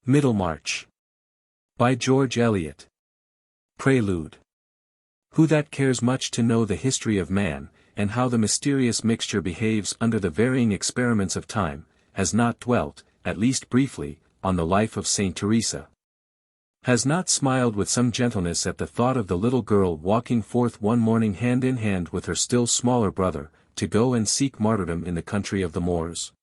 Middlemarch. By George Eliot. Prelude. Who that cares much to know the history of man, and how the mysterious mixture behaves under the varying experiments of time, has not dwelt, at least briefly, on the life of Saint Teresa? Has not smiled with some gentleness at the thought of the little girl walking forth one morning hand in hand with her still smaller brother, to go and seek martyrdom in the country of the Moors?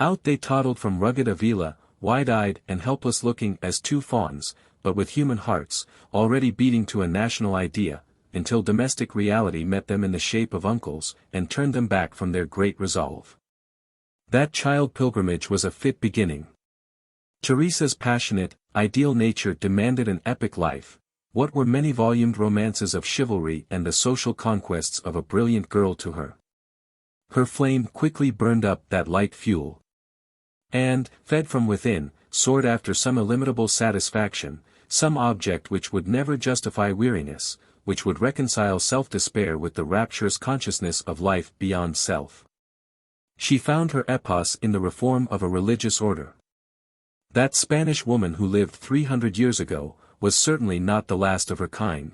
Out they toddled from rugged Avila, wide-eyed and helpless-looking as two fawns, but with human hearts, already beating to a national idea, until domestic reality met them in the shape of uncles, and turned them back from their great resolve. That child pilgrimage was a fit beginning. Teresa's passionate, ideal nature demanded an epic life. What were many-volumed romances of chivalry and the social conquests of a brilliant girl to her? Her flame quickly burned up that light fuel, and, fed from within, soared after some illimitable satisfaction, some object which would never justify weariness, which would reconcile self-despair with the rapturous consciousness of life beyond self. She found her epos in the reform of a religious order. That Spanish woman who lived 300 years ago, was certainly not the last of her kind.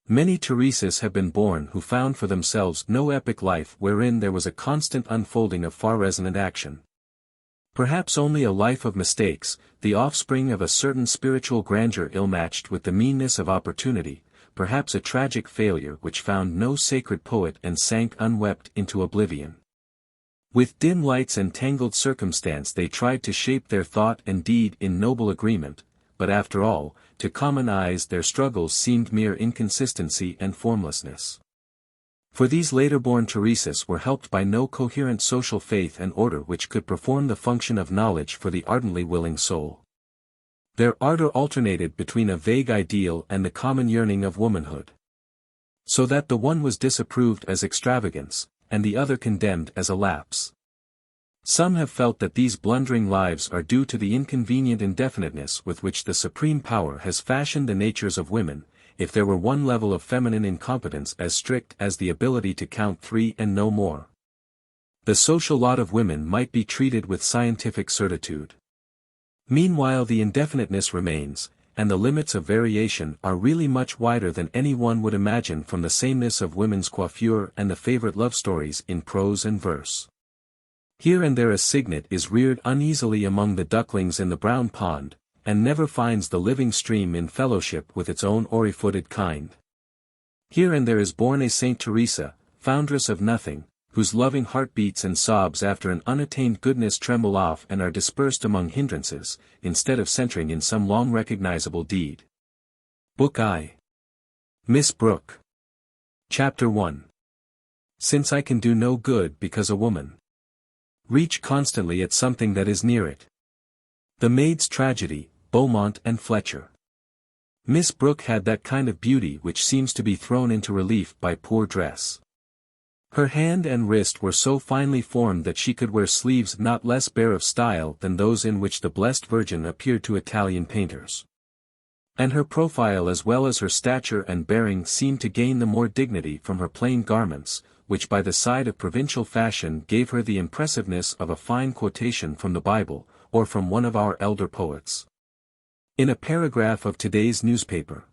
Many Teresas have been born who found for themselves no epic life wherein there was a constant unfolding of far resonant action. Perhaps only a life of mistakes, the offspring of a certain spiritual grandeur ill-matched with the meanness of opportunity, perhaps a tragic failure which found no sacred poet and sank unwept into oblivion. With dim lights and tangled circumstance they tried to shape their thought and deed in noble agreement, but after all, to common eyes their struggles seemed mere inconsistency and formlessness. For these later-born Teresas were helped by no coherent social faith and order which could perform the function of knowledge for the ardently willing soul. Their ardor alternated between a vague ideal and the common yearning of womanhood. So that the one was disapproved as extravagance, and the other condemned as a lapse. Some have felt that these blundering lives are due to the inconvenient indefiniteness with which the supreme power has fashioned the natures of women. If there were one level of feminine incompetence as strict as the ability to count three and no more, the social lot of women might be treated with scientific certitude. Meanwhile the indefiniteness remains, and the limits of variation are really much wider than any one would imagine from the sameness of women's coiffure and the favorite love stories in prose and verse. Here and there a cygnet is reared uneasily among the ducklings in the brown pond, and never finds the living stream in fellowship with its own oary-footed kind. Here and there is born a Saint Teresa, foundress of nothing, whose loving heartbeats and sobs after an unattained goodness tremble off and are dispersed among hindrances, instead of centering in some long recognizable deed. Book I. Miss Brooke. Chapter 1. Since I can do no good because a woman. Reach constantly at something that is near it. The Maid's Tragedy, Beaumont and Fletcher. Miss Brooke had that kind of beauty which seems to be thrown into relief by poor dress. Her hand and wrist were so finely formed that she could wear sleeves not less bare of style than those in which the Blessed Virgin appeared to Italian painters. And her profile as well as her stature and bearing seemed to gain the more dignity from her plain garments, which by the side of provincial fashion gave her the impressiveness of a fine quotation from the Bible, or from one of our elder poets. In a paragraph of today's newspaper,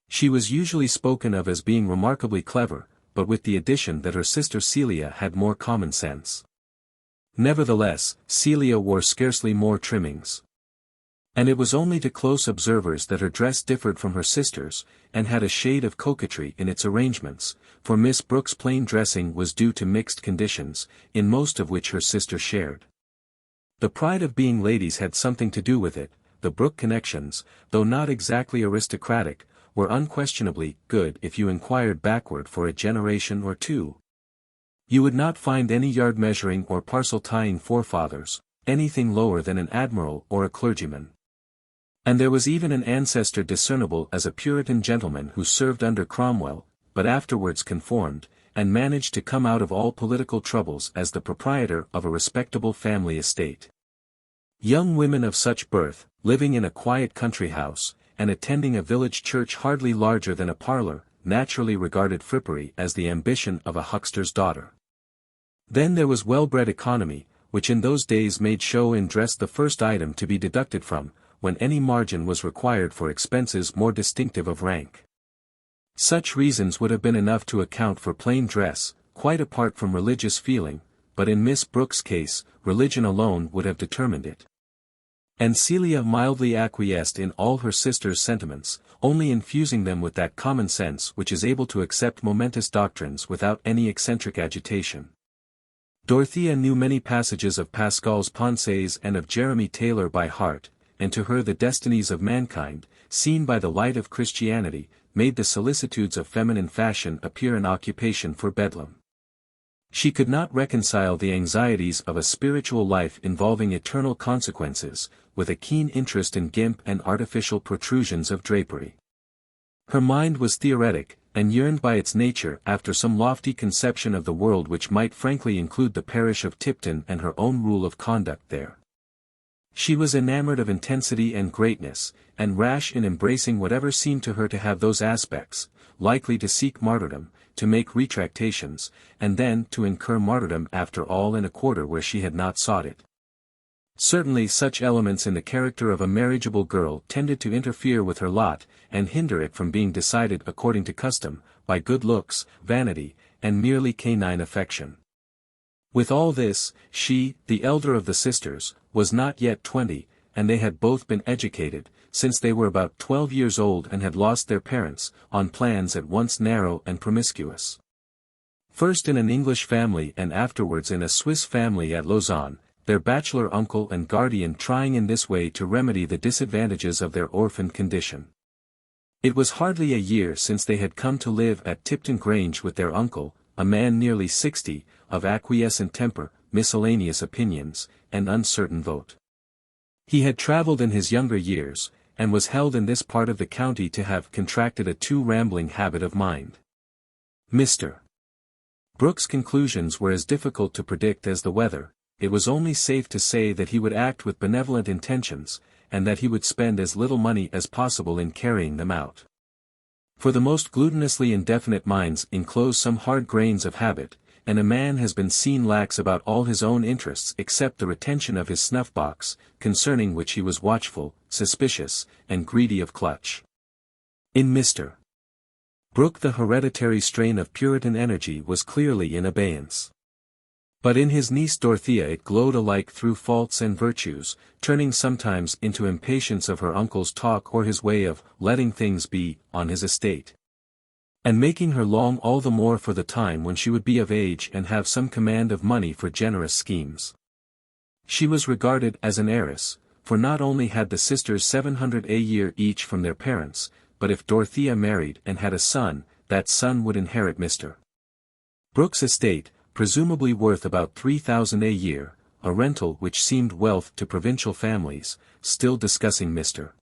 she was usually spoken of as being remarkably clever, but with the addition that her sister Celia had more common sense. Nevertheless, Celia wore scarcely more trimmings. And it was only to close observers that her dress differed from her sister's, and had a shade of coquetry in its arrangements, for Miss Brooke's plain dressing was due to mixed conditions, in most of which her sister shared. The pride of being ladies had something to do with it. The Brooke connections, though not exactly aristocratic, were unquestionably good if you inquired backward for a generation or two. You would not find any yard measuring or parcel tying forefathers, anything lower than an admiral or a clergyman. And there was even an ancestor discernible as a Puritan gentleman who served under Cromwell, but afterwards conformed, and managed to come out of all political troubles as the proprietor of a respectable family estate. Young women of such birth, living in a quiet country house, and attending a village church hardly larger than a parlor, naturally regarded frippery as the ambition of a huckster's daughter. Then there was well-bred economy, which in those days made show in dress the first item to be deducted from, when any margin was required for expenses more distinctive of rank. Such reasons would have been enough to account for plain dress, quite apart from religious feeling, but in Miss Brooke's case, religion alone would have determined it. And Celia mildly acquiesced in all her sister's sentiments, only infusing them with that common sense which is able to accept momentous doctrines without any eccentric agitation. Dorothea knew many passages of Pascal's Pensées and of Jeremy Taylor by heart, and to her the destinies of mankind, seen by the light of Christianity, made the solicitudes of feminine fashion appear an occupation for Bedlam. She could not reconcile the anxieties of a spiritual life involving eternal consequences, with a keen interest in gimp and artificial protrusions of drapery. Her mind was theoretic, and yearned by its nature after some lofty conception of the world which might frankly include the parish of Tipton and her own rule of conduct there. She was enamored of intensity and greatness, and rash in embracing whatever seemed to her to have those aspects, likely to seek martyrdom, to make retractations, and then to incur martyrdom after all in a quarter where she had not sought it. Certainly such elements in the character of a marriageable girl tended to interfere with her lot, and hinder it from being decided according to custom, by good looks, vanity, and merely canine affection. With all this, she, the elder of the sisters, was not yet 20, and they had both been educated, since they were about 12 years old and had lost their parents, on plans at once narrow and promiscuous. First in an English family and afterwards in a Swiss family at Lausanne, their bachelor uncle and guardian trying in this way to remedy the disadvantages of their orphan condition. It was hardly a year since they had come to live at Tipton Grange with their uncle, a man nearly 60, of acquiescent temper, miscellaneous opinions, and uncertain vote. He had travelled in his younger years, and was held in this part of the county to have contracted a too rambling habit of mind. Mr. Brooke's conclusions were as difficult to predict as the weather. It was only safe to say that he would act with benevolent intentions, and that he would spend as little money as possible in carrying them out. For the most glutinously indefinite minds enclose some hard grains of habit, and a man has been seen lax about all his own interests except the retention of his snuff-box, concerning which he was watchful, suspicious, and greedy of clutch. In Mr. Brooke the hereditary strain of Puritan energy was clearly in abeyance. But in his niece Dorothea it glowed alike through faults and virtues, turning sometimes into impatience of her uncle's talk or his way of letting things be, on his estate, and making her long all the more for the time when she would be of age and have some command of money for generous schemes. She was regarded as an heiress, for not only had the sisters 700 a year each from their parents, but if Dorothea married and had a son, that son would inherit Mr. Brooke's estate, presumably worth about 3,000 a year, a rental which seemed wealth to provincial families. Still discussing Mr.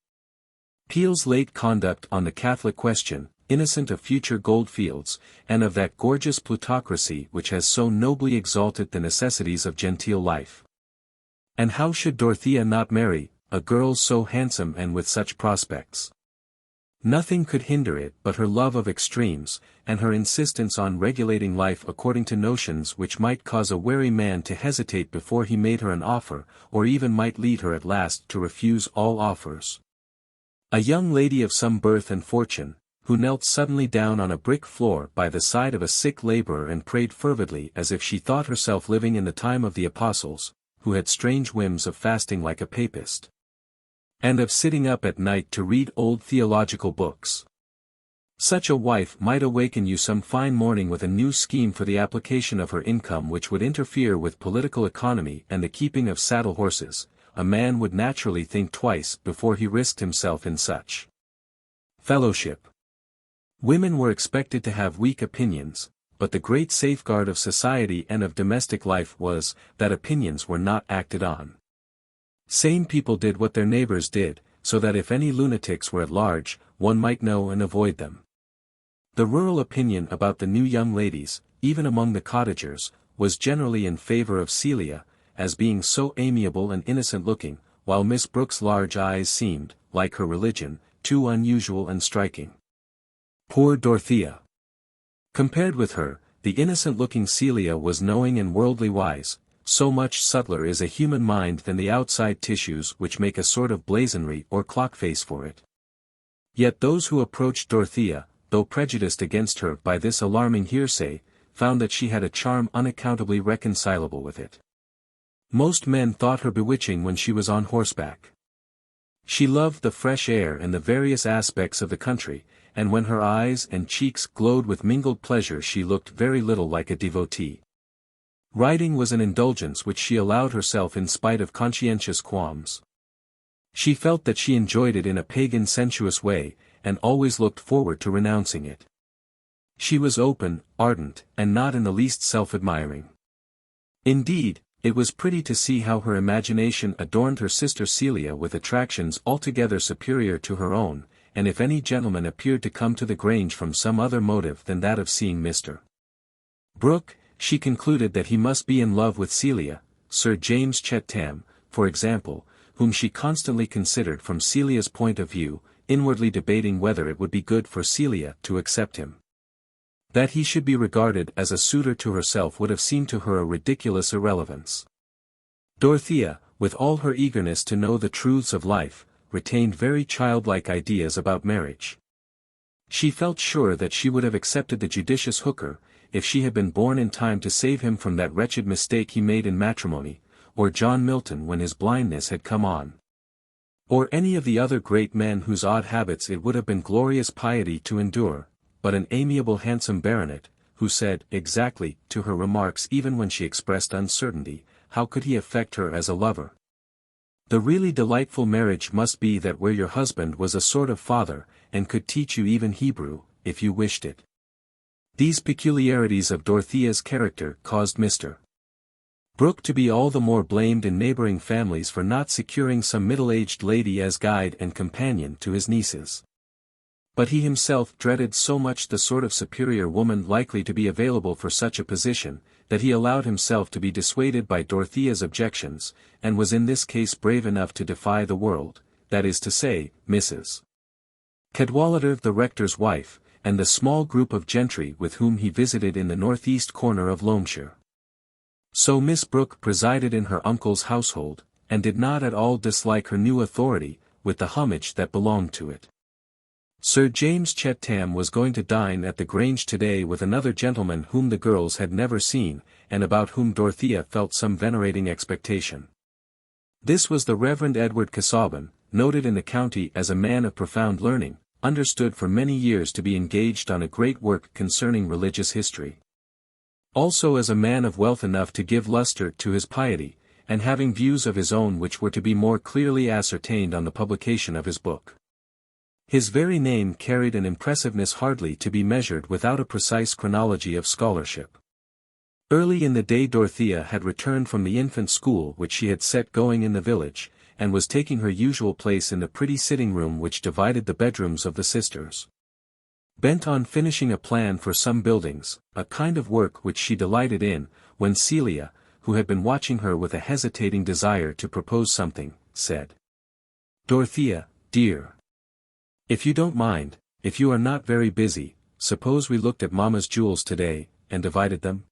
Peel's late conduct on the Catholic question, innocent of future goldfields, and of that gorgeous plutocracy which has so nobly exalted the necessities of genteel life. And how should Dorothea not marry, a girl so handsome and with such prospects? Nothing could hinder it but her love of extremes, and her insistence on regulating life according to notions which might cause a wary man to hesitate before he made her an offer, or even might lead her at last to refuse all offers. A young lady of some birth and fortune, who knelt suddenly down on a brick floor by the side of a sick laborer and prayed fervidly as if she thought herself living in the time of the apostles, who had strange whims of fasting like a papist, and of sitting up at night to read old theological books. Such a wife might awaken you some fine morning with a new scheme for the application of her income which would interfere with political economy and the keeping of saddle horses. A man would naturally think twice before he risked himself in such fellowship. Women were expected to have weak opinions, but the great safeguard of society and of domestic life was, that opinions were not acted on. Sane people did what their neighbors did, so that if any lunatics were at large, one might know and avoid them. The rural opinion about the new young ladies, even among the cottagers, was generally in favor of Celia, as being so amiable and innocent-looking, while Miss Brooke's large eyes seemed, like her religion, too unusual and striking. Poor Dorothea! Compared with her, the innocent-looking Celia was knowing and worldly wise, so much subtler is a human mind than the outside tissues which make a sort of blazonry or clock face for it. Yet those who approached Dorothea, though prejudiced against her by this alarming hearsay, found that she had a charm unaccountably reconcilable with it. Most men thought her bewitching when she was on horseback. She loved the fresh air and the various aspects of the country, and when her eyes and cheeks glowed with mingled pleasure she looked very little like a devotee. Riding was an indulgence which she allowed herself in spite of conscientious qualms. She felt that she enjoyed it in a pagan sensuous way, and always looked forward to renouncing it. She was open, ardent, and not in the least self-admiring. Indeed, it was pretty to see how her imagination adorned her sister Celia with attractions altogether superior to her own, and if any gentleman appeared to come to the Grange from some other motive than that of seeing Mr. Brooke, she concluded that he must be in love with Celia, Sir James Chettam, for example, whom she constantly considered from Celia's point of view, inwardly debating whether it would be good for Celia to accept him. That he should be regarded as a suitor to herself would have seemed to her a ridiculous irrelevance. Dorothea, with all her eagerness to know the truths of life, retained very childlike ideas about marriage. She felt sure that she would have accepted the judicious Hooker, if she had been born in time to save him from that wretched mistake he made in matrimony, or John Milton when his blindness had come on. Or any of the other great men whose odd habits it would have been glorious piety to endure, but an amiable handsome baronet, who said exactly to her remarks even when she expressed uncertainty, how could he affect her as a lover? The really delightful marriage must be that where your husband was a sort of father, and could teach you even Hebrew, if you wished it. These peculiarities of Dorothea's character caused Mr. Brooke to be all the more blamed in neighboring families for not securing some middle-aged lady as guide and companion to his nieces. But he himself dreaded so much the sort of superior woman likely to be available for such a position, that he allowed himself to be dissuaded by Dorothea's objections, and was in this case brave enough to defy the world, that is to say, Mrs. Cadwallader the rector's wife, and the small group of gentry with whom he visited in the northeast corner of Loamshire. So Miss Brooke presided in her uncle's household, and did not at all dislike her new authority, with the homage that belonged to it. Sir James Chettam was going to dine at the Grange today with another gentleman whom the girls had never seen, and about whom Dorothea felt some venerating expectation. This was the Reverend Edward Casaubon, noted in the county as a man of profound learning, understood for many years to be engaged on a great work concerning religious history. Also as a man of wealth enough to give lustre to his piety, and having views of his own which were to be more clearly ascertained on the publication of his book. His very name carried an impressiveness hardly to be measured without a precise chronology of scholarship. Early in the day Dorothea had returned from the infant school which she had set going in the village, and was taking her usual place in the pretty sitting room which divided the bedrooms of the sisters. Bent on finishing a plan for some buildings, a kind of work which she delighted in, when Celia, who had been watching her with a hesitating desire to propose something, said, "Dorothea, dear. If you don't mind, if you are not very busy, suppose we looked at Mamma's jewels today, and divided them?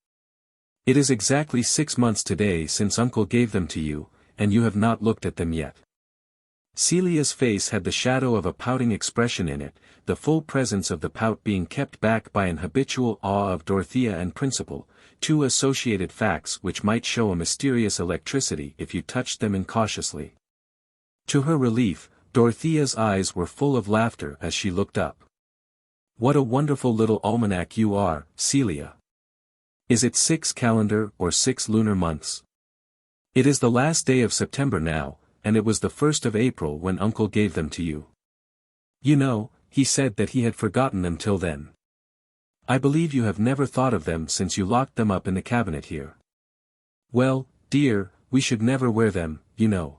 It is exactly 6 months today since Uncle gave them to you, and you have not looked at them yet." Celia's face had the shadow of a pouting expression in it, the full presence of the pout being kept back by an habitual awe of Dorothea and principle, two associated facts which might show a mysterious electricity if you touched them incautiously. To her relief, Dorothea's eyes were full of laughter as she looked up. "What a wonderful little almanac you are, Celia. Is it 6 calendar or 6 lunar months? It is the last day of September now, and it was the 1st of April when Uncle gave them to you. You know, he said that he had forgotten them till then. I believe you have never thought of them since you locked them up in the cabinet here. Well, dear, we should never wear them, you know."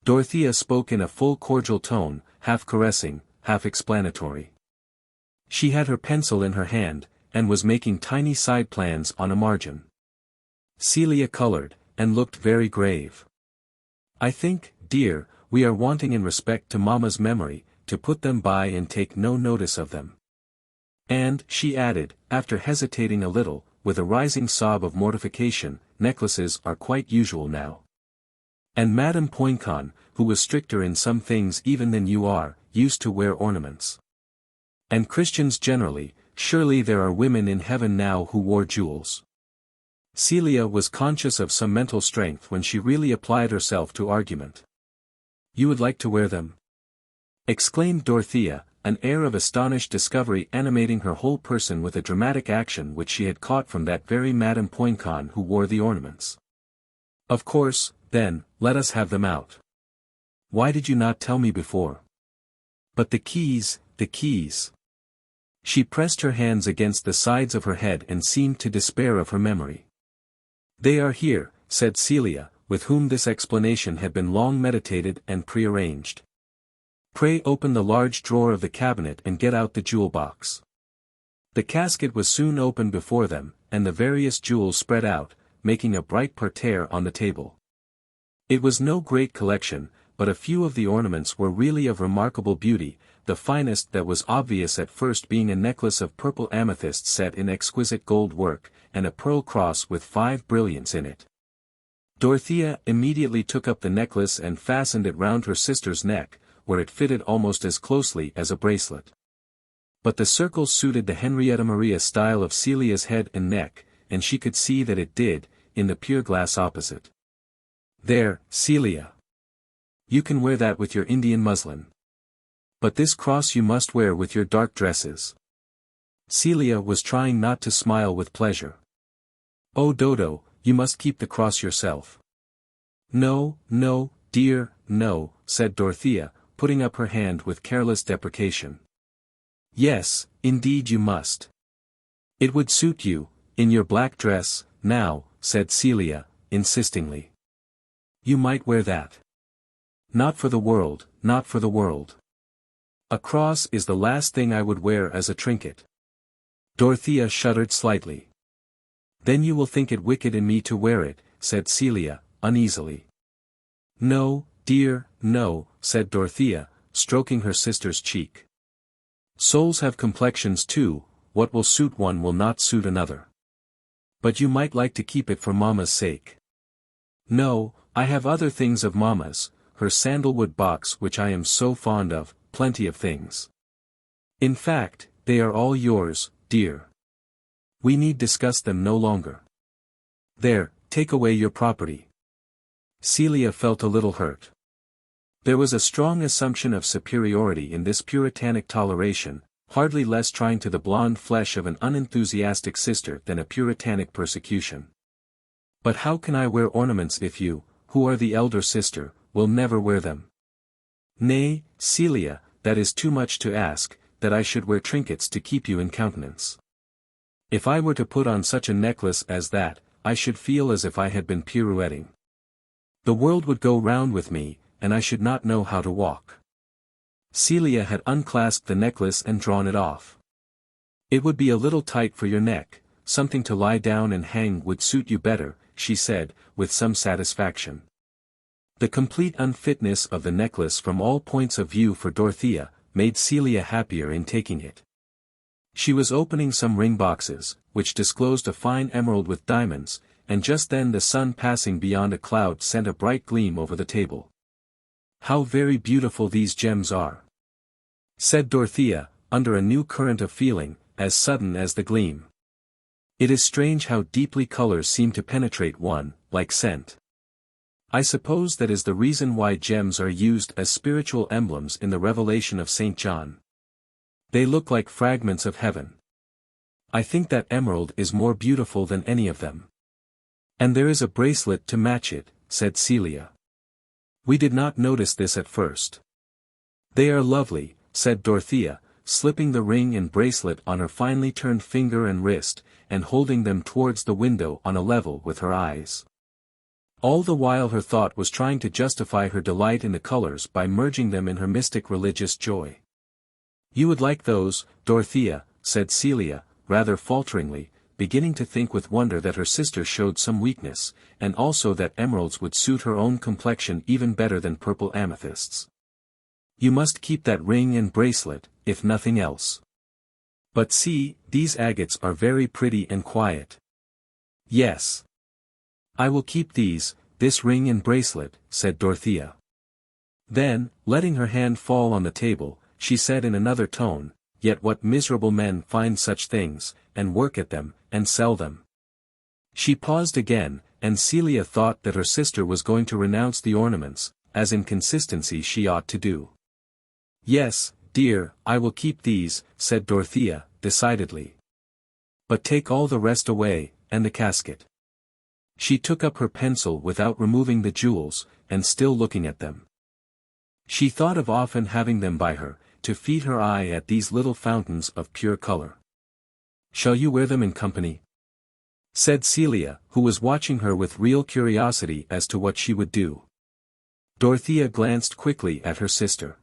Dorothea spoke in a full cordial tone, half caressing, half explanatory. She had her pencil in her hand, and was making tiny side plans on a margin. Celia colored, and looked very grave. "I think, dear, we are wanting in respect to Mamma's memory, to put them by and take no notice of them. And," she added, after hesitating a little, with a rising sob of mortification, necklaces are quite usual now. And Madame Poincon, who was stricter in some things even than you are, used to wear ornaments. And Christians generally, surely there are women in heaven now who wore jewels. Celia was conscious of some mental strength when she really applied herself to argument. You would like to wear them? Exclaimed Dorothea, an air of astonished discovery animating her whole person with a dramatic action which she had caught from that very Madame Poincon who wore the ornaments. Of course, then, let us have them out. Why did you not tell me before? But the keys, the keys. She pressed her hands against the sides of her head and seemed to despair of her memory. They are here, said Celia, with whom this explanation had been long meditated and prearranged. Pray open the large drawer of the cabinet and get out the jewel box. The casket was soon opened before them, and the various jewels spread out, making a bright parterre on the table. It was no great collection, but a few of the ornaments were really of remarkable beauty, the finest that was obvious at first being a necklace of purple amethyst set in exquisite gold work, and a pearl cross with 5 brilliants in it. Dorothea immediately took up the necklace and fastened it round her sister's neck, where it fitted almost as closely as a bracelet. But the circle suited the Henrietta Maria style of Celia's head and neck, and she could see that it did, in the pier glass opposite. There, Celia. You can wear that with your Indian muslin. But this cross you must wear with your dark dresses. Celia was trying not to smile with pleasure. Oh Dodo, you must keep the cross yourself. No, no, dear, no, said Dorothea, putting up her hand with careless deprecation. Yes, indeed you must. It would suit you, in your black dress, now, said Celia, insistingly. You might wear that. Not for the world, not for the world. A cross is the last thing I would wear as a trinket. Dorothea shuddered slightly. Then you will think it wicked in me to wear it, said Celia, uneasily. No, dear, no, said Dorothea, stroking her sister's cheek. Souls have complexions too, what will suit one will not suit another. But you might like to keep it for Mamma's sake. No, I have other things of Mamma's, her sandalwood box which I am so fond of, plenty of things. In fact, they are all yours, dear. We need discuss them no longer. There, take away your property. Celia felt a little hurt. There was a strong assumption of superiority in this puritanic toleration, hardly less trying to the blonde flesh of an unenthusiastic sister than a puritanic persecution. But how can I wear ornaments if you, who are the elder sister, will never wear them? Nay, Celia, that is too much to ask, that I should wear trinkets to keep you in countenance. If I were to put on such a necklace as that, I should feel as if I had been pirouetting. The world would go round with me, and I should not know how to walk. Celia had unclasped the necklace and drawn it off. It would be a little tight for your neck, something to lie down and hang would suit you better, she said, with some satisfaction. The complete unfitness of the necklace from all points of view for Dorothea, made Celia happier in taking it. She was opening some ring boxes, which disclosed a fine emerald with diamonds, and just then the sun passing beyond a cloud sent a bright gleam over the table. How very beautiful these gems are! Said Dorothea, under a new current of feeling, as sudden as the gleam. It is strange how deeply colors seem to penetrate one, like scent. I suppose that is the reason why gems are used as spiritual emblems in the Revelation of St. John. They look like fragments of heaven. I think that emerald is more beautiful than any of them. And there is a bracelet to match it, said Celia. We did not notice this at first. They are lovely, said Dorothea, slipping the ring and bracelet on her finely turned finger and wrist, and holding them towards the window on a level with her eyes. All the while her thought was trying to justify her delight in the colors by merging them in her mystic religious joy. You would like those, Dorothea, said Celia, rather falteringly, beginning to think with wonder that her sister showed some weakness, and also that emeralds would suit her own complexion even better than purple amethysts. You must keep that ring and bracelet, if nothing else. But see, these agates are very pretty and quiet. Yes. "I will keep these, this ring and bracelet," said Dorothea. Then, letting her hand fall on the table, she said in another tone, "Yet what miserable men find such things, and work at them, and sell them." She paused again, and Celia thought that her sister was going to renounce the ornaments, as in consistency she ought to do. "Yes, dear, I will keep these," said Dorothea, decidedly. "But take all the rest away, and the casket." She took up her pencil without removing the jewels, and still looking at them. She thought of often having them by her, to feed her eye at these little fountains of pure color. "Shall you wear them in company?" said Celia, who was watching her with real curiosity as to what she would do. Dorothea glanced quickly at her sister.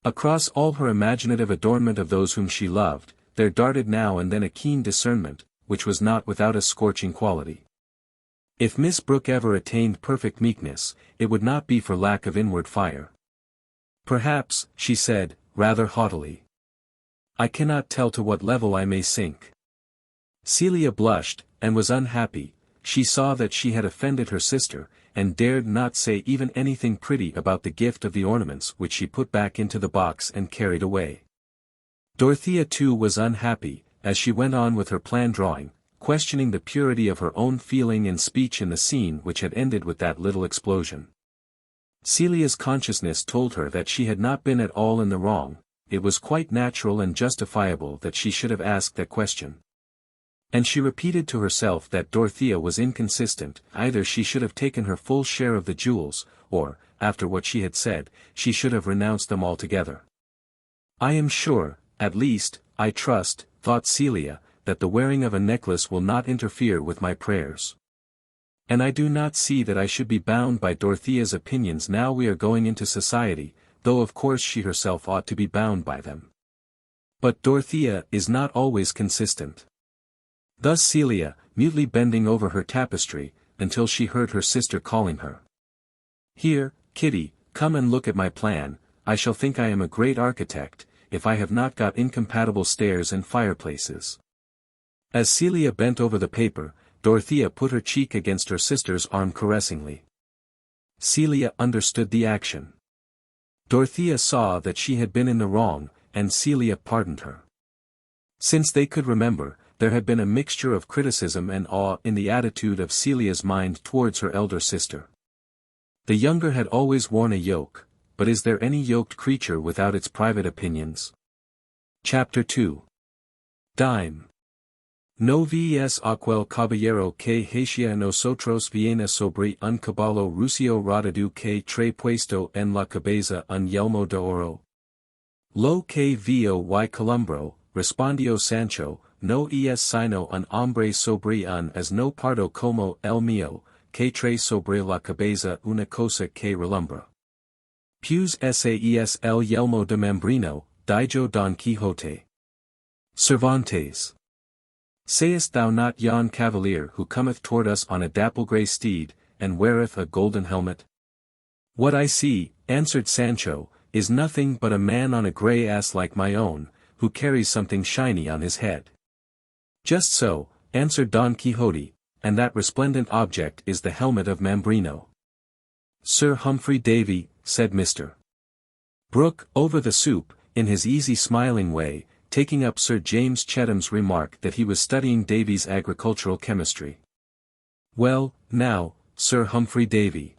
Across all her imaginative adornment of those whom she loved, there darted now and then a keen discernment, which was not without a scorching quality. If Miss Brooke ever attained perfect meekness, it would not be for lack of inward fire. "Perhaps," she said, rather haughtily. "I cannot tell to what level I may sink." Celia blushed, and was unhappy. She saw that she had offended her sister, and dared not say even anything pretty about the gift of the ornaments which she put back into the box and carried away. Dorothea too was unhappy, as she went on with her plan drawing, questioning the purity of her own feeling and speech in the scene which had ended with that little explosion. Celia's consciousness told her that she had not been at all in the wrong. It was quite natural and justifiable that she should have asked that question. And she repeated to herself that Dorothea was inconsistent. Either she should have taken her full share of the jewels, or, after what she had said, she should have renounced them altogether. "I am sure, at least, I trust," thought Celia, "that the wearing of a necklace will not interfere with my prayers. And I do not see that I should be bound by Dorothea's opinions now we are going into society, though of course she herself ought to be bound by them. But Dorothea is not always consistent." Thus Celia, mutely bending over her tapestry, until she heard her sister calling her. "Here, Kitty, come and look at my plan. I shall think I am a great architect, if I have not got incompatible stairs and fireplaces." As Celia bent over the paper, Dorothea put her cheek against her sister's arm caressingly. Celia understood the action. Dorothea saw that she had been in the wrong, and Celia pardoned her. Since they could remember, there had been a mixture of criticism and awe in the attitude of Celia's mind towards her elder sister. The younger had always worn a yoke, but is there any yoked creature without its private opinions? Chapter 2. Dime. No ves aquel caballero que hacia nosotros viene sobre un caballo rucio rodado que trae puesto en la cabeza un yelmo de oro. Lo que vio y Columbro, respondió Sancho, no es sino un hombre sobre un asno pardo como el mío, que trae sobre la cabeza una cosa que relumbra. Pues es el yelmo de Mambrino, dijo Don Quixote. Cervantes. Sayest thou not yon cavalier who cometh toward us on a dapple-grey steed, and weareth a golden helmet? What I see, answered Sancho, is nothing but a man on a grey ass like my own, who carries something shiny on his head. Just so, answered Don Quixote, and that resplendent object is the helmet of Mambrino. Sir Humphrey Davy, said Mr. Brooke, over the soup, in his easy smiling way, taking up Sir James Chetham's remark that he was studying Davy's agricultural chemistry. Well, now, Sir Humphrey Davy.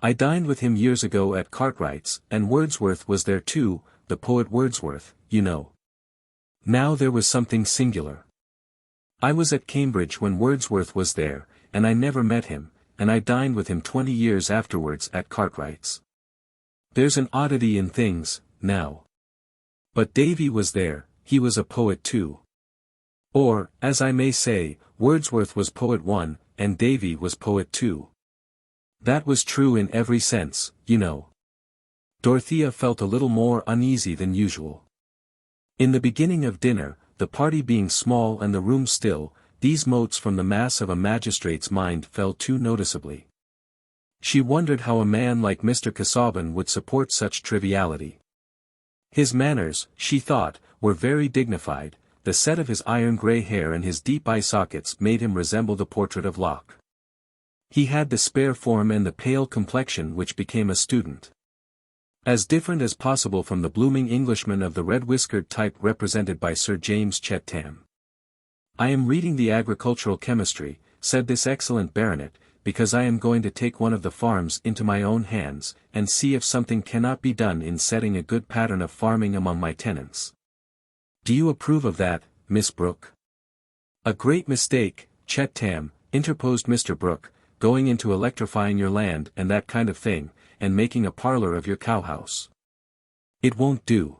I dined with him years ago at Cartwright's, and Wordsworth was there too, the poet Wordsworth, you know. Now there was something singular. I was at Cambridge when Wordsworth was there, and I never met him, and I dined with him 20 years afterwards at Cartwright's. There's an oddity in things, now. But Davy was there, he was a poet too. Or, as I may say, Wordsworth was poet one, and Davy was poet two. That was true in every sense, you know. Dorothea felt a little more uneasy than usual. In the beginning of dinner, the party being small and the room still, these motes from the mass of a magistrate's mind fell too noticeably. She wondered how a man like Mr. Casaubon would support such triviality. His manners, she thought, were very dignified. The set of his iron grey hair and his deep eye sockets made him resemble the portrait of Locke. He had the spare form and the pale complexion which became a student. As different as possible from the blooming Englishman of the red-whiskered type represented by Sir James Chettam. "I am reading the agricultural chemistry," said this excellent baronet, "because I am going to take one of the farms into my own hands, and see if something cannot be done in setting a good pattern of farming among my tenants. Do you approve of that, Miss Brooke?" "A great mistake, Chettam," interposed Mr. Brooke, "going into electrifying your land and that kind of thing, and making a parlor of your cowhouse. It won't do.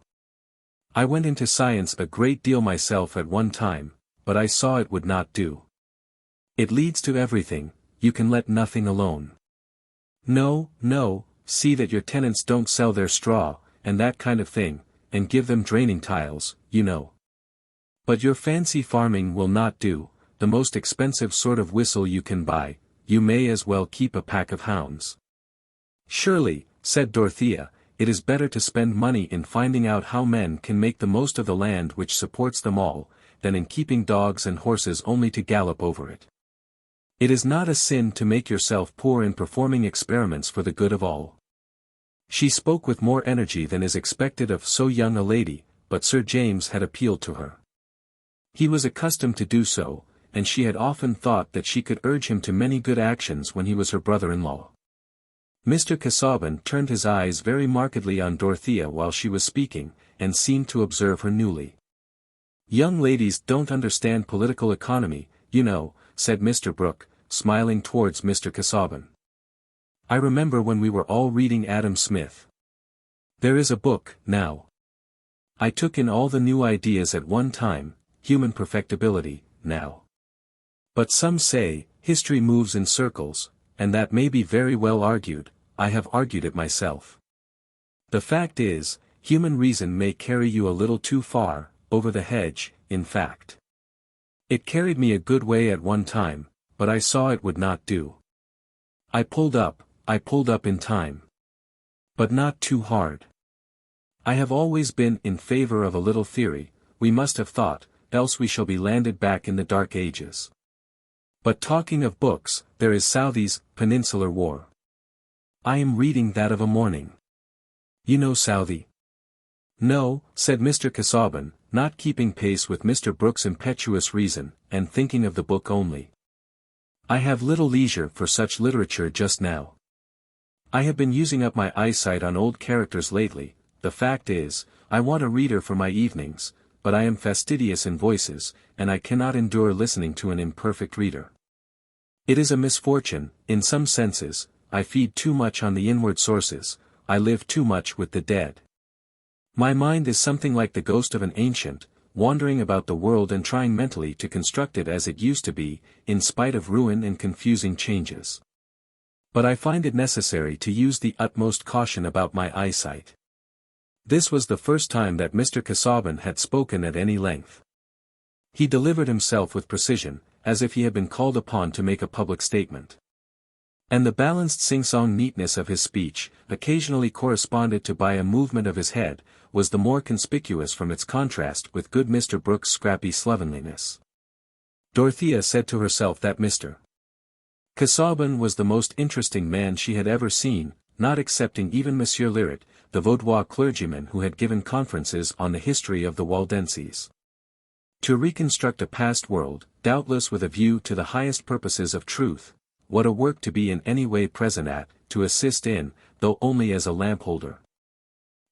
I went into science a great deal myself at one time, but I saw it would not do. It leads to everything, you can let nothing alone. No, no, see that your tenants don't sell their straw, and that kind of thing, and give them draining tiles, you know. But your fancy farming will not do, the most expensive sort of whistle you can buy, you may as well keep a pack of hounds." "Surely," said Dorothea, "it is better to spend money in finding out how men can make the most of the land which supports them all, than in keeping dogs and horses only to gallop over it. It is not a sin to make yourself poor in performing experiments for the good of all." She spoke with more energy than is expected of so young a lady, but Sir James had appealed to her. He was accustomed to do so, and she had often thought that she could urge him to many good actions when he was her brother-in-law. Mr. Casaubon turned his eyes very markedly on Dorothea while she was speaking, and seemed to observe her newly. "Young ladies don't understand political economy, you know," said Mr. Brooke, smiling towards Mr. Casaubon. "I remember when we were all reading Adam Smith. There is a book, now. I took in all the new ideas at one time, human perfectibility, now. But some say, history moves in circles, and that may be very well argued, I have argued it myself. The fact is, human reason may carry you a little too far, over the hedge, in fact. It carried me a good way at one time, but I saw it would not do. I pulled up in time. But not too hard. I have always been in favor of a little theory, we must have thought, else we shall be landed back in the Dark Ages. But talking of books, there is Southey's Peninsular War. I am reading that of a morning. You know Southey?" "No," said Mr. Casaubon, not keeping pace with Mr. Brooke's impetuous reason, and thinking of the book only. "I have little leisure for such literature just now. I have been using up my eyesight on old characters lately. The fact is, I want a reader for my evenings, but I am fastidious in voices, and I cannot endure listening to an imperfect reader. It is a misfortune, in some senses, I feed too much on the inward sources, I live too much with the dead. My mind is something like the ghost of an ancient, wandering about the world and trying mentally to construct it as it used to be, in spite of ruin and confusing changes. But I find it necessary to use the utmost caution about my eyesight." This was the first time that Mr. Casaubon had spoken at any length. He delivered himself with precision, as if he had been called upon to make a public statement. And the balanced sing-song neatness of his speech, occasionally corresponded to by a movement of his head, was the more conspicuous from its contrast with good Mr. Brooke's scrappy slovenliness. Dorothea said to herself that Mr. Casaubon was the most interesting man she had ever seen, not excepting even Monsieur Eliot, the Vaudois clergyman who had given conferences on the history of the Waldenses. To reconstruct a past world, doubtless with a view to the highest purposes of truth, what a work to be in any way present at, to assist in, though only as a lamp-holder.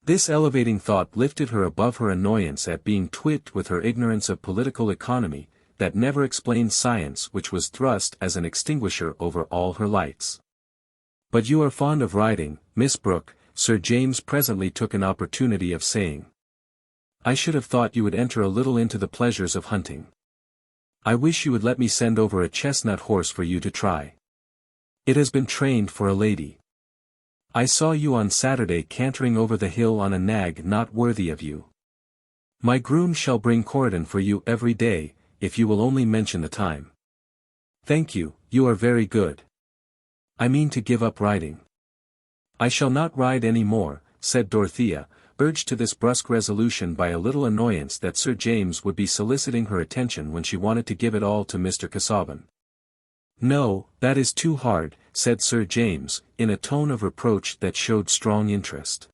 This elevating thought lifted her above her annoyance at being twigged with her ignorance of political economy, that never explained science which was thrust as an extinguisher over all her lights. "But you are fond of riding, Miss Brooke," Sir James presently took an opportunity of saying. "I should have thought you would enter a little into the pleasures of hunting. I wish you would let me send over a chestnut horse for you to try. It has been trained for a lady. I saw you on Saturday cantering over the hill on a nag not worthy of you. My groom shall bring Corydon for you every day, if you will only mention the time." "Thank you, you are very good. I mean to give up riding." "I shall not ride any more," said Dorothea, urged to this brusque resolution by a little annoyance that Sir James would be soliciting her attention when she wanted to give it all to Mr. Casaubon. "No, that is too hard," said Sir James, in a tone of reproach that showed strong interest.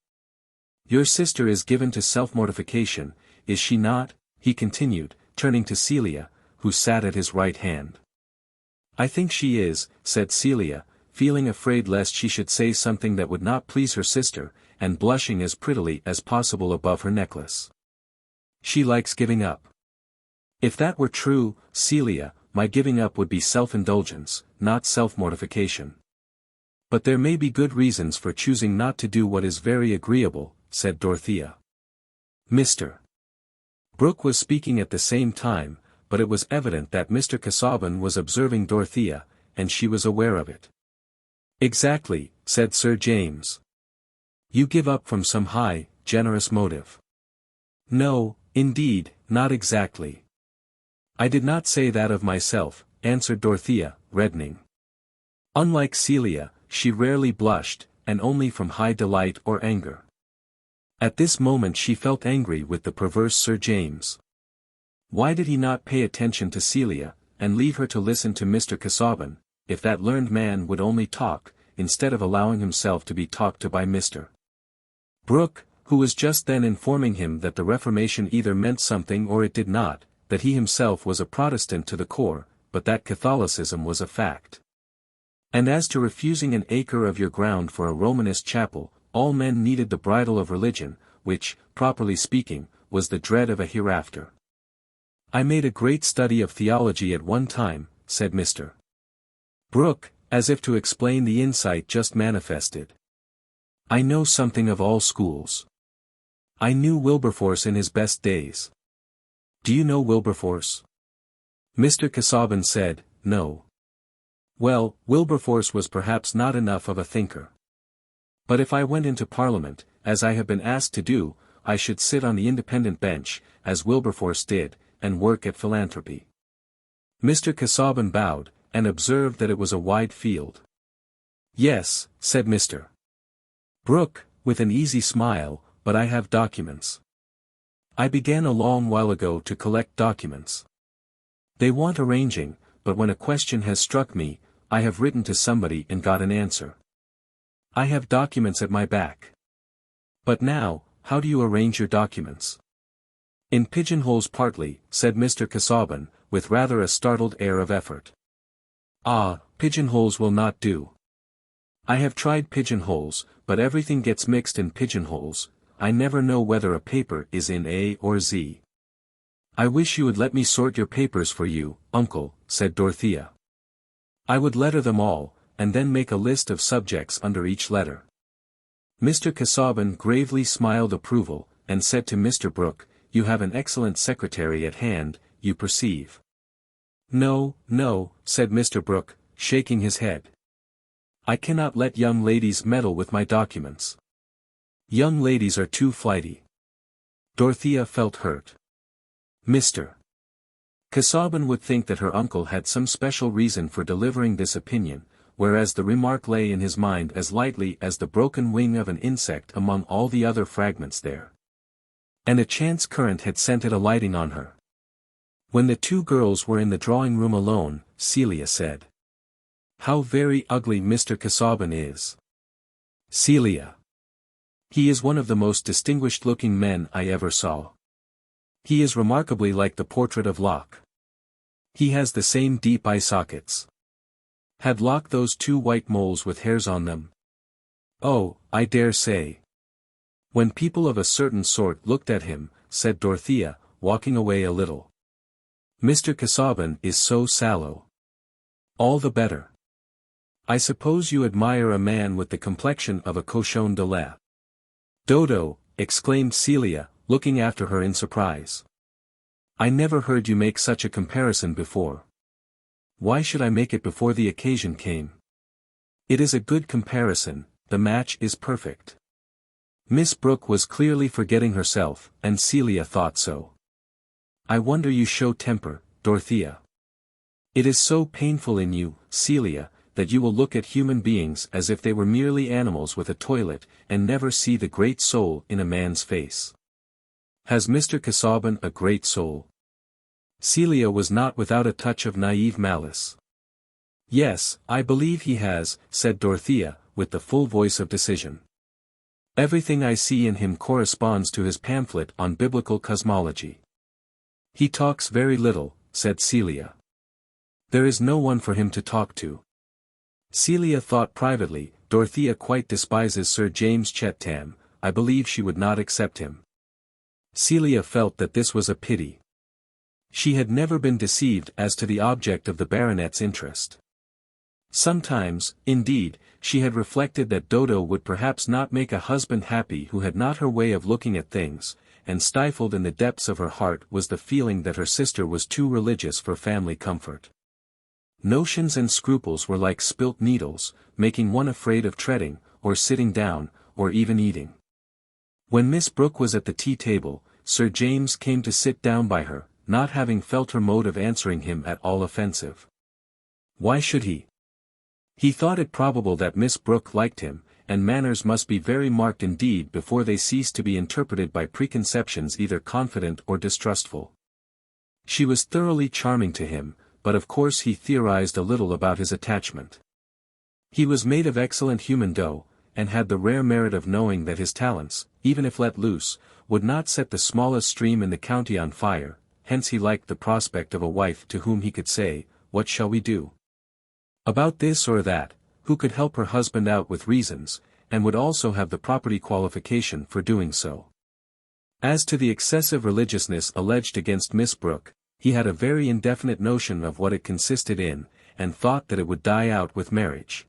"Your sister is given to self-mortification, is she not?" he continued, turning to Celia, who sat at his right hand. "I think she is," said Celia, feeling afraid lest she should say something that would not please her sister, and blushing as prettily as possible above her necklace. "She likes giving up." "If that were true, Celia, my giving up would be self-indulgence, not self-mortification." "But there may be good reasons for choosing not to do what is very agreeable," said Dorothea. Mr. Brooke was speaking at the same time, but it was evident that Mr. Casaubon was observing Dorothea, and she was aware of it. "Exactly," said Sir James. "You give up from some high, generous motive." "No, indeed, not exactly. I did not say that of myself," answered Dorothea, reddening. Unlike Celia, she rarely blushed, and only from high delight or anger. At this moment she felt angry with the perverse Sir James. Why did he not pay attention to Celia, and leave her to listen to Mr. Casaubon, if that learned man would only talk, instead of allowing himself to be talked to by Mr. Brooke, who was just then informing him that the Reformation either meant something or it did not, that he himself was a Protestant to the core, but that Catholicism was a fact. And as to refusing an acre of your ground for a Romanist chapel, all men needed the bridle of religion, which, properly speaking, was the dread of a hereafter. "I made a great study of theology at one time," said Mr. Brooke, as if to explain the insight just manifested. "I know something of all schools. I knew Wilberforce in his best days." "Do you know Wilberforce?" Mr. Casaubon said, "No." "Well, Wilberforce was perhaps not enough of a thinker. But if I went into Parliament, as I have been asked to do, I should sit on the independent bench, as Wilberforce did, and work at philanthropy." Mr. Casaubon bowed, and observed that it was a wide field. "Yes," said Mr. Brooke, with an easy smile, "but I have documents. I began a long while ago to collect documents. They want arranging, but when a question has struck me, I have written to somebody and got an answer. I have documents at my back. But now, how do you arrange your documents?" "In pigeonholes partly," said Mr. Casaubon, with rather a startled air of effort. "Ah, pigeonholes will not do. I have tried pigeonholes, but everything gets mixed in pigeonholes. I never know whether a paper is in A or Z." "I wish you would let me sort your papers for you, uncle," said Dorothea. "I would letter them all, and then make a list of subjects under each letter." Mr. Casaubon gravely smiled approval, and said to Mr. Brooke, "You have an excellent secretary at hand, you perceive." "No, no," said Mr. Brooke, shaking his head. "I cannot let young ladies meddle with my documents. Young ladies are too flighty." Dorothea felt hurt. Mr. Casaubon would think that her uncle had some special reason for delivering this opinion, whereas the remark lay in his mind as lightly as the broken wing of an insect among all the other fragments there. And a chance current had sent it alighting on her. When the two girls were in the drawing-room alone, Celia said, "How very ugly Mr. Casaubon is." Celia. "He is one of the most distinguished-looking men I ever saw. He is remarkably like the portrait of Locke. He has the same deep eye sockets. Had Locke those two white moles with hairs on them?" "Oh, I dare say. When people of a certain sort looked at him," said Dorothea, walking away a little. "Mr. Casaubon is so sallow." "All the better. I suppose you admire a man with the complexion of a cochon de lait." "Dodo," exclaimed Celia, looking after her in surprise. "I never heard you make such a comparison before." "Why should I make it before the occasion came? It is a good comparison, the match is perfect." Miss Brooke was clearly forgetting herself, and Celia thought so. "I wonder you show temper, Dorothea. It is so painful in you, Celia, that you will look at human beings as if they were merely animals with a toilet, and never see the great soul in a man's face. Has Mr. Casaubon a great soul?" Celia was not without a touch of naive malice. Yes, I believe he has, said Dorothea, with the full voice of decision. Everything I see in him corresponds to his pamphlet on biblical cosmology. He talks very little, said Celia. There is no one for him to talk to. Celia thought privately, Dorothea quite despises Sir James Chettam, I believe she would not accept him. Celia felt that this was a pity. She had never been deceived as to the object of the baronet's interest. Sometimes, indeed, she had reflected that Dodo would perhaps not make a husband happy who had not her way of looking at things, and stifled in the depths of her heart was the feeling that her sister was too religious for family comfort. Notions and scruples were like spilt needles, making one afraid of treading, or sitting down, or even eating. When Miss Brooke was at the tea-table, Sir James came to sit down by her, not having felt her mode of answering him at all offensive. Why should he? He thought it probable that Miss Brooke liked him, and manners must be very marked indeed before they cease to be interpreted by preconceptions either confident or distrustful. She was thoroughly charming to him, but of course he theorized a little about his attachment. He was made of excellent human dough, and had the rare merit of knowing that his talents, even if let loose, would not set the smallest stream in the county on fire, hence he liked the prospect of a wife to whom he could say, "What shall we do about this or that," who could help her husband out with reasons, and would also have the property qualification for doing so. As to the excessive religiousness alleged against Miss Brooke, he had a very indefinite notion of what it consisted in, and thought that it would die out with marriage.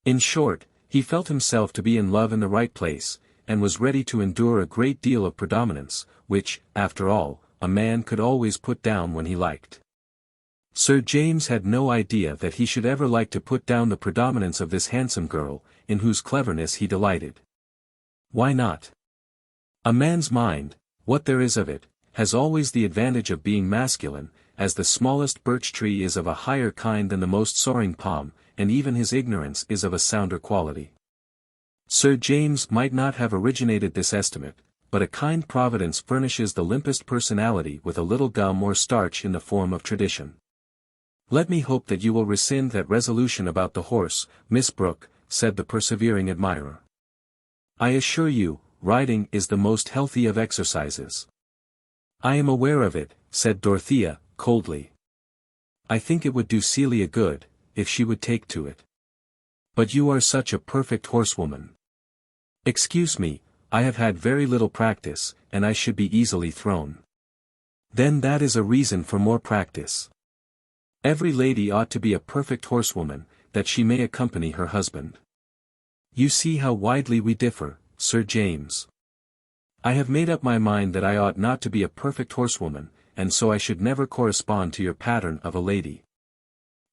In short, he felt himself to be in love in the right place, and was ready to endure a great deal of predominance, which, after all, a man could always put down when he liked. Sir James had no idea that he should ever like to put down the predominance of this handsome girl, in whose cleverness he delighted. Why not? A man's mind, what there is of it, has always the advantage of being masculine, as the smallest birch tree is of a higher kind than the most soaring palm, and even his ignorance is of a sounder quality. Sir James might not have originated this estimate, but a kind providence furnishes the limpest personality with a little gum or starch in the form of tradition. "Let me hope that you will rescind that resolution about the horse, Miss Brooke," said the persevering admirer. "I assure you, riding is the most healthy of exercises." "I am aware of it," said Dorothea, coldly. "I think it would do Celia good, if she would take to it. But you are such a perfect horsewoman." "Excuse me, I have had very little practice, and I should be easily thrown." "Then that is a reason for more practice. Every lady ought to be a perfect horsewoman, that she may accompany her husband. You see how widely we differ, Sir James. I have made up my mind that I ought not to be a perfect horsewoman, and so I should never correspond to your pattern of a lady."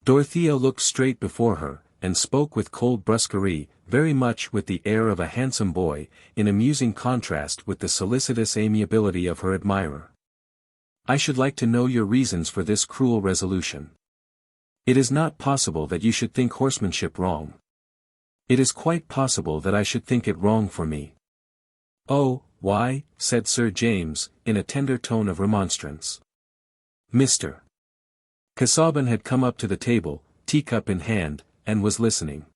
Dorothea looked straight before her, and spoke with cold brusquerie, very much with the air of a handsome boy, in amusing contrast with the solicitous amiability of her admirer. "I should like to know your reasons for this cruel resolution. It is not possible that you should think horsemanship wrong. It is quite possible that I should think it wrong for me." "Oh, why?" said Sir James, in a tender tone of remonstrance. Mr. Casaubon had come up to the table, teacup in hand, and was listening.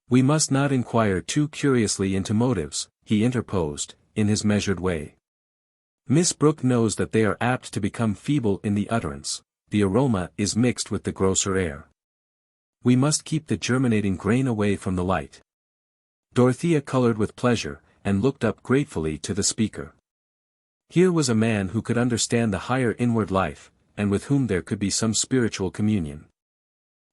"We must not inquire too curiously into motives," he interposed, in his measured way. "Miss Brooke knows that they are apt to become feeble in the utterance. The aroma is mixed with the grosser air. We must keep the germinating grain away from the light." Dorothea colored with pleasure, and looked up gratefully to the speaker. Here was a man who could understand the higher inward life, and with whom there could be some spiritual communion.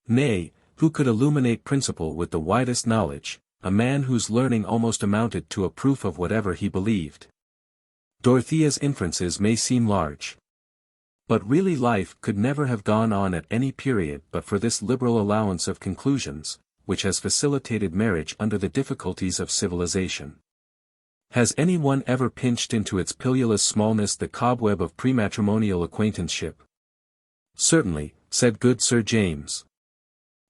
Nay, who could illuminate principle with the widest knowledge, a man whose learning almost amounted to a proof of whatever he believed. Dorothea's inferences may seem large. But really life could never have gone on at any period but for this liberal allowance of conclusions, which has facilitated marriage under the difficulties of civilization. Has any one ever pinched into its pilulous smallness the cobweb of prematrimonial acquaintanceship? "Certainly," said good Sir James.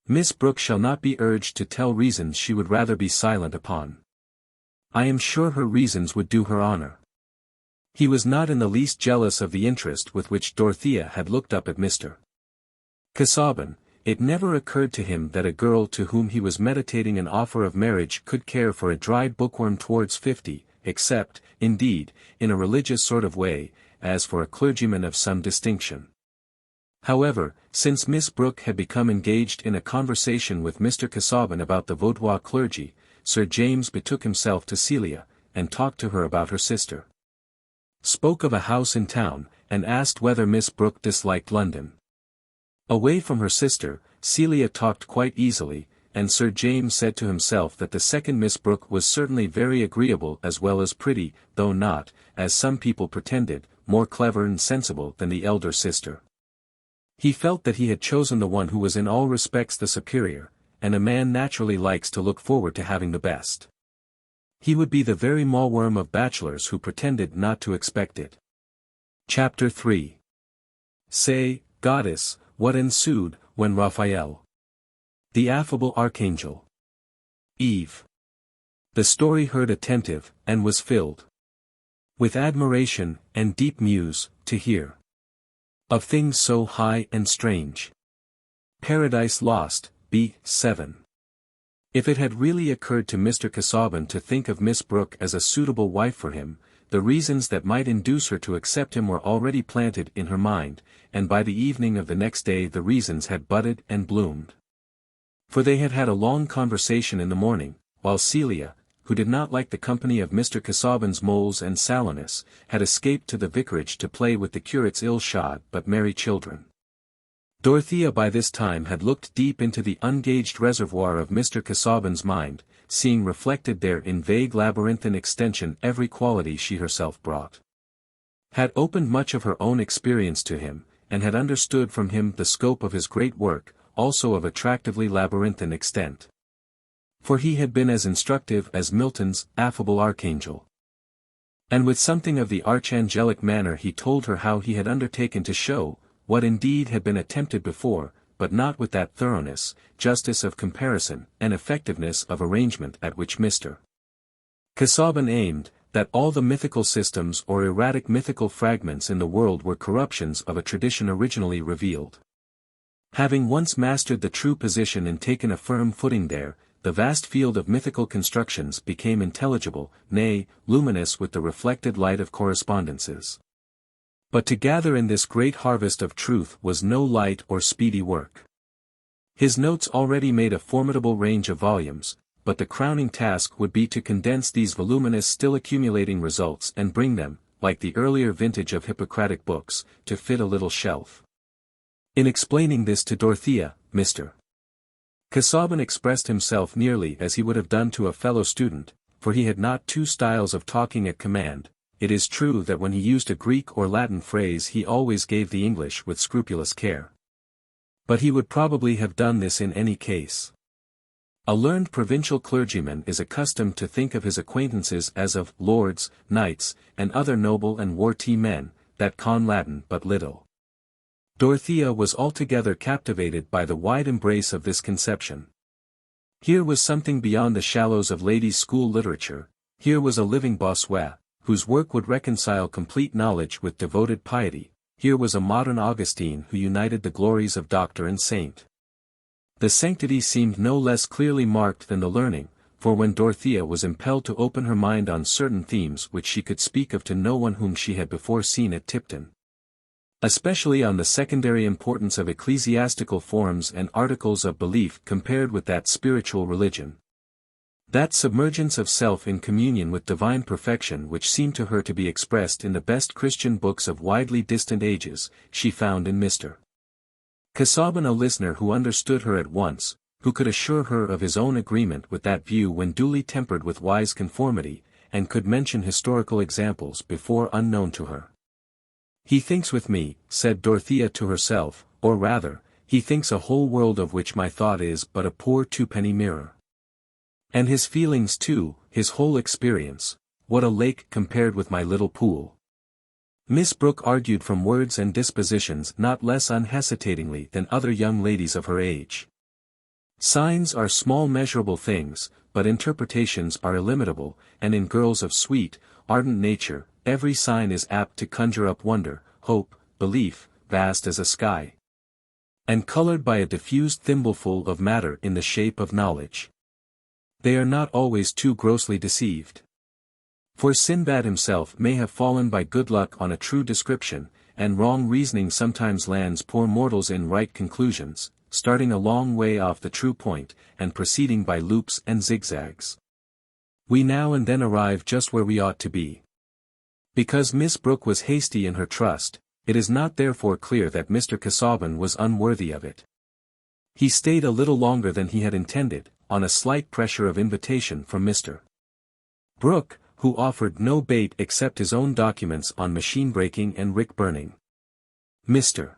"Miss Brooke shall not be urged to tell reasons she would rather be silent upon. I am sure her reasons would do her honor." He was not in the least jealous of the interest with which Dorothea had looked up at Mr. Casaubon, It never occurred to him that a girl to whom he was meditating an offer of marriage could care for a dried bookworm towards 50, except, indeed, in a religious sort of way, as for a clergyman of some distinction. However, since Miss Brooke had become engaged in a conversation with Mr. Casaubon about the Vaudois clergy, Sir James betook himself to Celia, and talked to her about her sister. Spoke of a house in town, and asked whether Miss Brooke disliked London. Away from her sister, Celia talked quite easily, and Sir James said to himself that the second Miss Brooke was certainly very agreeable as well as pretty, though not, as some people pretended, more clever and sensible than the elder sister. He felt that he had chosen the one who was in all respects the superior, and a man naturally likes to look forward to having the best. He would be the very mawworm of bachelors who pretended not to expect it. Chapter 3. Say, Goddess, what ensued, when Raphael, the affable archangel, Eve. The story heard attentive, and was filled with admiration, and deep muse, to hear of things so high and strange. Paradise Lost, VII. If it had really occurred to Mr. Casaubon to think of Miss Brooke as a suitable wife for him, the reasons that might induce her to accept him were already planted in her mind, and by the evening of the next day the reasons had budded and bloomed. For they had had a long conversation in the morning, while Celia, who did not like the company of Mr. Casaubon's moles and sallowness, had escaped to the vicarage to play with the curate's ill-shod but merry children. Dorothea by this time had looked deep into the ungauged reservoir of Mr. Casaubon's mind, seeing reflected there in vague labyrinthine extension every quality she herself brought. Had opened much of her own experience to him, and had understood from him the scope of his great work, also of attractively labyrinthine extent. For he had been as instructive as Milton's affable archangel. And with something of the archangelic manner he told her how he had undertaken to show, what indeed had been attempted before, but not with that thoroughness, justice of comparison, and effectiveness of arrangement at which Mr. Casaubon aimed, that all the mythical systems or erratic mythical fragments in the world were corruptions of a tradition originally revealed. Having once mastered the true position and taken a firm footing there, the vast field of mythical constructions became intelligible, nay, luminous with the reflected light of correspondences. But to gather in this great harvest of truth was no light or speedy work. His notes already made a formidable range of volumes, but the crowning task would be to condense these voluminous still accumulating results and bring them, like the earlier vintage of Hippocratic books, to fit a little shelf. In explaining this to Dorothea, Mr. Casaubon expressed himself nearly as he would have done to a fellow student, for he had not two styles of talking at command. It is true that when he used a Greek or Latin phrase he always gave the English with scrupulous care. But he would probably have done this in any case. A learned provincial clergyman is accustomed to think of his acquaintances as of lords, knights, and other noble and worthy men, that con Latin but little. Dorothea was altogether captivated by the wide embrace of this conception. Here was something beyond the shallows of ladies' school literature, here was a living Bossuet, whose work would reconcile complete knowledge with devoted piety, here was a modern Augustine who united the glories of doctor and saint. The sanctity seemed no less clearly marked than the learning, for when Dorothea was impelled to open her mind on certain themes which she could speak of to no one whom she had before seen at Tipton, especially on the secondary importance of ecclesiastical forms and articles of belief compared with that spiritual religion, that submergence of self in communion with divine perfection which seemed to her to be expressed in the best Christian books of widely distant ages, she found in Mr. Casaubon a listener who understood her at once, who could assure her of his own agreement with that view when duly tempered with wise conformity, and could mention historical examples before unknown to her. He thinks with me, said Dorothea to herself, or rather, he thinks a whole world of which my thought is but a poor twopenny mirror. And his feelings too, his whole experience, what a lake compared with my little pool. Miss Brooke argued from words and dispositions not less unhesitatingly than other young ladies of her age. Signs are small measurable things, but interpretations are illimitable, and in girls of sweet, ardent nature, every sign is apt to conjure up wonder, hope, belief, vast as a sky. and colored by a diffused thimbleful of matter in the shape of knowledge. They are not always too grossly deceived. For Sinbad himself may have fallen by good luck on a true description, and wrong reasoning sometimes lands poor mortals in right conclusions, starting a long way off the true point, and proceeding by loops and zigzags. We now and then arrive just where we ought to be. Because Miss Brooke was hasty in her trust, it is not therefore clear that Mr. Casaubon was unworthy of it. He stayed a little longer than he had intended, on a slight pressure of invitation from Mr. Brooke, who offered no bait except his own documents on machine breaking and rick burning. Mr.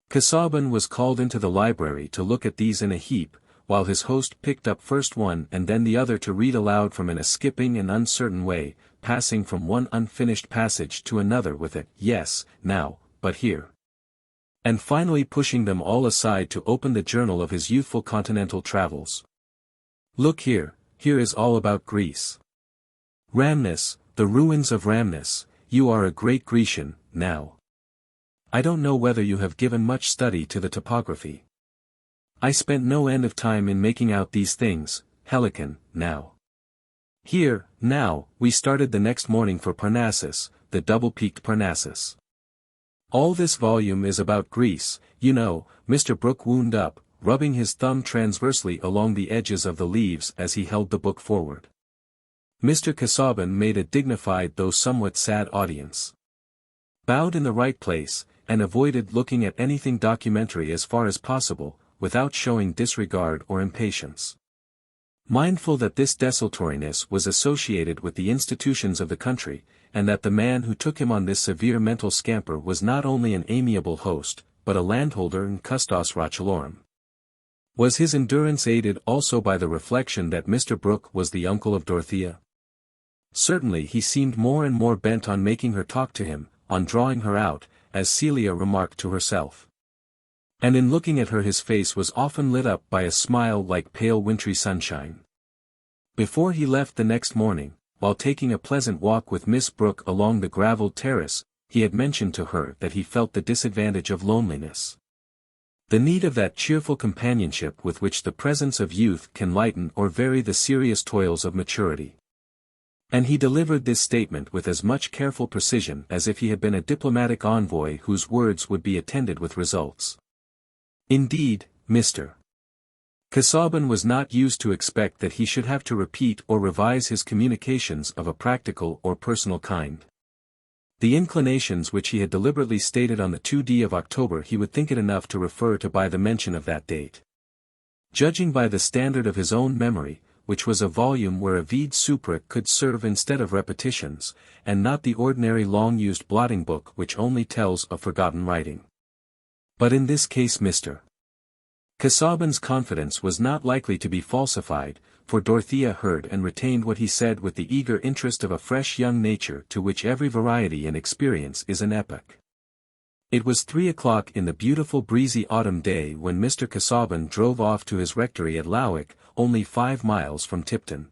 Casaubon was called into the library to look at these in a heap, while his host picked up first one and then the other to read aloud from in a skipping and uncertain way, passing from one unfinished passage to another with a "yes, now, but here," and finally pushing them all aside to open the journal of his youthful continental travels. "Look here is all about Greece. Rhamnus, the ruins of Rhamnus. You are a great Grecian, now. I don't know whether you have given much study to the topography. I spent no end of time in making out these things, Helicon, now. Here, now, we started the next morning for Parnassus, the double-peaked Parnassus. All this volume is about Greece, you know." Mr. Brooke wound up, rubbing his thumb transversely along the edges of the leaves as he held the book forward. Mr. Casaubon made a dignified though somewhat sad audience. Bowed in the right place, and avoided looking at anything documentary as far as possible, without showing disregard or impatience. Mindful that this desultoriness was associated with the institutions of the country, and that the man who took him on this severe mental scamper was not only an amiable host, but a landholder in custos rotulorum. Was his endurance aided also by the reflection that Mr. Brooke was the uncle of Dorothea? Certainly he seemed more and more bent on making her talk to him, on drawing her out, as Celia remarked to herself. And in looking at her his face was often lit up by a smile like pale wintry sunshine. Before he left the next morning, while taking a pleasant walk with Miss Brooke along the gravelled terrace, he had mentioned to her that he felt the disadvantage of loneliness. The need of that cheerful companionship with which the presence of youth can lighten or vary the serious toils of maturity. And he delivered this statement with as much careful precision as if he had been a diplomatic envoy whose words would be attended with results. Indeed, Mr. Casaubon was not used to expect that he should have to repeat or revise his communications of a practical or personal kind. The inclinations which he had deliberately stated on the 2d of October he would think it enough to refer to by the mention of that date. Judging by the standard of his own memory, which was a volume where a vide supra could serve instead of repetitions, and not the ordinary long-used blotting book which only tells of forgotten writing. But in this case Mr. Casaubon's confidence was not likely to be falsified, for Dorothea heard and retained what he said with the eager interest of a fresh young nature to which every variety and experience is an epoch. It was 3 o'clock in the beautiful breezy autumn day when Mr. Casaubon drove off to his rectory at Lowick, only 5 miles from Tipton.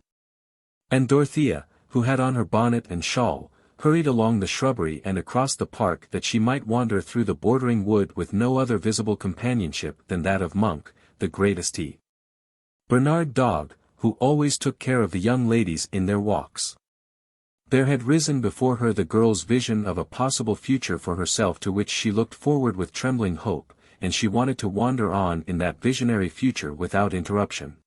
And Dorothea, who had on her bonnet and shawl, hurried along the shrubbery and across the park that she might wander through the bordering wood with no other visible companionship than that of Monk, the greatest Bernard dog, who always took care of the young ladies in their walks. There had risen before her the girl's vision of a possible future for herself to which she looked forward with trembling hope, and she wanted to wander on in that visionary future without interruption.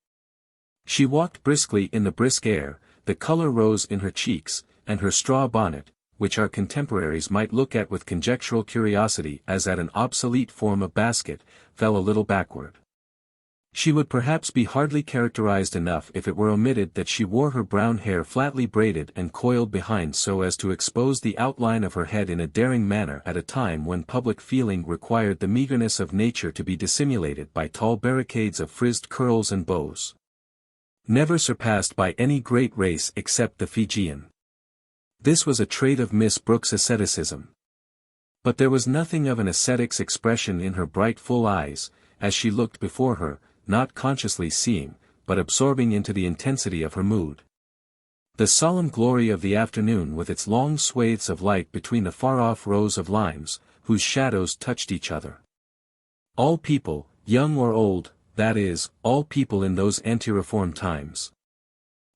She walked briskly in the brisk air, the color rose in her cheeks, and her straw bonnet, which our contemporaries might look at with conjectural curiosity as at an obsolete form of basket, fell a little backward. She would perhaps be hardly characterized enough if it were omitted that she wore her brown hair flatly braided and coiled behind so as to expose the outline of her head in a daring manner at a time when public feeling required the meagerness of nature to be dissimulated by tall barricades of frizzed curls and bows. Never surpassed by any great race except the Fijian. This was a trait of Miss Brooke's asceticism. But there was nothing of an ascetic's expression in her bright full eyes, as she looked before her, not consciously seeing, but absorbing into the intensity of her mood. The solemn glory of the afternoon with its long swathes of light between the far-off rows of limes, whose shadows touched each other. All people, young or old, that is, all people in those anti-reform times,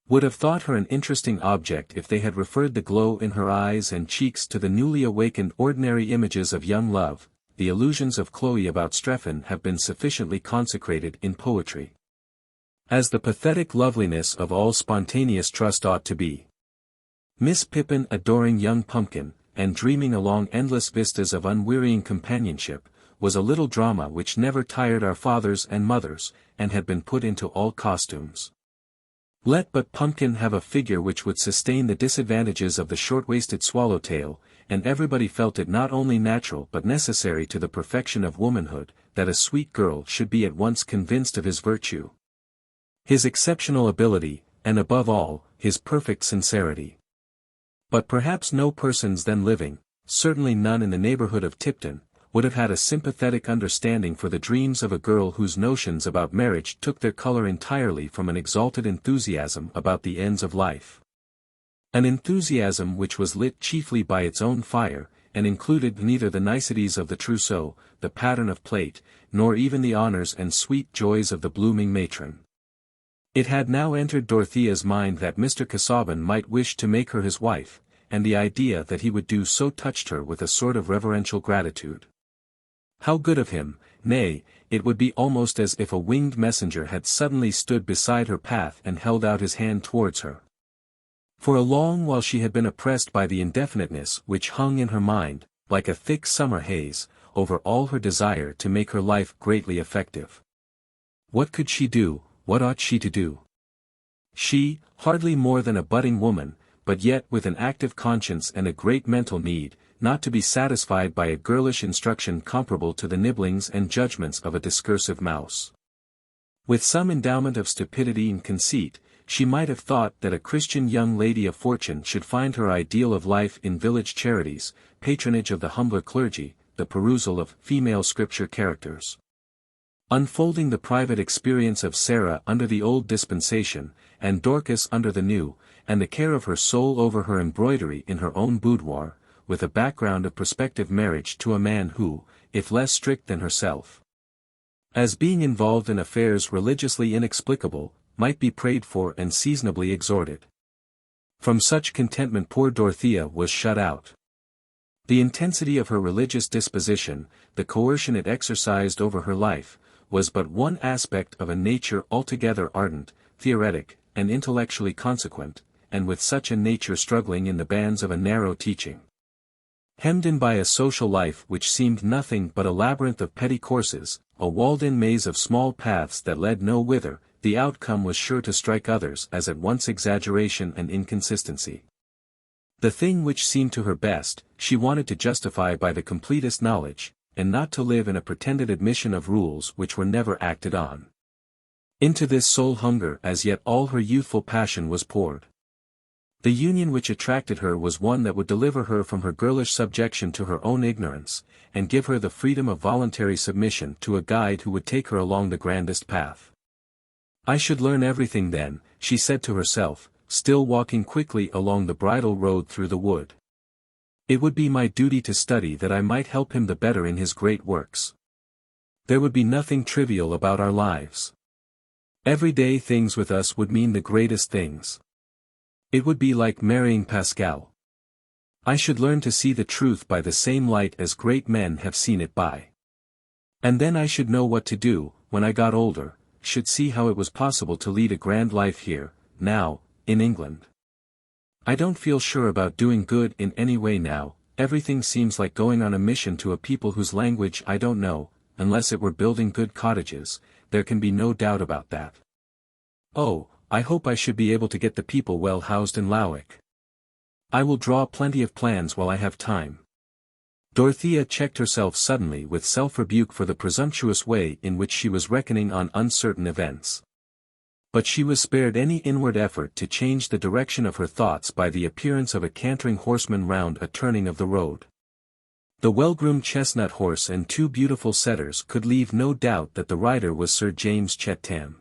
would have thought her an interesting object if they had referred the glow in her eyes and cheeks to the newly awakened ordinary images of young love. The illusions of Chloe about Strephon have been sufficiently consecrated in poetry, as the pathetic loveliness of all spontaneous trust ought to be. Miss Pippin adoring young Pumpkin, and dreaming along endless vistas of unwearying companionship, was a little drama which never tired our fathers and mothers, and had been put into all costumes. Let but Pumpkin have a figure which would sustain the disadvantages of the short-waisted swallowtail, and everybody felt it not only natural but necessary to the perfection of womanhood, that a sweet girl should be at once convinced of his virtue, his exceptional ability, and above all, his perfect sincerity. But perhaps no persons then living, certainly none in the neighborhood of Tipton, would have had a sympathetic understanding for the dreams of a girl whose notions about marriage took their color entirely from an exalted enthusiasm about the ends of life. An enthusiasm which was lit chiefly by its own fire, and included neither the niceties of the trousseau, the pattern of plate, nor even the honors and sweet joys of the blooming matron. It had now entered Dorothea's mind that Mr. Casaubon might wish to make her his wife, and the idea that he would do so touched her with a sort of reverential gratitude. How good of him, nay, it would be almost as if a winged messenger had suddenly stood beside her path and held out his hand towards her. For a long while she had been oppressed by the indefiniteness which hung in her mind, like a thick summer haze, over all her desire to make her life greatly effective. What could she do, what ought she to do? She, hardly more than a budding woman, but yet with an active conscience and a great mental need, not to be satisfied by a girlish instruction comparable to the nibblings and judgments of a discursive mouse. With some endowment of stupidity and conceit, she might have thought that a Christian young lady of fortune should find her ideal of life in village charities, patronage of the humbler clergy, the perusal of female scripture characters, unfolding the private experience of Sarah under the old dispensation, and Dorcas under the new, and the care of her soul over her embroidery in her own boudoir, with a background of prospective marriage to a man who, if less strict than herself, as being involved in affairs religiously inexplicable, might be prayed for and seasonably exhorted. From such contentment poor Dorothea was shut out. The intensity of her religious disposition, the coercion it exercised over her life, was but one aspect of a nature altogether ardent, theoretic, and intellectually consequent, and with such a nature struggling in the bands of a narrow teaching, hemmed in by a social life which seemed nothing but a labyrinth of petty courses, a walled-in maze of small paths that led no whither. The outcome was sure to strike others as at once exaggeration and inconsistency. The thing which seemed to her best, she wanted to justify by the completest knowledge, and not to live in a pretended admission of rules which were never acted on. Into this soul hunger as yet all her youthful passion was poured. The union which attracted her was one that would deliver her from her girlish subjection to her own ignorance, and give her the freedom of voluntary submission to a guide who would take her along the grandest path. I should learn everything then, she said to herself, still walking quickly along the bridle road through the wood. It would be my duty to study that I might help him the better in his great works. There would be nothing trivial about our lives. Everyday things with us would mean the greatest things. It would be like marrying Pascal. I should learn to see the truth by the same light as great men have seen it by. And then I should know what to do, when I got older, should see how it was possible to lead a grand life here, now, in England. I don't feel sure about doing good in any way now, everything seems like going on a mission to a people whose language I don't know, unless it were building good cottages, there can be no doubt about that. Oh, I hope I should be able to get the people well housed in Lowick. I will draw plenty of plans while I have time. Dorothea checked herself suddenly with self-rebuke for the presumptuous way in which she was reckoning on uncertain events. But she was spared any inward effort to change the direction of her thoughts by the appearance of a cantering horseman round a turning of the road. The well-groomed chestnut horse and two beautiful setters could leave no doubt that the rider was Sir James Chettam.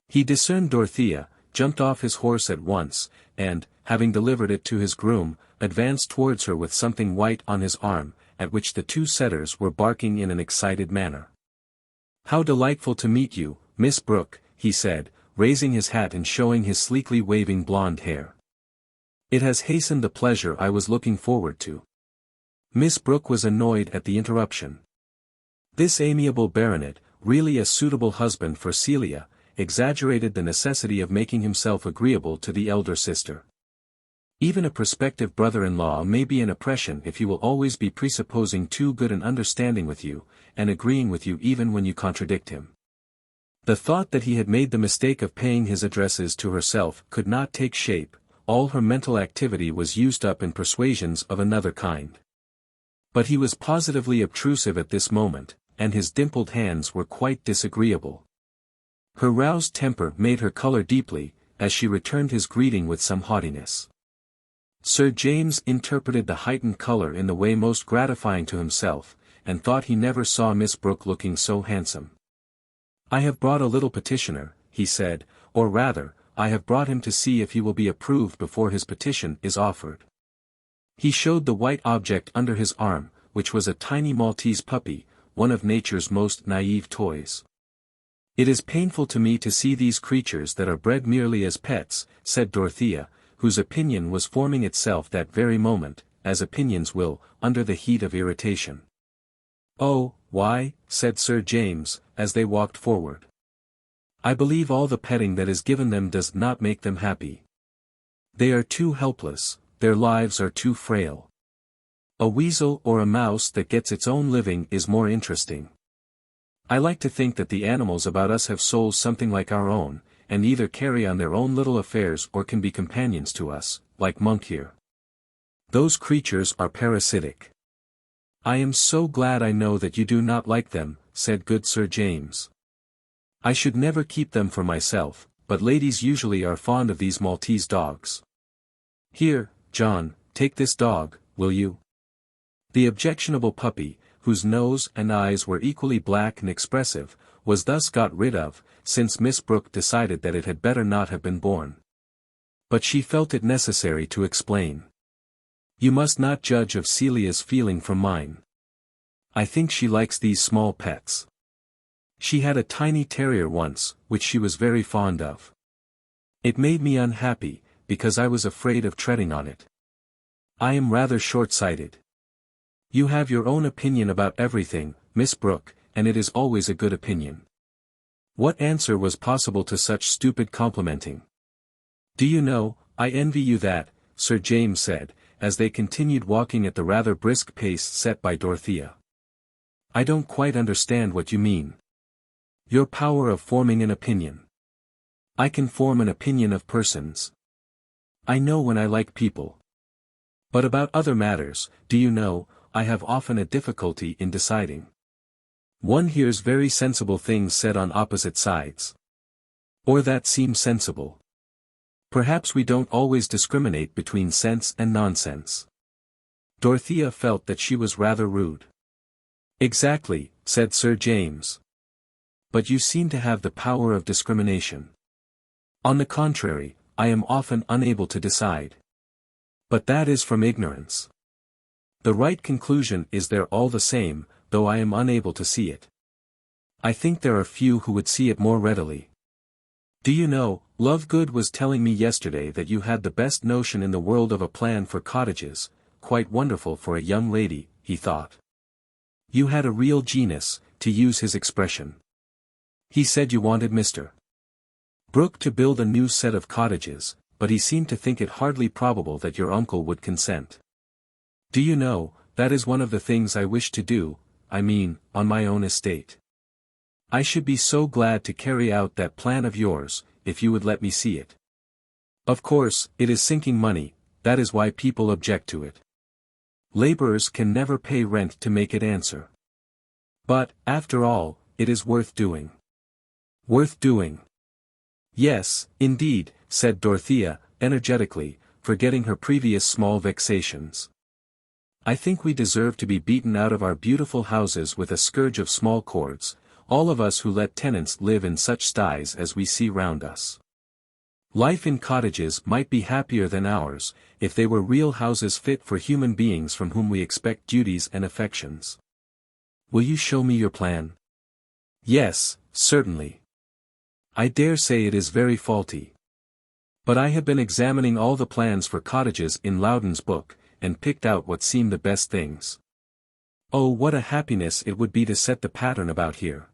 He discerned Dorothea, jumped off his horse at once, and, having delivered it to his groom, advanced towards her with something white on his arm, at which the two setters were barking in an excited manner. "How delightful to meet you, Miss Brooke," he said, raising his hat and showing his sleekly waving blonde hair. "It has hastened the pleasure I was looking forward to." Miss Brooke was annoyed at the interruption. This amiable baronet, really a suitable husband for Celia, exaggerated the necessity of making himself agreeable to the elder sister. Even a prospective brother-in-law may be an oppression if he will always be presupposing too good an understanding with you, and agreeing with you even when you contradict him. The thought that he had made the mistake of paying his addresses to herself could not take shape, all her mental activity was used up in persuasions of another kind. But he was positively obtrusive at this moment, and his dimpled hands were quite disagreeable. Her roused temper made her color deeply, as she returned his greeting with some haughtiness. Sir James interpreted the heightened color in the way most gratifying to himself, and thought he never saw Miss Brooke looking so handsome. "I have brought a little petitioner," he said, "or rather, I have brought him to see if he will be approved before his petition is offered." He showed the white object under his arm, which was a tiny Maltese puppy, one of nature's most naive toys. "It is painful to me to see these creatures that are bred merely as pets," said Dorothea, whose opinion was forming itself that very moment, as opinions will, under the heat of irritation. "Oh, why," said Sir James, as they walked forward. "I believe all the petting that is given them does not make them happy. They are too helpless, their lives are too frail. A weasel or a mouse that gets its own living is more interesting. I like to think that the animals about us have souls something like our own, and either carry on their own little affairs or can be companions to us, like Monk here. Those creatures are parasitic." "I am so glad I know that you do not like them," said good Sir James. "I should never keep them for myself, but ladies usually are fond of these Maltese dogs. Here, John, take this dog, will you?" The objectionable puppy, whose nose and eyes were equally black and expressive, was thus got rid of, since Miss Brooke decided that it had better not have been born. But she felt it necessary to explain. "You must not judge of Celia's feeling from mine. I think she likes these small pets. She had a tiny terrier once, which she was very fond of. It made me unhappy, because I was afraid of treading on it. I am rather short-sighted. You have your own opinion about everything, Miss Brooke, and it is always a good opinion. What answer was possible to such stupid complimenting? Do you know, I envy you that," Sir James said, as they continued walking at the rather brisk pace set by Dorothea. "I don't quite understand what you mean." "Your power of forming an opinion." "I can form an opinion of persons. I know when I like people. But about other matters, do you know, I have often a difficulty in deciding. One hears very sensible things said on opposite sides. Or that seem sensible. Perhaps we don't always discriminate between sense and nonsense." Dorothea felt that she was rather rude. "Exactly," said Sir James. "But you seem to have the power of discrimination. On the contrary, I am often unable to decide. But that is from ignorance. The right conclusion is there all the same, though I am unable to see it. I think there are few who would see it more readily. Do you know, Lovegood was telling me yesterday that you had the best notion in the world of a plan for cottages, quite wonderful for a young lady, he thought. You had a real genius, to use his expression. He said you wanted Mr. Brooke to build a new set of cottages, but he seemed to think it hardly probable that your uncle would consent. Do you know, that is one of the things I wish to do, I mean, on my own estate. I should be so glad to carry out that plan of yours, if you would let me see it. Of course, it is sinking money, that is why people object to it. Laborers can never pay rent to make it answer. But, after all, it is worth doing. Worth doing. Yes, indeed, said Dorothea, energetically, forgetting her previous small vexations. I think we deserve to be beaten out of our beautiful houses with a scourge of small cords, all of us who let tenants live in such sties as we see round us. Life in cottages might be happier than ours, if they were real houses fit for human beings from whom we expect duties and affections. Will you show me your plan? Yes, certainly. I dare say it is very faulty. But I have been examining all the plans for cottages in Loudon's book, and picked out what seem the best things. Oh, what a happiness it would be to set the pattern about here.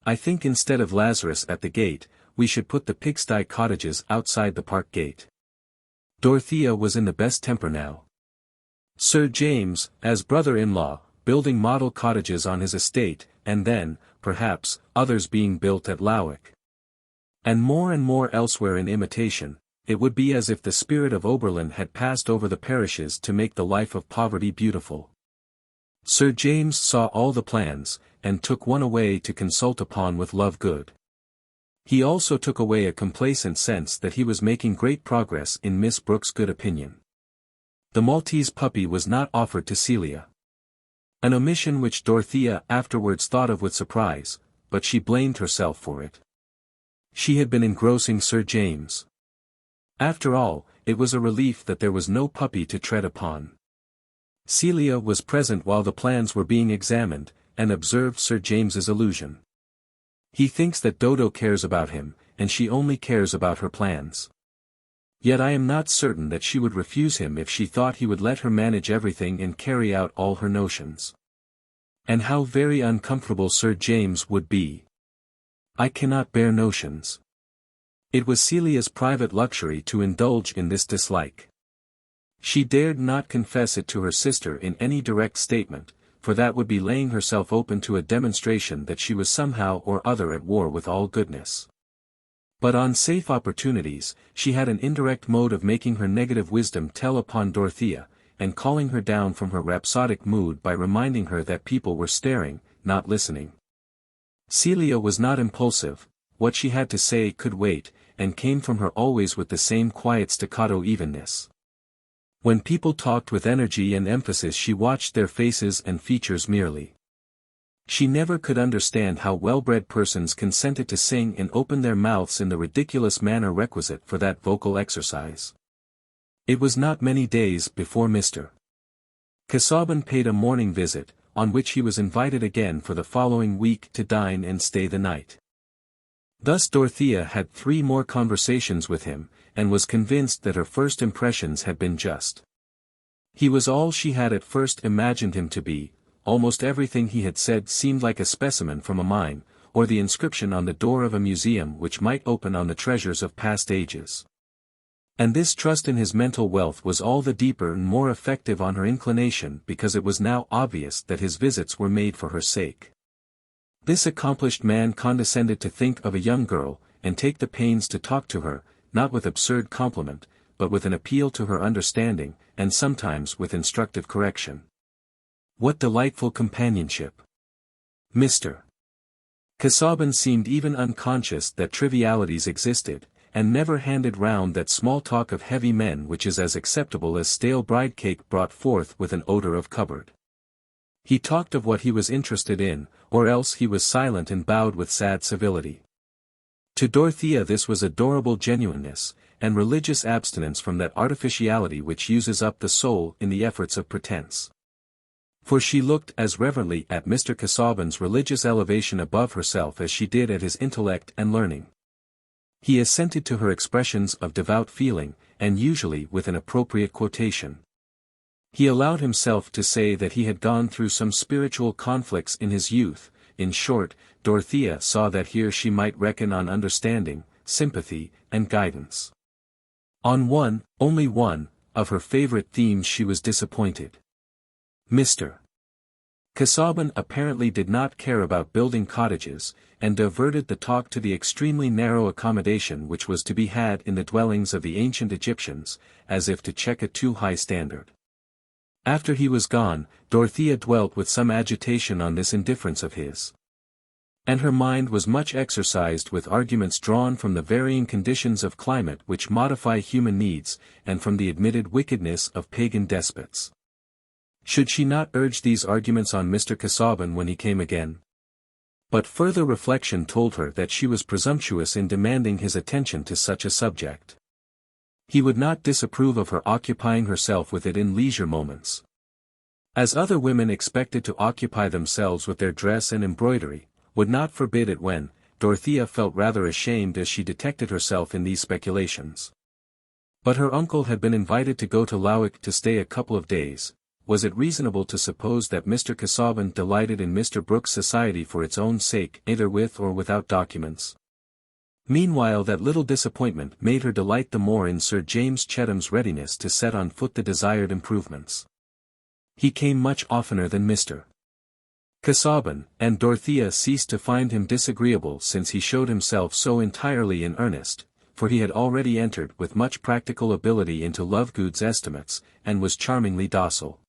I think instead of Lazarus at the gate, we should put the pigsty cottages outside the park gate. Dorothea was in the best temper now. Sir James, as brother-in-law, building model cottages on his estate, and then, perhaps, others being built at Lowick. And more elsewhere in imitation, it would be as if the spirit of Oberlin had passed over the parishes to make the life of poverty beautiful. Sir James saw all the plans, and took one away to consult upon with Lovegood. He also took away a complacent sense that he was making great progress in Miss Brooke's good opinion. The Maltese puppy was not offered to Celia. An omission which Dorothea afterwards thought of with surprise, but she blamed herself for it. She had been engrossing Sir James. After all, it was a relief that there was no puppy to tread upon. Celia was present while the plans were being examined, and observed Sir James's illusion. He thinks that Dodo cares about him, and she only cares about her plans. Yet I am not certain that she would refuse him if she thought he would let her manage everything and carry out all her notions. And how very uncomfortable Sir James would be. I cannot bear notions. It was Celia's private luxury to indulge in this dislike. She dared not confess it to her sister in any direct statement, for that would be laying herself open to a demonstration that she was somehow or other at war with all goodness. But on safe opportunities, she had an indirect mode of making her negative wisdom tell upon Dorothea, and calling her down from her rhapsodic mood by reminding her that people were staring, not listening. Celia was not impulsive, what she had to say could wait, and came from her always with the same quiet staccato evenness. When people talked with energy and emphasis she watched their faces and features merely. She never could understand how well-bred persons consented to sing and open their mouths in the ridiculous manner requisite for that vocal exercise. It was not many days before Mr. Casaubon paid a morning visit, on which he was invited again for the following week to dine and stay the night. Thus Dorothea had 3 more conversations with him, and was convinced that her first impressions had been just. He was all she had at first imagined him to be. Almost everything he had said seemed like a specimen from a mine, or the inscription on the door of a museum which might open on the treasures of past ages. And this trust in his mental wealth was all the deeper and more effective on her inclination because it was now obvious that his visits were made for her sake. This accomplished man condescended to think of a young girl, and take the pains to talk to her, not with absurd compliment, but with an appeal to her understanding, and sometimes with instructive correction. What delightful companionship! Mr. Casaubon seemed even unconscious that trivialities existed, and never handed round that small talk of heavy men which is as acceptable as stale bride cake brought forth with an odor of cupboard. He talked of what he was interested in, or else he was silent and bowed with sad civility. To Dorothea this was adorable genuineness, and religious abstinence from that artificiality which uses up the soul in the efforts of pretense. For she looked as reverently at Mr. Casaubon's religious elevation above herself as she did at his intellect and learning. He assented to her expressions of devout feeling, and usually with an appropriate quotation. He allowed himself to say that he had gone through some spiritual conflicts in his youth. In short, Dorothea saw that here she might reckon on understanding, sympathy, and guidance. On one, only one, of her favorite themes she was disappointed. Mr. Casaubon apparently did not care about building cottages, and diverted the talk to the extremely narrow accommodation which was to be had in the dwellings of the ancient Egyptians, as if to check a too high standard. After he was gone, Dorothea dwelt with some agitation on this indifference of his. And her mind was much exercised with arguments drawn from the varying conditions of climate which modify human needs, and from the admitted wickedness of pagan despots. Should she not urge these arguments on Mr. Casaubon when he came again? But further reflection told her that she was presumptuous in demanding his attention to such a subject. He would not disapprove of her occupying herself with it in leisure moments. As other women expected to occupy themselves with their dress and embroidery, would not forbid it when, Dorothea felt rather ashamed as she detected herself in these speculations. But her uncle had been invited to go to Lydgate to stay a couple of days. Was it reasonable to suppose that Mr. Casaubon delighted in Mr. Brooke's society for its own sake, either with or without documents? Meanwhile that little disappointment made her delight the more in Sir James Chetham's readiness to set on foot the desired improvements. He came much oftener than Mr. Casaubon, and Dorothea ceased to find him disagreeable since he showed himself so entirely in earnest, for he had already entered with much practical ability into Lovegood's estimates, and was charmingly docile.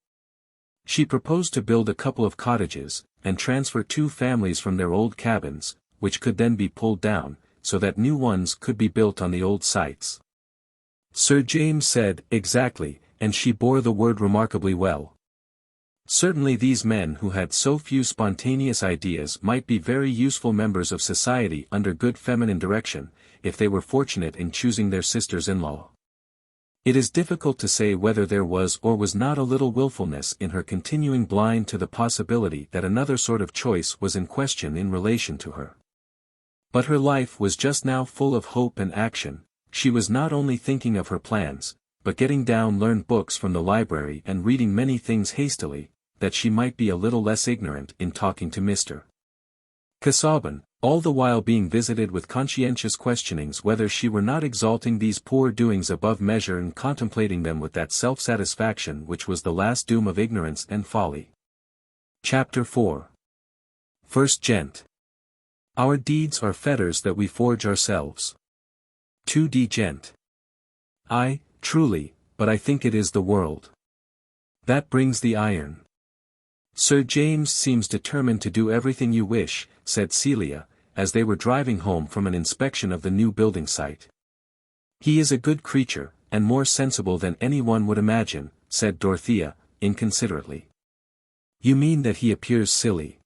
She proposed to build a couple of cottages, and transfer 2 families from their old cabins, which could then be pulled down, so that new ones could be built on the old sites. Sir James said, exactly, and she bore the word remarkably well. Certainly these men who had so few spontaneous ideas might be very useful members of society under good feminine direction, if they were fortunate in choosing their sisters-in-law. It is difficult to say whether there was or was not a little wilfulness in her continuing blind to the possibility that another sort of choice was in question in relation to her. But her life was just now full of hope and action. She was not only thinking of her plans, but getting down learned books from the library and reading many things hastily, that she might be a little less ignorant in talking to Mr. Casaubon, all the while being visited with conscientious questionings whether she were not exalting these poor doings above measure and contemplating them with that self-satisfaction which was the last doom of ignorance and folly. Chapter 4. First Gent. Our deeds are fetters that we forge ourselves. 2d Gent. Ay, truly, but I think it is the world that brings the iron. Sir James seems determined to do everything you wish, said Celia, as they were driving home from an inspection of the new building site. He is a good creature, and more sensible than anyone would imagine, said Dorothea, inconsiderately. You mean that he appears silly?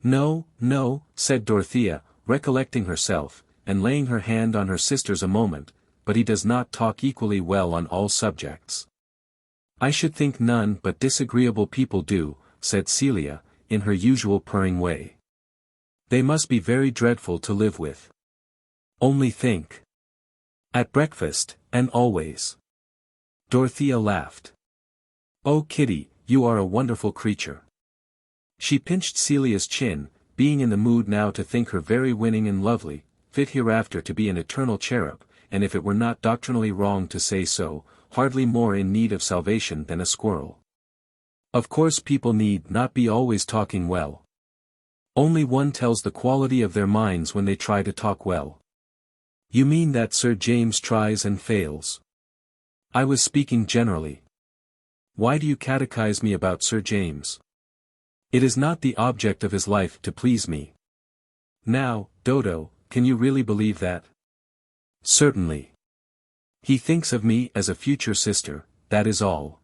No, no, said Dorothea, recollecting herself, and laying her hand on her sister's a moment, but he does not talk equally well on all subjects. I should think none but disagreeable people do, said Celia, in her usual purring way. They must be very dreadful to live with. Only think. At breakfast, and always. Dorothea laughed. Oh Kitty, you are a wonderful creature. She pinched Celia's chin, being in the mood now to think her very winning and lovely, fit hereafter to be an eternal cherub, and if it were not doctrinally wrong to say so, hardly more in need of salvation than a squirrel. Of course people need not be always talking well. Only one tells the quality of their minds when they try to talk well. You mean that Sir James tries and fails? I was speaking generally. Why do you catechize me about Sir James? It is not the object of his life to please me. Now, Dodo, can you really believe that? Certainly. He thinks of me as a future sister, that is all.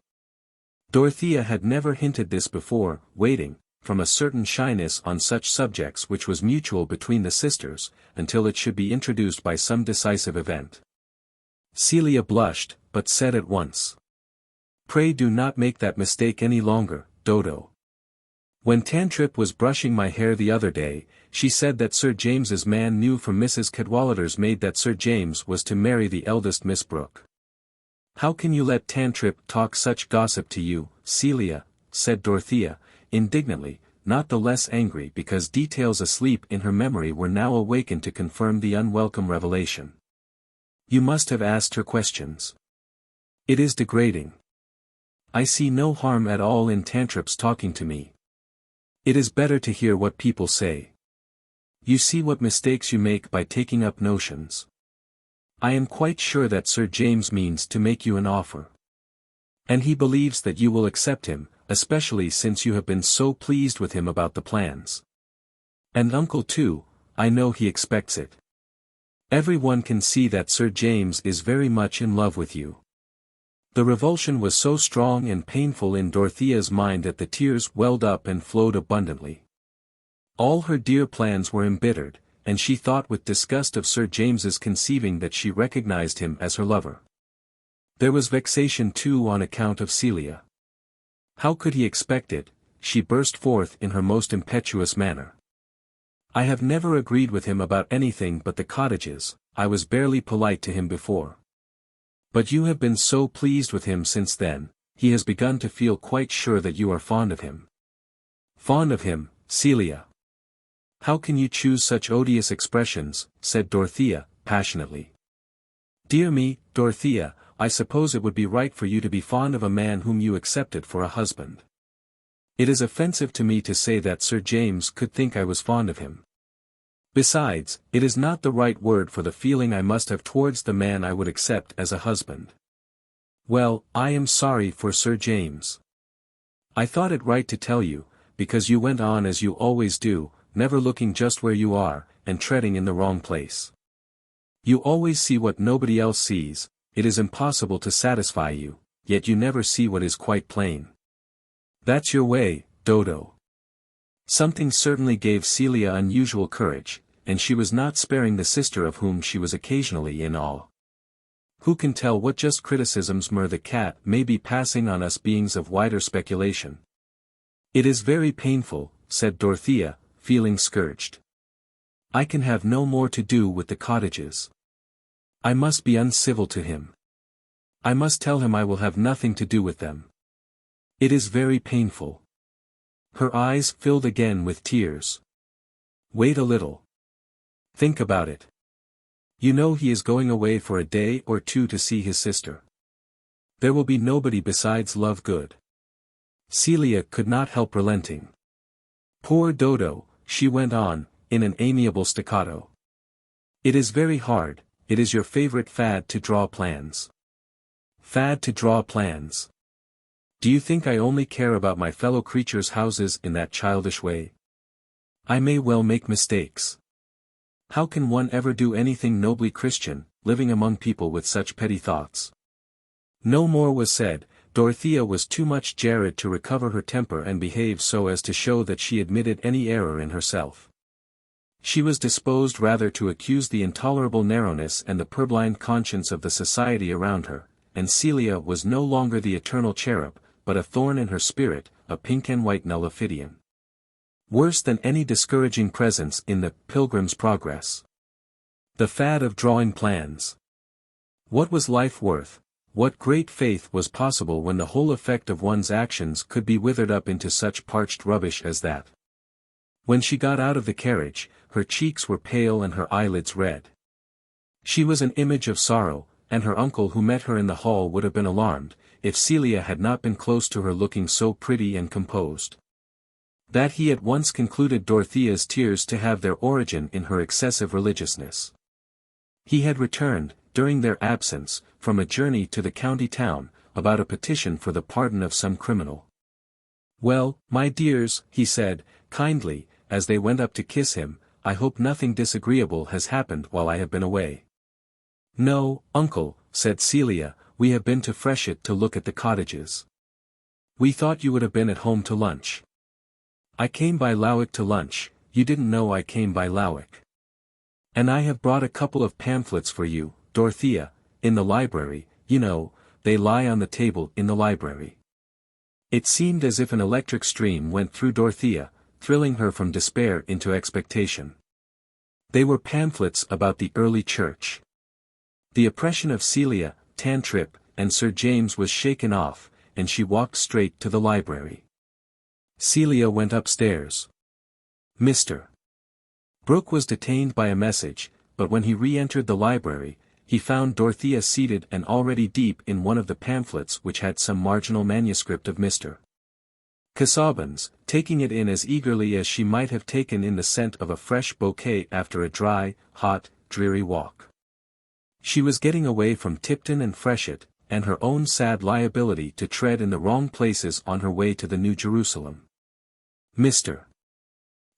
Dorothea had never hinted this before, waiting, from a certain shyness on such subjects which was mutual between the sisters, until it should be introduced by some decisive event. Celia blushed, but said at once. Pray do not make that mistake any longer, Dodo. When Tantripp was brushing my hair the other day, she said that Sir James's man knew from Mrs. Cadwallader's maid that Sir James was to marry the eldest Miss Brooke. How can you let Tantripp talk such gossip to you, Celia? Said Dorothea, indignantly, not the less angry because details asleep in her memory were now awakened to confirm the unwelcome revelation. You must have asked her questions. It is degrading. I see no harm at all in Tantripp's talking to me. It is better to hear what people say. You see what mistakes you make by taking up notions. I am quite sure that Sir James means to make you an offer. And he believes that you will accept him, especially since you have been so pleased with him about the plans. And uncle too, I know he expects it. Everyone can see that Sir James is very much in love with you. The revulsion was so strong and painful in Dorothea's mind that the tears welled up and flowed abundantly. All her dear plans were embittered, and she thought with disgust of Sir James's conceiving that she recognized him as her lover. There was vexation too on account of Celia. How could he expect it? She burst forth in her most impetuous manner. I have never agreed with him about anything but the cottages. I was barely polite to him before. But you have been so pleased with him since then, he has begun to feel quite sure that you are fond of him. Fond of him, Celia. How can you choose such odious expressions, said Dorothea, passionately. Dear me, Dorothea, I suppose it would be right for you to be fond of a man whom you accepted for a husband. It is offensive to me to say that Sir James could think I was fond of him. Besides, it is not the right word for the feeling I must have towards the man I would accept as a husband. Well, I am sorry for Sir James. I thought it right to tell you, because you went on as you always do, never looking just where you are, and treading in the wrong place. You always see what nobody else sees, it is impossible to satisfy you, yet you never see what is quite plain. That's your way, Dodo. Something certainly gave Celia unusual courage, and she was not sparing the sister of whom she was occasionally in awe. Who can tell what just criticisms the cat may be passing on us beings of wider speculation? It is very painful, said Dorothea, feeling scourged. I can have no more to do with the cottages. I must be uncivil to him. I must tell him I will have nothing to do with them. It is very painful. Her eyes filled again with tears. Wait a little. Think about it. You know he is going away for a day or two to see his sister. There will be nobody besides Lovegood. Celia could not help relenting. Poor Dodo, she went on, in an amiable staccato. It is very hard, it is your favorite fad to draw plans. Fad to draw plans. Do you think I only care about my fellow creatures' houses in that childish way? I may well make mistakes. How can one ever do anything nobly Christian, living among people with such petty thoughts? No more was said. Dorothea was too much jarred to recover her temper and behave so as to show that she admitted any error in herself. She was disposed rather to accuse the intolerable narrowness and the purblind conscience of the society around her, and Celia was no longer the eternal cherub, but a thorn in her spirit, a pink and white nullifidian. Worse than any discouraging presence in the Pilgrim's Progress. The fad of drawing plans. What was life worth? What great faith was possible when the whole effect of one's actions could be withered up into such parched rubbish as that? When she got out of the carriage, her cheeks were pale and her eyelids red. She was an image of sorrow, and her uncle who met her in the hall would have been alarmed, if Celia had not been close to her looking so pretty and composed. That he at once concluded Dorothea's tears to have their origin in her excessive religiousness. He had returned, during their absence, from a journey to the county town, about a petition for the pardon of some criminal. Well, my dears, he said, kindly, as they went up to kiss him, I hope nothing disagreeable has happened while I have been away. No, uncle, said Celia, we have been to Freshitt to look at the cottages. We thought you would have been at home to lunch. I came by Lowick to lunch, you didn't know I came by Lowick. And I have brought a couple of pamphlets for you, Dorothea, in the library, you know, they lie on the table in the library. It seemed as if an electric stream went through Dorothea, thrilling her from despair into expectation. They were pamphlets about the early church. The oppression of Celia, Tantripp, and Sir James was shaken off, and she walked straight to the library. Celia went upstairs. Mr. Brooke was detained by a message, but when he re-entered the library, he found Dorothea seated and already deep in one of the pamphlets which had some marginal manuscript of Mr. Casaubon's, taking it in as eagerly as she might have taken in the scent of a fresh bouquet after a dry, hot, dreary walk. She was getting away from Tipton and Freshitt, and her own sad liability to tread in the wrong places on her way to the New Jerusalem. Mr.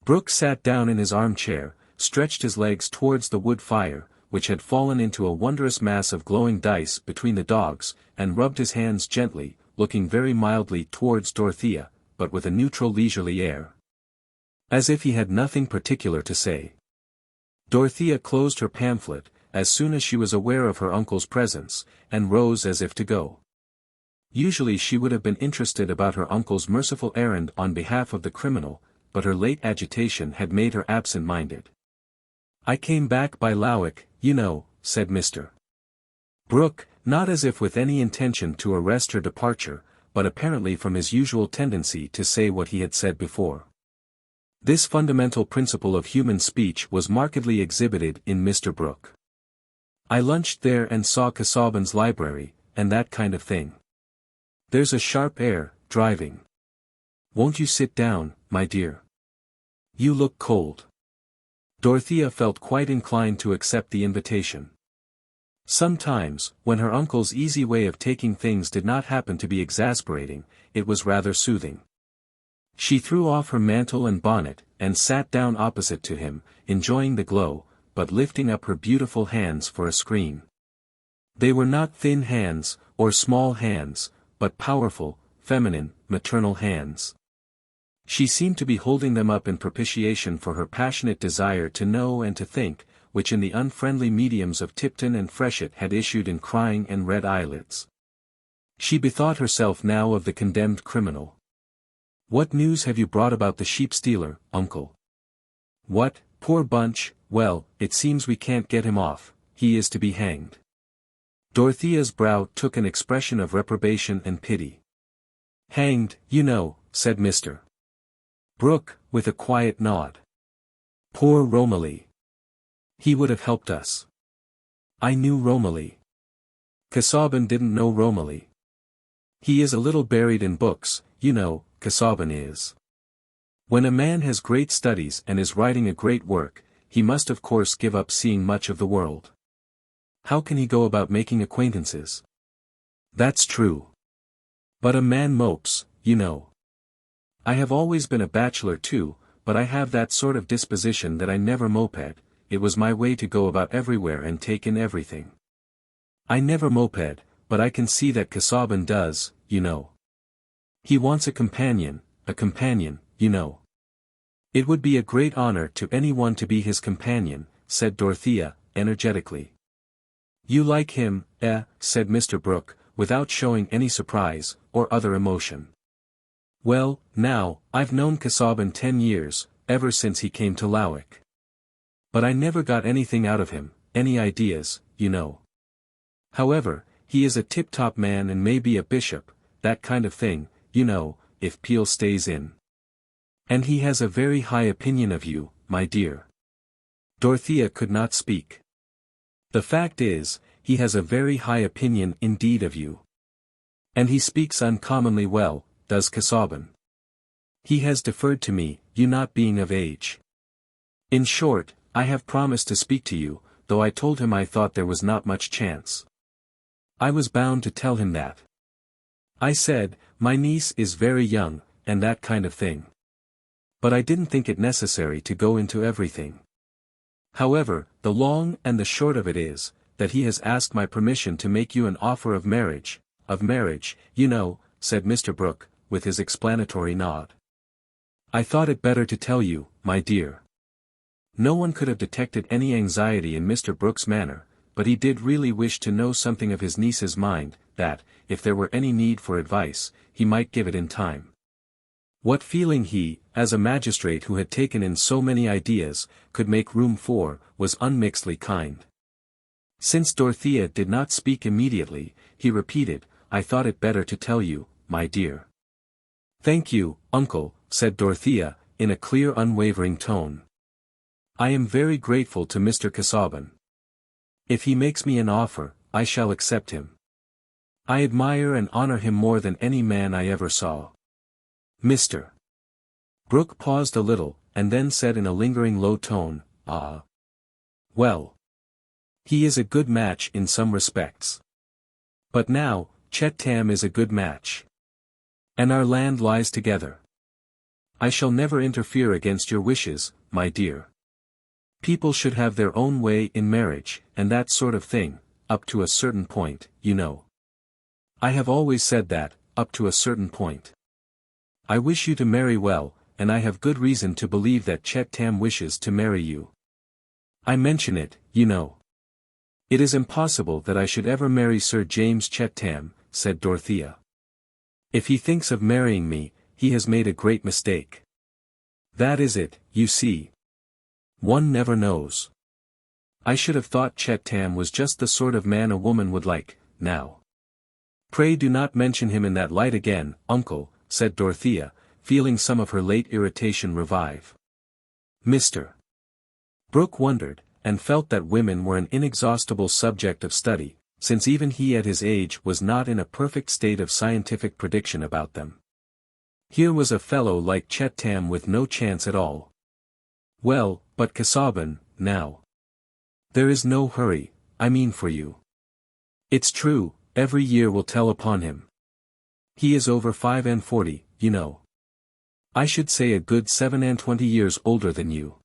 Brooke sat down in his armchair, stretched his legs towards the wood fire, which had fallen into a wondrous mass of glowing dice between the dogs, and rubbed his hands gently, looking very mildly towards Dorothea, but with a neutral leisurely air. As if he had nothing particular to say. Dorothea closed her pamphlet, as soon as she was aware of her uncle's presence, and rose as if to go. Usually she would have been interested about her uncle's merciful errand on behalf of the criminal, but her late agitation had made her absent-minded. "I came back by Lowick, you know," said Mr. Brooke, not as if with any intention to arrest her departure, but apparently from his usual tendency to say what he had said before. This fundamental principle of human speech was markedly exhibited in Mr. Brooke. "I lunched there and saw Casaubon's library, and that kind of thing. There's a sharp air, driving. Won't you sit down, my dear? You look cold." Dorothea felt quite inclined to accept the invitation. Sometimes, when her uncle's easy way of taking things did not happen to be exasperating, it was rather soothing. She threw off her mantle and bonnet, and sat down opposite to him, enjoying the glow, but lifting up her beautiful hands for a screen. They were not thin hands, or small hands, but powerful, feminine, maternal hands. She seemed to be holding them up in propitiation for her passionate desire to know and to think, which in the unfriendly mediums of Tipton and Freshet had issued in crying and red eyelids. She bethought herself now of the condemned criminal. "What news have you brought about the sheep-stealer, uncle?" "What, poor Bunch, well, it seems we can't get him off, he is to be hanged." Dorothea's brow took an expression of reprobation and pity. "Hanged, you know," said Mr. Brooke, with a quiet nod. "Poor Romilly. He would have helped us." "I knew Romilly." "Casaubon didn't know Romilly. He is a little buried in books, you know, Casaubon is. When a man has great studies and is writing a great work, he must of course give up seeing much of the world. How can he go about making acquaintances?" "That's true. But a man mopes, you know. I have always been a bachelor too, but I have that sort of disposition that I never moped. It was my way to go about everywhere and take in everything. I never moped, but I can see that Casaubon does, you know. He wants a companion, you know. It would be a great honor to anyone to be his companion," said Dorothea, energetically. "You like him, said Mr. Brooke, without showing any surprise, or other emotion. "Well, now, I've known Casaubon 10 years, ever since he came to Lowick. But I never got anything out of him, any ideas, you know. However, he is a tip-top man and may be a bishop, that kind of thing, you know, if Peel stays in. And he has a very high opinion of you, my dear." Dorothea could not speak. "The fact is, he has a very high opinion indeed of you. And he speaks uncommonly well, does Casaubon. He has deferred to me, you not being of age. In short, I have promised to speak to you, though I told him I thought there was not much chance. I was bound to tell him that. I said, my niece is very young, and that kind of thing. But I didn't think it necessary to go into everything. However, the long and the short of it is, that he has asked my permission to make you an offer of marriage, you know," said Mr. Brooke, with his explanatory nod. "I thought it better to tell you, my dear." No one could have detected any anxiety in Mr. Brooke's manner, but he did really wish to know something of his niece's mind, that, if there were any need for advice, he might give it in time. What feeling he, as a magistrate who had taken in so many ideas, could make room for, was unmixedly kind. Since Dorothea did not speak immediately, he repeated, "I thought it better to tell you, my dear." "Thank you, uncle," said Dorothea, in a clear unwavering tone. "I am very grateful to Mr. Casaubon. If he makes me an offer, I shall accept him. I admire and honor him more than any man I ever saw." Mr. Brooke paused a little, and then said in a lingering low tone, "Ah. Well. He is a good match in some respects. But now, XXIII is a good match. And our land lies together. I shall never interfere against your wishes, my dear. People should have their own way in marriage, and that sort of thing, up to a certain point, you know. I have always said that, up to a certain point. I wish you to marry well, and I have good reason to believe that XXIII wishes to marry you. I mention it, you know. It is impossible that I should ever marry Sir James XXIII, said Dorothea. If he thinks of marrying me, he has made a great mistake. That is it, you see. One never knows. I should have thought XXIII was just the sort of man a woman would like, now. Pray do not mention him in that light again, uncle, said Dorothea, feeling some of her late irritation revive. Mr. Brooke wondered, and felt that women were an inexhaustible subject of study, since even he at his age was not in a perfect state of scientific prediction about them. Here was a fellow like XXIII with no chance at all. Well, but Casaubon, now. There is no hurry, I mean for you. It's true, every year will tell upon him. He is over 45, you know. I should say a good 27 years older than you.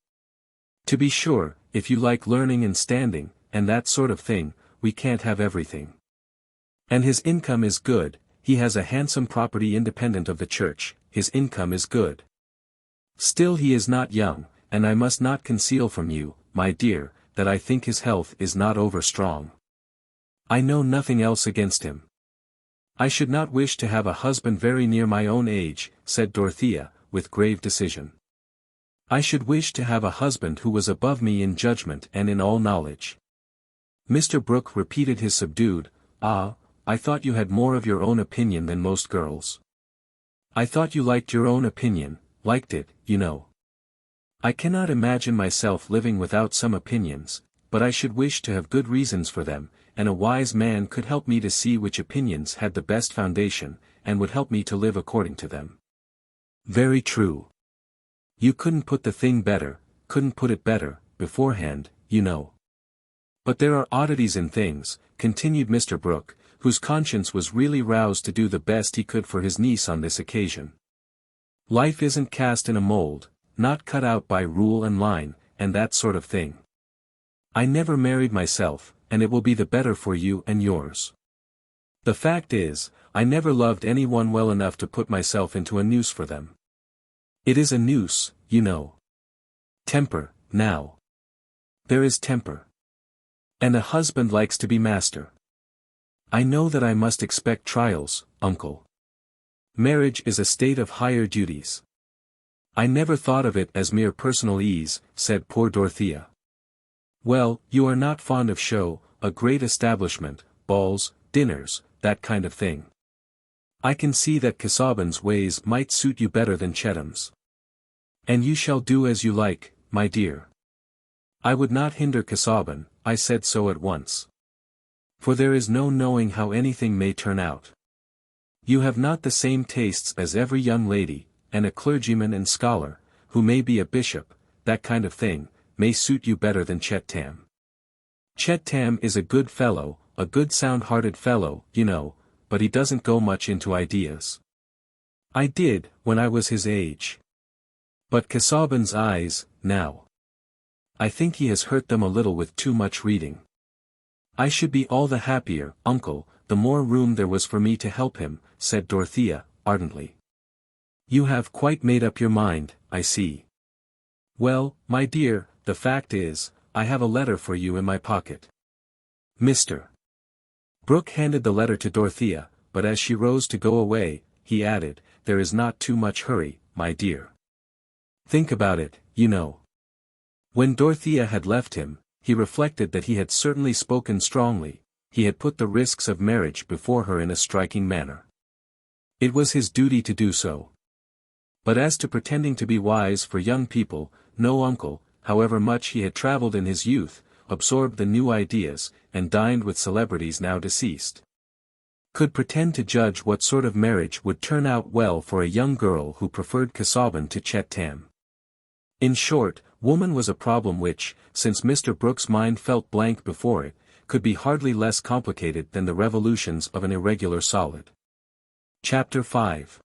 To be sure, if you like learning and standing, and that sort of thing, we can't have everything. And his income is good, he has a handsome property independent of the church, his income is good. Still he is not young, and I must not conceal from you, my dear, that I think his health is not over strong. I know nothing else against him. I should not wish to have a husband very near my own age, said Dorothea, with grave decision. I should wish to have a husband who was above me in judgment and in all knowledge. Mr. Brooke repeated his subdued, "Ah, I thought you had more of your own opinion than most girls. I thought you liked your own opinion, liked it, you know. I cannot imagine myself living without some opinions, but I should wish to have good reasons for them, and a wise man could help me to see which opinions had the best foundation, and would help me to live according to them." Very true. You couldn't put the thing better, couldn't put it better, beforehand, you know. But there are oddities in things, continued Mr. Brooke, whose conscience was really roused to do the best he could for his niece on this occasion. Life isn't cast in a mold, not cut out by rule and line, and that sort of thing. I never married myself, and it will be the better for you and yours. The fact is, I never loved anyone well enough to put myself into a noose for them. It is a noose, you know. Temper, now. There is temper. And a husband likes to be master. I know that I must expect trials, uncle. Marriage is a state of higher duties. I never thought of it as mere personal ease, said poor Dorothea. Well, you are not fond of show, a great establishment, balls, dinners, that kind of thing. I can see that Casaubon's ways might suit you better than Chetham's. And you shall do as you like, my dear. I would not hinder Casaubon, I said so at once. For there is no knowing how anything may turn out. You have not the same tastes as every young lady, and a clergyman and scholar, who may be a bishop, that kind of thing, may suit you better than XXIII. XXIII is a good fellow, a good sound-hearted fellow, you know, but he doesn't go much into ideas. I did, when I was his age. But Casaubon's eyes, now. I think he has hurt them a little with too much reading. I should be all the happier, uncle, the more room there was for me to help him, said Dorothea, ardently. You have quite made up your mind, I see. Well, my dear, the fact is, I have a letter for you in my pocket. Mr. Brooke handed the letter to Dorothea, but as she rose to go away, he added, there is not too much hurry, my dear. Think about it, you know. When Dorothea had left him, he reflected that he had certainly spoken strongly, he had put the risks of marriage before her in a striking manner. It was his duty to do so. But as to pretending to be wise for young people, no uncle, however much he had travelled in his youth, absorbed the new ideas, and dined with celebrities now deceased, could pretend to judge what sort of marriage would turn out well for a young girl who preferred Casaubon to XXIII. In short, woman was a problem which, since Mr. Brooke's mind felt blank before it, could be hardly less complicated than the revolutions of an irregular solid. Chapter 5.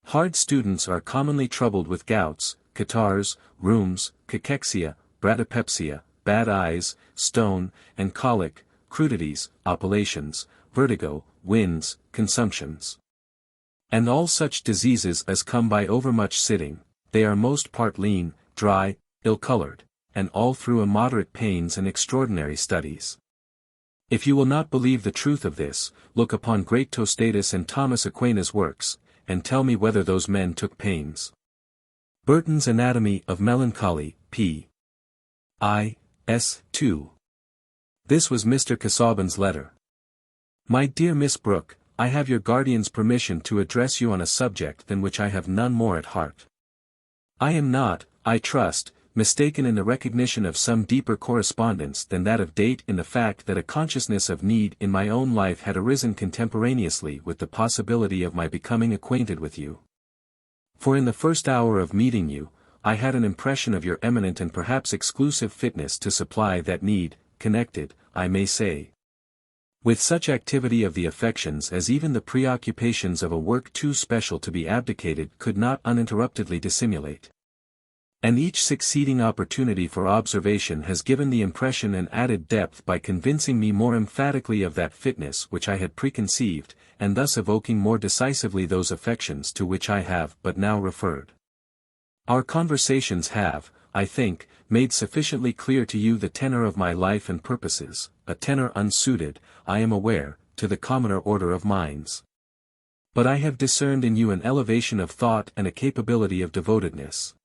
Hard students are commonly troubled with gouts, catarrhs, rheums, cachexia, bradypepsia, bad eyes, stone, and colic, crudities, appellations, vertigo, winds, consumptions, and all such diseases as come by overmuch sitting. They are most part lean, dry, ill-colored, and all through immoderate pains and extraordinary studies. If you will not believe the truth of this, look upon great Tostatus and Thomas Aquinas' works, and tell me whether those men took pains. Burton's Anatomy of Melancholy, p. I. S. 2. This was Mr. Casaubon's letter. My dear Miss Brooke, I have your guardian's permission to address you on a subject than which I have none more at heart. I am not, I trust, mistaken in the recognition of some deeper correspondence than that of date in the fact that a consciousness of need in my own life had arisen contemporaneously with the possibility of my becoming acquainted with you. For in the first hour of meeting you, I had an impression of your eminent and perhaps exclusive fitness to supply that need, connected, I may say, with such activity of the affections as even the preoccupations of a work too special to be abdicated could not uninterruptedly dissimulate. And each succeeding opportunity for observation has given the impression an added depth by convincing me more emphatically of that fitness which I had preconceived, and thus evoking more decisively those affections to which I have but now referred. Our conversations have, I think, made sufficiently clear to you the tenor of my life and purposes, a tenor unsuited, I am aware, to the commoner order of minds. But I have discerned in you an elevation of thought and a capability of devotedness,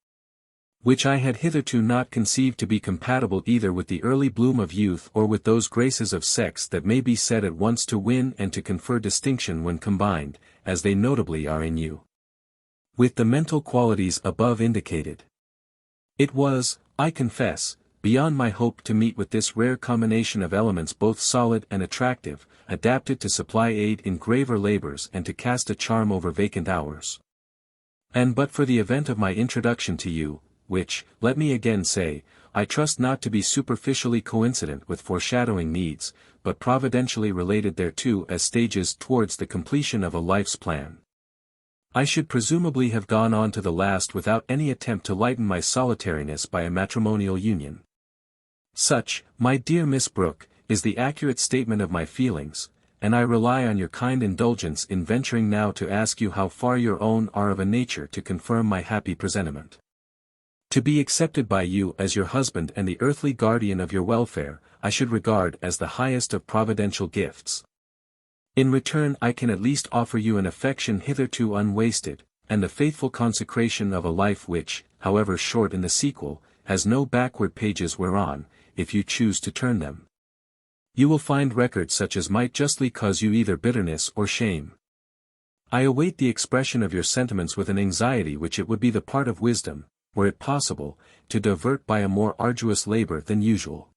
which I had hitherto not conceived to be compatible either with the early bloom of youth or with those graces of sex that may be said at once to win and to confer distinction when combined, as they notably are in you, with the mental qualities above indicated. It was, I confess, beyond my hope to meet with this rare combination of elements both solid and attractive, adapted to supply aid in graver labors and to cast a charm over vacant hours. And but for the event of my introduction to you, which, let me again say, I trust not to be superficially coincident with foreshadowing needs, but providentially related thereto as stages towards the completion of a life's plan, I should presumably have gone on to the last without any attempt to lighten my solitariness by a matrimonial union. Such, my dear Miss Brooke, is the accurate statement of my feelings, and I rely on your kind indulgence in venturing now to ask you how far your own are of a nature to confirm my happy presentiment. To be accepted by you as your husband and the earthly guardian of your welfare, I should regard as the highest of providential gifts. In return I can at least offer you an affection hitherto unwasted, and the faithful consecration of a life which, however short in the sequel, has no backward pages whereon, if you choose to turn them, you will find records such as might justly cause you either bitterness or shame. I await the expression of your sentiments with an anxiety which it would be the part of wisdom, were it possible, to divert by a more arduous labor than usual.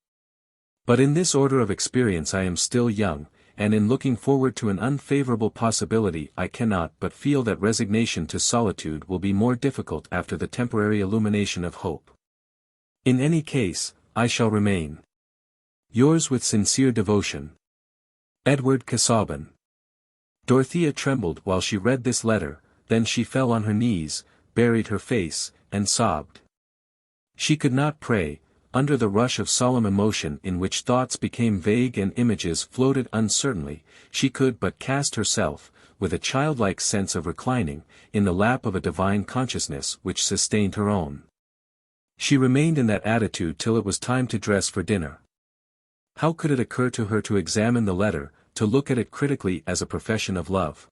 But in this order of experience I am still young, and in looking forward to an unfavorable possibility I cannot but feel that resignation to solitude will be more difficult after the temporary illumination of hope. In any case, I shall remain yours with sincere devotion, Edward Casaubon. Dorothea trembled while she read this letter, then she fell on her knees, buried her face, and sobbed. She could not pray, under the rush of solemn emotion in which thoughts became vague and images floated uncertainly, she could but cast herself, with a childlike sense of reclining, in the lap of a divine consciousness which sustained her own. She remained in that attitude till it was time to dress for dinner. How could it occur to her to examine the letter, to look at it critically as a profession of love?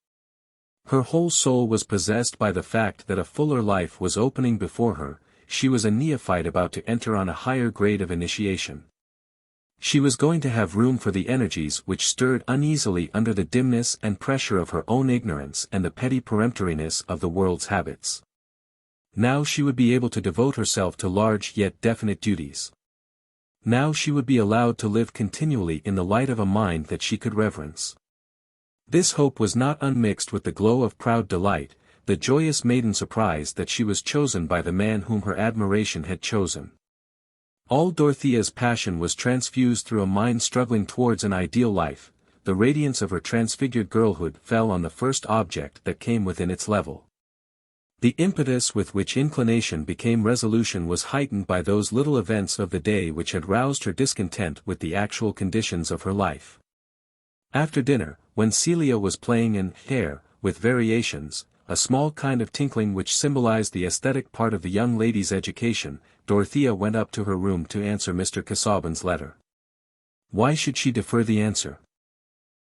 Her whole soul was possessed by the fact that a fuller life was opening before her. She was a neophyte about to enter on a higher grade of initiation. She was going to have room for the energies which stirred uneasily under the dimness and pressure of her own ignorance and the petty peremptoriness of the world's habits. Now she would be able to devote herself to large yet definite duties. Now she would be allowed to live continually in the light of a mind that she could reverence. This hope was not unmixed with the glow of proud delight, the joyous maiden surprise that she was chosen by the man whom her admiration had chosen. All Dorothea's passion was transfused through a mind struggling towards an ideal life. The radiance of her transfigured girlhood fell on the first object that came within its level. The impetus with which inclination became resolution was heightened by those little events of the day which had roused her discontent with the actual conditions of her life. After dinner, when Celia was playing an air, with variations, a small kind of tinkling which symbolized the aesthetic part of the young lady's education, Dorothea went up to her room to answer Mr. Casaubon's letter. Why should she defer the answer?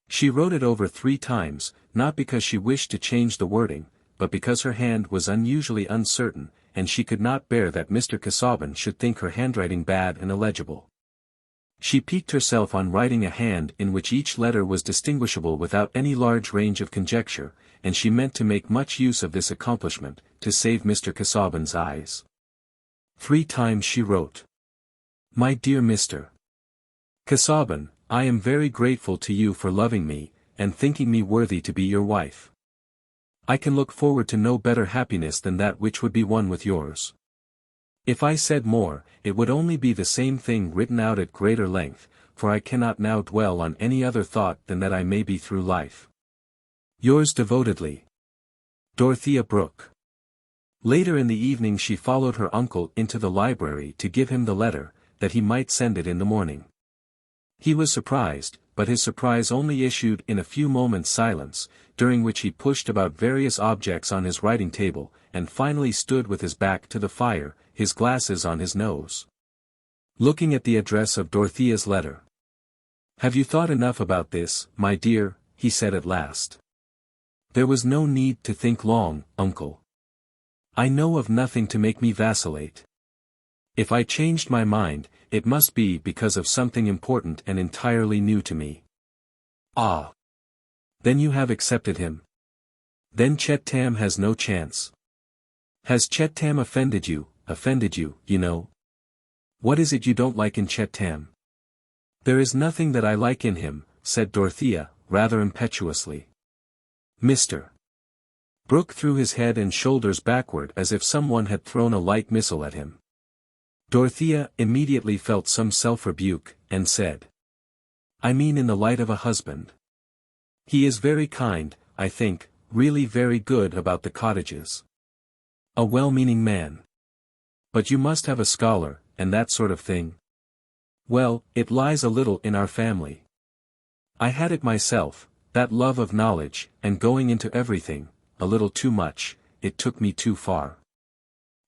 She wrote it over 3 times, not because she wished to change the wording, but because her hand was unusually uncertain, and she could not bear that Mr. Casaubon should think her handwriting bad and illegible. She piqued herself on writing a hand in which each letter was distinguishable without any large range of conjecture, and she meant to make much use of this accomplishment, to save Mr. Casaubon's eyes. 3 times she wrote. My dear Mr. Casaubon, I am very grateful to you for loving me, and thinking me worthy to be your wife. I can look forward to no better happiness than that which would be won with yours. If I said more, it would only be the same thing written out at greater length, for I cannot now dwell on any other thought than that I may be through life. Yours devotedly, Dorothea Brooke. Later in the evening she followed her uncle into the library to give him the letter, that he might send it in the morning. He was surprised, but his surprise only issued in a few moments' silence, during which he pushed about various objects on his writing table, and finally stood with his back to the fire, his glasses on his nose, looking at the address of Dorothea's letter. Have you thought enough about this, my dear? He said at last. There was no need to think long, uncle. I know of nothing to make me vacillate. If I changed my mind, it must be because of something important and entirely new to me. Ah! Then you have accepted him? Then XXIII has no chance. Has XXIII offended you, you know? What is it you don't like in XXIII? There is nothing that I like in him, said Dorothea, rather impetuously. Mr. Brooke threw his head and shoulders backward as if someone had thrown a light missile at him. Dorothea immediately felt some self-rebuke, and said, I mean in the light of a husband. He is very kind, I think, really very good about the cottages. A well-meaning man. But you must have a scholar, and that sort of thing. Well, it lies a little in our family. I had it myself, that love of knowledge, and going into everything, a little too much, it took me too far.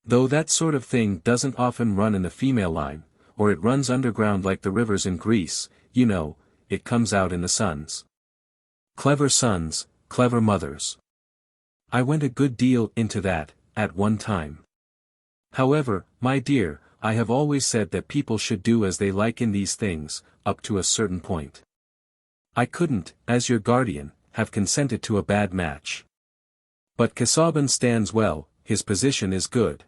Though that sort of thing doesn't often run in the female line, or it runs underground like the rivers in Greece, you know, it comes out in the sons. Clever sons, clever mothers. I went a good deal into that, at one time. However, my dear, I have always said that people should do as they like in these things, up to a certain point. I couldn't, as your guardian, have consented to a bad match. But Casaubon stands well, his position is good.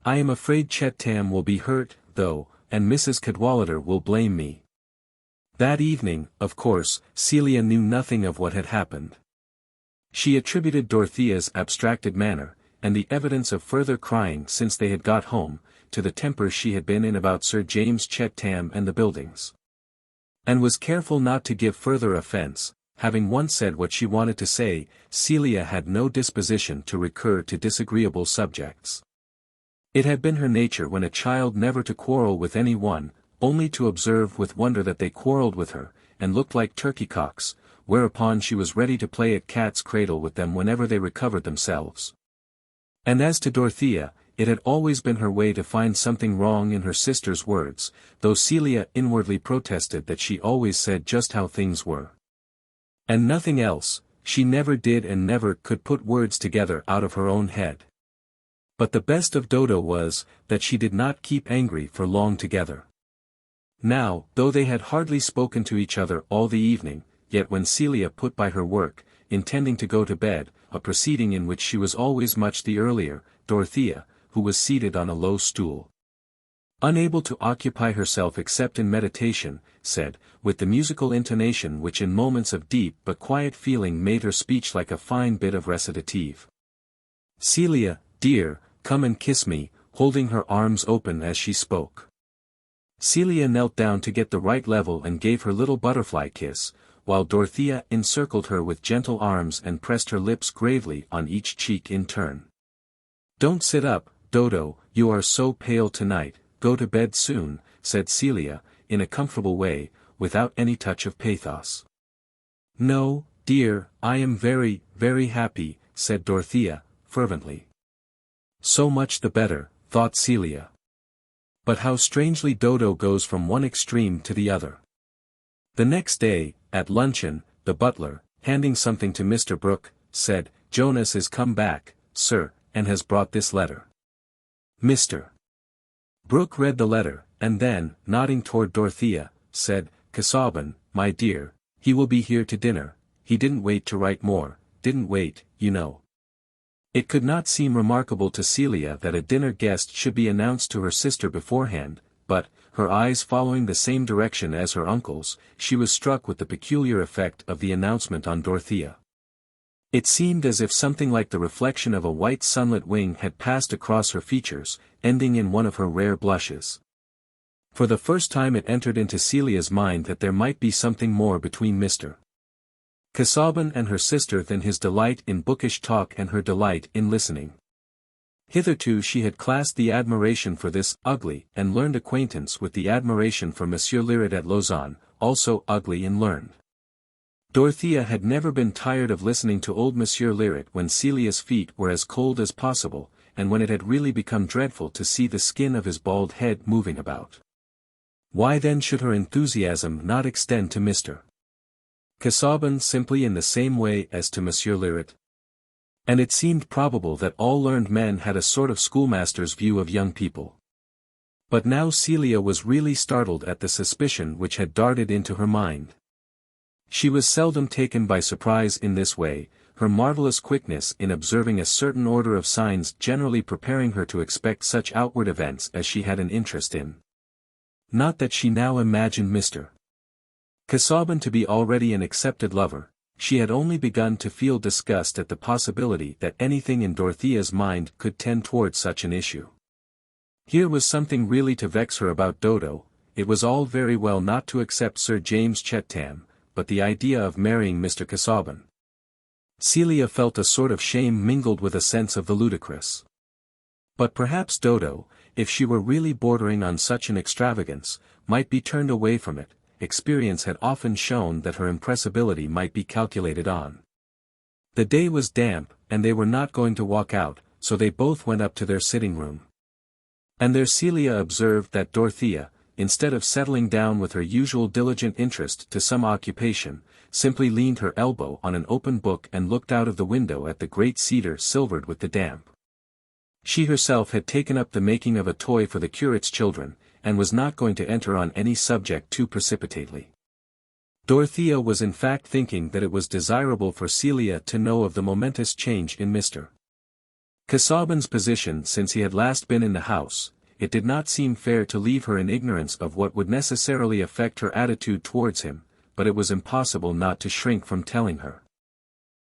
I am afraid XXIII will be hurt, though, and Mrs. Cadwallader will blame me. That evening, of course, Celia knew nothing of what had happened. She attributed Dorothea's abstracted manner, and the evidence of further crying since they had got home, to the temper she had been in about Sir James XXIII and the buildings. And was careful not to give further offence. Having once said what she wanted to say, Celia had no disposition to recur to disagreeable subjects. It had been her nature when a child never to quarrel with any one, only to observe with wonder that they quarrelled with her, and looked like turkey-cocks, whereupon she was ready to play at cat's cradle with them whenever they recovered themselves. And as to Dorothea, it had always been her way to find something wrong in her sister's words, though Celia inwardly protested that she always said just how things were. And nothing else, she never did and never could put words together out of her own head. But the best of Dodo was, that she did not keep angry for long together. Now, though they had hardly spoken to each other all the evening, yet when Celia put by her work, intending to go to bed, a proceeding in which she was always much the earlier, Dorothea, who was seated on a low stool, unable to occupy herself except in meditation, said, with the musical intonation which in moments of deep but quiet feeling made her speech like a fine bit of recitative. Celia, dear, come and kiss me, holding her arms open as she spoke. Celia knelt down to get the right level and gave her little butterfly kiss, while Dorothea encircled her with gentle arms and pressed her lips gravely on each cheek in turn. Don't sit up, Dodo, you are so pale tonight, go to bed soon, said Celia, in a comfortable way, without any touch of pathos. No, dear, I am very, very happy, said Dorothea, fervently. So much the better, thought Celia. But how strangely Dodo goes from one extreme to the other. The next day, at luncheon, the butler, handing something to Mr. Brooke, said, Jonas is come back, sir, and has brought this letter. Mr. Brooke read the letter, and then, nodding toward Dorothea, said, "Casaubon, my dear, he will be here to dinner. He didn't wait to write more, didn't wait, you know." It could not seem remarkable to Celia that a dinner guest should be announced to her sister beforehand, but, her eyes following the same direction as her uncle's, she was struck with the peculiar effect of the announcement on Dorothea. It seemed as if something like the reflection of a white sunlit wing had passed across her features, ending in one of her rare blushes. For the first time it entered into Celia's mind that there might be something more between Mr. Casaubon and her sister than his delight in bookish talk and her delight in listening. Hitherto she had classed the admiration for this ugly and learned acquaintance with the admiration for Monsieur Lyrat at Lausanne, also ugly and learned. Dorothea had never been tired of listening to old Monsieur Lyrat when Celia's feet were as cold as possible, and when it had really become dreadful to see the skin of his bald head moving about. Why then should her enthusiasm not extend to Mr. Casaubon simply in the same way as to Monsieur Lyrat? And it seemed probable that all learned men had a sort of schoolmaster's view of young people. But now Celia was really startled at the suspicion which had darted into her mind. She was seldom taken by surprise in this way, her marvelous quickness in observing a certain order of signs generally preparing her to expect such outward events as she had an interest in. Not that she now imagined Mr. Casaubon to be already an accepted lover, she had only begun to feel disgust at the possibility that anything in Dorothea's mind could tend towards such an issue. Here was something really to vex her about Dodo. It was all very well not to accept Sir James Chettam, but the idea of marrying Mr. Casaubon. Celia felt a sort of shame mingled with a sense of the ludicrous. But perhaps Dodo, if she were really bordering on such an extravagance, might be turned away from it. Experience had often shown that her impressibility might be calculated on. The day was damp, and they were not going to walk out, so they both went up to their sitting room. And there Celia observed that Dorothea, instead of settling down with her usual diligent interest to some occupation, simply leaned her elbow on an open book and looked out of the window at the great cedar silvered with the damp. She herself had taken up the making of a toy for the curate's children, and was not going to enter on any subject too precipitately. Dorothea was in fact thinking that it was desirable for Celia to know of the momentous change in Mr. Casaubon's position since he had last been in the house. It did not seem fair to leave her in ignorance of what would necessarily affect her attitude towards him, but it was impossible not to shrink from telling her.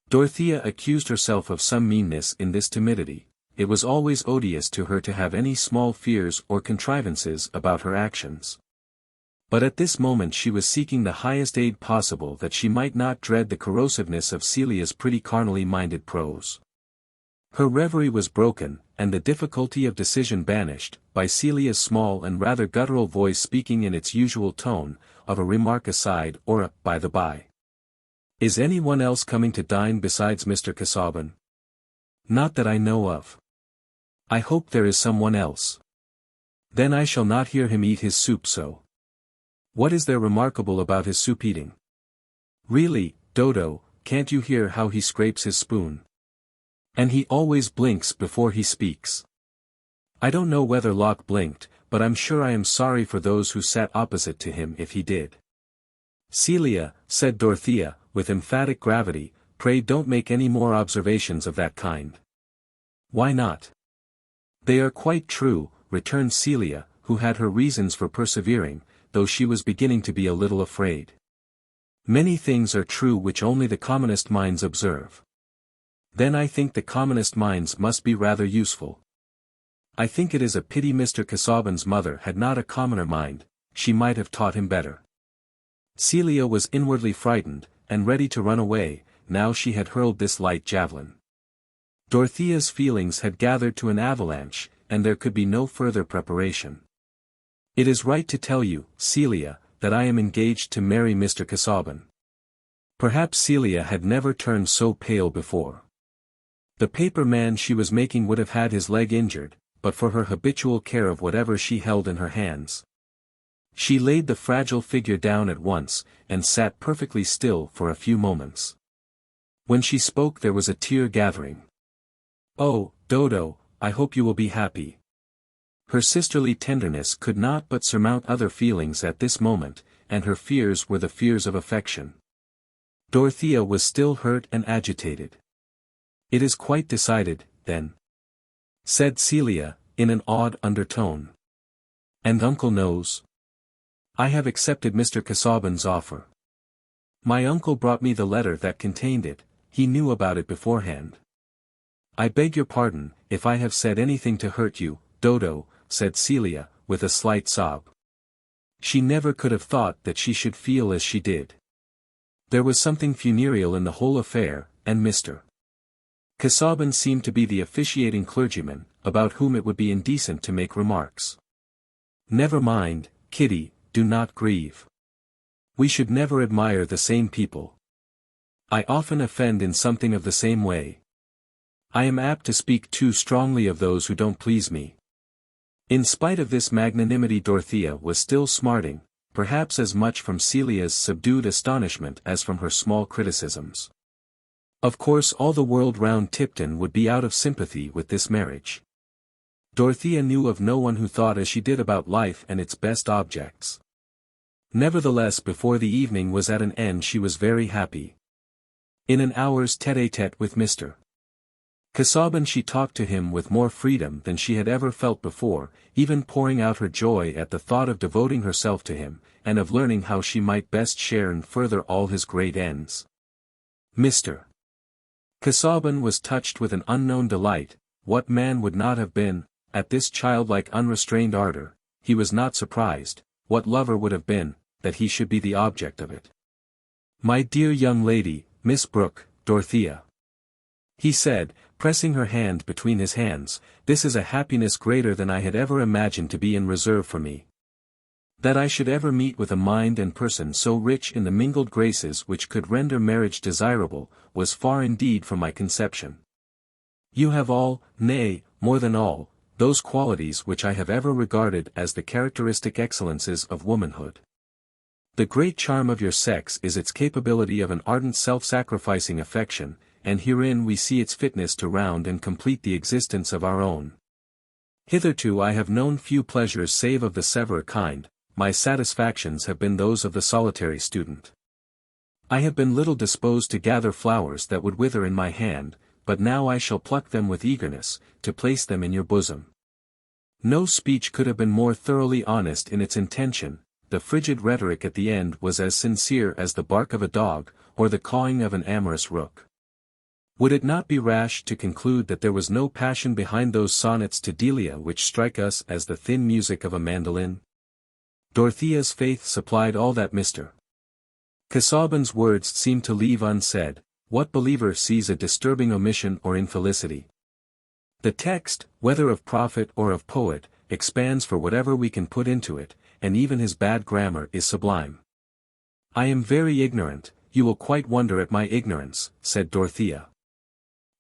Dorothea accused herself of some meanness in this timidity. It was always odious to her to have any small fears or contrivances about her actions. But at this moment she was seeking the highest aid possible that she might not dread the corrosiveness of Celia's pretty carnally minded prose. Her reverie was broken, and the difficulty of decision banished, by Celia's small and rather guttural voice speaking in its usual tone, of a remark aside or a by the by. "Is any one else coming to dine besides Mr. Casaubon?" "Not that I know of." "I hope there is someone else. Then I shall not hear him eat his soup so." "What is there remarkable about his soup eating?" "Really, Dodo, can't you hear how he scrapes his spoon? And he always blinks before he speaks." I don't know whether Locke blinked, but I'm sure I am sorry for those who sat opposite to him if he did. "Celia," said Dorothea, with emphatic gravity, "pray don't make any more observations of that kind." "Why not?" "They are quite true," returned Celia, who had her reasons for persevering, though she was beginning to be a little afraid. "Many things are true which only the commonest minds observe." "Then I think the commonest minds must be rather useful. I think it is a pity Mr. Casaubon's mother had not a commoner mind, she might have taught him better." Celia was inwardly frightened, and ready to run away, now she had hurled this light javelin. Dorothea's feelings had gathered to an avalanche, and there could be no further preparation. "It is right to tell you, Celia, that I am engaged to marry Mr. Casaubon." Perhaps Celia had never turned so pale before. The paper man she was making would have had his leg injured, but for her habitual care of whatever she held in her hands. She laid the fragile figure down at once, and sat perfectly still for a few moments. When she spoke there was a tear gathering. "Oh, Dodo, I hope you will be happy. Her sisterly tenderness could not but surmount other feelings at this moment, and her fears were the fears of affection. Dorothea was still hurt and agitated. "It is quite decided, then?" said Celia, in an awed undertone. "And uncle knows?" "I have accepted Mr. Casaubon's offer. My uncle brought me the letter that contained it, he knew about it beforehand." "I beg your pardon, if I have said anything to hurt you, Dodo," said Celia, with a slight sob. She never could have thought that she should feel as she did. There was something funereal in the whole affair, and Mr. Casaubon seemed to be the officiating clergyman, about whom it would be indecent to make remarks. "Never mind, Kitty, do not grieve. We should never admire the same people. I often offend in something of the same way. I am apt to speak too strongly of those who don't please me." In spite of this magnanimity, Dorothea was still smarting, perhaps as much from Celia's subdued astonishment as from her small criticisms. Of course all the world round Tipton would be out of sympathy with this marriage. Dorothea knew of no one who thought as she did about life and its best objects. Nevertheless, before the evening was at an end she was very happy. In an hour's tête-à-tête with Mr. Casaubon she talked to him with more freedom than she had ever felt before, even pouring out her joy at the thought of devoting herself to him, and of learning how she might best share and further all his great ends. Mr. Casaubon was touched with an unknown delight. What man would not have been, at this childlike unrestrained ardor? He was not surprised. What lover would have been, that he should be the object of it? "My dear young lady, Miss Brooke, Dorothea," he said, pressing her hand between his hands, "this is a happiness greater than I had ever imagined to be in reserve for me. That I should ever meet with a mind and person so rich in the mingled graces which could render marriage desirable, was far indeed from my conception. You have all, nay, more than all, those qualities which I have ever regarded as the characteristic excellences of womanhood. The great charm of your sex is its capability of an ardent self-sacrificing affection, and herein we see its fitness to round and complete the existence of our own. Hitherto I have known few pleasures save of the severer kind. My satisfactions have been those of the solitary student. I have been little disposed to gather flowers that would wither in my hand, but now I shall pluck them with eagerness, to place them in your bosom." No speech could have been more thoroughly honest in its intention. The frigid rhetoric at the end was as sincere as the bark of a dog, or the cawing of an amorous rook. Would it not be rash to conclude that there was no passion behind those sonnets to Delia which strike us as the thin music of a mandolin? Dorothea's faith supplied all that Mr. Casaubon's words seemed to leave unsaid. What believer sees a disturbing omission or infelicity? The text, whether of prophet or of poet, expands for whatever we can put into it, and even his bad grammar is sublime. "I am very ignorant, you will quite wonder at my ignorance," said Dorothea.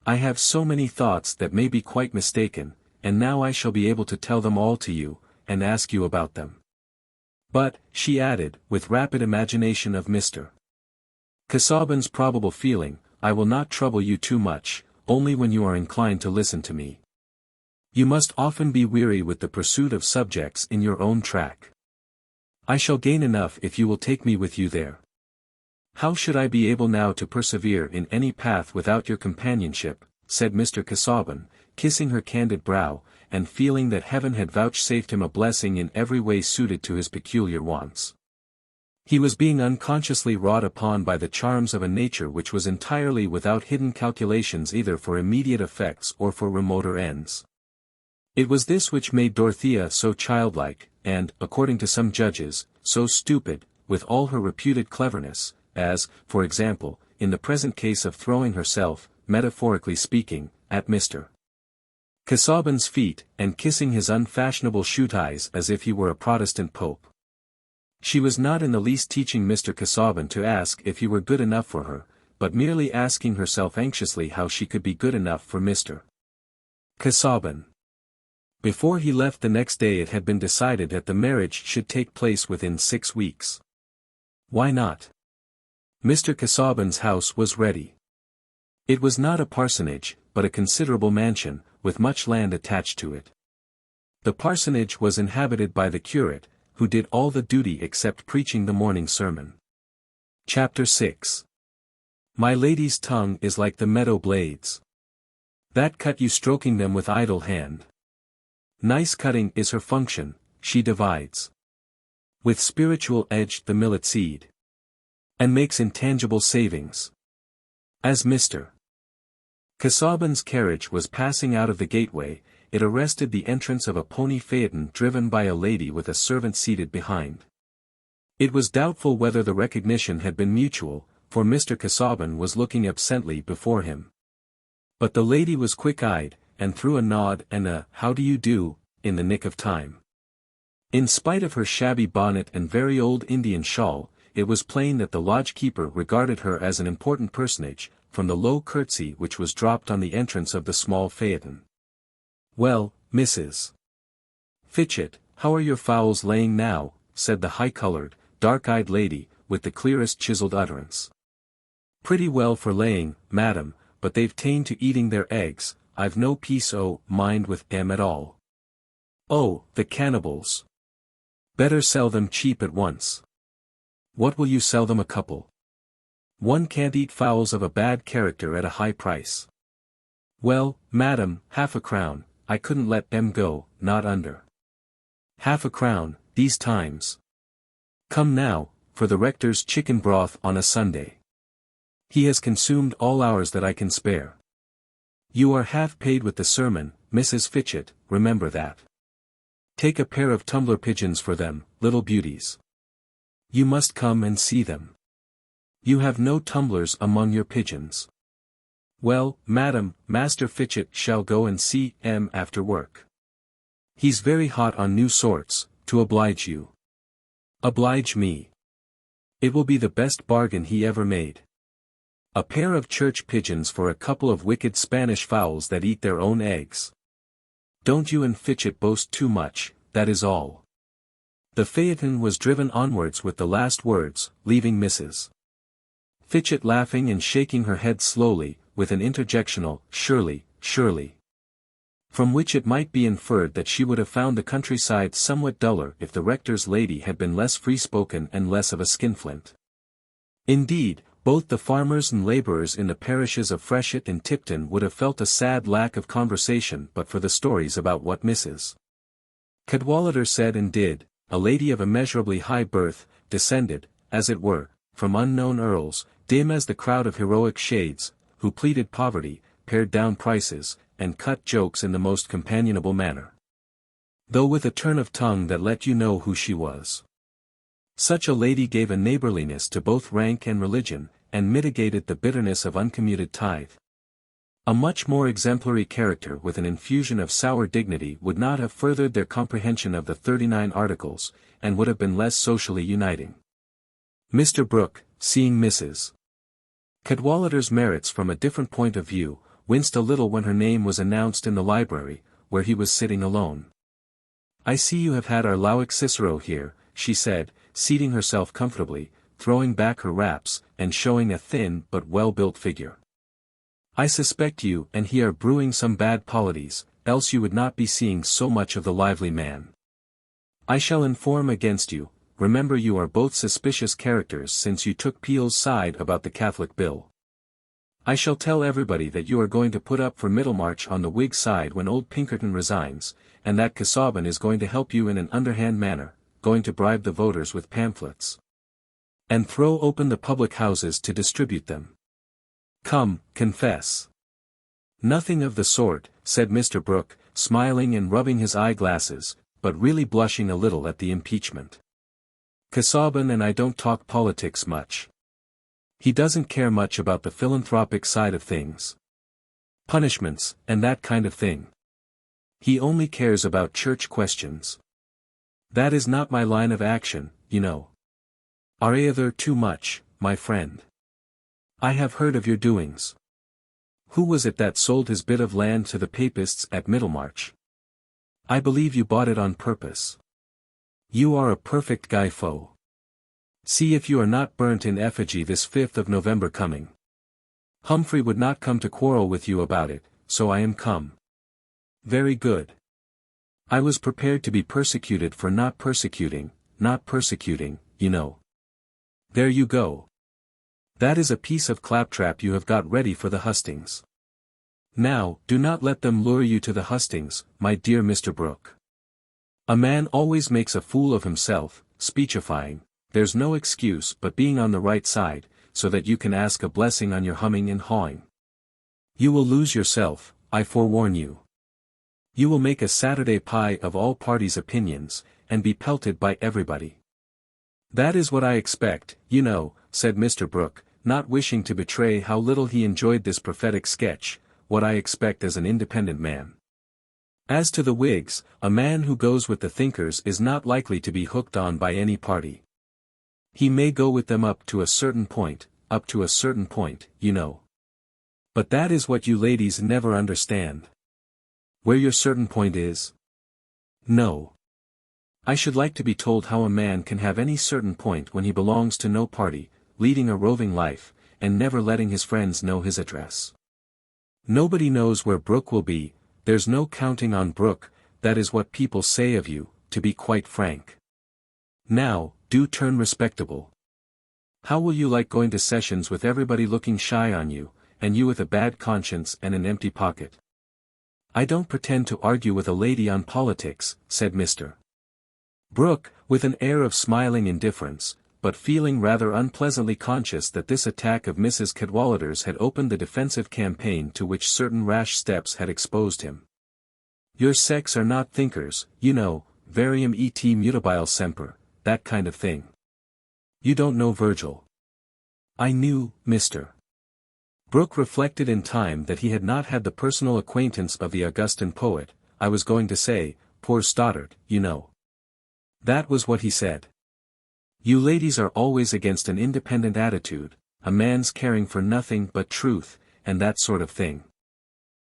"I have so many thoughts that may be quite mistaken, and now I shall be able to tell them all to you, and ask you about them. But," she added, with rapid imagination of Mr. Casaubon's probable feeling, "I will not trouble you too much, only when you are inclined to listen to me. You must often be weary with the pursuit of subjects in your own track. I shall gain enough if you will take me with you there. How should I be able now to persevere in any path without your companionship?" said Mr. Casaubon, kissing her candid brow, and feeling that heaven had vouchsafed him a blessing in every way suited to his peculiar wants. He was being unconsciously wrought upon by the charms of a nature which was entirely without hidden calculations either for immediate effects or for remoter ends. It was this which made Dorothea so childlike, and, according to some judges, so stupid, with all her reputed cleverness, as, for example, in the present case of throwing herself, metaphorically speaking, at Mr. Casaubon's feet, and kissing his unfashionable shoe ties as if he were a Protestant pope. She was not in the least teaching Mr. Casaubon to ask if he were good enough for her, but merely asking herself anxiously how she could be good enough for Mr. Casaubon. Before he left the next day it had been decided that the marriage should take place within 6 weeks. Why not? Mr. Casaubon's house was ready. It was not a parsonage, but a considerable mansion, with much land attached to it. The parsonage was inhabited by the curate, who did all the duty except preaching the morning sermon. Chapter 6. My lady's tongue is like the meadow blades that cut you, stroking them with idle hand. Nice cutting is her function, she divides with spiritual edge the millet seed, and makes intangible savings. As Mr. Casaubon's carriage was passing out of the gateway, it arrested the entrance of a pony phaeton driven by a lady with a servant seated behind. It was doubtful whether the recognition had been mutual, for Mr. Casaubon was looking absently before him. But the lady was quick-eyed, and threw a nod and a "how do you do," in the nick of time. In spite of her shabby bonnet and very old Indian shawl, it was plain that the lodge-keeper regarded her as an important personage, from the low curtsy which was dropped on the entrance of the small phaeton. "Well, Mrs. Fitchett, how are your fowls laying now?" said the high-colored, dark-eyed lady, with the clearest chiselled utterance. "Pretty well for laying, madam, but they've ta'en to eating their eggs. I've no peace o' mind with 'em at all. Oh, the cannibals! Better sell them cheap at once." "What will you sell them a couple?" "One can't eat fowls of a bad character at a high price." "Well, madam, half a crown, I couldn't let 'em go, not under half a crown, these times. Come now, for the rector's chicken broth on a Sunday. He has consumed all hours that I can spare." "You are half paid with the sermon, Mrs. Fitchett, remember that. Take a pair of tumbler pigeons for them, little beauties. You must come and see them. You have no tumblers among your pigeons." "Well, madam, Master Fitchett shall go and see 'em after work. He's very hot on new sorts, to oblige you." "Oblige me. It will be the best bargain he ever made. A pair of church pigeons for a couple of wicked Spanish fowls that eat their own eggs. Don't you and Fitchett boast too much, that is all." The phaeton was driven onwards with the last words, leaving Mrs. Fitchett laughing and shaking her head slowly, with an interjectional, "Surely, surely." From which it might be inferred that she would have found the countryside somewhat duller if the rector's lady had been less free-spoken and less of a skinflint. Indeed, both the farmers and labourers in the parishes of Freshitt and Tipton would have felt a sad lack of conversation but for the stories about what Mrs. Cadwallader said and did, a lady of immeasurably high birth, descended, as it were, from unknown earls, dim as the crowd of heroic shades, who pleaded poverty, pared down prices, and cut jokes in the most companionable manner, though with a turn of tongue that let you know who she was. Such a lady gave a neighborliness to both rank and religion, and mitigated the bitterness of uncommuted tithe. A much more exemplary character with an infusion of sour dignity would not have furthered their comprehension of the 39 Articles, and would have been less socially uniting. Mr. Brooke, seeing Mrs. Cadwallader's merits from a different point of view, winced a little when her name was announced in the library, where he was sitting alone. "I see you have had our Lowick Cicero here," she said, seating herself comfortably, throwing back her wraps, and showing a thin but well-built figure. "I suspect you and he are brewing some bad polities, else you would not be seeing so much of the lively man. I shall inform against you. Remember you are both suspicious characters since you took Peel's side about the Catholic bill. I shall tell everybody that you are going to put up for Middlemarch on the Whig side when old Pinkerton resigns, and that Casaubon is going to help you in an underhand manner, going to bribe the voters with pamphlets, and throw open the public houses to distribute them. Come, confess." "Nothing of the sort," said Mr. Brooke, smiling and rubbing his eye-glasses, but really blushing a little at the impeachment. "Casaubon and I don't talk politics much. He doesn't care much about the philanthropic side of things. Punishments, and that kind of thing. He only cares about church questions. That is not my line of action, you know. Are either too much, my friend? I have heard of your doings. Who was it that sold his bit of land to the Papists at Middlemarch? I believe you bought it on purpose. You are a perfect Guy Faux. See if you are not burnt in effigy this 5th of November coming. Humphrey would not come to quarrel with you about it, so I am come." "Very good. I was prepared to be persecuted for not persecuting, you know. There you go. That is a piece of claptrap you have got ready for the hustings. Now, do not let them lure you to the hustings, my dear Mr. Brooke. A man always makes a fool of himself, speechifying, there's no excuse but being on the right side, so that you can ask a blessing on your humming and hawing. You will lose yourself, I forewarn you. You will make a Saturday pie of all parties' opinions, and be pelted by everybody. That is what I expect, you know, said Mr. Brooke, not wishing to betray how little he enjoyed this prophetic sketch, what I expect as an independent man. As to the Whigs, a man who goes with the thinkers is not likely to be hooked on by any party. He may go with them up to a certain point, you know. But that is what you ladies never understand. Where your certain point is? No. I should like to be told how a man can have any certain point when he belongs to no party, leading a roving life, and never letting his friends know his address. Nobody knows where Brooke will be, there's no counting on Brooke, that is what people say of you, to be quite frank. Now, do turn respectable. How will you like going to sessions with everybody looking shy on you, and you with a bad conscience and an empty pocket? I don't pretend to argue with a lady on politics, said Mr. Brooke, with an air of smiling indifference, but feeling rather unpleasantly conscious that this attack of Mrs. Cadwallader's had opened the defensive campaign to which certain rash steps had exposed him. Your sex are not thinkers, you know, varium et mutabile semper, that kind of thing. You don't know Virgil. I knew, Mr. Brooke reflected in time that he had not had the personal acquaintance of the Augustan poet, I was going to say, poor Stoddard, you know. That was what he said. You ladies are always against an independent attitude, a man's caring for nothing but truth, and that sort of thing.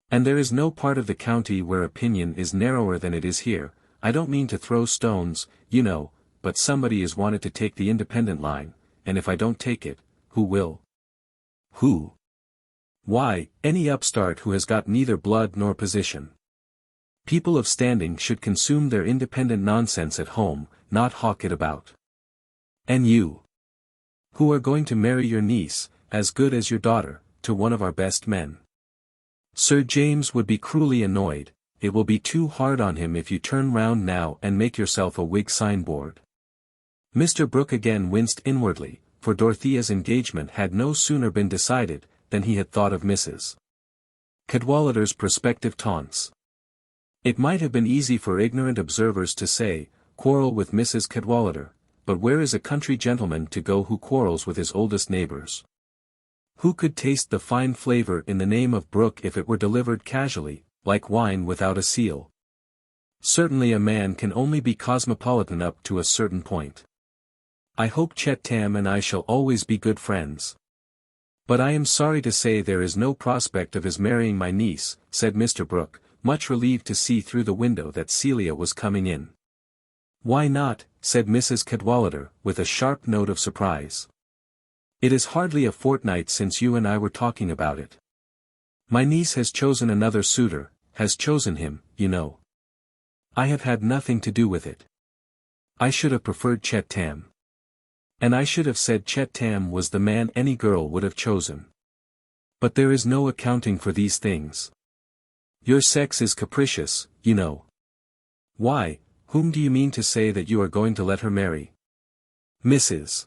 And there is no part of the county where opinion is narrower than it is here. I don't mean to throw stones, you know, but somebody is wanted to take the independent line, and if I don't take it, who will? Who? Why, any upstart who has got neither blood nor position. People of standing should consume their independent nonsense at home, not hawk it about. And you, who are going to marry your niece, as good as your daughter, to one of our best men. Sir James would be cruelly annoyed, it will be too hard on him if you turn round now and make yourself a Whig signboard. Mr. Brooke again winced inwardly, for Dorothea's engagement had no sooner been decided, than he had thought of Mrs. Cadwallader's prospective taunts. It might have been easy for ignorant observers to say, quarrel with Mrs. Cadwallader, but where is a country gentleman to go who quarrels with his oldest neighbors? Who could taste the fine flavor in the name of Brooke if it were delivered casually, like wine without a seal? Certainly a man can only be cosmopolitan up to a certain point. I hope XXIII and I shall always be good friends. But I am sorry to say there is no prospect of his marrying my niece, said Mr. Brooke, much relieved to see through the window that Celia was coming in. Why not, said Mrs. Cadwallader, with a sharp note of surprise. It is hardly a fortnight since you and I were talking about it. My niece has chosen another suitor, has chosen him, you know. I have had nothing to do with it. I should have preferred XXIII. And I should have said XXIII was the man any girl would have chosen. But there is no accounting for these things. Your sex is capricious, you know. Why, whom do you mean to say that you are going to let her marry? Mrs.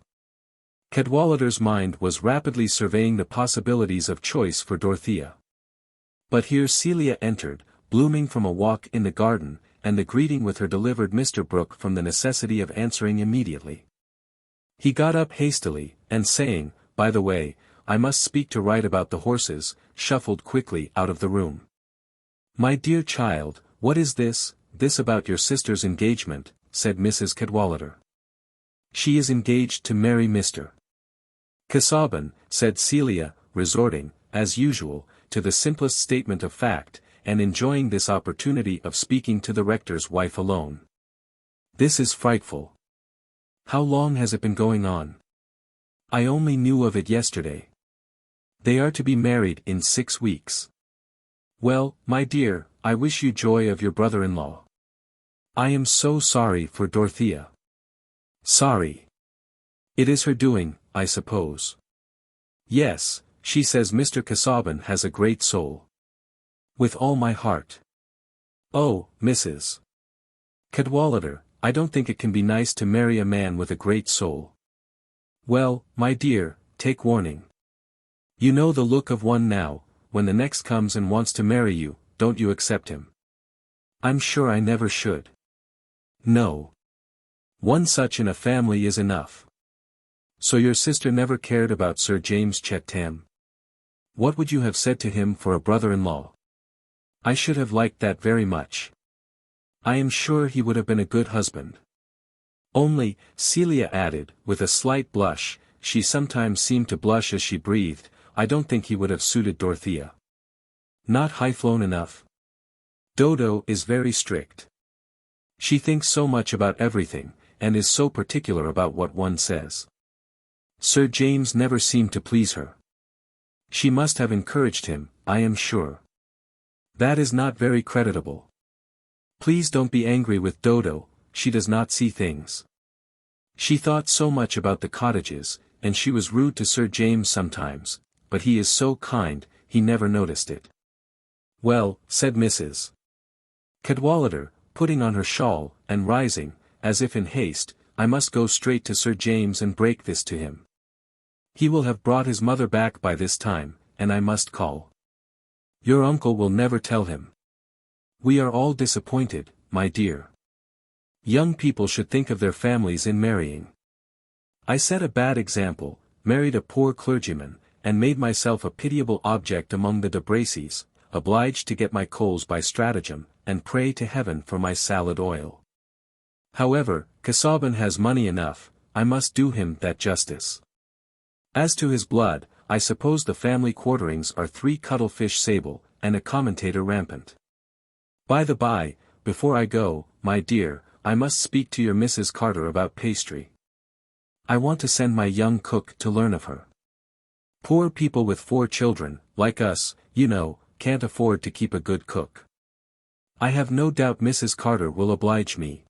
Cadwallader's mind was rapidly surveying the possibilities of choice for Dorothea. But here Celia entered, blooming from a walk in the garden, and the greeting with her delivered Mr. Brooke from the necessity of answering immediately. He got up hastily, and saying, by the way, I must speak to Wright about the horses, shuffled quickly out of the room. My dear child, what is this about your sister's engagement, said Mrs. Cadwallader. She is engaged to marry Mr. Casaubon, said Celia, resorting, as usual, to the simplest statement of fact, and enjoying this opportunity of speaking to the rector's wife alone. This is frightful. How long has it been going on? I only knew of it yesterday. They are to be married in 6 weeks. Well, my dear, I wish you joy of your brother-in-law. I am so sorry for Dorothea. Sorry. It is her doing, I suppose. Yes, she says Mr. Casaubon has a great soul. With all my heart. Oh, Mrs. Cadwallader, I don't think it can be nice to marry a man with a great soul. Well, my dear, take warning. You know the look of one now, when the next comes and wants to marry you, don't you accept him? I'm sure I never should. No. One such in a family is enough. So your sister never cared about Sir James XVIII? What would you have said to him for a brother-in-law? I should have liked that very much. I am sure he would have been a good husband. Only, Celia added, with a slight blush, she sometimes seemed to blush as she breathed, I don't think he would have suited Dorothea. Not high-flown enough. Dodo is very strict. She thinks so much about everything, and is so particular about what one says. Sir James never seemed to please her. She must have encouraged him, I am sure. That is not very creditable. Please don't be angry with Dodo, she does not see things. She thought so much about the cottages, and she was rude to Sir James sometimes, but he is so kind, he never noticed it. Well, said Mrs. Cadwallader, putting on her shawl, and rising, as if in haste, I must go straight to Sir James and break this to him. He will have brought his mother back by this time, and I must call. Your uncle will never tell him. We are all disappointed, my dear. Young people should think of their families in marrying. I set a bad example, married a poor clergyman, and made myself a pitiable object among the de Bracy's, obliged to get my coals by stratagem, and pray to heaven for my salad oil. However, Casaubon has money enough, I must do him that justice. As to his blood, I suppose the family quarterings are 3 cuttlefish sable, and a commentator rampant. By the by, before I go, my dear, I must speak to your Mrs. Carter about pastry. I want to send my young cook to learn of her. Poor people with 4 children, like us, you know, can't afford to keep a good cook. I have no doubt Mrs. Carter will oblige me.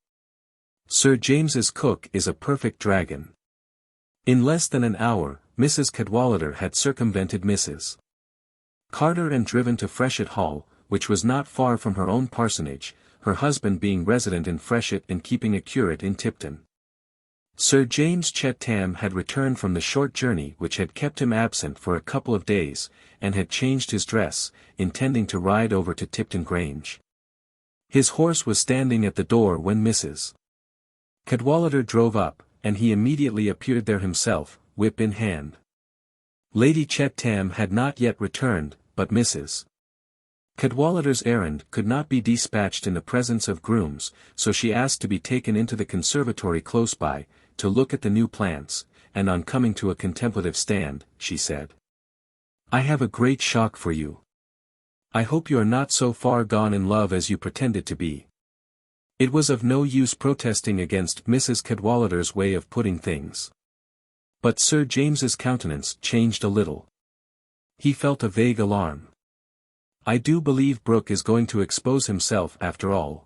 Sir James's cook is a perfect dragon. In less than an hour, Mrs. Cadwallader had circumvented Mrs. Carter and driven to Freshitt Hall, which was not far from her own parsonage, her husband being resident in Freshitt and keeping a curate in Tipton. Sir James XVIII had returned from the short journey which had kept him absent for a couple of days, and had changed his dress, intending to ride over to Tipton Grange. His horse was standing at the door when Mrs. Cadwallader drove up, and he immediately appeared there himself, whip in hand. Lady XVIII had not yet returned, but Mrs. Cadwallader's errand could not be dispatched in the presence of grooms, so she asked to be taken into the conservatory close by, to look at the new plants, and on coming to a contemplative stand, she said, I have a great shock for you. I hope you are not so far gone in love as you pretended to be. It was of no use protesting against Mrs. Cadwallader's way of putting things. But Sir James's countenance changed a little. He felt a vague alarm. I do believe Brooke is going to expose himself after all.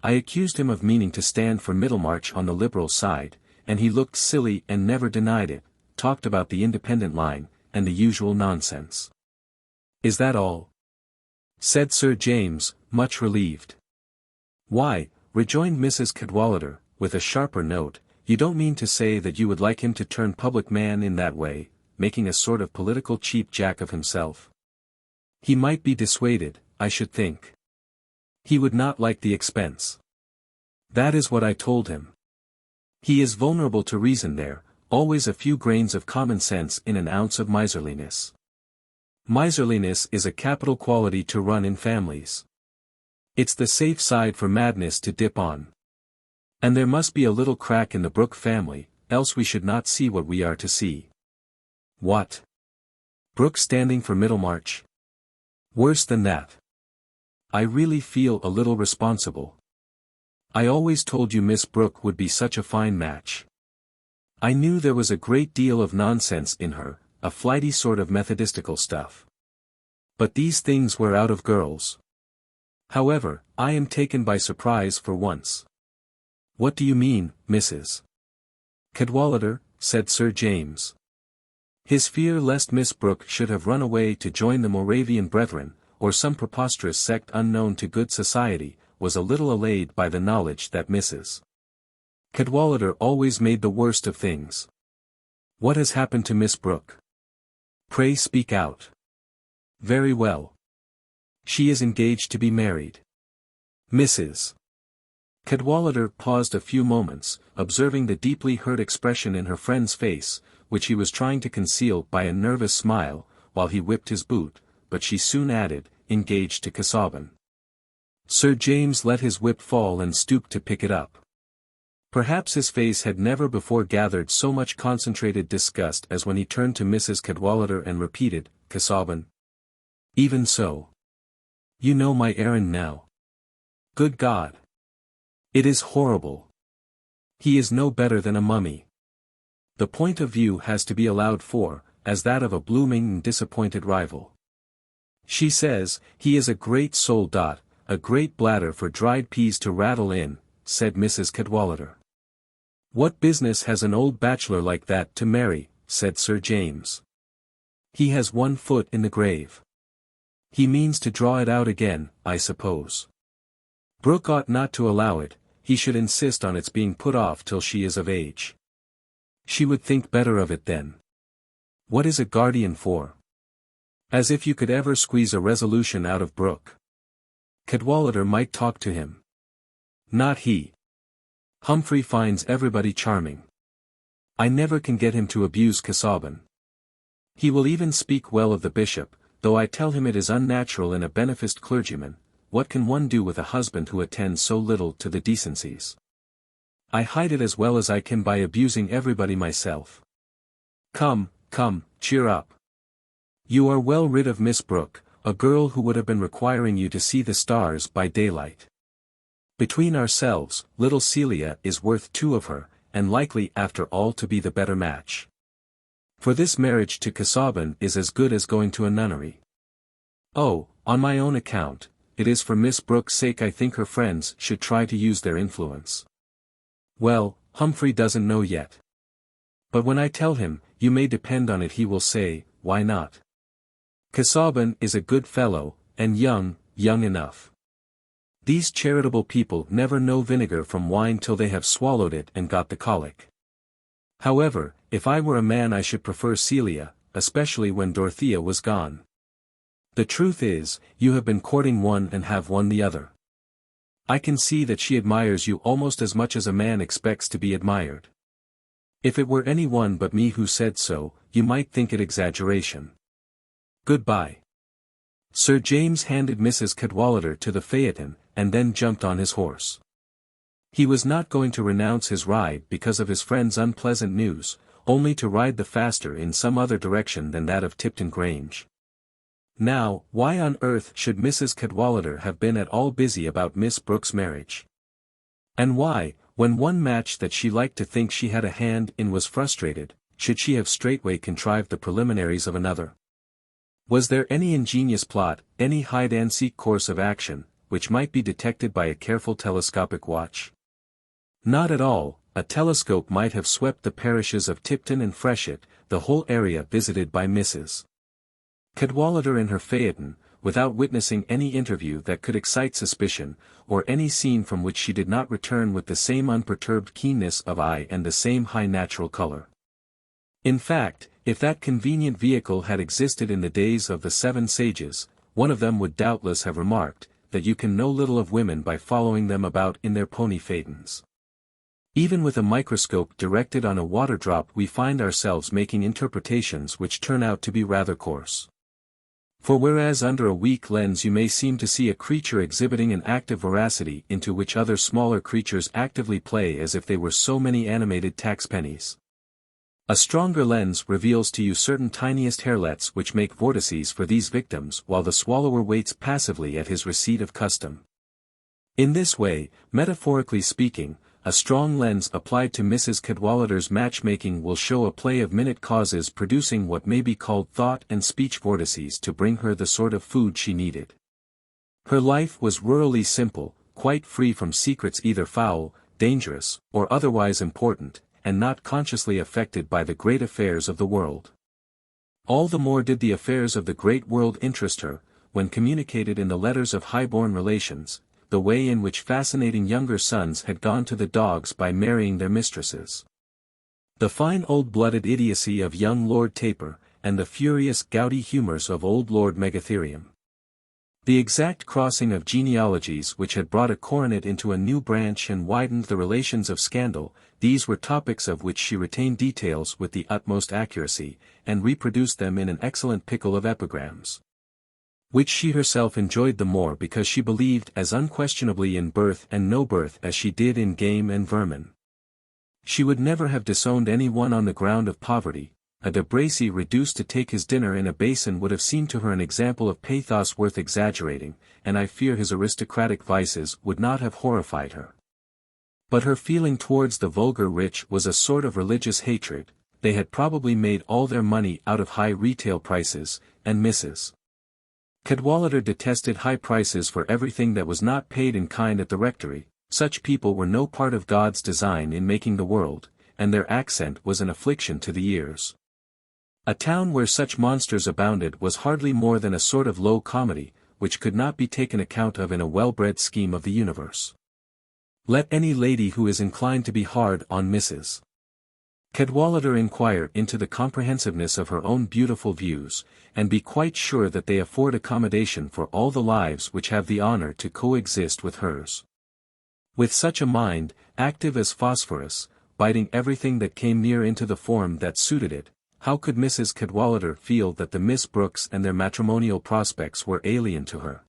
I accused him of meaning to stand for Middlemarch on the Liberal side, and he looked silly and never denied it, talked about the independent line, and the usual nonsense. Is that all? Said Sir James, much relieved. Why, rejoined Mrs. Cadwallader, with a sharper note, you don't mean to say that you would like him to turn public man in that way, making a sort of political cheap jack of himself? He might be dissuaded, I should think. He would not like the expense. That is what I told him. He is vulnerable to reason there, always a few grains of common sense in an ounce of miserliness. Miserliness is a capital quality to run in families. It's the safe side for madness to dip on. And there must be a little crack in the Brooke family, else we should not see what we are to see. What? Brooke standing for Middlemarch? Worse than that. I really feel a little responsible. I always told you Miss Brooke would be such a fine match. I knew there was a great deal of nonsense in her, a flighty sort of methodistical stuff. But these things were out of girls. However, I am taken by surprise for once. What do you mean, Mrs. Cadwallader? Said Sir James. His fear lest Miss Brooke should have run away to join the Moravian Brethren, or some preposterous sect unknown to good society, was a little allayed by the knowledge that Mrs. Cadwallader always made the worst of things. What has happened to Miss Brooke? Pray speak out. Very well. She is engaged to be married. Mrs. Cadwallader paused a few moments, observing the deeply hurt expression in her friend's face, which he was trying to conceal by a nervous smile, while he whipped his boot, but she soon added, engaged to Casaubon. Sir James let his whip fall and stooped to pick it up. Perhaps his face had never before gathered so much concentrated disgust as when he turned to Mrs. Cadwallader and repeated, Casaubon. Even so. You know my errand now. Good God! It is horrible. He is no better than a mummy. The point of view has to be allowed for, as that of a blooming and disappointed rival. She says, he is a great soul. A great bladder for dried peas to rattle in, said Mrs. Cadwallader. What business has an old bachelor like that to marry, said Sir James. He has one foot in the grave. He means to draw it out again, I suppose. Brooke ought not to allow it, he should insist on its being put off till she is of age. She would think better of it then. What is a guardian for? As if you could ever squeeze a resolution out of Brooke. Cadwallader might talk to him. Not he. Humphrey finds everybody charming. I never can get him to abuse Casaubon. He will even speak well of the bishop, though I tell him it is unnatural in a beneficed clergyman. What can one do with a husband who attends so little to the decencies? I hide it as well as I can by abusing everybody myself. Come, cheer up. You are well rid of Miss Brooke, a girl who would have been requiring you to see the stars by daylight. Between ourselves, little Celia is worth two of her, and likely after all to be the better match. For this marriage to Casaubon is as good as going to a nunnery. Oh, on my own account, it is for Miss Brooke's sake I think her friends should try to use their influence. Well, Humphrey doesn't know yet. But when I tell him, you may depend on it he will say, why not? Casaubon is a good fellow, and young enough. These charitable people never know vinegar from wine till they have swallowed it and got the colic. However, if I were a man I should prefer Celia, especially when Dorothea was gone. The truth is, you have been courting one and have won the other. I can see that she admires you almost as much as a man expects to be admired. If it were any one but me who said so, you might think it exaggeration. Goodbye. Sir James handed Mrs. Cadwallader to the phaeton, and then jumped on his horse. He was not going to renounce his ride because of his friend's unpleasant news, only to ride the faster in some other direction than that of Tipton Grange. Now, why on earth should Mrs. Cadwallader have been at all busy about Miss Brooke's marriage? And why, when one match that she liked to think she had a hand in was frustrated, should she have straightway contrived the preliminaries of another? Was there any ingenious plot, any hide-and-seek course of action, which might be detected by a careful telescopic watch? Not at all. A telescope might have swept the parishes of Tipton and Freshitt, the whole area visited by Mrs. Cadwallader in her phaeton, without witnessing any interview that could excite suspicion, or any scene from which she did not return with the same unperturbed keenness of eye and the same high natural color. In fact, if that convenient vehicle had existed in the days of the 7 sages, one of them would doubtless have remarked, that you can know little of women by following them about in their pony phaetons. Even with a microscope directed on a water drop we find ourselves making interpretations which turn out to be rather coarse. For whereas under a weak lens you may seem to see a creature exhibiting an active voracity into which other smaller creatures actively play as if they were so many animated taxpennies, a stronger lens reveals to you certain tiniest hairlets which make vortices for these victims while the swallower waits passively at his receipt of custom. In this way, metaphorically speaking, a strong lens applied to Mrs. Cadwallader's matchmaking will show a play of minute causes producing what may be called thought and speech vortices to bring her the sort of food she needed. Her life was rurally simple, quite free from secrets either foul, dangerous, or otherwise important, and not consciously affected by the great affairs of the world. All the more did the affairs of the great world interest her, when communicated in the letters of high-born relations, the way in which fascinating younger sons had gone to the dogs by marrying their mistresses. The fine old-blooded idiocy of young Lord Taper, and the furious gouty humours of old Lord Megatherium. The exact crossing of genealogies which had brought a coronet into a new branch and widened the relations of scandal, these were topics of which she retained details with the utmost accuracy, and reproduced them in an excellent pickle of epigrams, which she herself enjoyed the more because she believed as unquestionably in birth and no birth as she did in game and vermin. She would never have disowned any one on the ground of poverty. A de Bracy reduced to take his dinner in a basin would have seemed to her an example of pathos worth exaggerating, and I fear his aristocratic vices would not have horrified her. But her feeling towards the vulgar rich was a sort of religious hatred. They had probably made all their money out of high retail prices, and Mrs. Cadwallader detested high prices for everything that was not paid in kind at the rectory. Such people were no part of God's design in making the world, and their accent was an affliction to the ears. A town where such monsters abounded was hardly more than a sort of low comedy, which could not be taken account of in a well-bred scheme of the universe. Let any lady who is inclined to be hard on Mrs. Cadwallader inquire into the comprehensiveness of her own beautiful views, and be quite sure that they afford accommodation for all the lives which have the honor to coexist with hers. With such a mind, active as phosphorus, biting everything that came near into the form that suited it, how could Mrs. Cadwallader feel that the Miss Brookes and their matrimonial prospects were alien to her?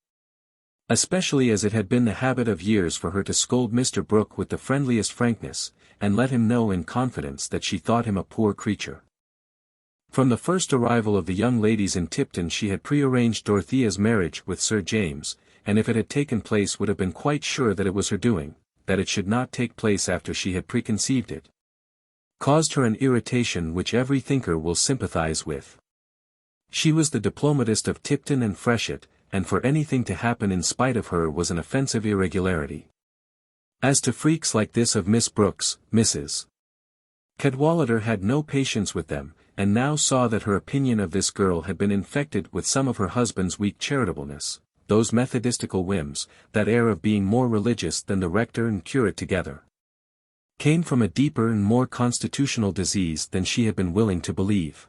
Especially as it had been the habit of years for her to scold Mr. Brooke with the friendliest frankness, and let him know in confidence that she thought him a poor creature. From the first arrival of the young ladies in Tipton she had prearranged Dorothea's marriage with Sir James, and if it had taken place would have been quite sure that it was her doing, that it should not take place after she had preconceived it. Caused her an irritation which every thinker will sympathize with. She was the diplomatist of Tipton and Freshitt, and for anything to happen in spite of her was an offensive irregularity. As to freaks like this of Miss Brookes, Mrs. Cadwallader had no patience with them, and now saw that her opinion of this girl had been infected with some of her husband's weak charitableness, those methodistical whims, that air of being more religious than the rector and curate together, came from a deeper and more constitutional disease than she had been willing to believe.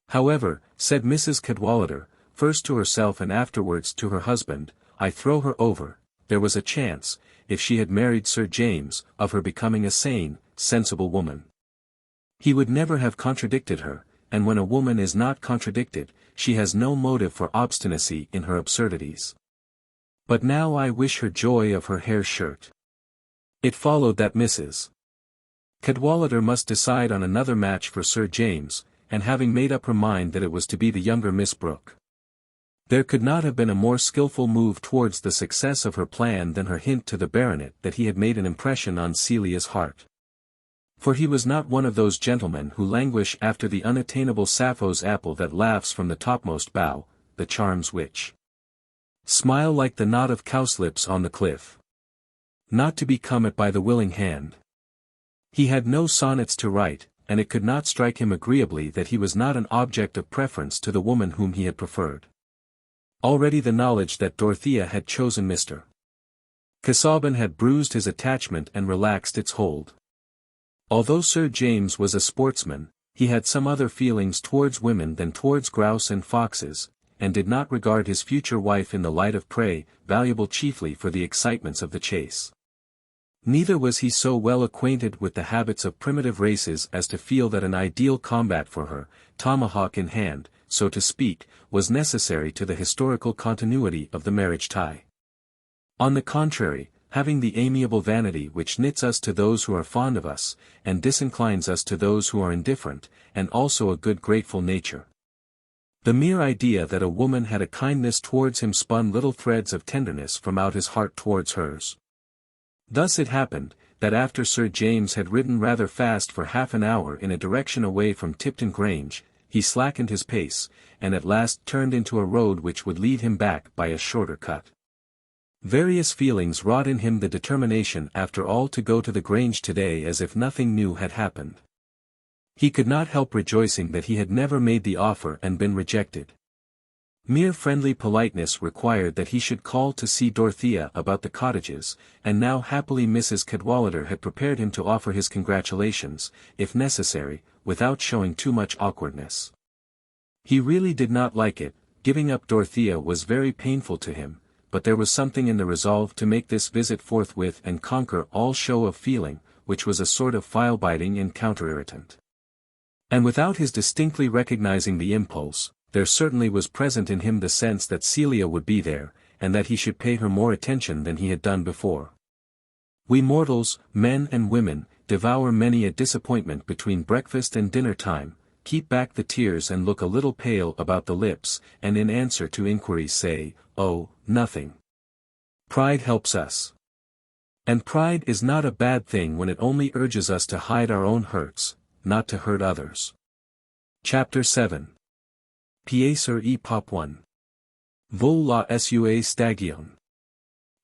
However, said Mrs. Cadwallader, first to herself and afterwards to her husband, I throw her over. There was a chance, if she had married Sir James, of her becoming a sane, sensible woman. He would never have contradicted her, and when a woman is not contradicted, she has no motive for obstinacy in her absurdities. But now I wish her joy of her hair shirt. It followed that Mrs. Cadwallader must decide on another match for Sir James, and having made up her mind that it was to be the younger Miss Brooke. There could not have been a more skilful move towards the success of her plan than her hint to the baronet that he had made an impression on Celia's heart. For he was not one of those gentlemen who languish after the unattainable Sappho's apple that laughs from the topmost bough, the charms which smile like the knot of cowslips on the cliff, not to be come at by the willing hand. He had no sonnets to write, and it could not strike him agreeably that he was not an object of preference to the woman whom he had preferred. Already the knowledge that Dorothea had chosen Mr. Casaubon had bruised his attachment and relaxed its hold. Although Sir James was a sportsman, he had some other feelings towards women than towards grouse and foxes, and did not regard his future wife in the light of prey, valuable chiefly for the excitements of the chase. Neither was he so well acquainted with the habits of primitive races as to feel that an ideal combat for her, tomahawk in hand, so to speak, was necessary to the historical continuity of the marriage tie. On the contrary, having the amiable vanity which knits us to those who are fond of us, and disinclines us to those who are indifferent, and also a good grateful nature. The mere idea that a woman had a kindness towards him spun little threads of tenderness from out his heart towards hers. Thus it happened, that after Sir James had ridden rather fast for half an hour in a direction away from Tipton Grange, he slackened his pace, and at last turned into a road which would lead him back by a shorter cut. Various feelings wrought in him the determination after all to go to the Grange today as if nothing new had happened. He could not help rejoicing that he had never made the offer and been rejected. Mere friendly politeness required that he should call to see Dorothea about the cottages, and now happily Mrs. Cadwallader had prepared him to offer his congratulations, if necessary, without showing too much awkwardness. He really did not like it. Giving up Dorothea was very painful to him, but there was something in the resolve to make this visit forthwith and conquer all show of feeling, which was a sort of file-biting and counter-irritant. And without his distinctly recognizing the impulse, there certainly was present in him the sense that Celia would be there, and that he should pay her more attention than he had done before. We mortals, men and women, devour many a disappointment between breakfast and dinner time, keep back the tears and look a little pale about the lips, and in answer to inquiries say, "Oh, nothing." Pride helps us. And pride is not a bad thing when it only urges us to hide our own hurts, not to hurt others. Chapter 7. Piacer e pop 1. Vol la sua stagione.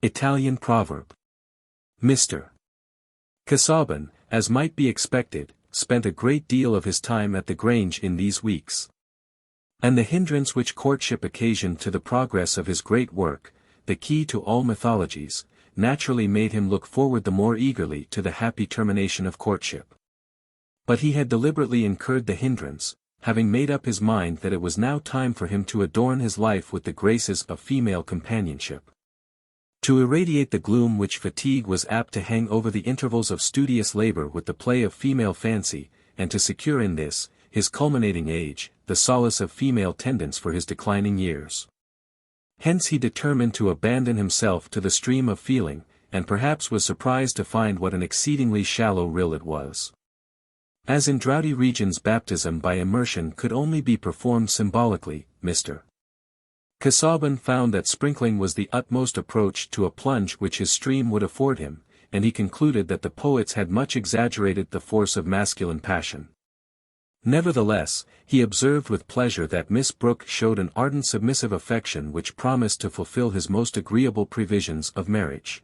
Italian proverb. Mr. Casaubon, as might be expected, spent a great deal of his time at the Grange in these weeks. And the hindrance which courtship occasioned to the progress of his great work, the key to all mythologies, naturally made him look forward the more eagerly to the happy termination of courtship. But he had deliberately incurred the hindrance, having made up his mind that it was now time for him to adorn his life with the graces of female companionship. To irradiate the gloom which fatigue was apt to hang over the intervals of studious labor with the play of female fancy, and to secure in this, his culminating age, the solace of female tendance for his declining years. Hence he determined to abandon himself to the stream of feeling, and perhaps was surprised to find what an exceedingly shallow rill it was. As in droughty regions baptism by immersion could only be performed symbolically, Mr. Casaubon found that sprinkling was the utmost approach to a plunge which his stream would afford him, and he concluded that the poets had much exaggerated the force of masculine passion. Nevertheless, he observed with pleasure that Miss Brooke showed an ardent submissive affection which promised to fulfill his most agreeable previsions of marriage.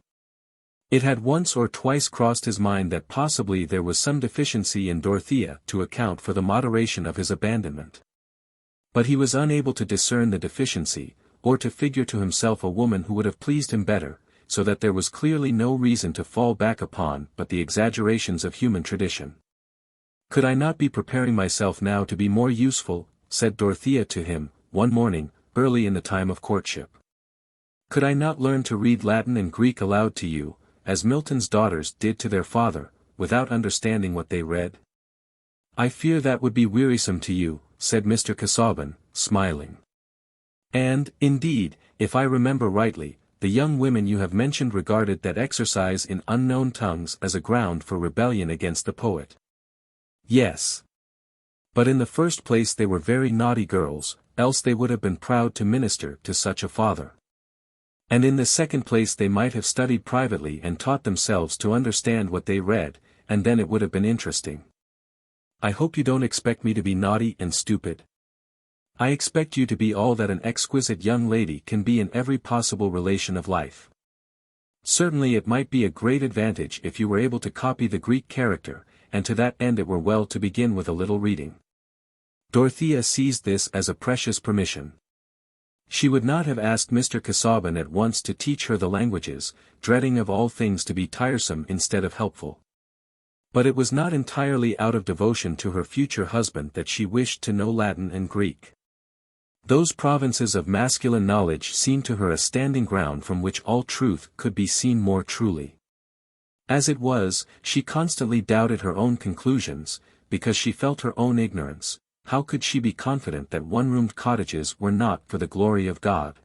It had once or twice crossed his mind that possibly there was some deficiency in Dorothea to account for the moderation of his abandonment. But he was unable to discern the deficiency, or to figure to himself a woman who would have pleased him better, so that there was clearly no reason to fall back upon but the exaggerations of human tradition. "Could I not be preparing myself now to be more useful?" said Dorothea to him, one morning, early in the time of courtship. "Could I not learn to read Latin and Greek aloud to you, as Milton's daughters did to their father, without understanding what they read?" "I fear that would be wearisome to you," said Mr. Casaubon, smiling. "And, indeed, if I remember rightly, the young women you have mentioned regarded that exercise in unknown tongues as a ground for rebellion against the poet." "Yes. But in the first place they were very naughty girls, else they would have been proud to minister to such a father. And in the second place they might have studied privately and taught themselves to understand what they read, and then it would have been interesting. I hope you don't expect me to be naughty and stupid. I expect you to be all that an exquisite young lady can be in every possible relation of life. Certainly it might be a great advantage if you were able to copy the Greek character, and to that end it were well to begin with a little reading." Dorothea seized this as a precious permission. She would not have asked Mr. Casaubon at once to teach her the languages, dreading of all things to be tiresome instead of helpful. But it was not entirely out of devotion to her future husband that she wished to know Latin and Greek. Those provinces of masculine knowledge seemed to her a standing ground from which all truth could be seen more truly. As it was, she constantly doubted her own conclusions, because she felt her own ignorance. How could she be confident that one-roomed cottages were not for the glory of God?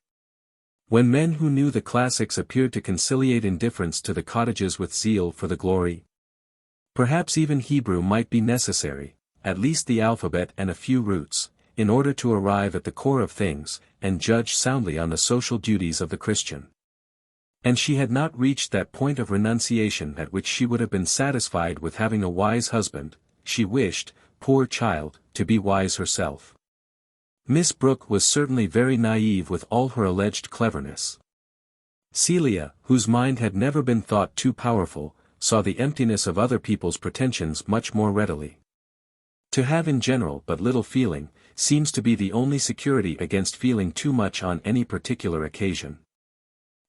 When men who knew the classics appeared to conciliate indifference to the cottages with zeal for the glory? Perhaps even Hebrew might be necessary, at least the alphabet and a few roots, in order to arrive at the core of things, and judge soundly on the social duties of the Christian. And she had not reached that point of renunciation at which she would have been satisfied with having a wise husband. She wished, poor child, to be wise herself. Miss Brooke was certainly very naive with all her alleged cleverness. Celia, whose mind had never been thought too powerful, saw the emptiness of other people's pretensions much more readily. To have in general but little feeling, seems to be the only security against feeling too much on any particular occasion.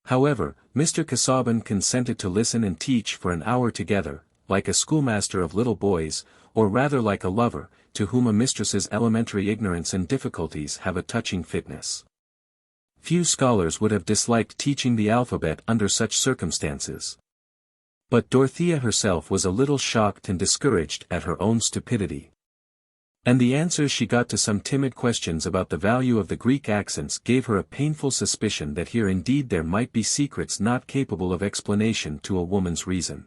However, Mr. Casaubon consented to listen and teach for an hour together, like a schoolmaster of little boys, or rather like a lover, to whom a mistress's elementary ignorance and difficulties have a touching fitness. Few scholars would have disliked teaching the alphabet under such circumstances. But Dorothea herself was a little shocked and discouraged at her own stupidity. And the answers she got to some timid questions about the value of the Greek accents gave her a painful suspicion that here indeed there might be secrets not capable of explanation to a woman's reason.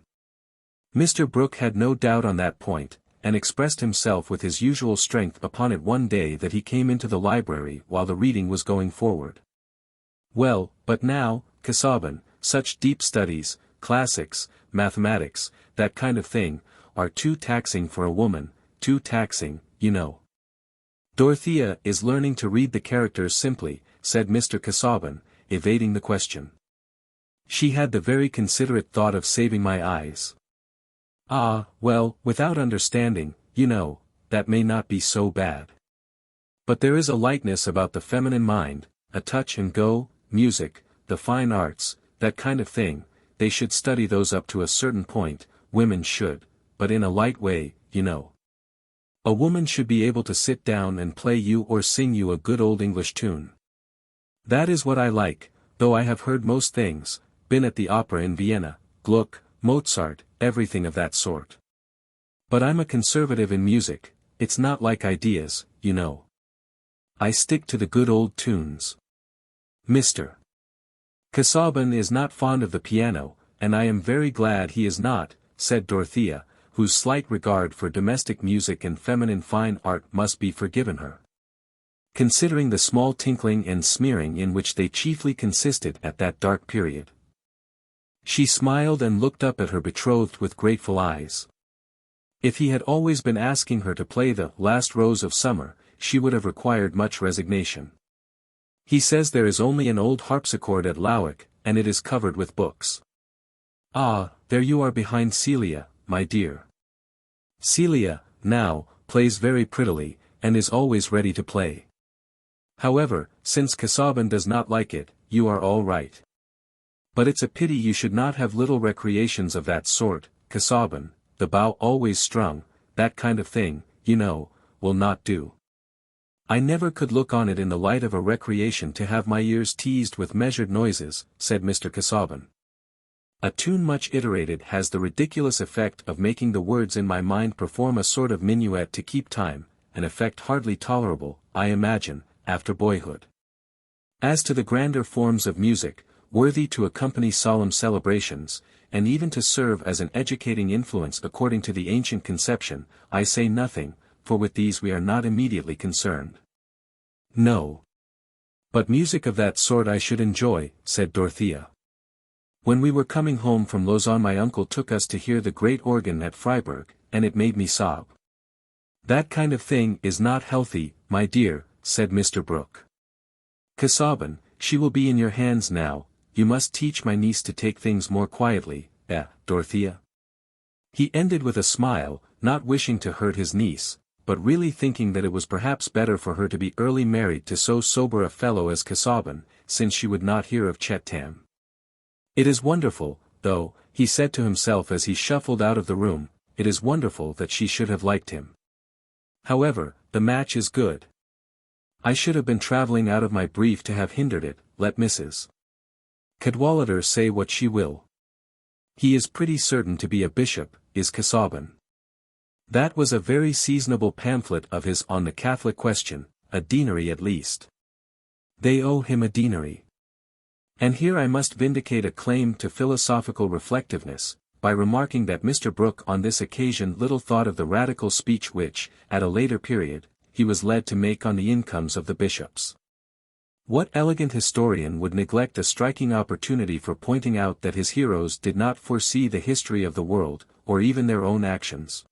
Mr. Brooke had no doubt on that point, and expressed himself with his usual strength upon it one day that he came into the library while the reading was going forward. Well, but now, Casaubon, such deep studies, classics, mathematics, that kind of thing, are too taxing for a woman, too taxing, you know. Dorothea is learning to read the characters simply, said Mr. Casaubon, evading the question. She had the very considerate thought of saving my eyes. Ah, well, without understanding, you know, that may not be so bad. But there is a lightness about the feminine mind, a touch and go, music, the fine arts, that kind of thing, they should study those up to a certain point, women should, but in a light way, you know. A woman should be able to sit down and play you or sing you a good old English tune. That is what I like, though I have heard most things, been at the opera in Vienna, Gluck, Mozart, everything of that sort. But I'm a conservative in music, it's not like ideas, you know. I stick to the good old tunes. Mr. Casaubon is not fond of the piano, and I am very glad he is not, said Dorothea, whose slight regard for domestic music and feminine fine art must be forgiven her. Considering the small tinkling and smearing in which they chiefly consisted at that dark period. She smiled and looked up at her betrothed with grateful eyes. If he had always been asking her to play the Last Rose of Summer, she would have required much resignation. He says there is only an old harpsichord at Lowick, and it is covered with books. Ah, there you are behind Celia, my dear. Celia, now, plays very prettily, and is always ready to play. However, since Casaubon does not like it, you are all right. But it's a pity you should not have little recreations of that sort, Casaubon, the bow always strung, that kind of thing, you know, will not do. I never could look on it in the light of a recreation to have my ears teased with measured noises, said Mr. Casaubon. A tune much iterated has the ridiculous effect of making the words in my mind perform a sort of minuet to keep time, an effect hardly tolerable, I imagine, after boyhood. As to the grander forms of music, worthy to accompany solemn celebrations, and even to serve as an educating influence according to the ancient conception, I say nothing, for with these we are not immediately concerned. No. But music of that sort I should enjoy, said Dorothea. When we were coming home from Lausanne my uncle took us to hear the great organ at Freiburg, and it made me sob. That kind of thing is not healthy, my dear, said Mr. Brooke. Casaubon, she will be in your hands now, you must teach my niece to take things more quietly, Dorothea. He ended with a smile, not wishing to hurt his niece, but really thinking that it was perhaps better for her to be early married to so sober a fellow as Casaubon, since she would not hear of XVIII. It is wonderful, though, he said to himself as he shuffled out of the room, it is wonderful that she should have liked him. However, the match is good. I should have been travelling out of my brief to have hindered it, let Mrs. Cadwallader say what she will. He is pretty certain to be a bishop, is Casaubon. That was a very seasonable pamphlet of his on the Catholic question, a deanery at least. They owe him a deanery. And here I must vindicate a claim to philosophical reflectiveness, by remarking that Mr. Brooke on this occasion little thought of the radical speech which, at a later period, he was led to make on the incomes of the bishops. What elegant historian would neglect a striking opportunity for pointing out that his heroes did not foresee the history of the world, or even their own actions?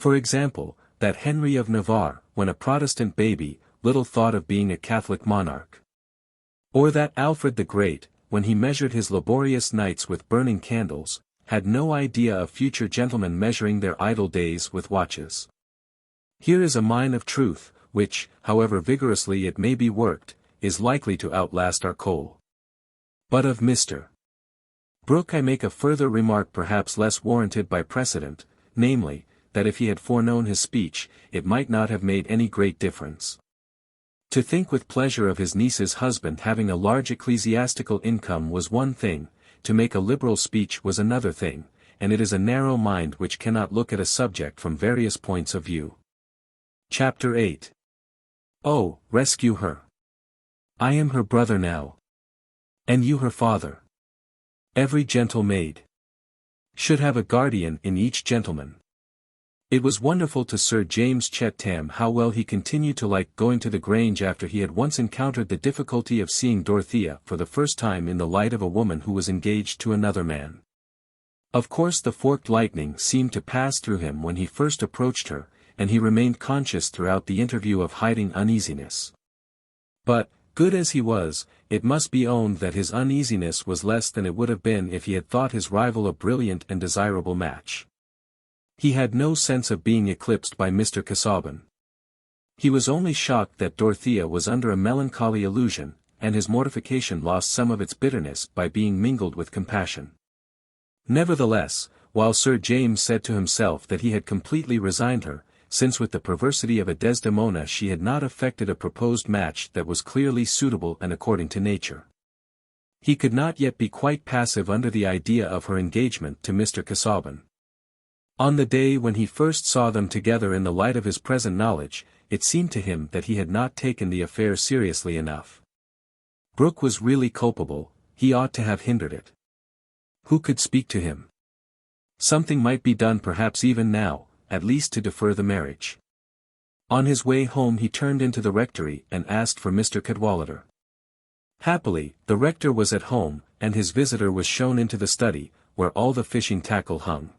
For example, that Henry of Navarre, when a Protestant baby, little thought of being a Catholic monarch. Or that Alfred the Great, when he measured his laborious nights with burning candles, had no idea of future gentlemen measuring their idle days with watches. Here is a mine of truth, which, however vigorously it may be worked, is likely to outlast our coal. But of Mr. Brooke I make a further remark perhaps less warranted by precedent, namely, that if he had foreknown his speech, it might not have made any great difference. To think with pleasure of his niece's husband having a large ecclesiastical income was one thing, to make a liberal speech was another thing, and it is a narrow mind which cannot look at a subject from various points of view. Chapter 8. Oh, rescue her. I am her brother now. And you her father. Every gentle maid should have a guardian in each gentleman. It was wonderful to Sir James Chettam how well he continued to like going to the Grange after he had once encountered the difficulty of seeing Dorothea for the first time in the light of a woman who was engaged to another man. Of course the forked lightning seemed to pass through him when he first approached her, and he remained conscious throughout the interview of hiding uneasiness. But, good as he was, it must be owned that his uneasiness was less than it would have been if he had thought his rival a brilliant and desirable match. He had no sense of being eclipsed by Mr. Casaubon. He was only shocked that Dorothea was under a melancholy illusion, and his mortification lost some of its bitterness by being mingled with compassion. Nevertheless, while Sir James said to himself that he had completely resigned her, since with the perversity of a Desdemona she had not effected a proposed match that was clearly suitable and according to nature, he could not yet be quite passive under the idea of her engagement to Mr. Casaubon. On the day when he first saw them together in the light of his present knowledge, it seemed to him that he had not taken the affair seriously enough. Brooke was really culpable, he ought to have hindered it. Who could speak to him? Something might be done perhaps even now, at least to defer the marriage. On his way home he turned into the rectory and asked for Mr. Cadwallader. Happily, the rector was at home, and his visitor was shown into the study, where all the fishing tackle hung.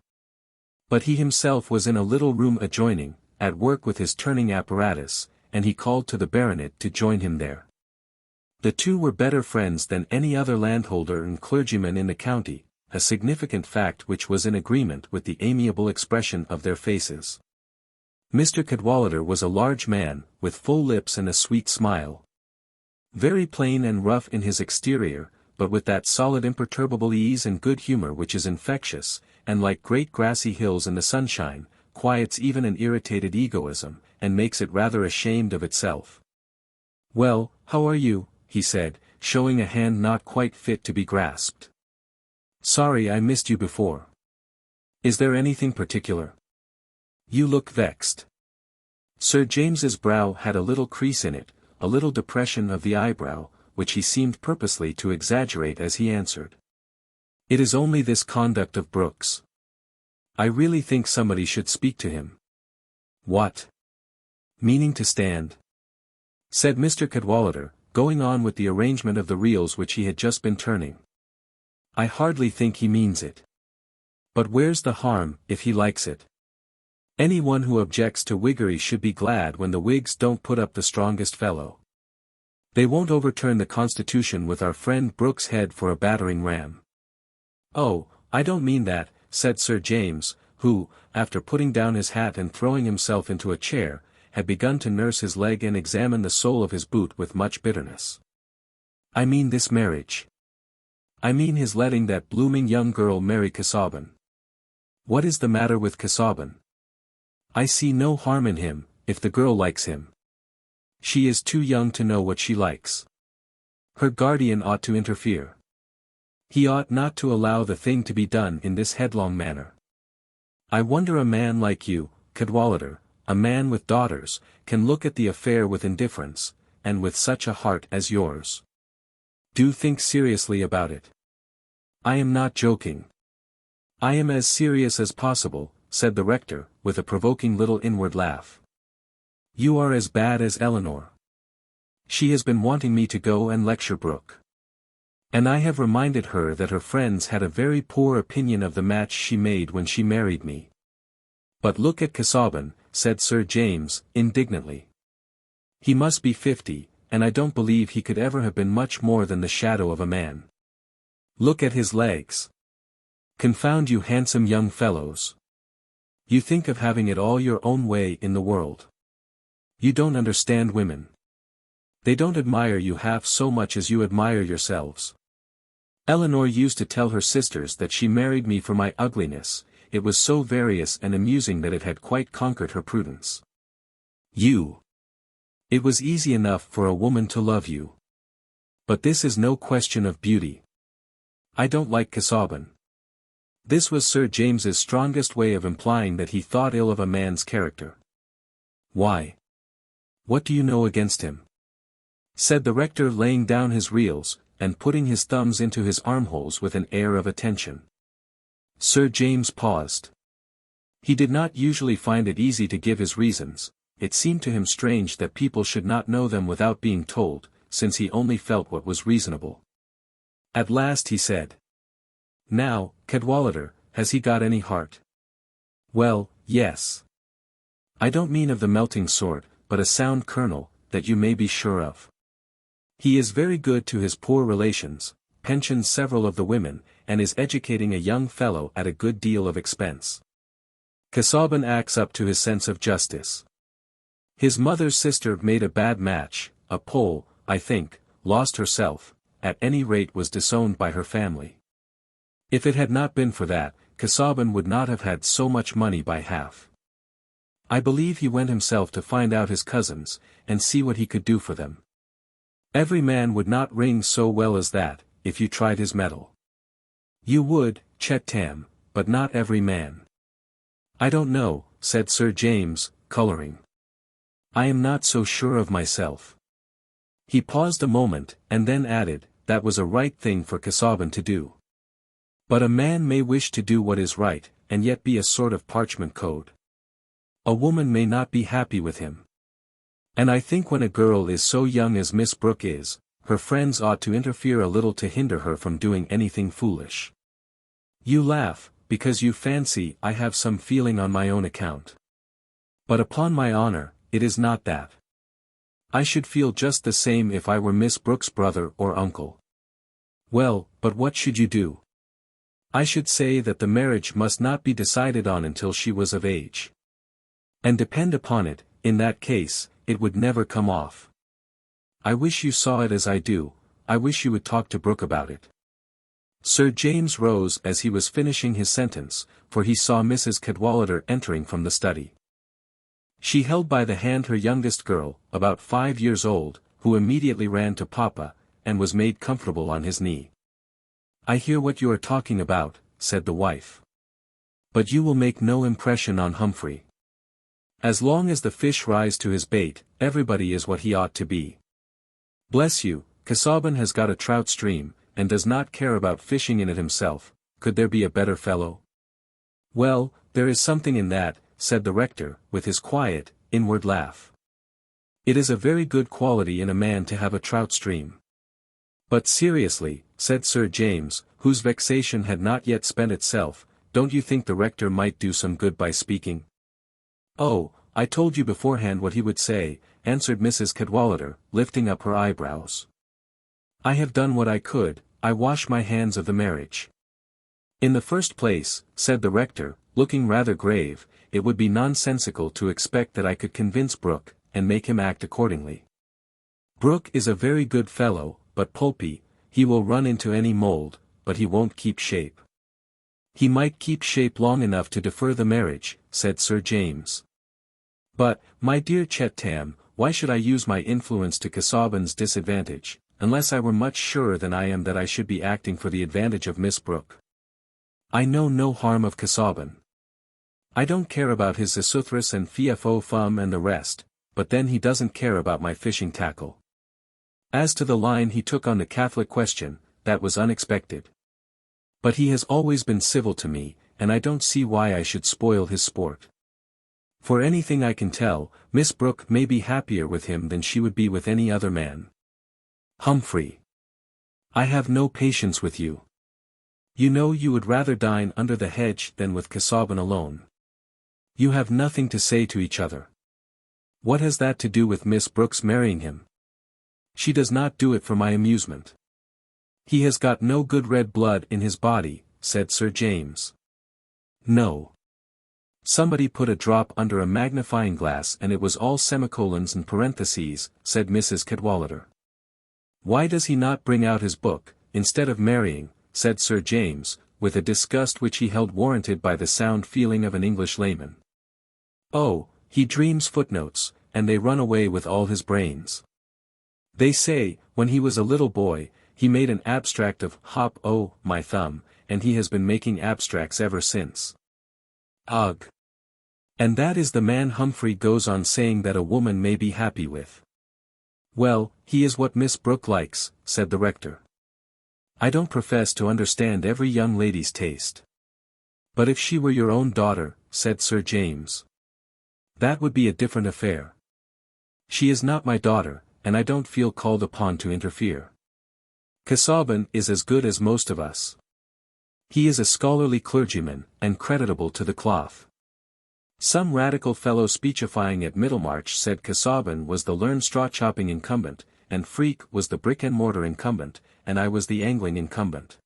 But he himself was in a little room adjoining, at work with his turning apparatus, and he called to the baronet to join him there. The two were better friends than any other landholder and clergyman in the county, a significant fact which was in agreement with the amiable expression of their faces. Mr. Cadwallader was a large man, with full lips and a sweet smile. Very plain and rough in his exterior, but with that solid imperturbable ease and good humor which is infectious, and like great grassy hills in the sunshine, quiets even an irritated egoism, and makes it rather ashamed of itself. "Well, how are you?" he said, showing a hand not quite fit to be grasped. "Sorry I missed you before. Is there anything particular? You look vexed." Sir James's brow had a little crease in it, a little depression of the eyebrow, which he seemed purposely to exaggerate as he answered. "It is only this conduct of Brooke's. I really think somebody should speak to him." "What? Meaning to stand?" said Mr. Cadwallader, going on with the arrangement of the reels which he had just been turning. "I hardly think he means it. But where's the harm, if he likes it? Any one who objects to Whiggery should be glad when the Whigs don't put up the strongest fellow. They won't overturn the Constitution with our friend Brooke's head for a battering ram." "Oh, I don't mean that," said Sir James, who, after putting down his hat and throwing himself into a chair, had begun to nurse his leg and examine the sole of his boot with much bitterness. "I mean this marriage. I mean his letting that blooming young girl marry Casaubon. What is the matter with Casaubon? I see no harm in him, if the girl likes him. She is too young to know what she likes. Her guardian ought to interfere. He ought not to allow the thing to be done in this headlong manner. I wonder a man like you, Cadwallader, a man with daughters, can look at the affair with indifference, and with such a heart as yours. Do think seriously about it." "I am not joking. I am as serious as possible," said the rector, with a provoking little inward laugh. "You are as bad as Eleanor. She has been wanting me to go and lecture Brooke. And I have reminded her that her friends had a very poor opinion of the match she made when she married me. But look at Casaubon," said Sir James, indignantly. "He must be 50, and I don't believe he could ever have been much more than the shadow of a man. Look at his legs. Confound you handsome young fellows. You think of having it all your own way in the world. You don't understand women. They don't admire you half so much as you admire yourselves. Eleanor used to tell her sisters that she married me for my ugliness. It was so various and amusing that it had quite conquered her prudence. You. It was easy enough for a woman to love you. But this is no question of beauty. I don't like Casaubon. This was Sir James's strongest way of implying that he thought ill of a man's character. Why? What do you know against him? Said the rector, laying down his reels, and putting his thumbs into his armholes with an air of attention. Sir James paused. He did not usually find it easy to give his reasons. It seemed to him strange that people should not know them without being told, since he only felt what was reasonable. At last he said. Now, Cadwallader, has he got any heart? Well, yes. I don't mean of the melting sort, but a sound kernel, that you may be sure of. He is very good to his poor relations, pensions several of the women, and is educating a young fellow at a good deal of expense. Casaubon acts up to his sense of justice. His mother's sister made a bad match, a Pole, I think, lost herself, at any rate was disowned by her family. If it had not been for that, Casaubon would not have had so much money by half. I believe he went himself to find out his cousins, and see what he could do for them. Every man would not ring so well as that, if you tried his mettle. You would, XXIII, but not every man. I don't know, said Sir James, colouring. I am not so sure of myself. He paused a moment, and then added, that was a right thing for Casaubon to do. But a man may wish to do what is right, and yet be a sort of parchment code. A woman may not be happy with him. And I think when a girl is so young as Miss Brooke is, her friends ought to interfere a little to hinder her from doing anything foolish. You laugh, because you fancy I have some feeling on my own account. But upon my honour, it is not that. I should feel just the same if I were Miss Brooke's brother or uncle. Well, but what should you do? I should say that the marriage must not be decided on until she was of age. And depend upon it, in that case, it would never come off. I wish you saw it as I do. I wish you would talk to Brooke about it. Sir James rose as he was finishing his sentence, for he saw Mrs. Cadwallader entering from the study. She held by the hand her youngest girl, about 5 years old, who immediately ran to Papa, and was made comfortable on his knee. I hear what you are talking about, said the wife. But you will make no impression on Humphrey. As long as the fish rise to his bait, everybody is what he ought to be. Bless you, Casaubon has got a trout stream, and does not care about fishing in it himself. Could there be a better fellow? Well, there is something in that, said the rector, with his quiet, inward laugh. It is a very good quality in a man to have a trout stream. But seriously, said Sir James, whose vexation had not yet spent itself, don't you think the rector might do some good by speaking? Oh, I told you beforehand what he would say, answered Mrs. Cadwallader, lifting up her eyebrows. I have done what I could, I wash my hands of the marriage. In the first place, said the rector, looking rather grave, it would be nonsensical to expect that I could convince Brooke, and make him act accordingly. Brooke is a very good fellow, but pulpy, he will run into any mould, but he won't keep shape. He might keep shape long enough to defer the marriage, said Sir James. But, my dear XXIII, why should I use my influence to Casaubon's disadvantage, unless I were much surer than I am that I should be acting for the advantage of Miss Brooke? I know no harm of Casaubon. I don't care about his Zesuthris and Fum and the rest, but then he doesn't care about my fishing tackle. As to the line he took on the Catholic question, that was unexpected. But he has always been civil to me, and I don't see why I should spoil his sport. For anything I can tell, Miss Brooke may be happier with him than she would be with any other man. Humphrey. I have no patience with you. You know you would rather dine under the hedge than with Casaubon alone. You have nothing to say to each other. What has that to do with Miss Brooke's marrying him? She does not do it for my amusement. "He has got no good red blood in his body," said Sir James. "No. Somebody put a drop under a magnifying glass and it was all semicolons and parentheses," said Mrs. Cadwallader. "Why does he not bring out his book, instead of marrying?" said Sir James, with a disgust which he held warranted by the sound feeling of an English layman. "Oh, he dreams footnotes, and they run away with all his brains. They say, when he was a little boy, he made an abstract of hop o' my thumb, and he has been making abstracts ever since. Ugh! And that is the man Humphrey goes on saying that a woman may be happy with." "Well, he is what Miss Brooke likes," said the rector. "I don't profess to understand every young lady's taste. But if she were your own daughter," said Sir James, "that would be a different affair. She is not my daughter, and I don't feel called upon to interfere. Casaubon is as good as most of us. He is a scholarly clergyman, and creditable to the cloth. Some radical fellow speechifying at Middlemarch said Casaubon was the learned straw-chopping incumbent, and Freke was the brick-and-mortar incumbent, and I was the angling incumbent.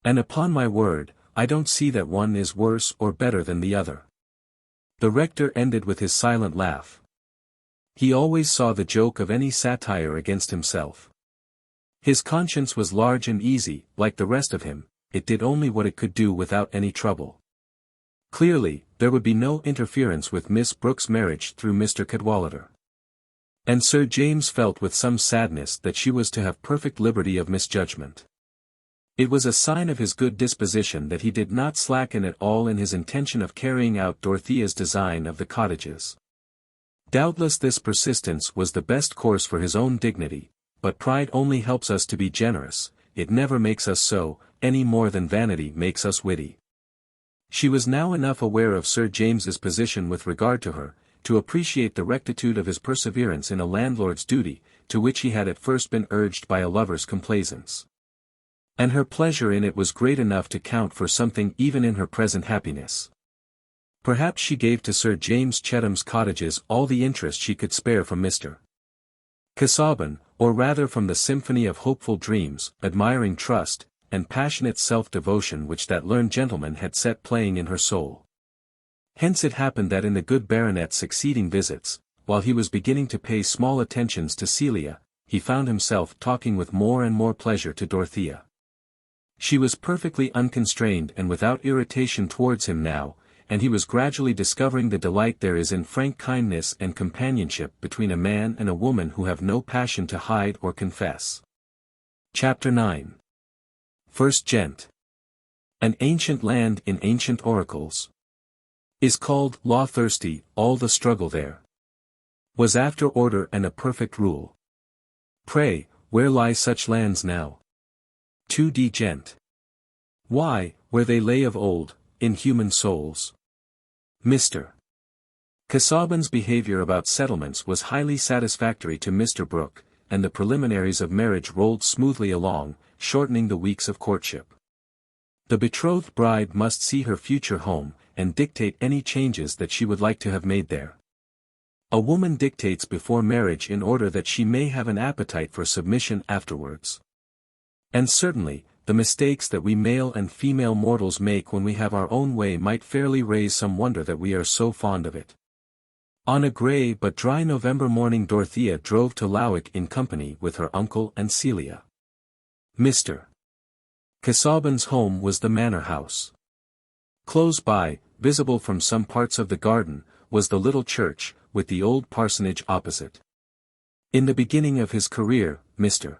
And upon my word, I don't see that one is worse or better than the other." The rector ended with his silent laugh. He always saw the joke of any satire against himself. His conscience was large and easy, like the rest of him, it did only what it could do without any trouble. Clearly, there would be no interference with Miss Brooke's marriage through Mr. Cadwallader. And Sir James felt with some sadness that she was to have perfect liberty of misjudgment. It was a sign of his good disposition that he did not slacken at all in his intention of carrying out Dorothea's design of the cottages. Doubtless this persistence was the best course for his own dignity, but pride only helps us to be generous, it never makes us so, any more than vanity makes us witty. She was now enough aware of Sir James's position with regard to her, to appreciate the rectitude of his perseverance in a landlord's duty, to which he had at first been urged by a lover's complaisance. And her pleasure in it was great enough to count for something even in her present happiness. Perhaps she gave to Sir James Chetham's cottages all the interest she could spare from Mr. Casaubon, or rather from the symphony of hopeful dreams, admiring trust, and passionate self-devotion which that learned gentleman had set playing in her soul. Hence it happened that in the good baronet's succeeding visits, while he was beginning to pay small attentions to Celia, he found himself talking with more and more pleasure to Dorothea. She was perfectly unconstrained and without irritation towards him now, and he was gradually discovering the delight there is in frank kindness and companionship between a man and a woman who have no passion to hide or confess. Chapter 9. First Gent. An ancient land in ancient oracles. Is called law-thirsty, all the struggle there was after order and a perfect rule. Pray, where lie such lands now? 2d Gent. Why, where they lay of old, in human souls. Mr. Casaubon's behavior about settlements was highly satisfactory to Mr. Brooke, and the preliminaries of marriage rolled smoothly along, shortening the weeks of courtship. The betrothed bride must see her future home, and dictate any changes that she would like to have made there. A woman dictates before marriage in order that she may have an appetite for submission afterwards. And certainly, the mistakes that we male and female mortals make when we have our own way might fairly raise some wonder that we are so fond of it. On a grey but dry November morning Dorothea drove to Lowick in company with her uncle and Celia. Mr. Casaubon's home was the manor house. Close by, visible from some parts of the garden, was the little church, with the old parsonage opposite. In the beginning of his career, Mr.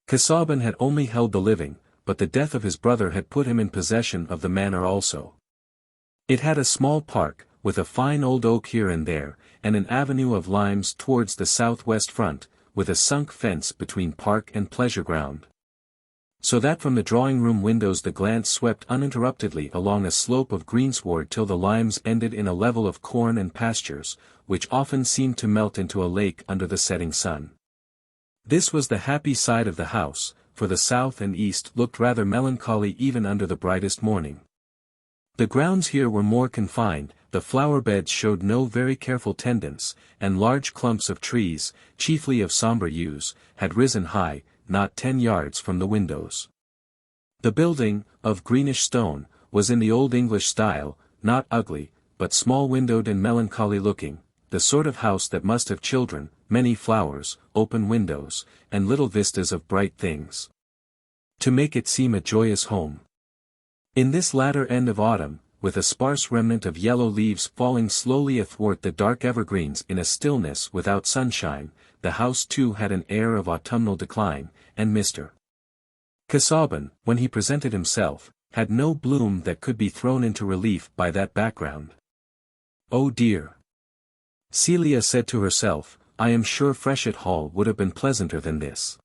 Casaubon had only held the living, but the death of his brother had put him in possession of the manor also. It had a small park, with a fine old oak here and there, and an avenue of limes towards the southwest front, with a sunk fence between park and pleasure ground. So that from the drawing-room windows the glance swept uninterruptedly along a slope of greensward till the limes ended in a level of corn and pastures, which often seemed to melt into a lake under the setting sun. This was the happy side of the house, for the south and east looked rather melancholy even under the brightest morning. The grounds here were more confined, the flower-beds showed no very careful tendance, and large clumps of trees, chiefly of sombre hues, had risen high, not 10 yards from the windows. The building, of greenish stone, was in the Old English style, not ugly, but small-windowed and melancholy-looking, the sort of house that must have children, many flowers, open windows, and little vistas of bright things, to make it seem a joyous home. In this latter end of autumn, with a sparse remnant of yellow leaves falling slowly athwart the dark evergreens in a stillness without sunshine, the house too had an air of autumnal decline, and Mr. Casaubon, when he presented himself, had no bloom that could be thrown into relief by that background. "Oh dear," Celia said to herself, "I am sure Freshitt Hall would have been pleasanter than this."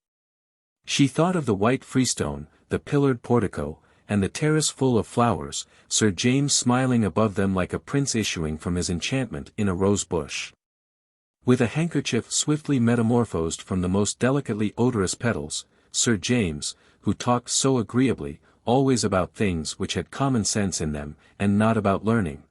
She thought of the white freestone, the pillared portico, and the terrace full of flowers, Sir James smiling above them like a prince issuing from his enchantment in a rose bush, with a handkerchief swiftly metamorphosed from the most delicately odorous petals, Sir James, who talked so agreeably, always about things which had common sense in them, and not about learning.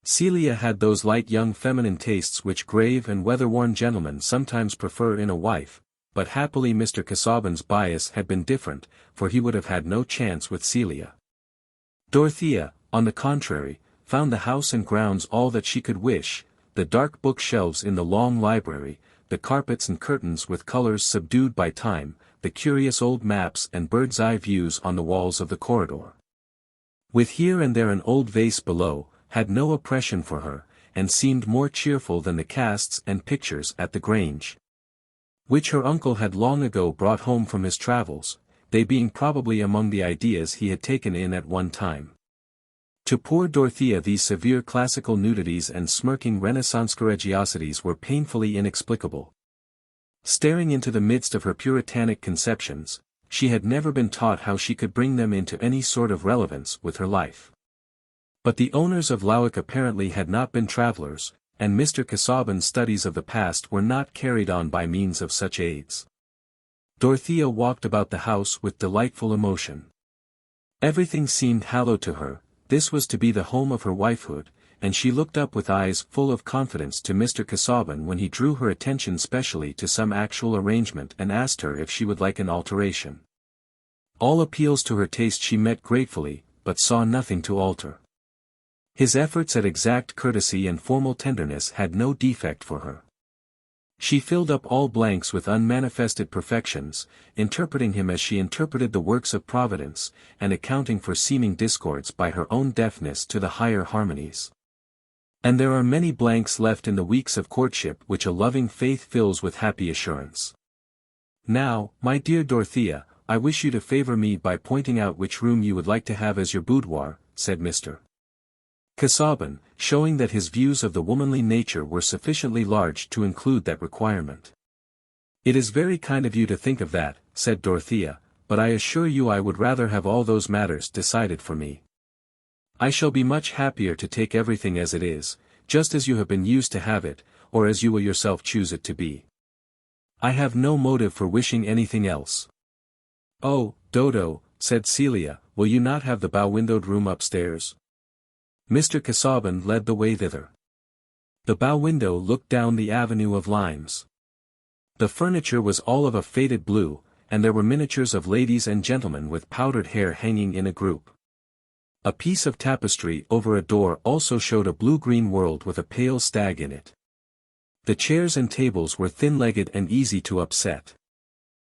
Celia had those light young feminine tastes which grave and weather-worn gentlemen sometimes prefer in a wife, but happily Mr. Casaubon's bias had been different, for he would have had no chance with Celia. Dorothea, on the contrary, found the house and grounds all that she could wish, the dark bookshelves in the long library, the carpets and curtains with colors subdued by time, the curious old maps and bird's-eye views on the walls of the corridor, with here and there an old vase below, had no oppression for her, and seemed more cheerful than the casts and pictures at the Grange, which her uncle had long ago brought home from his travels, they being probably among the ideas he had taken in at one time. To poor Dorothea these severe classical nudities and smirking Renaissance religiosities were painfully inexplicable. Staring into the midst of her puritanic conceptions, she had never been taught how she could bring them into any sort of relevance with her life. But the owners of Lowick apparently had not been travellers, and Mr. Casaubon's studies of the past were not carried on by means of such aids. Dorothea walked about the house with delightful emotion. Everything seemed hallowed to her, this was to be the home of her wifehood, and she looked up with eyes full of confidence to Mr. Casaubon when he drew her attention specially to some actual arrangement and asked her if she would like an alteration. All appeals to her taste she met gratefully, but saw nothing to alter. His efforts at exact courtesy and formal tenderness had no defect for her. She filled up all blanks with unmanifested perfections, interpreting him as she interpreted the works of Providence, and accounting for seeming discords by her own deafness to the higher harmonies. And there are many blanks left in the weeks of courtship which a loving faith fills with happy assurance. "Now, my dear Dorothea, I wish you to favor me by pointing out which room you would like to have as your boudoir," said Mr. Casaubon, showing that his views of the womanly nature were sufficiently large to include that requirement. "It is very kind of you to think of that," said Dorothea, "but I assure you I would rather have all those matters decided for me. I shall be much happier to take everything as it is, just as you have been used to have it, or as you will yourself choose it to be. I have no motive for wishing anything else." "Oh, Dodo," said Celia, "will you not have the bow-windowed room upstairs?" Mr. Casaubon led the way thither. The bow window looked down the avenue of limes. The furniture was all of a faded blue, and there were miniatures of ladies and gentlemen with powdered hair hanging in a group. A piece of tapestry over a door also showed a blue-green world with a pale stag in it. The chairs and tables were thin-legged and easy to upset.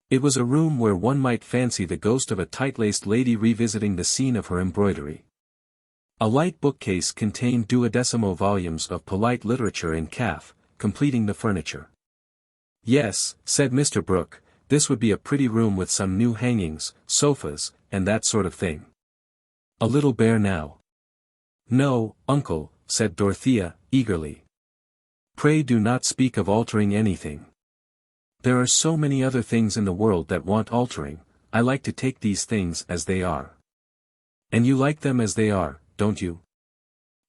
It was a room where one might fancy the ghost of a tight-laced lady revisiting the scene of her embroidery. A light bookcase contained 12 volumes of polite literature in calf, completing the furniture. "Yes," said Mr. Brooke, "this would be a pretty room with some new hangings, sofas, and that sort of thing. A little bare now." "No, uncle," said Dorothea, eagerly. "Pray do not speak of altering anything. There are so many other things in the world that want altering. I like to take these things as they are." "And you like them as they are, don't you?"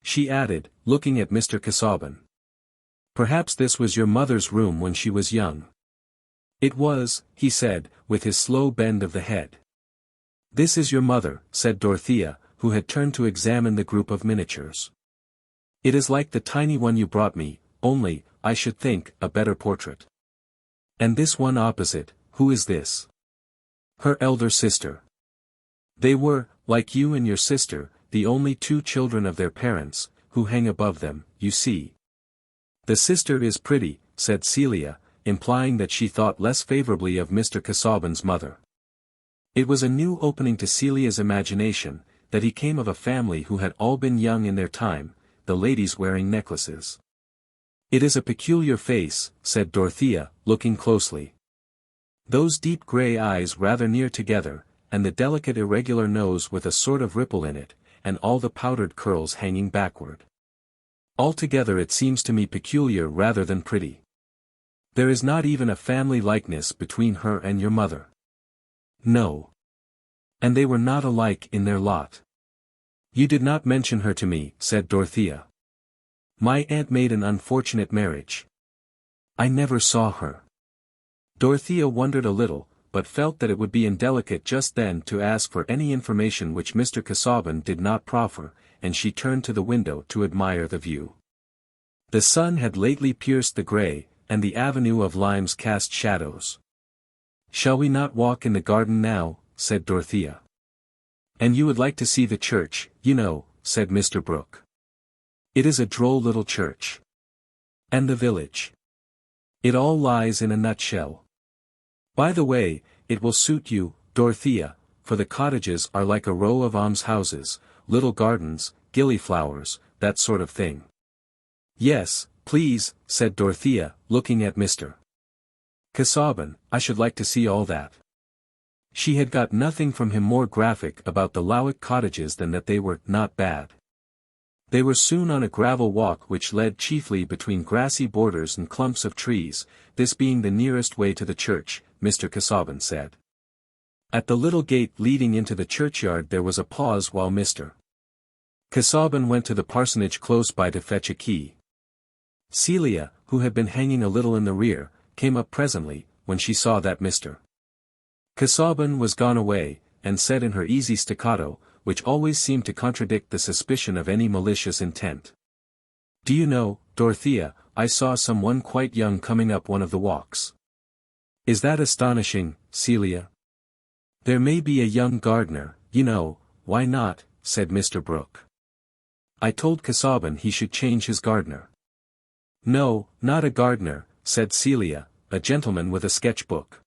she added, looking at Mr. Casaubon. "Perhaps this was your mother's room when she was young." "It was," he said, with his slow bend of the head. "This is your mother," said Dorothea, who had turned to examine the group of miniatures. "It is like the tiny one you brought me, only, I should think, a better portrait. And this one opposite, Who is this? Her elder sister. They were, like you and your sister, the only two children of their parents, who hang above them, you see. The sister is pretty, said Celia, implying that she thought less favorably of Mr. Casaubon's mother. It was a new opening to Celia's imagination, that he came of a family who had all been young in their time, the ladies wearing necklaces. It is a peculiar face, said Dorothea, looking closely. Those deep grey eyes rather near together, and the delicate irregular nose with a sort of ripple in it, and all the powdered curls hanging backward. Altogether it seems to me peculiar rather than pretty. There is not even a family likeness between her and your mother. No. And they were not alike in their lot. You did not mention her to me, said Dorothea. My aunt made an unfortunate marriage. I never saw her. Dorothea wondered a little, but felt that it would be indelicate just then to ask for any information which Mr. Casaubon did not proffer, and she turned to the window to admire the view. The sun had lately pierced the grey, and the avenue of limes cast shadows. Shall we not walk in the garden now, said Dorothea. And you would like to see the church, you know, said Mr. Brooke. It is a droll little church. And the village. It all lies in a nutshell. By the way, it will suit you, Dorothea, for the cottages are like a row of almshouses, little gardens, gillyflowers, that sort of thing. Yes, please, said Dorothea, looking at Mr. Casaubon, I should like to see all that. She had got nothing from him more graphic about the Lowick cottages than that they were not bad. They were soon on a gravel walk which led chiefly between grassy borders and clumps of trees, this being the nearest way to the church, Mr. Casaubon said. At the little gate leading into the churchyard there was a pause while Mr. Casaubon went to the parsonage close by to fetch a key. Celia, who had been hanging a little in the rear, came up presently, when she saw that Mr. Casaubon was gone away, and said in her easy staccato, which always seemed to contradict the suspicion of any malicious intent. Do you know, Dorothea, I saw some one quite young coming up one of the walks. Is that astonishing, Celia? There may be a young gardener, you know, why not, said Mr. Brooke. I told Casaubon he should change his gardener. No, not a gardener, said Celia, a gentleman with a sketch-book.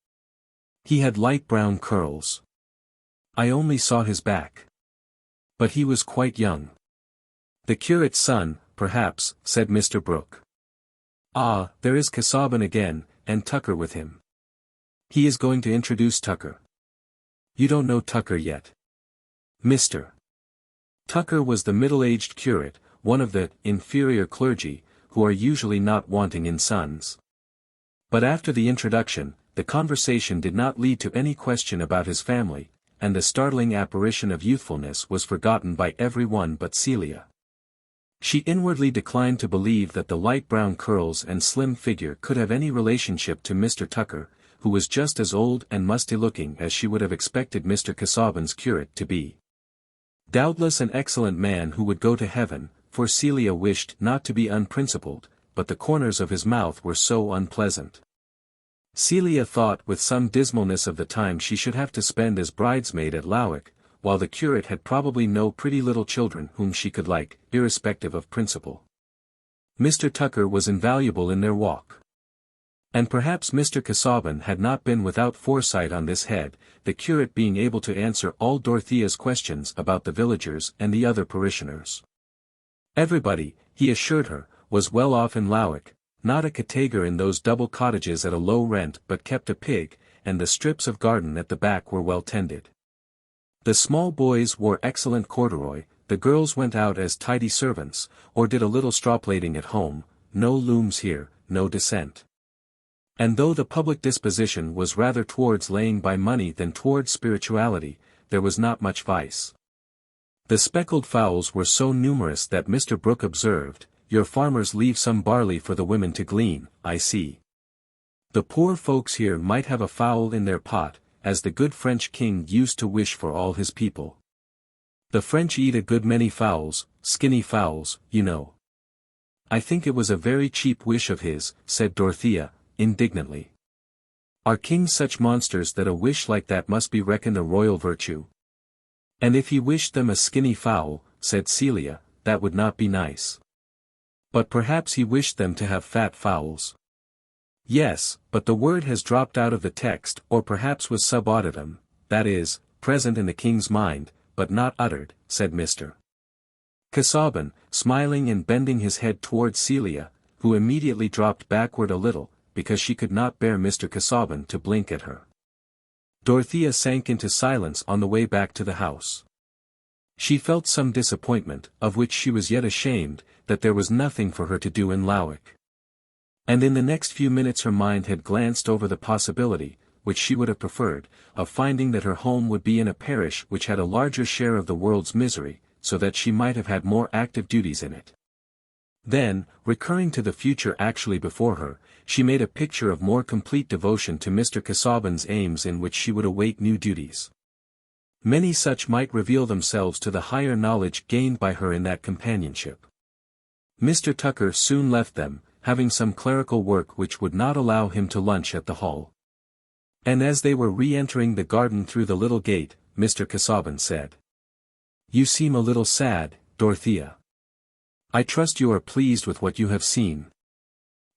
He had light brown curls. I only saw his back. But he was quite young. The curate's son, perhaps, said Mr. Brooke. Ah, there is Casaubon again, and Tucker with him. He is going to introduce Tucker. You don't know Tucker yet. Mr. Tucker was the middle-aged curate, one of the inferior clergy, who are usually not wanting in sons. But after the introduction, the conversation did not lead to any question about his family, and the startling apparition of youthfulness was forgotten by every one but Celia. She inwardly declined to believe that the light brown curls and slim figure could have any relationship to Mr. Tucker, who was just as old and musty-looking as she would have expected Mr. Casaubon's curate to be. Doubtless an excellent man who would go to heaven, for Celia wished not to be unprincipled, but the corners of his mouth were so unpleasant. Celia thought with some dismalness of the time she should have to spend as bridesmaid at Lowick, while the curate had probably no pretty little children whom she could like, irrespective of principle. Mr. Tucker was invaluable in their walk. And perhaps Mr. Casaubon had not been without foresight on this head, the curate being able to answer all Dorothea's questions about the villagers and the other parishioners. Everybody, he assured her, was well off in Lowick, not a cottager in those double cottages at a low rent but kept a pig, and the strips of garden at the back were well tended. The small boys wore excellent corduroy, the girls went out as tidy servants, or did a little strawplaiting at home, no looms here, no dissent. And though the public disposition was rather towards laying by money than towards spirituality, there was not much vice. The speckled fowls were so numerous that Mr. Brooke observed, "Your farmers leave some barley for the women to glean, I see. The poor folks here might have a fowl in their pot, as the good French king used to wish for all his people. The French eat a good many fowls, skinny fowls, you know." "I think it was a very cheap wish of his," said Dorothea, indignantly. Are kings such monsters that a wish like that must be reckoned a royal virtue? And if he wished them a skinny fowl, said Celia, that would not be nice. But perhaps he wished them to have fat fowls. Yes, but the word has dropped out of the text, or perhaps was subauditum, that is, present in the king's mind, but not uttered, said Mr. Casaubon, smiling and bending his head towards Celia, who immediately dropped backward a little, because she could not bear Mr. Casaubon to blink at her. Dorothea sank into silence on the way back to the house. She felt some disappointment, of which she was yet ashamed, that there was nothing for her to do in Lawick. And in the next few minutes her mind had glanced over the possibility, which she would have preferred, of finding that her home would be in a parish which had a larger share of the world's misery, so that she might have had more active duties in it. Then, recurring to the future actually before her, she made a picture of more complete devotion to Mr. Casaubon's aims in which she would await new duties. Many such might reveal themselves to the higher knowledge gained by her in that companionship. Mr. Tucker soon left them, having some clerical work which would not allow him to lunch at the Hall. And as they were re-entering the garden through the little gate, Mr. Casaubon said, "You seem a little sad, Dorothea. I trust you are pleased with what you have seen."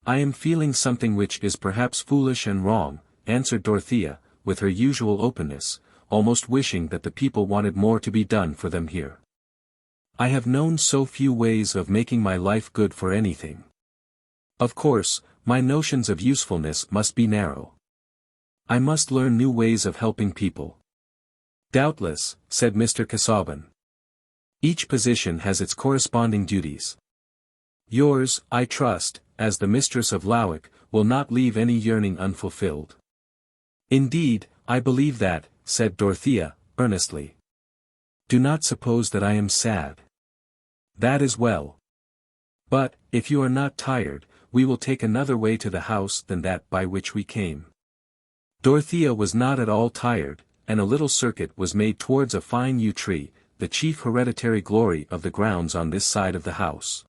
"I am feeling something which is perhaps foolish and wrong," answered Dorothea, with her usual openness, almost wishing that the people wanted more to be done for them here. "I have known so few ways of making my life good for anything. Of course, my notions of usefulness must be narrow. I must learn new ways of helping people." "Doubtless," said Mr. Casaubon. "Each position has its corresponding duties. Yours, I trust, as the mistress of Lawick, will not leave any yearning unfulfilled." "Indeed, I believe that," said Dorothea, earnestly. "Do not suppose that I am sad. That is well. But, if you are not tired, we will take another way to the house than that by which we came." Dorothea was not at all tired, and a little circuit was made towards a fine yew tree, the chief hereditary glory of the grounds on this side of the house.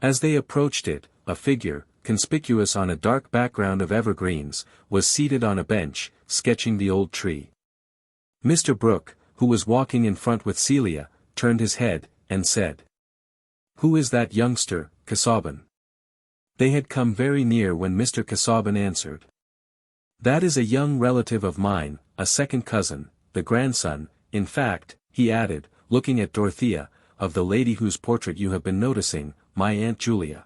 As they approached it, a figure, conspicuous on a dark background of evergreens, was seated on a bench, sketching the old tree. Mr. Brooke, who was walking in front with Celia, turned his head, and said, "Who is that youngster, Casaubon?" They had come very near when Mr. Casaubon answered, "That is a young relative of mine, a second cousin, the grandson, in fact," he added, looking at Dorothea, "of the lady whose portrait you have been noticing, my Aunt Julia."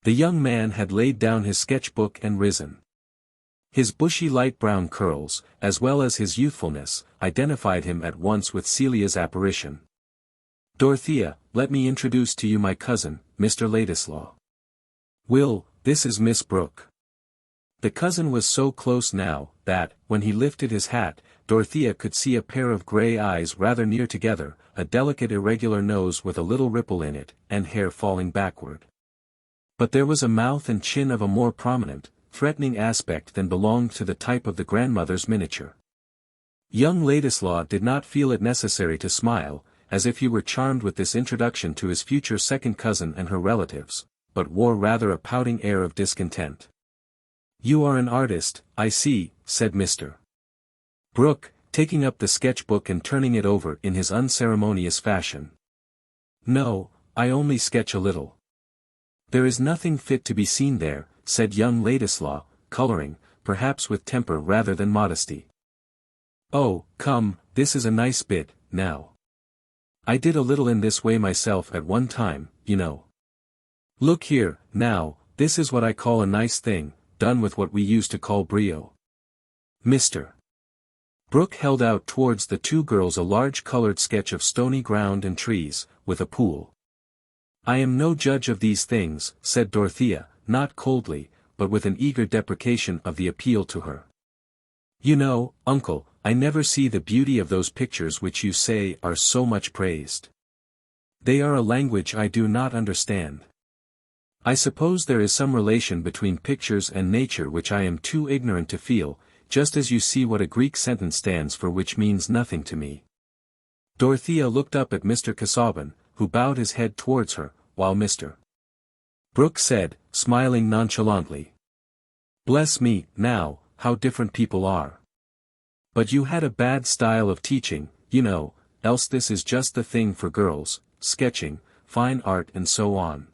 The young man had laid down his sketch-book and risen. His bushy light brown curls, as well as his youthfulness, identified him at once with Celia's apparition. "Dorothea, let me introduce to you my cousin, Mr. Ladislaw. Will, this is Miss Brooke." The cousin was so close now, that, when he lifted his hat, Dorothea could see a pair of grey eyes rather near together, a delicate irregular nose with a little ripple in it, and hair falling backward. But there was a mouth and chin of a more prominent, threatening aspect than belonged to the type of the grandmother's miniature. Young Ladislaw did not feel it necessary to smile, as if he were charmed with this introduction to his future second cousin and her relatives, but wore rather a pouting air of discontent. "You are an artist, I see," said Mr. Brooke, taking up the sketch-book and turning it over in his unceremonious fashion. "No, I only sketch a little." "There is nothing fit to be seen there," said young Ladislaw, coloring, perhaps with temper rather than modesty. "Oh, come, this is a nice bit, now. I did a little in this way myself at one time, you know. Look here, now, this is what I call a nice thing, done with what we used to call brio." Mr. Brooke held out towards the two girls a large colored sketch of stony ground and trees, with a pool. "I am no judge of these things," said Dorothea, not coldly, but with an eager deprecation of the appeal to her. "You know, uncle, I never see the beauty of those pictures which you say are so much praised. They are a language I do not understand. I suppose there is some relation between pictures and nature which I am too ignorant to feel, just as you see what a Greek sentence stands for which means nothing to me." Dorothea looked up at Mr. Casaubon, who bowed his head towards her, while Mr. Brooke said, smiling nonchalantly, "Bless me, now, how different people are. But you had a bad style of teaching, you know, else this is just the thing for girls, sketching, fine art and so on.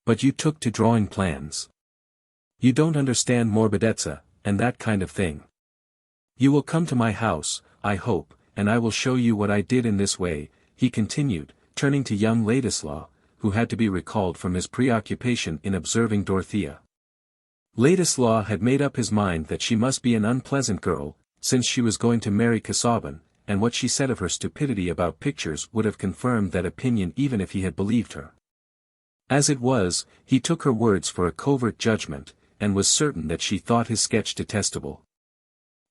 But you took to drawing plans. You don't understand morbidezza, and that kind of thing. You will come to my house, I hope, and I will show you what I did in this way," he continued, turning to young Ladislaw, who had to be recalled from his preoccupation in observing Dorothea. Ladislaw had made up his mind that she must be an unpleasant girl, since she was going to marry Casaubon, and what she said of her stupidity about pictures would have confirmed that opinion even if he had believed her. As it was, he took her words for a covert judgment, and was certain that she thought his sketch detestable.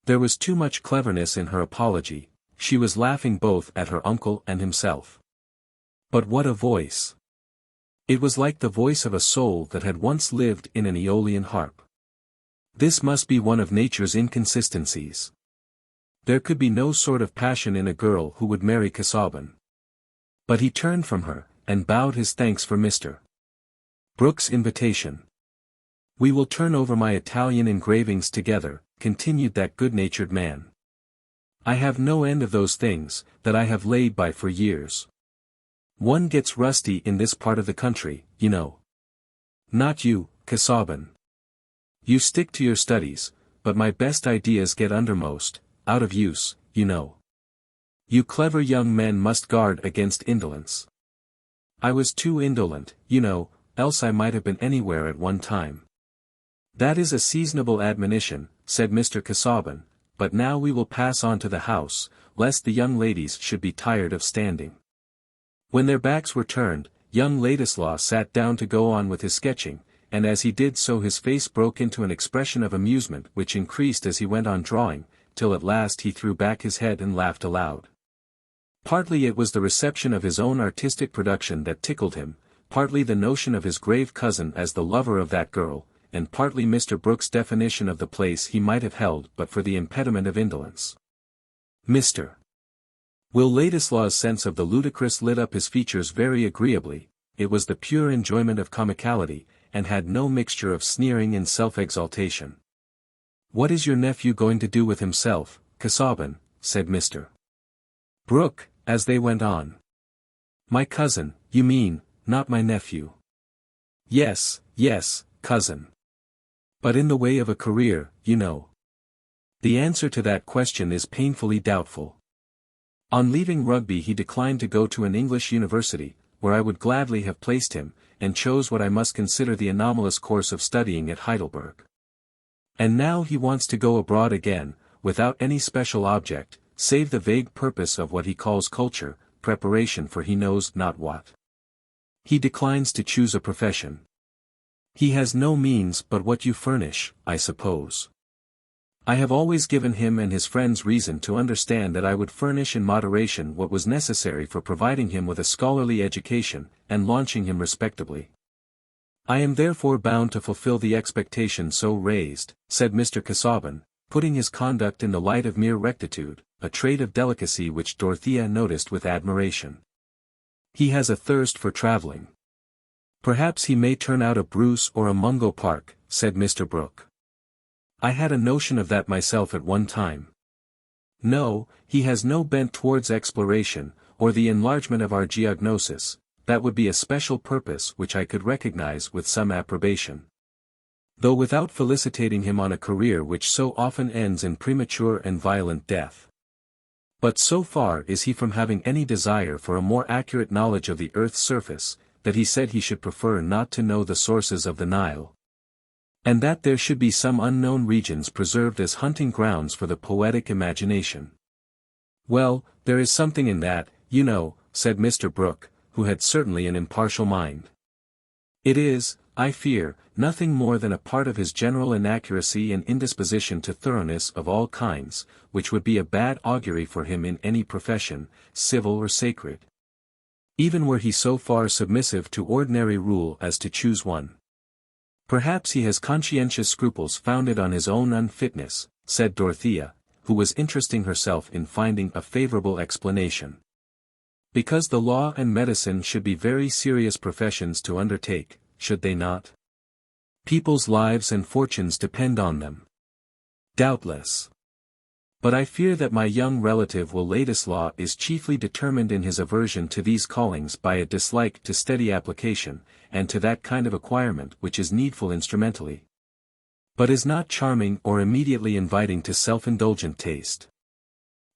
There was too much cleverness in her apology, she was laughing both at her uncle and himself. But what a voice! It was like the voice of a soul that had once lived in an Aeolian harp. This must be one of nature's inconsistencies. There could be no sort of passion in a girl who would marry Casaubon. But he turned from her, and bowed his thanks for Mr. Brooke's invitation. "We will turn over my Italian engravings together," continued that good-natured man. "I have no end of those things, that I have laid by for years. One gets rusty in this part of the country, you know. Not you, Casaubon. You stick to your studies, but my best ideas get undermost, out of use, you know. You clever young men must guard against indolence. I was too indolent, you know, else I might have been anywhere at one time." "That is a seasonable admonition," said Mr. Casaubon, "but now we will pass on to the house, lest the young ladies should be tired of standing." When their backs were turned, young Ladislaw sat down to go on with his sketching, and as he did so his face broke into an expression of amusement which increased as he went on drawing, till at last he threw back his head and laughed aloud. Partly it was the reception of his own artistic production that tickled him, partly the notion of his grave cousin as the lover of that girl, and partly Mr. Brooke's definition of the place he might have held but for the impediment of indolence. Mr. Will Ladislaw's sense of the ludicrous lit up his features very agreeably, it was the pure enjoyment of comicality, and had no mixture of sneering and self-exaltation. "What is your nephew going to do with himself, Casaubon?" said Mr. Brooke, as they went on. "My cousin, you mean, not my nephew?" Yes, cousin. But in the way of a career, you know." The answer to that question is painfully doubtful. On leaving Rugby he declined to go to an English university, where I would gladly have placed him, and chose what I must consider the anomalous course of studying at Heidelberg. And now he wants to go abroad again, without any special object, save the vague purpose of what he calls culture, preparation for he knows not what. He declines to choose a profession. He has no means but what you furnish, I suppose. I have always given him and his friends reason to understand that I would furnish in moderation what was necessary for providing him with a scholarly education, and launching him respectably. I am therefore bound to fulfill the expectation so raised, said Mr. Casaubon, putting his conduct in the light of mere rectitude, a trait of delicacy which Dorothea noticed with admiration. He has a thirst for travelling. Perhaps he may turn out a Bruce or a Mungo Park, said Mr. Brooke. I had a notion of that myself at one time. No, he has no bent towards exploration, or the enlargement of our geognosis. That would be a special purpose which I could recognize with some approbation. Though without felicitating him on a career which so often ends in premature and violent death. But so far is he from having any desire for a more accurate knowledge of the earth's surface, that he said he should prefer not to know the sources of the Nile. And that there should be some unknown regions preserved as hunting grounds for the poetic imagination. Well, there is something in that, you know, said Mr. Brooke, who had certainly an impartial mind. It is, I fear, nothing more than a part of his general inaccuracy and indisposition to thoroughness of all kinds, which would be a bad augury for him in any profession, civil or sacred. Even were he so far submissive to ordinary rule as to choose one. Perhaps he has conscientious scruples founded on his own unfitness, said Dorothea, who was interesting herself in finding a favorable explanation. Because the law and medicine should be very serious professions to undertake, should they not? People's lives and fortunes depend on them. Doubtless. But I fear that my young relative Ladislaw is chiefly determined in his aversion to these callings by a dislike to steady application, and to that kind of acquirement which is needful instrumentally, but is not charming or immediately inviting to self-indulgent taste.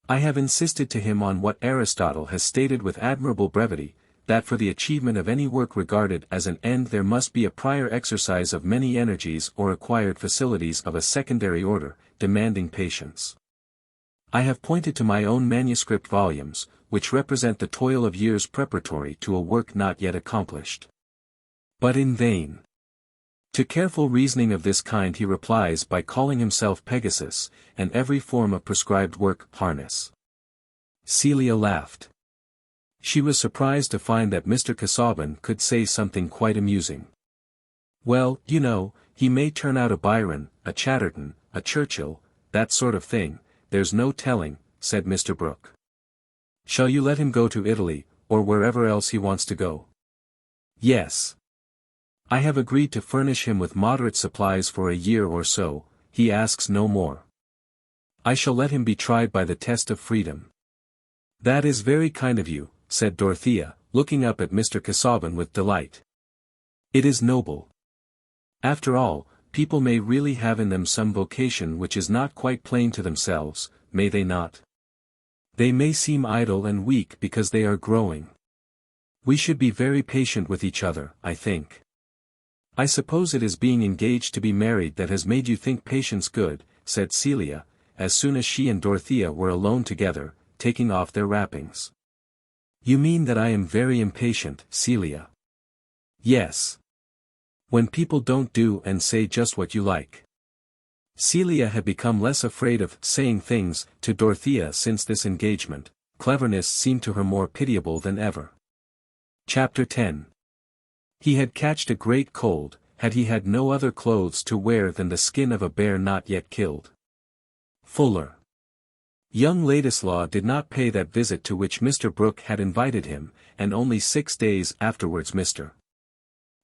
I have insisted to him on what Aristotle has stated with admirable brevity, that for the achievement of any work regarded as an end there must be a prior exercise of many energies or acquired facilities of a secondary order, demanding patience. I have pointed to my own manuscript volumes, which represent the toil of years preparatory to a work not yet accomplished. But in vain. To careful reasoning of this kind he replies by calling himself Pegasus, and every form of prescribed work harness. Celia laughed. She was surprised to find that Mr. Casaubon could say something quite amusing. Well, you know, he may turn out a Byron, a Chatterton, a Churchill, that sort of thing, there's no telling, said Mr. Brooke. Shall you let him go to Italy, or wherever else he wants to go? Yes. I have agreed to furnish him with moderate supplies for a year or so, he asks no more. I shall let him be tried by the test of freedom. That is very kind of you, said Dorothea, looking up at Mr. Casaubon with delight. It is noble. After all, people may really have in them some vocation which is not quite plain to themselves, may they not? They may seem idle and weak because they are growing. We should be very patient with each other, I think. I suppose it is being engaged to be married that has made you think patience good, said Celia, as soon as she and Dorothea were alone together, taking off their wrappings. You mean that I am very impatient, Celia? Yes. When people don't do and say just what you like. Celia had become less afraid of saying things to Dorothea since this engagement. Cleverness seemed to her more pitiable than ever. Chapter 10. He had catched a great cold, had he had no other clothes to wear than the skin of a bear not yet killed. Fuller. Young Ladislaw did not pay that visit to which Mr. Brooke had invited him, and only 6 days afterwards Mr.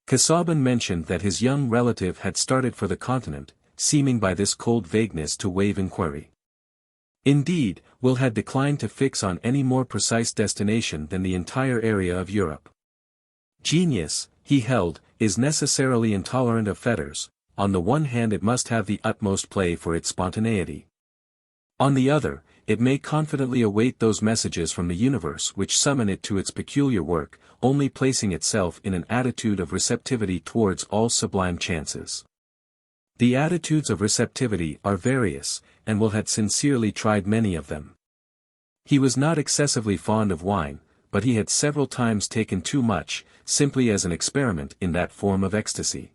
Casaubon mentioned that his young relative had started for the continent, seeming by this cold vagueness to waive inquiry. Indeed, Will had declined to fix on any more precise destination than the entire area of Europe. Genius, he held, is necessarily intolerant of fetters. On the one hand it must have the utmost play for its spontaneity. On the other, it may confidently await those messages from the universe which summon it to its peculiar work, only placing itself in an attitude of receptivity towards all sublime chances. The attitudes of receptivity are various, and Will had sincerely tried many of them. He was not excessively fond of wine, but he had several times taken too much, simply as an experiment in that form of ecstasy.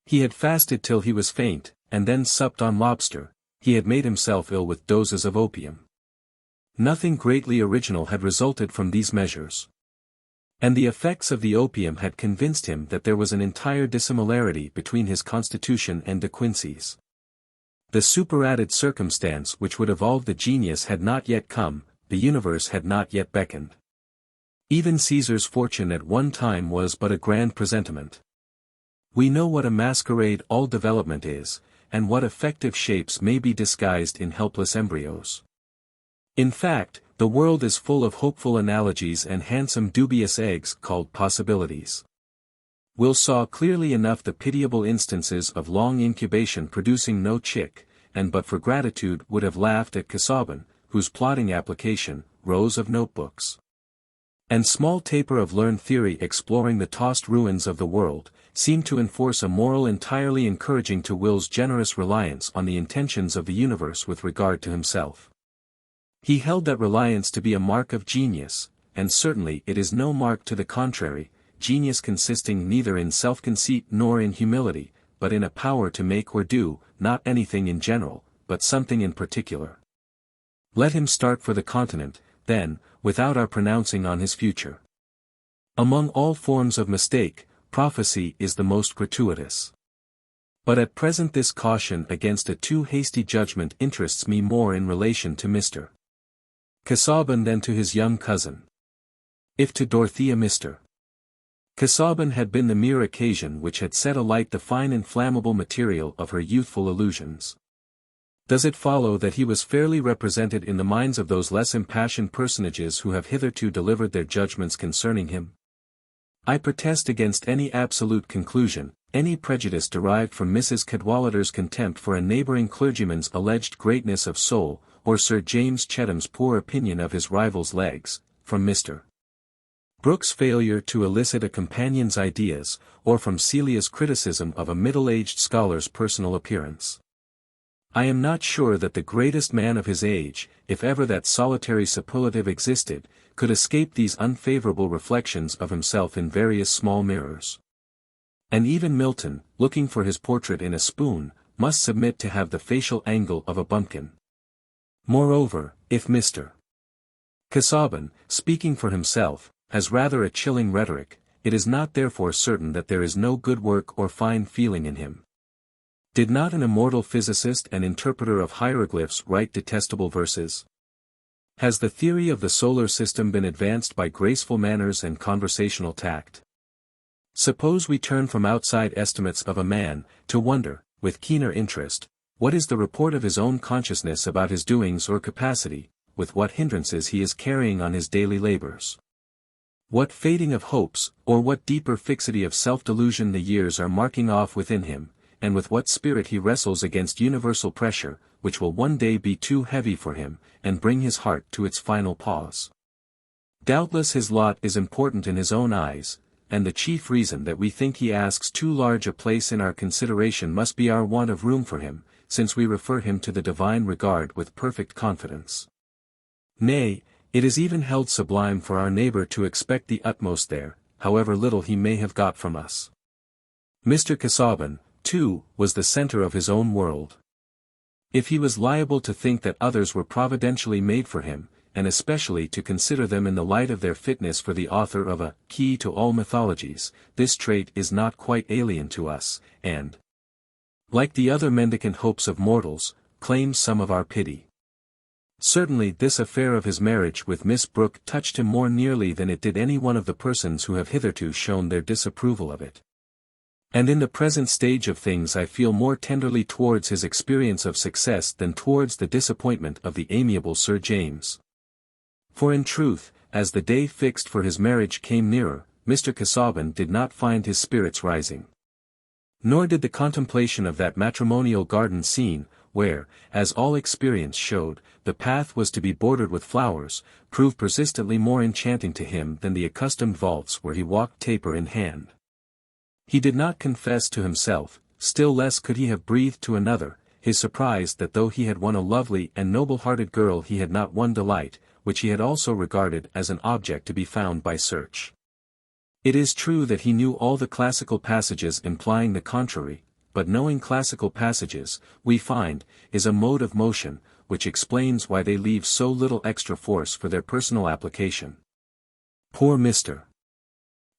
He had fasted till he was faint, and then supped on lobster. He had made himself ill with doses of opium. Nothing greatly original had resulted from these measures. And the effects of the opium had convinced him that there was an entire dissimilarity between his constitution and De Quincey's. The superadded circumstance which would evolve the genius had not yet come, the universe had not yet beckoned. Even Caesar's fortune at one time was but a grand presentiment. We know what a masquerade all development is, and what effective shapes may be disguised in helpless embryos. In fact, the world is full of hopeful analogies and handsome dubious eggs called possibilities. Will saw clearly enough the pitiable instances of long incubation producing no chick, and but for gratitude would have laughed at Casaubon, whose plodding application, rows of notebooks, and small taper of learned theory exploring the tossed ruins of the world, seemed to enforce a moral entirely encouraging to Will's generous reliance on the intentions of the universe with regard to himself. He held that reliance to be a mark of genius, and certainly it is no mark to the contrary, genius consisting neither in self-conceit nor in humility, but in a power to make or do, not anything in general, but something in particular. Let him start for the continent, then, without our pronouncing on his future. Among all forms of mistake, prophecy is the most gratuitous. But at present this caution against a too hasty judgment interests me more in relation to Mr. Casaubon than to his young cousin. If to Dorothea Mr. Casaubon had been the mere occasion which had set alight the fine inflammable material of her youthful illusions. Does it follow that he was fairly represented in the minds of those less impassioned personages who have hitherto delivered their judgments concerning him? I protest against any absolute conclusion, any prejudice derived from Mrs. Cadwallader's contempt for a neighbouring clergyman's alleged greatness of soul, or Sir James Chetham's poor opinion of his rival's legs, from Mr. Brooke's failure to elicit a companion's ideas, or from Celia's criticism of a middle-aged scholar's personal appearance. I am not sure that the greatest man of his age, if ever that solitary superlative existed, could escape these unfavourable reflections of himself in various small mirrors. And even Milton, looking for his portrait in a spoon, must submit to have the facial angle of a bumpkin. Moreover, if Mr. Casaubon, speaking for himself, has rather a chilling rhetoric, it is not therefore certain that there is no good work or fine feeling in him. Did not an immortal physicist and interpreter of hieroglyphs write detestable verses? Has the theory of the solar system been advanced by graceful manners and conversational tact? Suppose we turn from outside estimates of a man, to wonder, with keener interest, what is the report of his own consciousness about his doings or capacity, with what hindrances he is carrying on his daily labours. What fading of hopes, or what deeper fixity of self-delusion the years are marking off within him, and with what spirit he wrestles against universal pressure, which will one day be too heavy for him, and bring his heart to its final pause. Doubtless his lot is important in his own eyes, and the chief reason that we think he asks too large a place in our consideration must be our want of room for him, since we refer him to the divine regard with perfect confidence. Nay, it is even held sublime for our neighbour to expect the utmost there, however little he may have got from us. Mr. Casaubon, too, was the centre of his own world. If he was liable to think that others were providentially made for him, and especially to consider them in the light of their fitness for the author of a Key to All Mythologies, this trait is not quite alien to us, and, like the other mendicant hopes of mortals, claims some of our pity. Certainly this affair of his marriage with Miss Brooke touched him more nearly than it did any one of the persons who have hitherto shown their disapproval of it. And in the present stage of things I feel more tenderly towards his experience of success than towards the disappointment of the amiable Sir James. For in truth, as the day fixed for his marriage came nearer, Mr. Casaubon did not find his spirits rising. Nor did the contemplation of that matrimonial garden scene, where, as all experience showed, the path was to be bordered with flowers, prove persistently more enchanting to him than the accustomed vaults where he walked taper in hand. He did not confess to himself, still less could he have breathed to another, his surprise that though he had won a lovely and noble-hearted girl he had not won delight, which he had also regarded as an object to be found by search. It is true that he knew all the classical passages implying the contrary, but knowing classical passages, we find, is a mode of motion, which explains why they leave so little extra force for their personal application. Poor Mr.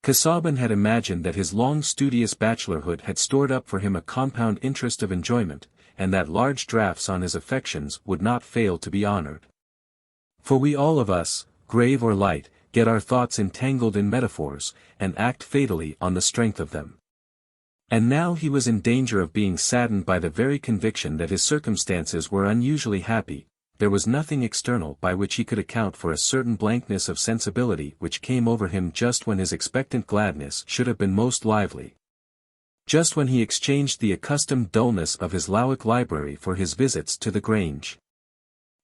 Casaubon had imagined that his long studious bachelorhood had stored up for him a compound interest of enjoyment, and that large drafts on his affections would not fail to be honoured. For we all of us, grave or light, get our thoughts entangled in metaphors, and act fatally on the strength of them. And now he was in danger of being saddened by the very conviction that his circumstances were unusually happy. There was nothing external by which he could account for a certain blankness of sensibility which came over him just when his expectant gladness should have been most lively. Just when he exchanged the accustomed dullness of his Lowick library for his visits to the Grange.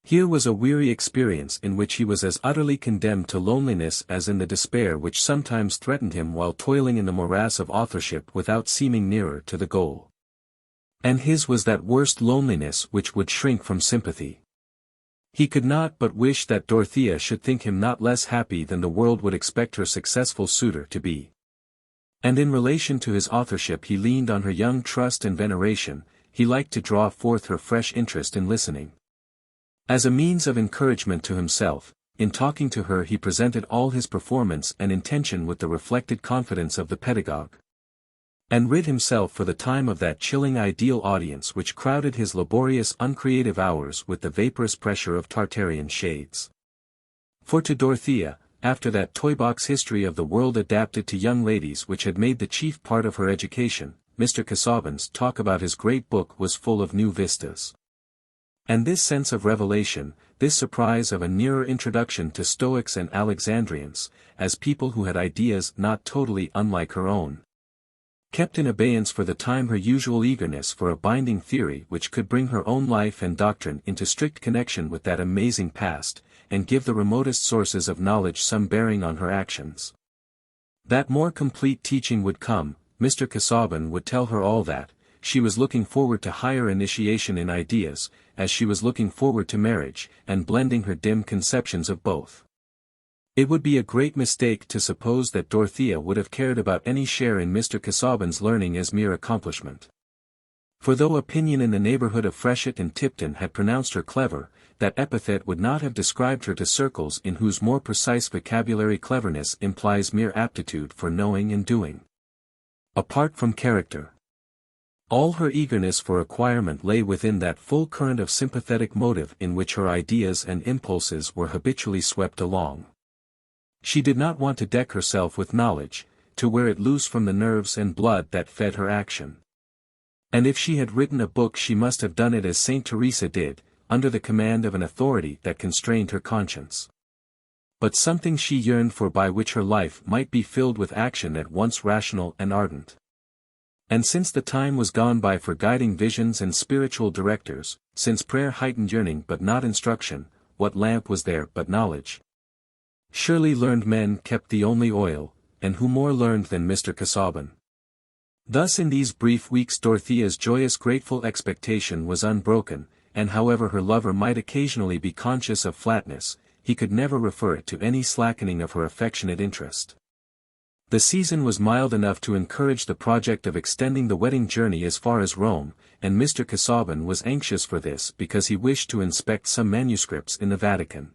Here was a weary experience in which he was as utterly condemned to loneliness as in the despair which sometimes threatened him while toiling in the morass of authorship without seeming nearer to the goal. And his was that worst loneliness which would shrink from sympathy. He could not but wish that Dorothea should think him not less happy than the world would expect her successful suitor to be. And in relation to his authorship he leaned on her young trust and veneration, he liked to draw forth her fresh interest in listening. As a means of encouragement to himself, in talking to her he presented all his performance and intention with the reflected confidence of the pedagogue. And rid himself for the time of that chilling ideal audience which crowded his laborious uncreative hours with the vaporous pressure of Tartarian shades. For to Dorothea, after that toy-box history of the world adapted to young ladies which had made the chief part of her education, Mr. Casaubon's talk about his great book was full of new vistas. And this sense of revelation, this surprise of a nearer introduction to Stoics and Alexandrians, as people who had ideas not totally unlike her own, kept in abeyance for the time her usual eagerness for a binding theory which could bring her own life and doctrine into strict connection with that amazing past, and give the remotest sources of knowledge some bearing on her actions. That more complete teaching would come. Mr. Casaubon would tell her all that. She was looking forward to higher initiation in ideas, as she was looking forward to marriage, and blending her dim conceptions of both. It would be a great mistake to suppose that Dorothea would have cared about any share in Mr. Casaubon's learning as mere accomplishment. For though opinion in the neighborhood of Freshitt and Tipton had pronounced her clever, that epithet would not have described her to circles in whose more precise vocabulary cleverness implies mere aptitude for knowing and doing. Apart from character, all her eagerness for acquirement lay within that full current of sympathetic motive in which her ideas and impulses were habitually swept along. She did not want to deck herself with knowledge, to wear it loose from the nerves and blood that fed her action. And if she had written a book she must have done it as Saint Teresa did, under the command of an authority that constrained her conscience. But something she yearned for by which her life might be filled with action at once rational and ardent. And since the time was gone by for guiding visions and spiritual directors, since prayer heightened yearning but not instruction, what lamp was there but knowledge? Surely learned men kept the only oil, and who more learned than Mr. Casaubon? Thus in these brief weeks Dorothea's joyous grateful expectation was unbroken, and however her lover might occasionally be conscious of flatness, he could never refer it to any slackening of her affectionate interest. The season was mild enough to encourage the project of extending the wedding journey as far as Rome, and Mr. Casaubon was anxious for this because he wished to inspect some manuscripts in the Vatican.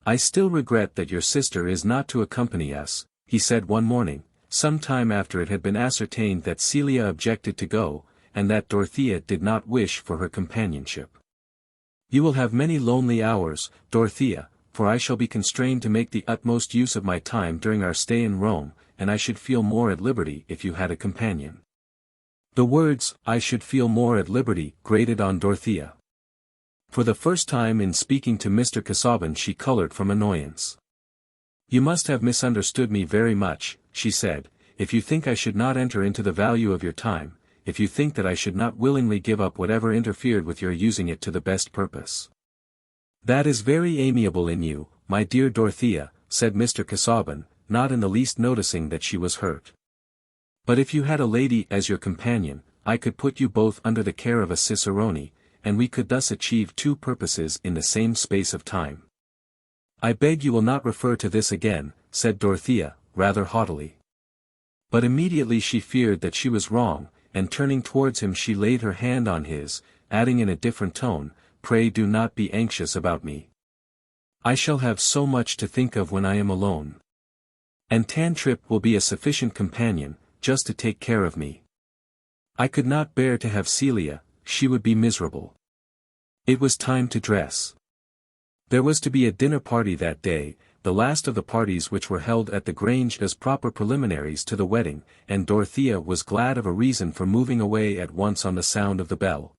"I still regret that your sister is not to accompany us," he said one morning, some time after it had been ascertained that Celia objected to go, and that Dorothea did not wish for her companionship. "You will have many lonely hours, Dorothea, for I shall be constrained to make the utmost use of my time during our stay in Rome, and I should feel more at liberty if you had a companion." The words, "I should feel more at liberty," grated on Dorothea. For the first time in speaking to Mr. Casaubon she colored from annoyance. "You must have misunderstood me very much," she said, "if you think I should not enter into the value of your time, if you think that I should not willingly give up whatever interfered with your using it to the best purpose." "That is very amiable in you, my dear Dorothea," said Mr. Casaubon, not in the least noticing that she was hurt. "But if you had a lady as your companion, I could put you both under the care of a cicerone, and we could thus achieve two purposes in the same space of time." "I beg you will not refer to this again," said Dorothea, rather haughtily. But immediately she feared that she was wrong, and turning towards him she laid her hand on his, adding in a different tone, "Pray do not be anxious about me. I shall have so much to think of when I am alone. And Tantripp will be a sufficient companion, just to take care of me. I could not bear to have Celia, she would be miserable." It was time to dress. There was to be a dinner party that day, the last of the parties which were held at the Grange as proper preliminaries to the wedding, and Dorothea was glad of a reason for moving away at once on the sound of the bell.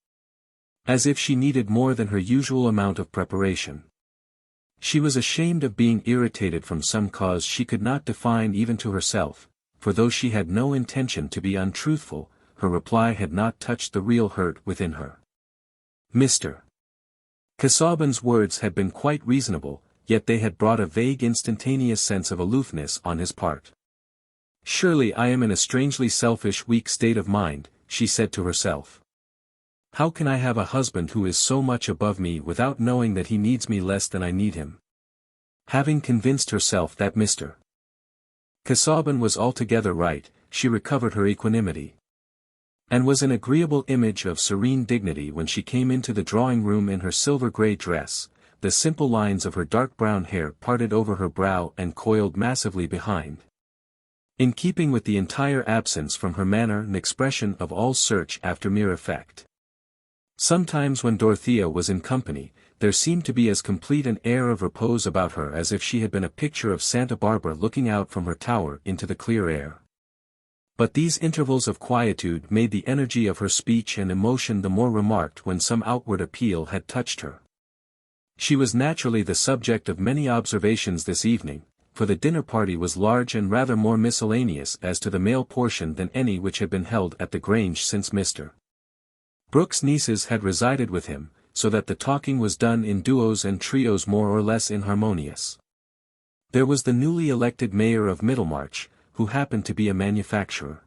As if she needed more than her usual amount of preparation. She was ashamed of being irritated from some cause she could not define even to herself, for though she had no intention to be untruthful, her reply had not touched the real hurt within her. Mr. Casaubon's words had been quite reasonable, yet they had brought a vague instantaneous sense of aloofness on his part. "Surely I am in a strangely selfish weak state of mind," she said to herself. "How can I have a husband who is so much above me without knowing that he needs me less than I need him?" Having convinced herself that Mr. Casaubon was altogether right, she recovered her equanimity. And was an agreeable image of serene dignity when she came into the drawing-room in her silver-grey dress, the simple lines of her dark brown hair parted over her brow and coiled massively behind. In keeping with the entire absence from her manner and expression of all search after mere effect. Sometimes when Dorothea was in company, there seemed to be as complete an air of repose about her as if she had been a picture of Santa Barbara looking out from her tower into the clear air. But these intervals of quietude made the energy of her speech and emotion the more remarked when some outward appeal had touched her. She was naturally the subject of many observations this evening, for the dinner party was large and rather more miscellaneous as to the male portion than any which had been held at the Grange since Mr. Brooke's nieces had resided with him, so that the talking was done in duos and trios more or less inharmonious. There was the newly elected mayor of Middlemarch, who happened to be a manufacturer.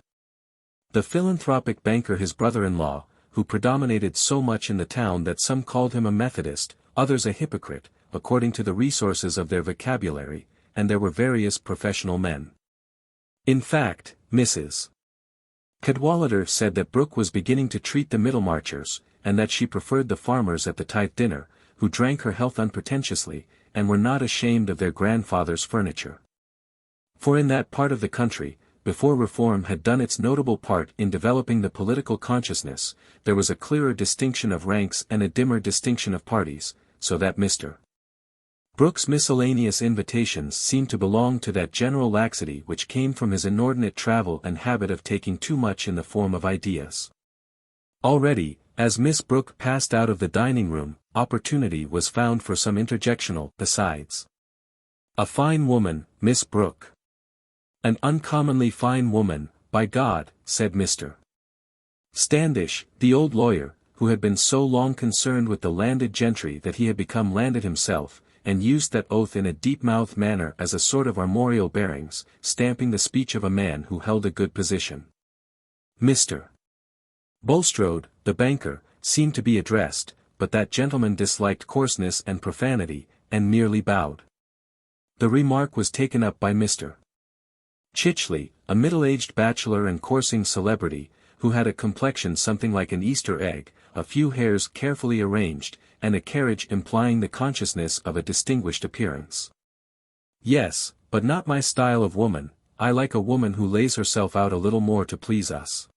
The philanthropic banker his brother-in-law, who predominated so much in the town that some called him a Methodist, others a hypocrite, according to the resources of their vocabulary, and there were various professional men. In fact, Mrs. Cadwallader said that Brooke was beginning to treat the Middlemarchers, and that she preferred the farmers at the tithe dinner, who drank her health unpretentiously, and were not ashamed of their grandfather's furniture. For in that part of the country, before reform had done its notable part in developing the political consciousness, there was a clearer distinction of ranks and a dimmer distinction of parties, so that Mr. Brooke's miscellaneous invitations seemed to belong to that general laxity which came from his inordinate travel and habit of taking too much in the form of ideas. Already, as Miss Brooke passed out of the dining-room, opportunity was found for some interjectional besides. A fine woman, Miss Brooke. An uncommonly fine woman, by God, said Mr. Standish, the old lawyer, who had been so long concerned with the landed gentry that he had become landed himself, and used that oath in a deep-mouthed manner as a sort of armorial bearings, stamping the speech of a man who held a good position. Mr. Bulstrode, the banker, seemed to be addressed, but that gentleman disliked coarseness and profanity, and merely bowed. The remark was taken up by Mr. Chichley, a middle-aged bachelor and coursing celebrity, who had a complexion something like an Easter egg, a few hairs carefully arranged, and a carriage implying the consciousness of a distinguished appearance. Yes, but not my style of woman. I like a woman who lays herself out a little more to please us.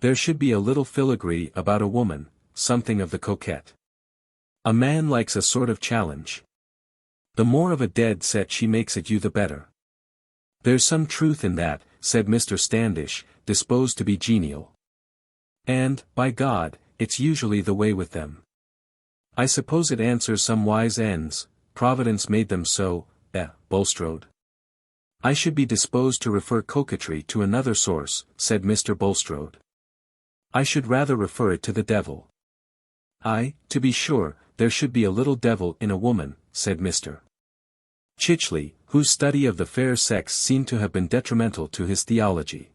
There should be a little filigree about a woman, something of the coquette. A man likes a sort of challenge. The more of a dead set she makes at you the better. There's some truth in that, said Mr. Standish, disposed to be genial. And, by God, it's usually the way with them. I suppose it answers some wise ends, Providence made them so, Bulstrode. I should be disposed to refer coquetry to another source, said Mr. Bulstrode. I should rather refer it to the devil. Aye, to be sure, there should be a little devil in a woman, said Mr. Chichley, whose study of the fair sex seemed to have been detrimental to his theology.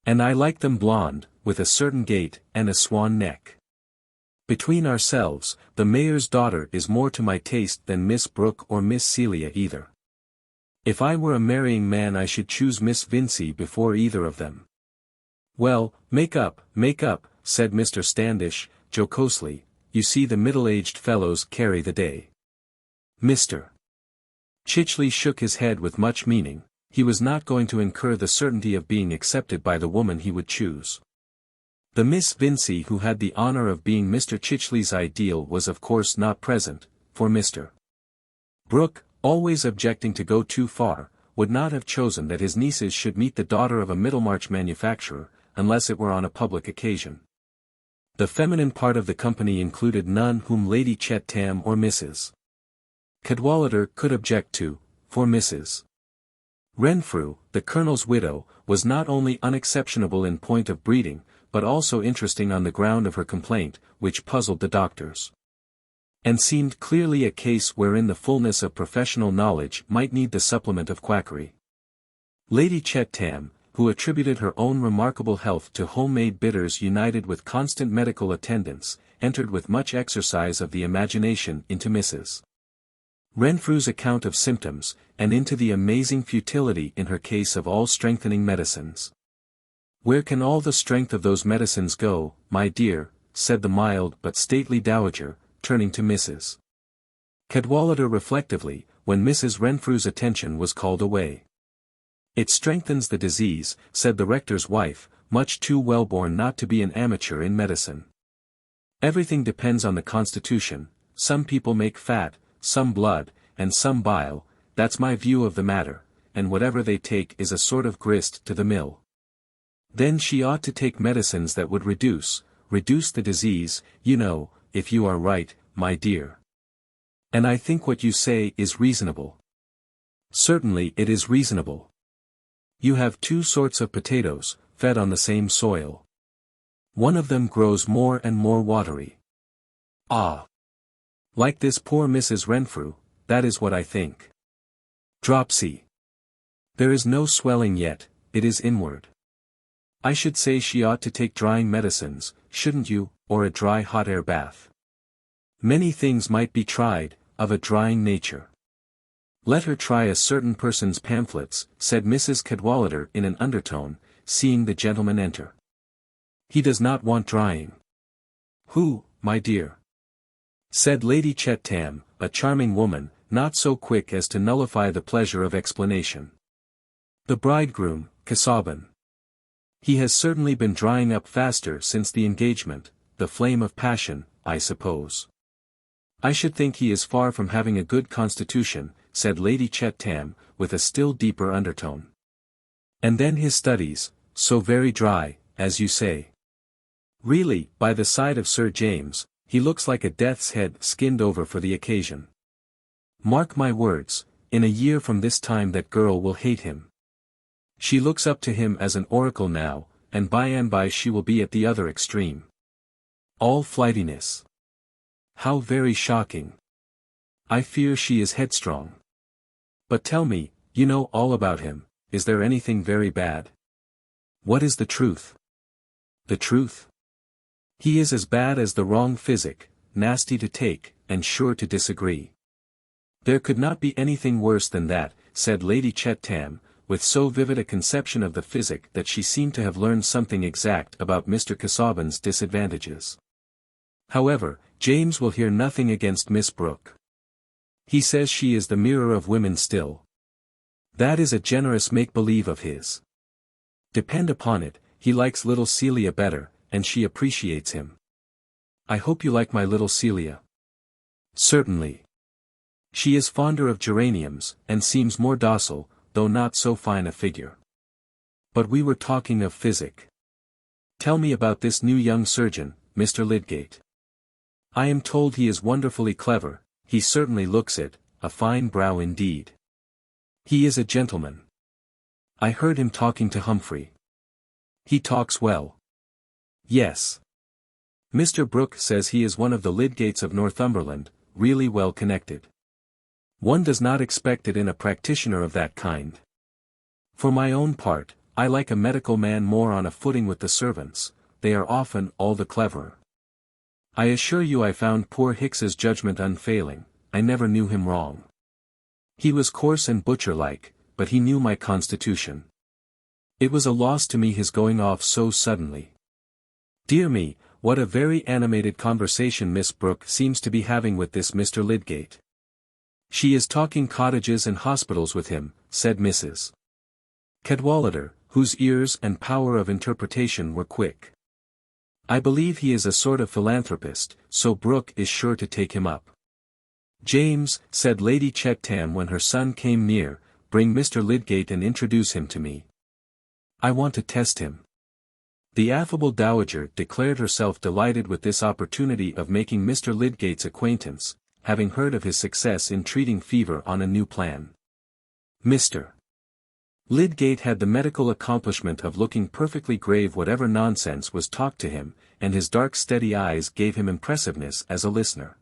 And I like them blonde, with a certain gait, and a swan neck. Between ourselves, the mayor's daughter is more to my taste than Miss Brooke or Miss Celia either. If I were a marrying man I should choose Miss Vincy before either of them. Well, make up, said Mr. Standish, jocosely, you see the middle-aged fellows carry the day. Mr. Chichley shook his head with much meaning. He was not going to incur the certainty of being accepted by the woman he would choose. The Miss Vincy who had the honor of being Mr. Chichley's ideal was of course not present, for Mr. Brooke, always objecting to go too far, would not have chosen that his nieces should meet the daughter of a Middlemarch manufacturer, unless it were on a public occasion. The feminine part of the company included none whom Lady Chettam or Mrs. Cadwallader could object to, for Mrs. Renfrew, the colonel's widow, was not only unexceptionable in point of breeding, but also interesting on the ground of her complaint, which puzzled the doctors. And seemed clearly a case wherein the fullness of professional knowledge might need the supplement of quackery. Lady Chettam, who attributed her own remarkable health to homemade bitters united with constant medical attendance, entered with much exercise of the imagination into Mrs. Renfrew's account of symptoms, and into the amazing futility in her case of all strengthening medicines. Where can all the strength of those medicines go, my dear, said the mild but stately dowager, turning to Mrs. Cadwallader reflectively, when Mrs. Renfrew's attention was called away. It strengthens the disease, said the rector's wife, much too well-born not to be an amateur in medicine. Everything depends on the constitution, some people make fat, some blood, and some bile, that's my view of the matter, and whatever they take is a sort of grist to the mill. Then she ought to take medicines that would reduce the disease, you know, if you are right, my dear. And I think what you say is reasonable. Certainly it is reasonable. You have two sorts of potatoes, fed on the same soil. One of them grows more and more watery. Ah! Like this poor Mrs. Renfrew, that is what I think. Dropsy. There is no swelling yet, it is inward. I should say she ought to take drying medicines, shouldn't you, or a dry hot air bath. Many things might be tried, of a drying nature. Let her try a certain person's pamphlets, said Mrs. Cadwallader in an undertone, seeing the gentleman enter. He does not want drying. Who, my dear? Said Lady Chettam, a charming woman, not so quick as to nullify the pleasure of explanation. The bridegroom, Casaubon. He has certainly been drying up faster since the engagement, the flame of passion, I suppose. I should think he is far from having a good constitution, said Lady Chettam, with a still deeper undertone. And then his studies, so very dry, as you say. Really, by the side of Sir James, he looks like a death's head skinned over for the occasion. Mark my words, in a year from this time that girl will hate him. She looks up to him as an oracle now, and by she will be at the other extreme. All flightiness. How very shocking. I fear she is headstrong. But tell me, you know all about him, is there anything very bad? What is the truth? The truth? He is as bad as the wrong physic, nasty to take, and sure to disagree. There could not be anything worse than that, said Lady Chettam, with so vivid a conception of the physic that she seemed to have learned something exact about Mr. Casaubon's disadvantages. However, James will hear nothing against Miss Brooke. He says she is the mirror of women still. That is a generous make-believe of his. Depend upon it, he likes little Celia better, and she appreciates him. I hope you like my little Celia. Certainly. She is fonder of geraniums, and seems more docile, though not so fine a figure. But we were talking of physic. Tell me about this new young surgeon, Mr. Lydgate. I am told he is wonderfully clever, he certainly looks it, a fine brow indeed. He is a gentleman. I heard him talking to Humphrey. He talks well. Yes. Mr. Brooke says he is one of the Lydgates of Northumberland, really well connected. One does not expect it in a practitioner of that kind. For my own part, I like a medical man more on a footing with the servants, they are often all the cleverer. I assure you I found poor Hicks's judgment unfailing, I never knew him wrong. He was coarse and butcher-like, but he knew my constitution. It was a loss to me his going off so suddenly. Dear me, what a very animated conversation Miss Brooke seems to be having with this Mr. Lydgate. She is talking cottages and hospitals with him, said Mrs. Cadwallader, whose ears and power of interpretation were quick. I believe he is a sort of philanthropist, so Brooke is sure to take him up. James, said Lady Chettam when her son came near, bring Mr. Lydgate and introduce him to me. I want to test him. The affable dowager declared herself delighted with this opportunity of making Mr. Lydgate's acquaintance, having heard of his success in treating fever on a new plan. Mr. Lydgate had the medical accomplishment of looking perfectly grave whatever nonsense was talked to him, and his dark steady eyes gave him impressiveness as a listener.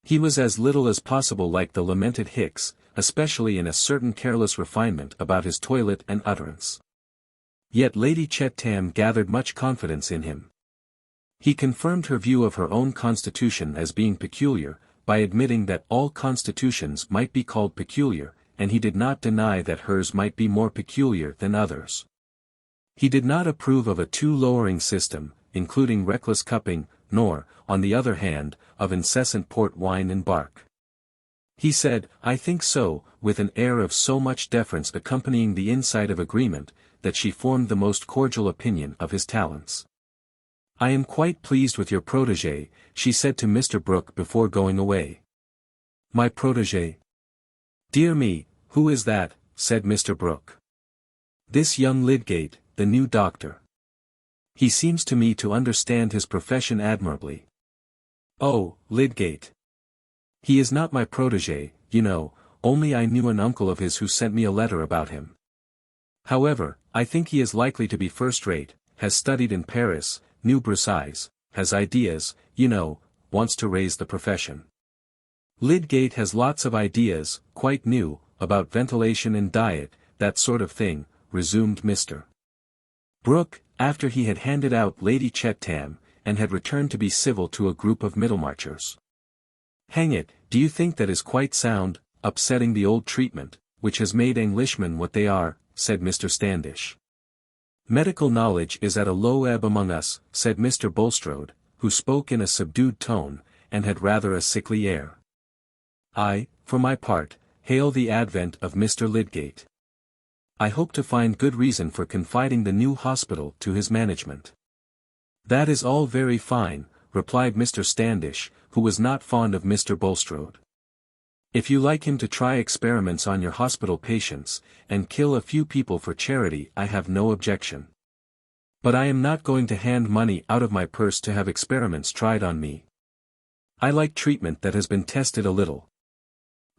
He was as little as possible like the lamented Hicks, especially in a certain careless refinement about his toilet and utterance. Yet Lady Chettam gathered much confidence in him. He confirmed her view of her own constitution as being peculiar, by admitting that all constitutions might be called peculiar, and he did not deny that hers might be more peculiar than others. He did not approve of a too lowering system, including reckless cupping, nor, on the other hand, of incessant port wine and bark. He said, I think so, with an air of so much deference accompanying the insight of agreement, that she formed the most cordial opinion of his talents. I am quite pleased with your protégé, she said to Mr. Brooke before going away. My protégé? Dear me, who is that? Said Mr. Brooke. This young Lydgate, the new doctor. He seems to me to understand his profession admirably. Oh, Lydgate. He is not my protégé, you know, only I knew an uncle of his who sent me a letter about him. However, I think he is likely to be first-rate, has studied in Paris, knew Versailles, has ideas, you know, wants to raise the profession. Lydgate has lots of ideas, quite new, about ventilation and diet, that sort of thing, resumed Mr. Brooke, after he had handed out Lady Chettam, and had returned to be civil to a group of Middlemarchers. Hang it, do you think that is quite sound, upsetting the old treatment, which has made Englishmen what they are, said Mr. Standish. Medical knowledge is at a low ebb among us, said Mr. Bulstrode, who spoke in a subdued tone, and had rather a sickly air. I, for my part, hail the advent of Mr. Lydgate. I hope to find good reason for confiding the new hospital to his management. That is all very fine, replied Mr. Standish, who was not fond of Mr. Bulstrode. If you like him to try experiments on your hospital patients, and kill a few people for charity, I have no objection. But I am not going to hand money out of my purse to have experiments tried on me. I like treatment that has been tested a little.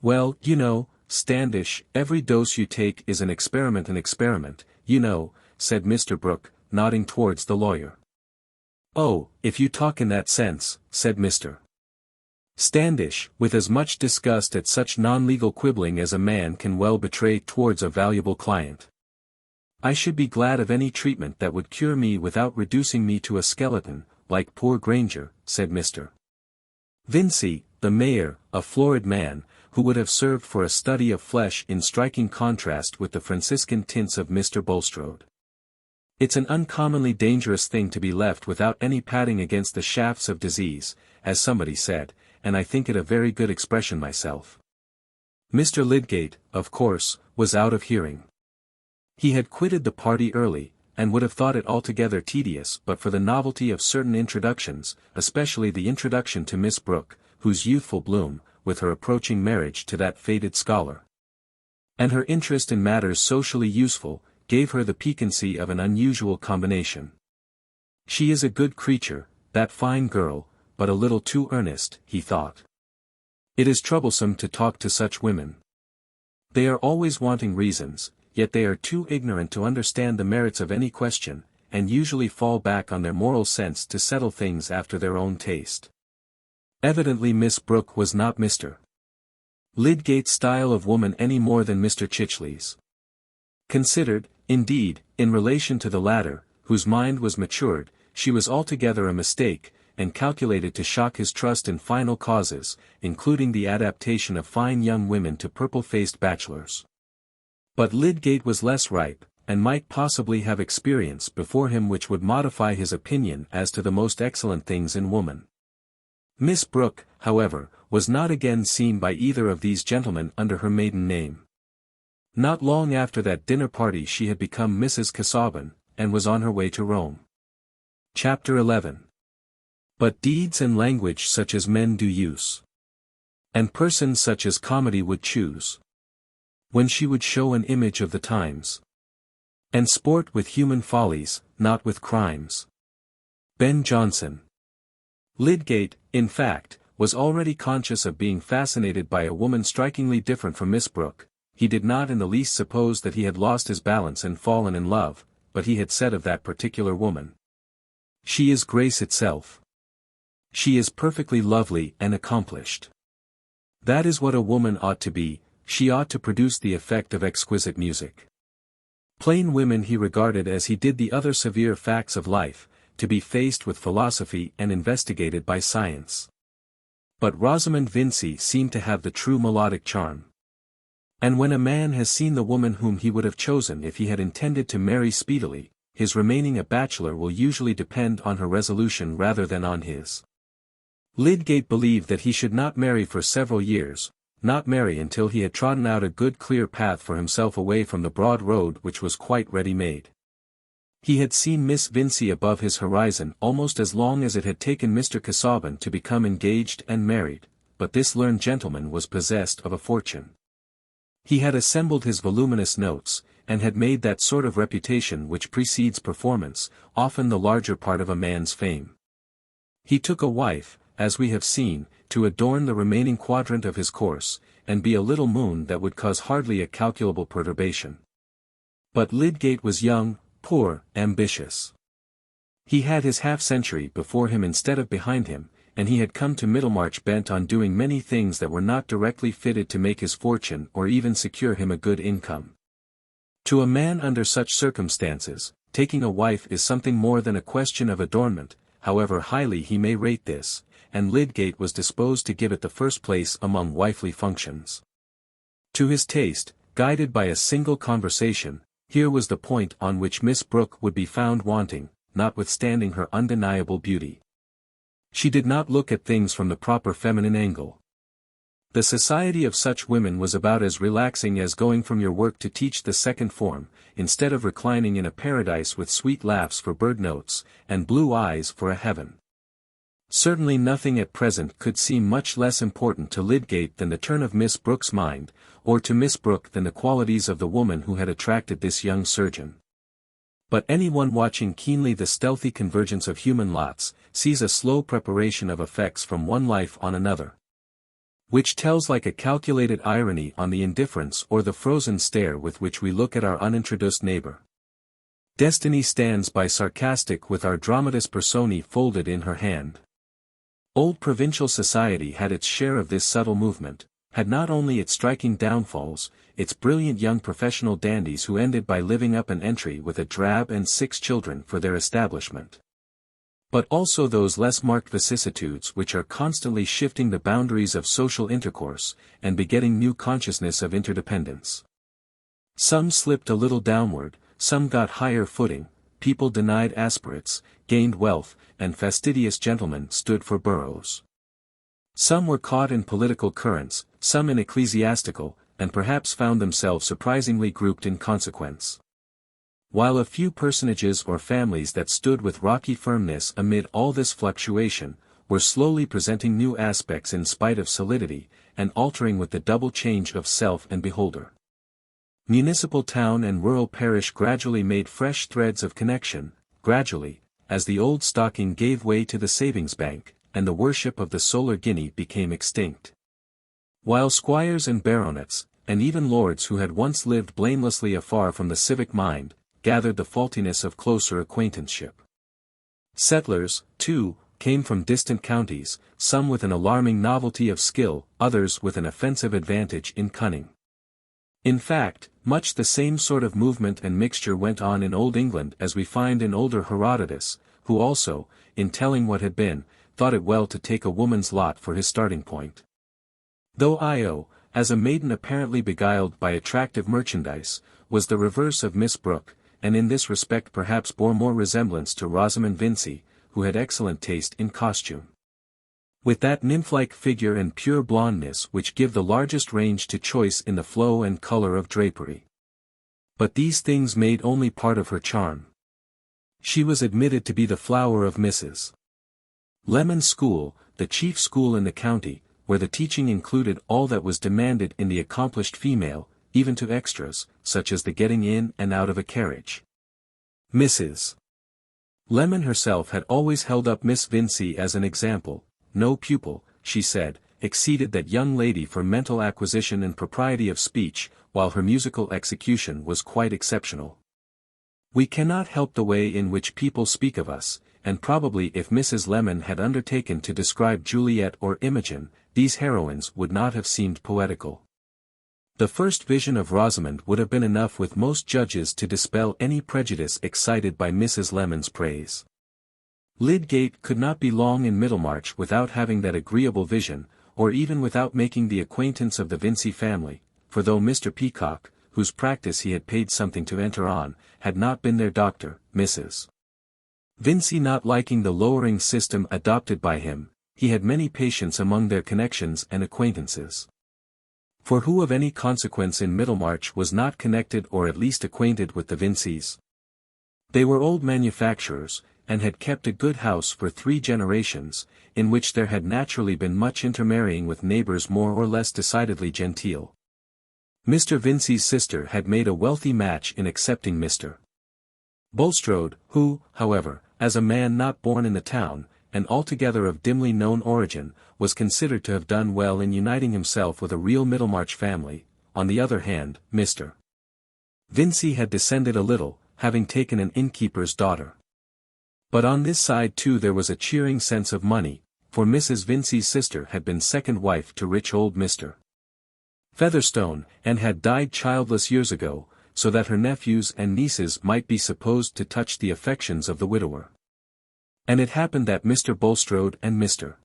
Well, you know, Standish, every dose you take is an experiment, you know, said Mr. Brooke, nodding towards the lawyer. Oh, if you talk in that sense, said Mr. Standish, with as much disgust at such non-legal quibbling as a man can well betray towards a valuable client. I should be glad of any treatment that would cure me without reducing me to a skeleton, like poor Granger, said Mr. Vincey, the mayor, a florid man, who would have served for a study of flesh in striking contrast with the Franciscan tints of Mr. Bulstrode. It's an uncommonly dangerous thing to be left without any padding against the shafts of disease, as somebody said, and I think it a very good expression myself. Mr. Lydgate, of course, was out of hearing. He had quitted the party early, and would have thought it altogether tedious but for the novelty of certain introductions, especially the introduction to Miss Brooke, whose youthful bloom, with her approaching marriage to that faded scholar, and her interest in matters socially useful, gave her the piquancy of an unusual combination. She is a good creature, that fine girl, but a little too earnest, he thought. It is troublesome to talk to such women. They are always wanting reasons, yet they are too ignorant to understand the merits of any question, and usually fall back on their moral sense to settle things after their own taste. Evidently Miss Brooke was not Mr. Lydgate's style of woman any more than Mr. Chichley's. Considered, indeed, in relation to the latter, whose mind was matured, she was altogether a mistake, and calculated to shock his trust in final causes, including the adaptation of fine young women to purple-faced bachelors. But Lydgate was less ripe, and might possibly have experience before him which would modify his opinion as to the most excellent things in woman. Miss Brooke, however, was not again seen by either of these gentlemen under her maiden name. Not long after that dinner party she had become Mrs. Casaubon, and was on her way to Rome. Chapter 11. But deeds and language such as men do use, and persons such as comedy would choose, when she would show an image of the times, and sport with human follies, not with crimes. Ben Jonson. Lydgate, in fact, was already conscious of being fascinated by a woman strikingly different from Miss Brooke. He did not in the least suppose that he had lost his balance and fallen in love, but he had said of that particular woman, "She is grace itself. She is perfectly lovely and accomplished. That is what a woman ought to be, she ought to produce the effect of exquisite music." Plain women he regarded as he did the other severe facts of life, to be faced with philosophy and investigated by science. But Rosamond Vincey seemed to have the true melodic charm. And when a man has seen the woman whom he would have chosen if he had intended to marry speedily, his remaining a bachelor will usually depend on her resolution rather than on his. Lydgate believed that he should not marry for several years, not marry until he had trodden out a good clear path for himself away from the broad road which was quite ready-made. He had seen Miss Vincey above his horizon almost as long as it had taken Mr. Casaubon to become engaged and married, but this learned gentleman was possessed of a fortune. He had assembled his voluminous notes, and had made that sort of reputation which precedes performance, often the larger part of a man's fame. He took a wife, as we have seen, to adorn the remaining quadrant of his course, and be a little moon that would cause hardly a calculable perturbation. But Lydgate was young, poor, ambitious. He had his half-century before him instead of behind him, and he had come to Middlemarch bent on doing many things that were not directly fitted to make his fortune or even secure him a good income. To a man under such circumstances, taking a wife is something more than a question of adornment, however highly he may rate this, and Lydgate was disposed to give it the first place among wifely functions. To his taste, guided by a single conversation, here was the point on which Miss Brooke would be found wanting, notwithstanding her undeniable beauty. She did not look at things from the proper feminine angle. The society of such women was about as relaxing as going from your work to teach the second form, instead of reclining in a paradise with sweet laughs for bird notes, and blue eyes for a heaven. Certainly nothing at present could seem much less important to Lydgate than the turn of Miss Brooke's mind, or to Miss Brooke than the qualities of the woman who had attracted this young surgeon. But anyone watching keenly the stealthy convergence of human lots, sees a slow preparation of effects from one life on another, which tells like a calculated irony on the indifference or the frozen stare with which we look at our unintroduced neighbor. Destiny stands by sarcastic with our dramatis personae folded in her hand. Old provincial society had its share of this subtle movement, had not only its striking downfalls, its brilliant young professional dandies who ended by living up an entry with a drab and 6 children for their establishment, but also those less marked vicissitudes which are constantly shifting the boundaries of social intercourse, and begetting new consciousness of interdependence. Some slipped a little downward, some got higher footing, people denied aspirates, gained wealth, and fastidious gentlemen stood for boroughs. Some were caught in political currents, some in ecclesiastical, and perhaps found themselves surprisingly grouped in consequence. While a few personages or families that stood with rocky firmness amid all this fluctuation, were slowly presenting new aspects in spite of solidity, and altering with the double change of self and beholder. Municipal town and rural parish gradually made fresh threads of connection, gradually, as the old stocking gave way to the savings bank, and the worship of the solar guinea became extinct. While squires and baronets, and even lords who had once lived blamelessly afar from the civic mind, gathered the faultiness of closer acquaintanceship. Settlers, too, came from distant counties, some with an alarming novelty of skill, others with an offensive advantage in cunning. In fact, much the same sort of movement and mixture went on in Old England as we find in older Herodotus, who also, in telling what had been, thought it well to take a woman's lot for his starting point. Though Io, as a maiden apparently beguiled by attractive merchandise, was the reverse of Miss Brooke, and in this respect perhaps bore more resemblance to Rosamond Vincy, who had excellent taste in costume. With that nymph-like figure and pure blondness which give the largest range to choice in the flow and color of drapery. But these things made only part of her charm. She was admitted to be the flower of Mrs. Lemon's school, the chief school in the county, where the teaching included all that was demanded in the accomplished female, even to extras, such as the getting in and out of a carriage. Mrs. Lemon herself had always held up Miss Vincy as an example. No pupil, she said, exceeded that young lady for mental acquisition and propriety of speech, while her musical execution was quite exceptional. We cannot help the way in which people speak of us, and probably if Mrs. Lemon had undertaken to describe Juliet or Imogen, these heroines would not have seemed poetical. The first vision of Rosamond would have been enough with most judges to dispel any prejudice excited by Mrs. Lemon's praise. Lydgate could not be long in Middlemarch without having that agreeable vision, or even without making the acquaintance of the Vincy family, for though Mr. Peacock, whose practice he had paid something to enter on, had not been their doctor, Mrs. Vincy not liking the lowering system adopted by him, he had many patients among their connections and acquaintances. For who of any consequence in Middlemarch was not connected or at least acquainted with the Vincys? They were old manufacturers, and had kept a good house for 3 generations, in which there had naturally been much intermarrying with neighbors more or less decidedly genteel. Mr. Vincey's sister had made a wealthy match in accepting Mr. Bulstrode, who, however, as a man not born in the town, and altogether of dimly known origin, was considered to have done well in uniting himself with a real Middlemarch family. On the other hand, Mr. Vincey had descended a little, having taken an innkeeper's daughter. But on this side too there was a cheering sense of money, for Mrs. Vincey's sister had been second wife to rich old Mr. Featherstone, and had died childless years ago, so that her nephews and nieces might be supposed to touch the affections of the widower. And it happened that Mr. Bulstrode and Mr.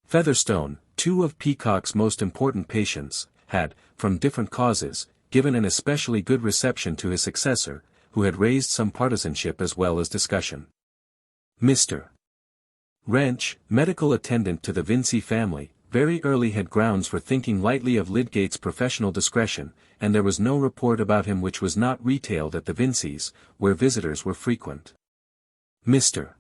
Featherstone, two of Peacock's most important patients, had, from different causes, given an especially good reception to his successor, who had raised some partisanship as well as discussion. Mr. Wrench, medical attendant to the Vincey family, very early had grounds for thinking lightly of Lydgate's professional discretion, and there was no report about him which was not retailed at the Vinceys, where visitors were frequent. Mr.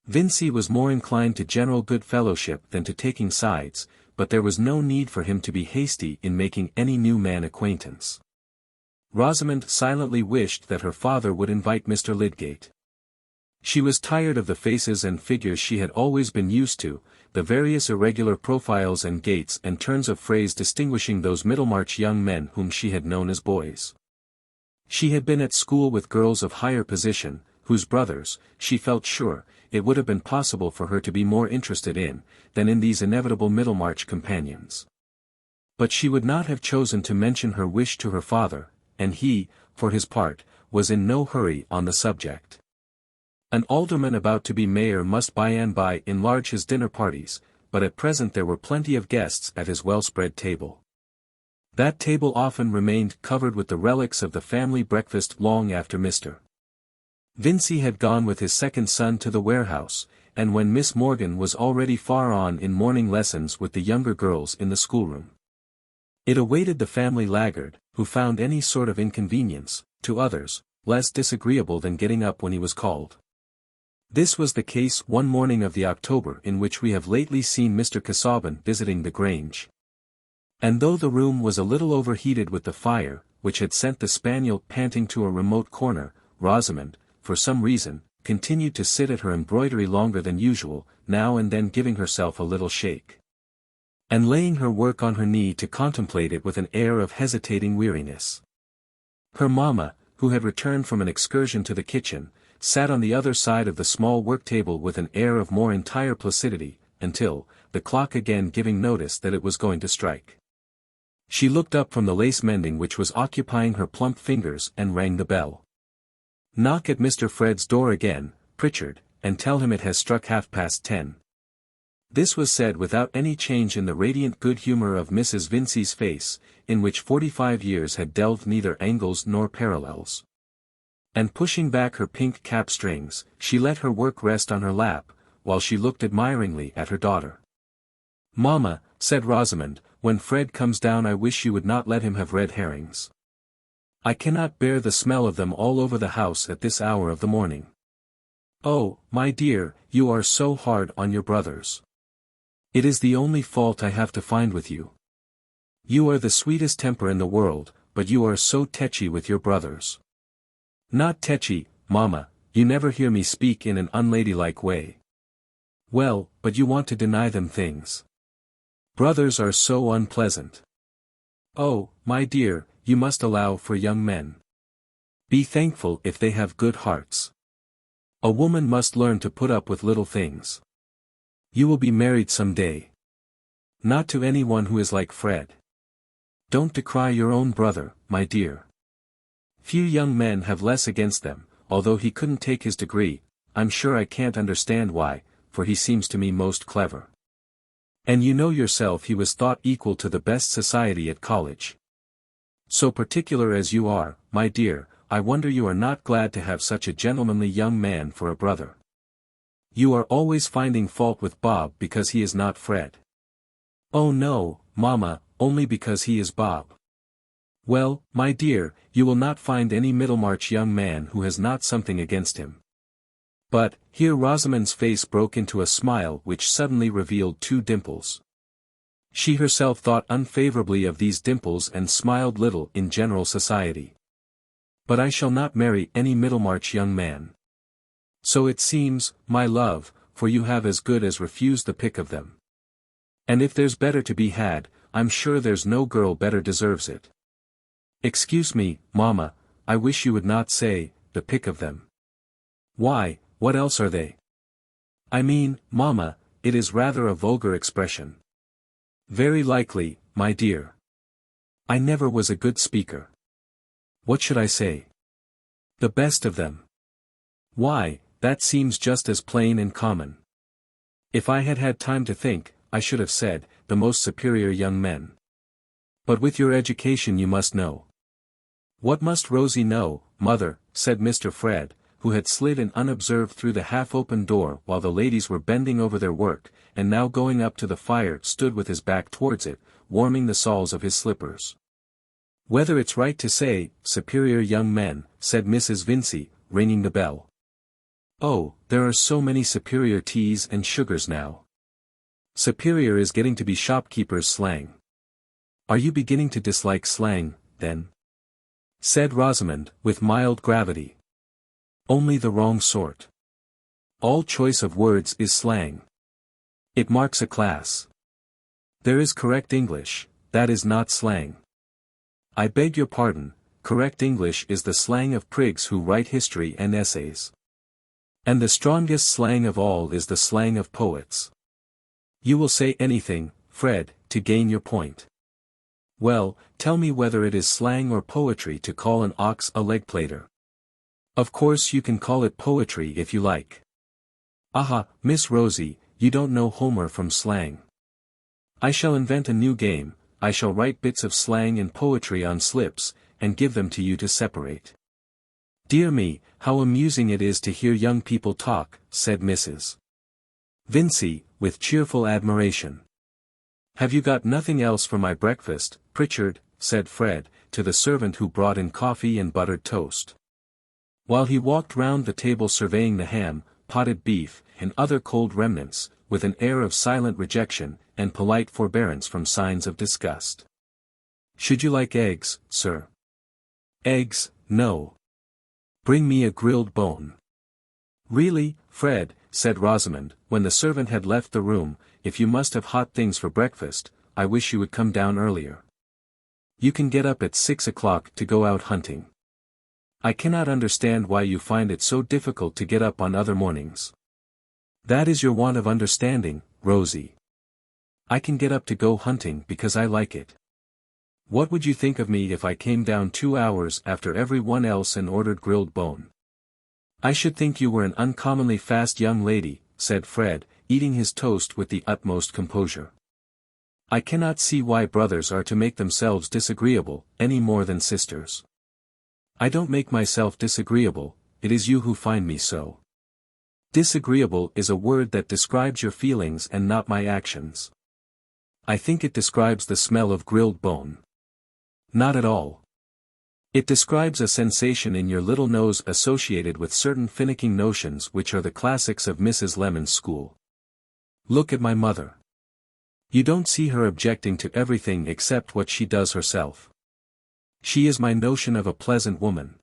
Vincey was more inclined to general good fellowship than to taking sides, but there was no need for him to be hasty in making any new man acquaintance. Rosamond silently wished that her father would invite Mr. Lydgate. She was tired of the faces and figures she had always been used to, the various irregular profiles and gaits and turns of phrase distinguishing those Middlemarch young men whom she had known as boys. She had been at school with girls of higher position, whose brothers, she felt sure, it would have been possible for her to be more interested in, than in these inevitable Middlemarch companions. But she would not have chosen to mention her wish to her father, and he, for his part, was in no hurry on the subject. An alderman about to be mayor must by and by enlarge his dinner parties, but at present there were plenty of guests at his well-spread table. That table often remained covered with the relics of the family breakfast long after Mr. Vincey had gone with his second son to the warehouse, and when Miss Morgan was already far on in morning lessons with the younger girls in the schoolroom. It awaited the family laggard, who found any sort of inconvenience, to others, less disagreeable than getting up when he was called. This was the case one morning of the October in which we have lately seen Mr. Casaubon visiting the Grange. And though the room was a little overheated with the fire, which had sent the spaniel panting to a remote corner, Rosamond, for some reason, continued to sit at her embroidery longer than usual, now and then giving herself a little shake, and laying her work on her knee to contemplate it with an air of hesitating weariness. Her mamma, who had returned from an excursion to the kitchen, sat on the other side of the small work-table with an air of more entire placidity, until, the clock again giving notice that it was going to strike, she looked up from the lace-mending which was occupying her plump fingers and rang the bell. "Knock at Mr. Fred's door again, Pritchard, and tell him it has struck 10:30. This was said without any change in the radiant good humor of Mrs. Vincey's face, in which 45 years had delved neither angles nor parallels. And pushing back her pink cap strings, she let her work rest on her lap, while she looked admiringly at her daughter. "Mamma," said Rosamond, "when Fred comes down I wish you would not let him have red herrings. I cannot bear the smell of them all over the house at this hour of the morning." "Oh, my dear, you are so hard on your brothers. It is the only fault I have to find with you. You are the sweetest temper in the world, but you are so tetchy with your brothers." "Not tetchy, mamma, you never hear me speak in an unladylike way." "Well, but you want to deny them things. Brothers are so unpleasant." "Oh, my dear, you must allow for young men. Be thankful if they have good hearts. A woman must learn to put up with little things. You will be married some day. Not to anyone who is like Fred. Don't decry your own brother, my dear. Few young men have less against them, although he couldn't take his degree. I'm sure I can't understand why, for he seems to me most clever. And you know yourself he was thought equal to the best society at college. So particular as you are, my dear, I wonder you are not glad to have such a gentlemanly young man for a brother. You are always finding fault with Bob because he is not Fred." "Oh no, mamma, only because he is Bob." "Well, my dear, you will not find any Middlemarch young man who has not something against him." But, here Rosamond's face broke into a smile which suddenly revealed two dimples. She herself thought unfavorably of these dimples and smiled little in general society. But I shall not marry any Middlemarch young man. So it seems, my love, for you have as good as refused the pick of them. And if there's better to be had, I'm sure there's no girl better deserves it. Excuse me, mamma, I wish you would not say, the pick of them. Why, what else are they? I mean, mamma, it is rather a vulgar expression. Very likely, my dear. I never was a good speaker. What should I say? The best of them. Why, that seems just as plain and common. If I had had time to think, I should have said, the most superior young men. But with your education you must know. What must Rosie know, mother, said Mr. Fred, who had slid in unobserved through the half-open door while the ladies were bending over their work, and now going up to the fire stood with his back towards it, warming the soles of his slippers. Whether it's right to say, superior young men, said Mrs. Vincey, ringing the bell. Oh, there are so many superior teas and sugars now. Superior is getting to be shopkeepers' slang. Are you beginning to dislike slang, then? Said Rosamond, with mild gravity. Only the wrong sort. All choice of words is slang. It marks a class. There is correct English, that is not slang. I beg your pardon, correct English is the slang of prigs who write history and essays. And the strongest slang of all is the slang of poets. You will say anything, Fred, to gain your point. Well, tell me whether it is slang or poetry to call an ox a leg plater. Of course you can call it poetry if you like. Aha, Miss Rosie, you don't know Homer from slang. I shall invent a new game, I shall write bits of slang and poetry on slips, and give them to you to separate. Dear me, how amusing it is to hear young people talk, said Mrs. Vincey, with cheerful admiration. Have you got nothing else for my breakfast, Pritchard, said Fred, to the servant who brought in coffee and buttered toast. While he walked round the table surveying the ham, potted beef, and other cold remnants, with an air of silent rejection, and polite forbearance from signs of disgust. Should you like eggs, sir? Eggs, no. Bring me a grilled bone. Really, Fred, said Rosamond, when the servant had left the room, if you must have hot things for breakfast, I wish you would come down earlier. You can get up at 6 o'clock to go out hunting. I cannot understand why you find it so difficult to get up on other mornings. That is your want of understanding, Rosie. I can get up to go hunting because I like it. What would you think of me if I came down 2 hours after every one else and ordered grilled bone? I should think you were an uncommonly fast young lady, said Fred, eating his toast with the utmost composure. I cannot see why brothers are to make themselves disagreeable, any more than sisters. I don't make myself disagreeable, it is you who find me so. Disagreeable is a word that describes your feelings and not my actions. I think it describes the smell of grilled bone. Not at all. It describes a sensation in your little nose associated with certain finicking notions which are the classics of Mrs. Lemon's school. Look at my mother. You don't see her objecting to everything except what she does herself. She is my notion of a pleasant woman.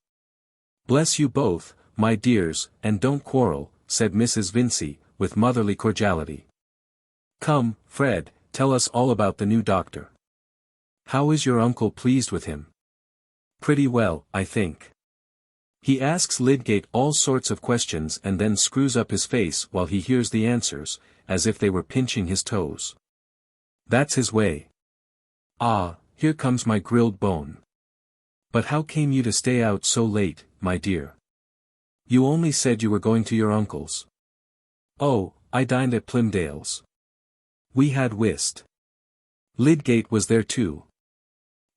Bless you both, my dears, and don't quarrel, said Mrs. Vincey, with motherly cordiality. Come, Fred, tell us all about the new doctor. How is your uncle pleased with him? Pretty well, I think. He asks Lydgate all sorts of questions and then screws up his face while he hears the answers, as if they were pinching his toes. That's his way. Ah, here comes my grilled bone. But how came you to stay out so late, my dear? You only said you were going to your uncle's. Oh, I dined at Plymdale's. We had whist. Lydgate was there too.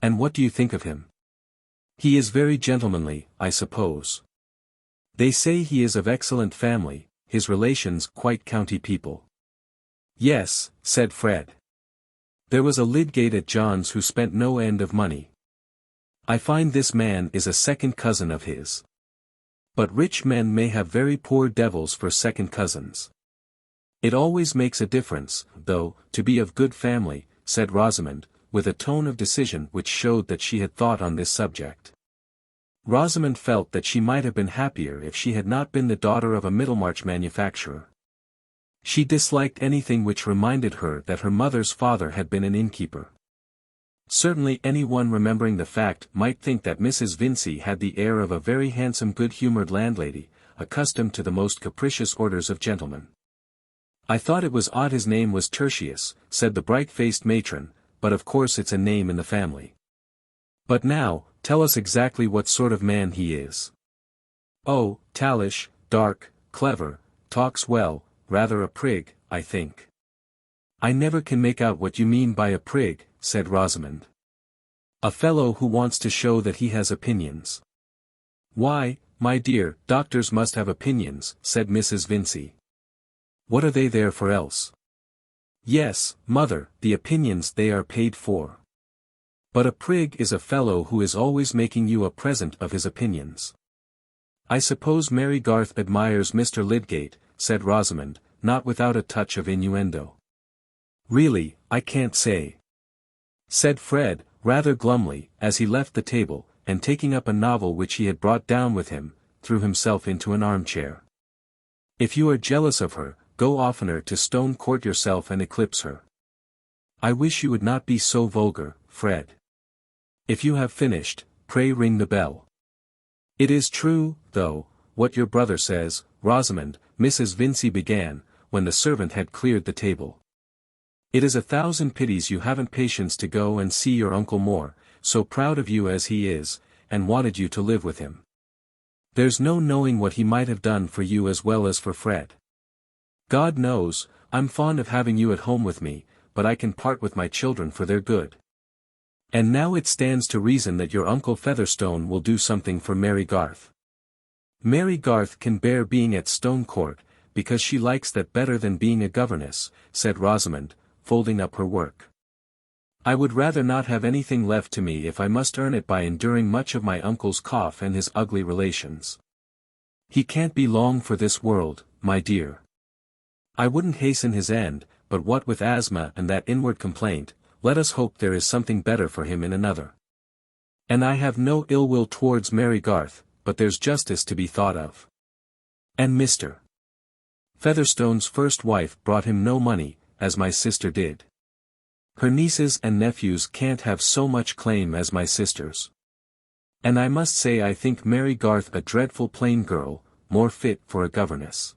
And what do you think of him? He is very gentlemanly, I suppose. They say he is of excellent family, his relations quite county people. Yes, said Fred. There was a Lydgate at John's who spent no end of money. I find this man is a second cousin of his. But rich men may have very poor devils for second cousins. It always makes a difference, though, to be of good family, said Rosamond, with a tone of decision which showed that she had thought on this subject. Rosamond felt that she might have been happier if she had not been the daughter of a Middlemarch manufacturer. She disliked anything which reminded her that her mother's father had been an innkeeper. Certainly anyone remembering the fact might think that Mrs. Vincey had the air of a very handsome good-humoured landlady, accustomed to the most capricious orders of gentlemen. "I thought it was odd his name was Tertius," said the bright-faced matron, "but of course it's a name in the family. But now, tell us exactly what sort of man he is." "Oh, tallish, dark, clever, talks well, rather a prig, I think." "I never can make out what you mean by a prig," said Rosamond. "A fellow who wants to show that he has opinions." "Why, my dear, doctors must have opinions," said Mrs. Vincey. "What are they there for else?" "Yes, mother, the opinions they are paid for. But a prig is a fellow who is always making you a present of his opinions." "I suppose Mary Garth admires Mr. Lydgate," said Rosamond, not without a touch of innuendo. "Really, I can't say," said Fred, rather glumly, as he left the table, and taking up a novel which he had brought down with him, threw himself into an armchair. "If you are jealous of her, go oftener to Stone Court yourself and eclipse her." "I wish you would not be so vulgar, Fred. If you have finished, pray ring the bell." "It is true, though, what your brother says, Rosamond," Mrs. Vincey began, when the servant had cleared the table. "It is 1,000 pities you haven't patience to go and see your Uncle more, so proud of you as he is, and wanted you to live with him. There's no knowing what he might have done for you as well as for Fred. God knows, I'm fond of having you at home with me, but I can part with my children for their good. And now it stands to reason that your Uncle Featherstone will do something for Mary Garth. Mary Garth can bear being at Stone Court, because she likes that better than being a governess," said Rosamond, folding up her work. "I would rather not have anything left to me if I must earn it by enduring much of my uncle's cough and his ugly relations. He can't be long for this world, my dear. I wouldn't hasten his end, but what with asthma and that inward complaint, let us hope there is something better for him in another. And I have no ill will towards Mary Garth, but there's justice to be thought of. And Mr. Featherstone's first wife brought him no money, as my sister did. Her nieces and nephews can't have so much claim as my sisters. And I must say I think Mary Garth a dreadful plain girl, more fit for a governess."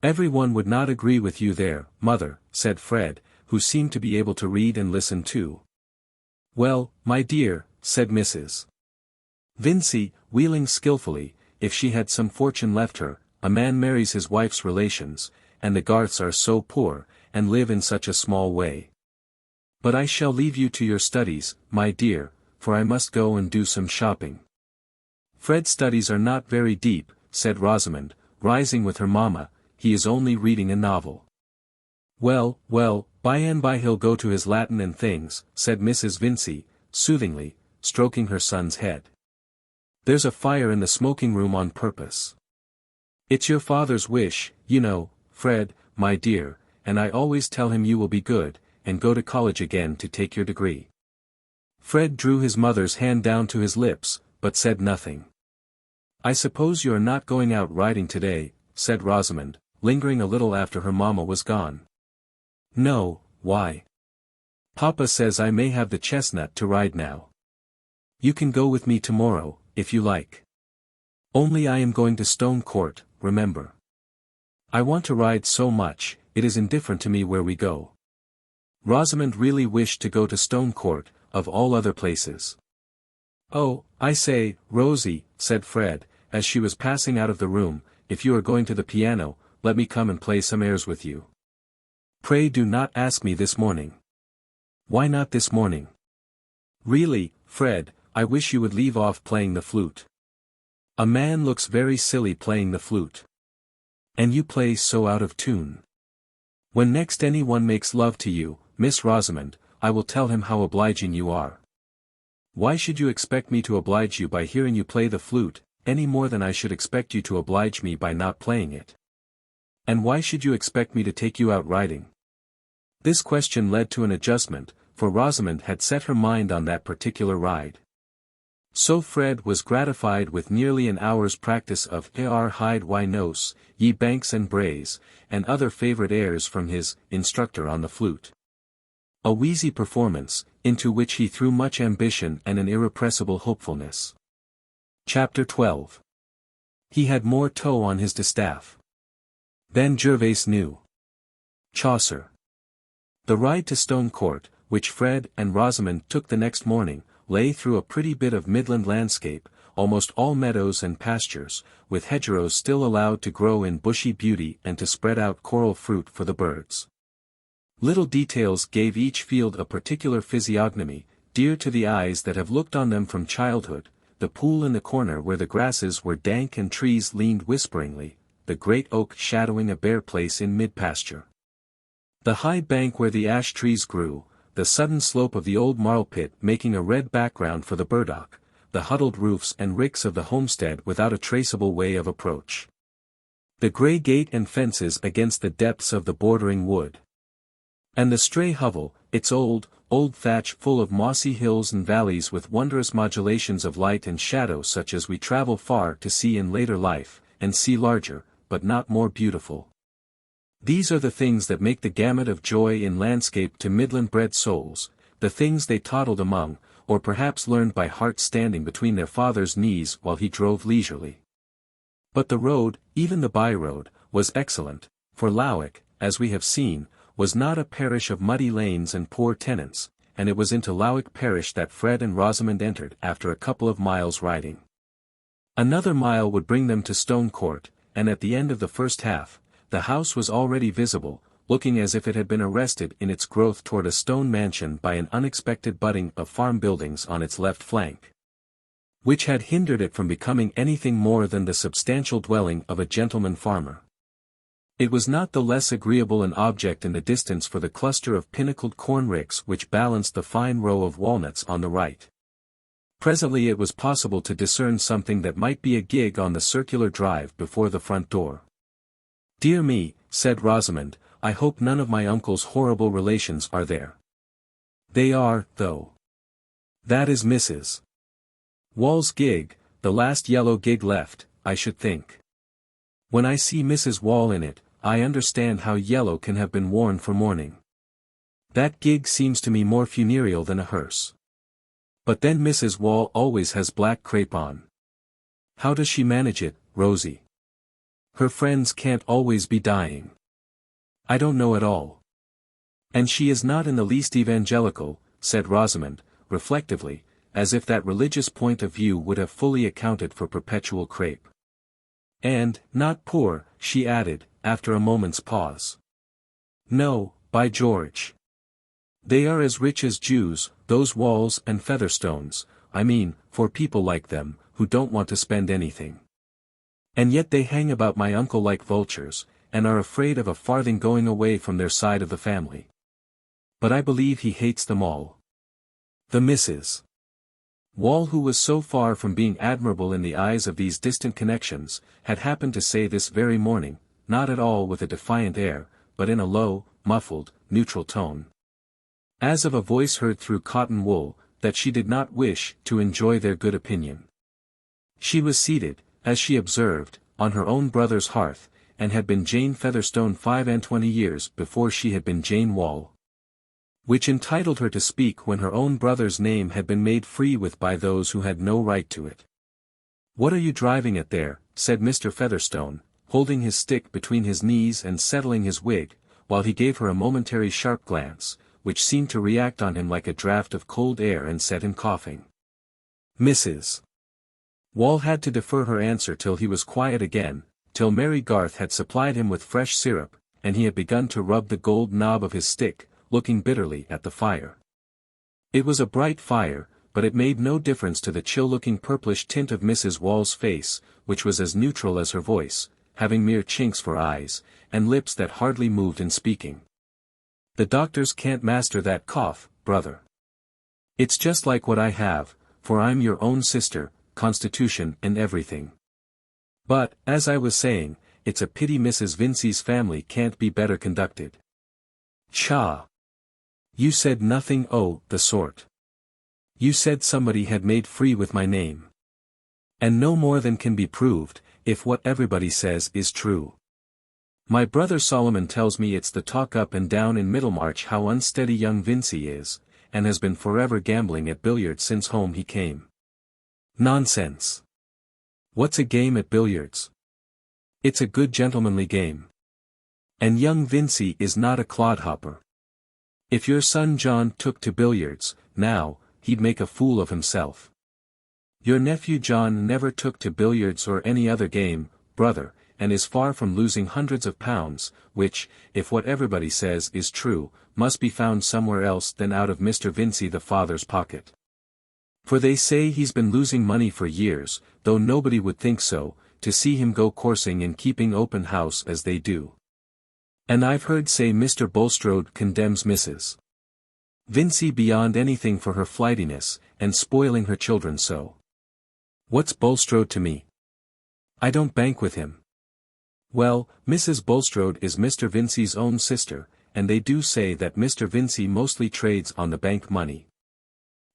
"Everyone would not agree with you there, mother," said Fred, who seemed to be able to read and listen too. "Well, my dear," said Mrs. Vincey, wheeling skilfully, "if she had some fortune left her, a man marries his wife's relations, and the Garths are so poor, and live in such a small way. But I shall leave you to your studies, my dear, for I must go and do some shopping." "Fred's studies are not very deep," said Rosamond, rising with her mamma, "he is only reading a novel." "Well, well, by and by he'll go to his Latin and things," said Mrs. Vincey, soothingly, stroking her son's head. "There's a fire in the smoking room on purpose. It's your father's wish, you know, Fred, my dear, and I always tell him you will be good, and go to college again to take your degree." Fred drew his mother's hand down to his lips, but said nothing. "I suppose you are not going out riding today," said Rosamond, lingering a little after her mamma was gone. "No, why? Papa says I may have the chestnut to ride now. You can go with me tomorrow, if you like. Only I am going to Stone Court, remember. I want to ride so much, it is indifferent to me where we go." Rosamond really wished to go to Stone Court, of all other places. "Oh, I say, Rosie," said Fred, as she was passing out of the room, "if you are going to the piano, let me come and play some airs with you." "Pray do not ask me this morning." "Why not this morning?" "Really, Fred, I wish you would leave off playing the flute. A man looks very silly playing the flute. And you play so out of tune. When next anyone makes love to you, Miss Rosamond, I will tell him how obliging you are. Why should you expect me to oblige you by hearing you play the flute, any more than I should expect you to oblige me by not playing it? And why should you expect me to take you out riding? This question led to an adjustment, for Rosamond had set her mind on that particular ride. So Fred was gratified with nearly an hour's practice of "Ar hide why nos, ye banks and braes," and other favourite airs from his instructor on the flute. A wheezy performance, into which he threw much ambition and an irrepressible hopefulness. Chapter 12. He had more tow on his distaff than Gervase knew. Chaucer. The ride to Stone Court, which Fred and Rosamond took the next morning, lay through a pretty bit of midland landscape, almost all meadows and pastures, with hedgerows still allowed to grow in bushy beauty and to spread out coral fruit for the birds. Little details gave each field a particular physiognomy, dear to the eyes that have looked on them from childhood: the pool in the corner where the grasses were dank and trees leaned whisperingly, the great oak shadowing a bare place in mid-pasture, the high bank where the ash trees grew, the sudden slope of the old marl pit making a red background for the burdock, the huddled roofs and ricks of the homestead without a traceable way of approach, the grey gate and fences against the depths of the bordering wood, and the stray hovel, its old thatch full of mossy hills and valleys with wondrous modulations of light and shadow such as we travel far to see in later life, and see larger, but not more beautiful. These are the things that make the gamut of joy in landscape to midland-bred souls, the things they toddled among, or perhaps learned by heart standing between their father's knees while he drove leisurely. But the road, even the by-road, was excellent, for Lowick, as we have seen, was not a parish of muddy lanes and poor tenants, and it was into Lowick parish that Fred and Rosamond entered after a couple of miles riding. Another mile would bring them to Stone Court, and at the end of the first half, the house was already visible, looking as if it had been arrested in its growth toward a stone mansion by an unexpected budding of farm buildings on its left flank, which had hindered it from becoming anything more than the substantial dwelling of a gentleman farmer. It was not the less agreeable an object in the distance for the cluster of pinnacled corn ricks which balanced the fine row of walnuts on the right. Presently it was possible to discern something that might be a gig on the circular drive before the front door. "Dear me," said Rosamond, "I hope none of my uncle's horrible relations are there." "They are, though. That is Mrs. Wall's gig, the last yellow gig left, I should think. When I see Mrs. Wall in it, I understand how yellow can have been worn for mourning. That gig seems to me more funereal than a hearse. But then Mrs. Wall always has black crape on. How does she manage it, Rosie? Her friends can't always be dying. I don't know at all. And she is not in the least evangelical," said Rosamond, reflectively, as if that religious point of view would have fully accounted for perpetual crape. "And, not poor," she added, after a moment's pause. "No, by George. They are as rich as Jews, those Walls and Featherstones, I mean, for people like them, who don't want to spend anything. And yet they hang about my uncle like vultures, and are afraid of a farthing going away from their side of the family. But I believe he hates them all. The Mrs. Wall, who was so far from being admirable in the eyes of these distant connections, had happened to say this very morning, not at all with a defiant air, but in a low, muffled, neutral tone, as of a voice heard through cotton wool, that she did not wish to enjoy their good opinion. She was seated, as she observed, on her own brother's hearth, and had been Jane Featherstone 25 years before she had been Jane Wall, which entitled her to speak when her own brother's name had been made free with by those who had no right to it. "What are you driving at there?" said Mr. Featherstone, holding his stick between his knees and settling his wig, while he gave her a momentary sharp glance, which seemed to react on him like a draught of cold air and set him coughing. Mrs. Wall had to defer her answer till he was quiet again, till Mary Garth had supplied him with fresh syrup, and he had begun to rub the gold knob of his stick, looking bitterly at the fire. It was a bright fire, but it made no difference to the chill-looking purplish tint of Mrs. Wall's face, which was as neutral as her voice, having mere chinks for eyes, and lips that hardly moved in speaking. "The doctors can't master that cough, brother. It's just like what I have, for I'm your own sister, constitution and everything. But, as I was saying, it's a pity Mrs. Vincey's family can't be better conducted." "Pshaw," You said nothing the sort. You said somebody had made free with my name. And no more than can be proved, if what everybody says is true. My brother Solomon tells me it's the talk up and down in Middlemarch how unsteady young Vincey is, and has been forever gambling at billiards since home he came. Nonsense. What's a game at billiards? It's a good gentlemanly game. And young Vincey is not a clodhopper. If your son John took to billiards, now, he'd make a fool of himself. Your nephew John never took to billiards or any other game, brother, and is far from losing hundreds of pounds, which, if what everybody says is true, must be found somewhere else than out of Mr. Vincey the father's pocket. For they say he's been losing money for years, though nobody would think so, to see him go coursing and keeping open house as they do. And I've heard say Mr. Bulstrode condemns Mrs. Vincey beyond anything for her flightiness, and spoiling her children so. What's Bulstrode to me? I don't bank with him. Well, Mrs. Bulstrode is Mr. Vincey's own sister, and they do say that Mr. Vincey mostly trades on the bank money.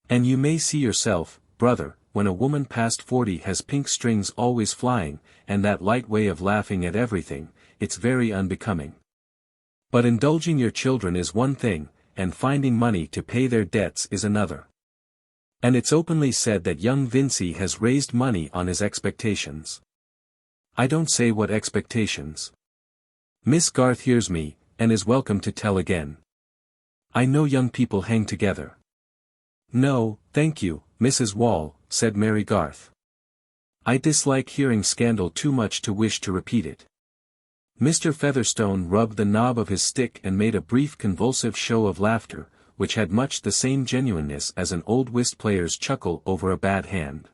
And you may see yourself, brother, when a woman past 40 has pink strings always flying, and that light way of laughing at everything, it's very unbecoming. But indulging your children is one thing, and finding money to pay their debts is another. And it's openly said that young Vincey has raised money on his expectations. I don't say what expectations. Miss Garth hears me, and is welcome to tell again. I know young people hang together. No, thank you, Mrs. Wall, said Mary Garth. I dislike hearing scandal too much to wish to repeat it. Mr. Featherstone rubbed the knob of his stick and made a brief convulsive show of laughter, which had much the same genuineness as an old whist player's chuckle over a bad hand.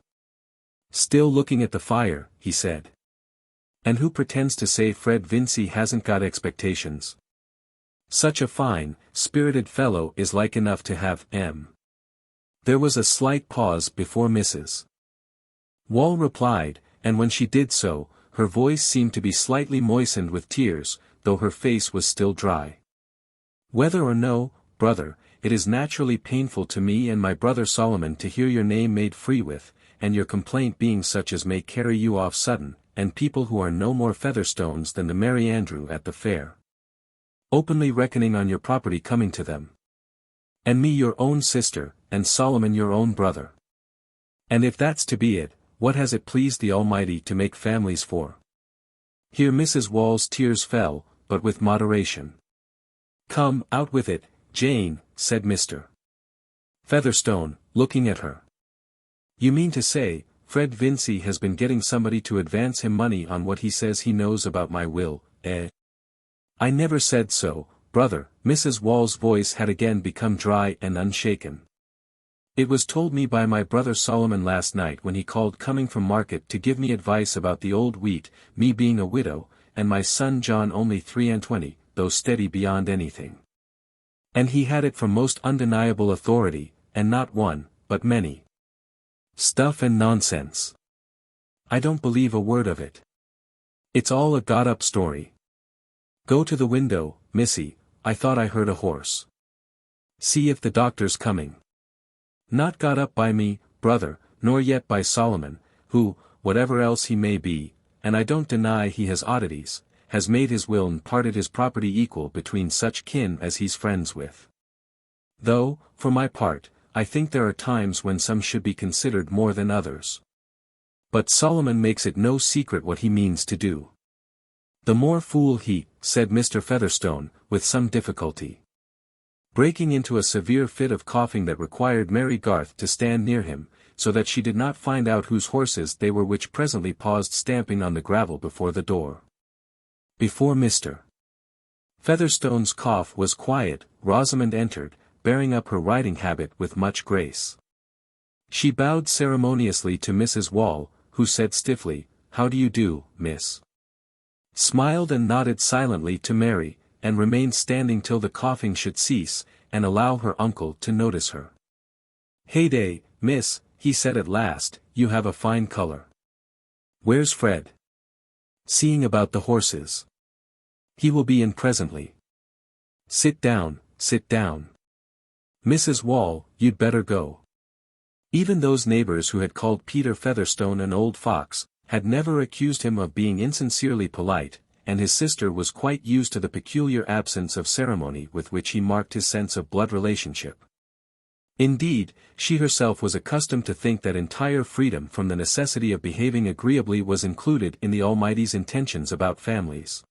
Still looking at the fire, he said. And who pretends to say Fred Vincey hasn't got expectations? Such a fine, spirited fellow is like enough to have M. There was a slight pause before Mrs. Wall replied, and when she did so, her voice seemed to be slightly moistened with tears, though her face was still dry. Whether or no, brother, it is naturally painful to me and my brother Solomon to hear your name made free with, and your complaint being such as may carry you off sudden, and people who are no more Featherstones than the Merry Andrew at the fair, openly reckoning on your property coming to them. And me your own sister, and Solomon your own brother. And if that's to be it, what has it pleased the Almighty to make families for? Here Mrs. Wall's tears fell, but with moderation. Come, out with it, Jane, said Mr. Featherstone, looking at her. You mean to say, Fred Vincey has been getting somebody to advance him money on what he says he knows about my will, eh? I never said so, brother. Mrs. Wall's voice had again become dry and unshaken. It was told me by my brother Solomon last night when he called coming from market to give me advice about the old wheat, me being a widow, and my son John only 23, though steady beyond anything. And he had it from most undeniable authority, and not one, but many. Stuff and nonsense. I don't believe a word of it. It's all a got-up story. Go to the window, missy, I thought I heard a horse. See if the doctor's coming. Not got up by me, brother, nor yet by Solomon, who, whatever else he may be, and I don't deny he has oddities, has made his will and parted his property equal between such kin as he's friends with. Though, for my part, I think there are times when some should be considered more than others. But Solomon makes it no secret what he means to do. The more fool he, said Mr. Featherstone, with some difficulty, breaking into a severe fit of coughing that required Mary Garth to stand near him, so that she did not find out whose horses they were, which presently paused stamping on the gravel before the door. Before Mr. Featherstone's cough was quiet, Rosamond entered, bearing up her riding habit with much grace. She bowed ceremoniously to Mrs. Wall, who said stiffly, "How do you do, miss?" Smiled and nodded silently to Mary, and remained standing till the coughing should cease, and allow her uncle to notice her. "Heyday, miss," he said at last, "you have a fine color. Where's Fred?" "Seeing about the horses. He will be in presently." Sit down, sit down." Mrs. Wall, you'd better go. Even those neighbors who had called Peter Featherstone an old fox, had never accused him of being insincerely polite, and his sister was quite used to the peculiar absence of ceremony with which he marked his sense of blood relationship. Indeed, she herself was accustomed to think that entire freedom from the necessity of behaving agreeably was included in the Almighty's intentions about families.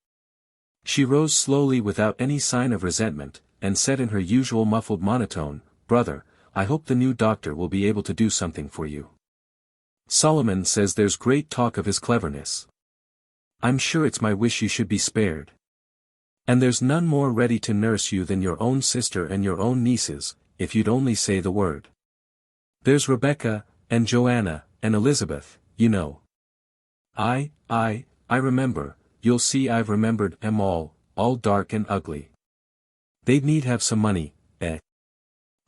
She rose slowly without any sign of resentment, and said in her usual muffled monotone, "Brother, I hope the new doctor will be able to do something for you. Solomon says there's great talk of his cleverness. I'm sure it's my wish you should be spared. And there's none more ready to nurse you than your own sister and your own nieces, if you'd only say the word. There's Rebecca, and Joanna, and Elizabeth, you know." I remember, you'll see I've remembered 'em all dark and ugly. They'd need have some money, eh?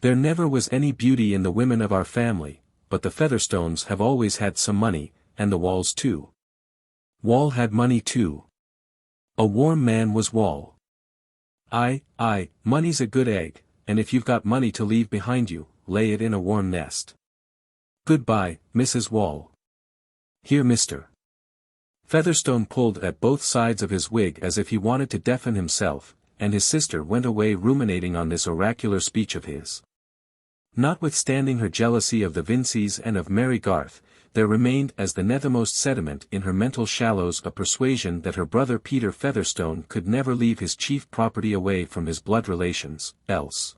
There never was any beauty in the women of our family, but the Featherstones have always had some money, and the Walls too. Wall had money too. A warm man was Wall. Money's a good egg, and if you've got money to leave behind you, lay it in a warm nest. Goodbye, Mrs. Wall. Here, Mr. Featherstone pulled at both sides of his wig as if he wanted to deafen himself, and his sister went away ruminating on this oracular speech of his. Notwithstanding her jealousy of the Vinceys and of Mary Garth, there remained as the nethermost sediment in her mental shallows a persuasion that her brother Peter Featherstone could never leave his chief property away from his blood relations, else.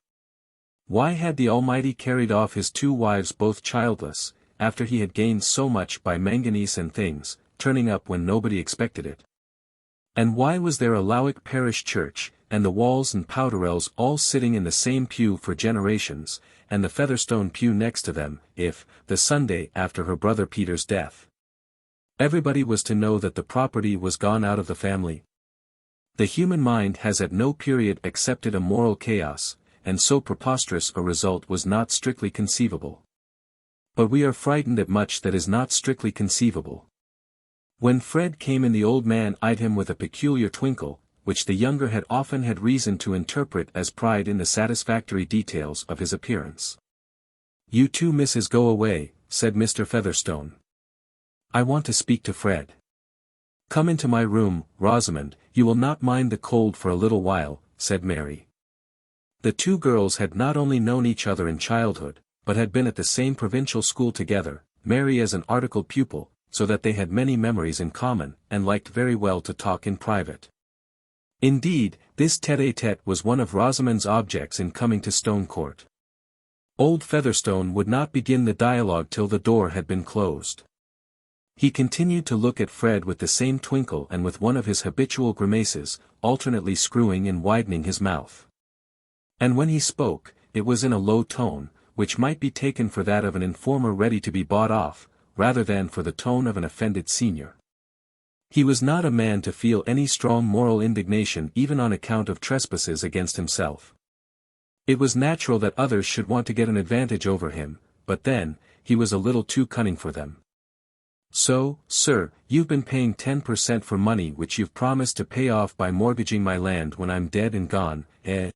Why had the Almighty carried off his 2 wives both childless, after he had gained so much by manganese and things, turning up when nobody expected it? And why was there a Lowick parish church, and the Walls and Powderells all sitting in the same pew for generations, and the Featherstone pew next to them, if, the Sunday after her brother Peter's death, everybody was to know that the property was gone out of the family? The human mind has at no period accepted a moral chaos, and so preposterous a result was not strictly conceivable. But we are frightened at much that is not strictly conceivable. When Fred came in, the old man eyed him with a peculiar twinkle, which the younger had often had reason to interpret as pride in the satisfactory details of his appearance. "You two misses go away," said Mr. Featherstone. "I want to speak to Fred." "Come into my room, Rosamond, you will not mind the cold for a little while," said Mary. The 2 girls had not only known each other in childhood, but had been at the same provincial school together, Mary as an articled pupil, so that they had many memories in common, and liked very well to talk in private. Indeed, this tête-à-tête was one of Rosamond's objects in coming to Stone Court. Old Featherstone would not begin the dialogue till the door had been closed. He continued to look at Fred with the same twinkle and with one of his habitual grimaces, alternately screwing and widening his mouth. And when he spoke, it was in a low tone, which might be taken for that of an informer ready to be bought off, rather than for the tone of an offended senior. He was not a man to feel any strong moral indignation even on account of trespasses against himself. It was natural that others should want to get an advantage over him, but then, he was a little too cunning for them. "So, sir, you've been paying 10% for money which you've promised to pay off by mortgaging my land when I'm dead and gone, eh?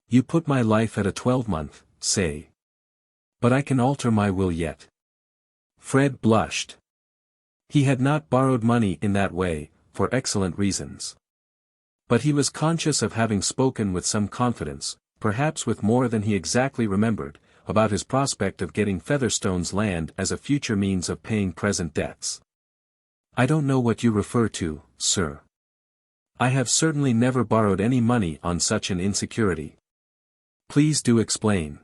You put my life at a 12-month, say. But I can alter my will yet." Fred blushed. He had not borrowed money in that way, for excellent reasons. But he was conscious of having spoken with some confidence, perhaps with more than he exactly remembered, about his prospect of getting Featherstone's land as a future means of paying present debts. "I don't know what you refer to, sir. I have certainly never borrowed any money on such an insecurity." "Please do explain."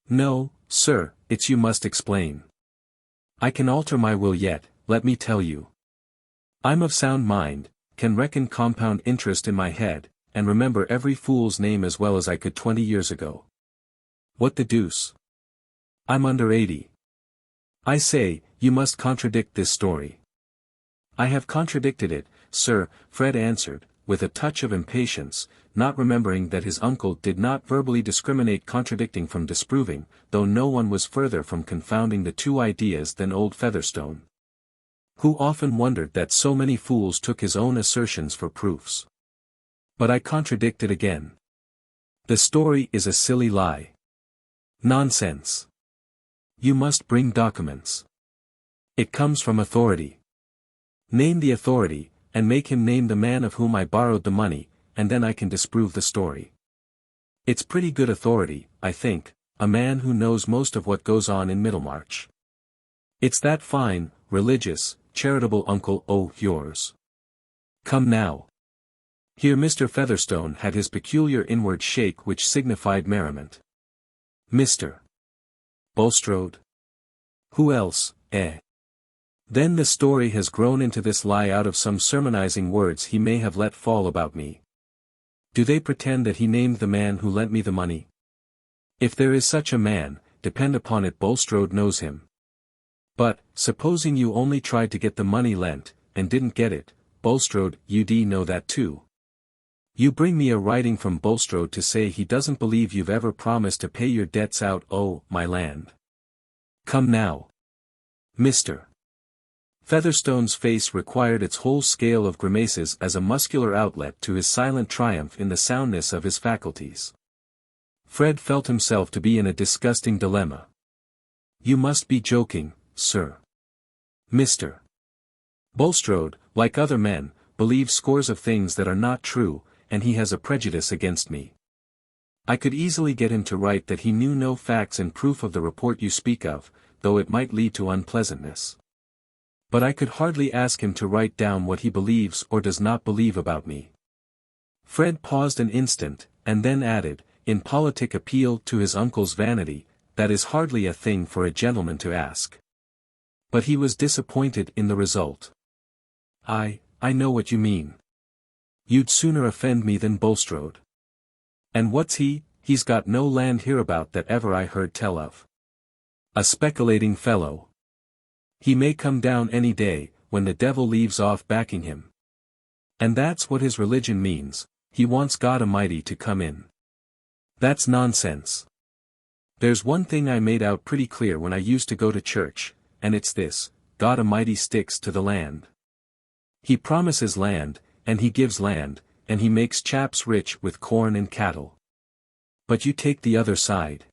"No, sir, it's you must explain. I can alter my will yet, let me tell you. I'm of sound mind, can reckon compound interest in my head, and remember every fool's name as well as I could 20 years ago. What the deuce? I'm under 80. I say, you must contradict this story." "I have contradicted it, sir," Fred answered, with a touch of impatience, not remembering that his uncle did not verbally discriminate contradicting from disproving, though no one was further from confounding the 2 ideas than old Featherstone, who often wondered that so many fools took his own assertions for proofs. "But I contradict it again. The story is a silly lie. Nonsense. You must bring documents. It comes from authority. Name the authority, and make him name the man of whom I borrowed the money, and then I can disprove the story. It's pretty good authority, I think, a man who knows most of what goes on in Middlemarch. It's that fine, religious, charitable uncle yours. Come now. Here Mr. Featherstone had his peculiar inward shake which signified merriment. Mr. Bulstrode? Who else, eh? Then the story has grown into this lie out of some sermonizing words he may have let fall about me. Do they pretend that he named the man who lent me the money? If there is such a man, depend upon it Bulstrode knows him. But, supposing you only tried to get the money lent, and didn't get it, Bulstrode, you'd know that too. You bring me a writing from Bulstrode to say he doesn't believe you've ever promised to pay your debts out my land. Come now. Mr. Featherstone's face required its whole scale of grimaces as a muscular outlet to his silent triumph in the soundness of his faculties. Fred felt himself to be in a disgusting dilemma. You must be joking, sir. Mr. Bulstrode, like other men, believes scores of things that are not true, and he has a prejudice against me. I could easily get him to write that he knew no facts in proof of the report you speak of, though it might lead to unpleasantness. But I could hardly ask him to write down what he believes or does not believe about me. Fred paused an instant, and then added, in politic appeal to his uncle's vanity, that is hardly a thing for a gentleman to ask. But he was disappointed in the result. I know what you mean. You'd sooner offend me than Bulstrode. And what's he? He's got no land hereabout that ever I heard tell of. A speculating fellow. He may come down any day, when the devil leaves off backing him. And that's what his religion means, he wants God Almighty to come in. That's nonsense. There's one thing I made out pretty clear when I used to go to church, and it's this, God Almighty sticks to the land. He promises land, and he gives land, and he makes chaps rich with corn and cattle. But you take the other side.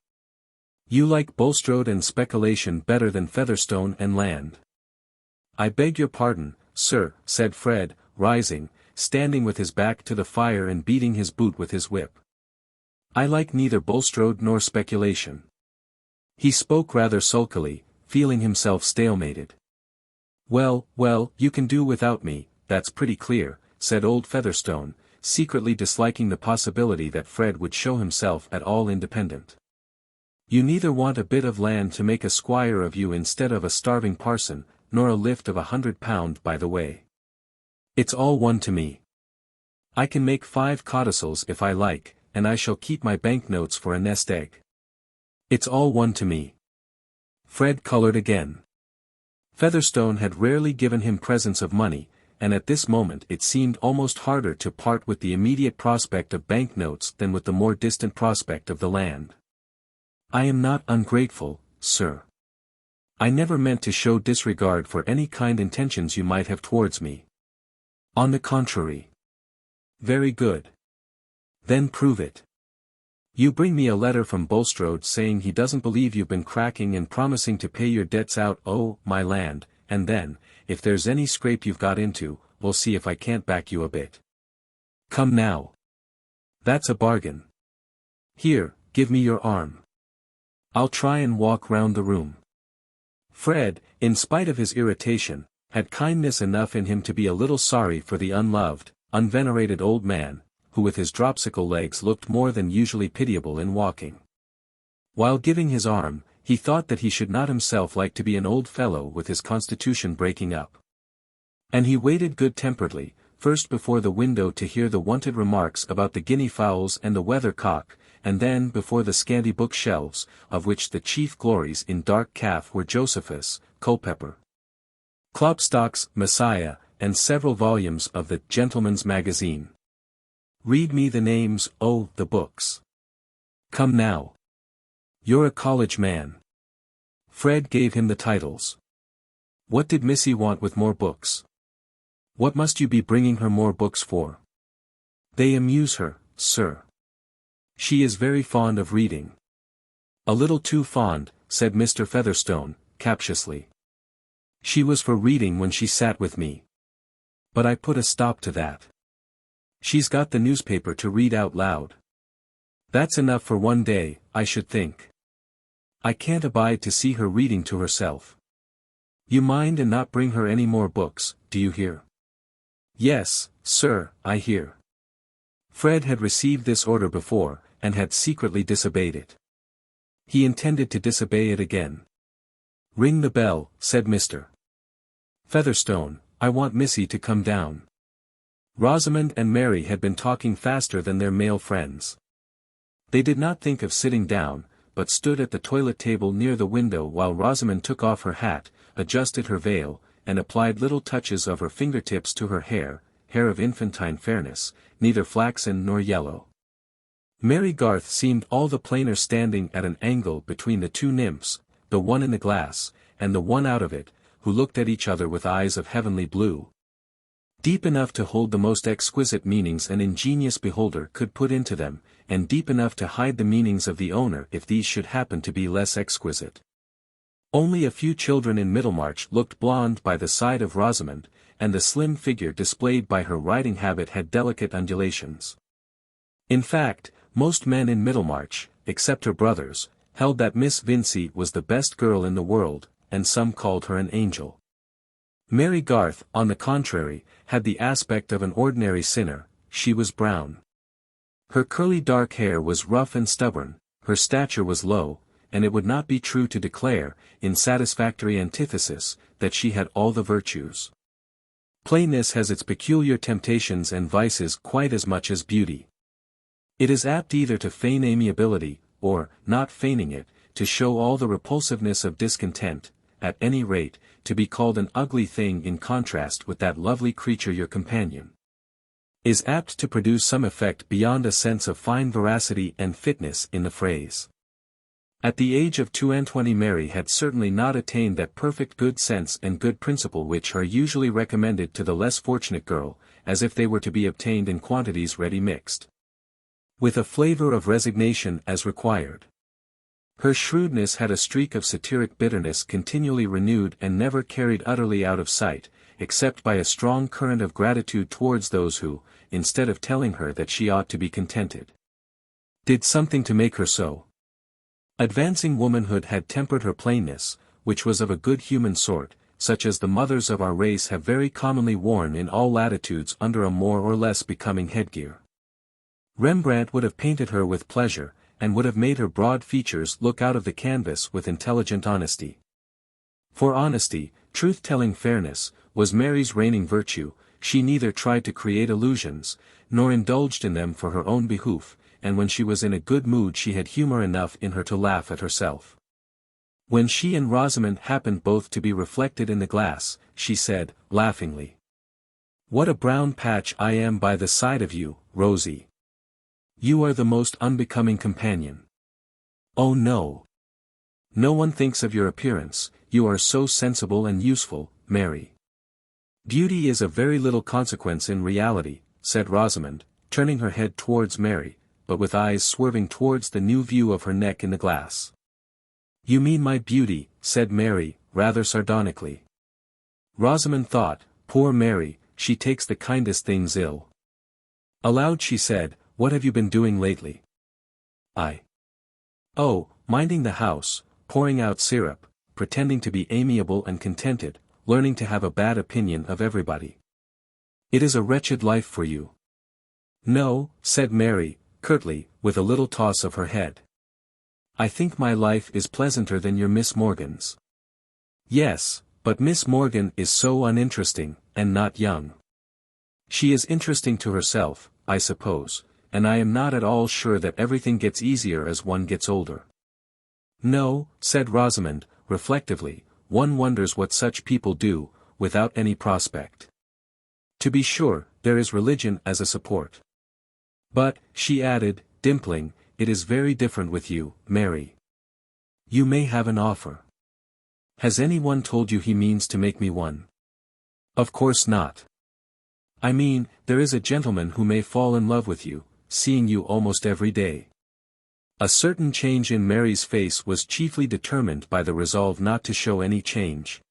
You like Bulstrode and speculation better than Featherstone and land. I beg your pardon, sir, said Fred, rising, standing with his back to the fire and beating his boot with his whip. I like neither Bulstrode nor speculation. He spoke rather sulkily, feeling himself stalemated. Well, you can do without me, that's pretty clear, said old Featherstone, secretly disliking the possibility that Fred would show himself at all independent. You neither want a bit of land to make a squire of you instead of a starving parson, nor a lift of £100 by the way. It's all one to me. I can make 5 codicils if I like, and I shall keep my banknotes for a nest egg. It's all one to me. Fred colored again. Featherstone had rarely given him presents of money, and at this moment it seemed almost harder to part with the immediate prospect of banknotes than with the more distant prospect of the land. I am not ungrateful, sir. I never meant to show disregard for any kind intentions you might have towards me. On the contrary. Very good. Then prove it. You bring me a letter from Bulstrode saying he doesn't believe you've been cracking and promising to pay your debts out my land, and then, if there's any scrape you've got into, we'll see if I can't back you a bit. Come now. That's a bargain. Here, give me your arm. I'll try and walk round the room. Fred, in spite of his irritation, had kindness enough in him to be a little sorry for the unloved, unvenerated old man, who with his dropsical legs looked more than usually pitiable in walking. While giving his arm, he thought that he should not himself like to be an old fellow with his constitution breaking up. And he waited good-temperedly, first before the window to hear the wonted remarks about the guinea fowls and the weathercock, and then before the scanty book-shelves, of which the chief glories in dark calf were Josephus, Culpeper, Klopstock's Messiah, and several volumes of the Gentleman's Magazine. Read me the names, the books. Come now. You're a college man. Fred gave him the titles. What did Missy want with more books? What must you be bringing her more books for? They amuse her, sir. She is very fond of reading. A little too fond, said Mr. Featherstone, captiously. She was for reading when she sat with me. But I put a stop to that. She's got the newspaper to read out loud. That's enough for one day, I should think. I can't abide to see her reading to herself. You mind and not bring her any more books, do you hear? Yes, sir, I hear. Fred had received this order before, and had secretly disobeyed it. He intended to disobey it again. Ring the bell, said Mr. Featherstone, I want Missy to come down. Rosamond and Mary had been talking faster than their male friends. They did not think of sitting down, but stood at the toilet table near the window while Rosamond took off her hat, adjusted her veil, and applied little touches of her fingertips to her hair of infantine fairness, neither flaxen nor yellow. Mary Garth seemed all the plainer standing at an angle between the two nymphs, the one in the glass, and the one out of it, who looked at each other with eyes of heavenly blue, deep enough to hold the most exquisite meanings an ingenious beholder could put into them, and deep enough to hide the meanings of the owner if these should happen to be less exquisite. Only a few children in Middlemarch looked blonde by the side of Rosamond, and the slim figure displayed by her riding habit had delicate undulations. In fact, most men in Middlemarch, except her brothers, held that Miss Vincey was the best girl in the world, and some called her an angel. Mary Garth, on the contrary, had the aspect of an ordinary sinner. She was brown. Her curly dark hair was rough and stubborn, her stature was low, and it would not be true to declare, in satisfactory antithesis, that she had all the virtues. Plainness has its peculiar temptations and vices quite as much as beauty. It is apt either to feign amiability, or, not feigning it, to show all the repulsiveness of discontent, at any rate, to be called an ugly thing in contrast with that lovely creature your companion. Is apt to produce some effect beyond a sense of fine veracity and fitness in the phrase. At the age of 22 Mary had certainly not attained that perfect good sense and good principle which are usually recommended to the less fortunate girl, as if they were to be obtained in quantities ready mixed, with a flavor of resignation as required. Her shrewdness had a streak of satiric bitterness continually renewed and never carried utterly out of sight, except by a strong current of gratitude towards those who, instead of telling her that she ought to be contented, did something to make her so. Advancing womanhood had tempered her plainness, which was of a good human sort, such as the mothers of our race have very commonly worn in all latitudes under a more or less becoming headgear. Rembrandt would have painted her with pleasure, and would have made her broad features look out of the canvas with intelligent honesty. For honesty, truth-telling fairness, was Mary's reigning virtue. She neither tried to create illusions, nor indulged in them for her own behoof, and when she was in a good mood she had humor enough in her to laugh at herself. When she and Rosamond happened both to be reflected in the glass, she said, laughingly, "What a brown patch I am by the side of you, Rosie. You are the most unbecoming companion." "Oh no. No one thinks of your appearance, you are so sensible and useful, Mary." "Beauty is of very little consequence in reality," said Rosamond, turning her head towards Mary, but with eyes swerving towards the new view of her neck in the glass. "You mean my beauty," said Mary, rather sardonically. Rosamond thought, "Poor Mary, she takes the kindest things ill." Aloud she said, "What have you been doing lately?" "Oh, minding the house, pouring out syrup, pretending to be amiable and contented, learning to have a bad opinion of everybody." "It is a wretched life for you." "No," said Mary, curtly, with a little toss of her head. "I think my life is pleasanter than your Miss Morgan's." "Yes, but Miss Morgan is so uninteresting, and not young." "She is interesting to herself, I suppose, and I am not at all sure that everything gets easier as one gets older." "No," said Rosamond, reflectively, "one wonders what such people do, without any prospect. To be sure, there is religion as a support. But," she added, dimpling, "it is very different with you, Mary. You may have an offer." "Has anyone told you he means to make me one?" "Of course not. I mean, there is a gentleman who may fall in love with you, seeing you almost every day." A certain change in Mary's face was chiefly determined by the resolve not to show any change.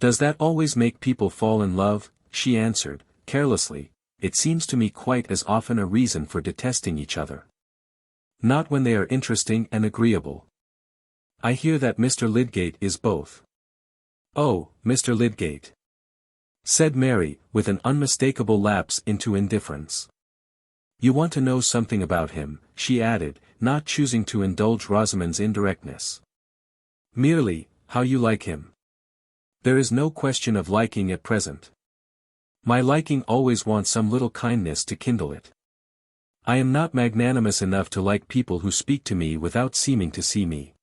"Does that always make people fall in love?" she answered, carelessly. "It seems to me quite as often a reason for detesting each other. Not when they are interesting and agreeable. I hear that Mr. Lydgate is both." "Oh, Mr. Lydgate," said Mary, with an unmistakable lapse into indifference. "You want to know something about him," she added, not choosing to indulge Rosamond's indirectness. "Merely, how you like him." "There is no question of liking at present. My liking always wants some little kindness to kindle it. I am not magnanimous enough to like people who speak to me without seeming to see me."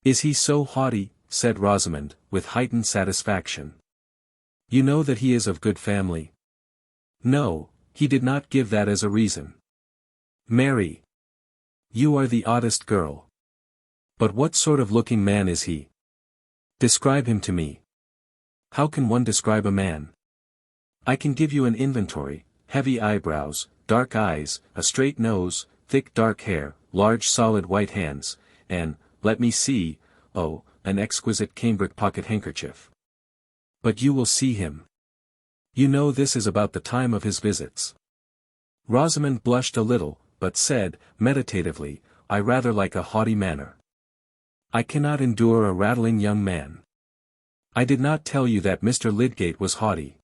"Is he so haughty?" said Rosamond, with heightened satisfaction. "You know that he is of good family?" "No, he did not give that as a reason." "Mary, you are the oddest girl. But what sort of looking man is he? Describe him to me." "How can one describe a man? I can give you an inventory: heavy eyebrows, dark eyes, a straight nose, thick dark hair, large solid white hands, and, let me see, oh, an exquisite cambric pocket handkerchief." "But you will see him. You know this is about the time of his visits." Rosamond blushed a little, but said, meditatively, "I rather like a haughty manner. I cannot endure a rattling young man." "I did not tell you that Mr. Lydgate was haughty.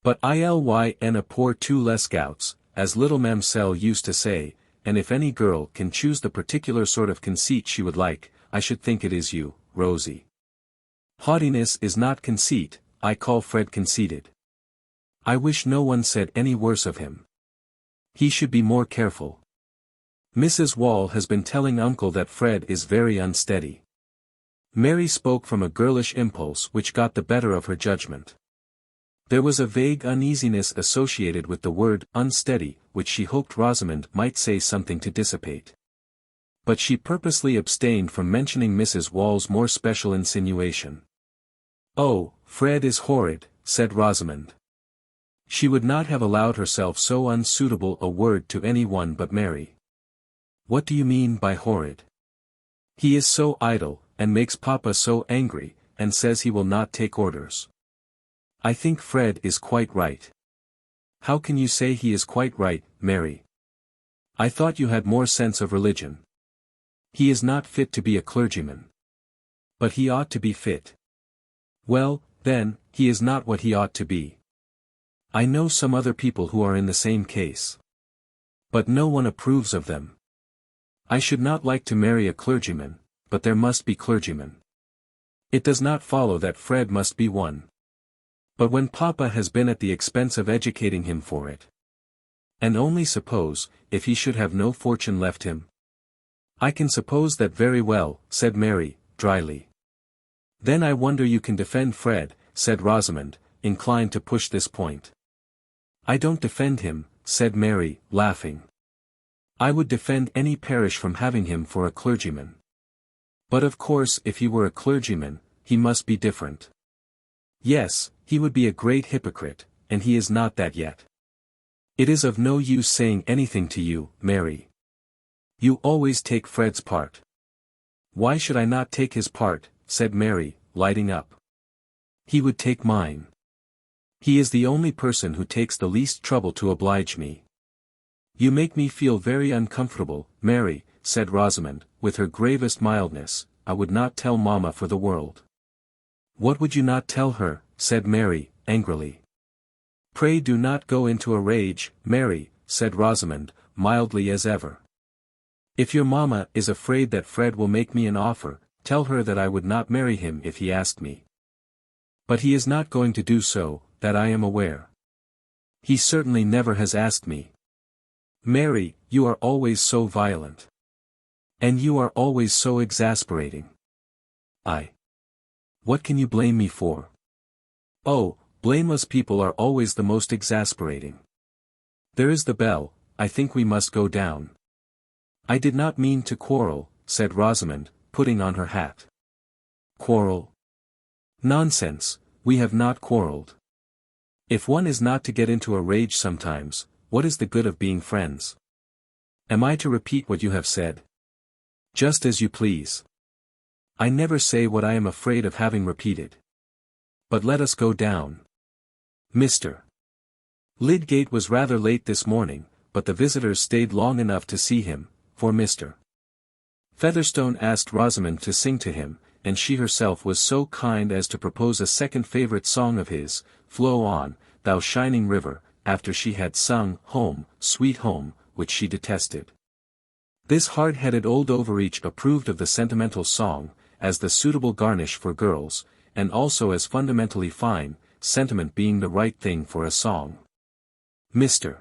But Ilyn a pour two less gouts, as little Mamselle used to say, and if any girl can choose the particular sort of conceit she would like, I should think it is you, Rosie. Haughtiness is not conceit. I call Fred conceited. I wish no one said any worse of him. He should be more careful. Mrs. Wall has been telling Uncle that Fred is very unsteady." Mary spoke from a girlish impulse which got the better of her judgment. There was a vague uneasiness associated with the word unsteady, which she hoped Rosamond might say something to dissipate. But she purposely abstained from mentioning Mrs. Wall's more special insinuation. "Oh, Fred is horrid," said Rosamond. She would not have allowed herself so unsuitable a word to any one but Mary. "What do you mean by horrid?" "He is so idle, and makes Papa so angry, and says he will not take orders." "I think Fred is quite right." "How can you say he is quite right, Mary? I thought you had more sense of religion." "He is not fit to be a clergyman." "But he ought to be fit." "Well, then, he is not what he ought to be. I know some other people who are in the same case. But no one approves of them. I should not like to marry a clergyman, but there must be clergymen. It does not follow that Fred must be one. But when Papa has been at the expense of educating him for it. And only suppose, if he should have no fortune left him." "I can suppose that very well," said Mary, dryly. "Then I wonder you can defend Fred," said Rosamond, inclined to push this point. "I don't defend him," said Mary, laughing. "I would defend any parish from having him for a clergyman. But of course if he were a clergyman, he must be different." "Yes, he would be a great hypocrite, and he is not that yet." "It is of no use saying anything to you, Mary. You always take Fred's part." "Why should I not take his part?" said Mary, lighting up. "He would take mine. He is the only person who takes the least trouble to oblige me." "You make me feel very uncomfortable, Mary," said Rosamond, with her gravest mildness. "I would not tell Mamma for the world." "What would you not tell her?" said Mary, angrily. "Pray do not go into a rage, Mary," said Rosamond, mildly as ever. "If your mamma is afraid that Fred will make me an offer, tell her that I would not marry him if he asked me. But he is not going to do so, that I am aware. He certainly never has asked me." "Mary, you are always so violent. And you are always so exasperating." What can you blame me for?" "Oh, blameless people are always the most exasperating. There is the bell, I think we must go down." "I did not mean to quarrel," said Rosamond, putting on her hat. "Quarrel? Nonsense, we have not quarrelled. If one is not to get into a rage sometimes, what is the good of being friends? Am I to repeat what you have said?" Just as you please. I never say what I am afraid of having repeated. But let us go down. Mr. Lydgate was rather late this morning, but the visitors stayed long enough to see him, for Mr. Featherstone asked Rosamond to sing to him, and she herself was so kind as to propose a second favourite song of his, Flow On, Thou Shining River, after she had sung Home, Sweet Home, which she detested. This hard-headed old overreach approved of the sentimental song, as the suitable garnish for girls, and also as fundamentally fine, sentiment being the right thing for a song. Mr.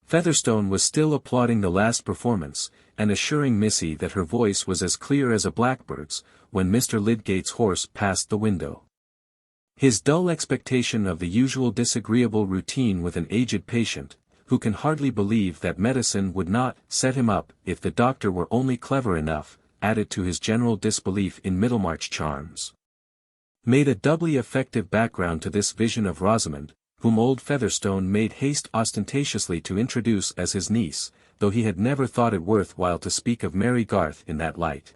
Featherstone was still applauding the last performance, and assuring Missy that her voice was as clear as a blackbird's, when Mr. Lydgate's horse passed the window. His dull expectation of the usual disagreeable routine with an aged patient, who can hardly believe that medicine would not set him up if the doctor were only clever enough, added to his general disbelief in Middlemarch charms. Made a doubly effective background to this vision of Rosamond, whom old Featherstone made haste ostentatiously to introduce as his niece, though he had never thought it worth while to speak of Mary Garth in that light.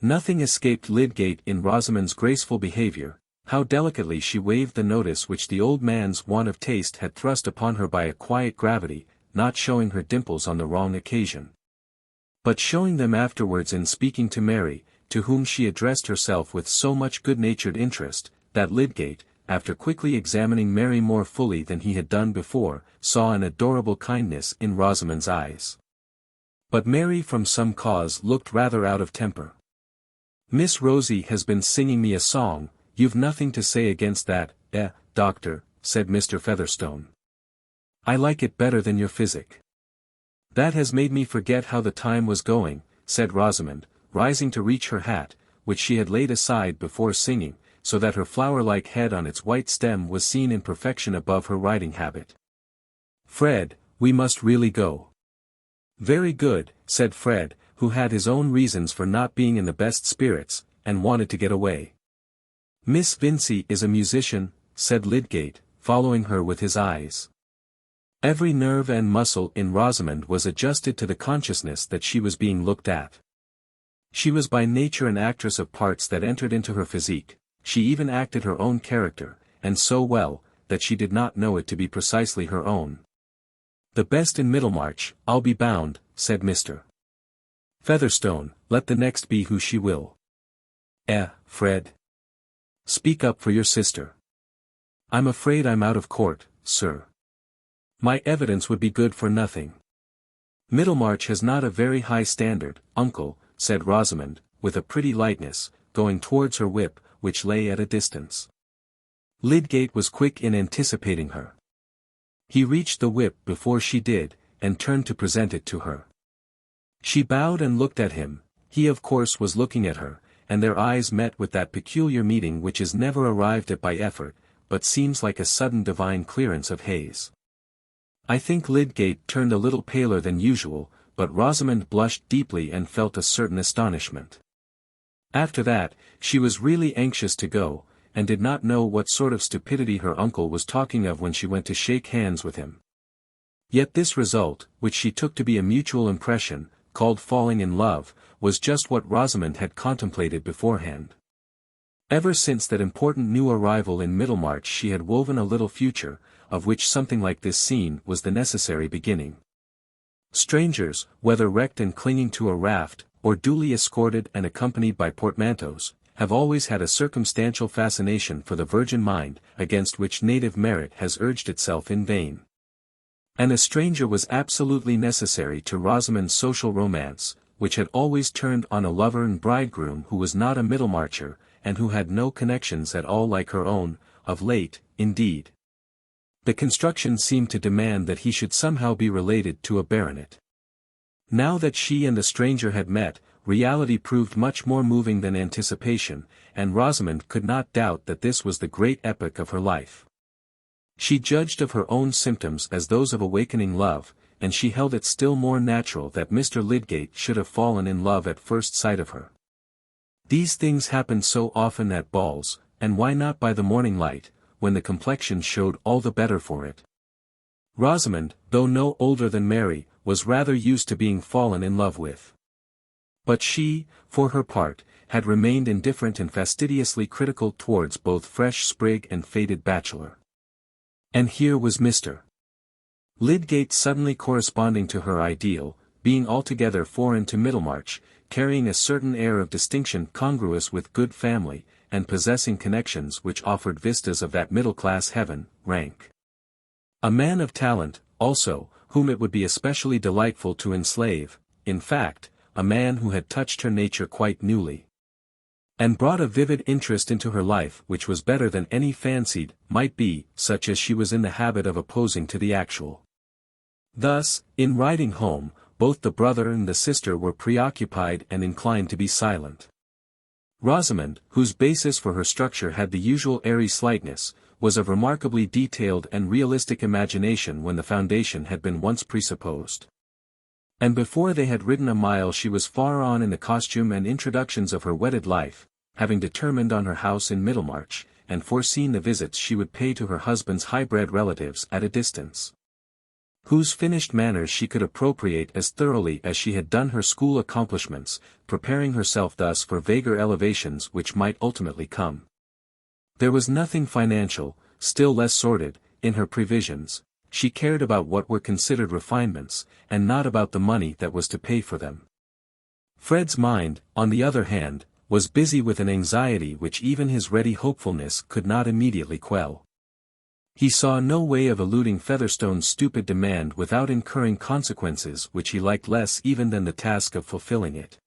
Nothing escaped Lydgate in Rosamond's graceful behaviour, how delicately she waived the notice which the old man's want of taste had thrust upon her by a quiet gravity, not showing her dimples on the wrong occasion, but showing them afterwards in speaking to Mary, to whom she addressed herself with so much good-natured interest, that Lydgate, after quickly examining Mary more fully than he had done before, saw an adorable kindness in Rosamond's eyes. But Mary from some cause looked rather out of temper. "Miss Rosie has been singing me a song, you've nothing to say against that, doctor," said Mr. Featherstone. "I like it better than your physic." "That has made me forget how the time was going," said Rosamond, rising to reach her hat, which she had laid aside before singing, so that her flower-like head on its white stem was seen in perfection above her riding habit. "Fred, we must really go." "Very good," said Fred, who had his own reasons for not being in the best spirits, and wanted to get away. "Miss Vincey is a musician," said Lydgate, following her with his eyes. Every nerve and muscle in Rosamond was adjusted to the consciousness that she was being looked at. She was by nature an actress of parts that entered into her physique, she even acted her own character, and so well, that she did not know it to be precisely her own. "The best in Middlemarch, I'll be bound," said Mr. Featherstone, "let the next be who she will." Fred. Speak up for your sister." "I'm afraid I'm out of court, sir. My evidence would be good for nothing." "Middlemarch has not a very high standard, uncle," said Rosamond, with a pretty lightness, going towards her whip, which lay at a distance. Lydgate was quick in anticipating her. He reached the whip before she did, and turned to present it to her. She bowed and looked at him, he of course was looking at her, and their eyes met with that peculiar meeting which is never arrived at by effort, but seems like a sudden divine clearance of haze. I think Lydgate turned a little paler than usual, but Rosamond blushed deeply and felt a certain astonishment. After that, she was really anxious to go, and did not know what sort of stupidity her uncle was talking of when she went to shake hands with him. Yet this result, which she took to be a mutual impression, called falling in love, was just what Rosamond had contemplated beforehand. Ever since that important new arrival in Middlemarch she had woven a little future, of which something like this scene was the necessary beginning. Strangers, whether wrecked and clinging to a raft, or duly escorted and accompanied by portmanteaus, have always had a circumstantial fascination for the virgin mind, against which native merit has urged itself in vain. And a stranger was absolutely necessary to Rosamond's social romance, which had always turned on a lover and bridegroom who was not a Middlemarcher, and who had no connections at all like her own, of late, indeed. The construction seemed to demand that he should somehow be related to a baronet. Now that she and the stranger had met, reality proved much more moving than anticipation, and Rosamond could not doubt that this was the great epoch of her life. She judged of her own symptoms as those of awakening love, and she held it still more natural that Mr. Lydgate should have fallen in love at first sight of her. These things happened so often at balls, and why not by the morning light, when the complexion showed all the better for it? Rosamond, though no older than Mary, was rather used to being fallen in love with. But she, for her part, had remained indifferent and fastidiously critical towards both fresh sprig and faded bachelor. And here was Mr. Lydgate suddenly corresponding to her ideal, being altogether foreign to Middlemarch, carrying a certain air of distinction congruous with good family, and possessing connections which offered vistas of that middle-class heaven, rank. A man of talent, also, whom it would be especially delightful to enslave, in fact, a man who had touched her nature quite newly, and brought a vivid interest into her life which was better than any fancied, might be, such as she was in the habit of opposing to the actual. Thus, in riding home, both the brother and the sister were preoccupied and inclined to be silent. Rosamond, whose basis for her structure had the usual airy slightness, was of remarkably detailed and realistic imagination when the foundation had been once presupposed. And before they had ridden a mile she was far on in the costume and introductions of her wedded life, having determined on her house in Middlemarch, and foreseen the visits she would pay to her husband's high-bred relatives at a distance, whose finished manners she could appropriate as thoroughly as she had done her school accomplishments, preparing herself thus for vaguer elevations which might ultimately come. There was nothing financial, still less sordid, in her previsions. She cared about what were considered refinements, and not about the money that was to pay for them. Fred's mind, on the other hand, was busy with an anxiety which even his ready hopefulness could not immediately quell. He saw no way of eluding Featherstone's stupid demand without incurring consequences which he liked less even than the task of fulfilling it.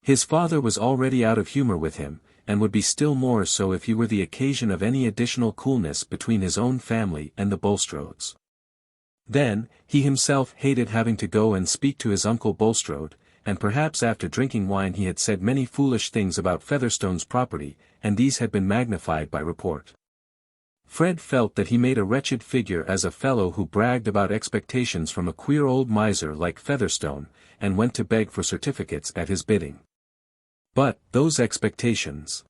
His father was already out of humor with him, and would be still more so if he were the occasion of any additional coolness between his own family and the Bulstrodes. Then, he himself hated having to go and speak to his uncle Bulstrode, and perhaps after drinking wine he had said many foolish things about Featherstone's property, and these had been magnified by report. Fred felt that he made a wretched figure as a fellow who bragged about expectations from a queer old miser like Featherstone, and went to beg for certificates at his bidding. But, those expectations.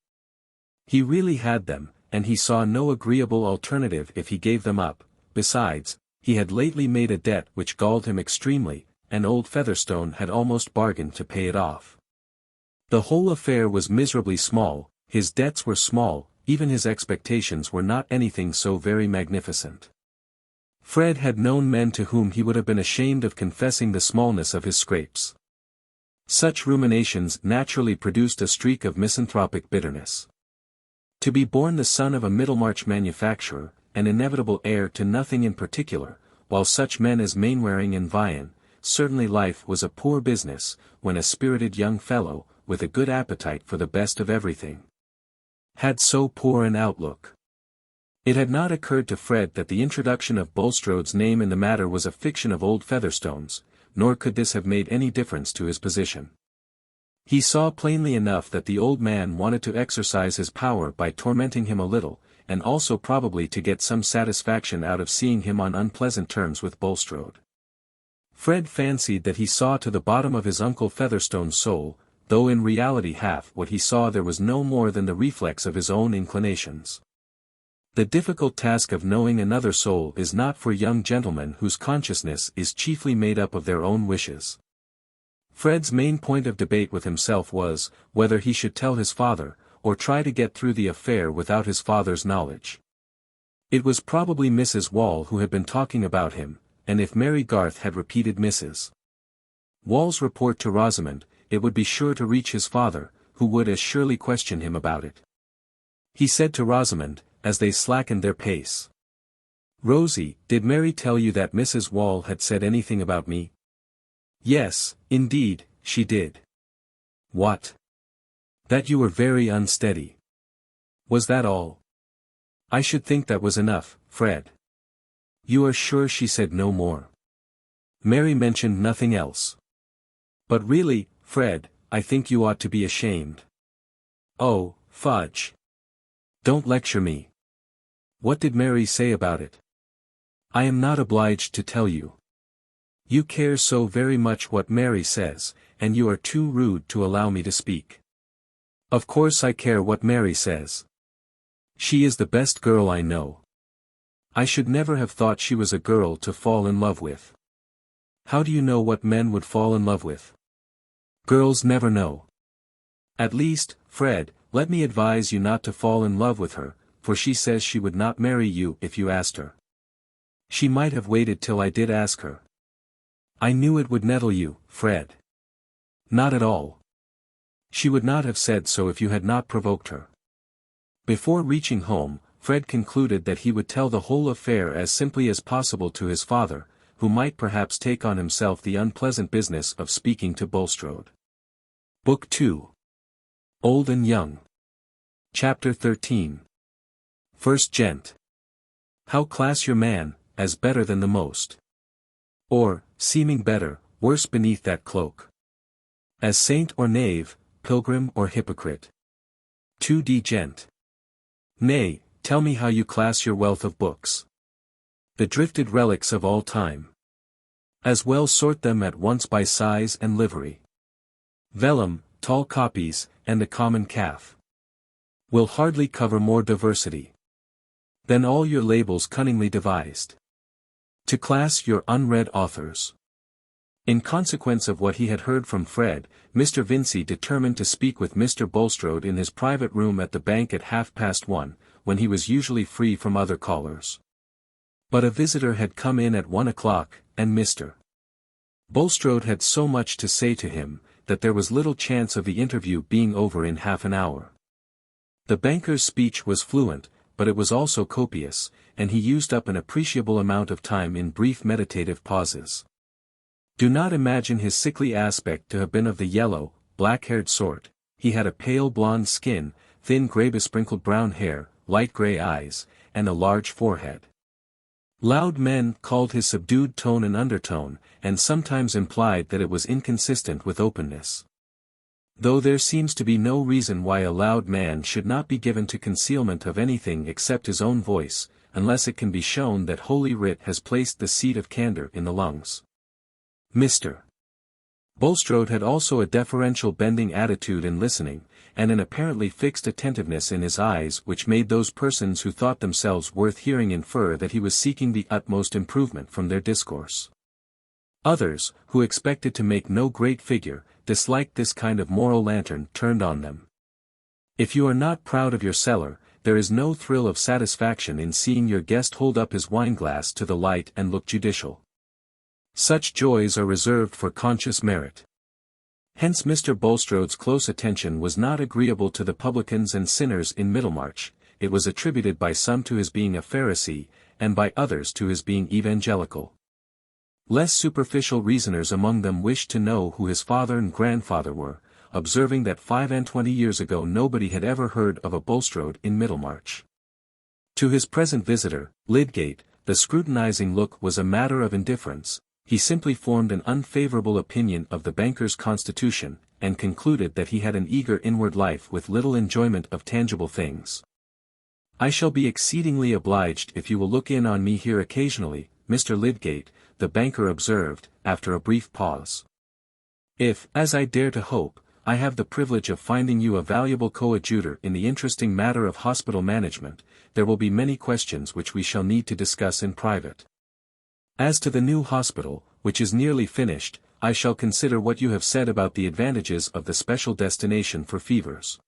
He really had them, and he saw no agreeable alternative if he gave them up. Besides, he had lately made a debt which galled him extremely, and old Featherstone had almost bargained to pay it off. The whole affair was miserably small, his debts were small, even his expectations were not anything so very magnificent. Fred had known men to whom he would have been ashamed of confessing the smallness of his scrapes. Such ruminations naturally produced a streak of misanthropic bitterness. To be born the son of a Middlemarch manufacturer, an inevitable heir to nothing in particular, while such men as Mainwaring and VIII, certainly life was a poor business, when a spirited young fellow, with a good appetite for the best of everything, had so poor an outlook. It had not occurred to Fred that the introduction of Bulstrode's name in the matter was a fiction of old Featherstone's, nor could this have made any difference to his position. He saw plainly enough that the old man wanted to exercise his power by tormenting him a little, and also probably to get some satisfaction out of seeing him on unpleasant terms with Bulstrode. Fred fancied that he saw to the bottom of his uncle Featherstone's soul, though in reality half what he saw there was no more than the reflex of his own inclinations. The difficult task of knowing another soul is not for young gentlemen whose consciousness is chiefly made up of their own wishes. Fred's main point of debate with himself was, whether he should tell his father, or try to get through the affair without his father's knowledge. It was probably Mrs. Wall who had been talking about him, and if Mary Garth had repeated Mrs. Wall's report to Rosamond, it would be sure to reach his father, who would as surely question him about it. He said to Rosamond, as they slackened their pace, "Rosie, did Mary tell you that Mrs. Wall had said anything about me?" "Yes, indeed, she did." "What?" "That you were very unsteady." "Was that all?" "I should think that was enough, Fred." "You are sure she said no more?" "Mary mentioned nothing else." "But really, Fred, I think you ought to be ashamed." "Oh, fudge. Don't lecture me. What did Mary say about it?" "I am not obliged to tell you. You care so very much what Mary says, and you are too rude to allow me to speak." "Of course I care what Mary says. She is the best girl I know. I should never have thought she was a girl to fall in love with." "How do you know what men would fall in love with?" Girls never know. At least, Fred, let me advise you not to fall in love with her, for she says she would not marry you if you asked her. She might have waited till I did ask her. I knew it would nettle you, Fred. Not at all. She would not have said so if you had not provoked her. Before reaching home, Fred concluded that he would tell the whole affair as simply as possible to his father, who might perhaps take on himself the unpleasant business of speaking to Bulstrode. Book 2. Old and Young. Chapter 13. First Gent. How class your man, as better than the most. Or, seeming better, worse beneath that cloak. As saint or knave, pilgrim or hypocrite. 2d Gent. Nay, tell me how you class your wealth of books. The drifted relics of all time. As well sort them at once by size and livery. Vellum, tall copies, and the common calf. Will hardly cover more diversity than all your labels cunningly devised. To class your unread authors. In consequence of what he had heard from Fred, Mr. Vincey determined to speak with Mr. Bulstrode in his private room at the bank at 1:30, when he was usually free from other callers. But a visitor had come in at 1 o'clock, and Mr. Bulstrode had so much to say to him, that there was little chance of the interview being over in half an hour. The banker's speech was fluent, but it was also copious, and he used up an appreciable amount of time in brief meditative pauses. Do not imagine his sickly aspect to have been of the yellow, black-haired sort. He had a pale blonde skin, thin grey-besprinkled brown hair, light grey eyes, and a large forehead. Loud men called his subdued tone an undertone, and sometimes implied that it was inconsistent with openness. Though there seems to be no reason why a loud man should not be given to concealment of anything except his own voice, unless it can be shown that Holy Writ has placed the seat of candour in the lungs. Mr. Bulstrode had also a deferential bending attitude in listening, and an apparently fixed attentiveness in his eyes which made those persons who thought themselves worth hearing infer that he was seeking the utmost improvement from their discourse. Others, who expected to make no great figure, disliked this kind of moral lantern turned on them. If you are not proud of your cellar, there is no thrill of satisfaction in seeing your guest hold up his wineglass to the light and look judicial. Such joys are reserved for conscious merit. Hence Mr. Bulstrode's close attention was not agreeable to the publicans and sinners in Middlemarch. It was attributed by some to his being a Pharisee, and by others to his being evangelical. Less superficial reasoners among them wished to know who his father and grandfather were, observing that 25 years ago nobody had ever heard of a Bulstrode in Middlemarch. To his present visitor, Lydgate, the scrutinizing look was a matter of indifference. He simply formed an unfavorable opinion of the banker's constitution, and concluded that he had an eager inward life with little enjoyment of tangible things. I shall be exceedingly obliged if you will look in on me here occasionally, Mr. Lydgate, the banker observed, after a brief pause. If, as I dare to hope, I have the privilege of finding you a valuable coadjutor in the interesting matter of hospital management, there will be many questions which we shall need to discuss in private. As to the new hospital, which is nearly finished, I shall consider what you have said about the advantages of the special destination for fevers.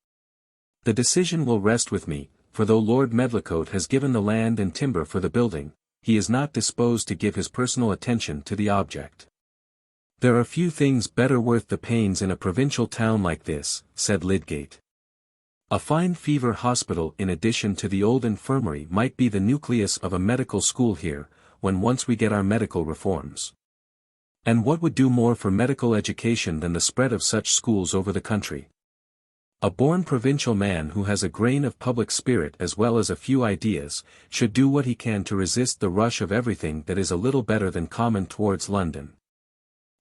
The decision will rest with me, for though Lord Medlicote has given the land and timber for the building, he is not disposed to give his personal attention to the object. There are few things better worth the pains in a provincial town like this, said Lydgate. A fine fever hospital in addition to the old infirmary might be the nucleus of a medical school here, when once we get our medical reforms. And what would do more for medical education than the spread of such schools over the country? A born provincial man who has a grain of public spirit as well as a few ideas, should do what he can to resist the rush of everything that is a little better than common towards London.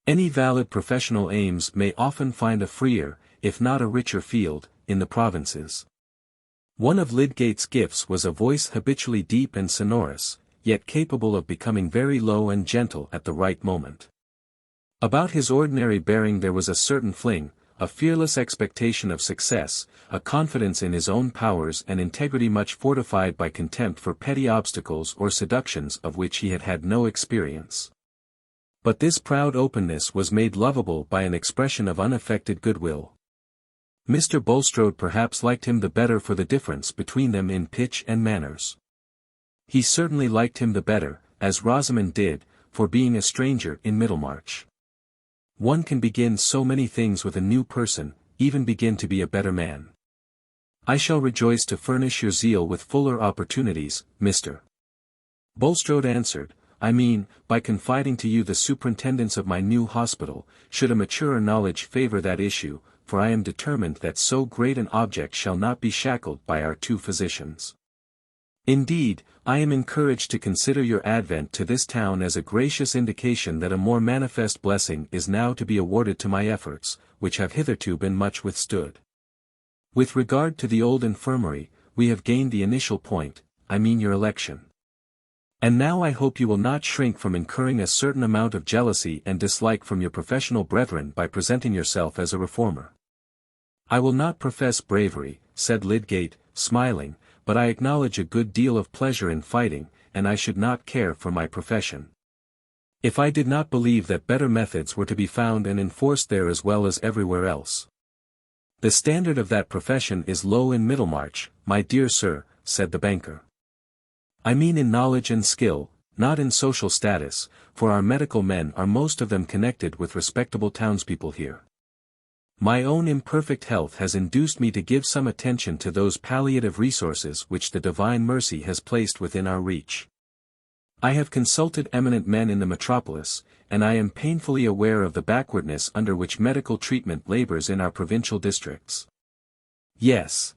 Any valid professional aims may often find a freer, if not a richer field, in the provinces. One of Lydgate's gifts was a voice habitually deep and sonorous, yet capable of becoming very low and gentle at the right moment. About his ordinary bearing there was a certain fling, a fearless expectation of success, a confidence in his own powers and integrity much fortified by contempt for petty obstacles or seductions of which he had had no experience. But this proud openness was made lovable by an expression of unaffected goodwill. Mr. Bulstrode perhaps liked him the better for the difference between them in pitch and manners. He certainly liked him the better, as Rosamond did, for being a stranger in Middlemarch. One can begin so many things with a new person, even begin to be a better man. I shall rejoice to furnish your zeal with fuller opportunities, Mr. Bulstrode answered, I mean, by confiding to you the superintendence of my new hospital, should a maturer knowledge favour that issue, for I am determined that so great an object shall not be shackled by our two physicians. Indeed, I am encouraged to consider your advent to this town as a gracious indication that a more manifest blessing is now to be awarded to my efforts, which have hitherto been much withstood. With regard to the old infirmary, we have gained the initial point, I mean your election. And now I hope you will not shrink from incurring a certain amount of jealousy and dislike from your professional brethren by presenting yourself as a reformer. I will not profess bravery, said Lydgate, smiling, but I acknowledge a good deal of pleasure in fighting, and I should not care for my profession, if I did not believe that better methods were to be found and enforced there as well as everywhere else. The standard of that profession is low in Middlemarch, my dear sir, said the banker. I mean in knowledge and skill, not in social status, for our medical men are most of them connected with respectable townspeople here. My own imperfect health has induced me to give some attention to those palliative resources which the divine mercy has placed within our reach. I have consulted eminent men in the metropolis, and I am painfully aware of the backwardness under which medical treatment labors in our provincial districts. Yes.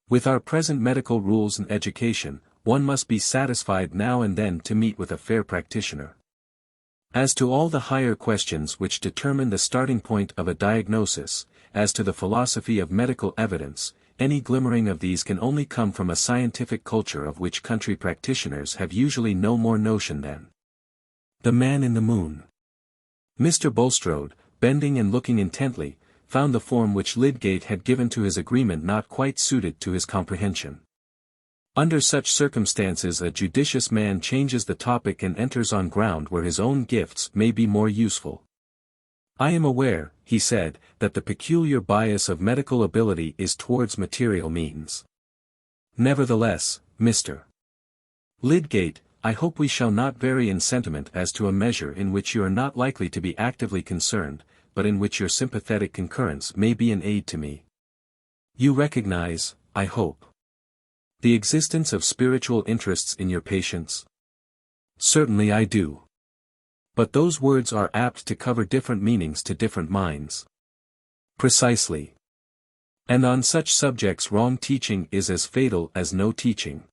With our present medical rules and education, one must be satisfied now and then to meet with a fair practitioner. As to all the higher questions which determine the starting point of a diagnosis, as to the philosophy of medical evidence, any glimmering of these can only come from a scientific culture of which country practitioners have usually no more notion than the man in the moon. Mr. Bulstrode, bending and looking intently, found the form which Lydgate had given to his agreement not quite suited to his comprehension. Under such circumstances a judicious man changes the topic and enters on ground where his own gifts may be more useful. I am aware, he said, that the peculiar bias of medical ability is towards material means. Nevertheless, Mr. Lydgate, I hope we shall not vary in sentiment as to a measure in which you are not likely to be actively concerned, but in which your sympathetic concurrence may be an aid to me. You recognize, I hope, the existence of spiritual interests in your patients? Certainly I do. But those words are apt to cover different meanings to different minds. Precisely. And on such subjects wrong teaching is as fatal as no teaching.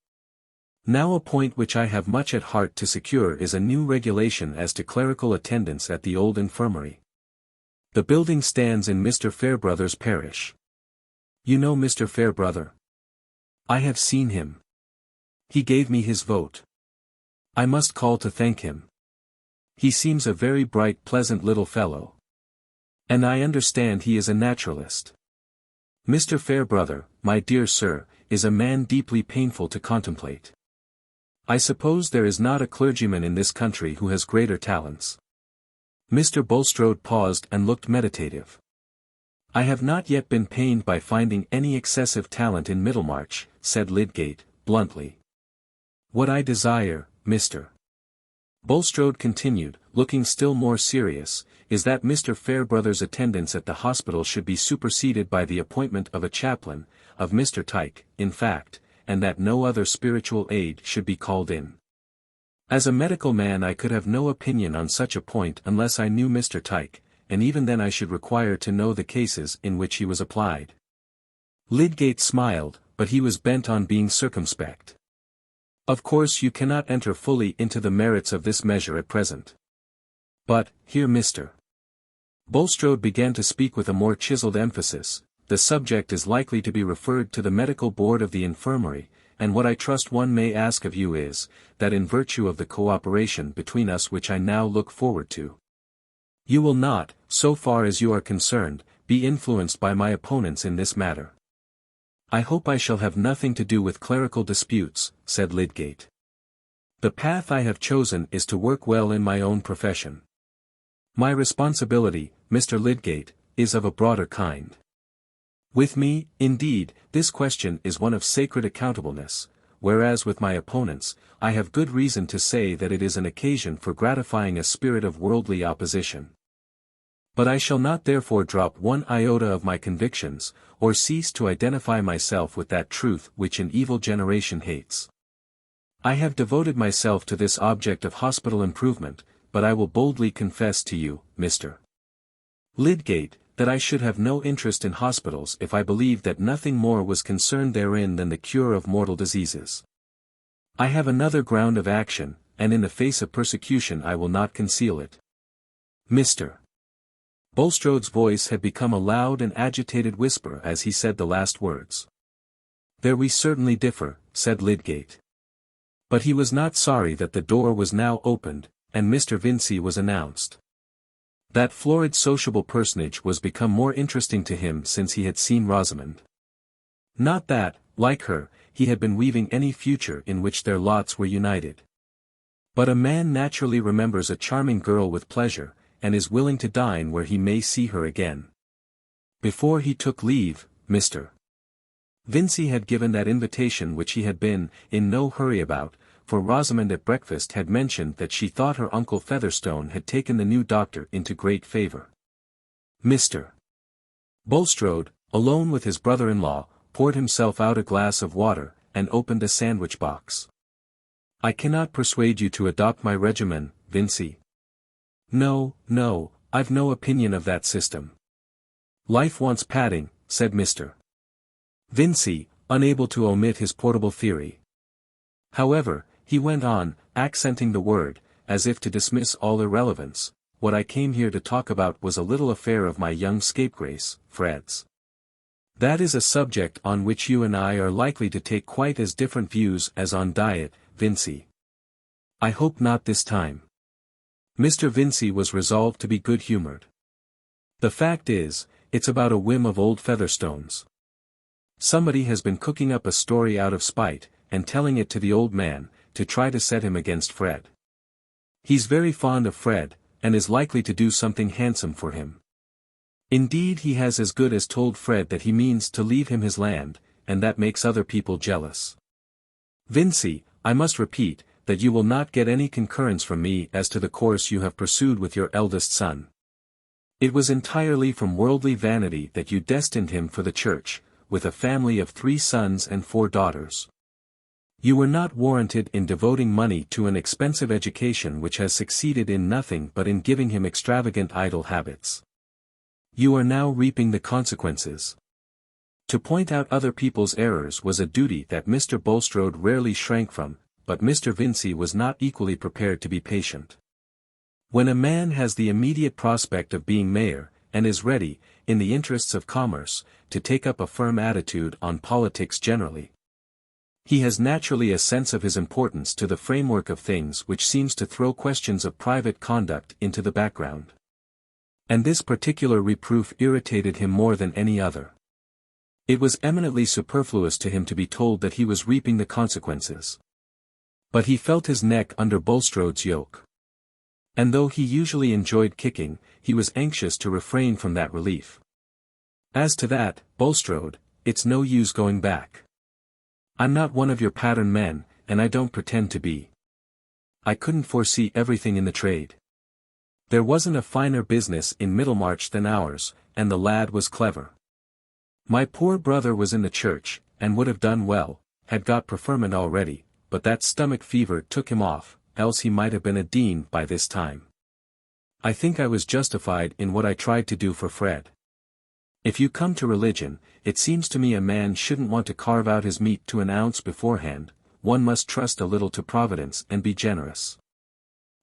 Now a point which I have much at heart to secure is a new regulation as to clerical attendance at the old infirmary. The building stands in Mr. Fairbrother's parish. You know Mr. Fairbrother? I have seen him. He gave me his vote. I must call to thank him. He seems a very bright, pleasant little fellow. And I understand he is a naturalist. Mr. Fairbrother, my dear sir, is a man deeply painful to contemplate. I suppose there is not a clergyman in this country who has greater talents. Mr. Bulstrode paused and looked meditative. I have not yet been pained by finding any excessive talent in Middlemarch, said Lydgate, bluntly. What I desire, Mr. Bulstrode continued, looking still more serious, is that Mr. Fairbrother's attendance at the hospital should be superseded by the appointment of a chaplain, of Mr. Tyke, in fact, and that no other spiritual aid should be called in. As a medical man I could have no opinion on such a point unless I knew Mr. Tyke, and even then I should require to know the cases in which he was applied. Lydgate smiled, but he was bent on being circumspect. Of course you cannot enter fully into the merits of this measure at present. But, here Mr. Bulstrode began to speak with a more chiseled emphasis, the subject is likely to be referred to the medical board of the infirmary, and what I trust one may ask of you is, that in virtue of the cooperation between us which I now look forward to, you will not, so far as you are concerned, be influenced by my opponents in this matter. I hope I shall have nothing to do with clerical disputes, said Lydgate. The path I have chosen is to work well in my own profession. My responsibility, Mr. Lydgate, is of a broader kind. With me, indeed, this question is one of sacred accountableness, whereas with my opponents, I have good reason to say that it is an occasion for gratifying a spirit of worldly opposition. But I shall not therefore drop one iota of my convictions, or cease to identify myself with that truth which an evil generation hates. I have devoted myself to this object of hospital improvement, but I will boldly confess to you, Mr. Lydgate, that I should have no interest in hospitals if I believed that nothing more was concerned therein than the cure of mortal diseases. I have another ground of action, and in the face of persecution I will not conceal it. Mr. Bulstrode's voice had become a loud and agitated whisper as he said the last words. There we certainly differ, said Lydgate. But he was not sorry that the door was now opened, and Mr. Vincey was announced. That florid sociable personage was become more interesting to him since he had seen Rosamond. Not that, like her, he had been weaving any future in which their lots were united. But a man naturally remembers a charming girl with pleasure, and is willing to dine where he may see her again. Before he took leave, Mr. Vincey had given that invitation which he had been in no hurry about, for Rosamond at breakfast had mentioned that she thought her uncle Featherstone had taken the new doctor into great favour. Mr. Bulstrode, alone with his brother-in-law, poured himself out a glass of water, and opened a sandwich box. I cannot persuade you to adopt my regimen, Vincey. No, I've no opinion of that system. Life wants padding, said Mr. Vincey, unable to omit his portable theory. However, he went on, accenting the word, as if to dismiss all irrelevance, what I came here to talk about was a little affair of my young scapegrace, Fred's. That is a subject on which you and I are likely to take quite as different views as on diet, Vincey. I hope not this time. Mr. Vincey was resolved to be good-humoured. The fact is, it's about a whim of old Featherstone's. Somebody has been cooking up a story out of spite, and telling it to the old man, to try to set him against Fred. He's very fond of Fred, and is likely to do something handsome for him. Indeed, he has as good as told Fred that he means to leave him his land, and that makes other people jealous. Vincey, I must repeat, that you will not get any concurrence from me as to the course you have pursued with your eldest son. It was entirely from worldly vanity that you destined him for the church, with a family of 3 sons and 4 daughters. You were not warranted in devoting money to an expensive education which has succeeded in nothing but in giving him extravagant idle habits. You are now reaping the consequences. To point out other people's errors was a duty that Mr. Bulstrode rarely shrank from, but Mr. Vincey was not equally prepared to be patient. When a man has the immediate prospect of being mayor, and is ready, in the interests of commerce, to take up a firm attitude on politics generally, he has naturally a sense of his importance to the framework of things which seems to throw questions of private conduct into the background. And this particular reproof irritated him more than any other. It was eminently superfluous to him to be told that he was reaping the consequences. But he felt his neck under Bulstrode's yoke. And though he usually enjoyed kicking, he was anxious to refrain from that relief. As to that, Bulstrode, it's no use going back. I'm not one of your pattern men, and I don't pretend to be. I couldn't foresee everything in the trade. There wasn't a finer business in Middlemarch than ours, and the lad was clever. My poor brother was in the church, and would have done well, had got preferment already, but that stomach fever took him off, else he might have been a dean by this time. I think I was justified in what I tried to do for Fred. If you come to religion, it seems to me a man shouldn't want to carve out his meat to an ounce beforehand, one must trust a little to Providence and be generous.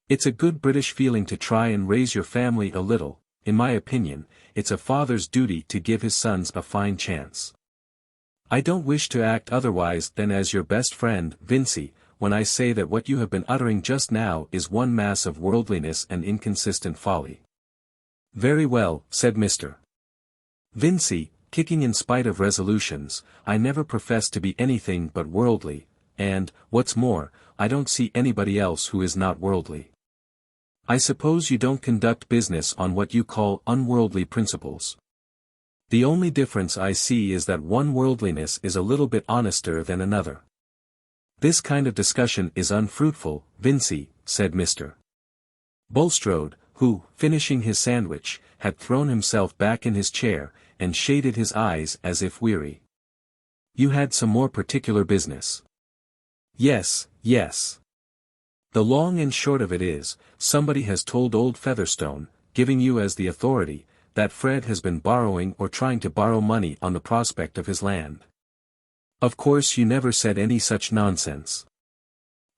It's a good British feeling to try and raise your family a little. In my opinion, it's a father's duty to give his sons a fine chance. I don't wish to act otherwise than as your best friend, Vincey, when I say that what you have been uttering just now is one mass of worldliness and inconsistent folly. Very well, said Mr. Vincey, kicking in spite of resolutions. I never profess to be anything but worldly, and, what's more, I don't see anybody else who is not worldly. I suppose you don't conduct business on what you call unworldly principles. The only difference I see is that one worldliness is a little bit honester than another. This kind of discussion is unfruitful, Vincy, said Mr. Bulstrode, who, finishing his sandwich, had thrown himself back in his chair, and shaded his eyes as if weary. You had some more particular business. Yes, yes. The long and short of it is, somebody has told old Featherstone, giving you as the authority, that Fred has been borrowing or trying to borrow money on the prospect of his land. Of course you never said any such nonsense.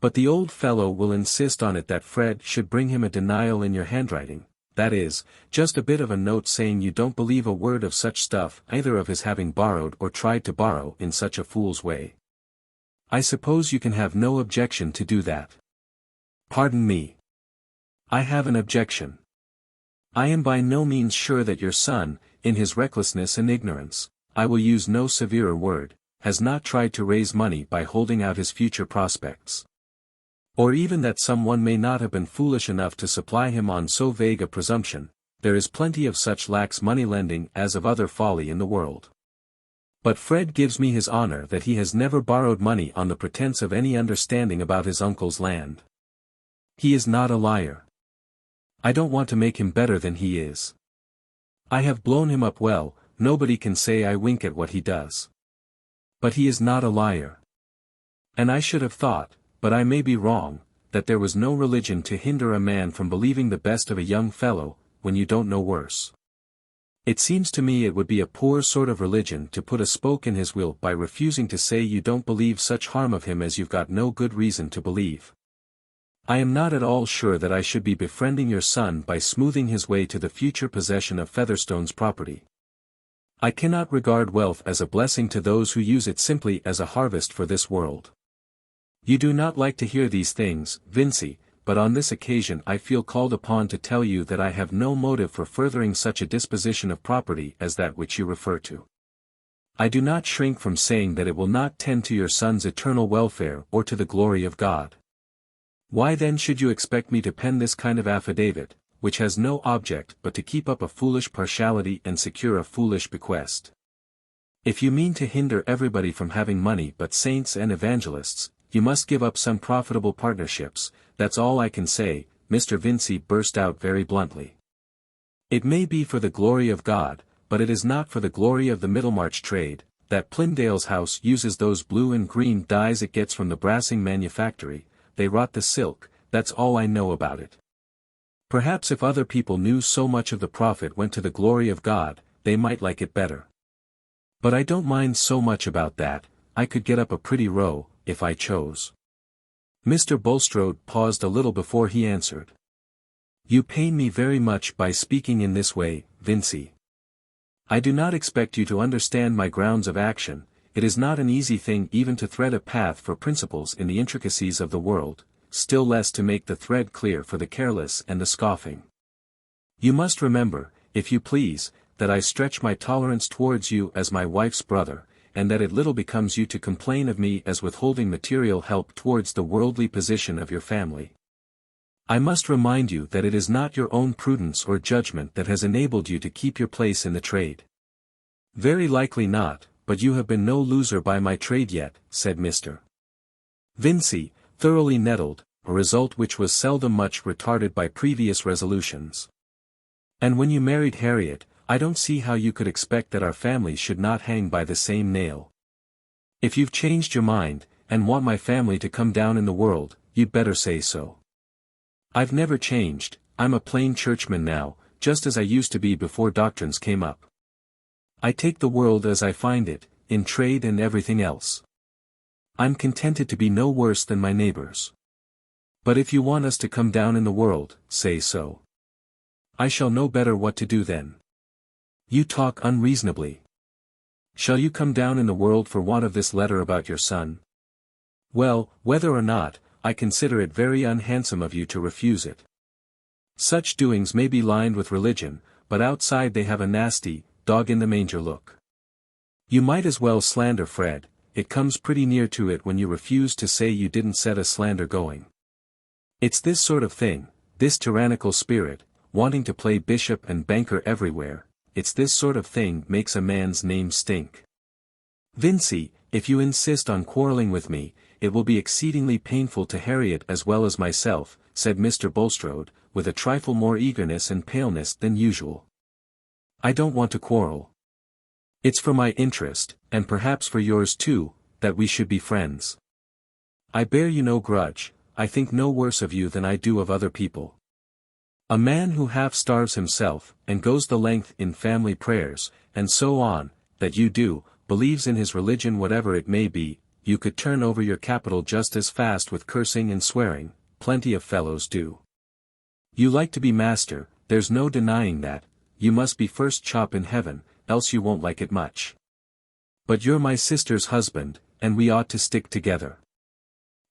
But the old fellow will insist on it that Fred should bring him a denial in your handwriting, that is, just a bit of a note saying you don't believe a word of such stuff, either of his having borrowed or tried to borrow in such a fool's way. I suppose you can have no objection to do that. Pardon me. I have an objection. I am by no means sure that your son, in his recklessness and ignorance, I will use no severer word, has not tried to raise money by holding out his future prospects. Or even that someone may not have been foolish enough to supply him on so vague a presumption. There is plenty of such lax money-lending as of other folly in the world. But Fred gives me his honor that he has never borrowed money on the pretense of any understanding about his uncle's land. He is not a liar. I don't want to make him better than he is. I have blown him up well, nobody can say I wink at what he does. But he is not a liar. And I should have thought, but I may be wrong, that there was no religion to hinder a man from believing the best of a young fellow, when you don't know worse. It seems to me it would be a poor sort of religion to put a spoke in his wheel by refusing to say you don't believe such harm of him as you've got no good reason to believe. I am not at all sure that I should be befriending your son by smoothing his way to the future possession of Featherstone's property. I cannot regard wealth as a blessing to those who use it simply as a harvest for this world. You do not like to hear these things, Vincy, but on this occasion I feel called upon to tell you that I have no motive for furthering such a disposition of property as that which you refer to. I do not shrink from saying that it will not tend to your son's eternal welfare or to the glory of God. Why then should you expect me to pen this kind of affidavit, which has no object but to keep up a foolish partiality and secure a foolish bequest? If you mean to hinder everybody from having money but saints and evangelists, you must give up some profitable partnerships, that's all I can say, Mr. Vincy burst out very bluntly. It may be for the glory of God, but it is not for the glory of the Middlemarch trade. That Plymdale's house uses those blue and green dyes it gets from the brassing manufactory. They rot the silk, that's all I know about it. Perhaps if other people knew so much of the profit went to the glory of God, they might like it better. But I don't mind so much about that, I could get up a pretty row, if I chose. Mr. Bulstrode paused a little before he answered. You pain me very much by speaking in this way, Vincy. I do not expect you to understand my grounds of action. It is not an easy thing even to thread a path for principles in the intricacies of the world, still less to make the thread clear for the careless and the scoffing. You must remember, if you please, that I stretch my tolerance towards you as my wife's brother, and that it little becomes you to complain of me as withholding material help towards the worldly position of your family. I must remind you that it is not your own prudence or judgment that has enabled you to keep your place in the trade. Very likely not. But you have been no loser by my trade yet, said Mr. Vincy, thoroughly nettled, a result which was seldom much retarded by previous resolutions. And when you married Harriet, I don't see how you could expect that our family should not hang by the same nail. If you've changed your mind, and want my family to come down in the world, you'd better say so. I've never changed, I'm a plain churchman now, just as I used to be before doctrines came up. I take the world as I find it, in trade and everything else. I'm contented to be no worse than my neighbors. But if you want us to come down in the world, say so. I shall know better what to do then. You talk unreasonably. Shall you come down in the world for want of this letter about your son? Well, whether or not, I consider it very unhandsome of you to refuse it. Such doings may be lined with religion, but outside they have a nasty, dog-in-the-manger look. You might as well slander Fred, it comes pretty near to it when you refuse to say you didn't set a slander going. It's this sort of thing, this tyrannical spirit, wanting to play bishop and banker everywhere, it's this sort of thing makes a man's name stink. Vincey, if you insist on quarrelling with me, it will be exceedingly painful to Harriet as well as myself, said Mr. Bulstrode, with a trifle more eagerness and paleness than usual. I don't want to quarrel. It's for my interest, and perhaps for yours too, that we should be friends. I bear you no grudge, I think no worse of you than I do of other people. A man who half starves himself, and goes the length in family prayers, and so on, that you do, believes in his religion whatever it may be, you could turn over your capital just as fast with cursing and swearing, plenty of fellows do. You like to be master, there's no denying that, you must be first chop in heaven, else you won't like it much. But you're my sister's husband, and we ought to stick together.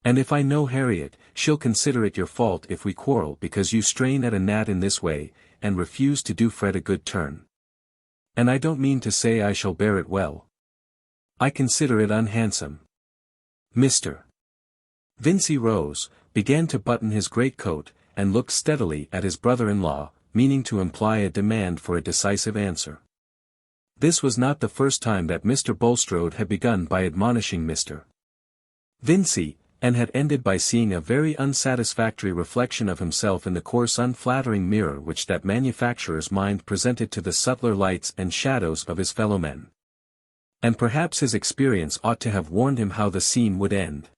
And if I know Harriet, she'll consider it your fault if we quarrel because you strain at a gnat in this way, and refuse to do Fred a good turn. And I don't mean to say I shall bear it well. I consider it unhandsome. Mr. Vincey rose, began to button his greatcoat, and looked steadily at his brother-in-law, meaning to imply a demand for a decisive answer. This was not the first time that Mr. Bulstrode had begun by admonishing Mr. Vincey, and had ended by seeing a very unsatisfactory reflection of himself in the coarse unflattering mirror which that manufacturer's mind presented to the subtler lights and shadows of his fellowmen. And perhaps his experience ought to have warned him how the scene would end.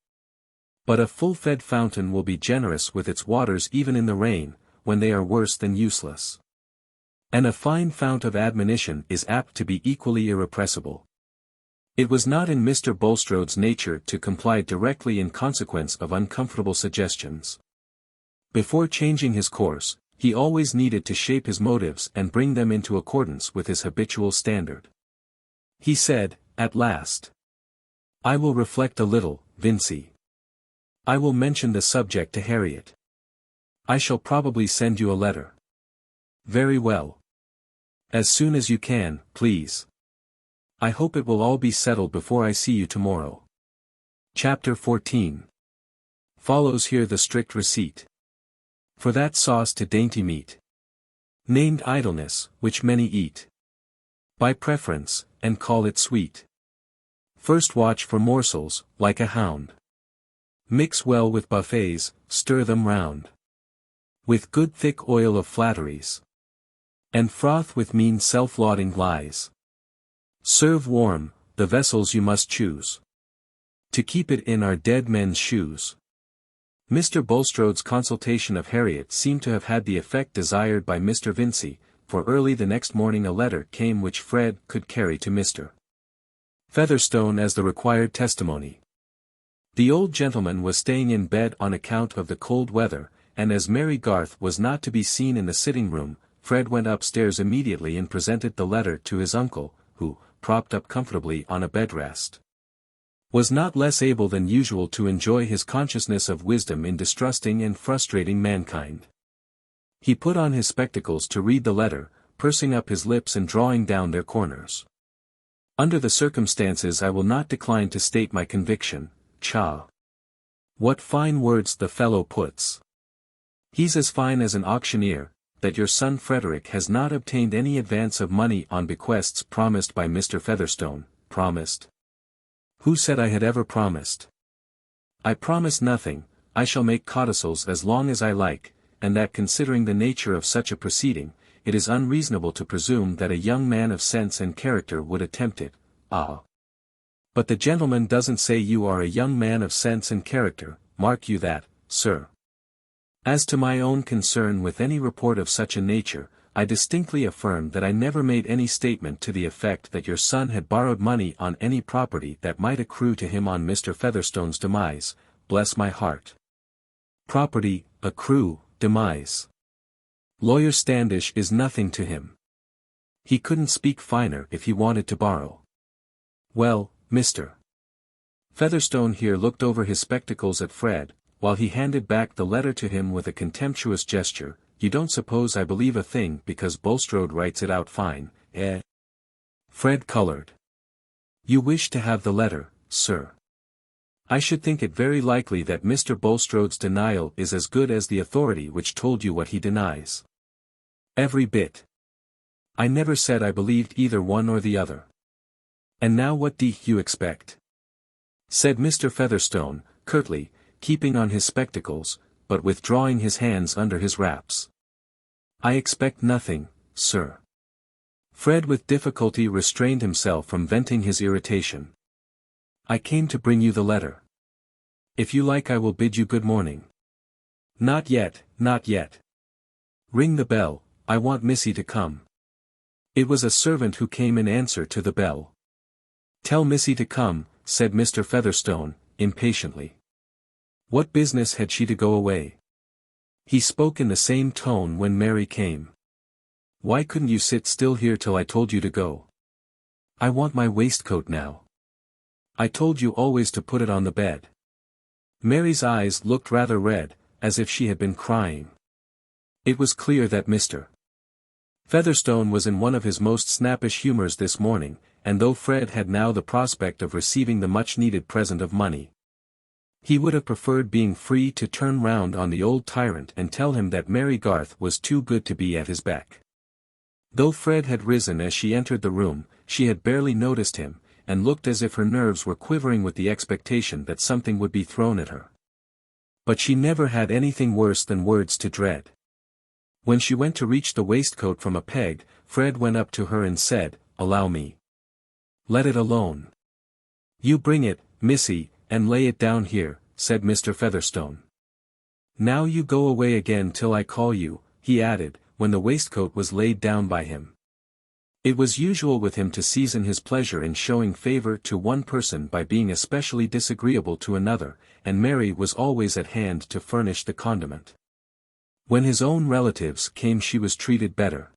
But a full-fed fountain will be generous with its waters even in the rain, when they are worse than useless. And a fine fount of admonition is apt to be equally irrepressible. It was not in Mr. Bulstrode's nature to comply directly in consequence of uncomfortable suggestions. Before changing his course, he always needed to shape his motives and bring them into accordance with his habitual standard. He said, at last, I will reflect a little, Vincey. I will mention the subject to Harriet. I shall probably send you a letter. Very well. As soon as you can, please. I hope it will all be settled before I see you tomorrow. Chapter 14. Follows here the strict receipt. For that sauce to dainty meat, named idleness, which many eat by preference, and call it sweet. First watch for morsels, like a hound. Mix well with buffets, stir them round. With good thick oil of flatteries. And froth with mean self-lauding lies. Serve warm, the vessels you must choose. To keep it in are dead men's shoes. Mr. Bulstrode's consultation of Harriet seemed to have had the effect desired by Mr. Vincey, for early the next morning a letter came which Fred could carry to Mr. Featherstone as the required testimony. The old gentleman was staying in bed on account of the cold weather, and as Mary Garth was not to be seen in the sitting-room, Fred went upstairs immediately and presented the letter to his uncle, who, propped up comfortably on a bedrest, was not less able than usual to enjoy his consciousness of wisdom in distrusting and frustrating mankind. He put on his spectacles to read the letter, pursing up his lips and drawing down their corners. Under the circumstances I will not decline to state my conviction. Cha! What fine words the fellow puts! He's as fine as an auctioneer, that your son Frederick has not obtained any advance of money on bequests promised by Mr. Featherstone. Promised? Who said I had ever promised? I promise nothing, I shall make codicils as long as I like, and that considering the nature of such a proceeding, it is unreasonable to presume that a young man of sense and character would attempt it. Ah! But the gentleman doesn't say you are a young man of sense and character, mark you that, sir. As to my own concern with any report of such a nature, I distinctly affirm that I never made any statement to the effect that your son had borrowed money on any property that might accrue to him on Mr. Featherstone's demise, bless my heart. Property, accrue, demise. Lawyer Standish is nothing to him. He couldn't speak finer if he wanted to borrow. Well, Mr. Featherstone here looked over his spectacles at Fred, while he handed back the letter to him with a contemptuous gesture. You don't suppose I believe a thing because Bulstrode writes it out fine, eh? Fred colored. You wish to have the letter, sir. I should think it very likely that Mr. Bulstrode's denial is as good as the authority which told you what he denies. Every bit. I never said I believed either one or the other. And now what do you expect? Said Mr. Featherstone, curtly, keeping on his spectacles, but withdrawing his hands under his wraps. I expect nothing, sir. Fred with difficulty restrained himself from venting his irritation. I came to bring you the letter. If you like I will bid you good morning. Not yet, not yet. Ring the bell, I want Missy to come. It was a servant who came in answer to the bell. Tell Missy to come, said Mr. Featherstone, impatiently. What business had she to go away? He spoke in the same tone when Mary came. Why couldn't you sit still here till I told you to go? I want my waistcoat now. I told you always to put it on the bed. Mary's eyes looked rather red, as if she had been crying. It was clear that Mr. Featherstone was in one of his most snappish humors this morning, and though Fred had now the prospect of receiving the much-needed present of money, he would have preferred being free to turn round on the old tyrant and tell him that Mary Garth was too good to be at his beck. Though Fred had risen as she entered the room, she had barely noticed him, and looked as if her nerves were quivering with the expectation that something would be thrown at her. But she never had anything worse than words to dread. When she went to reach the waistcoat from a peg, Fred went up to her and said, Allow me. Let it alone. You bring it, Missy, and lay it down here, said Mr. Featherstone. Now you go away again till I call you, he added, when the waistcoat was laid down by him. It was usual with him to season his pleasure in showing favor to one person by being especially disagreeable to another, and Mary was always at hand to furnish the condiment. When his own relatives came she was treated better.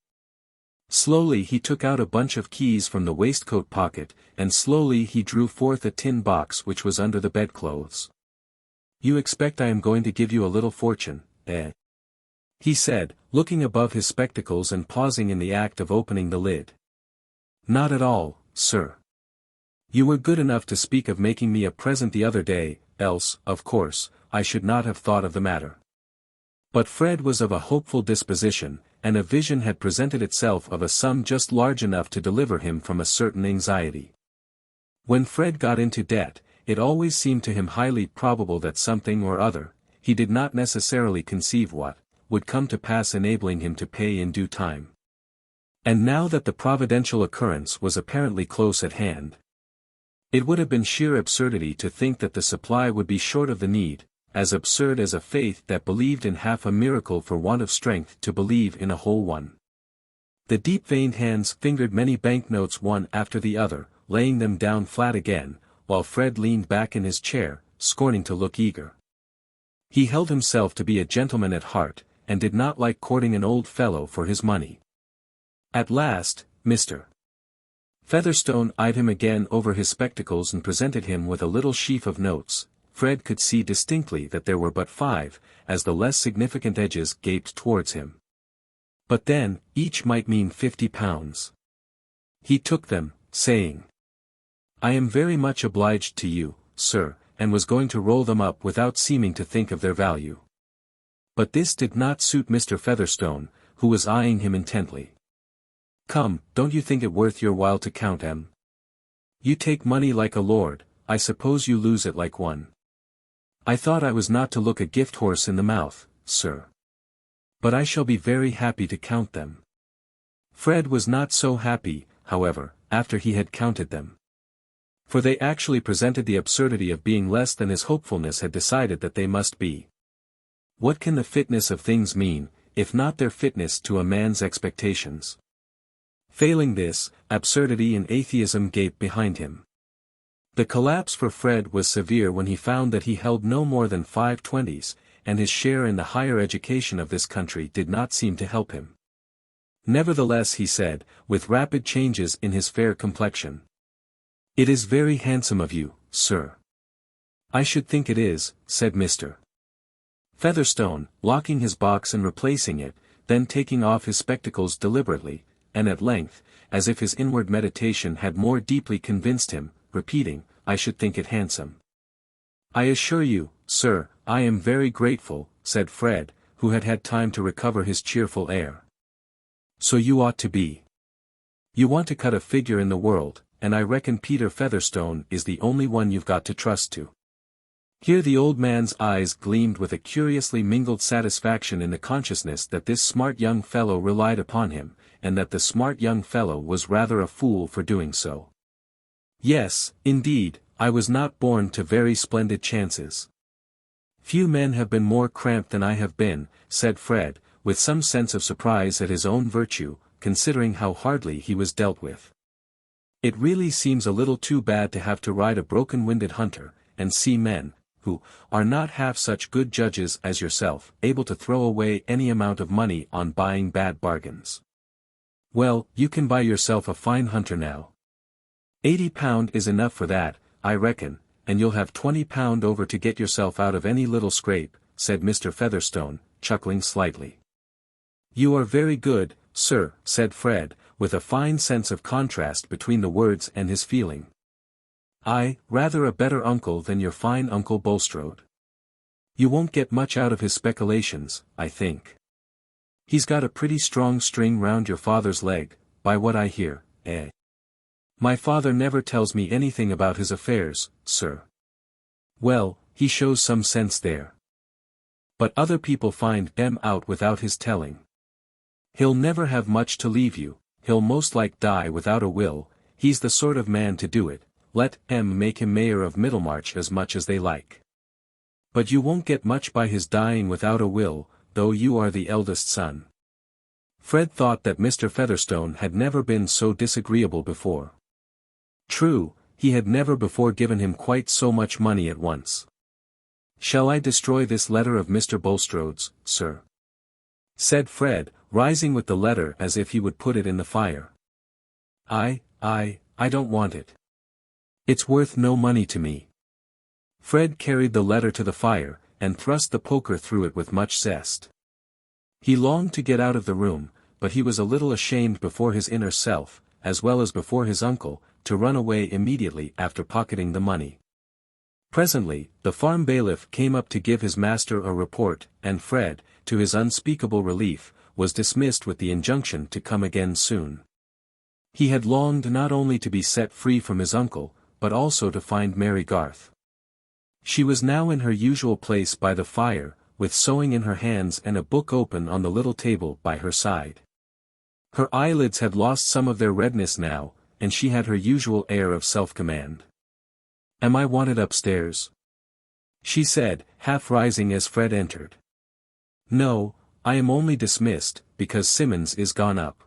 Slowly he took out a bunch of keys from the waistcoat pocket, and slowly he drew forth a tin box which was under the bedclothes. You expect I am going to give you a little fortune, eh? He said, looking above his spectacles and pausing in the act of opening the lid. Not at all, sir. You were good enough to speak of making me a present the other day, else, of course, I should not have thought of the matter. But Fred was of a hopeful disposition, and a vision had presented itself of a sum just large enough to deliver him from a certain anxiety. When Fred got into debt, it always seemed to him highly probable that something or other, he did not necessarily conceive what, would come to pass enabling him to pay in due time. And now that the providential occurrence was apparently close at hand, it would have been sheer absurdity to think that the supply would be short of the need, as absurd as a faith that believed in half a miracle for want of strength to believe in a whole one. The deep-veined hands fingered many banknotes one after the other, laying them down flat again, while Fred leaned back in his chair, scorning to look eager. He held himself to be a gentleman at heart, and did not like courting an old fellow for his money. At last, Mr. Featherstone eyed him again over his spectacles and presented him with a little sheaf of notes. Fred could see distinctly that there were but 5, as the less significant edges gaped towards him. But then, each might mean £50. He took them, saying, I am very much obliged to you, sir, and was going to roll them up without seeming to think of their value. But this did not suit Mr. Featherstone, who was eyeing him intently. Come, don't you think it worth your while to count 'em? You take money like a lord, I suppose you lose it like one. I thought I was not to look a gift horse in the mouth, sir. But I shall be very happy to count them. Fred was not so happy, however, after he had counted them. For they actually presented the absurdity of being less than his hopefulness had decided that they must be. What can the fitness of things mean, if not their fitness to a man's expectations? Failing this, absurdity and atheism gaped behind him. The collapse for Fred was severe when he found that he held no more than 5 20s, and his share in the higher education of this country did not seem to help him. Nevertheless he said, with rapid changes in his fair complexion. It is very handsome of you, sir. I should think it is, said Mr. Featherstone, locking his box and replacing it, then taking off his spectacles deliberately, and at length, as if his inward meditation had more deeply convinced him, repeating, I should think it handsome. "I assure you, sir, I am very grateful," said Fred, who had had time to recover his cheerful air. "So you ought to be. You want to cut a figure in the world, and I reckon Peter Featherstone is the only one you've got to trust to." Here the old man's eyes gleamed with a curiously mingled satisfaction in the consciousness that this smart young fellow relied upon him, and that the smart young fellow was rather a fool for doing so. "Yes, indeed, I was not born to very splendid chances. Few men have been more cramped than I have been," said Fred, with some sense of surprise at his own virtue, considering how hardly he was dealt with. "It really seems a little too bad to have to ride a broken-winded hunter, and see men, who are not half such good judges as yourself, able to throw away any amount of money on buying bad bargains. Well, you can buy yourself a fine hunter now. £80 is enough for that, I reckon, and you'll have £20 over to get yourself out of any little scrape," said Mr. Featherstone, chuckling slightly. "You are very good, sir," said Fred, with a fine sense of contrast between the words and his feeling. "I, rather a better uncle than your fine Uncle Bulstrode. You won't get much out of his speculations, I think. He's got a pretty strong string round your father's leg, by what I hear, eh?" "My father never tells me anything about his affairs, sir." "Well, he shows some sense there. But other people find them out without his telling. He'll never have much to leave you, he'll most like die without a will, he's the sort of man to do it, let them make him mayor of Middlemarch as much as they like. But you won't get much by his dying without a will, though you are the eldest son." Fred thought that Mr. Featherstone had never been so disagreeable before. True, he had never before given him quite so much money at once. "Shall I destroy this letter of Mr. Bulstrode's, sir?" said Fred, rising with the letter as if he would put it in the fire. I don't want it. It's worth no money to me." Fred carried the letter to the fire, and thrust the poker through it with much zest. He longed to get out of the room, but he was a little ashamed before his inner self, as well as before his uncle, to run away immediately after pocketing the money. Presently, the farm bailiff came up to give his master a report, and Fred, to his unspeakable relief, was dismissed with the injunction to come again soon. He had longed not only to be set free from his uncle, but also to find Mary Garth. She was now in her usual place by the fire, with sewing in her hands and a book open on the little table by her side. Her eyelids had lost some of their redness now, and she had her usual air of self-command. "Am I wanted upstairs?" she said, half rising as Fred entered. "No, I am only dismissed, because Simmons is gone up."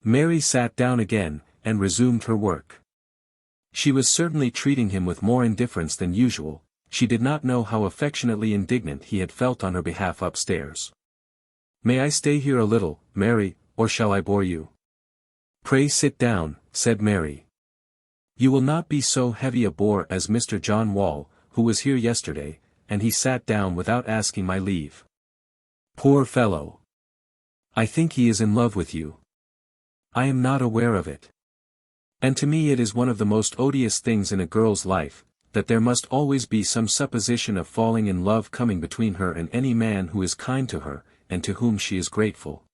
Mary sat down again, and resumed her work. She was certainly treating him with more indifference than usual. She did not know how affectionately indignant he had felt on her behalf upstairs. "May I stay here a little, Mary, or shall I bore you?" "Pray sit down," said Mary. "You will not be so heavy a bore as Mr. John Wall, who was here yesterday, and he sat down without asking my leave. Poor fellow! I think he is in love with you. I am not aware of it. And to me it is one of the most odious things in a girl's life, that there must always be some supposition of falling in love coming between her and any man who is kind to her, and to whom she is grateful.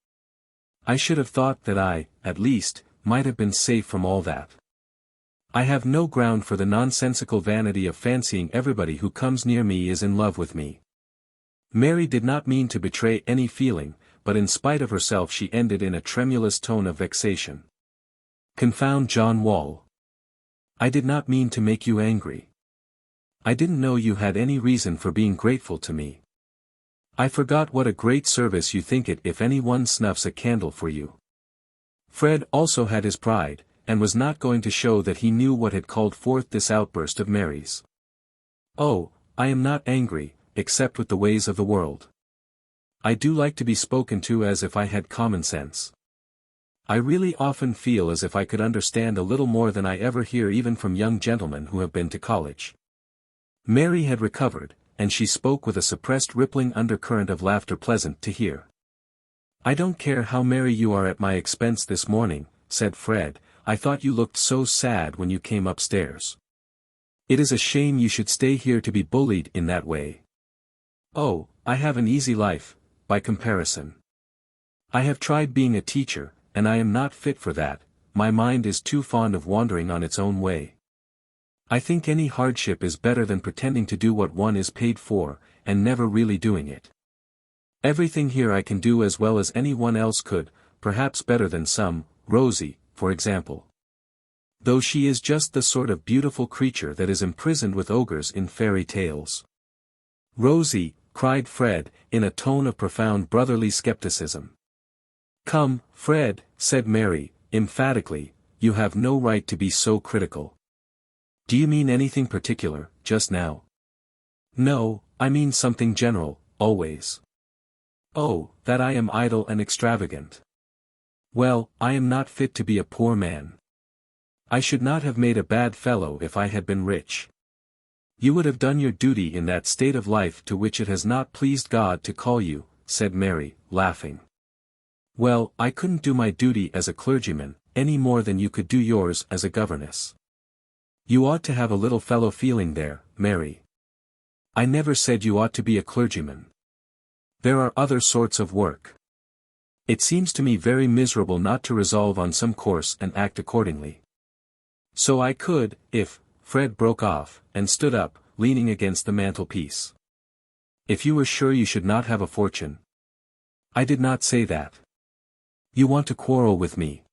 I should have thought that I, at least, might have been safe from all that. I have no ground for the nonsensical vanity of fancying everybody who comes near me is in love with me." Mary did not mean to betray any feeling, but in spite of herself she ended in a tremulous tone of vexation. "Confound John Wall. I did not mean to make you angry. I didn't know you had any reason for being grateful to me. I forgot what a great service you think it if any one snuffs a candle for you." Fred also had his pride, and was not going to show that he knew what had called forth this outburst of Mary's. "Oh, I am not angry, except with the ways of the world. I do like to be spoken to as if I had common sense. I really often feel as if I could understand a little more than I ever hear even from young gentlemen who have been to college." Mary had recovered, and she spoke with a suppressed rippling undercurrent of laughter pleasant to hear. "I don't care how merry you are at my expense this morning," said Fred, "I thought you looked so sad when you came upstairs." It is a shame you should stay here to be bullied in that way. Oh, I have an easy life, by comparison. I have tried being a teacher, and I am not fit for that, my mind is too fond of wandering on its own way. I think any hardship is better than pretending to do what one is paid for, and never really doing it. Everything here I can do as well as anyone else could, perhaps better than some, Rosie, for example. Though she is just the sort of beautiful creature that is imprisoned with ogres in fairy tales. Rosie, cried Fred, in a tone of profound brotherly skepticism. Come, Fred, said Mary, emphatically, you have no right to be so critical. Do you mean anything particular, just now? No, I mean something general, always. Oh, that I am idle and extravagant. Well, I am not fit to be a poor man. I should not have made a bad fellow if I had been rich. You would have done your duty in that state of life to which it has not pleased God to call you, said Mary, laughing. Well, I couldn't do my duty as a clergyman, any more than you could do yours as a governess. You ought to have a little fellow feeling there, Mary. I never said you ought to be a clergyman. There are other sorts of work. It seems to me very miserable not to resolve on some course and act accordingly. So I could, if, Fred broke off, and stood up, leaning against the mantelpiece. If you were sure you should not have a fortune. I did not say that. You want to quarrel with me.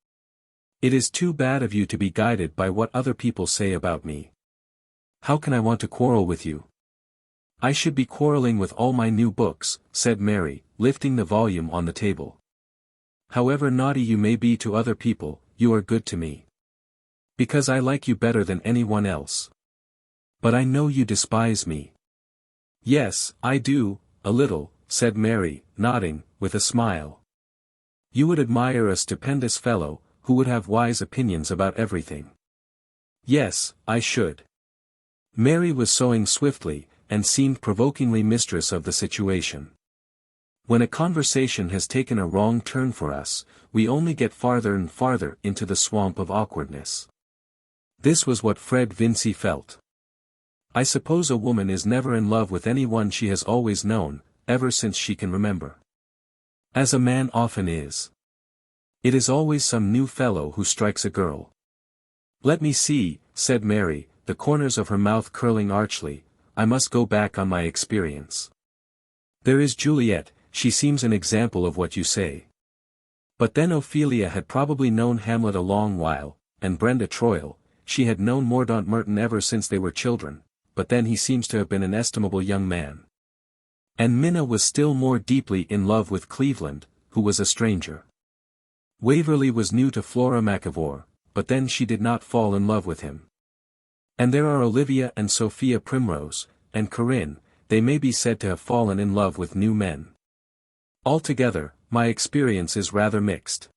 It is too bad of you to be guided by what other people say about me. How can I want to quarrel with you? I should be quarreling with all my new books, said Mary, lifting the volume on the table. However naughty you may be to other people, you are good to me. Because I like you better than anyone else. But I know you despise me. Yes, I do, a little, said Mary, nodding, with a smile. You would admire a stupendous fellow, who would have wise opinions about everything. Yes, I should. Mary was sewing swiftly, and seemed provokingly mistress of the situation. When a conversation has taken a wrong turn for us, we only get farther and farther into the swamp of awkwardness. This was what Fred Vincy felt. I suppose a woman is never in love with anyone she has always known, ever since she can remember. As a man often is. It is always some new fellow who strikes a girl. Let me see, said Mary, the corners of her mouth curling archly, I must go back on my experience. There is Juliet, she seems an example of what you say. But then Ophelia had probably known Hamlet a long while, and Brenda Troyle, she had known Mordaunt Merton ever since they were children, but then he seems to have been an estimable young man. And Minna was still more deeply in love with Cleveland, who was a stranger. Waverley was new to Flora McIvor, but then she did not fall in love with him. And there are Olivia and Sophia Primrose, and Corinne, they may be said to have fallen in love with new men. Altogether, my experience is rather mixed.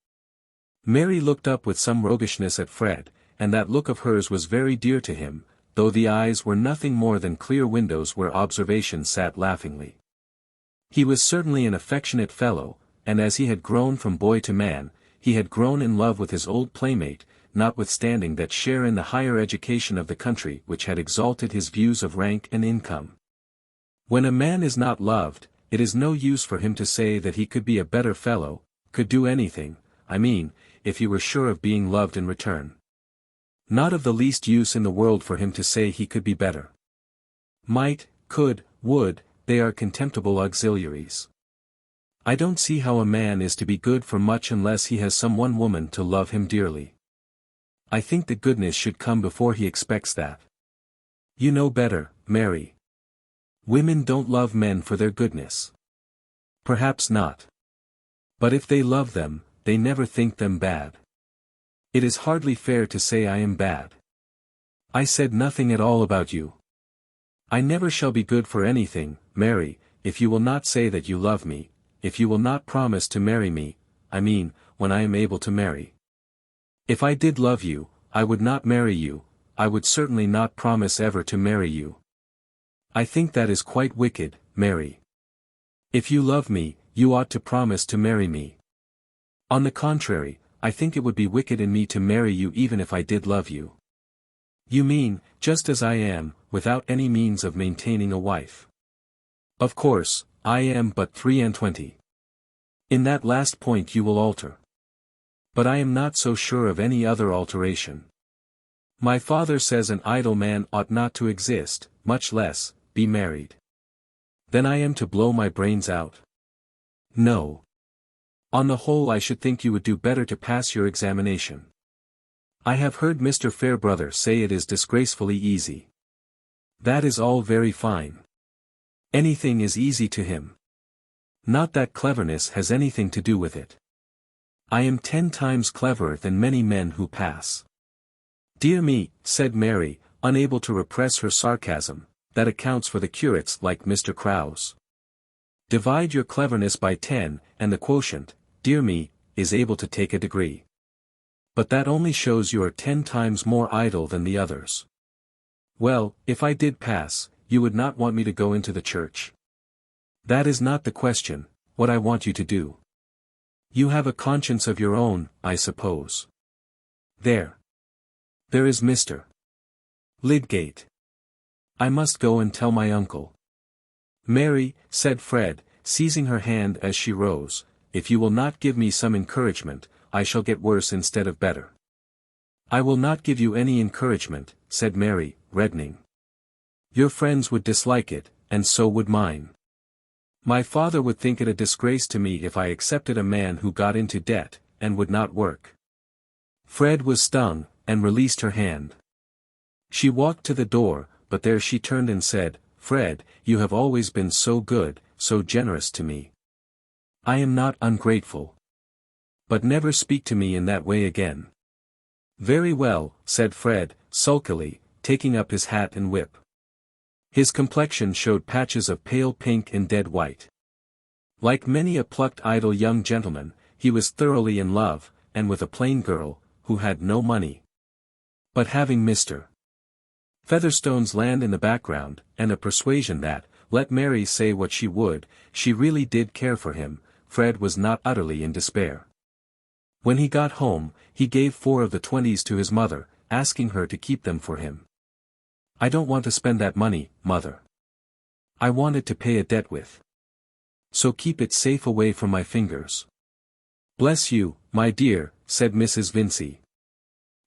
Mary looked up with some roguishness at Fred, and that look of hers was very dear to him, though the eyes were nothing more than clear windows where observation sat laughingly. He was certainly an affectionate fellow, and as he had grown from boy to man, he had grown in love with his old playmate, notwithstanding that share in the higher education of the country which had exalted his views of rank and income. When a man is not loved, it is no use for him to say that he could be a better fellow, could do anything, I mean, if he were sure of being loved in return. Not of the least use in the world for him to say he could be better. Might, could, would, they are contemptible auxiliaries. I don't see how a man is to be good for much unless he has some one woman to love him dearly. I think that goodness should come before he expects that. You know better, Mary. Women don't love men for their goodness. Perhaps not. But if they love them, they never think them bad. It is hardly fair to say I am bad. I said nothing at all about you. I never shall be good for anything, Mary, if you will not say that you love me, if you will not promise to marry me, I mean, when I am able to marry. If I did love you, I would not marry you, I would certainly not promise ever to marry you. I think that is quite wicked, Mary. If you love me, you ought to promise to marry me. On the contrary, I think it would be wicked in me to marry you even if I did love you. You mean, just as I am, without any means of maintaining a wife. Of course, I am but 23. In that last point you will alter. But I am not so sure of any other alteration. My father says an idle man ought not to exist, much less, be married. Then I am to blow my brains out? No. On the whole I should think you would do better to pass your examination. I have heard Mr. Fairbrother say it is disgracefully easy. That is all very fine. Anything is easy to him. Not that cleverness has anything to do with it. I am 10 times cleverer than many men who pass. Dear me, said Mary, unable to repress her sarcasm, that accounts for the curates like Mr. Krause. Divide your cleverness by 10, and the quotient, dear me, is able to take a degree. But that only shows you are 10 times more idle than the others. Well, if I did pass, you would not want me to go into the church. That is not the question, what I want you to do. You have a conscience of your own, I suppose. There is Mr. Lydgate. I must go and tell my uncle. Mary, said Fred, seizing her hand as she rose, if you will not give me some encouragement, I shall get worse instead of better. I will not give you any encouragement, said Mary, reddening. Your friends would dislike it, and so would mine. My father would think it a disgrace to me if I accepted a man who got into debt, and would not work. Fred was stung, and released her hand. She walked to the door, but there she turned and said, Fred, you have always been so good, so generous to me. I am not ungrateful. But never speak to me in that way again. Very well, said Fred, sulkily, taking up his hat and whip. His complexion showed patches of pale pink and dead white. Like many a plucked idle young gentleman, he was thoroughly in love, and with a plain girl, who had no money. But having Mr. Featherstone's land in the background, and a persuasion that, let Mary say what she would, she really did care for him, Fred was not utterly in despair. When he got home, he gave 4 of the 20s to his mother, asking her to keep them for him. I don't want to spend that money, mother. I want it to pay a debt with. So keep it safe away from my fingers. Bless you, my dear, said Mrs. Vincey.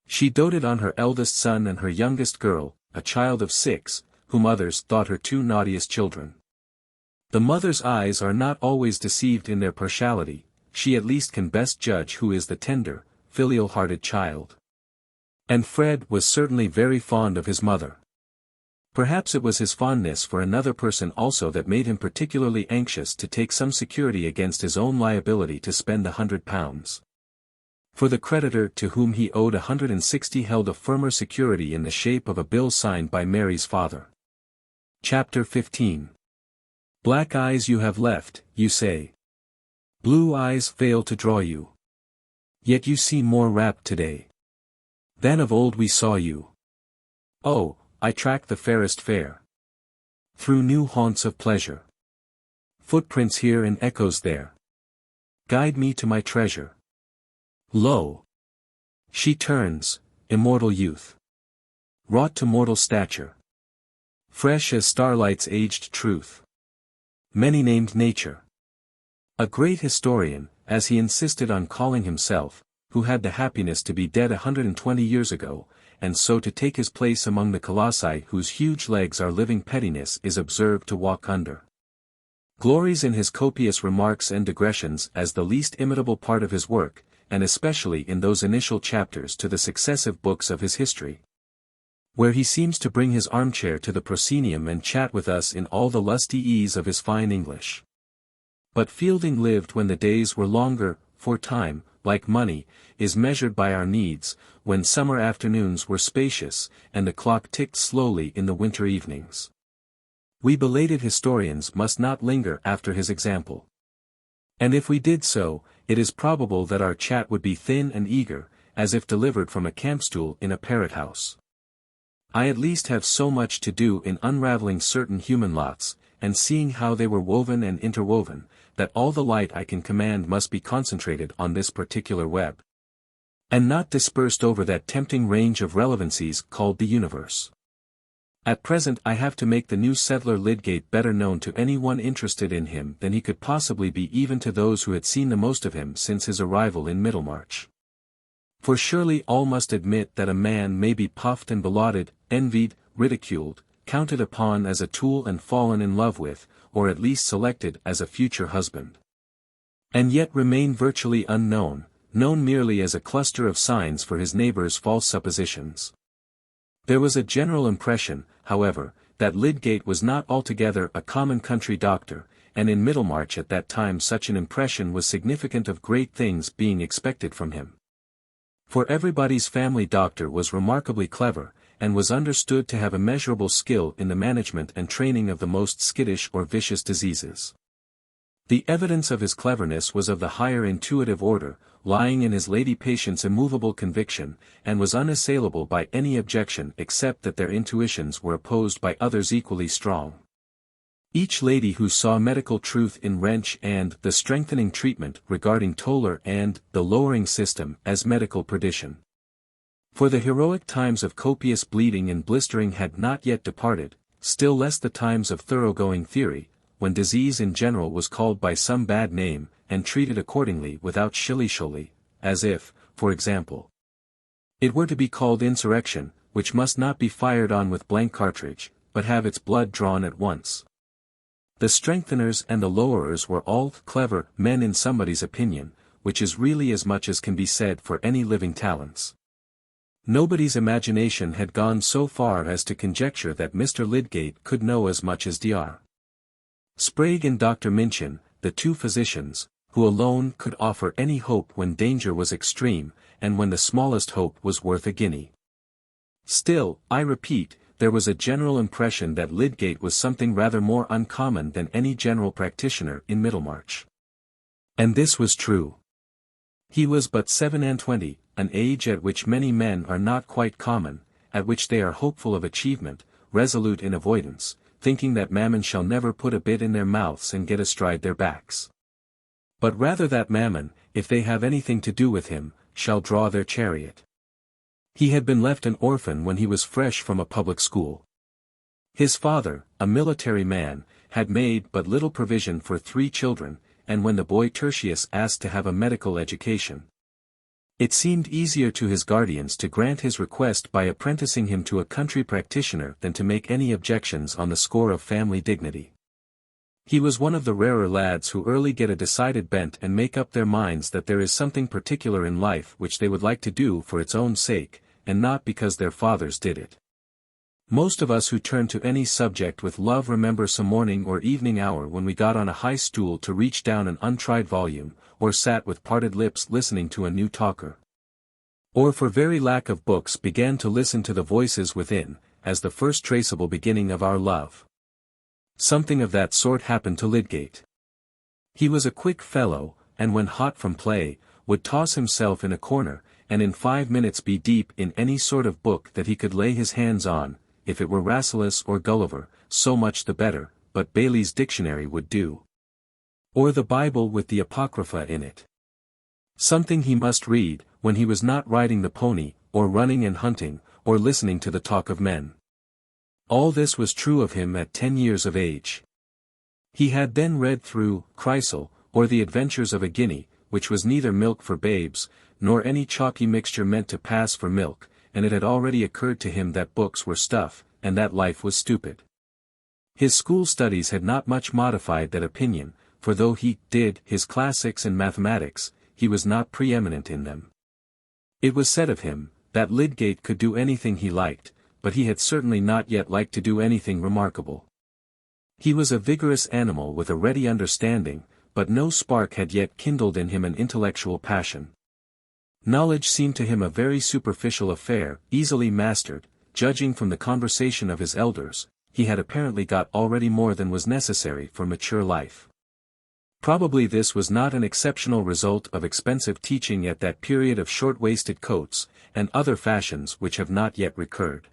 She doted on her eldest son and her youngest girl, a child of 6, whom others thought her 2 naughtiest children. The mother's eyes are not always deceived in their partiality, she at least can best judge who is the tender, filial-hearted child. And Fred was certainly very fond of his mother. Perhaps it was his fondness for another person also that made him particularly anxious to take some security against his own liability to spend £100. For the creditor to whom he owed 160 held a firmer security in the shape of a bill signed by Mary's father. Chapter 15. Black eyes you have left, you say. Blue eyes fail to draw you. Yet you seem more rapt today than of old we saw you. Oh, I track the fairest fair through new haunts of pleasure. Footprints here and echoes there guide me to my treasure. Lo! She turns, immortal youth, wrought to mortal stature, fresh as starlight's aged truth, many-named nature. A great historian, as he insisted on calling himself, who had the happiness to be dead 120 years ago, and so to take his place among the colossi whose huge legs are living pettiness is observed to walk under. Glories in his copious remarks and digressions as the least imitable part of his work, and especially in those initial chapters to the successive books of his history, where he seems to bring his armchair to the proscenium and chat with us in all the lusty ease of his fine English. But Fielding lived when the days were longer, for time, like money, is measured by our needs, when summer afternoons were spacious, and the clock ticked slowly in the winter evenings. We belated historians must not linger after his example. And if we did so, it is probable that our chat would be thin and eager, as if delivered from a campstool in a parrot-house. I at least have so much to do in unraveling certain human lots, and seeing how they were woven and interwoven, that all the light I can command must be concentrated on this particular web. and not dispersed over that tempting range of relevancies called the universe. At present I have to make the new settler Lydgate better known to anyone interested in him than he could possibly be, even to those who had seen the most of him since his arrival in Middlemarch. For surely all must admit that a man may be puffed and belauded, envied, ridiculed, counted upon as a tool and fallen in love with, or at least selected as a future husband, and yet remain virtually unknown, known merely as a cluster of signs for his neighbors' false suppositions. There was a general impression, however, that Lydgate was not altogether a common country doctor, and in Middlemarch at that time such an impression was significant of great things being expected from him. For everybody's family doctor was remarkably clever, and was understood to have immeasurable skill in the management and training of the most skittish or vicious diseases. The evidence of his cleverness was of the higher intuitive order, lying in his lady patients' immovable conviction, and was unassailable by any objection except that their intuitions were opposed by others equally strong. Each lady who saw medical truth in wrench and the strengthening treatment regarding Toller and the lowering system as medical perdition. For the heroic times of copious bleeding and blistering had not yet departed, still less the times of thoroughgoing theory, when disease in general was called by some bad name, and treated accordingly without shilly-sholly, as if, for example, it were to be called insurrection, which must not be fired on with blank cartridge, but have its blood drawn at once. The strengtheners and the lowerers were all clever men in somebody's opinion, which is really as much as can be said for any living talents. Nobody's imagination had gone so far as to conjecture that Mr. Lydgate could know as much as Dr. Sprague and Dr. Minchin, the two physicians, who alone could offer any hope when danger was extreme, and when the smallest hope was worth a guinea. Still, I repeat, there was a general impression that Lydgate was something rather more uncommon than any general practitioner in Middlemarch. And this was true. He was but 27, an age at which many men are not quite common, at which they are hopeful of achievement, resolute in avoidance, thinking that mammon shall never put a bit in their mouths and get astride their backs. But rather that mammon, if they have anything to do with him, shall draw their chariot. He had been left an orphan when he was fresh from a public school. His father, a military man, had made but little provision for 3 children, and when the boy Tertius asked to have a medical education, it seemed easier to his guardians to grant his request by apprenticing him to a country practitioner than to make any objections on the score of family dignity. He was one of the rarer lads who early get a decided bent and make up their minds that there is something particular in life which they would like to do for its own sake, and not because their fathers did it. Most of us who turn to any subject with love remember some morning or evening hour when we got on a high stool to reach down an untried volume, or sat with parted lips listening to a new talker, or for very lack of books began to listen to the voices within, as the first traceable beginning of our love. Something of that sort happened to Lydgate. He was a quick fellow, and when hot from play, would toss himself in a corner, and in 5 minutes be deep in any sort of book that he could lay his hands on. If it were Rasselas or Gulliver, so much the better, but Bailey's dictionary would do. Or the Bible with the Apocrypha in it. Something he must read, when he was not riding the pony, or running and hunting, or listening to the talk of men. All this was true of him at 10 years of age. He had then read through Chrysal, or The Adventures of a Guinea, which was neither milk for babes, nor any chalky mixture meant to pass for milk, and it had already occurred to him that books were stuff, and that life was stupid. His school studies had not much modified that opinion, for though he did his classics and mathematics, he was not preeminent in them. It was said of him, that Lydgate could do anything he liked, but he had certainly not yet liked to do anything remarkable. He was a vigorous animal with a ready understanding, but no spark had yet kindled in him an intellectual passion. Knowledge seemed to him a very superficial affair, easily mastered. Judging from the conversation of his elders, he had apparently got already more than was necessary for mature life. Probably this was not an exceptional result of expensive teaching at that period of short-waisted coats, and other fashions which have not yet recurred.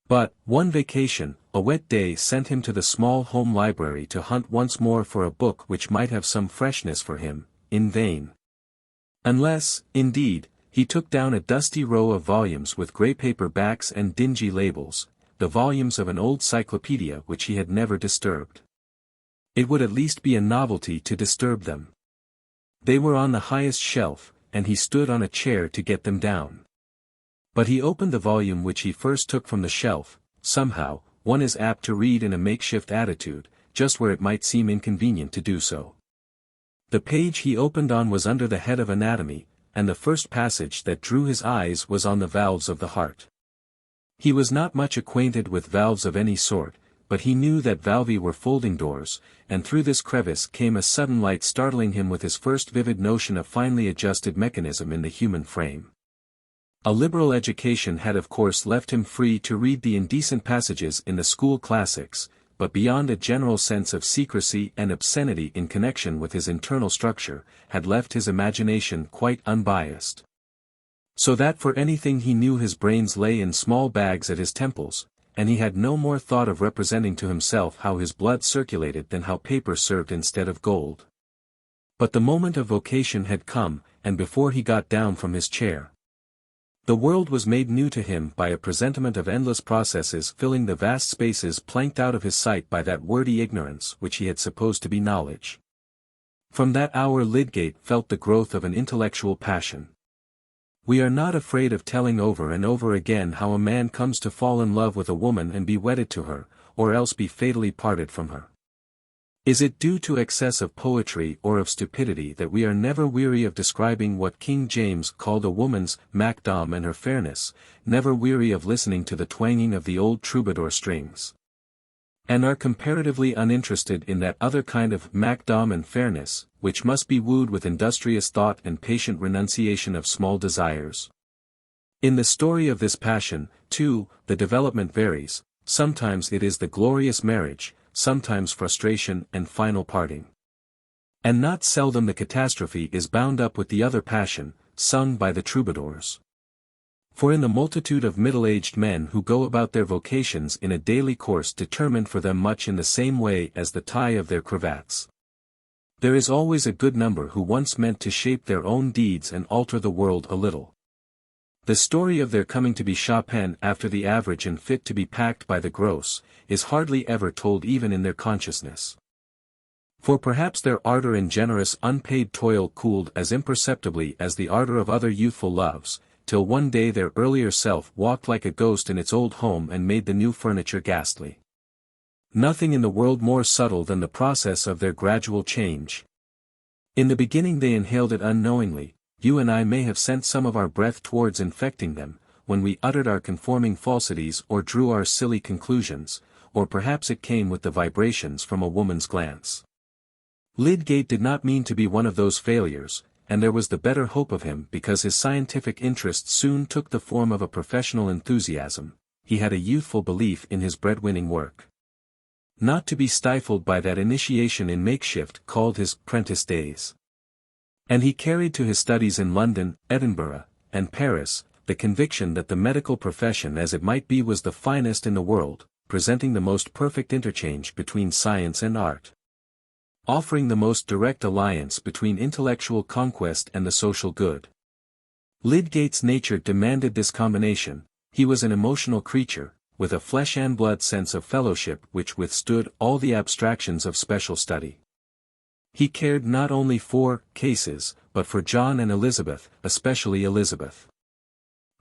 But, one vacation, a wet day sent him to the small home library to hunt once more for a book which might have some freshness for him, in vain. Unless, indeed, He took down a dusty row of volumes with grey paper backs and dingy labels, the volumes of an old cyclopedia which he had never disturbed. It would at least be a novelty to disturb them. They were on the highest shelf, and he stood on a chair to get them down. But he opened the volume which he first took from the shelf. Somehow, one is apt to read in a makeshift attitude, just where it might seem inconvenient to do so. The page he opened on was under the head of anatomy, and the first passage that drew his eyes was on the valves of the heart. He was not much acquainted with valves of any sort, but he knew that valvi were folding doors, and through this crevice came a sudden light startling him with his first vivid notion of finely adjusted mechanism in the human frame. A liberal education had of course left him free to read the indecent passages in the school classics, but beyond a general sense of secrecy and obscenity in connection with his internal structure, had left his imagination quite unbiased. So that for anything he knew his brains lay in small bags at his temples, and he had no more thought of representing to himself how his blood circulated than how paper served instead of gold. But the moment of vocation had come, and before he got down from his chair, the world was made new to him by a presentiment of endless processes filling the vast spaces planked out of his sight by that wordy ignorance which he had supposed to be knowledge. From that hour Lydgate felt the growth of an intellectual passion. We are not afraid of telling over and over again how a man comes to fall in love with a woman and be wedded to her, or else be fatally parted from her. Is it due to excess of poetry or of stupidity that we are never weary of describing what King James called a woman's macdam and her fairness, never weary of listening to the twanging of the old troubadour strings? And are comparatively uninterested in that other kind of macdam and fairness, which must be wooed with industrious thought and patient renunciation of small desires. In the story of this passion, too, the development varies. Sometimes it is the glorious marriage, sometimes frustration and final parting. And not seldom the catastrophe is bound up with the other passion, sung by the troubadours. For in the multitude of middle-aged men who go about their vocations in a daily course determined for them much in the same way as the tie of their cravats, there is always a good number who once meant to shape their own deeds and alter the world a little. The story of their coming to be Chopin after the average and fit to be packed by the gross, is hardly ever told even in their consciousness. For perhaps their ardor in generous unpaid toil cooled as imperceptibly as the ardor of other youthful loves, till one day their earlier self walked like a ghost in its old home and made the new furniture ghastly. Nothing in the world more subtle than the process of their gradual change. In the beginning they inhaled it unknowingly. You and I may have sent some of our breath towards infecting them, when we uttered our conforming falsities or drew our silly conclusions, or perhaps it came with the vibrations from a woman's glance. Lydgate did not mean to be one of those failures, and there was the better hope of him because his scientific interest soon took the form of a professional enthusiasm. He had a youthful belief in his breadwinning work, not to be stifled by that initiation in makeshift called his prentice days. And he carried to his studies in London, Edinburgh, and Paris, the conviction that the medical profession as it might be was the finest in the world, presenting the most perfect interchange between science and art, offering the most direct alliance between intellectual conquest and the social good. Lydgate's nature demanded this combination. He was an emotional creature, with a flesh and blood sense of fellowship which withstood all the abstractions of special study. He cared not only for cases, but for John and Elizabeth, especially Elizabeth.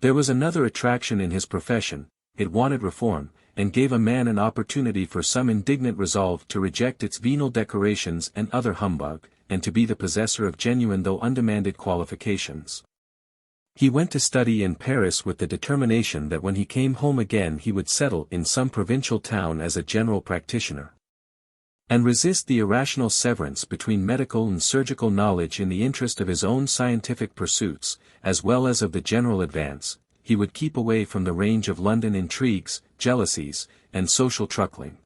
There was another attraction in his profession: it wanted reform, and gave a man an opportunity for some indignant resolve to reject its venal decorations and other humbug, and to be the possessor of genuine though undemanded qualifications. He went to study in Paris with the determination that when he came home again he would settle in some provincial town as a general practitioner, and resist the irrational severance between medical and surgical knowledge in the interest of his own scientific pursuits, as well as of the general advance. He would keep away from the range of London intrigues, jealousies, and social truckling,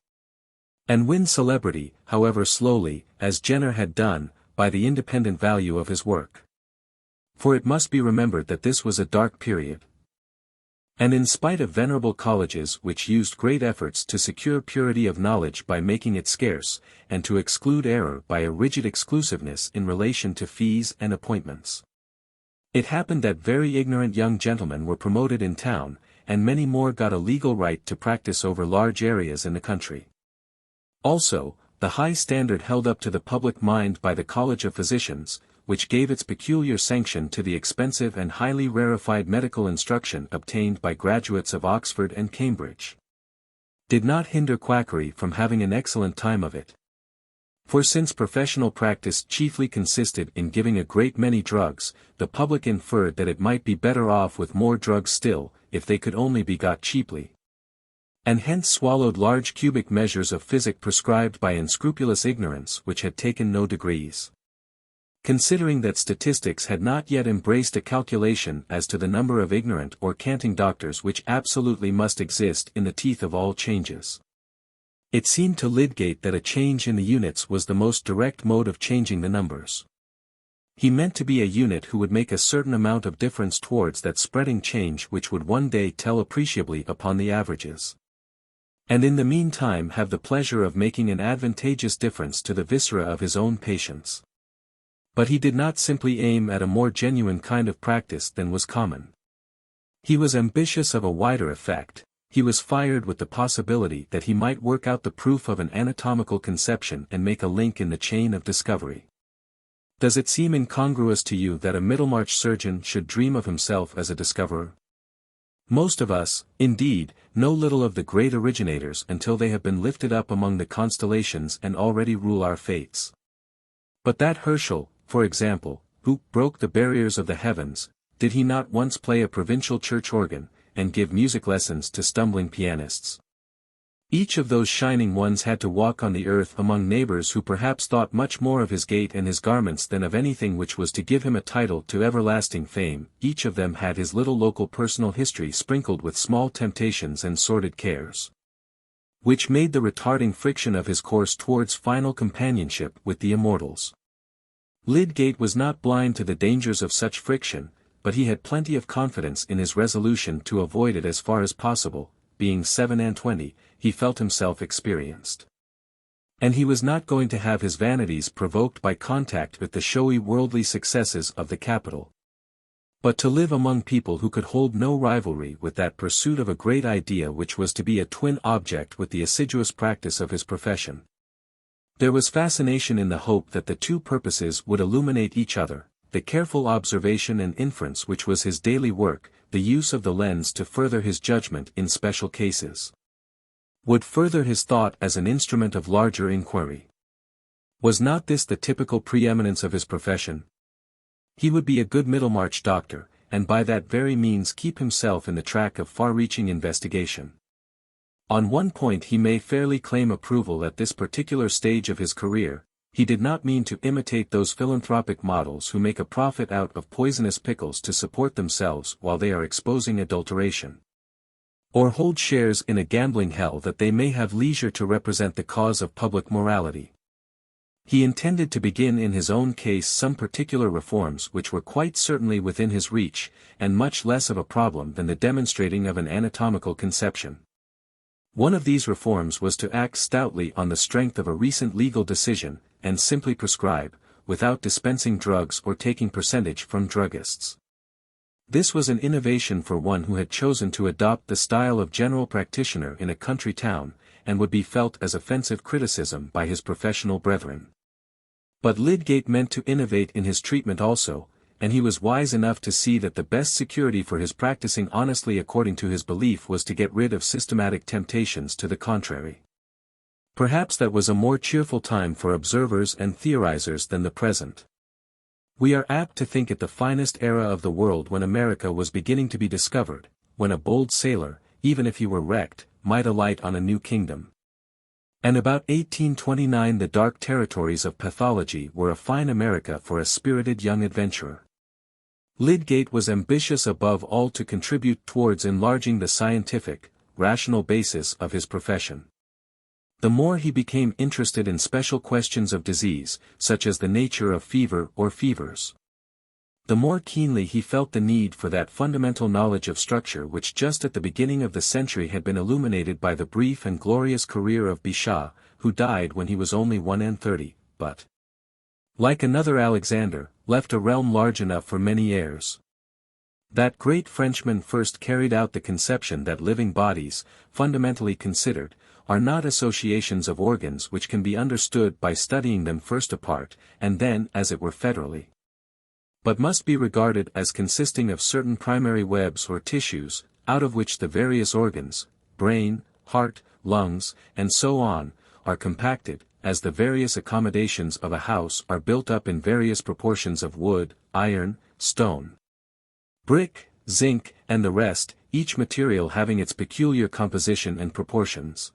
and win celebrity, however slowly, as Jenner had done, by the independent value of his work. For it must be remembered that this was a dark period. And in spite of venerable colleges which used great efforts to secure purity of knowledge by making it scarce, and to exclude error by a rigid exclusiveness in relation to fees and appointments, It happened that very ignorant young gentlemen were promoted in town, and many more got a legal right to practice over large areas in the country. Also, the high standard held up to the public mind by the College of Physicians, which gave its peculiar sanction to the expensive and highly rarefied medical instruction obtained by graduates of Oxford and Cambridge, did not hinder quackery from having an excellent time of it. For since professional practice chiefly consisted in giving a great many drugs, the public inferred that it might be better off with more drugs still, if they could only be got cheaply. And hence swallowed large cubic measures of physic prescribed by unscrupulous ignorance which had taken no degrees. Considering that statistics had not yet embraced a calculation as to the number of ignorant or canting doctors which absolutely must exist in the teeth of all changes, it seemed to Lydgate that a change in the units was the most direct mode of changing the numbers. He meant to be a unit who would make a certain amount of difference towards that spreading change which would one day tell appreciably upon the averages, and in the meantime have the pleasure of making an advantageous difference to the viscera of his own patients. But he did not simply aim at a more genuine kind of practice than was common. He was ambitious of a wider effect. He was fired with the possibility that he might work out the proof of an anatomical conception and make a link in the chain of discovery. Does it seem incongruous to you that a Middlemarch surgeon should dream of himself as a discoverer? Most of us, indeed, know little of the great originators until they have been lifted up among the constellations and already rule our fates. But that Herschel, for example, who broke the barriers of the heavens, did he not once play a provincial church organ, and give music lessons to stumbling pianists? Each of those shining ones had to walk on the earth among neighbors who perhaps thought much more of his gait and his garments than of anything which was to give him a title to everlasting fame. Each of them had his little local personal history sprinkled with small temptations and sordid cares, which made the retarding friction of his course towards final companionship with the immortals. Lydgate was not blind to the dangers of such friction, but he had plenty of confidence in his resolution to avoid it as far as possible. Being 27, he felt himself experienced, and he was not going to have his vanities provoked by contact with the showy worldly successes of the capital, but to live among people who could hold no rivalry with that pursuit of a great idea which was to be a twin object with the assiduous practice of his profession. There was fascination in the hope that the two purposes would illuminate each other. The careful observation and inference which was his daily work, the use of the lens to further his judgment in special cases, would further his thought as an instrument of larger inquiry. Was not this the typical preeminence of his profession? He would be a good Middlemarch doctor, and by that very means keep himself in the track of far-reaching investigation. On one point he may fairly claim approval at this particular stage of his career. He did not mean to imitate those philanthropic models who make a profit out of poisonous pickles to support themselves while they are exposing adulteration, or hold shares in a gambling hell that they may have leisure to represent the cause of public morality. He intended to begin in his own case some particular reforms which were quite certainly within his reach, and much less of a problem than the demonstrating of an anatomical conception. One of these reforms was to act stoutly on the strength of a recent legal decision, and simply prescribe, without dispensing drugs or taking percentage from druggists. This was an innovation for one who had chosen to adopt the style of general practitioner in a country town, and would be felt as offensive criticism by his professional brethren. But Lydgate meant to innovate in his treatment also, and he was wise enough to see that the best security for his practicing honestly according to his belief was to get rid of systematic temptations to the contrary. Perhaps that was a more cheerful time for observers and theorizers than the present. We are apt to think it the finest era of the world when America was beginning to be discovered, when a bold sailor, even if he were wrecked, might alight on a new kingdom. And about 1829 the dark territories of pathology were a fine America for a spirited young adventurer. Lydgate was ambitious above all to contribute towards enlarging the scientific, rational basis of his profession. The more he became interested in special questions of disease, such as the nature of fever or fevers, the more keenly he felt the need for that fundamental knowledge of structure which just at the beginning of the century had been illuminated by the brief and glorious career of Bichat, who died when he was only 31, but like another Alexander, left a realm large enough for many heirs. That great Frenchman first carried out the conception that living bodies, fundamentally considered, are not associations of organs which can be understood by studying them first apart, and then as it were federally, but must be regarded as consisting of certain primary webs or tissues, out of which the various organs, brain, heart, lungs, and so on, are compacted, as the various accommodations of a house are built up in various proportions of wood, iron, stone, brick, zinc, and the rest, each material having its peculiar composition and proportions.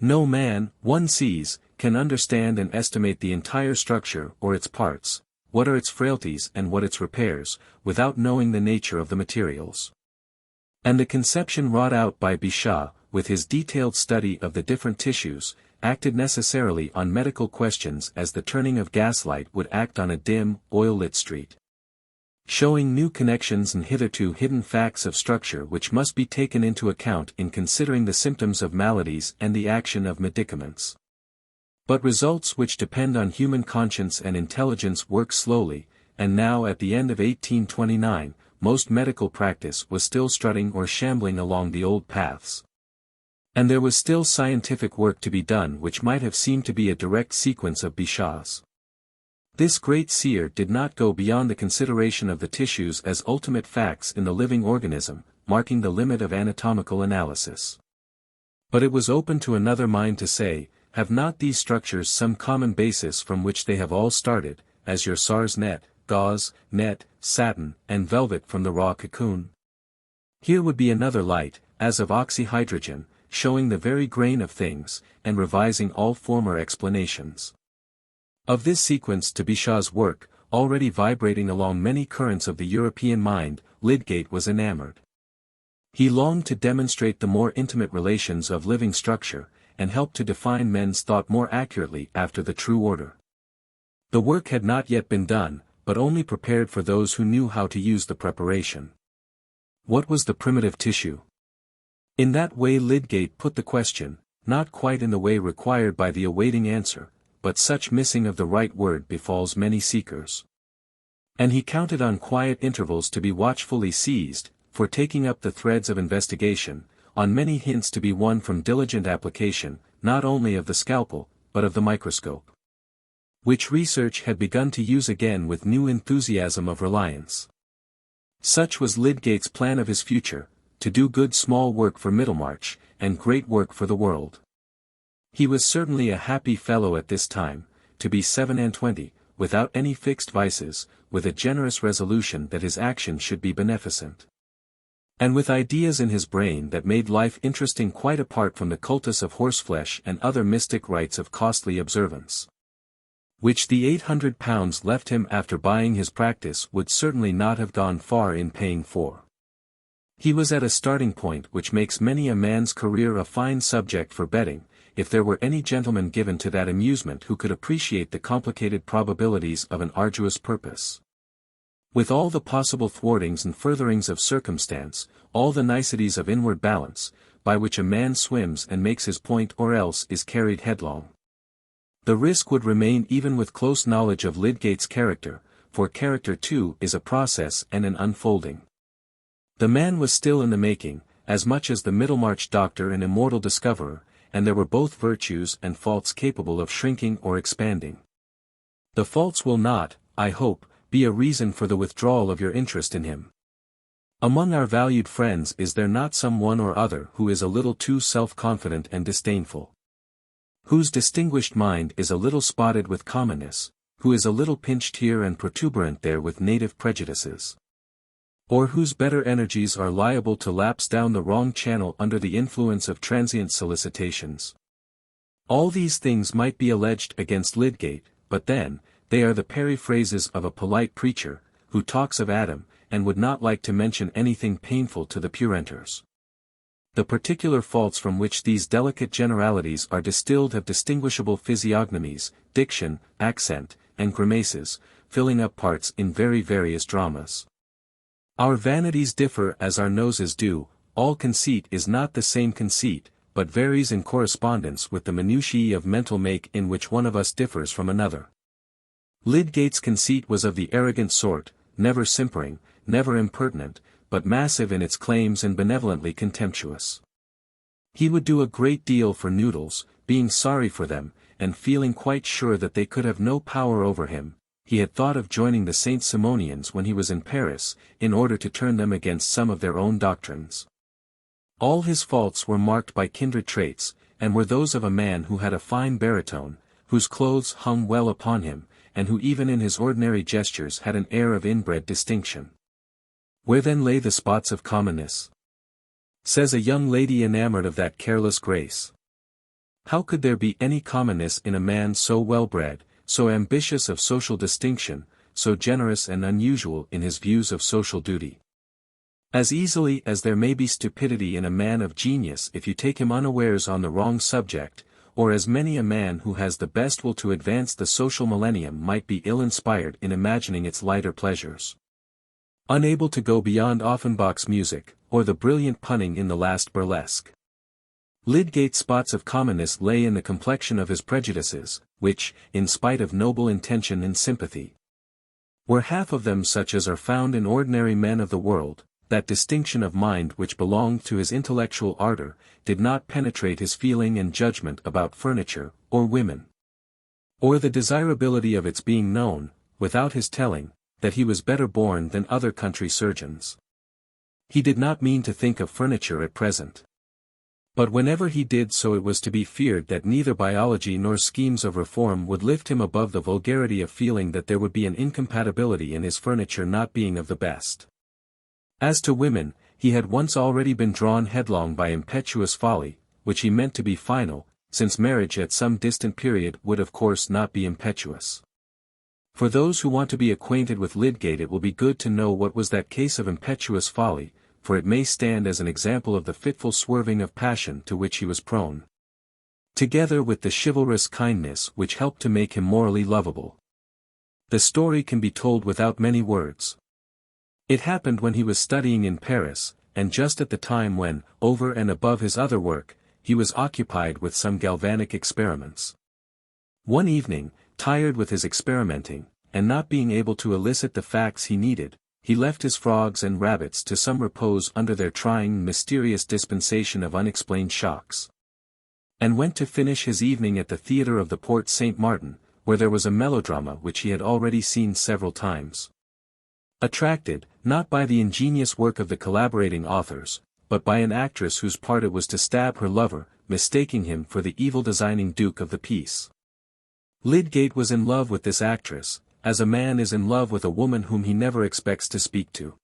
No man, one sees, can understand and estimate the entire structure or its parts, what are its frailties and what its repairs, without knowing the nature of the materials. And the conception wrought out by Bichat, with his detailed study of the different tissues, acted necessarily on medical questions as the turning of gaslight would act on a dim, oil-lit street, showing new connections and hitherto hidden facts of structure which must be taken into account in considering the symptoms of maladies and the action of medicaments. But results which depend on human conscience and intelligence work slowly, and now at the end of 1829, most medical practice was still strutting or shambling along the old paths. And there was still scientific work to be done which might have seemed to be a direct sequence of Bichat's. This great seer did not go beyond the consideration of the tissues as ultimate facts in the living organism, marking the limit of anatomical analysis. But it was open to another mind to say, have not these structures some common basis from which they have all started, as your SARS net, gauze, net, satin, and velvet from the raw cocoon? Here would be another light, as of oxyhydrogen, showing the very grain of things, and revising all former explanations. Of this sequence to Bichat's work, already vibrating along many currents of the European mind, Lydgate was enamored. He longed to demonstrate the more intimate relations of living structure, and help to define men's thought more accurately after the true order. The work had not yet been done, but only prepared for those who knew how to use the preparation. What was the primitive tissue? In that way Lydgate put the question, not quite in the way required by the awaiting answer, but such missing of the right word befalls many seekers. And he counted on quiet intervals to be watchfully seized, for taking up the threads of investigation, on many hints to be won from diligent application, not only of the scalpel, but of the microscope, which research had begun to use again with new enthusiasm of reliance. Such was Lydgate's plan of his future, to do good small work for Middlemarch, and great work for the world. He was certainly a happy fellow at this time, to be 27, without any fixed vices, with a generous resolution that his action should be beneficent, and with ideas in his brain that made life interesting quite apart from the cultus of horseflesh and other mystic rites of costly observance, which the £800 left him after buying his practice would certainly not have gone far in paying for. He was at a starting point which makes many a man's career a fine subject for betting, if there were any gentleman given to that amusement who could appreciate the complicated probabilities of an arduous purpose, with all the possible thwartings and furtherings of circumstance, all the niceties of inward balance, by which a man swims and makes his point or else is carried headlong. The risk would remain even with close knowledge of Lydgate's character, for character too is a process and an unfolding. The man was still in the making, as much as the Middlemarch doctor and immortal discoverer, and there were both virtues and faults capable of shrinking or expanding. The faults will not, I hope, be a reason for the withdrawal of your interest in him. Among our valued friends is there not some one or other who is a little too self-confident and disdainful, whose distinguished mind is a little spotted with commonness, who is a little pinched here and protuberant there with native prejudices, or whose better energies are liable to lapse down the wrong channel under the influence of transient solicitations? All these things might be alleged against Lydgate, but then, they are the periphrases of a polite preacher, who talks of Adam, and would not like to mention anything painful to the Puritans. The particular faults from which these delicate generalities are distilled have distinguishable physiognomies, diction, accent, and grimaces, filling up parts in very various dramas. Our vanities differ as our noses do, all conceit is not the same conceit, but varies in correspondence with the minutiae of mental make in which one of us differs from another. Lydgate's conceit was of the arrogant sort, never simpering, never impertinent, but massive in its claims and benevolently contemptuous. He would do a great deal for noodles, being sorry for them, and feeling quite sure that they could have no power over him. He had thought of joining the Saint Simonians when he was in Paris, in order to turn them against some of their own doctrines. All his faults were marked by kindred traits, and were those of a man who had a fine baritone, whose clothes hung well upon him, and who even in his ordinary gestures had an air of inbred distinction. Where then lay the spots of commonness? Says a young lady enamored of that careless grace. How could there be any commonness in a man so well-bred, so ambitious of social distinction, so generous and unusual in his views of social duty? As easily as there may be stupidity in a man of genius if you take him unawares on the wrong subject, or as many a man who has the best will to advance the social millennium might be ill-inspired in imagining its lighter pleasures. Unable to go beyond Offenbach's music, or the brilliant punning in the last burlesque. Lydgate's spots of commonness lay in the complexion of his prejudices, which, in spite of noble intention and sympathy, were half of them such as are found in ordinary men of the world. That distinction of mind which belonged to his intellectual ardor, did not penetrate his feeling and judgment about furniture, or women. Or the desirability of its being known, without his telling, that he was better born than other country surgeons. He did not mean to think of furniture at present. But whenever he did so it was to be feared that neither biology nor schemes of reform would lift him above the vulgarity of feeling that there would be an incompatibility in his furniture not being of the best. As to women, he had once already been drawn headlong by impetuous folly, which he meant to be final, since marriage at some distant period would of course not be impetuous. For those who want to be acquainted with Lydgate it will be good to know what was that case of impetuous folly, for it may stand as an example of the fitful swerving of passion to which he was prone, together with the chivalrous kindness which helped to make him morally lovable. The story can be told without many words. It happened when he was studying in Paris, and just at the time when, over and above his other work, he was occupied with some galvanic experiments. One evening, tired with his experimenting, and not being able to elicit the facts he needed, he left his frogs and rabbits to some repose under their trying mysterious dispensation of unexplained shocks, and went to finish his evening at the theatre of the Porte Saint Martin, where there was a melodrama which he had already seen several times. Attracted, not by the ingenious work of the collaborating authors, but by an actress whose part it was to stab her lover, mistaking him for the evil-designing duke of the piece. Lydgate was in love with this actress, as a man is in love with a woman whom he never expects to speak to.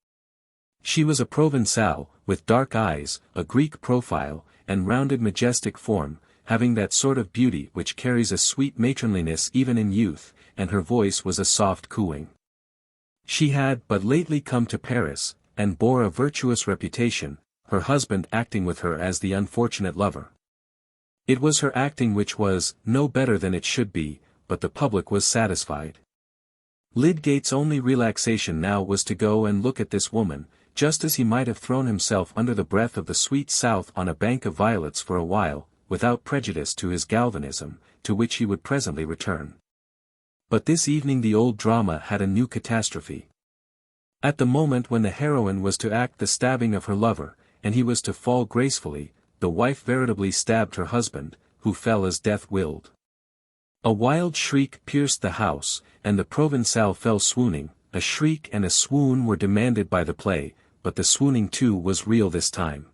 She was a Provençale, with dark eyes, a Greek profile, and rounded majestic form, having that sort of beauty which carries a sweet matronliness even in youth, and her voice was a soft cooing. She had but lately come to Paris, and bore a virtuous reputation, her husband acting with her as the unfortunate lover. It was her acting which was no better than it should be, but the public was satisfied. Lydgate's only relaxation now was to go and look at this woman, just as he might have thrown himself under the breath of the sweet south on a bank of violets for a while, without prejudice to his galvanism, to which he would presently return. But this evening the old drama had a new catastrophe. At the moment when the heroine was to act the stabbing of her lover, and he was to fall gracefully, the wife veritably stabbed her husband, who fell as death willed. A wild shriek pierced the house, and the Provençale fell swooning. A shriek and a swoon were demanded by the play, but the swooning too was real this time.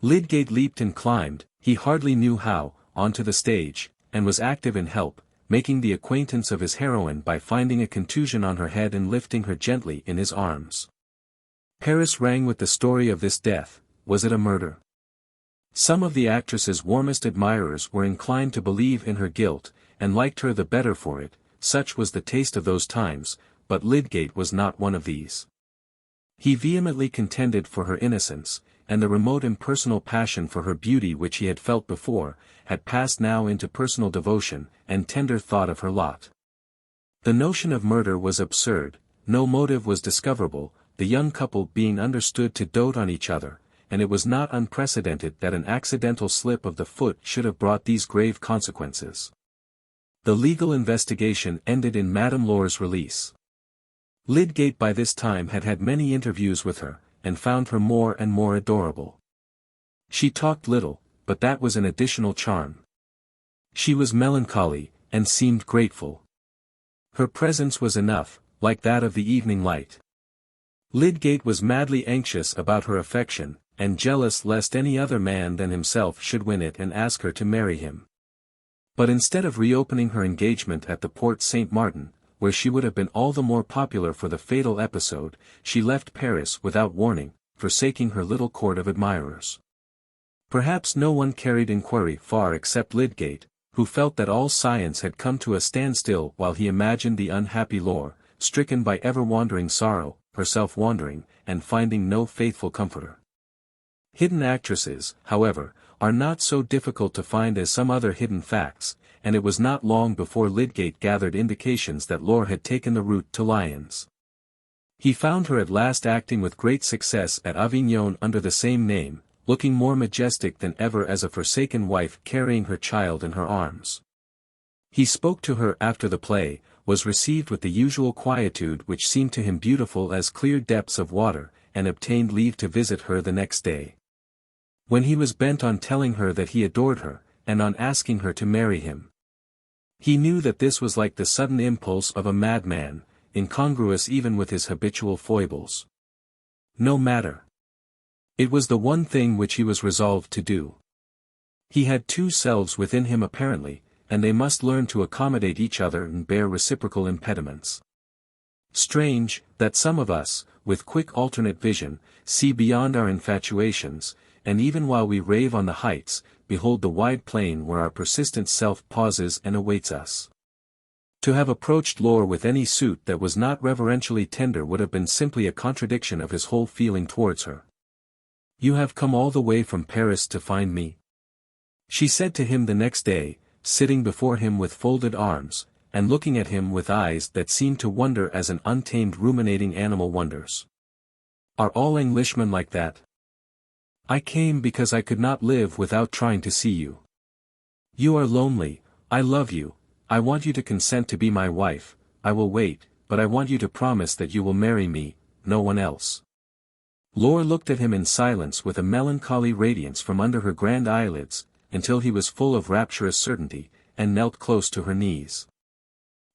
Lydgate leaped and climbed, he hardly knew how, onto the stage, and was active in help, making the acquaintance of his heroine by finding a contusion on her head and lifting her gently in his arms. Paris rang with the story of this death. Was it a murder? Some of the actress's warmest admirers were inclined to believe in her guilt, and liked her the better for it, such was the taste of those times, but Lydgate was not one of these. He vehemently contended for her innocence, and the remote impersonal passion for her beauty which he had felt before, had passed now into personal devotion, and tender thought of her lot. The notion of murder was absurd, no motive was discoverable, the young couple being understood to dote on each other, and it was not unprecedented that an accidental slip of the foot should have brought these grave consequences. The legal investigation ended in Madame Laura's release. Lydgate by this time had had many interviews with her, and found her more and more adorable. She talked little, but that was an additional charm. She was melancholy, and seemed grateful. Her presence was enough, like that of the evening light. Lydgate was madly anxious about her affection, and jealous lest any other man than himself should win it and ask her to marry him. But instead of reopening her engagement at the Porte Saint Martin, where she would have been all the more popular for the fatal episode, she left Paris without warning, forsaking her little court of admirers. Perhaps no one carried inquiry far except Lydgate, who felt that all science had come to a standstill while he imagined the unhappy Laure, stricken by ever-wandering sorrow, herself wandering, and finding no faithful comforter. Hidden actresses, however, are not so difficult to find as some other hidden facts, and it was not long before Lydgate gathered indications that Laure had taken the route to Lyons. He found her at last acting with great success at Avignon under the same name, looking more majestic than ever as a forsaken wife carrying her child in her arms. He spoke to her after the play, was received with the usual quietude which seemed to him beautiful as clear depths of water, and obtained leave to visit her the next day. When he was bent on telling her that he adored her, and on asking her to marry him. He knew that this was like the sudden impulse of a madman, incongruous even with his habitual foibles. No matter. It was the one thing which he was resolved to do. He had two selves within him apparently, and they must learn to accommodate each other and bear reciprocal impediments. Strange, that some of us, with quick alternate vision, see beyond our infatuations, and even while we rave on the heights, behold the wide plain where our persistent self pauses and awaits us. To have approached Laure with any suit that was not reverentially tender would have been simply a contradiction of his whole feeling towards her. "You have come all the way from Paris to find me?" she said to him the next day, sitting before him with folded arms, and looking at him with eyes that seemed to wonder as an untamed ruminating animal wonders. "Are all Englishmen like that?" "I came because I could not live without trying to see you. You are lonely, I love you, I want you to consent to be my wife, I will wait, but I want you to promise that you will marry me, no one else." Laure looked at him in silence with a melancholy radiance from under her grand eyelids, until he was full of rapturous certainty, and knelt close to her knees.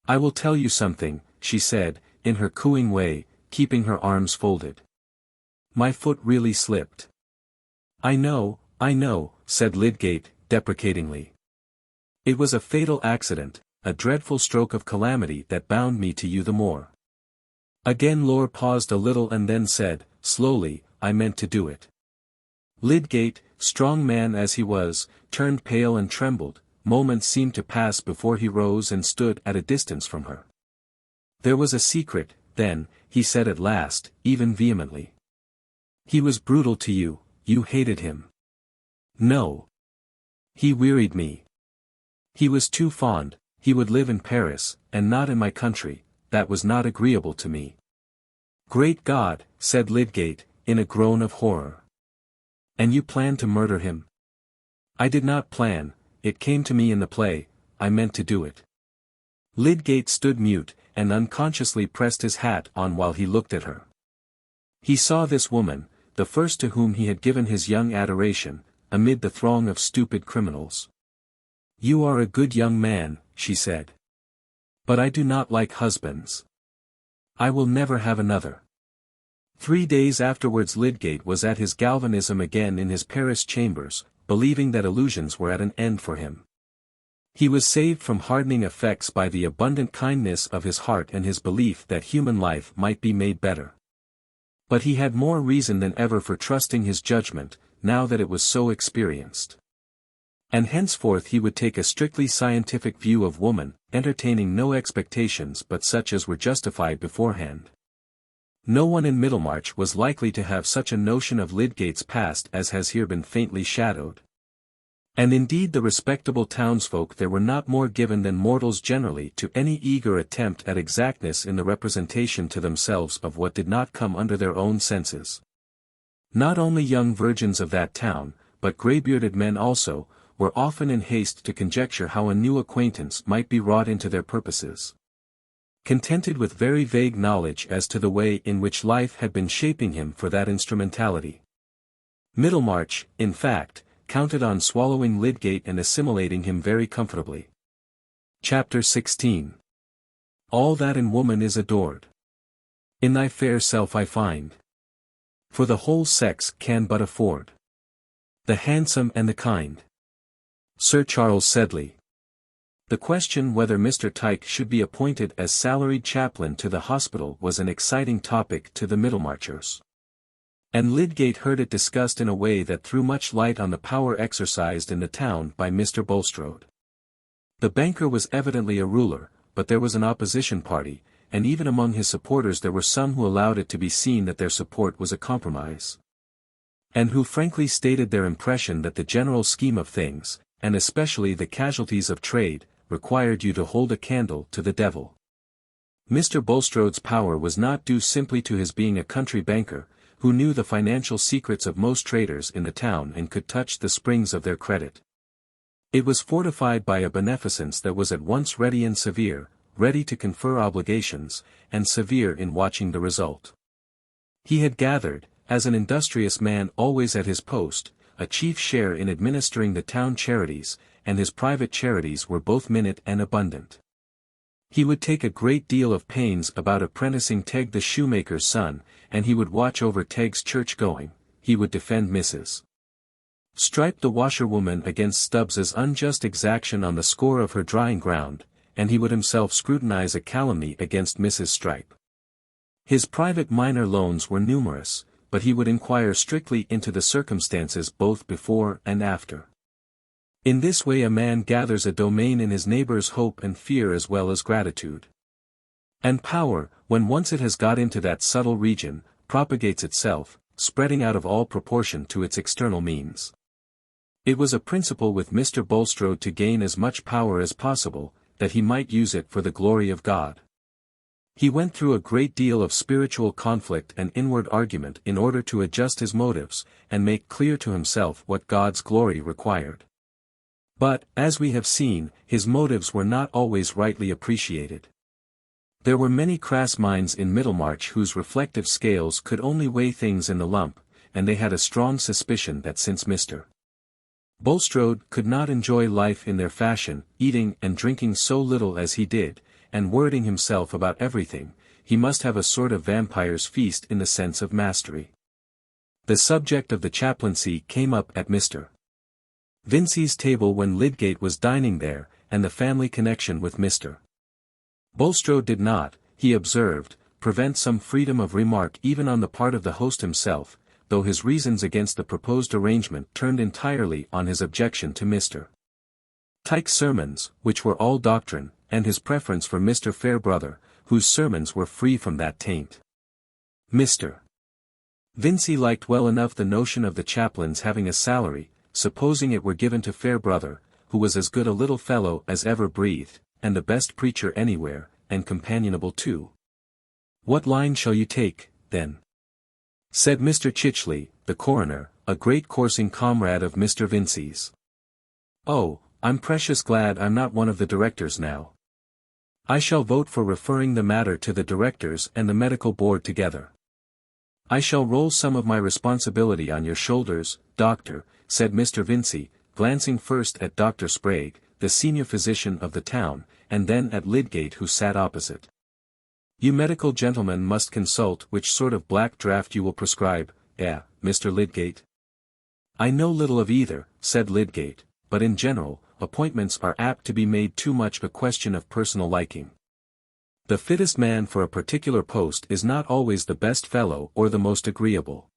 "I will tell you something," she said, in her cooing way, keeping her arms folded. "My foot really slipped." I know," said Lydgate, deprecatingly. "It was a fatal accident, a dreadful stroke of calamity that bound me to you the more." Again Laure paused a little and then said, slowly, "I meant to do it." Lydgate, strong man as he was, turned pale and trembled. Moments seemed to pass before he rose and stood at a distance from her. "There was a secret, then," he said at last, even vehemently. "He was brutal to you. You hated him." "No. He wearied me. He was too fond, he would live in Paris, and not in my country, that was not agreeable to me." "Great God," said Lydgate, in a groan of horror. "And you planned to murder him?" "I did not plan, it came to me in the play, I meant to do it." Lydgate stood mute, and unconsciously pressed his hat on while he looked at her. He saw this woman, the first to whom he had given his young adoration, amid the throng of stupid criminals. "You are a good young man," she said. "But I do not like husbands. I will never have another." 3 days afterwards Lydgate was at his galvanism again in his Paris chambers, believing that illusions were at an end for him. He was saved from hardening effects by the abundant kindness of his heart and his belief that human life might be made better. But he had more reason than ever for trusting his judgment, now that it was so experienced. And henceforth he would take a strictly scientific view of woman, entertaining no expectations but such as were justified beforehand. No one in Middlemarch was likely to have such a notion of Lydgate's past as has here been faintly shadowed. And indeed the respectable townsfolk there were not more given than mortals generally to any eager attempt at exactness in the representation to themselves of what did not come under their own senses. Not only young virgins of that town, but grey-bearded men also, were often in haste to conjecture how a new acquaintance might be wrought into their purposes. Contented with very vague knowledge as to the way in which life had been shaping him for that instrumentality. Middlemarch, in fact, counted on swallowing Lydgate and assimilating him very comfortably. Chapter XVI. All that in woman is adored. In thy fair self I find. For the whole sex can but afford. The handsome and the kind. Sir Charles Sedley. The question whether Mr. Tyke should be appointed as salaried chaplain to the hospital was an exciting topic to the Middlemarchers. And Lydgate heard it discussed in a way that threw much light on the power exercised in the town by Mr. Bulstrode. The banker was evidently a ruler, but there was an opposition party, and even among his supporters there were some who allowed it to be seen that their support was a compromise. And who frankly stated their impression that the general scheme of things, and especially the casualties of trade, required you to hold a candle to the devil. Mr. Bulstrode's power was not due simply to his being a country banker, who knew the financial secrets of most traders in the town and could touch the springs of their credit. It was fortified by a beneficence that was at once ready and severe, ready to confer obligations, and severe in watching the result. He had gathered, as an industrious man always at his post, a chief share in administering the town charities, and his private charities were both minute and abundant. He would take a great deal of pains about apprenticing Tegg the shoemaker's son, and he would watch over Tegg's church-going, he would defend Mrs. Stripe the washerwoman against Stubbs's unjust exaction on the score of her drying ground, and he would himself scrutinize a calumny against Mrs. Stripe. His private minor loans were numerous, but he would inquire strictly into the circumstances both before and after. In this way a man gathers a domain in his neighbor's hope and fear as well as gratitude. And power, when once it has got into that subtle region, propagates itself, spreading out of all proportion to its external means. It was a principle with Mr. Bulstrode to gain as much power as possible, that he might use it for the glory of God. He went through a great deal of spiritual conflict and inward argument in order to adjust his motives, and make clear to himself what God's glory required. But, as we have seen, his motives were not always rightly appreciated. There were many crass minds in Middlemarch whose reflective scales could only weigh things in the lump, and they had a strong suspicion that since Mr. Bulstrode could not enjoy life in their fashion, eating and drinking so little as he did, and worrying himself about everything, he must have a sort of vampire's feast in the sense of mastery. The subject of the chaplaincy came up at Mr. Vincey's table when Lydgate was dining there, and the family connection with Mr. Bulstrode did not, he observed, prevent some freedom of remark even on the part of the host himself, though his reasons against the proposed arrangement turned entirely on his objection to Mr. Tyke's sermons, which were all doctrine, and his preference for Mr. Fairbrother, whose sermons were free from that taint. Mr. Vincey liked well enough the notion of the chaplain's having a salary, supposing it were given to Fairbrother, who was as good a little fellow as ever breathed, and the best preacher anywhere, and companionable too. "What line shall you take, then?" said Mr. Chichley, the coroner, a great coursing comrade of Mr. Vincey's. "Oh, I'm precious glad I'm not one of the directors now. I shall vote for referring the matter to the directors and the medical board together. I shall roll some of my responsibility on your shoulders, Doctor," said Mr. Vincey, glancing first at Dr. Sprague, the senior physician of the town, and then at Lydgate who sat opposite. "You medical gentlemen must consult which sort of black draught you will prescribe, Mr. Lydgate." "I know little of either," said Lydgate, "but in general, appointments are apt to be made too much a question of personal liking. The fittest man for a particular post is not always the best fellow or the most agreeable.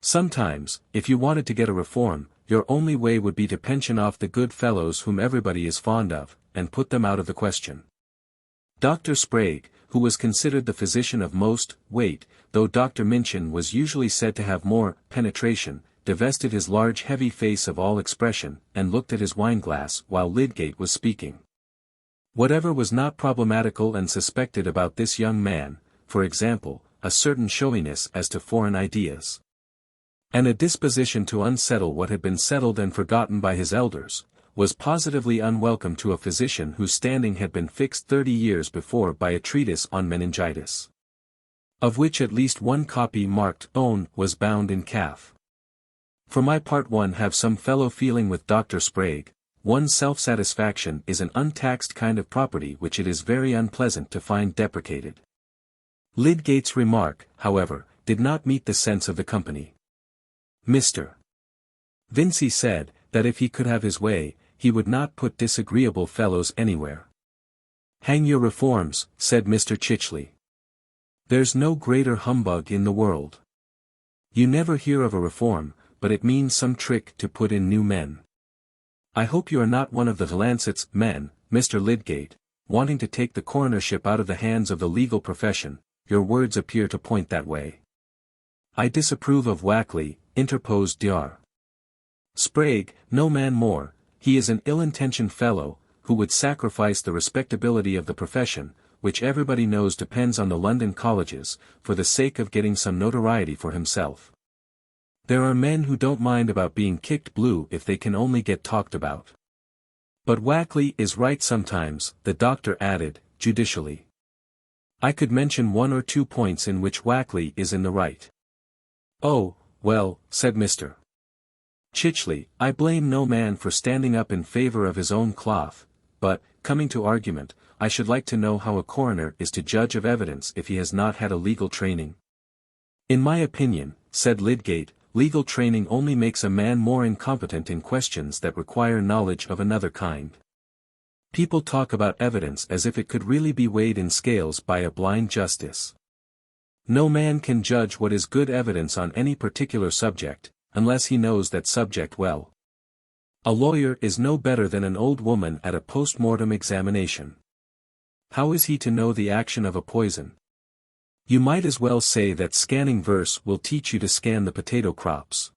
Sometimes, if you wanted to get a reform, your only way would be to pension off the good fellows whom everybody is fond of, and put them out of the question." Dr. Sprague, who was considered the physician of most weight, though Dr. Minchin was usually said to have more penetration, divested his large heavy face of all expression, and looked at his wine-glass while Lydgate was speaking. Whatever was not problematical and suspected about this young man, for example, a certain showiness as to foreign ideas. and a disposition to unsettle what had been settled and forgotten by his elders, was positively unwelcome to a physician whose standing had been fixed 30 years before by a treatise on meningitis, of which at least one copy marked "Own" was bound in calf. For my part, one have some fellow feeling with Dr. Sprague. One's self-satisfaction is an untaxed kind of property which it is very unpleasant to find deprecated. Lydgate's remark, however, did not meet the sense of the company. Mr. Vincey said, that if he could have his way, he would not put disagreeable fellows anywhere. "Hang your reforms," said Mr. Chichely. "There's no greater humbug in the world. You never hear of a reform, but it means some trick to put in new men. I hope you are not one of the Lancet's men, Mr. Lydgate, wanting to take the coronership out of the hands of the legal profession. Your words appear to point that way." "I disapprove of Wackley," interposed Dr. Sprague. "No man more. He is an ill-intentioned fellow, who would sacrifice the respectability of the profession, which everybody knows depends on the London colleges, for the sake of getting some notoriety for himself. There are men who don't mind about being kicked blue if they can only get talked about. But Wackley is right sometimes," the doctor added, judicially. "I could mention 1 or 2 points in which Wackley is in the right." "Oh, well," said Mr. Chichely, "I blame no man for standing up in favor of his own cloth, but, coming to argument, I should like to know how a coroner is to judge of evidence if he has not had a legal training." "In my opinion," said Lydgate, "legal training only makes a man more incompetent in questions that require knowledge of another kind. People talk about evidence as if it could really be weighed in scales by a blind justice. No man can judge what is good evidence on any particular subject, unless he knows that subject well. A lawyer is no better than an old woman at a post-mortem examination. How is he to know the action of a poison? You might as well say that scanning verse will teach you to scan the potato crops.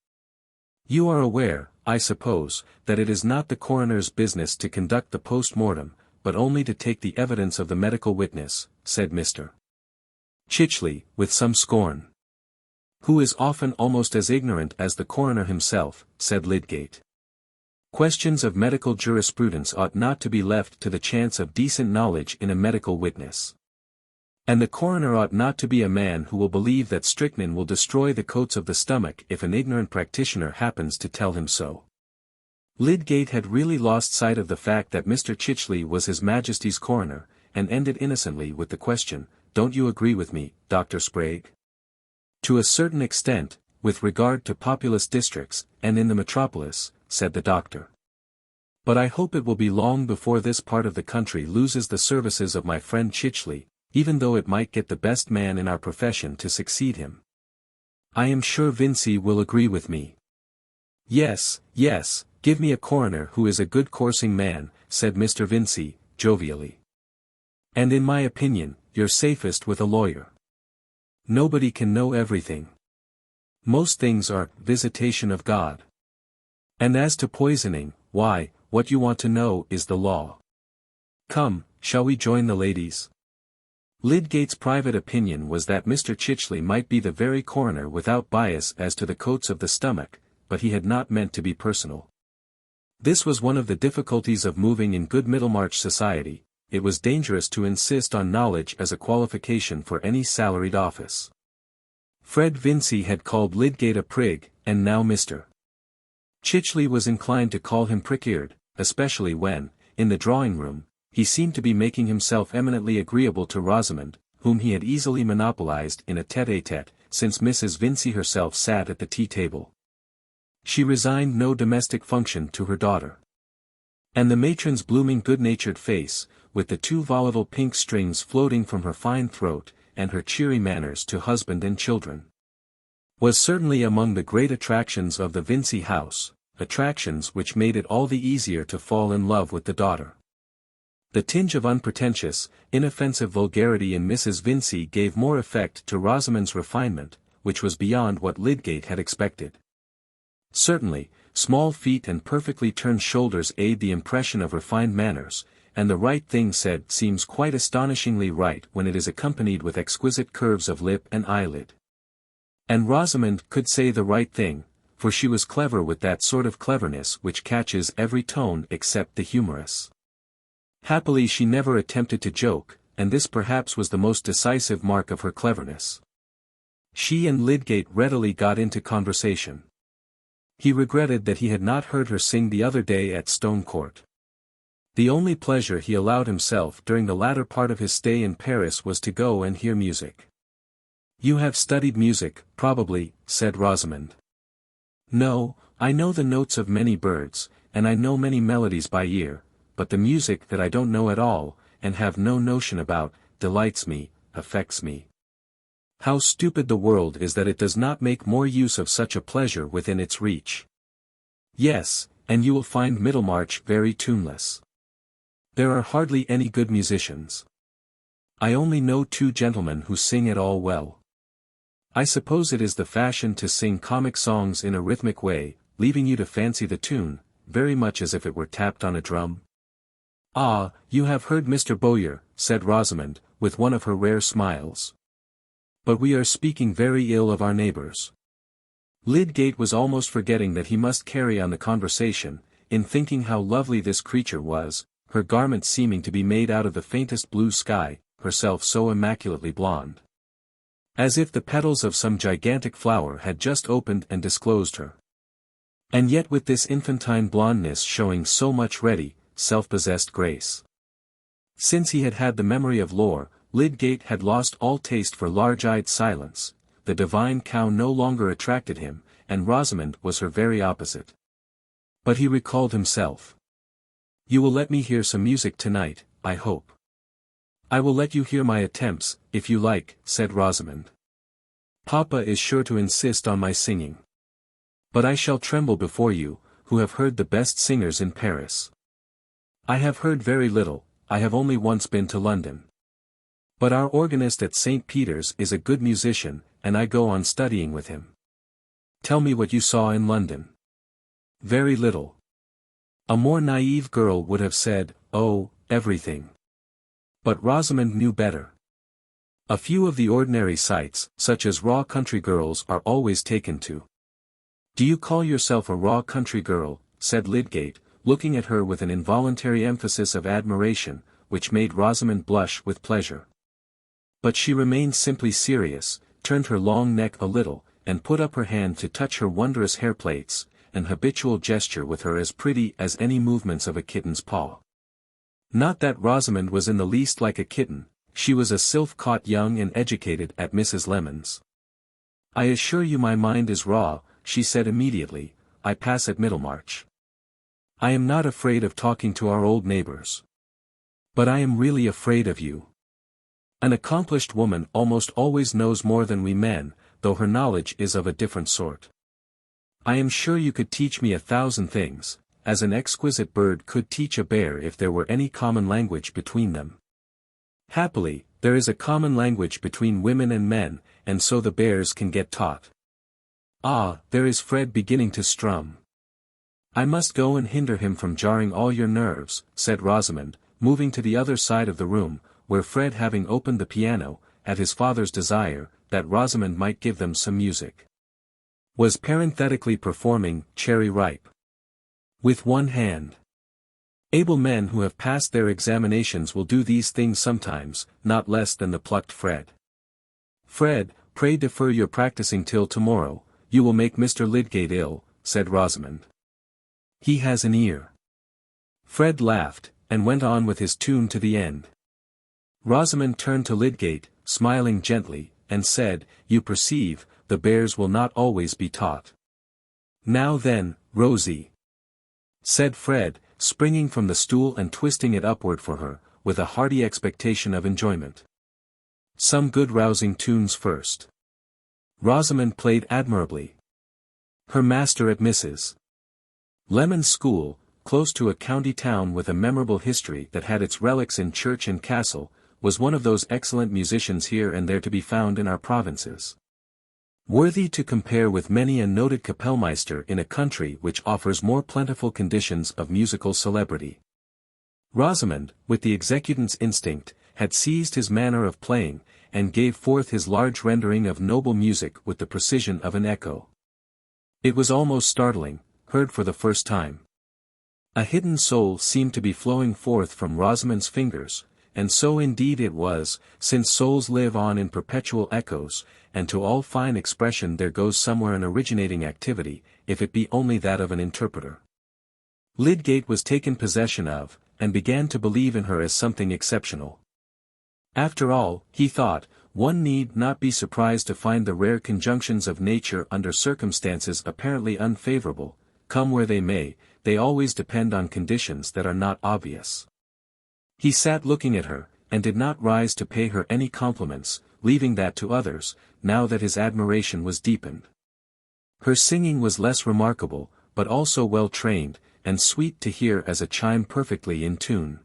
You are aware, I suppose, that it is not the coroner's business to conduct the post-mortem, but only to take the evidence of the medical witness," said Mr. Chichely, with some scorn. "Who is often almost as ignorant as the coroner himself," said Lydgate. "Questions of medical jurisprudence ought not to be left to the chance of decent knowledge in a medical witness. And the coroner ought not to be a man who will believe that strychnine will destroy the coats of the stomach if an ignorant practitioner happens to tell him so." Lydgate had really lost sight of the fact that Mr. Chichely was His Majesty's coroner, and ended innocently with the question, "Don't you agree with me, Dr. Sprague?" "To a certain extent, with regard to populous districts, and in the metropolis," said the doctor. "But I hope it will be long before this part of the country loses the services of my friend Chichely, even though it might get the best man in our profession to succeed him. I am sure Vincey will agree with me." "Yes, yes, give me a coroner who is a good coursing man," said Mr. Vincey, jovially. "And in my opinion, you're safest with a lawyer. Nobody can know everything. Most things are visitation of God. And as to poisoning, why, what you want to know is the law. Come, shall we join the ladies?" Lydgate's private opinion was that Mr. Chichely might be the very coroner without bias as to the coats of the stomach, but he had not meant to be personal. This was one of the difficulties of moving in good Middlemarch society. It was dangerous to insist on knowledge as a qualification for any salaried office. Fred Vincey had called Lydgate a prig, and now Mr. Chichely was inclined to call him prick-eared, especially when, in the drawing-room, he seemed to be making himself eminently agreeable to Rosamond, whom he had easily monopolized in a tête-à-tête, since Mrs. Vincey herself sat at the tea-table. She resigned no domestic function to her daughter. And the matron's blooming good-natured face, with the 2 volatile pink strings floating from her fine throat, and her cheery manners to husband and children, was certainly among the great attractions of the Vincey house, attractions which made it all the easier to fall in love with the daughter. The tinge of unpretentious, inoffensive vulgarity in Mrs. Vincey gave more effect to Rosamond's refinement, which was beyond what Lydgate had expected. Certainly, small feet and perfectly turned shoulders aid the impression of refined manners, and the right thing said seems quite astonishingly right when it is accompanied with exquisite curves of lip and eyelid. And Rosamond could say the right thing, for she was clever with that sort of cleverness which catches every tone except the humorous. Happily she never attempted to joke, and this perhaps was the most decisive mark of her cleverness. She and Lydgate readily got into conversation. He regretted that he had not heard her sing the other day at Stone Court. The only pleasure he allowed himself during the latter part of his stay in Paris was to go and hear music. "You have studied music, probably," said Rosamond. "No, I know the notes of many birds, and I know many melodies by ear, but the music that I don't know at all, and have no notion about, delights me, affects me. How stupid the world is that it does not make more use of such a pleasure within its reach. Yes, and you will find Middlemarch very tuneless. There are hardly any good musicians. I only know 2 gentlemen who sing at all well. I suppose it is the fashion to sing comic songs in a rhythmic way, leaving you to fancy the tune, very much as if it were tapped on a drum." "Ah, you have heard Mr. Bowyer," said Rosamond, with one of her rare smiles. "But we are speaking very ill of our neighbours." Lydgate was almost forgetting that he must carry on the conversation, in thinking how lovely this creature was, her garments seeming to be made out of the faintest blue sky, herself so immaculately blonde. As if the petals of some gigantic flower had just opened and disclosed her. And yet with this infantine blondness showing so much ready, self-possessed grace. Since he had had the memory of lore, Lydgate had lost all taste for large-eyed silence, the divine cow no longer attracted him, and Rosamond was her very opposite. But he recalled himself. "You will let me hear some music tonight, I hope." "I will let you hear my attempts, if you like," said Rosamond. "Papa is sure to insist on my singing. But I shall tremble before you, who have heard the best singers in Paris." "I have heard very little, I have only once been to London. But our organist at St. Peter's is a good musician, and I go on studying with him." "Tell me what you saw in London." "Very little." A more naive girl would have said, "Oh, everything." But Rosamond knew better. A few of the ordinary sights, such as raw country girls, are always taken to. "Do you call yourself a raw country girl?" said Lydgate, looking at her with an involuntary emphasis of admiration, which made Rosamond blush with pleasure. But she remained simply serious, turned her long neck a little, and put up her hand to touch her wondrous hair plaits, an habitual gesture with her as pretty as any movements of a kitten's paw. Not that Rosamond was in the least like a kitten, she was a sylph caught young and educated at Mrs. Lemon's. "I assure you my mind is raw," she said immediately, "I pass at Middlemarch. I am not afraid of talking to our old neighbours. But I am really afraid of you. An accomplished woman almost always knows more than we men, though her knowledge is of a different sort. I am sure you could teach me 1,000 things, as an exquisite bird could teach a bear if there were any common language between them. Happily, there is a common language between women and men, and so the bears can get taught. Ah, there is Fred beginning to strum. I must go and hinder him from jarring all your nerves," said Rosamond, moving to the other side of the room, where Fred, having opened the piano, at his father's desire, that Rosamond might give them some music, was parenthetically performing "Cherry Ripe" with one hand. Able men who have passed their examinations will do these things sometimes, not less than the plucked Fred. "Fred, pray defer your practicing till tomorrow, you will make Mr. Lydgate ill," said Rosamond. "He has an ear." Fred laughed, and went on with his tune to the end. Rosamond turned to Lydgate, smiling gently, and said, "You perceive, the bears will not always be taught." "Now then, Rosie," said Fred, springing from the stool and twisting it upward for her, with a hearty expectation of enjoyment. "Some good rousing tunes first." Rosamond played admirably. Her master at Mrs. Lemon's school, close to a county town with a memorable history that had its relics in church and castle, was one of those excellent musicians here and there to be found in our provinces. Worthy to compare with many a noted Kapellmeister in a country which offers more plentiful conditions of musical celebrity. Rosamond, with the executant's instinct, had seized his manner of playing, and gave forth his large rendering of noble music with the precision of an echo. It was almost startling, heard for the first time. A hidden soul seemed to be flowing forth from Rosamond's fingers, and so indeed it was, since souls live on in perpetual echoes, and to all fine expression there goes somewhere an originating activity, if it be only that of an interpreter. Lydgate was taken possession of, and began to believe in her as something exceptional. After all, he thought, one need not be surprised to find the rare conjunctions of nature under circumstances apparently unfavorable, come where they may, they always depend on conditions that are not obvious. He sat looking at her, and did not rise to pay her any compliments, leaving that to others, now that his admiration was deepened. Her singing was less remarkable, but also well trained, and sweet to hear as a chime perfectly in tune.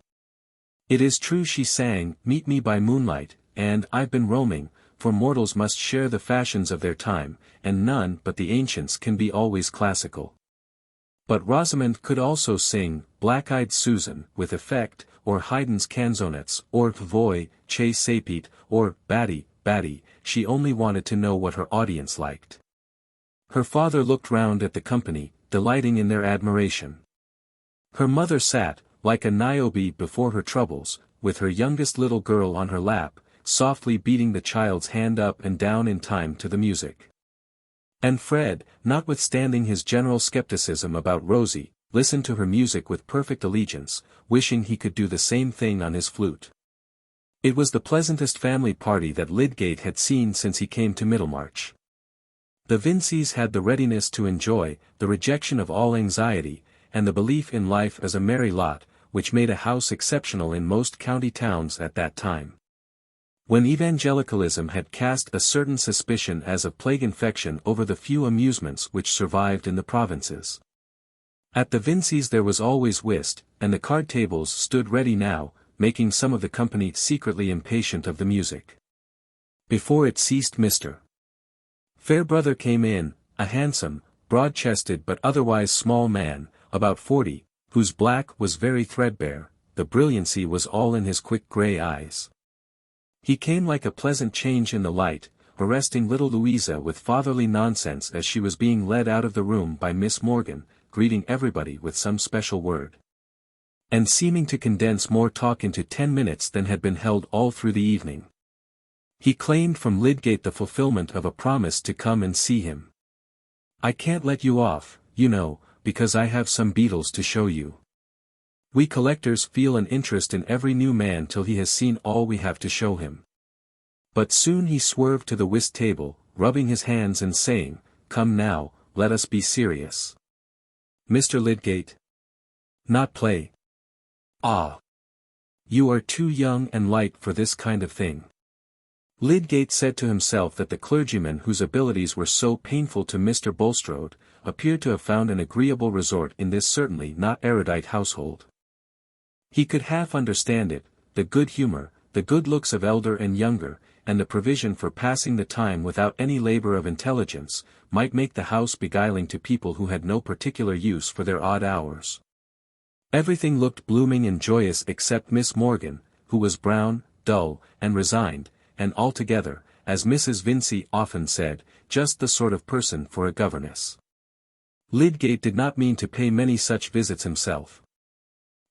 It is true she sang, "Meet me by moonlight," and "I've been roaming," for mortals must share the fashions of their time, and none but the ancients can be always classical. But Rosamond could also sing, "Black-eyed Susan," with effect, or Haydn's canzonets, or "Voi, che sapete," or "Batty, Batty," she only wanted to know what her audience liked. Her father looked round at the company, delighting in their admiration. Her mother sat, like a Niobe before her troubles, with her youngest little girl on her lap, softly beating the child's hand up and down in time to the music. And Fred, notwithstanding his general skepticism about Rosie, listened to her music with perfect allegiance, wishing he could do the same thing on his flute. It was the pleasantest family party that Lydgate had seen since he came to Middlemarch. The Vinceys had the readiness to enjoy, the rejection of all anxiety, and the belief in life as a merry lot, which made a house exceptional in most county towns at that time. When evangelicalism had cast a certain suspicion as of plague infection over the few amusements which survived in the provinces. At the Vinceys there was always whist, and the card tables stood ready now, making some of the company secretly impatient of the music. Before it ceased Mr. Fairbrother came in, a handsome, broad-chested but otherwise small man, about 40, whose black was very threadbare, the brilliancy was all in his quick grey eyes. He came like a pleasant change in the light, arresting little Louisa with fatherly nonsense as she was being led out of the room by Miss Morgan, greeting everybody with some special word. And seeming to condense more talk into 10 minutes than had been held all through the evening. He claimed from Lydgate the fulfillment of a promise to come and see him. "I can't let you off, you know, because I have some beetles to show you. We collectors feel an interest in every new man till he has seen all we have to show him." But soon he swerved to the whist table, rubbing his hands and saying, "Come now, let us be serious. Mr. Lydgate? Not play? Ah! You are too young and light for this kind of thing." Lydgate said to himself that the clergyman whose abilities were so painful to Mr. Bulstrode, appeared to have found an agreeable resort in this certainly not erudite household. He could half understand it, the good humor, the good looks of elder and younger, and the provision for passing the time without any labor of intelligence, might make the house beguiling to people who had no particular use for their odd hours. Everything looked blooming and joyous except Miss Morgan, who was brown, dull, and resigned, and altogether, as Mrs. Vincey often said, just the sort of person for a governess. Lydgate did not mean to pay many such visits himself.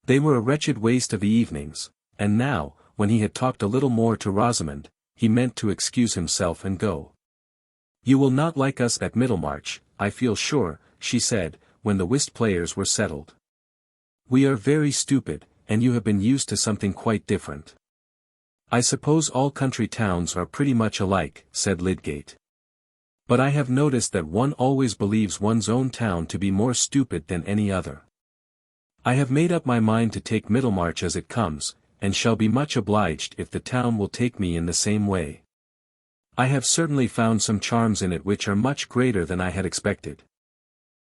They were a wretched waste of the evenings, and now, when he had talked a little more to Rosamond, he meant to excuse himself and go. "You will not like us at Middlemarch, I feel sure," she said, when the whist players were settled. "We are very stupid, and you have been used to something quite different." "I suppose all country towns are pretty much alike," said Lydgate. "But I have noticed that one always believes one's own town to be more stupid than any other. I have made up my mind to take Middlemarch as it comes, and shall be much obliged if the town will take me in the same way. I have certainly found some charms in it which are much greater than I had expected."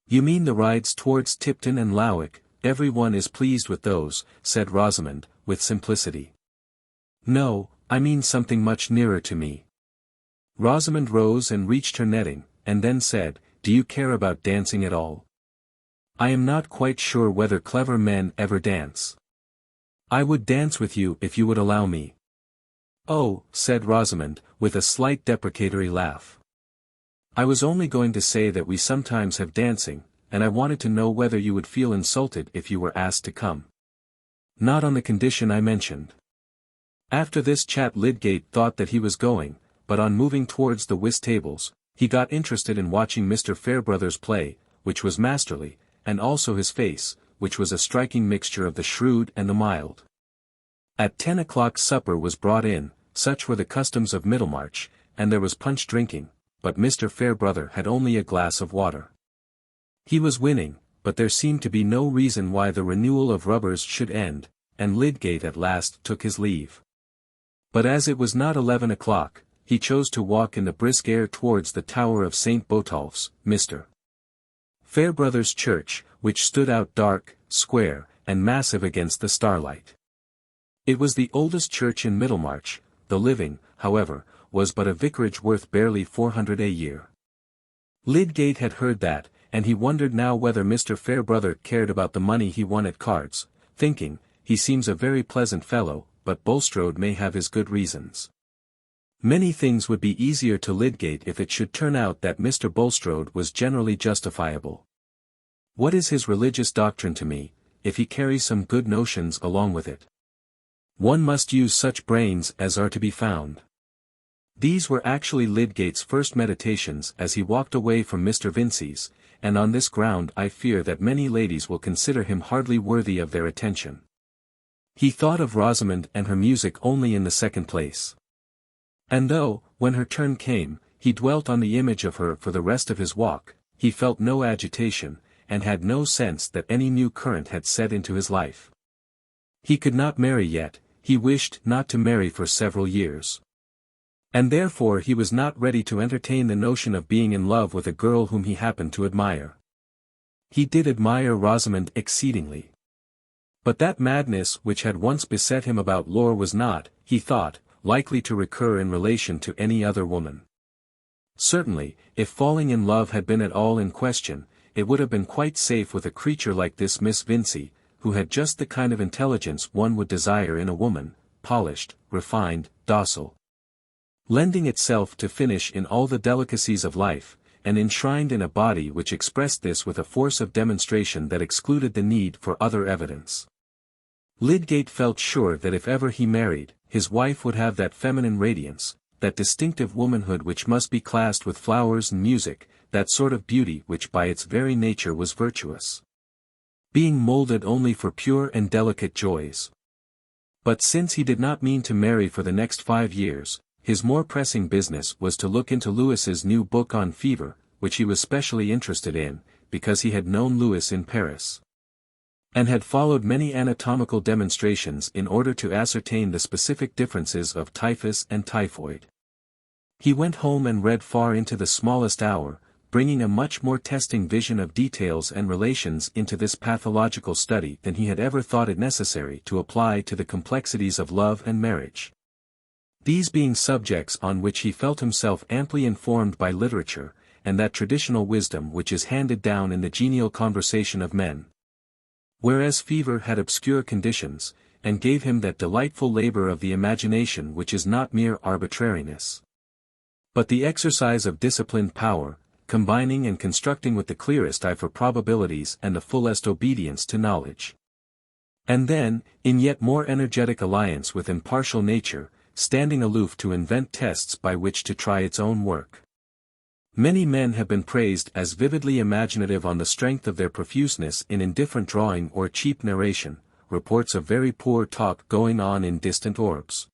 "You mean the rides towards Tipton and Lowick, every one is pleased with those," said Rosamond, with simplicity. "No, I mean something much nearer to me." Rosamond rose and reached her netting, and then said, "Do you care about dancing at all? I am not quite sure whether clever men ever dance. I would dance with you if you would allow me." "Oh," said Rosamond, with a slight deprecatory laugh. "I was only going to say that we sometimes have dancing, and I wanted to know whether you would feel insulted if you were asked to come." "Not on the condition I mentioned." After this chat Lydgate thought that he was going, but on moving towards the whist tables, he got interested in watching Mr. Fairbrother's play, which was masterly, and also his face, which was a striking mixture of the shrewd and the mild. At 10 o'clock supper was brought in, such were the customs of Middlemarch, and there was punch drinking, but Mr. Fairbrother had only a glass of water. He was winning, but there seemed to be no reason why the renewal of rubbers should end, and Lydgate at last took his leave. But as it was not 11 o'clock, he chose to walk in the brisk air towards the tower of St. Botolph's, Mr. Fairbrother's church, which stood out dark, square, and massive against the starlight. It was the oldest church in Middlemarch. The living, however, was but a vicarage worth barely 400 a year. Lydgate had heard that, and he wondered now whether Mr. Fairbrother cared about the money he won at cards, thinking, "He seems a very pleasant fellow, but Bulstrode may have his good reasons." Many things would be easier to Lydgate if it should turn out that Mr. Bulstrode was generally justifiable. What is his religious doctrine to me, if he carries some good notions along with it? One must use such brains as are to be found. These were actually Lydgate's first meditations as he walked away from Mr. Vincey's, and on this ground I fear that many ladies will consider him hardly worthy of their attention. He thought of Rosamond and her music only in the second place. And though, when her turn came, he dwelt on the image of her for the rest of his walk, he felt no agitation, and had no sense that any new current had set into his life. He could not marry yet, he wished not to marry for several years. And therefore he was not ready to entertain the notion of being in love with a girl whom he happened to admire. He did admire Rosamond exceedingly. But that madness which had once beset him about Laure was not, he thought, likely to recur in relation to any other woman. Certainly, if falling in love had been at all in question, it would have been quite safe with a creature like this Miss Vincey, who had just the kind of intelligence one would desire in a woman, polished, refined, docile, lending itself to finish in all the delicacies of life, and enshrined in a body which expressed this with a force of demonstration that excluded the need for other evidence. Lydgate felt sure that if ever he married, his wife would have that feminine radiance, that distinctive womanhood which must be classed with flowers and music, that sort of beauty which by its very nature was virtuous, being moulded only for pure and delicate joys. But since he did not mean to marry for the next 5 years, his more pressing business was to look into Lewis's new book on fever, which he was specially interested in, because he had known Lewis in Paris, and had followed many anatomical demonstrations in order to ascertain the specific differences of typhus and typhoid. He went home and read far into the smallest hour, bringing a much more testing vision of details and relations into this pathological study than he had ever thought it necessary to apply to the complexities of love and marriage. These being subjects on which he felt himself amply informed by literature, and that traditional wisdom which is handed down in the genial conversation of men. Whereas fever had obscure conditions, and gave him that delightful labor of the imagination which is not mere arbitrariness, but the exercise of disciplined power, combining and constructing with the clearest eye for probabilities and the fullest obedience to knowledge. And then, in yet more energetic alliance with impartial nature, standing aloof to invent tests by which to try its own work. Many men have been praised as vividly imaginative on the strength of their profuseness in indifferent drawing or cheap narration, reports of very poor talk going on in distant orbs,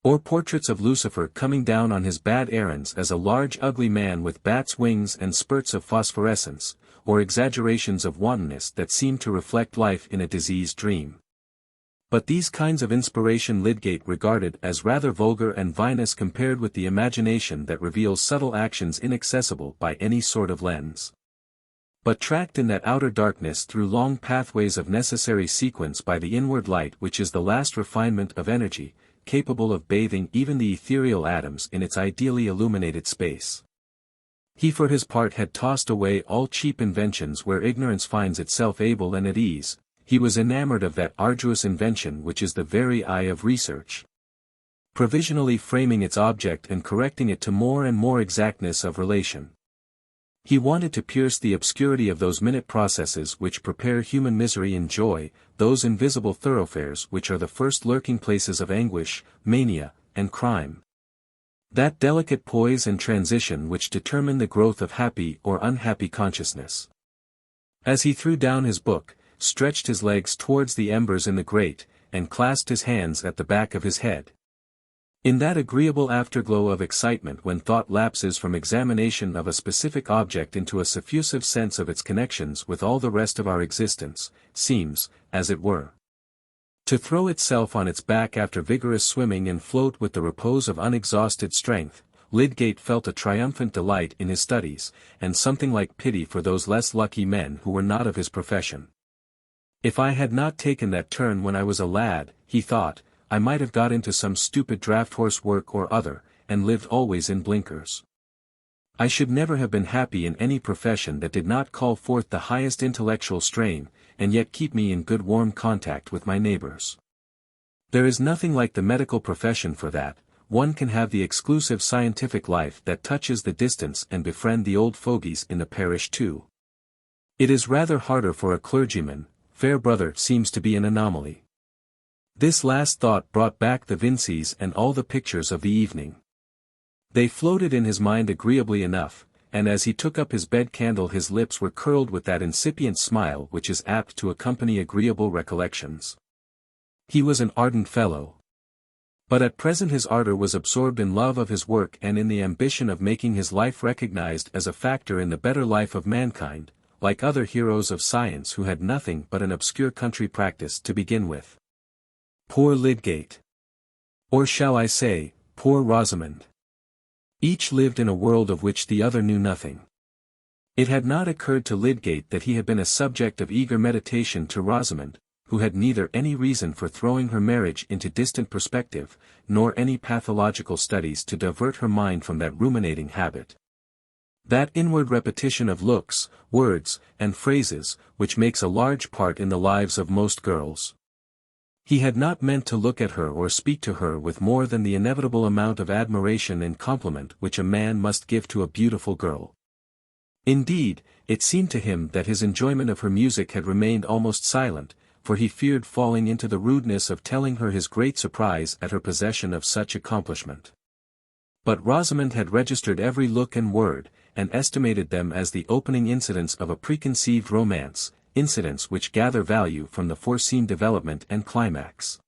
or portraits of Lucifer coming down on his bad errands as a large ugly man with bat's wings and spurts of phosphorescence, or exaggerations of wantonness that seem to reflect life in a diseased dream. But these kinds of inspiration Lydgate regarded as rather vulgar and vinous compared with the imagination that reveals subtle actions inaccessible by any sort of lens, but tracked in that outer darkness through long pathways of necessary sequence by the inward light which is the last refinement of energy, capable of bathing even the ethereal atoms in its ideally illuminated space. He for his part had tossed away all cheap inventions where ignorance finds itself able and at ease. He was enamored of that arduous invention which is the very eye of research. provisionally framing its object and correcting it to more and more exactness of relation. He wanted to pierce the obscurity of those minute processes which prepare human misery and joy, those invisible thoroughfares which are the first lurking places of anguish, mania, and crime. That delicate poise and transition which determine the growth of happy or unhappy consciousness. As he threw down his book, stretched his legs towards the embers in the grate, and clasped his hands at the back of his head. In that agreeable afterglow of excitement when thought lapses from examination of a specific object into a suffusive sense of its connections with all the rest of our existence, seems, as it were, to throw itself on its back after vigorous swimming and float with the repose of unexhausted strength, Lydgate felt a triumphant delight in his studies, and something like pity for those less lucky men who were not of his profession. If I had not taken that turn when I was a lad, he thought, I might have got into some stupid draught-horse work or other, and lived always in blinkers. I should never have been happy in any profession that did not call forth the highest intellectual strain, and yet keep me in good warm contact with my neighbors. There is nothing like the medical profession for that. One can have the exclusive scientific life that touches the distance and befriend the old fogies in the parish too. It is rather harder for a clergyman. Fair brother seems to be an anomaly. This last thought brought back the Vincies and all the pictures of the evening. They floated in his mind agreeably enough, and as he took up his bed candle his lips were curled with that incipient smile which is apt to accompany agreeable recollections. He was an ardent fellow. But at present his ardor was absorbed in love of his work and in the ambition of making his life recognized as a factor in the better life of mankind, like other heroes of science who had nothing but an obscure country practice to begin with. Poor Lydgate. Or shall I say, poor Rosamond. Each lived in a world of which the other knew nothing. It had not occurred to Lydgate that he had been a subject of eager meditation to Rosamond, who had neither any reason for throwing her marriage into distant perspective, nor any pathological studies to divert her mind from that ruminating habit. That inward repetition of looks, words, and phrases, which makes a large part in the lives of most girls. He had not meant to look at her or speak to her with more than the inevitable amount of admiration and compliment which a man must give to a beautiful girl. Indeed, it seemed to him that his enjoyment of her music had remained almost silent, for he feared falling into the rudeness of telling her his great surprise at her possession of such accomplishment. But Rosamond had registered every look and word, and estimated them as the opening incidents of a preconceived romance, incidents which gather value from the foreseen development and climax.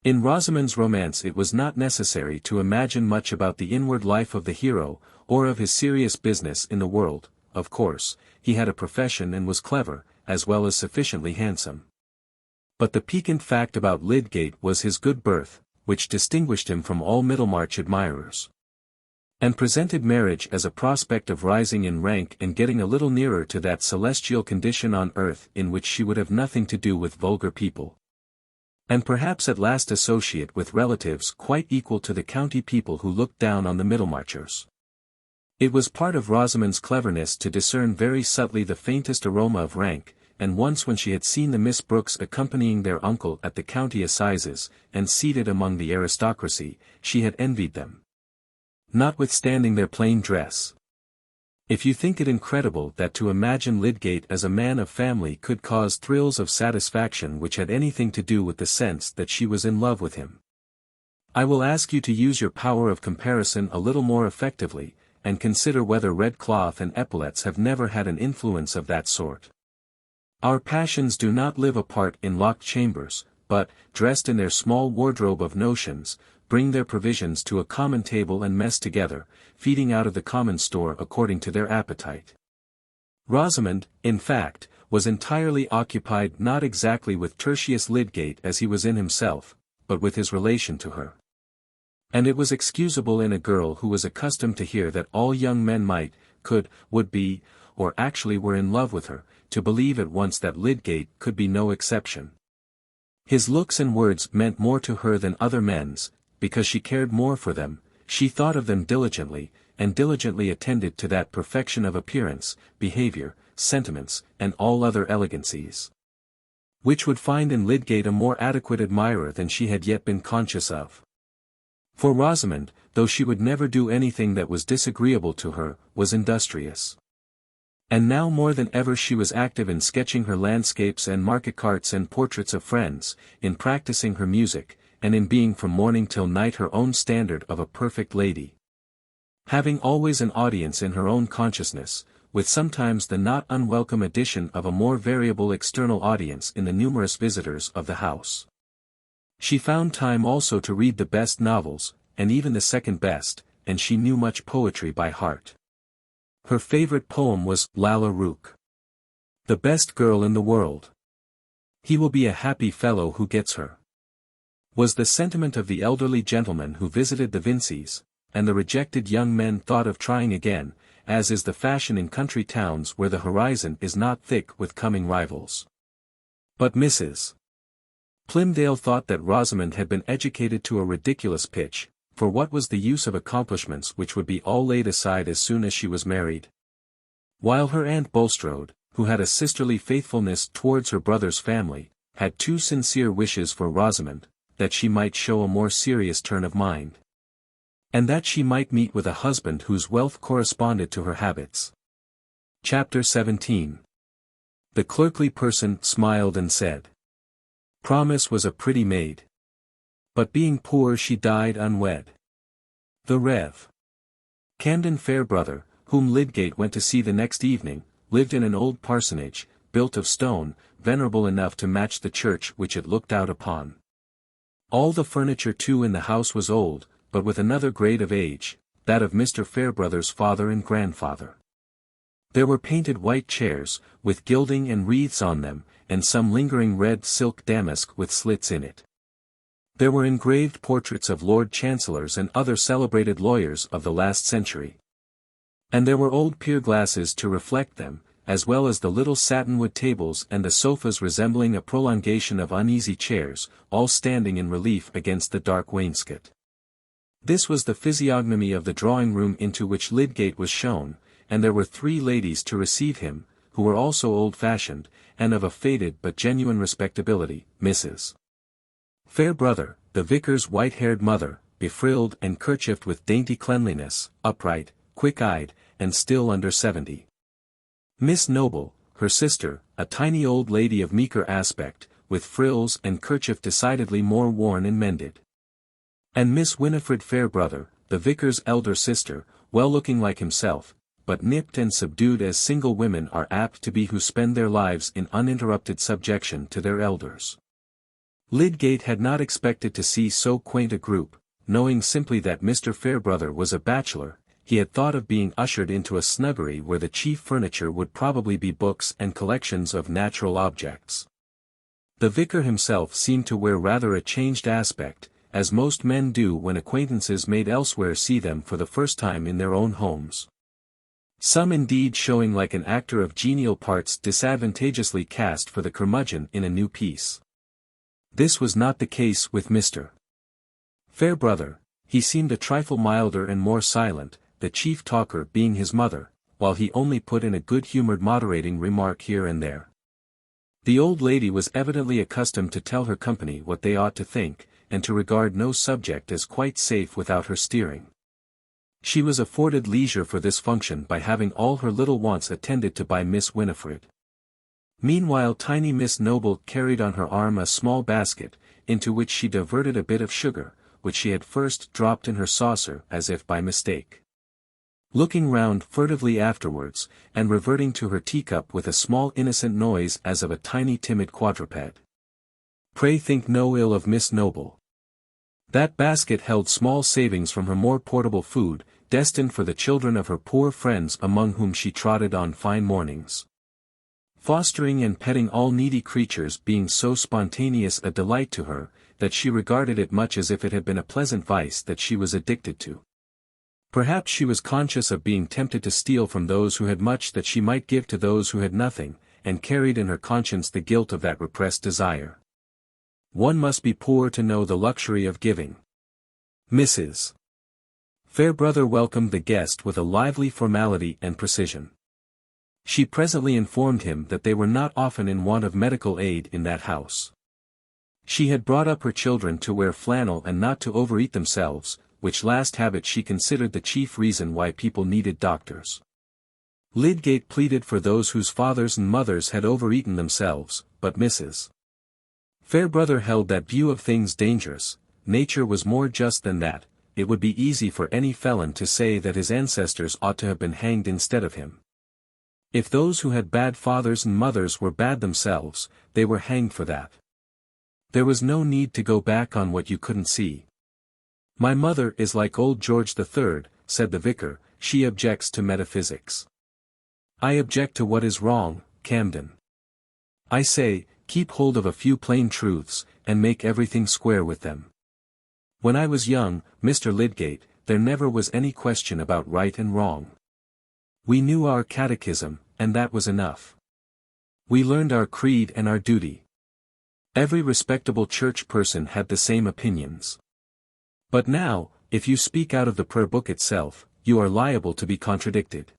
In Rosamond's romance it was not necessary to imagine much about the inward life of the hero, or of his serious business in the world. Of course, he had a profession and was clever, as well as sufficiently handsome. But the piquant fact about Lydgate was his good birth, which distinguished him from all Middlemarch admirers, and presented marriage as a prospect of rising in rank and getting a little nearer to that celestial condition on earth in which she would have nothing to do with vulgar people, and perhaps at last associate with relatives quite equal to the county people who looked down on the Middlemarchers. It was part of Rosamond's cleverness to discern very subtly the faintest aroma of rank, and once when she had seen the Miss Brookes accompanying their uncle at the county assizes, and seated among the aristocracy, she had envied them, notwithstanding their plain dress. If you think it incredible that to imagine Lydgate as a man of family could cause thrills of satisfaction which had anything to do with the sense that she was in love with him, I will ask you to use your power of comparison a little more effectively, and consider whether red cloth and epaulets have never had an influence of that sort. Our passions do not live apart in locked chambers, but, dressed in their small wardrobe of notions, bring their provisions to a common table and mess together, feeding out of the common store according to their appetite. Rosamond, in fact, was entirely occupied not exactly with Tertius Lydgate as he was in himself, but with his relation to her. And it was excusable in a girl who was accustomed to hear that all young men might, could, would be, or actually were in love with her, to believe at once that Lydgate could be no exception. His looks and words meant more to her than other men's, because she cared more for them, she thought of them diligently, and diligently attended to that perfection of appearance, behavior, sentiments, and all other elegancies, which would find in Lydgate a more adequate admirer than she had yet been conscious of. For Rosamond, though she would never do anything that was disagreeable to her, was industrious. And now more than ever she was active in sketching her landscapes and market carts and portraits of friends, in practicing her music, and in being from morning till night her own standard of a perfect lady. Having always an audience in her own consciousness, with sometimes the not unwelcome addition of a more variable external audience in the numerous visitors of the house. She found time also to read the best novels, and even the second best, and she knew much poetry by heart. Her favorite poem was Lalla Rookh. The best girl in the world. He will be a happy fellow who gets her. Was the sentiment of the elderly gentleman who visited the Vinceys, and the rejected young men thought of trying again, as is the fashion in country towns where the horizon is not thick with coming rivals. But Mrs. Plymdale thought that Rosamond had been educated to a ridiculous pitch, for what was the use of accomplishments which would be all laid aside as soon as she was married? While her Aunt Bulstrode, who had a sisterly faithfulness towards her brother's family, had two sincere wishes for Rosamond, that she might show a more serious turn of mind, and that she might meet with a husband whose wealth corresponded to her habits. Chapter 17. The clerkly person smiled and said, Promise was a pretty maid. But being poor she died unwed. The Rev. Camden Fairbrother, whom Lydgate went to see the next evening, lived in an old parsonage, built of stone, venerable enough to match the church which it looked out upon. All the furniture too in the house was old, but with another grade of age, that of Mr. Fairbrother's father and grandfather. There were painted white chairs, with gilding and wreaths on them, and some lingering red silk damask with slits in it. There were engraved portraits of Lord Chancellors and other celebrated lawyers of the last century. And there were old pier glasses to reflect them, as well as the little satinwood tables and the sofas resembling a prolongation of uneasy chairs, all standing in relief against the dark wainscot. This was the physiognomy of the drawing-room into which Lydgate was shown, and there were three ladies to receive him, who were also old-fashioned, and of a faded but genuine respectability, Mrs. Fairbrother, the vicar's white-haired mother, befrilled and kerchiefed with dainty cleanliness, upright, quick-eyed, and still under 70. Miss Noble, her sister, a tiny old lady of meeker aspect, with frills and kerchief decidedly more worn and mended. And Miss Winifred Fairbrother, the vicar's elder sister, well looking like himself, but nipped and subdued as single women are apt to be who spend their lives in uninterrupted subjection to their elders. Lydgate had not expected to see so quaint a group, knowing simply that Mr. Fairbrother was a bachelor. He had thought of being ushered into a snuggery where the chief furniture would probably be books and collections of natural objects. The vicar himself seemed to wear rather a changed aspect, as most men do when acquaintances made elsewhere see them for the first time in their own homes. Some indeed showing like an actor of genial parts disadvantageously cast for the curmudgeon in a new piece. This was not the case with Mr. Fairbrother. He seemed a trifle milder and more silent, the chief talker being his mother, while he only put in a good-humored moderating remark here and there. The old lady was evidently accustomed to tell her company what they ought to think, and to regard no subject as quite safe without her steering. She was afforded leisure for this function by having all her little wants attended to by Miss Winifred. Meanwhile tiny Miss Noble carried on her arm a small basket, into which she diverted a bit of sugar, which she had first dropped in her saucer as if by mistake. Looking round furtively afterwards, and reverting to her teacup with a small innocent noise as of a tiny timid quadruped. Pray think no ill of Miss Noble. That basket held small savings from her more portable food, destined for the children of her poor friends among whom she trotted on fine mornings. Fostering and petting all needy creatures being so spontaneous a delight to her, that she regarded it much as if it had been a pleasant vice that she was addicted to. Perhaps she was conscious of being tempted to steal from those who had much that she might give to those who had nothing, and carried in her conscience the guilt of that repressed desire. One must be poor to know the luxury of giving. Mrs. Fairbrother welcomed the guest with a lively formality and precision. She presently informed him that they were not often in want of medical aid in that house. She had brought up her children to wear flannel and not to overeat themselves, which last habit she considered the chief reason why people needed doctors. Lydgate pleaded for those whose fathers and mothers had overeaten themselves, but Mrs. Fairbrother held that view of things dangerous. Nature was more just than that. It would be easy for any felon to say that his ancestors ought to have been hanged instead of him. If those who had bad fathers and mothers were bad themselves, they were hanged for that. There was no need to go back on what you couldn't see. My mother is like old George III, said the vicar, she objects to metaphysics. I object to what is wrong, Camden. I say, keep hold of a few plain truths, and make everything square with them. When I was young, Mr. Lydgate, there never was any question about right and wrong. We knew our catechism, and that was enough. We learned our creed and our duty. Every respectable church person had the same opinions. But now, if you speak out of the prayer book itself, you are liable to be contradicted.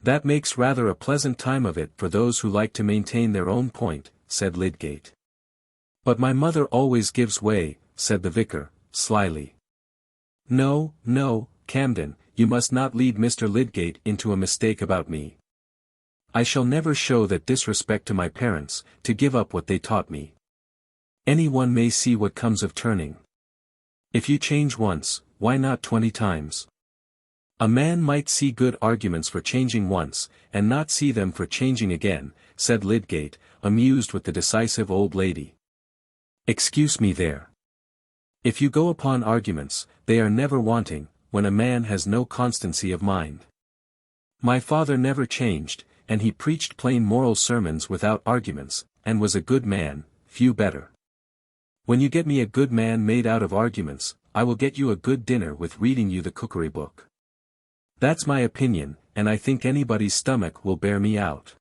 That makes rather a pleasant time of it for those who like to maintain their own point, said Lydgate. But my mother always gives way, said the vicar, slyly. No, no, Camden, you must not lead Mr. Lydgate into a mistake about me. I shall never show that disrespect to my parents, to give up what they taught me. Anyone may see what comes of turning. If you change once, why not 20 times? A man might see good arguments for changing once, and not see them for changing again, said Lydgate, amused with the decisive old lady. Excuse me there. If you go upon arguments, they are never wanting, when a man has no constancy of mind. My father never changed, and he preached plain moral sermons without arguments, and was a good man, few better. When you get me a good man made out of arguments, I will get you a good dinner with reading you the cookery book. That's my opinion, and I think anybody's stomach will bear me out.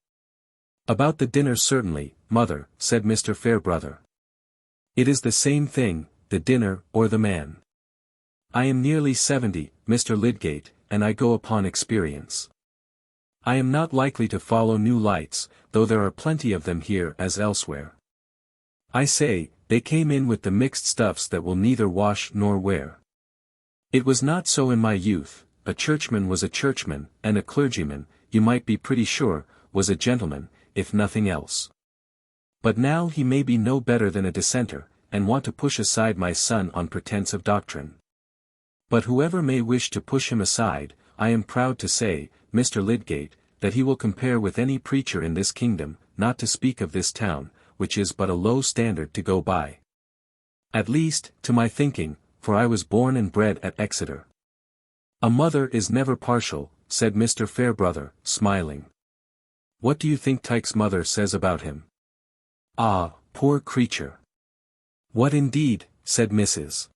About the dinner certainly, mother, said Mr. Fairbrother. It is the same thing, the dinner, or the man. I am nearly 70, Mr. Lydgate, and I go upon experience. I am not likely to follow new lights, though there are plenty of them here as elsewhere. I say, they came in with the mixed stuffs that will neither wash nor wear. It was not so in my youth. A churchman was a churchman, and a clergyman, you might be pretty sure, was a gentleman, if nothing else. But now he may be no better than a dissenter, and want to push aside my son on pretence of doctrine. But whoever may wish to push him aside, I am proud to say, Mr. Lydgate, that he will compare with any preacher in this kingdom, not to speak of this town, which is but a low standard to go by. At least, to my thinking, for I was born and bred at Exeter. A mother is never partial, said Mr. Fairbrother, smiling. What do you think Tyke's mother says about him? Ah, poor creature. What indeed, said Mrs.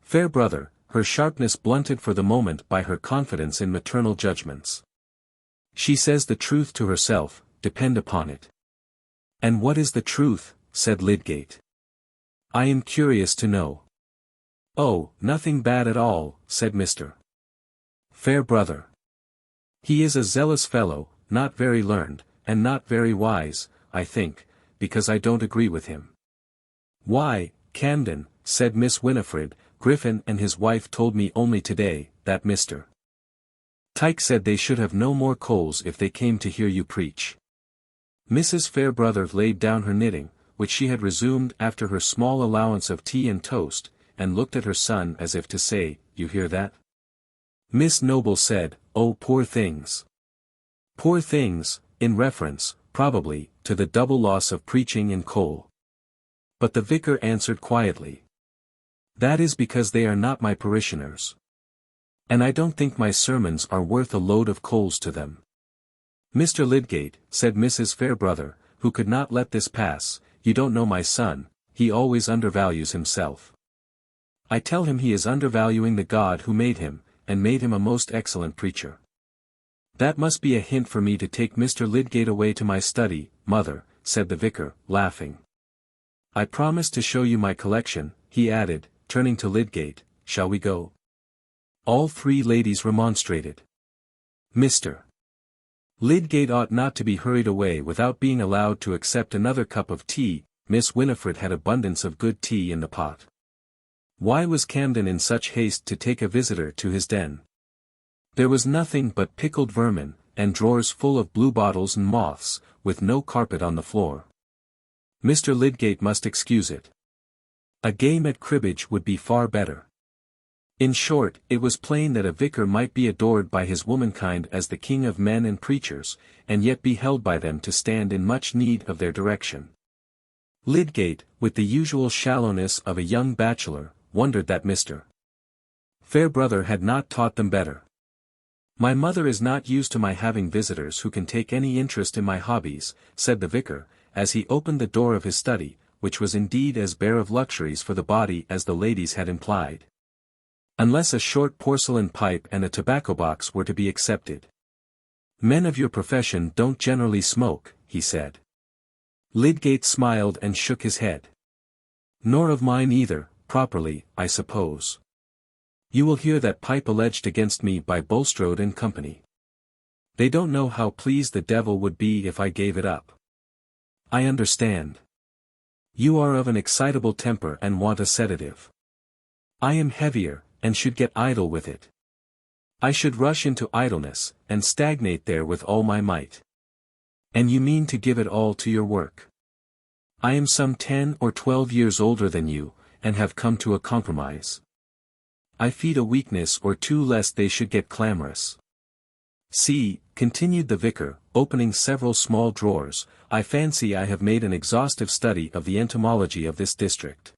Fairbrother, her sharpness blunted for the moment by her confidence in maternal judgments. She says the truth to herself, depend upon it. And what is the truth, said Lydgate. I am curious to know. Oh, nothing bad at all, said Mr. Fairbrother. He is a zealous fellow, not very learned, and not very wise, I think, because I don't agree with him. Why, Camden, said Miss Winifred, Griffin and his wife told me only today, that Mr. Tyke said they should have no more coals if they came to hear you preach. Mrs. Fairbrother laid down her knitting, which she had resumed after her small allowance of tea and toast, and looked at her son as if to say, you hear that? Miss Noble said, oh poor things. Poor things, in reference, probably, to the double loss of preaching and coal. But the vicar answered quietly. That is because they are not my parishioners. And I don't think my sermons are worth a load of coals to them. Mr. Lydgate, said Mrs. Fairbrother, who could not let this pass, you don't know my son, he always undervalues himself. I tell him he is undervaluing the God who made him, and made him a most excellent preacher. That must be a hint for me to take Mr. Lydgate away to my study, mother, said the vicar, laughing. I promise to show you my collection, he added, turning to Lydgate, shall we go? All three ladies remonstrated. Mr. Lydgate ought not to be hurried away without being allowed to accept another cup of tea. Miss Winifred had abundance of good tea in the pot. Why was Camden in such haste to take a visitor to his den? There was nothing but pickled vermin, and drawers full of bluebottles and moths, with no carpet on the floor. Mr. Lydgate must excuse it. A game at cribbage would be far better. In short, it was plain that a vicar might be adored by his womankind as the king of men and preachers, and yet be held by them to stand in much need of their direction. Lydgate, with the usual shallowness of a young bachelor, wondered that Mr. Fairbrother had not taught them better. "My mother is not used to my having visitors who can take any interest in my hobbies," said the vicar, as he opened the door of his study, which was indeed as bare of luxuries for the body as the ladies had implied. Unless a short porcelain pipe and a tobacco box were to be accepted. "Men of your profession don't generally smoke," he said. Lydgate smiled and shook his head. "Nor of mine either, properly, I suppose. You will hear that pipe alleged against me by Bulstrode and Company. They don't know how pleased the devil would be if I gave it up." "I understand. You are of an excitable temper and want a sedative. I am heavier, and should get idle with it. I should rush into idleness, and stagnate there with all my might." "And you mean to give it all to your work?" "I am some 10 or 12 years older than you, and have come to a compromise. I feed a weakness or two lest they should get clamorous. See," continued the vicar, opening several small drawers, "I fancy I have made an exhaustive study of the entomology of this district.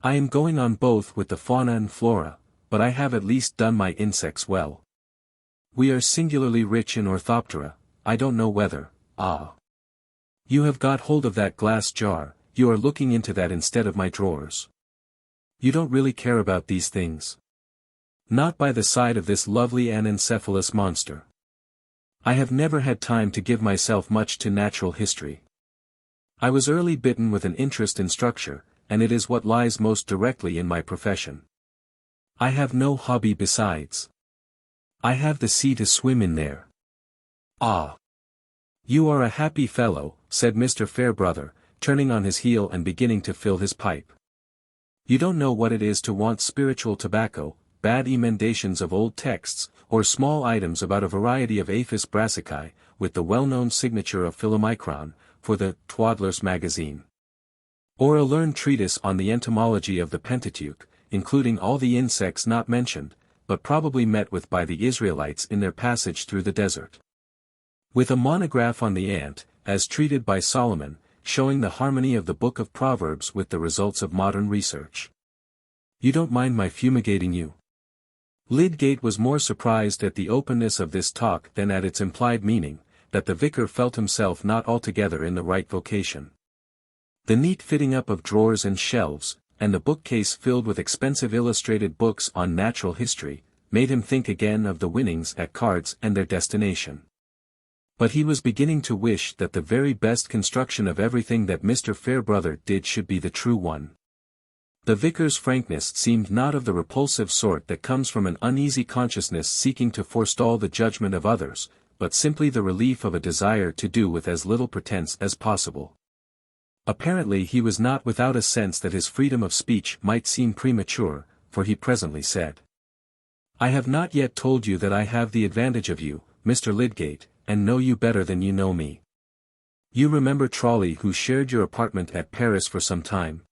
I am going on both with the fauna and flora, but I have at least done my insects well. We are singularly rich in Orthoptera, I don't know whether, you have got hold of that glass jar, you are looking into that instead of my drawers. You don't really care about these things. Not by the side of this lovely anencephalous monster. I have never had time to give myself much to natural history. I was early bitten with an interest in structure, and it is what lies most directly in my profession. I have no hobby besides. I have the sea to swim in there." "Ah! You are a happy fellow," said Mr. Fairbrother, turning on his heel and beginning to fill his pipe. "You don't know what it is to want spiritual tobacco, bad emendations of old texts, or small items about a variety of Aphis brassicae, with the well-known signature of Philomicron, for the Twaddler's Magazine. Or a learned treatise on the entomology of the Pentateuch, including all the insects not mentioned, but probably met with by the Israelites in their passage through the desert. With a monograph on the ant, as treated by Solomon, showing the harmony of the Book of Proverbs with the results of modern research. You don't mind my fumigating you?" Lydgate was more surprised at the openness of this talk than at its implied meaning, that the vicar felt himself not altogether in the right vocation. The neat fitting up of drawers and shelves, and the bookcase filled with expensive illustrated books on natural history, made him think again of the winnings at cards and their destination. But he was beginning to wish that the very best construction of everything that Mr. Fairbrother did should be the true one. The vicar's frankness seemed not of the repulsive sort that comes from an uneasy consciousness seeking to forestall the judgment of others, but simply the relief of a desire to do with as little pretense as possible. Apparently he was not without a sense that his freedom of speech might seem premature, for he presently said, "I have not yet told you that I have the advantage of you, Mr. Lydgate, and know you better than you know me. You remember Trolley, who shared your apartment at Paris for some time?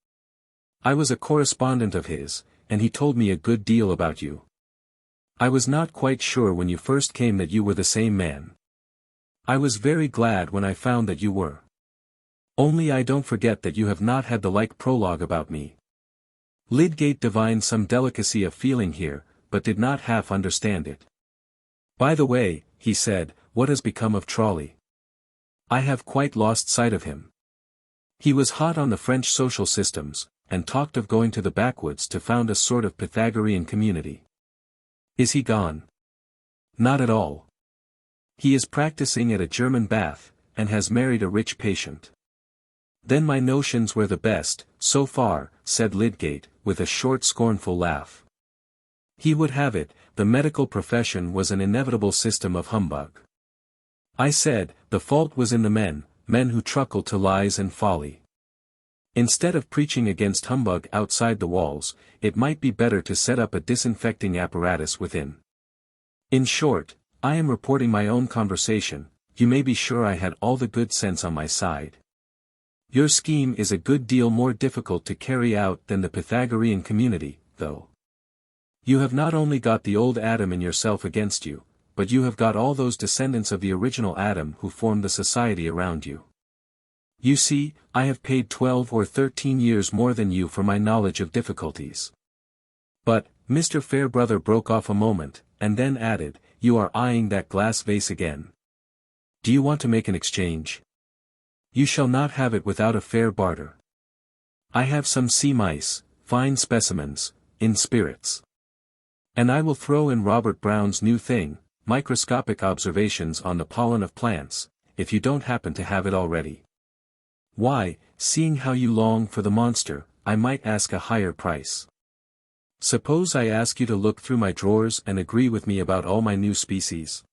I was a correspondent of his, and he told me a good deal about you. I was not quite sure when you first came that you were the same man. I was very glad when I found that you were. Only I don't forget that you have not had the like prologue about me." Lydgate divined some delicacy of feeling here, but did not half understand it. "By the way," he said, "what has become of Trolley? I have quite lost sight of him. He was hot on the French social systems, and talked of going to the backwoods to found a sort of Pythagorean community. Is he gone?" "Not at all. He is practicing at a German bath, and has married a rich patient." "Then my notions were the best, so far," said Lydgate, with a short scornful laugh. He would have it, the medical profession was an inevitable system of humbug. "I said, the fault was in the men who truckle to lies and folly. Instead of preaching against humbug outside the walls, it might be better to set up a disinfecting apparatus within. In short, I am reporting my own conversation. You may be sure I had all the good sense on my side. Your scheme is a good deal more difficult to carry out than the Pythagorean community, though. You have not only got the old Adam in yourself against you, but you have got all those descendants of the original Adam who formed the society around you. You see, I have paid 12 or 13 years more than you for my knowledge of difficulties. But, Mr. Fairbrother broke off a moment, and then added, you are eyeing that glass vase again. Do you want to make an exchange? You shall not have it without a fair barter. I have some sea mice, fine specimens, in spirits. And I will throw in Robert Brown's new thing, Microscopic Observations on the Pollen of Plants, if you don't happen to have it already. Why, seeing how you long for the monster, I might ask a higher price. Suppose I ask you to look through my drawers and agree with me about all my new species?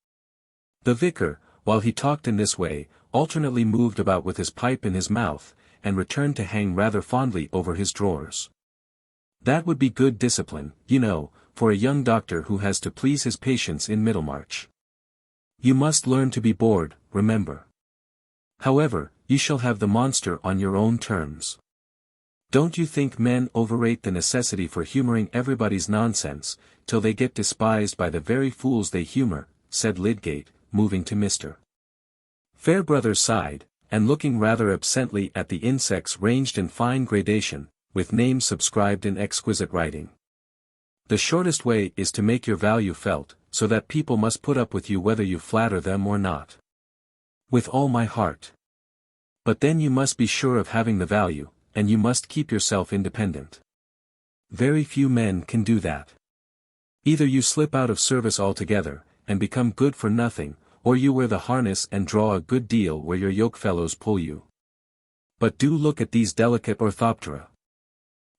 The vicar, while he talked in this way, alternately moved about with his pipe in his mouth, and returned to hang rather fondly over his drawers. That would be good discipline, you know, for a young doctor who has to please his patients in Middlemarch. You must learn to be bored, remember. However, you shall have the monster on your own terms. Don't you think men overrate the necessity for humoring everybody's nonsense, till they get despised by the very fools they humor, said Lydgate, moving to Mr. Fairbrother's side, and looking rather absently at the insects ranged in fine gradation, with names subscribed in exquisite writing. The shortest way is to make your value felt, so that people must put up with you whether you flatter them or not. With all my heart. But then you must be sure of having the value, and you must keep yourself independent. Very few men can do that. Either you slip out of service altogether, and become good for nothing, or you wear the harness and draw a good deal where your yokefellows pull you. But do look at these delicate orthoptera.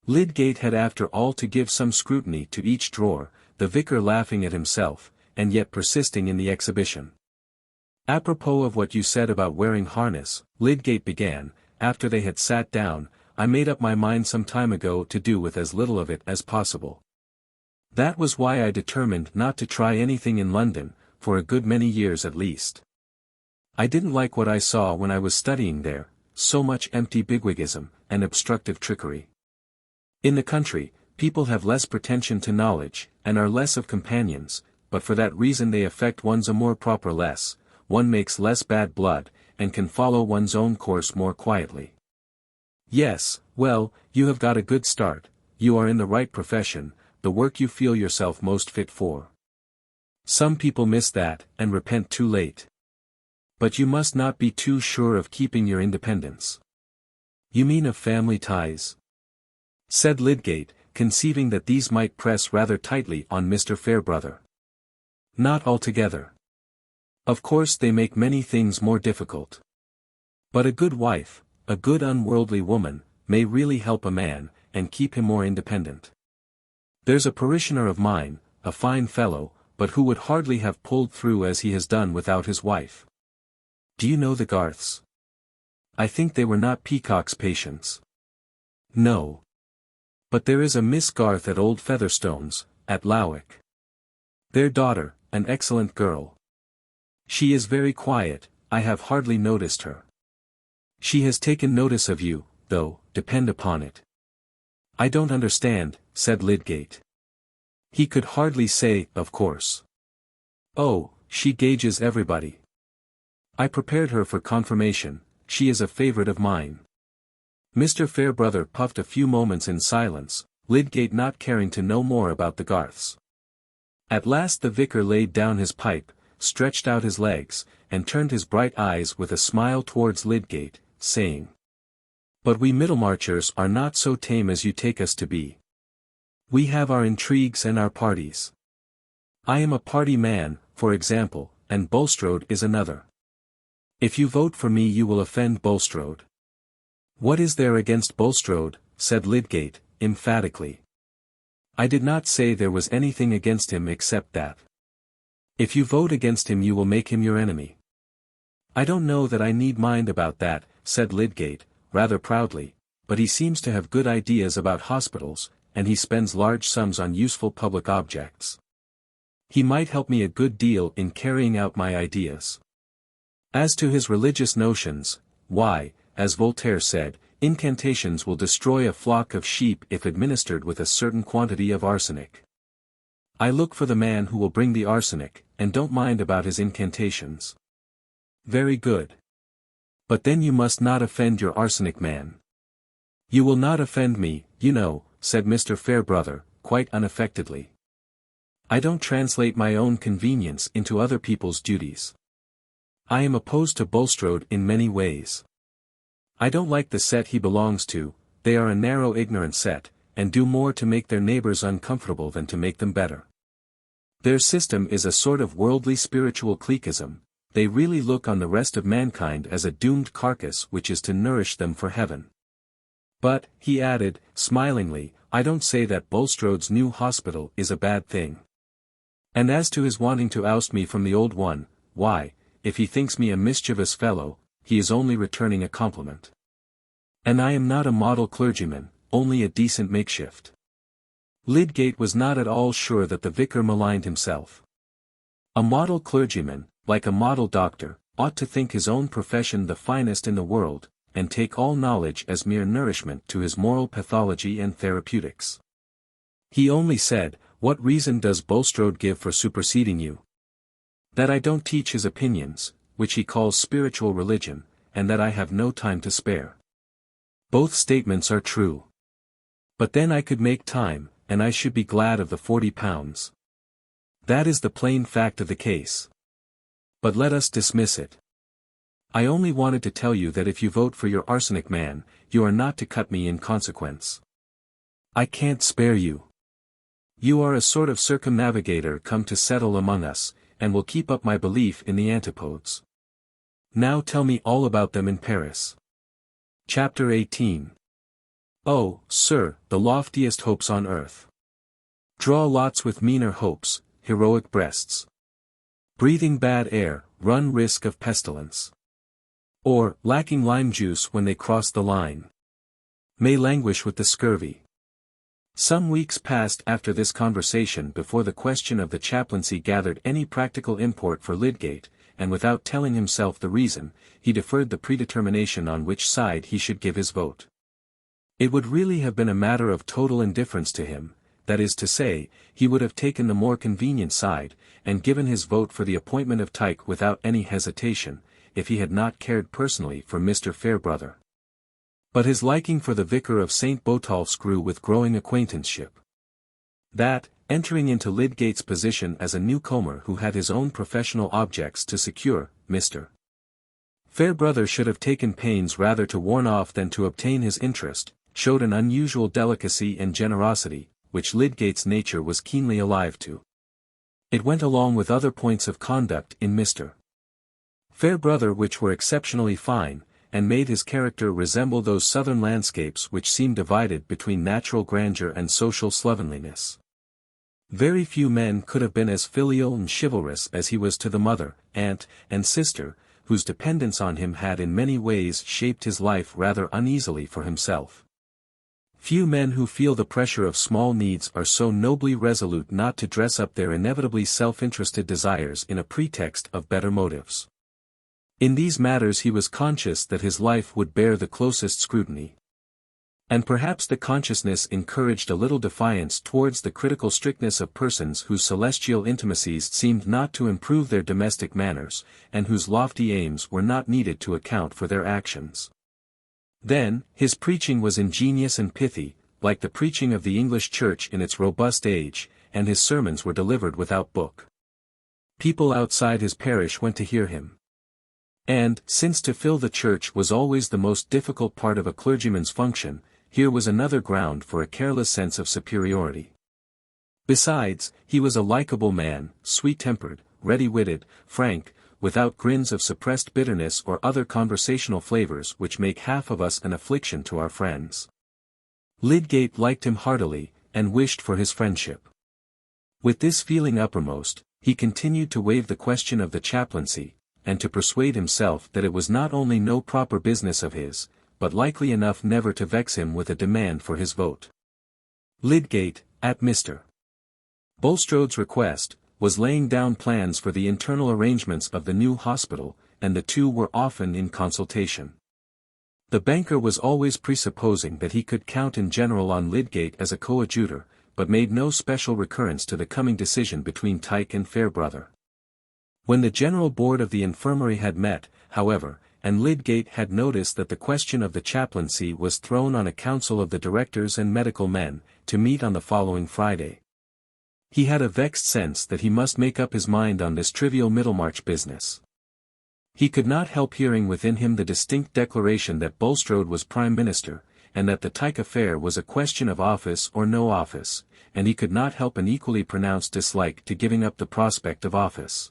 Lydgate had after all to give some scrutiny to each drawer, the vicar laughing at himself, and yet persisting in the exhibition. Apropos of what you said about wearing harness, Lydgate began, after they had sat down, I made up my mind some time ago to do with as little of it as possible. That was why I determined not to try anything in London, for a good many years at least. I didn't like what I saw when I was studying there, so much empty bigwigism, and obstructive trickery. In the country, people have less pretension to knowledge, and are less of companions, but for that reason they affect one's amour propre less, one makes less bad blood, and can follow one's own course more quietly. Yes, well, you have got a good start, you are in the right profession, the work you feel yourself most fit for. Some people miss that, and repent too late. But you must not be too sure of keeping your independence. You mean of family ties? Said Lydgate, conceiving that these might press rather tightly on Mr. Fairbrother. Not altogether. Of course they make many things more difficult. But a good wife, a good unworldly woman, may really help a man, and keep him more independent. There's a parishioner of mine, a fine fellow, but who would hardly have pulled through as he has done without his wife. Do you know the Garths? I think they were not Peacock's patients. No. But there is a Miss Garth at Old Featherstone's, at Lowick. Their daughter, an excellent girl. She is very quiet, I have hardly noticed her. She has taken notice of you, though, depend upon it. I don't understand, said Lydgate. He could hardly say, of course. Oh, she gauges everybody. I prepared her for confirmation, she is a favorite of mine. Mr. Fairbrother puffed a few moments in silence, Lydgate not caring to know more about the Garths. At last the vicar laid down his pipe, stretched out his legs, and turned his bright eyes with a smile towards Lydgate, saying, But we Middlemarchers are not so tame as you take us to be. We have our intrigues and our parties. I am a party man, for example, and Bulstrode is another. If you vote for me you will offend Bulstrode. What is there against Bulstrode? Said Lydgate, emphatically. I did not say there was anything against him except that. If you vote against him you will make him your enemy. I don't know that I need mind about that, said Lydgate, rather proudly, but he seems to have good ideas about hospitals, and he spends large sums on useful public objects. He might help me a good deal in carrying out my ideas. As to his religious notions, why, as Voltaire said, incantations will destroy a flock of sheep if administered with a certain quantity of arsenic. I look for the man who will bring the arsenic, and don't mind about his incantations. Very good. But then you must not offend your arsenic man. You will not offend me, you know, said Mr. Fairbrother, quite unaffectedly. I don't translate my own convenience into other people's duties. I am opposed to Bulstrode in many ways. I don't like the set he belongs to, they are a narrow ignorant set, and do more to make their neighbors uncomfortable than to make them better. Their system is a sort of worldly spiritual cliquism, they really look on the rest of mankind as a doomed carcass which is to nourish them for heaven. But, he added, smilingly, I don't say that Bulstrode's new hospital is a bad thing. And as to his wanting to oust me from the old one, why, if he thinks me a mischievous fellow, he is only returning a compliment. And I am not a model clergyman, only a decent makeshift. Lydgate was not at all sure that the vicar maligned himself. A model clergyman, like a model doctor, ought to think his own profession the finest in the world, and take all knowledge as mere nourishment to his moral pathology and therapeutics. He only said, what reason does Bulstrode give for superseding you? That I don't teach his opinions, which he calls spiritual religion, and that I have no time to spare. Both statements are true. But then I could make time, and I should be glad of the £40. That is the plain fact of the case. But let us dismiss it. I only wanted to tell you that if you vote for your arsenic man, you are not to cut me in consequence. I can't spare you. You are a sort of circumnavigator come to settle among us, and will keep up my belief in the antipodes. Now tell me all about them in Paris. Chapter 18. Oh, sir, the loftiest hopes on earth. Draw lots with meaner hopes, heroic breasts. Breathing bad air, run risk of pestilence. Or, lacking lime juice when they cross the line, may languish with the scurvy. Some weeks passed after this conversation before the question of the chaplaincy gathered any practical import for Lydgate, and without telling himself the reason, he deferred the predetermination on which side he should give his vote. It would really have been a matter of total indifference to him, that is to say, he would have taken the more convenient side, and given his vote for the appointment of Tyke without any hesitation, if he had not cared personally for Mr. Fairbrother. But his liking for the vicar of St. Botolph's grew with growing acquaintanceship. That, entering into Lydgate's position as a newcomer who had his own professional objects to secure, Mr. Fairbrother should have taken pains rather to warn off than to obtain his interest, showed an unusual delicacy and generosity, which Lydgate's nature was keenly alive to. It went along with other points of conduct in Mr. Fairbrother which were exceptionally fine, and made his character resemble those southern landscapes which seem divided between natural grandeur and social slovenliness. Very few men could have been as filial and chivalrous as he was to the mother, aunt, and sister, whose dependence on him had in many ways shaped his life rather uneasily for himself. Few men who feel the pressure of small needs are so nobly resolute not to dress up their inevitably self-interested desires in a pretext of better motives. In these matters he was conscious that his life would bear the closest scrutiny. And perhaps the consciousness encouraged a little defiance towards the critical strictness of persons whose celestial intimacies seemed not to improve their domestic manners, and whose lofty aims were not needed to account for their actions. Then, his preaching was ingenious and pithy, like the preaching of the English Church in its robust age, and his sermons were delivered without book. People outside his parish went to hear him. And, since to fill the church was always the most difficult part of a clergyman's function, here was another ground for a careless sense of superiority. Besides, he was a likable man, sweet-tempered, ready-witted, frank, without grins of suppressed bitterness or other conversational flavors which make half of us an affliction to our friends. Lydgate liked him heartily, and wished for his friendship. With this feeling uppermost, he continued to waive the question of the chaplaincy, and to persuade himself that it was not only no proper business of his, but likely enough never to vex him with a demand for his vote. Lydgate, at Mr. Bulstrode's request, was laying down plans for the internal arrangements of the new hospital, and the two were often in consultation. The banker was always presupposing that he could count in general on Lydgate as a coadjutor, but made no special recurrence to the coming decision between Tyke and Fairbrother. When the general board of the infirmary had met, however, and Lydgate had noticed that the question of the chaplaincy was thrown on a council of the directors and medical men, to meet on the following Friday, he had a vexed sense that he must make up his mind on this trivial Middlemarch business. He could not help hearing within him the distinct declaration that Bulstrode was Prime Minister, and that the Tyke affair was a question of office or no office, and he could not help an equally pronounced dislike to giving up the prospect of office.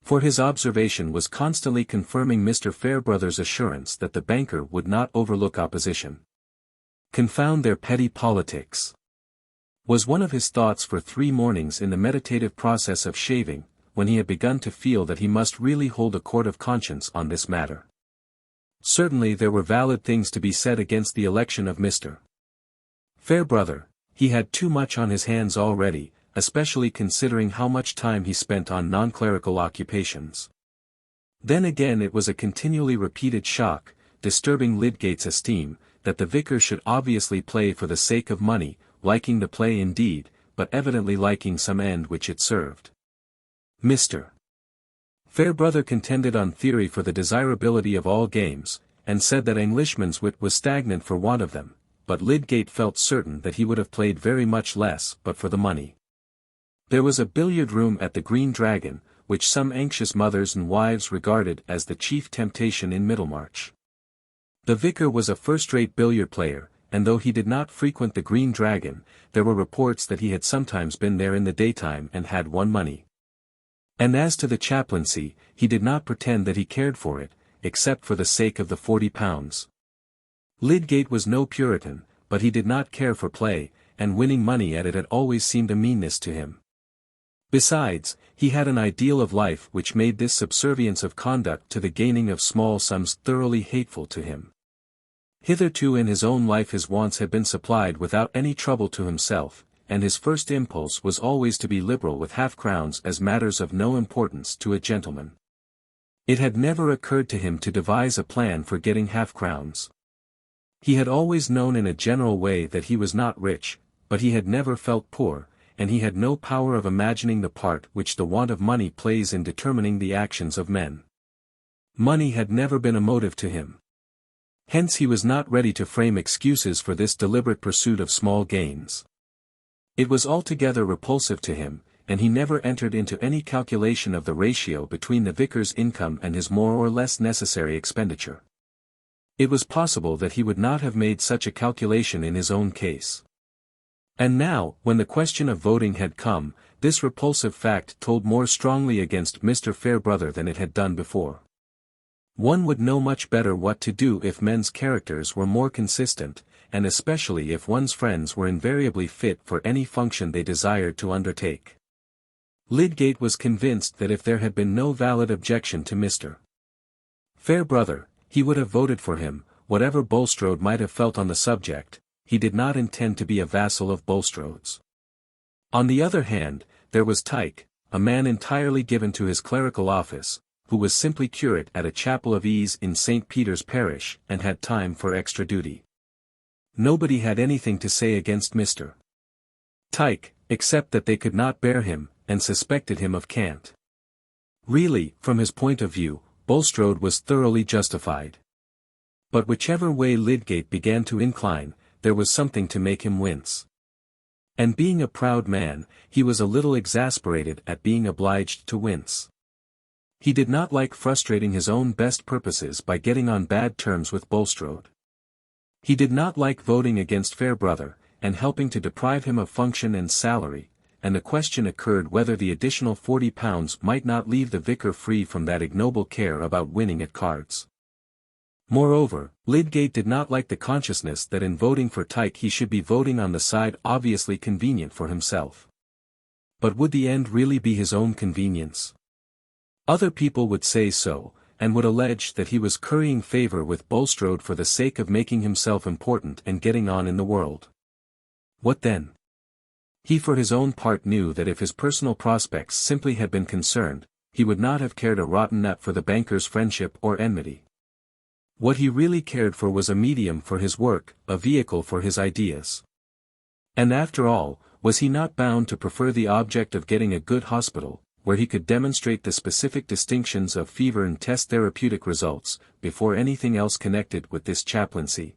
For his observation was constantly confirming Mr. Fairbrother's assurance that the banker would not overlook opposition. Confound their petty politics, was one of his thoughts for 3 mornings in the meditative process of shaving, when he had begun to feel that he must really hold a court of conscience on this matter. Certainly there were valid things to be said against the election of Mr. Fairbrother. He had too much on his hands already, especially considering how much time he spent on non-clerical occupations. Then again it was a continually repeated shock, disturbing Lydgate's esteem, that the vicar should obviously play for the sake of money, liking the play indeed, but evidently liking some end which it served. Mr. Fairbrother contended on theory for the desirability of all games, and said that Englishman's wit was stagnant for want of them, but Lydgate felt certain that he would have played very much less but for the money. There was a billiard room at the Green Dragon, which some anxious mothers and wives regarded as the chief temptation in Middlemarch. The vicar was a first-rate billiard player, and though he did not frequent the Green Dragon, there were reports that he had sometimes been there in the daytime and had won money. And as to the chaplaincy, he did not pretend that he cared for it, except for the sake of the £40. Lydgate was no Puritan, but he did not care for play, and winning money at it had always seemed a meanness to him. Besides, he had an ideal of life which made this subservience of conduct to the gaining of small sums thoroughly hateful to him. Hitherto in his own life his wants had been supplied without any trouble to himself, and his first impulse was always to be liberal with half-crowns as matters of no importance to a gentleman. It had never occurred to him to devise a plan for getting half-crowns. He had always known in a general way that he was not rich, but he had never felt poor, and he had no power of imagining the part which the want of money plays in determining the actions of men. Money had never been a motive to him. Hence he was not ready to frame excuses for this deliberate pursuit of small gains. It was altogether repulsive to him, and he never entered into any calculation of the ratio between the vicar's income and his more or less necessary expenditure. It was possible that he would not have made such a calculation in his own case. And now, when the question of voting had come, this repulsive fact told more strongly against Mr. Fairbrother than it had done before. One would know much better what to do if men's characters were more consistent, and especially if one's friends were invariably fit for any function they desired to undertake. Lydgate was convinced that if there had been no valid objection to Mr. Fairbrother, he would have voted for him, whatever Bulstrode might have felt on the subject. He did not intend to be a vassal of Bulstrode's. On the other hand, there was Tyke, a man entirely given to his clerical office, who was simply curate at a chapel of ease in St. Peter's parish and had time for extra duty. Nobody had anything to say against Mr. Tyke, except that they could not bear him, and suspected him of cant. Really, from his point of view, Bulstrode was thoroughly justified. But whichever way Lydgate began to incline, there was something to make him wince. And being a proud man, he was a little exasperated at being obliged to wince. He did not like frustrating his own best purposes by getting on bad terms with Bulstrode. He did not like voting against Fairbrother, and helping to deprive him of function and salary, and the question occurred whether the additional £40 might not leave the vicar free from that ignoble care about winning at cards. Moreover, Lydgate did not like the consciousness that in voting for Tyke he should be voting on the side obviously convenient for himself. But would the end really be his own convenience? Other people would say so, and would allege that he was currying favor with Bulstrode for the sake of making himself important and getting on in the world. What then? He for his own part knew that if his personal prospects simply had been concerned, he would not have cared a rotten nut for the banker's friendship or enmity. What he really cared for was a medium for his work, a vehicle for his ideas. And after all, was he not bound to prefer the object of getting a good hospital, where he could demonstrate the specific distinctions of fever and test therapeutic results, before anything else connected with this chaplaincy?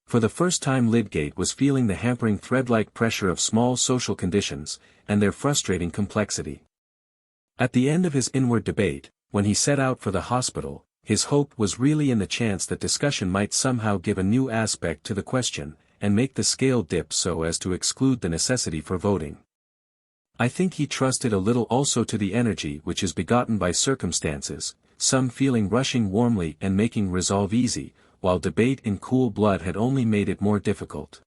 For the first time Lydgate was feeling the hampering thread-like pressure of small social conditions, and their frustrating complexity. At the end of his inward debate, when he set out for the hospital, his hope was really in the chance that discussion might somehow give a new aspect to the question, and make the scale dip so as to exclude the necessity for voting. I think he trusted a little also to the energy which is begotten by circumstances, some feeling rushing warmly and making resolve easy, while debate in cool blood had only made it more difficult.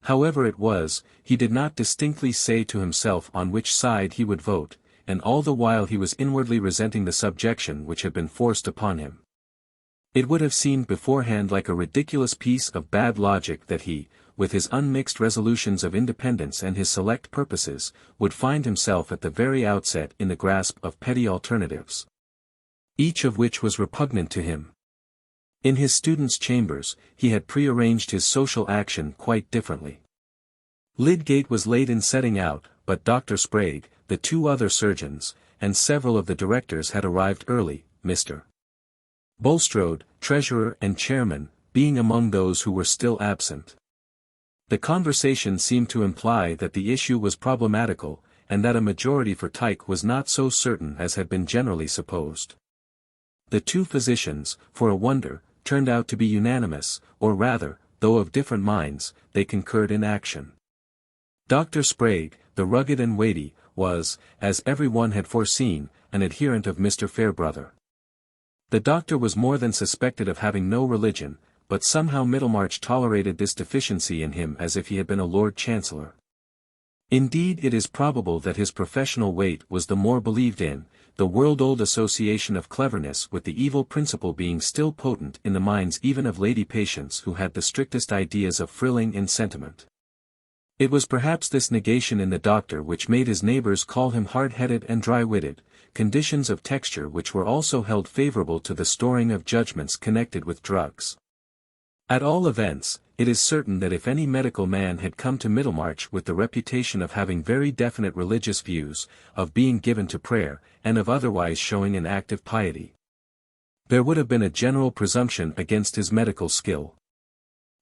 However it was, he did not distinctly say to himself on which side he would vote, and all the while he was inwardly resenting the subjection which had been forced upon him. It would have seemed beforehand like a ridiculous piece of bad logic that he, with his unmixed resolutions of independence and his select purposes, would find himself at the very outset in the grasp of petty alternatives, each of which was repugnant to him. In his students' chambers, he had prearranged his social action quite differently. Lydgate was late in setting out, but Dr. Sprague, the two other surgeons, and several of the directors had arrived early, Mr. Bulstrode, treasurer and chairman, being among those who were still absent. The conversation seemed to imply that the issue was problematical, and that a majority for Tyke was not so certain as had been generally supposed. The two physicians, for a wonder, turned out to be unanimous, or rather, though of different minds, they concurred in action. Dr. Sprague, the rugged and weighty, was, as every one had foreseen, an adherent of Mr. Fairbrother. The doctor was more than suspected of having no religion, but somehow Middlemarch tolerated this deficiency in him as if he had been a Lord Chancellor. Indeed it is probable that his professional weight was the more believed in, the world-old association of cleverness with the evil principle being still potent in the minds even of lady patients who had the strictest ideas of frilling in sentiment. It was perhaps this negation in the doctor which made his neighbors call him hard-headed and dry-witted, conditions of texture which were also held favorable to the storing of judgments connected with drugs. At all events, it is certain that if any medical man had come to Middlemarch with the reputation of having very definite religious views, of being given to prayer, and of otherwise showing an active piety, there would have been a general presumption against his medical skill.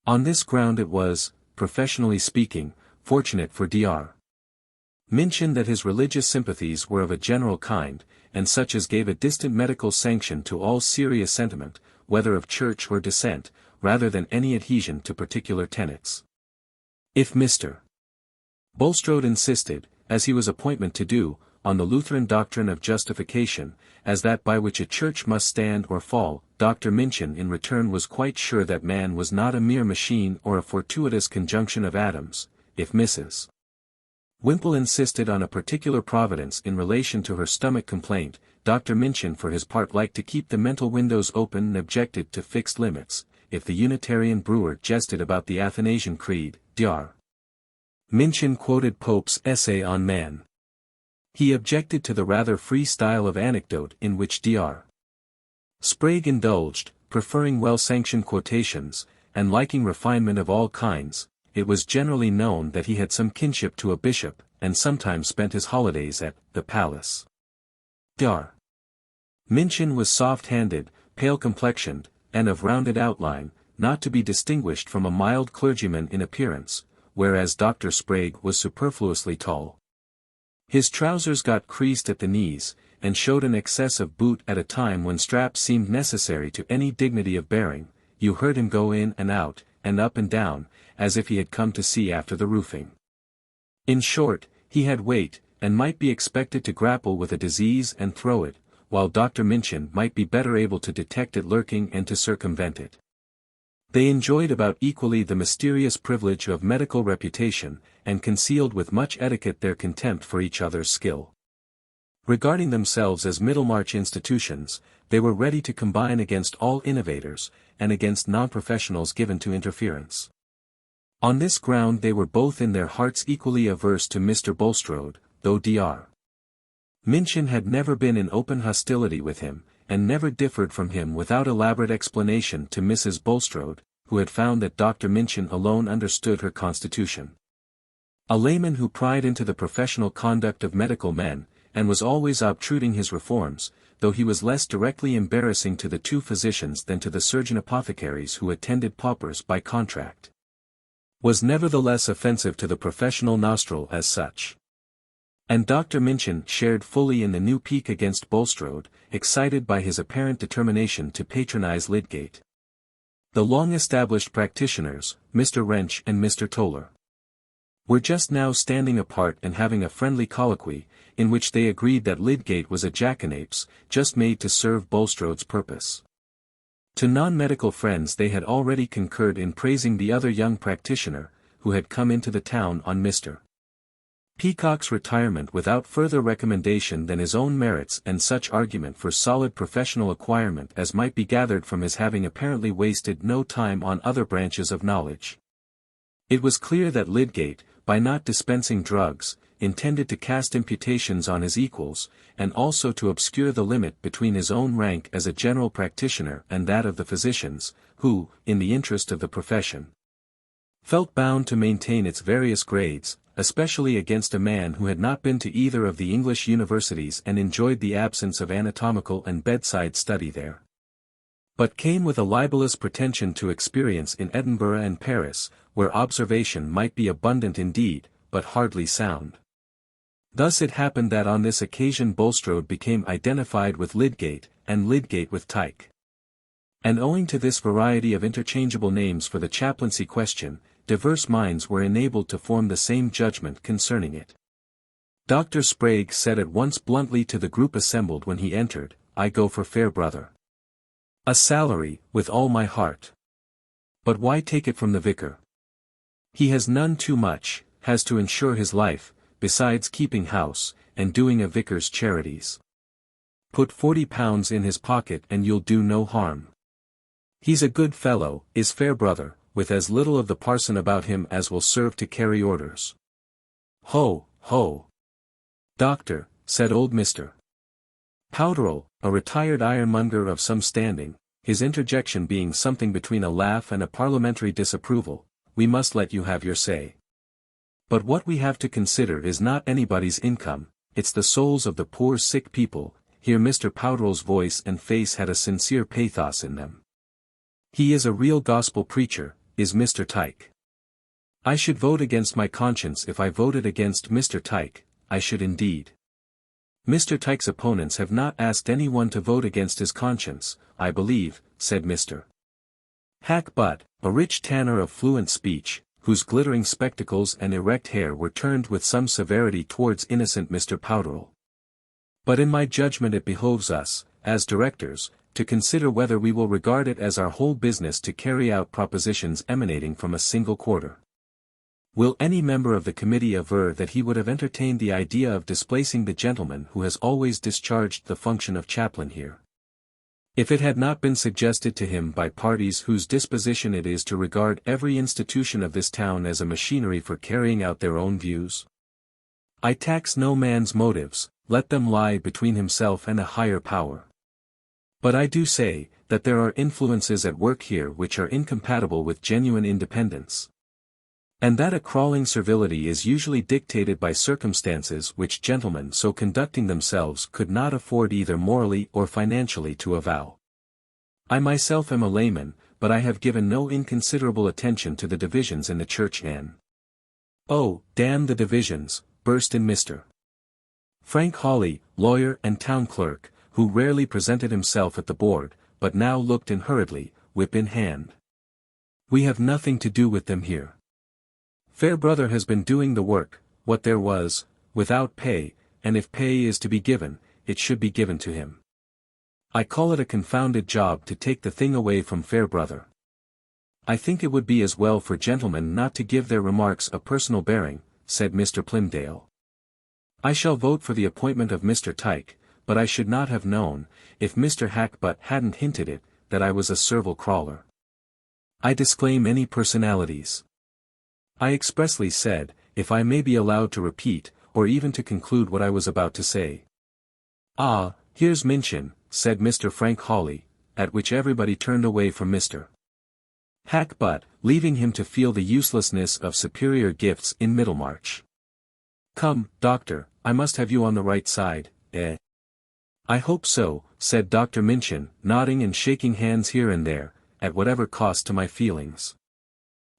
On this ground it was, professionally speaking, fortunate for Dr. Minchin that his religious sympathies were of a general kind, and such as gave a distant medical sanction to all serious sentiment, whether of church or dissent, rather than any adhesion to particular tenets. If Mr. Bulstrode insisted, as he was appointed to do, on the Lutheran doctrine of justification, as that by which a church must stand or fall, Dr. Minchin in return was quite sure that man was not a mere machine or a fortuitous conjunction of atoms. If Mrs. Wimple insisted on a particular providence in relation to her stomach complaint, Dr. Minchin for his part liked to keep the mental windows open and objected to fixed limits. If the Unitarian brewer jested about the Athanasian Creed, Dr. Minchin quoted Pope's essay on man. He objected to the rather free style of anecdote in which Dr. Sprague indulged, preferring well-sanctioned quotations, and liking refinement of all kinds. It was generally known that he had some kinship to a bishop, and sometimes spent his holidays at the palace. Dr. Minchin was soft-handed, pale-complexioned, and of rounded outline, not to be distinguished from a mild clergyman in appearance, whereas Dr. Sprague was superfluously tall. His trousers got creased at the knees, and showed an excess of boot at a time when straps seemed necessary to any dignity of bearing. You heard him go in and out, and up and down, as if he had come to see after the roofing. In short, he had weight, and might be expected to grapple with a disease and throw it, while Dr. Minchin might be better able to detect it lurking and to circumvent it. They enjoyed about equally the mysterious privilege of medical reputation, and concealed with much etiquette their contempt for each other's skill. Regarding themselves as Middlemarch institutions, they were ready to combine against all innovators, and against non-professionals given to interference. On this ground they were both in their hearts equally averse to Mr. Bulstrode, though Dr. Minchin had never been in open hostility with him, and never differed from him without elaborate explanation to Mrs. Bulstrode, who had found that Dr. Minchin alone understood her constitution. A layman who pried into the professional conduct of medical men, and was always obtruding his reforms, though he was less directly embarrassing to the two physicians than to the surgeon-apothecaries who attended paupers by contract, was nevertheless offensive to the professional nostril as such. And Dr. Minchin shared fully in the new pique against Bulstrode, excited by his apparent determination to patronize Lydgate. The long-established practitioners, Mr. Wrench and Mr. Toller, were just now standing apart and having a friendly colloquy, in which they agreed that Lydgate was a jackanapes, just made to serve Bulstrode's purpose. To non-medical friends they had already concurred in praising the other young practitioner, who had come into the town on Mr. Peacock's retirement without further recommendation than his own merits and such argument for solid professional acquirement as might be gathered from his having apparently wasted no time on other branches of knowledge. It was clear that Lydgate, by not dispensing drugs, intended to cast imputations on his equals, and also to obscure the limit between his own rank as a general practitioner and that of the physicians, who, in the interest of the profession, felt bound to maintain its various grades, especially against a man who had not been to either of the English universities and enjoyed the absence of anatomical and bedside study there, but came with a libellous pretension to experience in Edinburgh and Paris, where observation might be abundant indeed, but hardly sound. Thus it happened that on this occasion Bulstrode became identified with Lydgate, and Lydgate with Tyke. And owing to this variety of interchangeable names for the chaplaincy question, diverse minds were enabled to form the same judgment concerning it. Dr. Sprague said at once bluntly to the group assembled when he entered, "I go for Fairbrother. A salary, with all my heart. But why take it from the vicar? He has none too much, has to insure his life, besides keeping house, and doing a vicar's charities. Put £40 in his pocket and you'll do no harm. He's a good fellow, is Fairbrother, with as little of the parson about him as will serve to carry orders." "Ho, ho! Doctor," said old Mr. Powderell, a retired ironmonger of some standing, his interjection being something between a laugh and a parliamentary disapproval, "we must let you have your say. But what we have to consider is not anybody's income, it's the souls of the poor sick people." Here Mr. Powderell's voice and face had a sincere pathos in them. "He is a real gospel preacher, is Mr. Tyke. I should vote against my conscience if I voted against Mr. Tyke, I should indeed. Mr. Tyke's opponents have not asked anyone to vote against his conscience, I believe," said Mr. Hackbutt, a rich tanner of fluent speech, whose glittering spectacles and erect hair were turned with some severity towards innocent Mr. Powderell. "But in my judgment it behoves us, as directors, to consider whether we will regard it as our whole business to carry out propositions emanating from a single quarter. Will any member of the committee aver that he would have entertained the idea of displacing the gentleman who has always discharged the function of chaplain here, if it had not been suggested to him by parties whose disposition it is to regard every institution of this town as a machinery for carrying out their own views? I tax no man's motives, let them lie between himself and a higher power. But I do say, that there are influences at work here which are incompatible with genuine independence. And that a crawling servility is usually dictated by circumstances which gentlemen so conducting themselves could not afford either morally or financially to avow. I myself am a layman, but I have given no inconsiderable attention to the divisions in the church and—" "Oh, damn the divisions," burst in Mr. Frank Hawley, lawyer and town clerk, who rarely presented himself at the board, but now looked in hurriedly, whip in hand. "We have nothing to do with them here. Fairbrother has been doing the work, what there was, without pay, and if pay is to be given, it should be given to him. I call it a confounded job to take the thing away from Fairbrother. I think it would be as well for gentlemen not to give their remarks a personal bearing," said Mr. Plymdale. "I shall vote for the appointment of Mr. Tyke, but I should not have known, if Mr. Hackbutt hadn't hinted it, that I was a serval crawler. I disclaim any personalities. I expressly said, if I may be allowed to repeat, or even to conclude what I was about to say. Ah, here's Minchin, said Mr. Frank Hawley, at which everybody turned away from Mr. Hackbutt, leaving him to feel the uselessness of superior gifts in Middlemarch. Come, Doctor, I must have you on the right side, eh? I hope so, said Dr. Minchin, nodding and shaking hands here and there, at whatever cost to my feelings.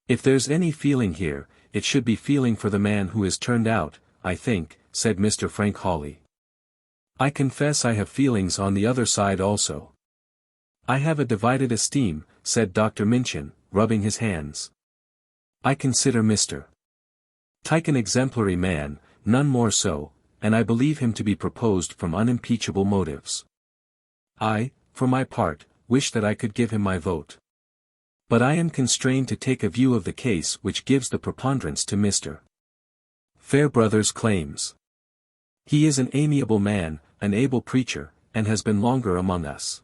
If there's any feeling here, it should be feeling for the man who is turned out, I think, said Mr. Frank Hawley. I confess I have feelings on the other side also. I have a divided esteem, said Dr. Minchin, rubbing his hands. I consider Mr. Tyke an exemplary man, none more so, and I believe him to be proposed from unimpeachable motives. I, for my part, wish that I could give him my vote. But I am constrained to take a view of the case which gives the preponderance to Mr. Fairbrother's claims. He is an amiable man, an able preacher, and has been longer among us.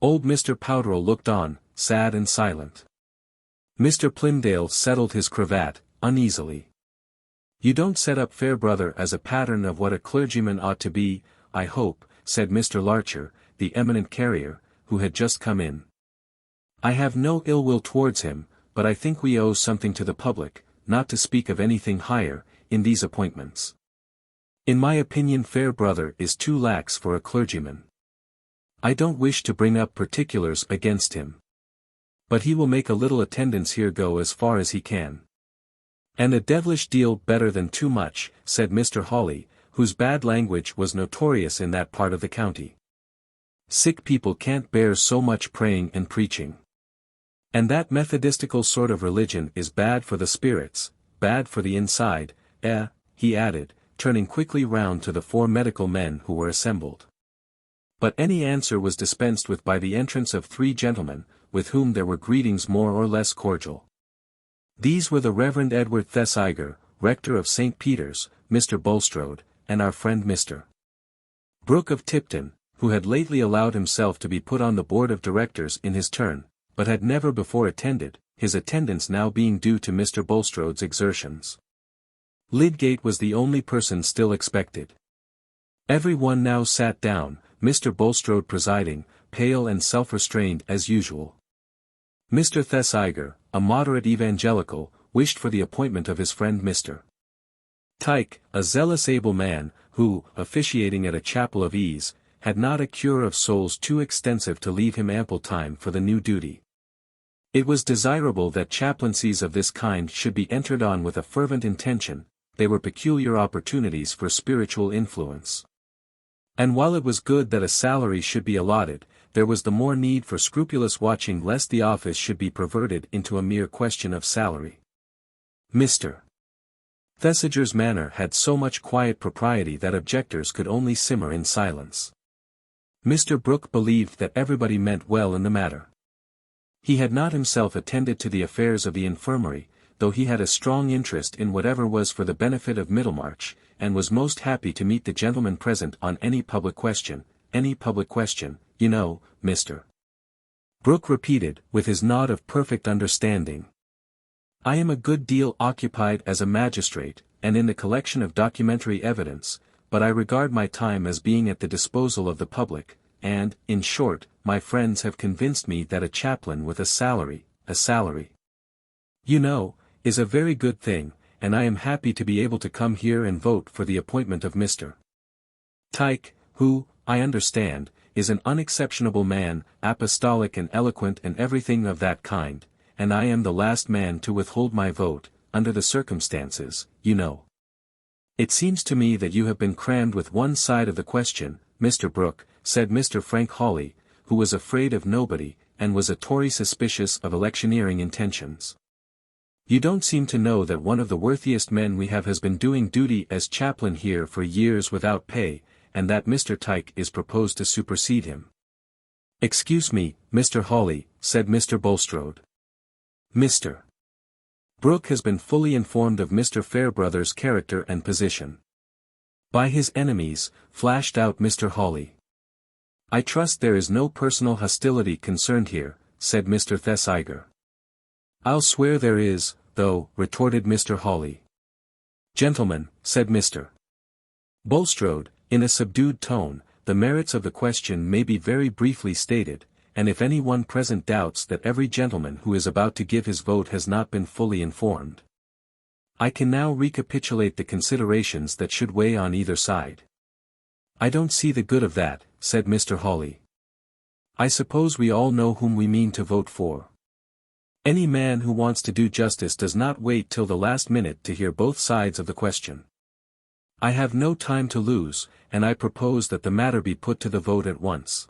Old Mr. Powderell looked on, sad and silent. Mr. Plymdale settled his cravat, uneasily. You don't set up Fairbrother as a pattern of what a clergyman ought to be, I hope, said Mr. Larcher, the eminent carrier, who had just come in. I have no ill will towards him, but I think we owe something to the public, not to speak of anything higher, in these appointments. In my opinion Fairbrother is too lax for a clergyman. I don't wish to bring up particulars against him. But he will make a little attendance here go as far as he can. And a devilish deal better than too much, said Mr. Hawley, whose bad language was notorious in that part of the county. Sick people can't bear so much praying and preaching. And that methodistical sort of religion is bad for the spirits, bad for the inside, he added, turning quickly round to the 4 medical men who were assembled. But any answer was dispensed with by the entrance of 3 gentlemen, with whom there were greetings more or less cordial. These were the Reverend Edward Casaubon, rector of St. Peter's, Mr. Bulstrode, and our friend Mr. Brooke of Tipton, who had lately allowed himself to be put on the board of directors in his turn, but had never before attended, his attendance now being due to Mr. Bulstrode's exertions. Lydgate was the only person still expected. Every one now sat down, Mr. Bulstrode presiding, pale and self-restrained as usual. Mr. Casaubon, a moderate evangelical, wished for the appointment of his friend Mr. Tyke, a zealous able man, who, officiating at a chapel of ease, had not a cure of souls too extensive to leave him ample time for the new duty. It was desirable that chaplaincies of this kind should be entered on with a fervent intention, they were peculiar opportunities for spiritual influence. And while it was good that a salary should be allotted, there was the more need for scrupulous watching lest the office should be perverted into a mere question of salary. Mr. Thesiger's manner had so much quiet propriety that objectors could only simmer in silence. Mr. Brooke believed that everybody meant well in the matter. He had not himself attended to the affairs of the infirmary, though he had a strong interest in whatever was for the benefit of Middlemarch, and was most happy to meet the gentlemen present on any public question, you know, Mr. Brooke repeated, with his nod of perfect understanding. I am a good deal occupied as a magistrate, and in the collection of documentary evidence, but I regard my time as being at the disposal of the public, and, in short, my friends have convinced me that a chaplain with a salary, you know, is a very good thing, and I am happy to be able to come here and vote for the appointment of Mr. Tyke, who, I understand, is an unexceptionable man, apostolic and eloquent and everything of that kind, and I am the last man to withhold my vote, under the circumstances, you know. It seems to me that you have been crammed with one side of the question, Mr. Brooke, said Mr. Frank Hawley, who was afraid of nobody, and was a Tory suspicious of electioneering intentions. You don't seem to know that one of the worthiest men we have has been doing duty as chaplain here for years without pay, and that Mr. Tyke is proposed to supersede him. Excuse me, Mr. Hawley, said Mr. Bulstrode. Mr. Brooke has been fully informed of Mr. Fairbrother's character and position. By his enemies, flashed out Mr. Hawley. I trust there is no personal hostility concerned here, said Mr. Thesiger. I'll swear there is, though, retorted Mr. Hawley. Gentlemen, said Mr. Bulstrode, in a subdued tone, the merits of the question may be very briefly stated, and if any one present doubts that every gentleman who is about to give his vote has not been fully informed, I can now recapitulate the considerations that should weigh on either side. I don't see the good of that, said Mr. Hawley. I suppose we all know whom we mean to vote for. Any man who wants to do justice does not wait till the last minute to hear both sides of the question. I have no time to lose, and I propose that the matter be put to the vote at once.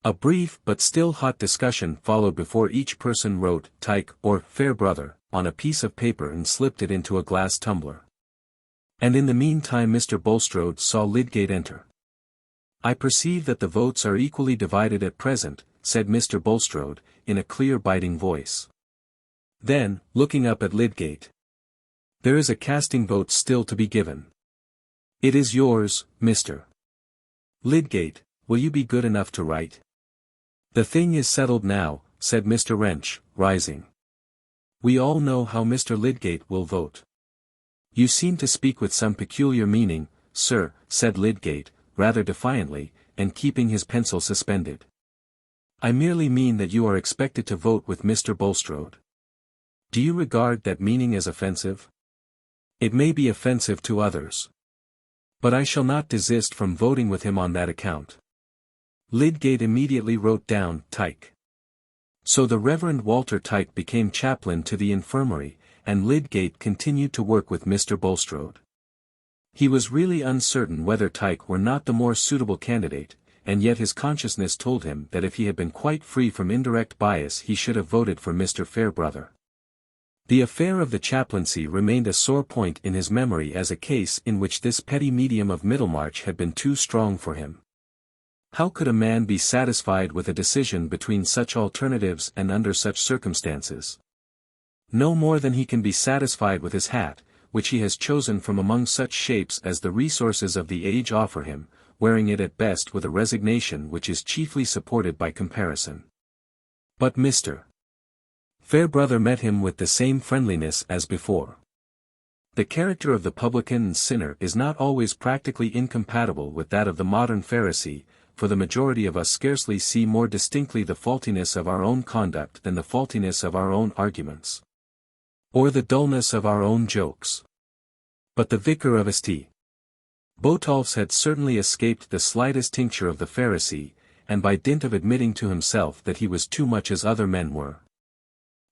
A brief but still hot discussion followed before each person wrote "Tyke" or "Fair brother" on a piece of paper and slipped it into a glass tumbler. And in the meantime Mr. Bulstrode saw Lydgate enter. I perceive that the votes are equally divided at present, said Mr. Bulstrode, in a clear biting voice. Then, looking up at Lydgate. There is a casting vote still to be given. It is yours, Mr. Lydgate, will you be good enough to write? The thing is settled now, said Mr. Wrench, rising. We all know how Mr. Lydgate will vote. You seem to speak with some peculiar meaning, sir, said Lydgate, rather defiantly, and keeping his pencil suspended. I merely mean that you are expected to vote with Mr. Bulstrode. Do you regard that meaning as offensive? It may be offensive to others. But I shall not desist from voting with him on that account. Lydgate immediately wrote down Tyke. So the Reverend Walter Tyke became chaplain to the infirmary, and Lydgate continued to work with Mr. Bulstrode. He was really uncertain whether Tyke were not the more suitable candidate, and yet his consciousness told him that if he had been quite free from indirect bias he should have voted for Mr. Fairbrother. The affair of the chaplaincy remained a sore point in his memory as a case in which this petty medium of Middlemarch had been too strong for him. How could a man be satisfied with a decision between such alternatives and under such circumstances? No more than he can be satisfied with his hat, which he has chosen from among such shapes as the resources of the age offer him, wearing it at best with a resignation which is chiefly supported by comparison. But Mr. Fairbrother met him with the same friendliness as before. The character of the publican and sinner is not always practically incompatible with that of the modern Pharisee, for the majority of us scarcely see more distinctly the faultiness of our own conduct than the faultiness of our own arguments, or the dullness of our own jokes. But the vicar of St. Botolph's had certainly escaped the slightest tincture of the Pharisee, and by dint of admitting to himself that he was too much as other men were,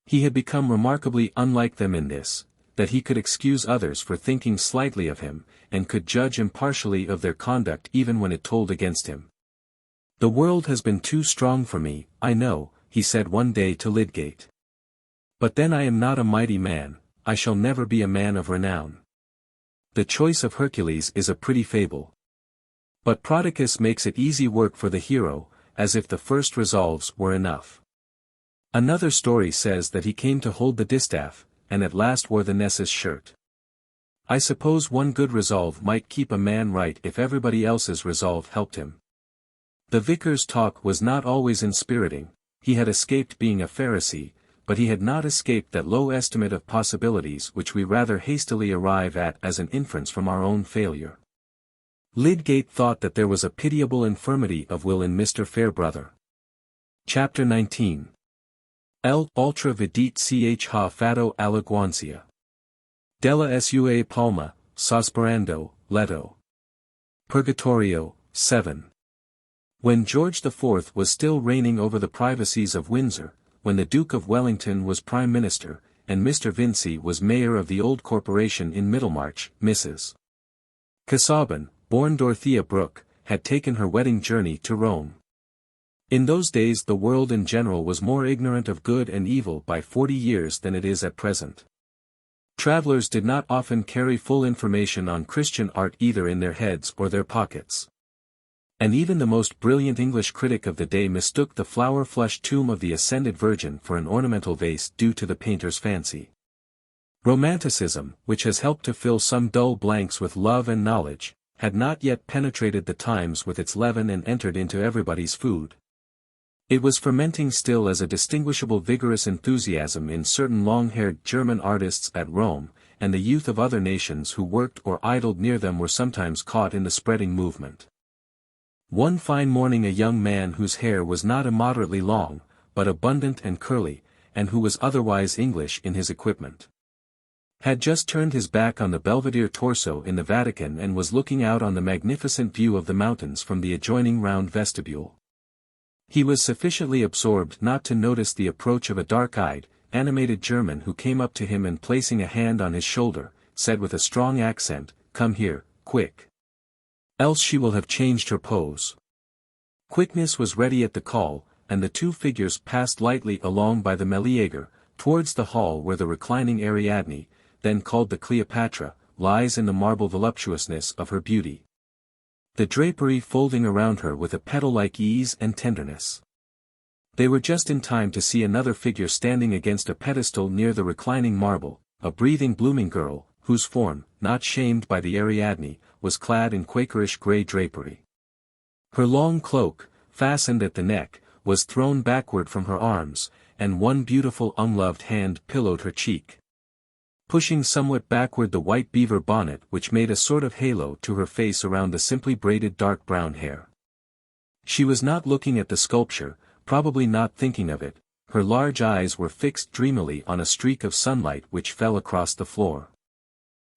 he had become remarkably unlike them in this, that he could excuse others for thinking slightly of him, and could judge impartially of their conduct even when it told against him. The world has been too strong for me, I know, he said one day to Lydgate. But then I am not a mighty man, I shall never be a man of renown. The choice of Hercules is a pretty fable. But Prodicus makes it easy work for the hero, as if the first resolves were enough. Another story says that he came to hold the distaff, and at last wore the Nessus shirt. I suppose one good resolve might keep a man right if everybody else's resolve helped him. The vicar's talk was not always inspiriting, he had escaped being a Pharisee, but he had not escaped that low estimate of possibilities which we rather hastily arrive at as an inference from our own failure. Lydgate thought that there was a pitiable infirmity of will in Mr. Fairbrother. Chapter 19. Ultra vidit ch ha fato alaguancia. Della sua palma, sospirando, leto. Purgatorio, 7. When George IV was still reigning over the privacies of Windsor, when the Duke of Wellington was Prime Minister, and Mr. Vincey was Mayor of the old corporation in Middlemarch, Mrs. Casaubon, born Dorothea Brooke, had taken her wedding journey to Rome. In those days the world in general was more ignorant of good and evil by 40 years than it is at present. Travelers did not often carry full information on Christian art either in their heads or their pockets. And even the most brilliant English critic of the day mistook the flower-flushed tomb of the Ascended Virgin for an ornamental vase due to the painter's fancy. Romanticism, which has helped to fill some dull blanks with love and knowledge, had not yet penetrated the times with its leaven and entered into everybody's food. It was fermenting still as a distinguishable vigorous enthusiasm in certain long-haired German artists at Rome, and the youth of other nations who worked or idled near them were sometimes caught in the spreading movement. One fine morning a young man whose hair was not immoderately long, but abundant and curly, and who was otherwise English in his equipment, had just turned his back on the Belvedere torso in the Vatican and was looking out on the magnificent view of the mountains from the adjoining round vestibule. He was sufficiently absorbed not to notice the approach of a dark-eyed, animated German who came up to him and placing a hand on his shoulder, said with a strong accent, "Come here, quick. Else she will have changed her pose." Quickness was ready at the call, and the two figures passed lightly along by the Meleager, towards the hall where the reclining Ariadne, then called the Cleopatra, lies in the marble voluptuousness of her beauty, the drapery folding around her with a petal-like ease and tenderness. They were just in time to see another figure standing against a pedestal near the reclining marble, a breathing blooming girl, whose form, not shamed by the Ariadne, was clad in Quakerish grey drapery. Her long cloak, fastened at the neck, was thrown backward from her arms, and one beautiful ungloved hand pillowed her cheek, pushing somewhat backward the white beaver bonnet which made a sort of halo to her face around the simply braided dark brown hair. She was not looking at the sculpture, probably not thinking of it, her large eyes were fixed dreamily on a streak of sunlight which fell across the floor.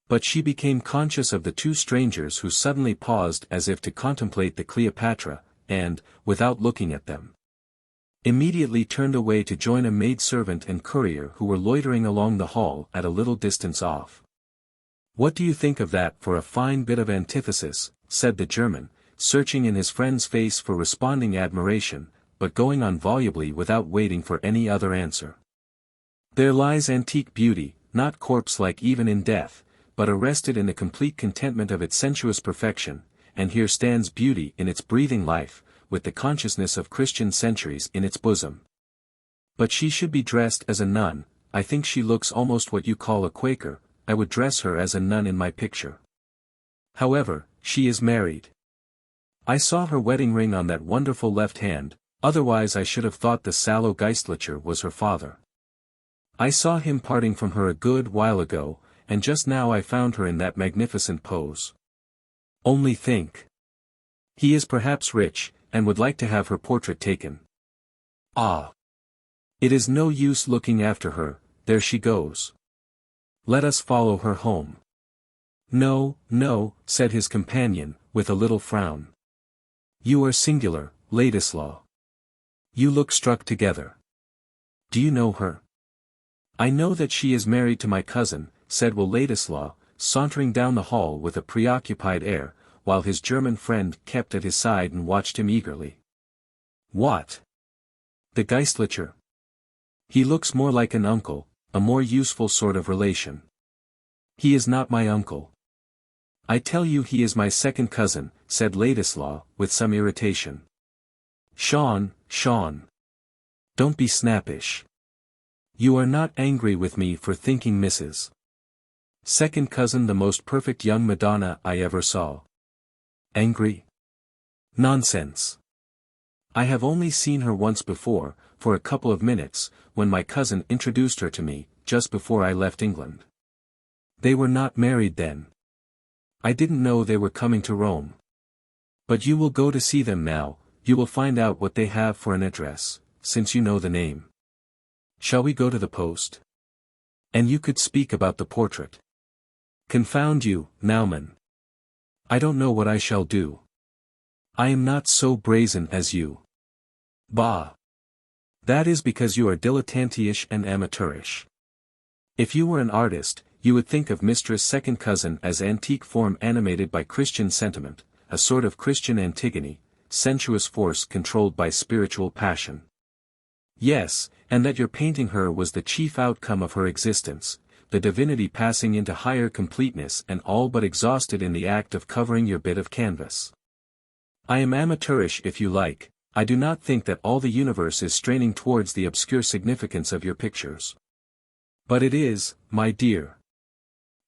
But she became conscious of the two strangers who suddenly paused as if to contemplate the Cleopatra, and, without looking at them, immediately turned away to join a maidservant and courier who were loitering along the hall at a little distance off. "What do you think of that for a fine bit of antithesis?" said the German, searching in his friend's face for responding admiration, but going on volubly without waiting for any other answer. "There lies antique beauty, not corpse-like even in death, but arrested in the complete contentment of its sensuous perfection, and here stands beauty in its breathing life, with the consciousness of Christian centuries in its bosom. But she should be dressed as a nun. I think she looks almost what you call a Quaker. I would dress her as a nun in my picture. However, she is married. I saw her wedding ring on that wonderful left hand, otherwise I should have thought the sallow Geistlicher was her father. I saw him parting from her a good while ago, and just now I found her in that magnificent pose. Only think. He is perhaps rich, and would like to have her portrait taken. Ah! It is no use looking after her, there she goes. Let us follow her home." "No, no," said his companion, with a little frown. "You are singular, Ladislaw. You look struck together. Do you know her?" "I know that she is married to my cousin," said Ladislaw, sauntering down the hall with a preoccupied air, while his German friend kept at his side and watched him eagerly. "What? The Geistlicher? He looks more like an uncle, a more useful sort of relation." "He is not my uncle. I tell you he is my second cousin," said Ladislaw, with some irritation. Sean, don't be snappish. You are not angry with me for thinking Mrs. Second cousin the most perfect young Madonna I ever saw. Angry? Nonsense. I have only seen her once before, for a couple of minutes, when my cousin introduced her to me, just before I left England. They were not married then. I didn't know they were coming to Rome. But you will go to see them now, you will find out what they have for an address, since you know the name. Shall we go to the post? And you could speak about the portrait. Confound you, Naumann. I don't know what I shall do. I am not so brazen as you. Bah! That is because you are dilettanteish and amateurish. If you were an artist, you would think of Mistress Second Cousin as antique form animated by Christian sentiment, a sort of Christian Antigone, sensuous force controlled by spiritual passion. Yes, and that your painting her was the chief outcome of her existence, the divinity passing into higher completeness and all but exhausted in the act of covering your bit of canvas. I am amateurish if you like, I do not think that all the universe is straining towards the obscure significance of your pictures. But it is, my dear.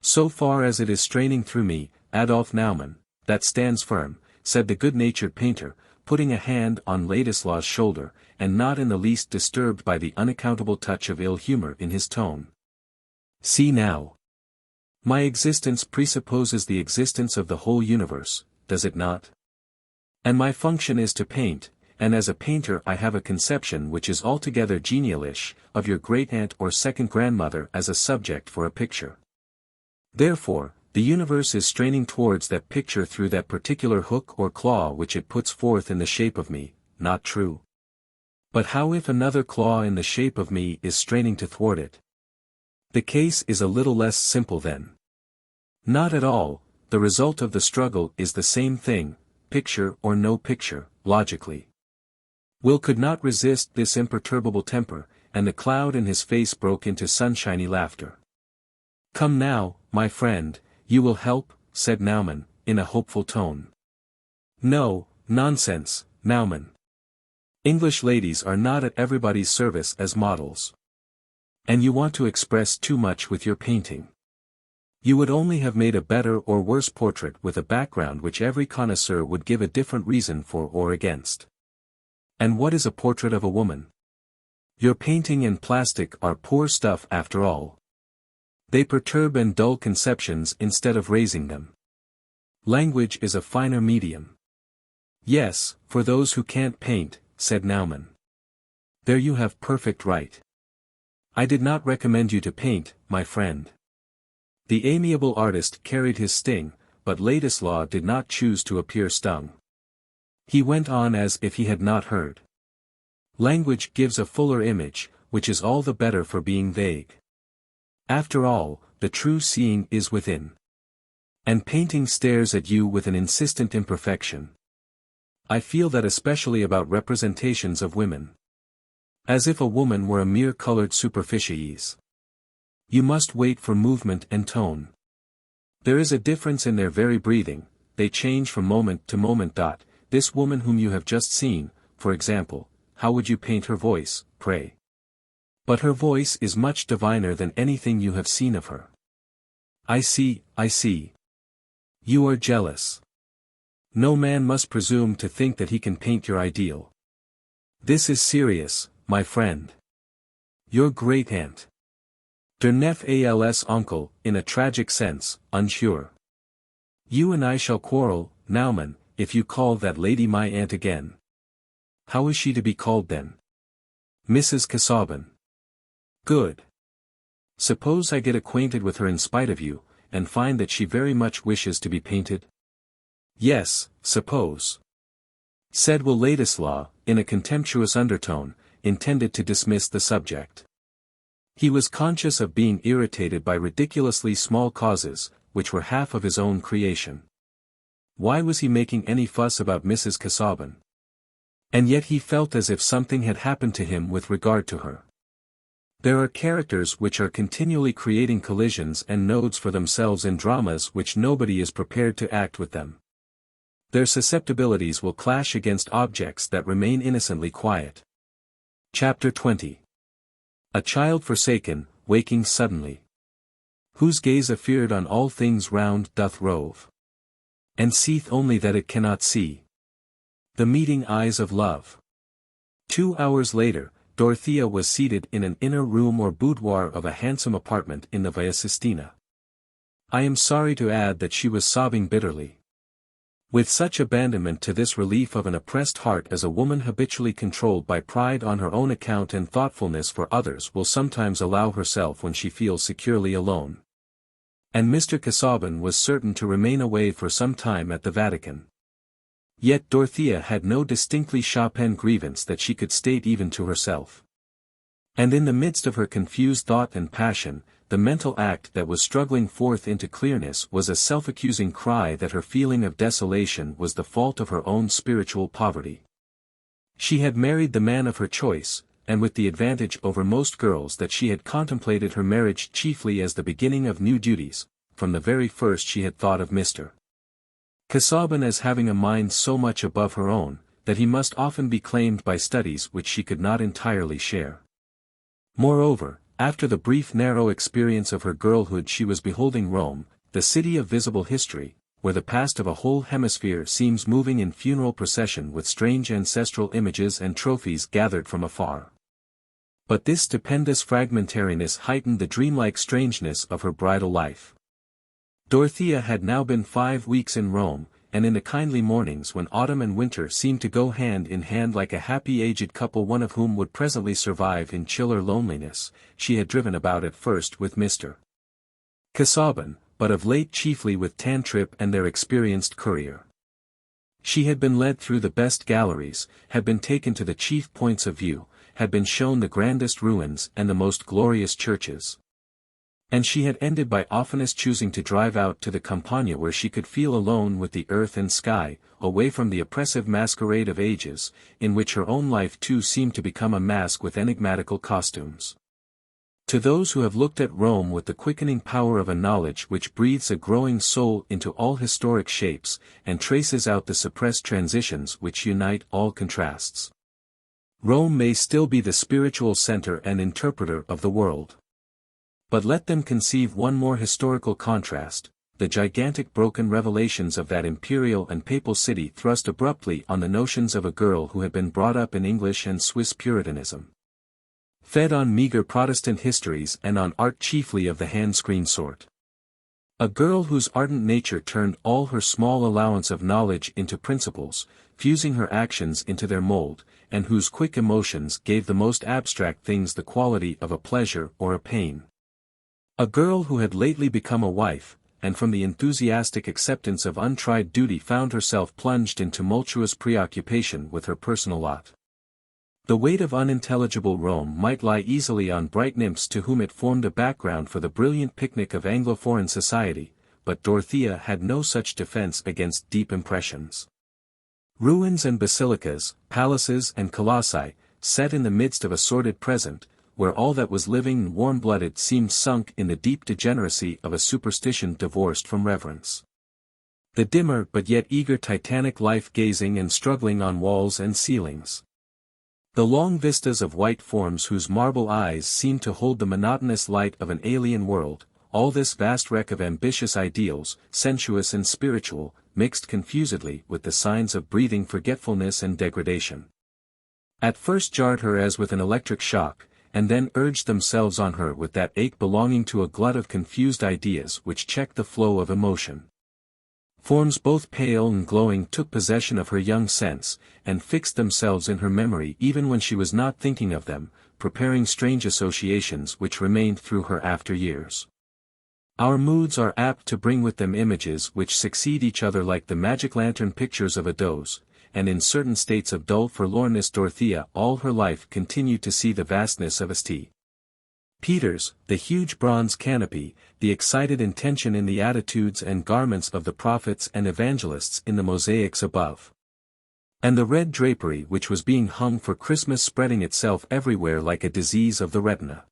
So far as it is straining through me, Adolf Naumann, that stands firm," said the good-natured painter, putting a hand on Ladislaw's shoulder, and not in the least disturbed by the unaccountable touch of ill-humor in his tone. "See now. My existence presupposes the existence of the whole universe, does it not? And my function is to paint, and as a painter I have a conception which is altogether genialish, of your great-aunt or second-grandmother as a subject for a picture. Therefore, the universe is straining towards that picture through that particular hook or claw which it puts forth in the shape of me, not true? But how if another claw in the shape of me is straining to thwart it? The case is a little less simple then. Not at all, the result of the struggle is the same thing, picture or no picture, logically." Will could not resist this imperturbable temper, and the cloud in his face broke into sunshiny laughter. "Come now, my friend, you will help," said Naumann, in a hopeful tone. "No, nonsense, Naumann. English ladies are not at everybody's service as models. And you want to express too much with your painting. You would only have made a better or worse portrait with a background which every connoisseur would give a different reason for or against. And what is a portrait of a woman? Your painting and plastic are poor stuff after all. They perturb and dull conceptions instead of raising them. Language is a finer medium." "Yes, for those who can't paint," said Naumann. "There you have perfect right. I did not recommend you to paint, my friend." The amiable artist carried his sting, but Ladislaw did not choose to appear stung. He went on as if he had not heard. "Language gives a fuller image, which is all the better for being vague. After all, the true seeing is within. And painting stares at you with an insistent imperfection. I feel that especially about representations of women. As if a woman were a mere colored superficies. You must wait for movement and tone. There is a difference in their very breathing, they change from moment to moment. This woman whom you have just seen, for example, how would you paint her voice, pray? But her voice is much diviner than anything you have seen of her." I see. You are jealous. No man must presume to think that he can paint your ideal. This is serious, my friend. Your great-aunt. Der Nef als Onkel, in a tragic sense, unsure. You and I shall quarrel, Naumann, if you call that lady my aunt again. How is she to be called then? Mrs. Casaubon. Good. Suppose I get acquainted with her in spite of you, and find that she very much wishes to be painted? Yes, suppose. Said Will Ladislaw, in a contemptuous undertone, intended to dismiss the subject. He was conscious of being irritated by ridiculously small causes, which were half of his own creation. Why was he making any fuss about Mrs. Casaubon? And yet he felt as if something had happened to him with regard to her. There are characters which are continually creating collisions and nodes for themselves in dramas which nobody is prepared to act with them. Their susceptibilities will clash against objects that remain innocently quiet. Chapter 20. A child forsaken, waking suddenly. Whose gaze afeard on all things round doth rove. And seeth only that it cannot see. The meeting eyes of love. 2 hours later, Dorothea was seated in an inner room or boudoir of a handsome apartment in the Via Sistina. I am sorry to add that she was sobbing bitterly. With such abandonment to this relief of an oppressed heart as a woman habitually controlled by pride on her own account and thoughtfulness for others will sometimes allow herself when she feels securely alone. And Mr. Casaubon was certain to remain away for some time at the Vatican. Yet Dorothea had no distinctly Chopin grievance that she could state even to herself. And in the midst of her confused thought and passion, the mental act that was struggling forth into clearness was a self-accusing cry that her feeling of desolation was the fault of her own spiritual poverty. She had married the man of her choice, and with the advantage over most girls that she had contemplated her marriage chiefly as the beginning of new duties. From the very first she had thought of Mr. Casaubon as having a mind so much above her own, that he must often be claimed by studies which she could not entirely share. Moreover, after the brief narrow experience of her girlhood she was beholding Rome, the city of visible history, where the past of a whole hemisphere seems moving in funeral procession with strange ancestral images and trophies gathered from afar. But this stupendous fragmentariness heightened the dreamlike strangeness of her bridal life. Dorothea had now been 5 weeks in Rome, and in the kindly mornings when autumn and winter seemed to go hand in hand like a happy aged couple, one of whom would presently survive in chiller loneliness, she had driven about at first with Mr. Casaubon, but of late chiefly with Tantripp and their experienced courier. She had been led through the best galleries, had been taken to the chief points of view, had been shown the grandest ruins and the most glorious churches. And she had ended by oftenest choosing to drive out to the Campagna, where she could feel alone with the earth and sky, away from the oppressive masquerade of ages, in which her own life too seemed to become a mask with enigmatical costumes. To those who have looked at Rome with the quickening power of a knowledge which breathes a growing soul into all historic shapes, and traces out the suppressed transitions which unite all contrasts, Rome may still be the spiritual center and interpreter of the world. But let them conceive one more historical contrast, the gigantic broken revelations of that imperial and papal city thrust abruptly on the notions of a girl who had been brought up in English and Swiss Puritanism, fed on meager Protestant histories and on art chiefly of the hand-screen sort. A girl whose ardent nature turned all her small allowance of knowledge into principles, fusing her actions into their mold, and whose quick emotions gave the most abstract things the quality of a pleasure or a pain. A girl who had lately become a wife, and from the enthusiastic acceptance of untried duty found herself plunged in tumultuous preoccupation with her personal lot. The weight of unintelligible Rome might lie easily on bright nymphs to whom it formed a background for the brilliant picnic of Anglo-foreign society, but Dorothea had no such defense against deep impressions. Ruins and basilicas, palaces and colossi, set in the midst of a sordid present, where all that was living and warm-blooded seemed sunk in the deep degeneracy of a superstition divorced from reverence. The dimmer but yet eager titanic life gazing and struggling on walls and ceilings. The long vistas of white forms whose marble eyes seemed to hold the monotonous light of an alien world, all this vast wreck of ambitious ideals, sensuous and spiritual, mixed confusedly with the signs of breathing forgetfulness and degradation. At first jarred her as with an electric shock, and then urged themselves on her with that ache belonging to a glut of confused ideas which checked the flow of emotion. Forms both pale and glowing took possession of her young sense, and fixed themselves in her memory even when she was not thinking of them, preparing strange associations which remained through her after years. Our moods are apt to bring with them images which succeed each other like the magic lantern pictures of a doze, and in certain states of dull forlornness Dorothea all her life continued to see the vastness of St. Peter's, the huge bronze canopy, the excited intention in the attitudes and garments of the prophets and evangelists in the mosaics above, and the red drapery which was being hung for Christmas spreading itself everywhere like a disease of the retina.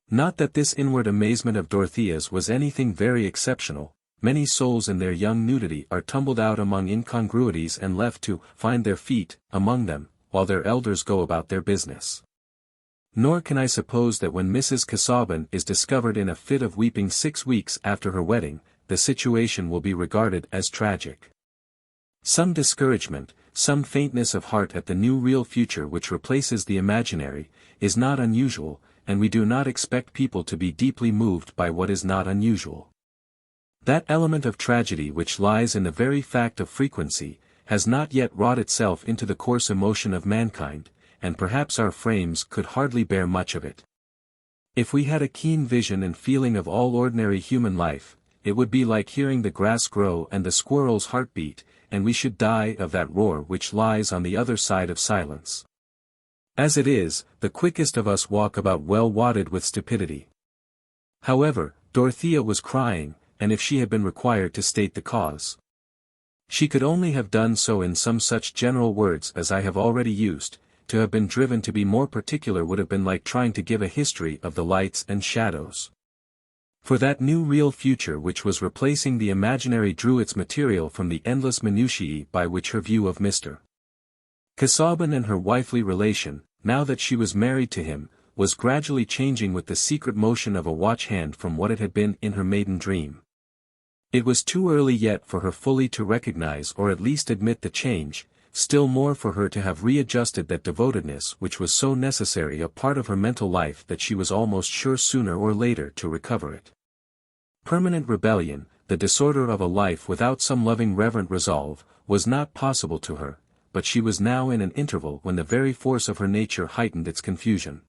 Not that this inward amazement of Dorothea's was anything very exceptional. Many souls in their young nudity are tumbled out among incongruities and left to find their feet among them, while their elders go about their business. Nor can I suppose that when Mrs. Casaubon is discovered in a fit of weeping 6 weeks after her wedding, the situation will be regarded as tragic. Some discouragement, some faintness of heart at the new real future which replaces the imaginary, is not unusual, and we do not expect people to be deeply moved by what is not unusual. That element of tragedy which lies in the very fact of frequency, has not yet wrought itself into the coarse emotion of mankind, and perhaps our frames could hardly bear much of it. If we had a keen vision and feeling of all ordinary human life, it would be like hearing the grass grow and the squirrel's heart beat, and we should die of that roar which lies on the other side of silence. As it is, the quickest of us walk about well wadded with stupidity. However, Dorothea was crying, and if she had been required to state the cause, she could only have done so in some such general words as I have already used. To have been driven to be more particular would have been like trying to give a history of the lights and shadows. For that new real future which was replacing the imaginary drew its material from the endless minutiae by which her view of Mr. Casaubon and her wifely relation, now that she was married to him, was gradually changing with the secret motion of a watch hand from what it had been in her maiden dream. It was too early yet for her fully to recognize or at least admit the change, still more for her to have readjusted that devotedness which was so necessary a part of her mental life that she was almost sure sooner or later to recover it. Permanent rebellion, the disorder of a life without some loving reverent resolve, was not possible to her, but she was now in an interval when the very force of her nature heightened its confusion.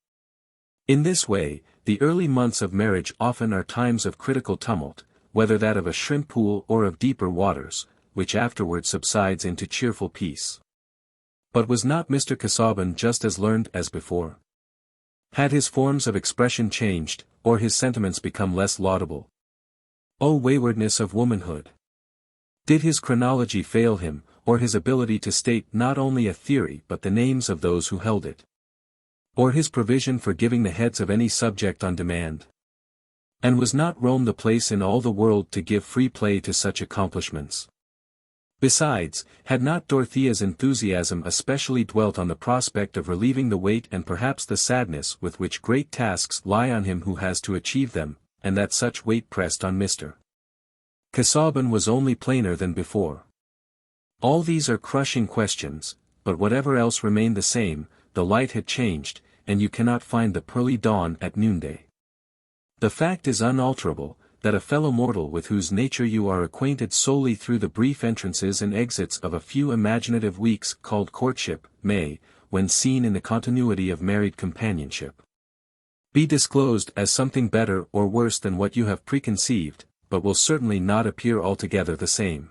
In this way, the early months of marriage often are times of critical tumult, whether that of a shrimp pool or of deeper waters, which afterward subsides into cheerful peace. But was not Mr. Casaubon just as learned as before? Had his forms of expression changed, or his sentiments become less laudable? O waywardness of womanhood! Did his chronology fail him, or his ability to state not only a theory but the names of those who held it? Or his provision for giving the heads of any subject on demand? And was not Rome the place in all the world to give free play to such accomplishments? Besides, had not Dorothea's enthusiasm especially dwelt on the prospect of relieving the weight and perhaps the sadness with which great tasks lie on him who has to achieve them, and that such weight pressed on Mr. Casaubon was only plainer than before? All these are crushing questions, but whatever else remained the same, the light had changed, and you cannot find the pearly dawn at noonday. The fact is unalterable, that a fellow mortal with whose nature you are acquainted solely through the brief entrances and exits of a few imaginative weeks called courtship, may, when seen in the continuity of married companionship, be disclosed as something better or worse than what you have preconceived, but will certainly not appear altogether the same.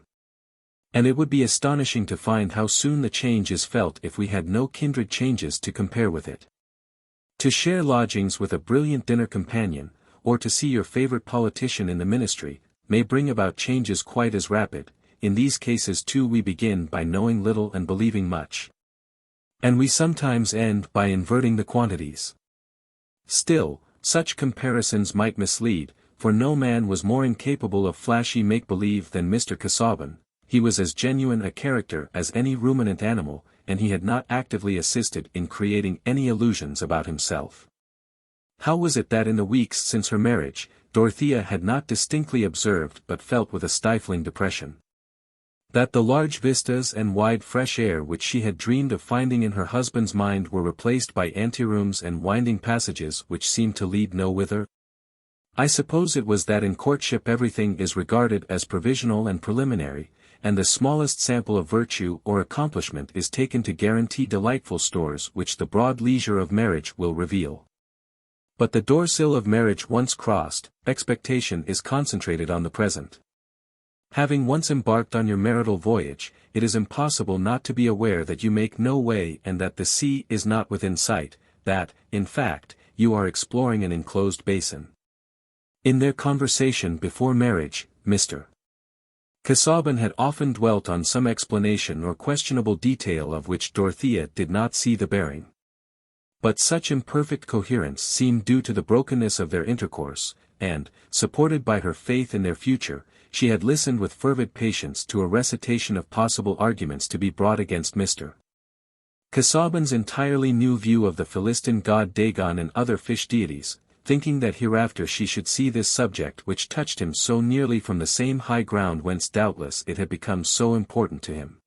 And it would be astonishing to find how soon the change is felt if we had no kindred changes to compare with it. To share lodgings with a brilliant dinner companion, or to see your favorite politician in the ministry, may bring about changes quite as rapid. In these cases too we begin by knowing little and believing much. And we sometimes end by inverting the quantities. Still, such comparisons might mislead, for no man was more incapable of flashy make-believe than Mr. Casaubon. He was as genuine a character as any ruminant animal, and he had not actively assisted in creating any illusions about himself. How was it that in the weeks since her marriage, Dorothea had not distinctly observed but felt with a stifling depression? That the large vistas and wide fresh air which she had dreamed of finding in her husband's mind were replaced by anterooms and winding passages which seemed to lead nowhither? I suppose it was that in courtship everything is regarded as provisional and preliminary, and the smallest sample of virtue or accomplishment is taken to guarantee delightful stores which the broad leisure of marriage will reveal. But the doorsill of marriage once crossed, expectation is concentrated on the present. Having once embarked on your marital voyage, it is impossible not to be aware that you make no way and that the sea is not within sight, that, in fact, you are exploring an enclosed basin. In their conversation before marriage, Mr. Casaubon had often dwelt on some explanation or questionable detail of which Dorothea did not see the bearing. But such imperfect coherence seemed due to the brokenness of their intercourse, and, supported by her faith in their future, she had listened with fervid patience to a recitation of possible arguments to be brought against Mr. Casaubon's entirely new view of the Philistine god Dagon and other fish deities, thinking that hereafter she should see this subject which touched him so nearly from the same high ground whence doubtless it had become so important to him.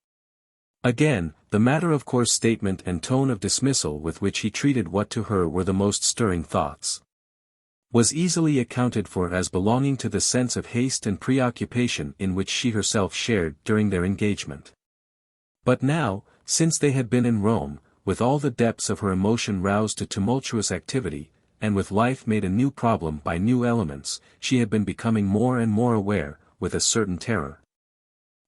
Again, the matter-of-course statement and tone of dismissal with which he treated what to her were the most stirring thoughts, was easily accounted for as belonging to the sense of haste and preoccupation in which she herself shared during their engagement. But now, since they had been in Rome, with all the depths of her emotion roused to tumultuous activity, and with life made a new problem by new elements, she had been becoming more and more aware, with a certain terror,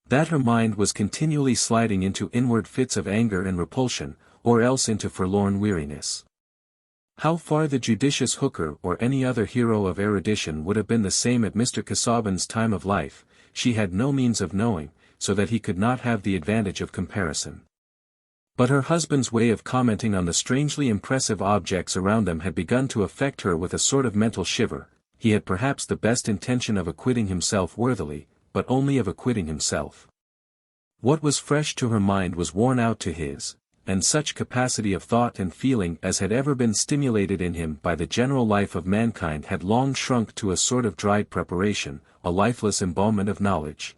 that her mind was continually sliding into inward fits of anger and repulsion, or else into forlorn weariness. How far the judicious Hooker or any other hero of erudition would have been the same at Mr. Casaubon's time of life, she had no means of knowing, so that he could not have the advantage of comparison. But her husband's way of commenting on the strangely impressive objects around them had begun to affect her with a sort of mental shiver. He had perhaps the best intention of acquitting himself worthily, but only of acquitting himself. What was fresh to her mind was worn out to his, and such capacity of thought and feeling as had ever been stimulated in him by the general life of mankind had long shrunk to a sort of dried preparation, a lifeless embalmment of knowledge.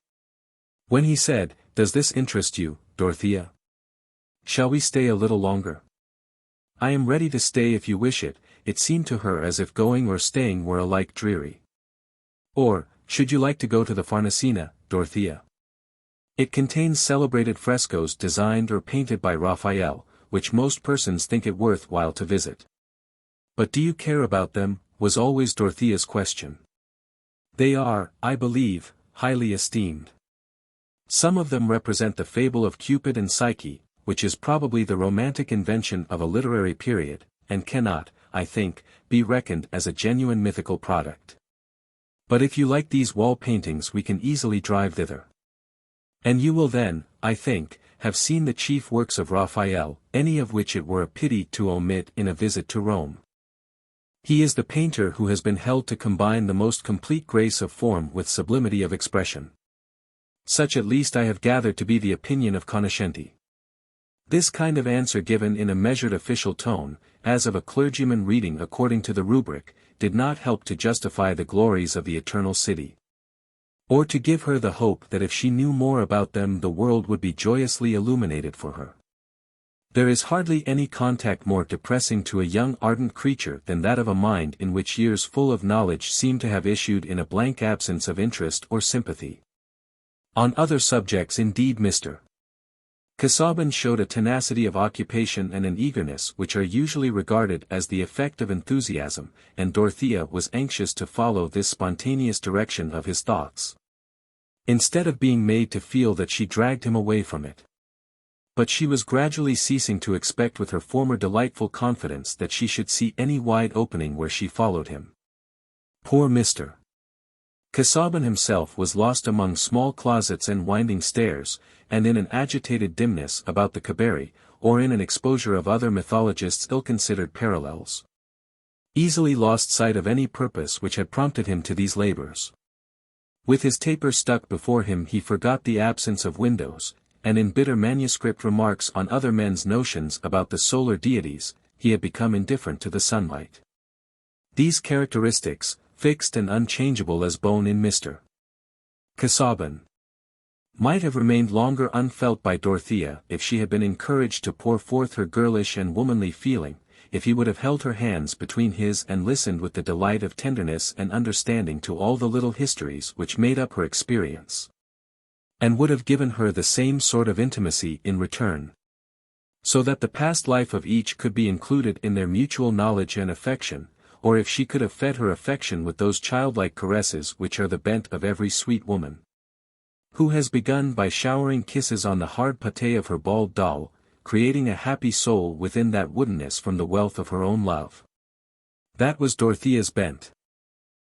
When he said, "Does this interest you, Dorothea? Shall we stay a little longer?" "I am ready to stay if you wish it," it seemed to her as if going or staying were alike dreary. "Or, should you like to go to the Farnesina, Dorothea? It contains celebrated frescoes designed or painted by Raphael, which most persons think it worth while to visit." "But do you care about them?" was always Dorothea's question. "They are, I believe, highly esteemed. Some of them represent the fable of Cupid and Psyche, which is probably the romantic invention of a literary period, and cannot, I think, be reckoned as a genuine mythical product. But if you like these wall paintings we can easily drive thither. And you will then, I think, have seen the chief works of Raphael, any of which it were a pity to omit in a visit to Rome. He is the painter who has been held to combine the most complete grace of form with sublimity of expression. Such at least I have gathered to be the opinion of cognoscenti." This kind of answer given in a measured official tone, as of a clergyman reading according to the rubric, did not help to justify the glories of the eternal city, or to give her the hope that if she knew more about them the world would be joyously illuminated for her. There is hardly any contact more depressing to a young ardent creature than that of a mind in which years full of knowledge seem to have issued in a blank absence of interest or sympathy. On other subjects indeed Mr. Casaubon showed a tenacity of occupation and an eagerness which are usually regarded as the effect of enthusiasm, and Dorothea was anxious to follow this spontaneous direction of his thoughts, instead of being made to feel that she dragged him away from it. But she was gradually ceasing to expect with her former delightful confidence that she should see any wide opening where she followed him. Poor Mr. Casaubon himself was lost among small closets and winding stairs, and in an agitated dimness about the cabaret, or in an exposure of other mythologists' ill-considered parallels. Easily lost sight of any purpose which had prompted him to these labors. With his taper stuck before him he forgot the absence of windows, and in bitter manuscript remarks on other men's notions about the solar deities, he had become indifferent to the sunlight. These characteristics, fixed and unchangeable as bone in Mr. Casaubon, might have remained longer unfelt by Dorothea if she had been encouraged to pour forth her girlish and womanly feeling, if he would have held her hands between his and listened with the delight of tenderness and understanding to all the little histories which made up her experience, and would have given her the same sort of intimacy in return, so that the past life of each could be included in their mutual knowledge and affection, or if she could have fed her affection with those childlike caresses which are the bent of every sweet woman, who has begun by showering kisses on the hard pate of her bald doll, creating a happy soul within that woodenness from the wealth of her own love. That was Dorothea's bent.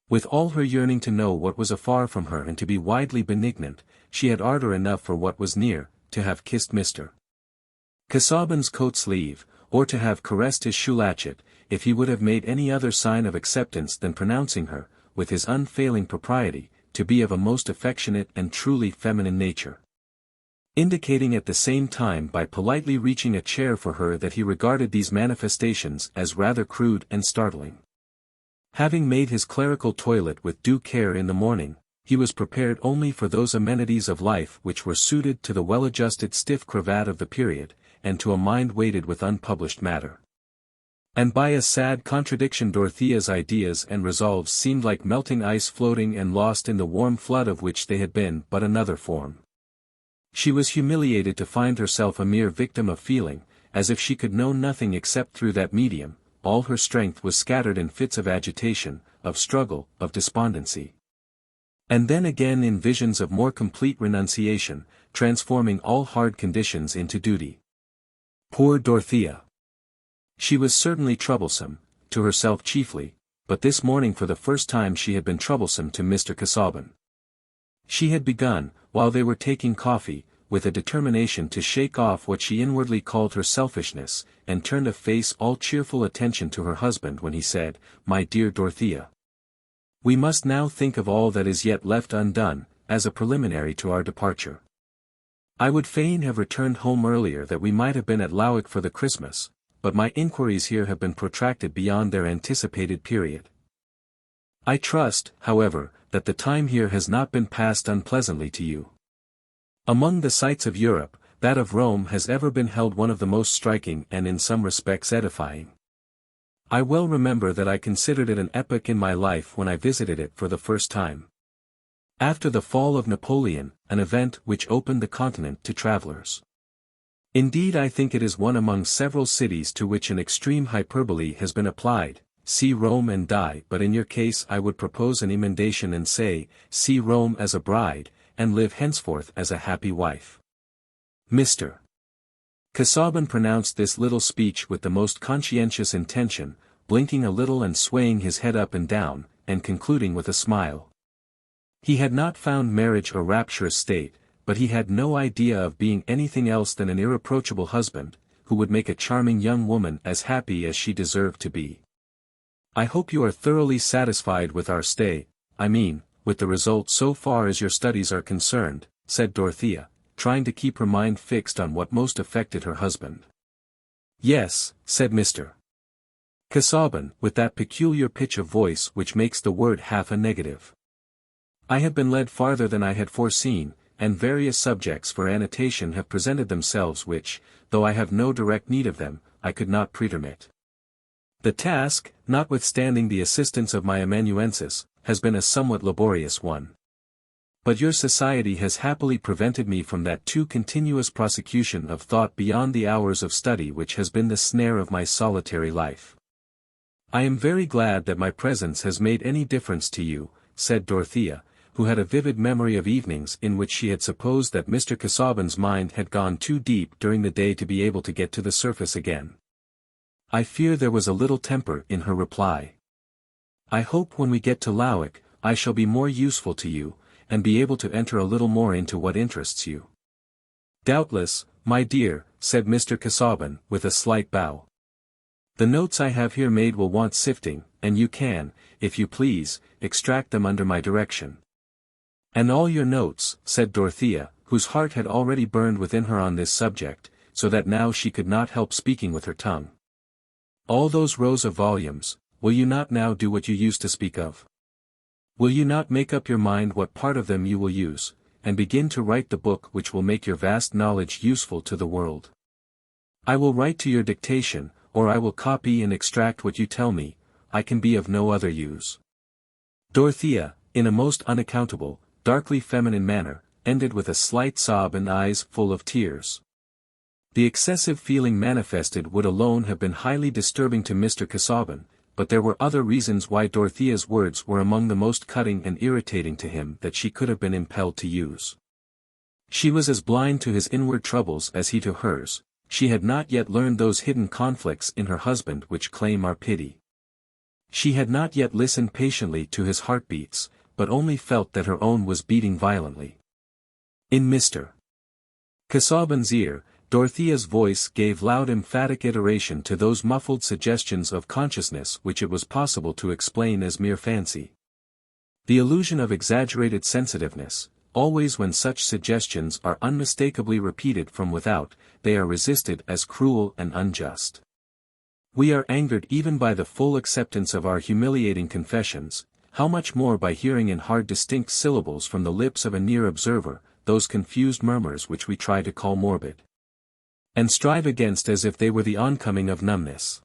With all her yearning to know what was afar from her and to be widely benignant, she had ardor enough for what was near, to have kissed Mr. Casaubon's coat sleeve, or to have caressed his shoe latchet, if he would have made any other sign of acceptance than pronouncing her, with his unfailing propriety, to be of a most affectionate and truly feminine nature, indicating at the same time by politely reaching a chair for her that he regarded these manifestations as rather crude and startling. Having made his clerical toilet with due care in the morning, he was prepared only for those amenities of life which were suited to the well-adjusted stiff cravat of the period, and to a mind weighted with unpublished matter. And by a sad contradiction Dorothea's ideas and resolves seemed like melting ice floating and lost in the warm flood of which they had been but another form. She was humiliated to find herself a mere victim of feeling, as if she could know nothing except through that medium. All her strength was scattered in fits of agitation, of struggle, of despondency. And then again in visions of more complete renunciation, transforming all hard conditions into duty. Poor Dorothea! She was certainly troublesome, to herself chiefly, but this morning for the first time she had been troublesome to Mr. Casaubon. She had begun, while they were taking coffee, with a determination to shake off what she inwardly called her selfishness, and turned a face all cheerful attention to her husband when he said, "My dear Dorothea, we must now think of all that is yet left undone, as a preliminary to our departure. I would fain have returned home earlier that we might have been at Lowick for the Christmas, but my inquiries here have been protracted beyond their anticipated period. I trust, however, that the time here has not been passed unpleasantly to you. Among the sights of Europe, that of Rome has ever been held one of the most striking and in some respects edifying. I well remember that I considered it an epoch in my life when I visited it for the first time. After the fall of Napoleon, an event which opened the continent to travelers. Indeed, I think it is one among several cities to which an extreme hyperbole has been applied, see Rome and die, but in your case I would propose an emendation and say, see Rome as a bride, and live henceforth as a happy wife. Mr. Casaubon pronounced this little speech with the most conscientious intention, blinking a little and swaying his head up and down, and concluding with a smile. He had not found marriage a rapturous state, but he had no idea of being anything else than an irreproachable husband, who would make a charming young woman as happy as she deserved to be. I hope you are thoroughly satisfied with our stay, I mean, with the result so far as your studies are concerned, said Dorothea, trying to keep her mind fixed on what most affected her husband. Yes, said Mr. Casaubon, with that peculiar pitch of voice which makes the word half a negative. I have been led farther than I had foreseen, and various subjects for annotation have presented themselves which, though I have no direct need of them, I could not pretermit. The task, notwithstanding the assistance of my amanuensis, has been a somewhat laborious one. But your society has happily prevented me from that too continuous prosecution of thought beyond the hours of study which has been the snare of my solitary life. I am very glad that my presence has made any difference to you, said Dorothea, who had a vivid memory of evenings in which she had supposed that Mr. Casaubon's mind had gone too deep during the day to be able to get to the surface again. I fear there was a little temper in her reply. I hope when we get to Lowick, I shall be more useful to you, and be able to enter a little more into what interests you. Doubtless, my dear, said Mr. Casaubon, with a slight bow. The notes I have here made will want sifting, and you can, if you please, extract them under my direction. And all your notes, said Dorothea, whose heart had already burned within her on this subject, so that now she could not help speaking with her tongue. All those rows of volumes, will you not now do what you used to speak of? Will you not make up your mind what part of them you will use, and begin to write the book which will make your vast knowledge useful to the world? I will write to your dictation, or I will copy and extract what you tell me. I can be of no other use. Dorothea, in a most unaccountable, darkly feminine manner, ended with a slight sob and eyes full of tears. The excessive feeling manifested would alone have been highly disturbing to Mr. Casaubon, but there were other reasons why Dorothea's words were among the most cutting and irritating to him that she could have been impelled to use. She was as blind to his inward troubles as he to hers. She had not yet learned those hidden conflicts in her husband which claim our pity. She had not yet listened patiently to his heartbeats, but only felt that her own was beating violently. In Mr. Casaubon's ear, Dorothea's voice gave loud emphatic iteration to those muffled suggestions of consciousness which it was possible to explain as mere fancy. The illusion of exaggerated sensitiveness, always when such suggestions are unmistakably repeated from without, they are resisted as cruel and unjust. We are angered even by the full acceptance of our humiliating confessions, how much more by hearing in hard distinct syllables from the lips of a near observer, those confused murmurs which we try to call morbid, and strive against as if they were the oncoming of numbness.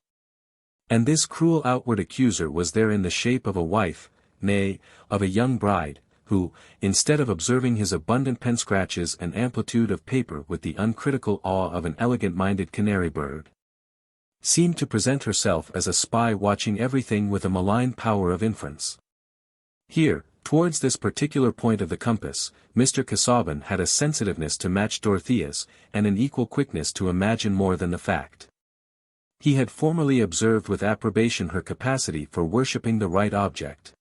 And this cruel outward accuser was there in the shape of a wife, nay, of a young bride, who, instead of observing his abundant pen scratches and amplitude of paper with the uncritical awe of an elegant-minded canary bird, seemed to present herself as a spy watching everything with a malign power of inference. Here, towards this particular point of the compass, Mr. Casaubon had a sensitiveness to match Dorothea's, and an equal quickness to imagine more than the fact. He had formerly observed with approbation her capacity for worshipping the right object.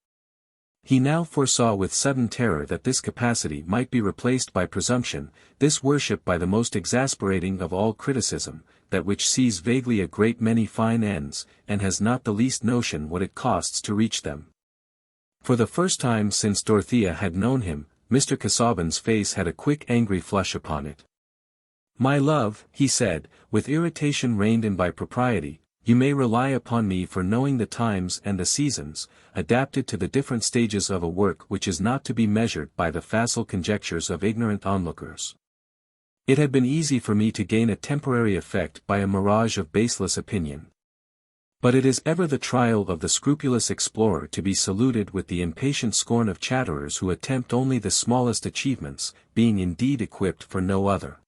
He now foresaw with sudden terror that this capacity might be replaced by presumption, this worship by the most exasperating of all criticism, that which sees vaguely a great many fine ends, and has not the least notion what it costs to reach them. For the first time since Dorothea had known him, Mr. Casaubon's face had a quick angry flush upon it. "My love," he said, with irritation reined in by propriety, "you may rely upon me for knowing the times and the seasons, adapted to the different stages of a work which is not to be measured by the facile conjectures of ignorant onlookers. It had been easy for me to gain a temporary effect by a mirage of baseless opinion. But it is ever the trial of the scrupulous explorer to be saluted with the impatient scorn of chatterers who attempt only the smallest achievements, being indeed equipped for no other.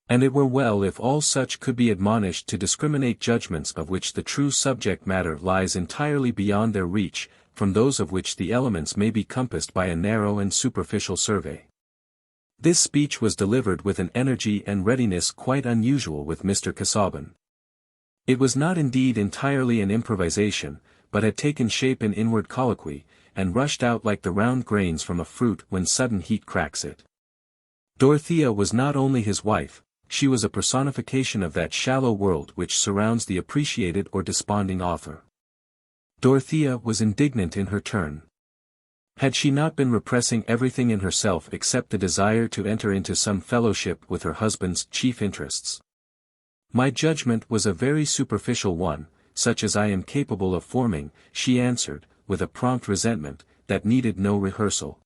And it were well if all such could be admonished to discriminate judgments of which the true subject matter lies entirely beyond their reach, from those of which the elements may be compassed by a narrow and superficial survey." This speech was delivered with an energy and readiness quite unusual with Mr. Casaubon. It was not indeed entirely an improvisation, but had taken shape in inward colloquy, and rushed out like the round grains from a fruit when sudden heat cracks it. Dorothea was not only his wife, she was a personification of that shallow world which surrounds the appreciated or desponding author. Dorothea was indignant in her turn. Had she not been repressing everything in herself except the desire to enter into some fellowship with her husband's chief interests? "My judgment was a very superficial one, such as I am capable of forming," she answered, with a prompt resentment, that needed no rehearsal.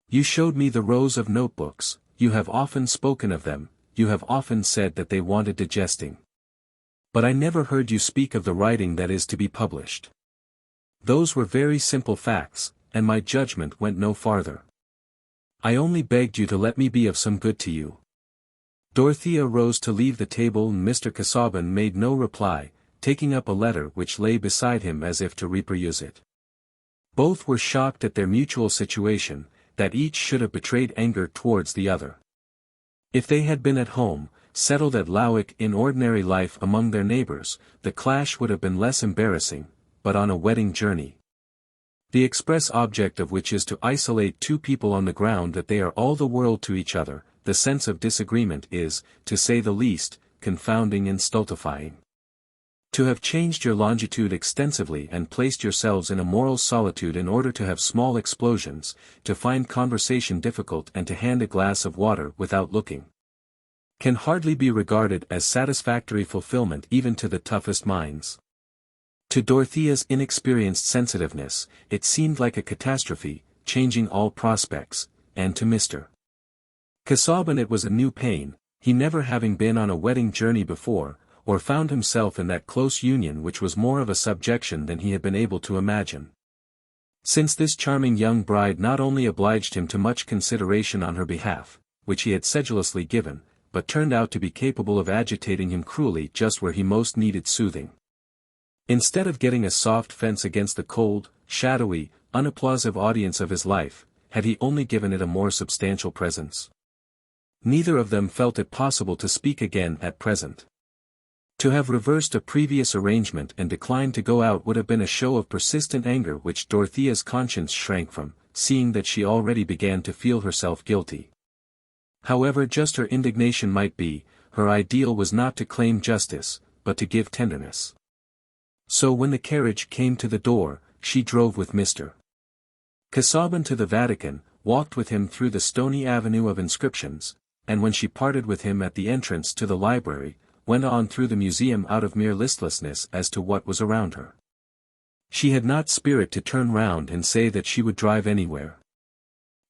"You showed me the rows of notebooks, you have often spoken of them, you have often said that they wanted digesting. But I never heard you speak of the writing that is to be published. Those were very simple facts, and my judgment went no farther. I only begged you to let me be of some good to you." Dorothea rose to leave the table and Mr. Casaubon made no reply, taking up a letter which lay beside him as if to reperuse it. Both were shocked at their mutual situation, that each should have betrayed anger towards the other. If they had been at home, settled at Lowick in ordinary life among their neighbours, the clash would have been less embarrassing, but on a wedding journey, the express object of which is to isolate two people on the ground that they are all the world to each other, the sense of disagreement is, to say the least, confounding and stultifying. To have changed your longitude extensively and placed yourselves in a moral solitude in order to have small explosions, to find conversation difficult and to hand a glass of water without looking, can hardly be regarded as satisfactory fulfillment even to the toughest minds. To Dorothea's inexperienced sensitiveness, it seemed like a catastrophe, changing all prospects, and to Mr. Casaubon it was a new pain, he never having been on a wedding journey before, or found himself in that close union which was more of a subjection than he had been able to imagine. Since this charming young bride not only obliged him to much consideration on her behalf, which he had sedulously given, but turned out to be capable of agitating him cruelly just where he most needed soothing. Instead of getting a soft fence against the cold, shadowy, unapplausive audience of his life, had he only given it a more substantial presence? Neither of them felt it possible to speak again at present. To have reversed a previous arrangement and declined to go out would have been a show of persistent anger which Dorothea's conscience shrank from, seeing that she already began to feel herself guilty. However just her indignation might be, her ideal was not to claim justice, but to give tenderness. So when the carriage came to the door, she drove with Mr. Casaubon to the Vatican, walked with him through the stony avenue of inscriptions, and when she parted with him at the entrance to the library, went on through the museum out of mere listlessness as to what was around her. She had not spirit to turn round and say that she would drive anywhere.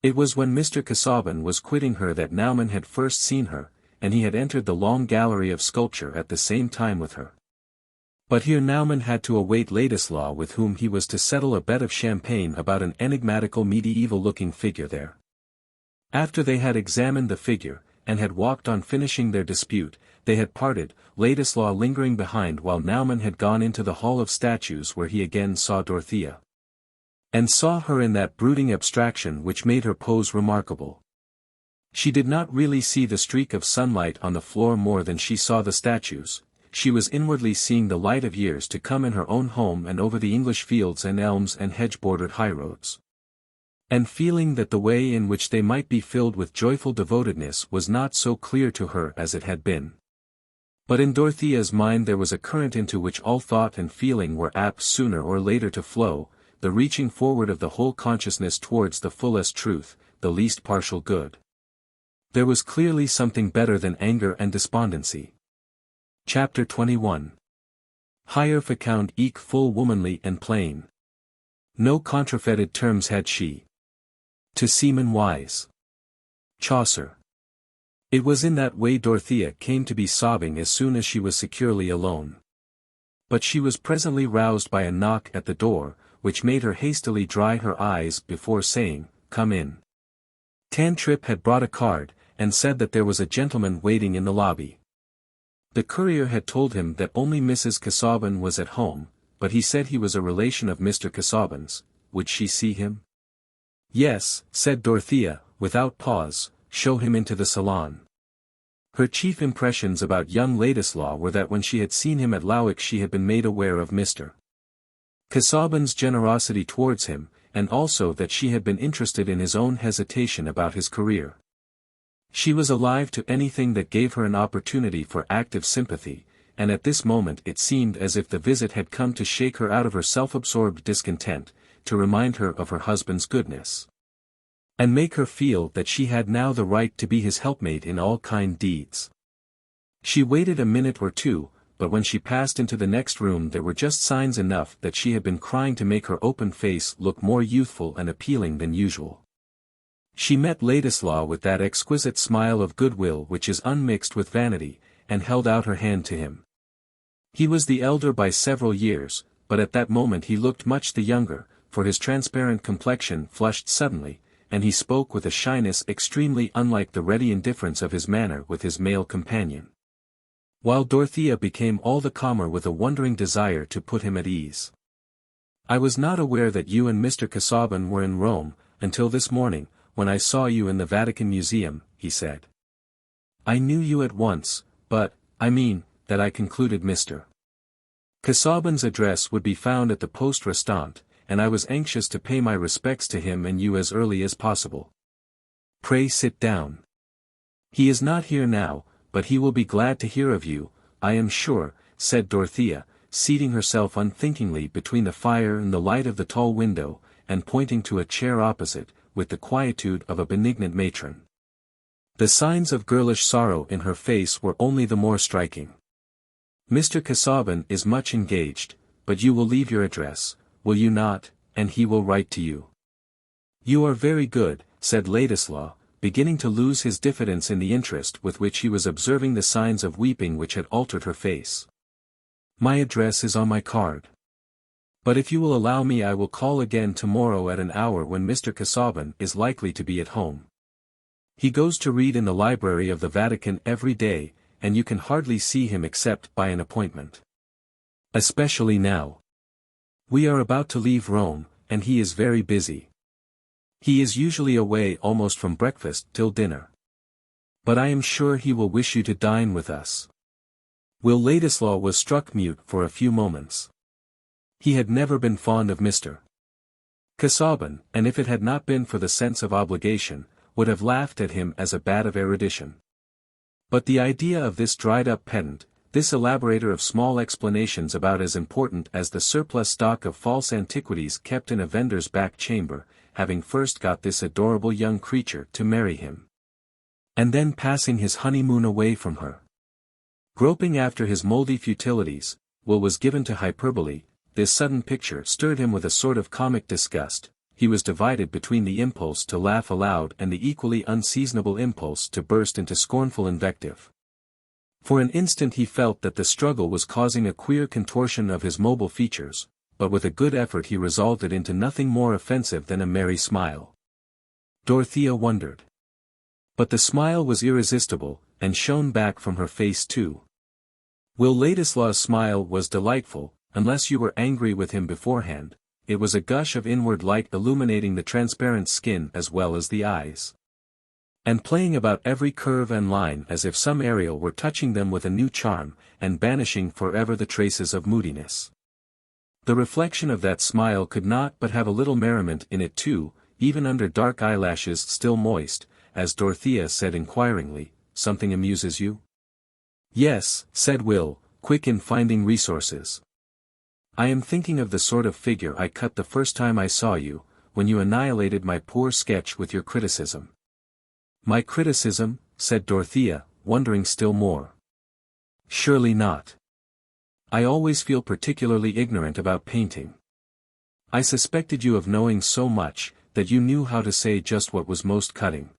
It was when Mr. Casaubon was quitting her that Naumann had first seen her, and he had entered the long gallery of sculpture at the same time with her. But here Naumann had to await Ladislaw with whom he was to settle a bet of champagne about an enigmatical medieval-looking figure there. After they had examined the figure, and had walked on finishing their dispute, they had parted, Ladislaw lingering behind while Naumann had gone into the hall of statues where he again saw Dorothea. And saw her in that brooding abstraction which made her pose remarkable. She did not really see the streak of sunlight on the floor more than she saw the statues, she was inwardly seeing the light of years to come in her own home and over the English fields and elms and hedge-bordered highroads. And feeling that the way in which they might be filled with joyful devotedness was not so clear to her as it had been. But in Dorothea's mind there was a current into which all thought and feeling were apt sooner or later to flow, the reaching forward of the whole consciousness towards the fullest truth, the least partial good. There was clearly something better than anger and despondency. Chapter 21. Higher fecund eke full womanly and plain. No contrafeited terms had she. To seamen wise. Chaucer. It was in that way Dorothea came to be sobbing as soon as she was securely alone. But she was presently roused by a knock at the door, which made her hastily dry her eyes before saying, "Come in." Tantripp had brought a card, and said that there was a gentleman waiting in the lobby. The courier had told him that only Mrs. Casaubon was at home, but he said he was a relation of Mr. Casaubon's. Would she see him? Yes, said Dorothea, without pause, show him into the salon. Her chief impressions about young Ladislaw were that when she had seen him at Lowick she had been made aware of Mr. Casaubon's generosity towards him, and also that she had been interested in his own hesitation about his career. She was alive to anything that gave her an opportunity for active sympathy, and at this moment it seemed as if the visit had come to shake her out of her self-absorbed discontent, to remind her of her husband's goodness, and make her feel that she had now the right to be his helpmate in all kind deeds. She waited a minute or two, but when she passed into the next room there were just signs enough that she had been crying to make her open face look more youthful and appealing than usual. She met Ladislaw with that exquisite smile of goodwill which is unmixed with vanity, and held out her hand to him. He was the elder by several years, but at that moment he looked much the younger, for his transparent complexion flushed suddenly, and he spoke with a shyness extremely unlike the ready indifference of his manner with his male companion. While Dorothea became all the calmer with a wondering desire to put him at ease. "I was not aware that you and Mr. Casaubon were in Rome, until this morning, when I saw you in the Vatican Museum," he said. "I knew you at once, but, I mean, that I concluded Mr. Casaubon's address would be found at the poste restante, and I was anxious to pay my respects to him and you as early as possible. Pray sit down. He is not here now, but he will be glad to hear of you, I am sure," said Dorothea, seating herself unthinkingly between the fire and the light of the tall window, and pointing to a chair opposite, with the quietude of a benignant matron. The signs of girlish sorrow in her face were only the more striking. "Mr. Casaubon is much engaged, but you will leave your address, will you not, and he will write to you." "You are very good," said Ladislaw, beginning to lose his diffidence in the interest with which he was observing the signs of weeping which had altered her face. "My address is on my card. But if you will allow me I will call again tomorrow at an hour when Mr. Casaubon is likely to be at home. He goes to read in the library of the Vatican every day, and you can hardly see him except by an appointment. Especially now. We are about to leave Rome, and he is very busy. He is usually away almost from breakfast till dinner. But I am sure he will wish you to dine with us." Will Ladislaw was struck mute for a few moments. He had never been fond of Mr. Casaubon, and if it had not been for the sense of obligation, would have laughed at him as a bad of erudition. But the idea of this dried-up pedant, this elaborator of small explanations about as important as the surplus stock of false antiquities kept in a vendor's back chamber, having first got this adorable young creature to marry him, and then passing his honeymoon away from her, groping after his mouldy futilities, Will was given to hyperbole. This sudden picture stirred him with a sort of comic disgust. He was divided between the impulse to laugh aloud and the equally unseasonable impulse to burst into scornful invective. For an instant he felt that the struggle was causing a queer contortion of his mobile features, but with a good effort he resolved it into nothing more offensive than a merry smile. Dorothea wondered. But the smile was irresistible, and shone back from her face too. Will Ladislaw's smile was delightful, unless you were angry with him beforehand. It was a gush of inward light illuminating the transparent skin as well as the eyes, and playing about every curve and line as if some Ariel were touching them with a new charm, and banishing forever the traces of moodiness. The reflection of that smile could not but have a little merriment in it too, even under dark eyelashes still moist, as Dorothea said inquiringly, "Something amuses you?" "Yes," said Will, quick in finding resources. "I am thinking of the sort of figure I cut the first time I saw you, when you annihilated my poor sketch with your criticism." My criticism, said Dorothea, wondering still more. Surely not. I always feel particularly ignorant about painting. I suspected you of knowing so much, that you knew how to say just what was most cutting.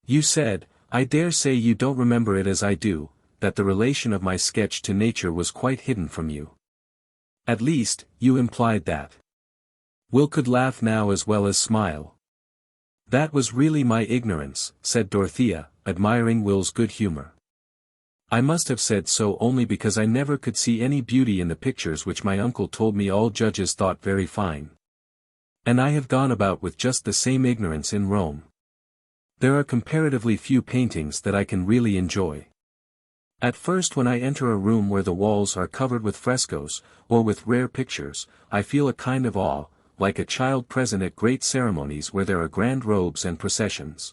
You said, I dare say you don't remember it as I do, that the relation of my sketch to nature was quite hidden from you. At least, you implied that. Will could laugh now as well as smile. That was really my ignorance, said Dorothea, admiring Will's good humor. I must have said so only because I never could see any beauty in the pictures which my uncle told me all judges thought very fine. And I have gone about with just the same ignorance in Rome. There are comparatively few paintings that I can really enjoy. At first when I enter a room where the walls are covered with frescoes, or with rare pictures, I feel a kind of awe, like a child present at great ceremonies where there are grand robes and processions.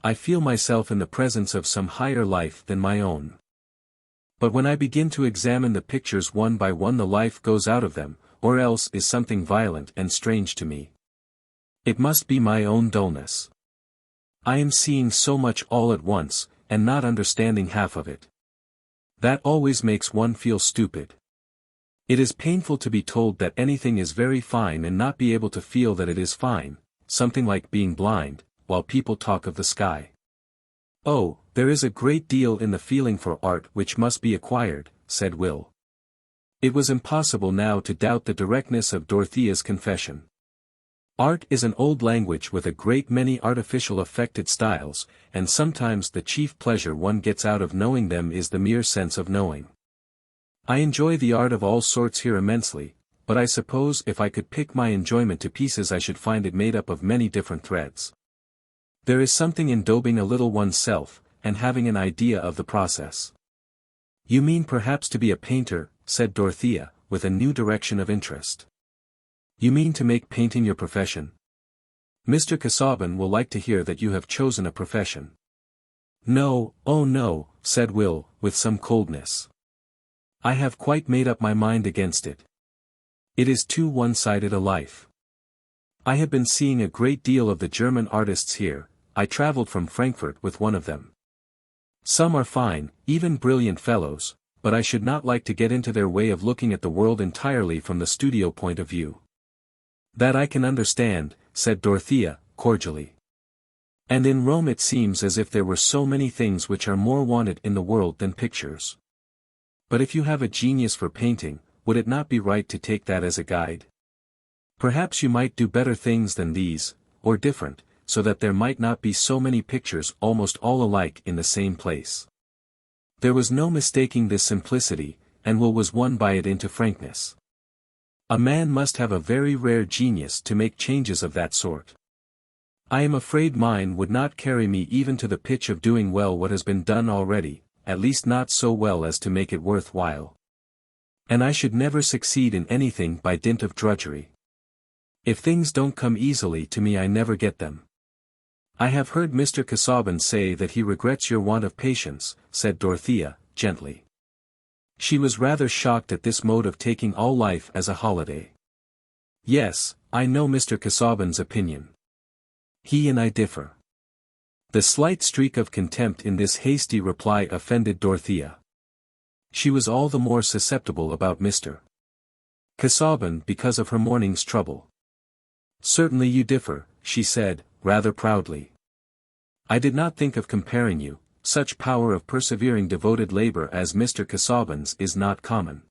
I feel myself in the presence of some higher life than my own. But when I begin to examine the pictures one by one the life goes out of them, or else is something violent and strange to me. It must be my own dullness. I am seeing so much all at once, and not understanding half of it. That always makes one feel stupid. It is painful to be told that anything is very fine and not be able to feel that it is fine, something like being blind, while people talk of the sky. Oh, there is a great deal in the feeling for art which must be acquired, said Will. It was impossible now to doubt the directness of Dorothea's confession. Art is an old language with a great many artificial affected styles, and sometimes the chief pleasure one gets out of knowing them is the mere sense of knowing. I enjoy the art of all sorts here immensely, but I suppose if I could pick my enjoyment to pieces I should find it made up of many different threads. There is something in daubing a little oneself, and having an idea of the process. You mean perhaps to be a painter, said Dorothea, with a new direction of interest. You mean to make painting your profession? Mr. Casaubon will like to hear that you have chosen a profession. No, oh no, said Will, with some coldness. I have quite made up my mind against it. It is too one-sided a life. I have been seeing a great deal of the German artists here. I travelled from Frankfurt with one of them. Some are fine, even brilliant fellows, but I should not like to get into their way of looking at the world entirely from the studio point of view. That I can understand, said Dorothea, cordially. And in Rome it seems as if there were so many things which are more wanted in the world than pictures. But if you have a genius for painting, would it not be right to take that as a guide? Perhaps you might do better things than these, or different, so that there might not be so many pictures almost all alike in the same place. There was no mistaking this simplicity, and Will was won by it into frankness. A man must have a very rare genius to make changes of that sort. I am afraid mine would not carry me even to the pitch of doing well what has been done already, at least not so well as to make it worth while. And I should never succeed in anything by dint of drudgery. If things don't come easily to me I never get them. I have heard Mr. Casaubon say that he regrets your want of patience, said Dorothea, gently. She was rather shocked at this mode of taking all life as a holiday. Yes, I know Mr. Casaubon's opinion. He and I differ. The slight streak of contempt in this hasty reply offended Dorothea. She was all the more susceptible about Mr. Casaubon because of her morning's trouble. Certainly you differ, she said, rather proudly. I did not think of comparing you. Such power of persevering devoted labor as Mr. Casaubon's is not common.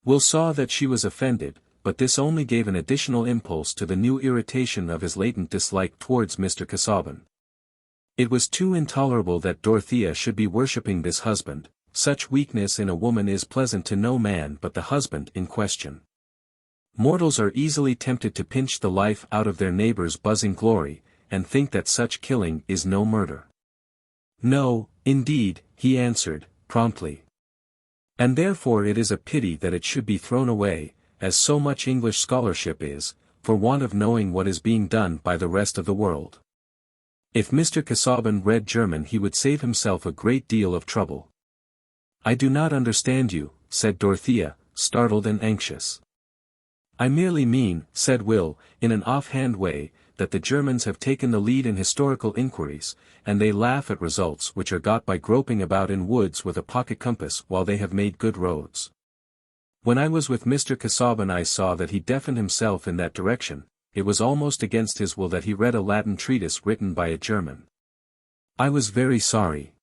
Will saw that she was offended, but this only gave an additional impulse to the new irritation of his latent dislike towards Mr. Casaubon. It was too intolerable that Dorothea should be worshipping this husband. Such weakness in a woman is pleasant to no man but the husband in question. Mortals are easily tempted to pinch the life out of their neighbor's buzzing glory, and think that such killing is no murder. No, indeed, he answered, promptly. And therefore it is a pity that it should be thrown away, as so much English scholarship is, for want of knowing what is being done by the rest of the world. If Mr. Casaubon read German he would save himself a great deal of trouble. I do not understand you, said Dorothea, startled and anxious. I merely mean, said Will, in an off-hand way, that the Germans have taken the lead in historical inquiries, and they laugh at results which are got by groping about in woods with a pocket compass while they have made good roads. When I was with Mr. Casaubon I saw that he deafened himself in that direction. It was almost against his will that he read a Latin treatise written by a German. I was very sorry.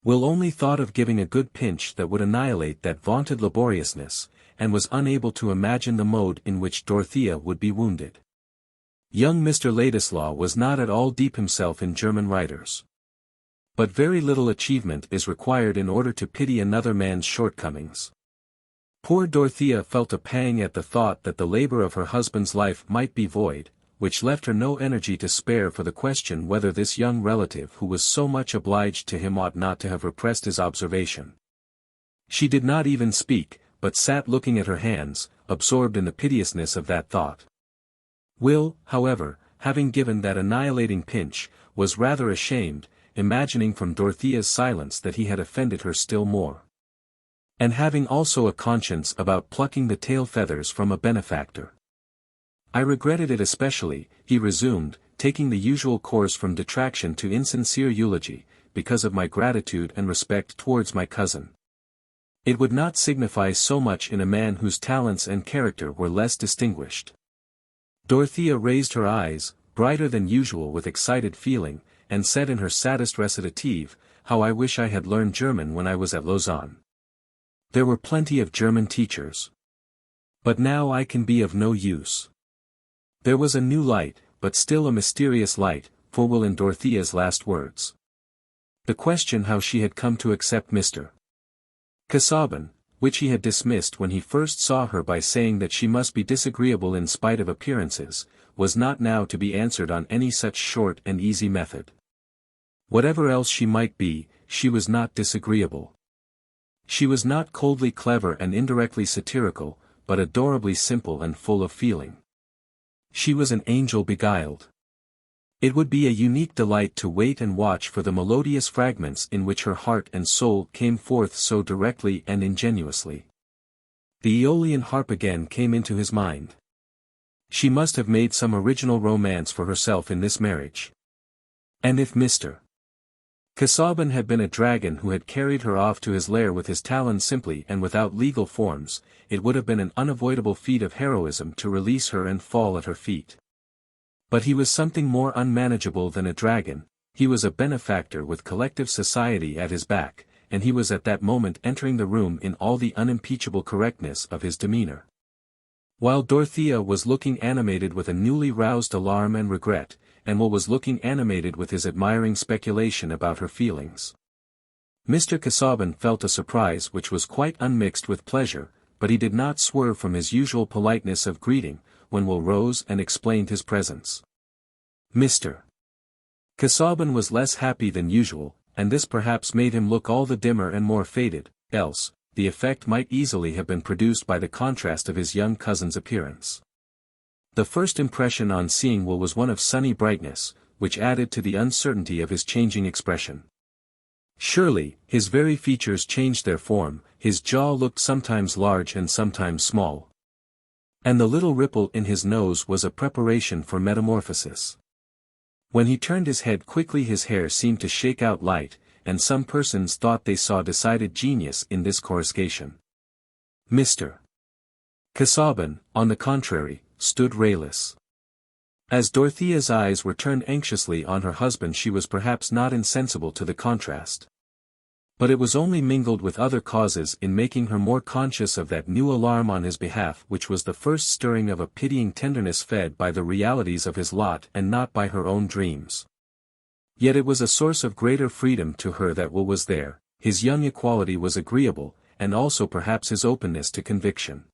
Will only thought of giving a good pinch that would annihilate that vaunted laboriousness, and was unable to imagine the mode in which Dorothea would be wounded. Young Mr. Ladislaw was not at all deep himself in German writers. But very little achievement is required in order to pity another man's shortcomings. Poor Dorothea felt a pang at the thought that the labor of her husband's life might be void, which left her no energy to spare for the question whether this young relative who was so much obliged to him ought not to have repressed his observation. She did not even speak, but sat looking at her hands, absorbed in the piteousness of that thought. Will, however, having given that annihilating pinch, was rather ashamed, imagining from Dorothea's silence that he had offended her still more. And having also a conscience about plucking the tail feathers from a benefactor. I regretted it especially, he resumed, taking the usual course from detraction to insincere eulogy, because of my gratitude and respect towards my cousin. It would not signify so much in a man whose talents and character were less distinguished. Dorothea raised her eyes, brighter than usual with excited feeling, and said in her saddest recitative, "How I wish I had learned German when I was at Lausanne. There were plenty of German teachers. But now I can be of no use." There was a new light, but still a mysterious light, for Will in Dorothea's last words. The question how she had come to accept Mr. Casaubon, which he had dismissed when he first saw her by saying that she must be disagreeable in spite of appearances, was not now to be answered on any such short and easy method. Whatever else she might be, she was not disagreeable. She was not coldly clever and indirectly satirical, but adorably simple and full of feeling. She was an angel beguiled. It would be a unique delight to wait and watch for the melodious fragments in which her heart and soul came forth so directly and ingenuously. The Aeolian harp again came into his mind. She must have made some original romance for herself in this marriage. And if Mr. Casaubon had been a dragon who had carried her off to his lair with his talons simply and without legal forms, it would have been an unavoidable feat of heroism to release her and fall at her feet. But he was something more unmanageable than a dragon, he was a benefactor with collective society at his back, and he was at that moment entering the room in all the unimpeachable correctness of his demeanor. While Dorothea was looking animated with a newly roused alarm and regret, and Will was looking animated with his admiring speculation about her feelings. Mr. Casaubon felt a surprise which was quite unmixed with pleasure, but he did not swerve from his usual politeness of greeting, when Will rose and explained his presence. Mr. Casaubon was less happy than usual, and this perhaps made him look all the dimmer and more faded, else, the effect might easily have been produced by the contrast of his young cousin's appearance. The first impression on seeing Will was one of sunny brightness, which added to the uncertainty of his changing expression. Surely, his very features changed their form, his jaw looked sometimes large and sometimes small. And the little ripple in his nose was a preparation for metamorphosis. When he turned his head quickly his hair seemed to shake out light, and some persons thought they saw decided genius in this coruscation. Mr. Casaubon, on the contrary, stood rayless. As Dorothea's eyes were turned anxiously on her husband she was perhaps not insensible to the contrast. But it was only mingled with other causes in making her more conscious of that new alarm on his behalf which was the first stirring of a pitying tenderness fed by the realities of his lot and not by her own dreams. Yet it was a source of greater freedom to her that Will was there, his young equality was agreeable, and also perhaps his openness to conviction.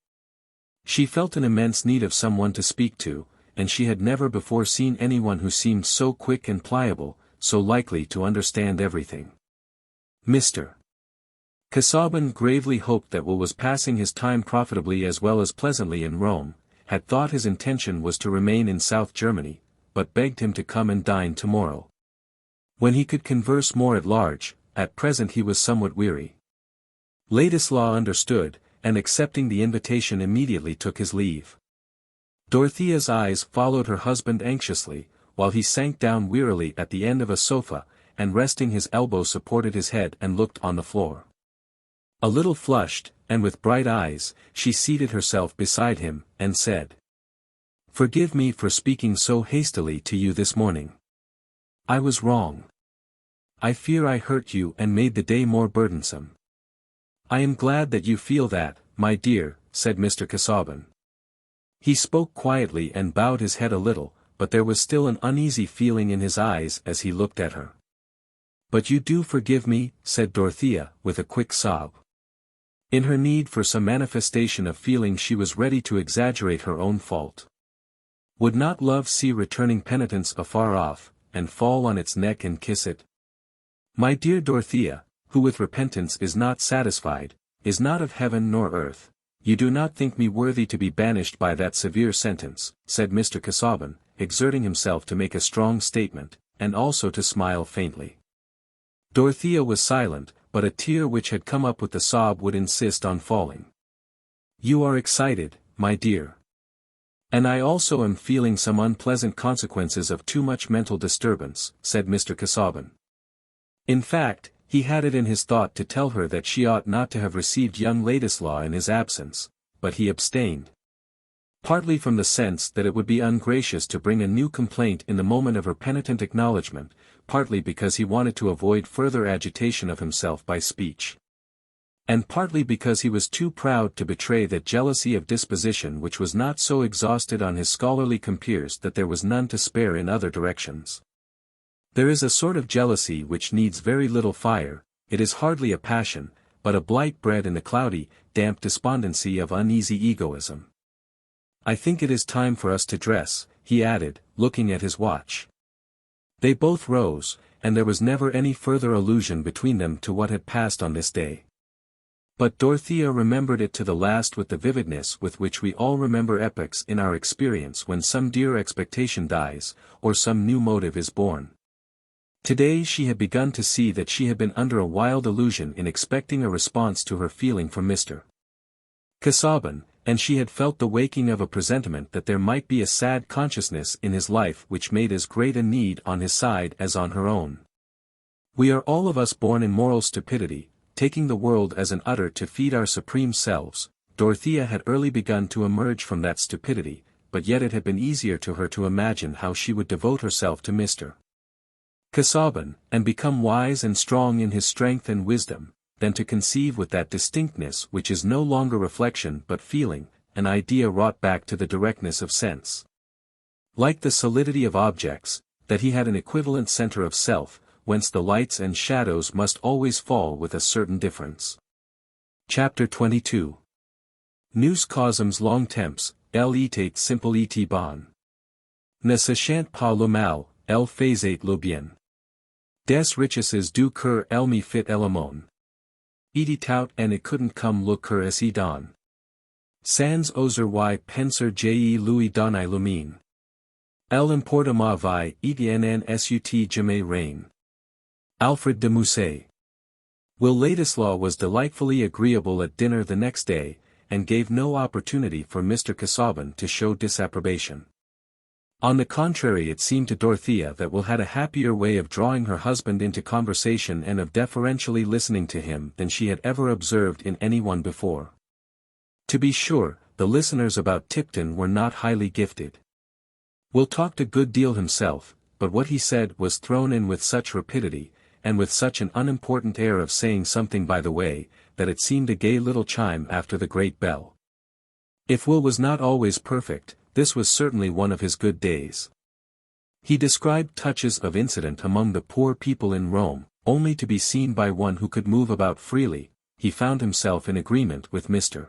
She felt an immense need of someone to speak to, and she had never before seen anyone who seemed so quick and pliable, so likely to understand everything. Mr. Casaubon gravely hoped that Will was passing his time profitably as well as pleasantly in Rome, had thought his intention was to remain in South Germany, but begged him to come and dine tomorrow. When he could converse more at large, at present he was somewhat weary. Ladislaw understood, and accepting the invitation immediately took his leave. Dorothea's eyes followed her husband anxiously, while he sank down wearily at the end of a sofa, and resting his elbow supported his head and looked on the floor. A little flushed, and with bright eyes, she seated herself beside him, and said, "Forgive me for speaking so hastily to you this morning. I was wrong. I fear I hurt you and made the day more burdensome." "I am glad that you feel that, my dear," said Mr. Casaubon. He spoke quietly and bowed his head a little, but there was still an uneasy feeling in his eyes as he looked at her. "But you do forgive me," said Dorothea, with a quick sob. In her need for some manifestation of feeling she was ready to exaggerate her own fault. Would not love see returning penitence afar off, and fall on its neck and kiss it? "My dear Dorothea, who with repentance is not satisfied, is not of heaven nor earth, you do not think me worthy to be banished by that severe sentence," said Mr. Casaubon, exerting himself to make a strong statement, and also to smile faintly. Dorothea was silent, but a tear which had come up with the sob would insist on falling. "You are excited, my dear. And I also am feeling some unpleasant consequences of too much mental disturbance," said Mr. Casaubon. In fact, he had it in his thought to tell her that she ought not to have received young Ladislaw in his absence, but he abstained. Partly from the sense that it would be ungracious to bring a new complaint in the moment of her penitent acknowledgment, partly because he wanted to avoid further agitation of himself by speech. And partly because he was too proud to betray that jealousy of disposition which was not so exhausted on his scholarly compeers that there was none to spare in other directions. There is a sort of jealousy which needs very little fire, it is hardly a passion, but a blight bred in the cloudy, damp despondency of uneasy egoism. "I think it is time for us to dress," he added, looking at his watch. They both rose, and there was never any further allusion between them to what had passed on this day. But Dorothea remembered it to the last with the vividness with which we all remember epochs in our experience when some dear expectation dies, or some new motive is born. Today she had begun to see that she had been under a wild illusion in expecting a response to her feeling from Mr. Casaubon, and she had felt the waking of a presentiment that there might be a sad consciousness in his life which made as great a need on his side as on her own. We are all of us born in moral stupidity, taking the world as an udder to feed our supreme selves. Dorothea had early begun to emerge from that stupidity, but yet it had been easier to her to imagine how she would devote herself to Mr. Casaubon, and become wise and strong in his strength and wisdom, than to conceive with that distinctness which is no longer reflection but feeling, an idea wrought back to the directness of sense. Like the solidity of objects, that he had an equivalent centre of self, whence the lights and shadows must always fall with a certain difference. Chapter 22. Nous causons long temps, elle était simple et bonne. Ne sachant pas le mal, elle faisait le bien. Des richesses du cœur elle me fit le monde. Edie tout and it couldn't come le cœur ainsi don. Sans oser y penser j'ai lui donné le mien. Elle importe ma vie et n'en jamais rien. Alfred de Musset. Will Ladislaw was delightfully agreeable at dinner the next day, and gave no opportunity for Mr. Casaubon to show disapprobation. On the contrary, it seemed to Dorothea that Will had a happier way of drawing her husband into conversation and of deferentially listening to him than she had ever observed in any one before. To be sure, the listeners about Tipton were not highly gifted. Will talked a good deal himself, but what he said was thrown in with such rapidity, and with such an unimportant air of saying something by the way, that it seemed a gay little chime after the great bell. If Will was not always perfect, this was certainly one of his good days. He described touches of incident among the poor people in Rome, only to be seen by one who could move about freely. He found himself in agreement with Mr.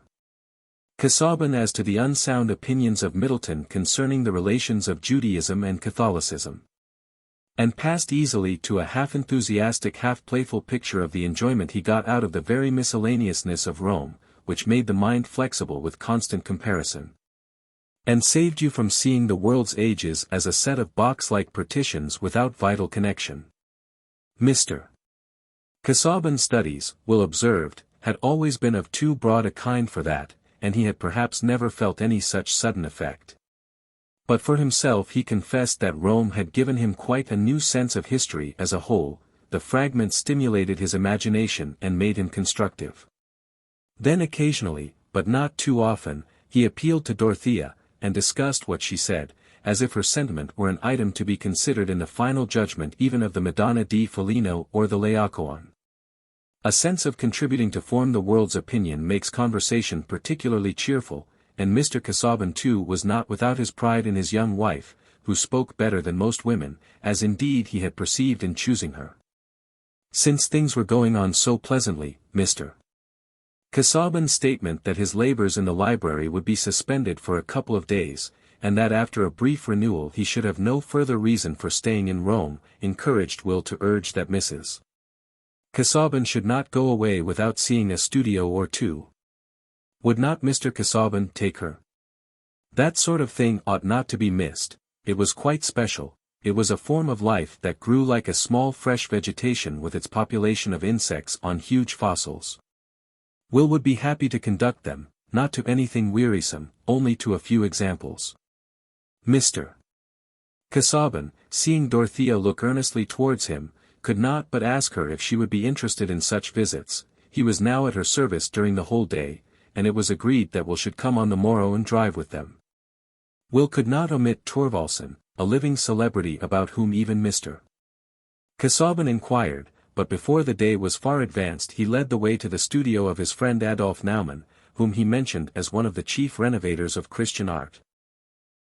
Casaubon as to the unsound opinions of Middleton concerning the relations of Judaism and Catholicism. And passed easily to a half-enthusiastic half-playful picture of the enjoyment he got out of the very miscellaneousness of Rome, which made the mind flexible with constant comparison. And saved you from seeing the world's ages as a set of box-like partitions without vital connection. Mr. Casaubon's studies, Will observed, had always been of too broad a kind for that, and he had perhaps never felt any such sudden effect. But for himself he confessed that Rome had given him quite a new sense of history as a whole. The fragments stimulated his imagination and made him constructive. Then occasionally, but not too often, he appealed to Dorothea, and discussed what she said, as if her sentiment were an item to be considered in the final judgment even of the Madonna di Foligno or the Laocoon. A sense of contributing to form the world's opinion makes conversation particularly cheerful, and Mr. Casaubon too was not without his pride in his young wife, who spoke better than most women, as indeed he had perceived in choosing her. Since things were going on so pleasantly, Mr. Casaubon's statement that his labors in the library would be suspended for a couple of days, and that after a brief renewal he should have no further reason for staying in Rome, encouraged Will to urge that Mrs. Casaubon should not go away without seeing a studio or two. Would not Mr. Casaubon take her? That sort of thing ought not to be missed. It was quite special. It was a form of life that grew like a small fresh vegetation with its population of insects on huge fossils. Will would be happy to conduct them, not to anything wearisome, only to a few examples. Mr. Casaubon, seeing Dorothea look earnestly towards him, could not but ask her if she would be interested in such visits. He was now at her service during the whole day, and it was agreed that Will should come on the morrow and drive with them. Will could not omit Thorvaldsen, a living celebrity about whom even Mr. Casaubon inquired, but before the day was far advanced he led the way to the studio of his friend Adolf Naumann, whom he mentioned as one of the chief renovators of Christian art.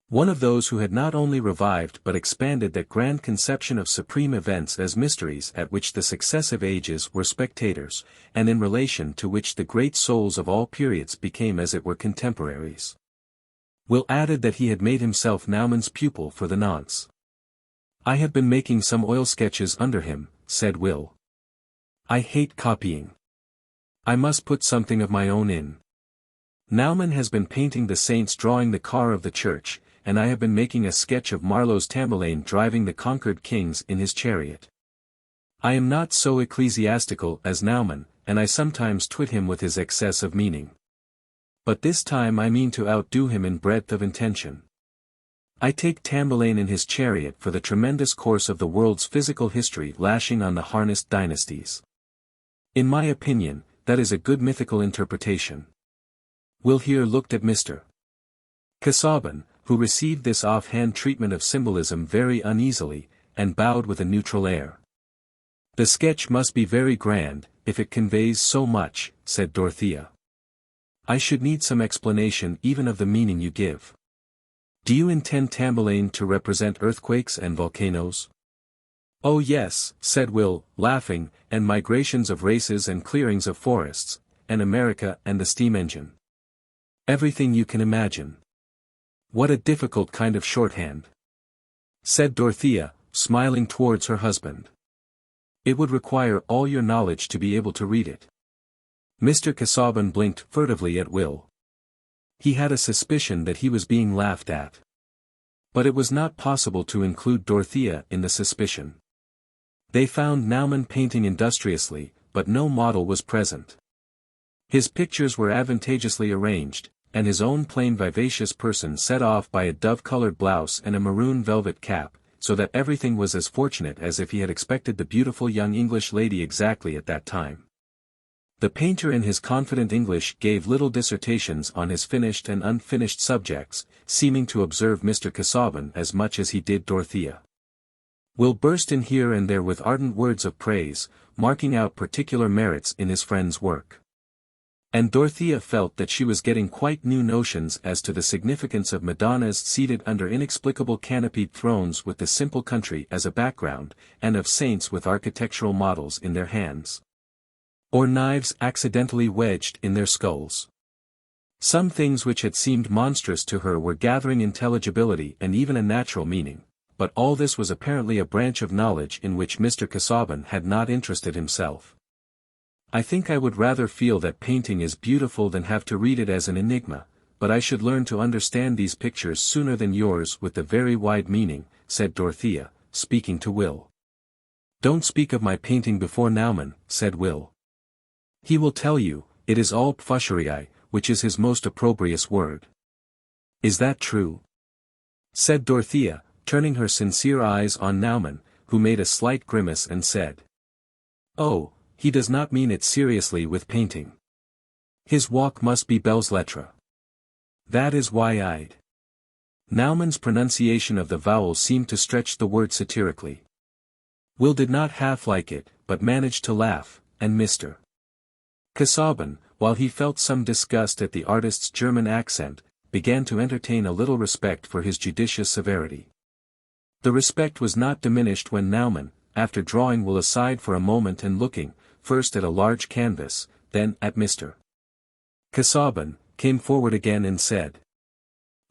One of those who had not only revived but expanded that grand conception of supreme events as mysteries at which the successive ages were spectators, and in relation to which the great souls of all periods became as it were contemporaries. Will added that he had made himself Naumann's pupil for the nonce. "I have been making some oil sketches under him," said Will. "I hate copying. I must put something of my own in. Naumann has been painting the saints drawing the car of the church, and I have been making a sketch of Marlowe's Tamburlaine driving the conquered kings in his chariot. I am not so ecclesiastical as Naumann, and I sometimes twit him with his excess of meaning. But this time I mean to outdo him in breadth of intention. I take Tamburlaine in his chariot for the tremendous course of the world's physical history lashing on the harnessed dynasties. In my opinion, that is a good mythical interpretation." Will here looked at Mr. Casaubon, who received this off-hand treatment of symbolism very uneasily, and bowed with a neutral air. "The sketch must be very grand, if it conveys so much," said Dorothea. "I should need some explanation even of the meaning you give. Do you intend Tamburlaine to represent earthquakes and volcanoes?" "Oh yes," said Will, laughing, "and migrations of races and clearings of forests, and America and the steam engine. Everything you can imagine." "What a difficult kind of shorthand," said Dorothea, smiling towards her husband. "It would require all your knowledge to be able to read it." Mr. Casaubon blinked furtively at Will. He had a suspicion that he was being laughed at. But it was not possible to include Dorothea in the suspicion. They found Naumann painting industriously, but no model was present. His pictures were advantageously arranged, and his own plain vivacious person set off by a dove-colored blouse and a maroon velvet cap, so that everything was as fortunate as if he had expected the beautiful young English lady exactly at that time. The painter in his confident English gave little dissertations on his finished and unfinished subjects, seeming to observe Mr. Casaubon as much as he did Dorothea. Will burst in here and there with ardent words of praise, marking out particular merits in his friend's work. And Dorothea felt that she was getting quite new notions as to the significance of Madonnas seated under inexplicable canopied thrones with the simple country as a background, and of saints with architectural models in their hands. Or knives accidentally wedged in their skulls. Some things which had seemed monstrous to her were gathering intelligibility and even a natural meaning, but all this was apparently a branch of knowledge in which Mr. Casaubon had not interested himself. "I think I would rather feel that painting is beautiful than have to read it as an enigma, but I should learn to understand these pictures sooner than yours with the very wide meaning," said Dorothea, speaking to Will. "Don't speak of my painting before Naumann," said Will. "He will tell you, it is all pfuscherei, which is his most opprobrious word." "Is that true?" said Dorothea, turning her sincere eyes on Naumann, who made a slight grimace and said. Oh, he does not mean it seriously with painting. His walk must be belles lettres. That is why I'd. Naumann's pronunciation of the vowel seemed to stretch the word satirically. Will did not half like it, but managed to laugh, and Mr. Casaubon, while he felt some disgust at the artist's German accent, began to entertain a little respect for his judicious severity. The respect was not diminished when Naumann, after drawing Will aside for a moment and looking, first at a large canvas, then at Mr. Casaubon, came forward again and said.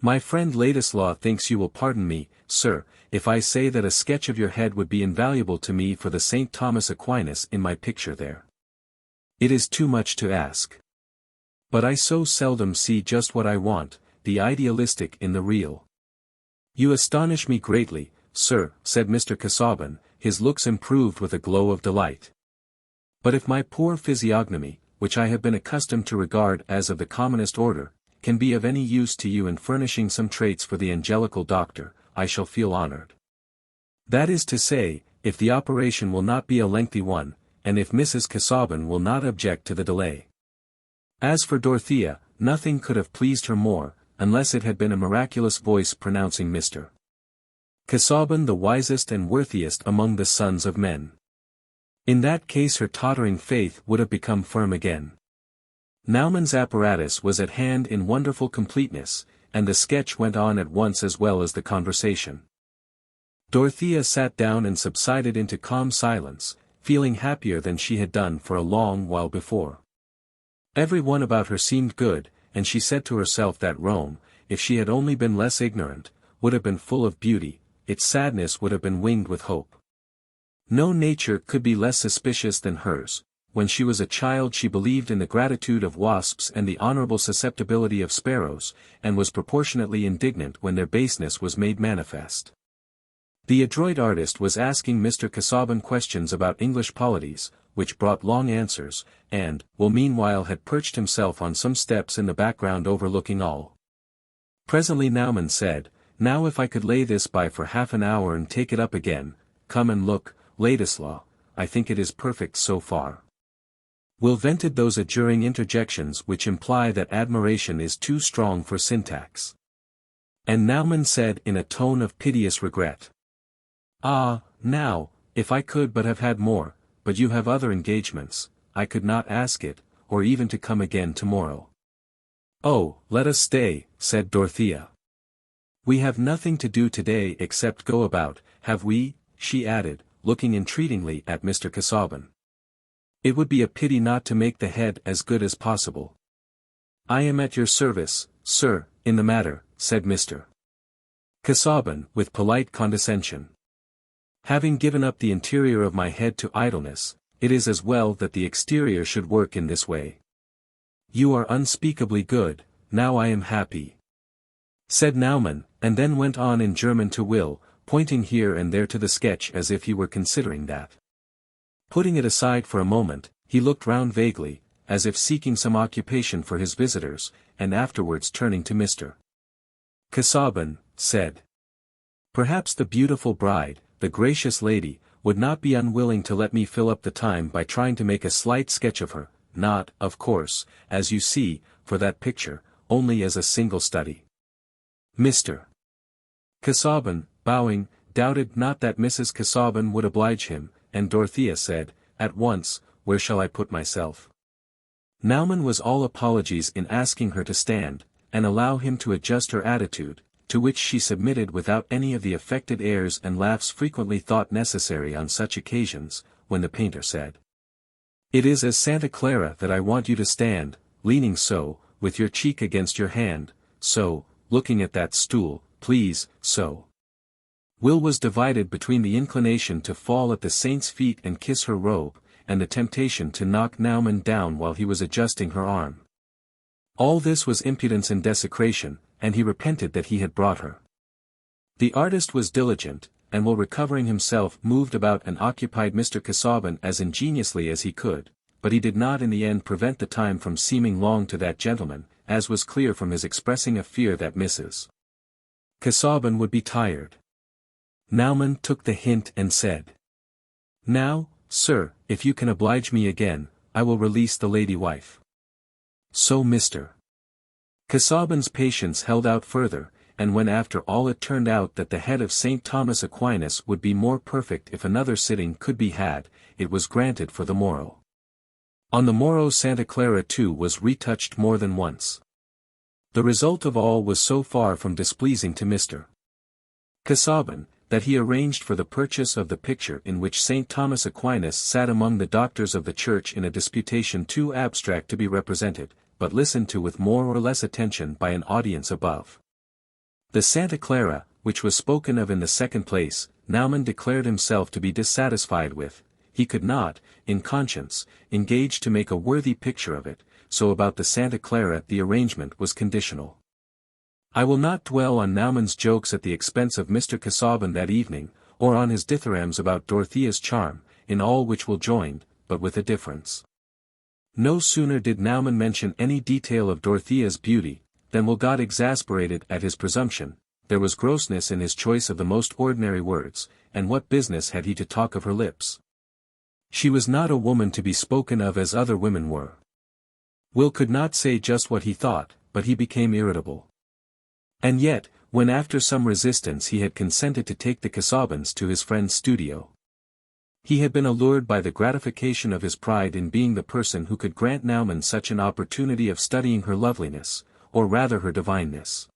My friend Ladislaw thinks you will pardon me, sir, if I say that a sketch of your head would be invaluable to me for the St. Thomas Aquinas in my picture there. It is too much to ask. But I so seldom see just what I want, the idealistic in the real. You astonish me greatly, sir, said Mr. Casaubon, his looks improved with a glow of delight. But if my poor physiognomy, which I have been accustomed to regard as of the commonest order, can be of any use to you in furnishing some traits for the angelical doctor, I shall feel honored. That is to say, if the operation will not be a lengthy one, and if Mrs. Casaubon will not object to the delay. As for Dorothea, nothing could have pleased her more, unless it had been a miraculous voice pronouncing Mr. Casaubon the wisest and worthiest among the sons of men. In that case her tottering faith would have become firm again. Naumann's apparatus was at hand in wonderful completeness, and the sketch went on at once as well as the conversation. Dorothea sat down and subsided into calm silence, feeling happier than she had done for a long while before. Every one about her seemed good, and she said to herself that Rome, if she had only been less ignorant, would have been full of beauty, its sadness would have been winged with hope. No nature could be less suspicious than hers. When she was a child she believed in the gratitude of wasps and the honorable susceptibility of sparrows, and was proportionately indignant when their baseness was made manifest. The adroit artist was asking Mr. Casaubon questions about English polities, which brought long answers, and, Will meanwhile had perched himself on some steps in the background overlooking all. Presently Naumann said, Now if I could lay this by for half an hour and take it up again, come and look, Ladislaw, I think it is perfect so far. Will vented those adjuring interjections which imply that admiration is too strong for syntax. And Naumann said in a tone of piteous regret. Ah, now, if I could but have had more, but you have other engagements, I could not ask it, or even to come again tomorrow. Oh, let us stay, said Dorothea. We have nothing to do today except go about, have we? She added, looking entreatingly at Mr. Casaubon. It would be a pity not to make the head as good as possible. I am at your service, sir, in the matter, said Mr. Casaubon, with polite condescension. Having given up the interior of my head to idleness, it is as well that the exterior should work in this way. You are unspeakably good, now I am happy, said Naumann, and then went on in German to Will, pointing here and there to the sketch as if he were considering that. Putting it aside for a moment, he looked round vaguely, as if seeking some occupation for his visitors, and afterwards turning to Mr. Casaubon, said. Perhaps the beautiful bride, the gracious lady, would not be unwilling to let me fill up the time by trying to make a slight sketch of her, not, of course, as you see, for that picture, only as a single study. Mr. Casaubon, bowing, doubted not that Mrs. Casaubon would oblige him, and Dorothea said, At once, where shall I put myself? Naumann was all apologies in asking her to stand, and allow him to adjust her attitude, to which she submitted without any of the affected airs and laughs frequently thought necessary on such occasions, when the painter said. It is as Santa Clara that I want you to stand, leaning so, with your cheek against your hand, so, looking at that stool, please, so. Will was divided between the inclination to fall at the saint's feet and kiss her robe, and the temptation to knock Naumann down while he was adjusting her arm. All this was impudence and desecration, and he repented that he had brought her. The artist was diligent, and while recovering himself moved about and occupied Mr. Casaubon as ingeniously as he could, but he did not in the end prevent the time from seeming long to that gentleman, as was clear from his expressing a fear that Mrs. Casaubon would be tired. Naumann took the hint and said. Now, sir, if you can oblige me again, I will release the lady wife. So Mr. Casaubon's patience held out further, and when after all it turned out that the head of St. Thomas Aquinas would be more perfect if another sitting could be had, it was granted for the morrow. On the morrow Santa Clara too was retouched more than once. The result of all was so far from displeasing to Mr. Casaubon, that he arranged for the purchase of the picture in which St. Thomas Aquinas sat among the doctors of the Church in a disputation too abstract to be represented, but listened to with more or less attention by an audience above. The Santa Clara, which was spoken of in the second place, Naumann declared himself to be dissatisfied with. He could not, in conscience, engage to make a worthy picture of it, so about the Santa Clara the arrangement was conditional. I will not dwell on Naumann's jokes at the expense of Mr. Casaubon that evening, or on his dithyrambs about Dorothea's charm, in all which will joined, but with a difference. No sooner did Naumann mention any detail of Dorothea's beauty, than Will got exasperated at his presumption. There was grossness in his choice of the most ordinary words, and what business had he to talk of her lips? She was not a woman to be spoken of as other women were. Will could not say just what he thought, but he became irritable. And yet, when after some resistance he had consented to take the Casaubons to his friend's studio, he had been allured by the gratification of his pride in being the person who could grant Naumann such an opportunity of studying her loveliness, or rather her divineness.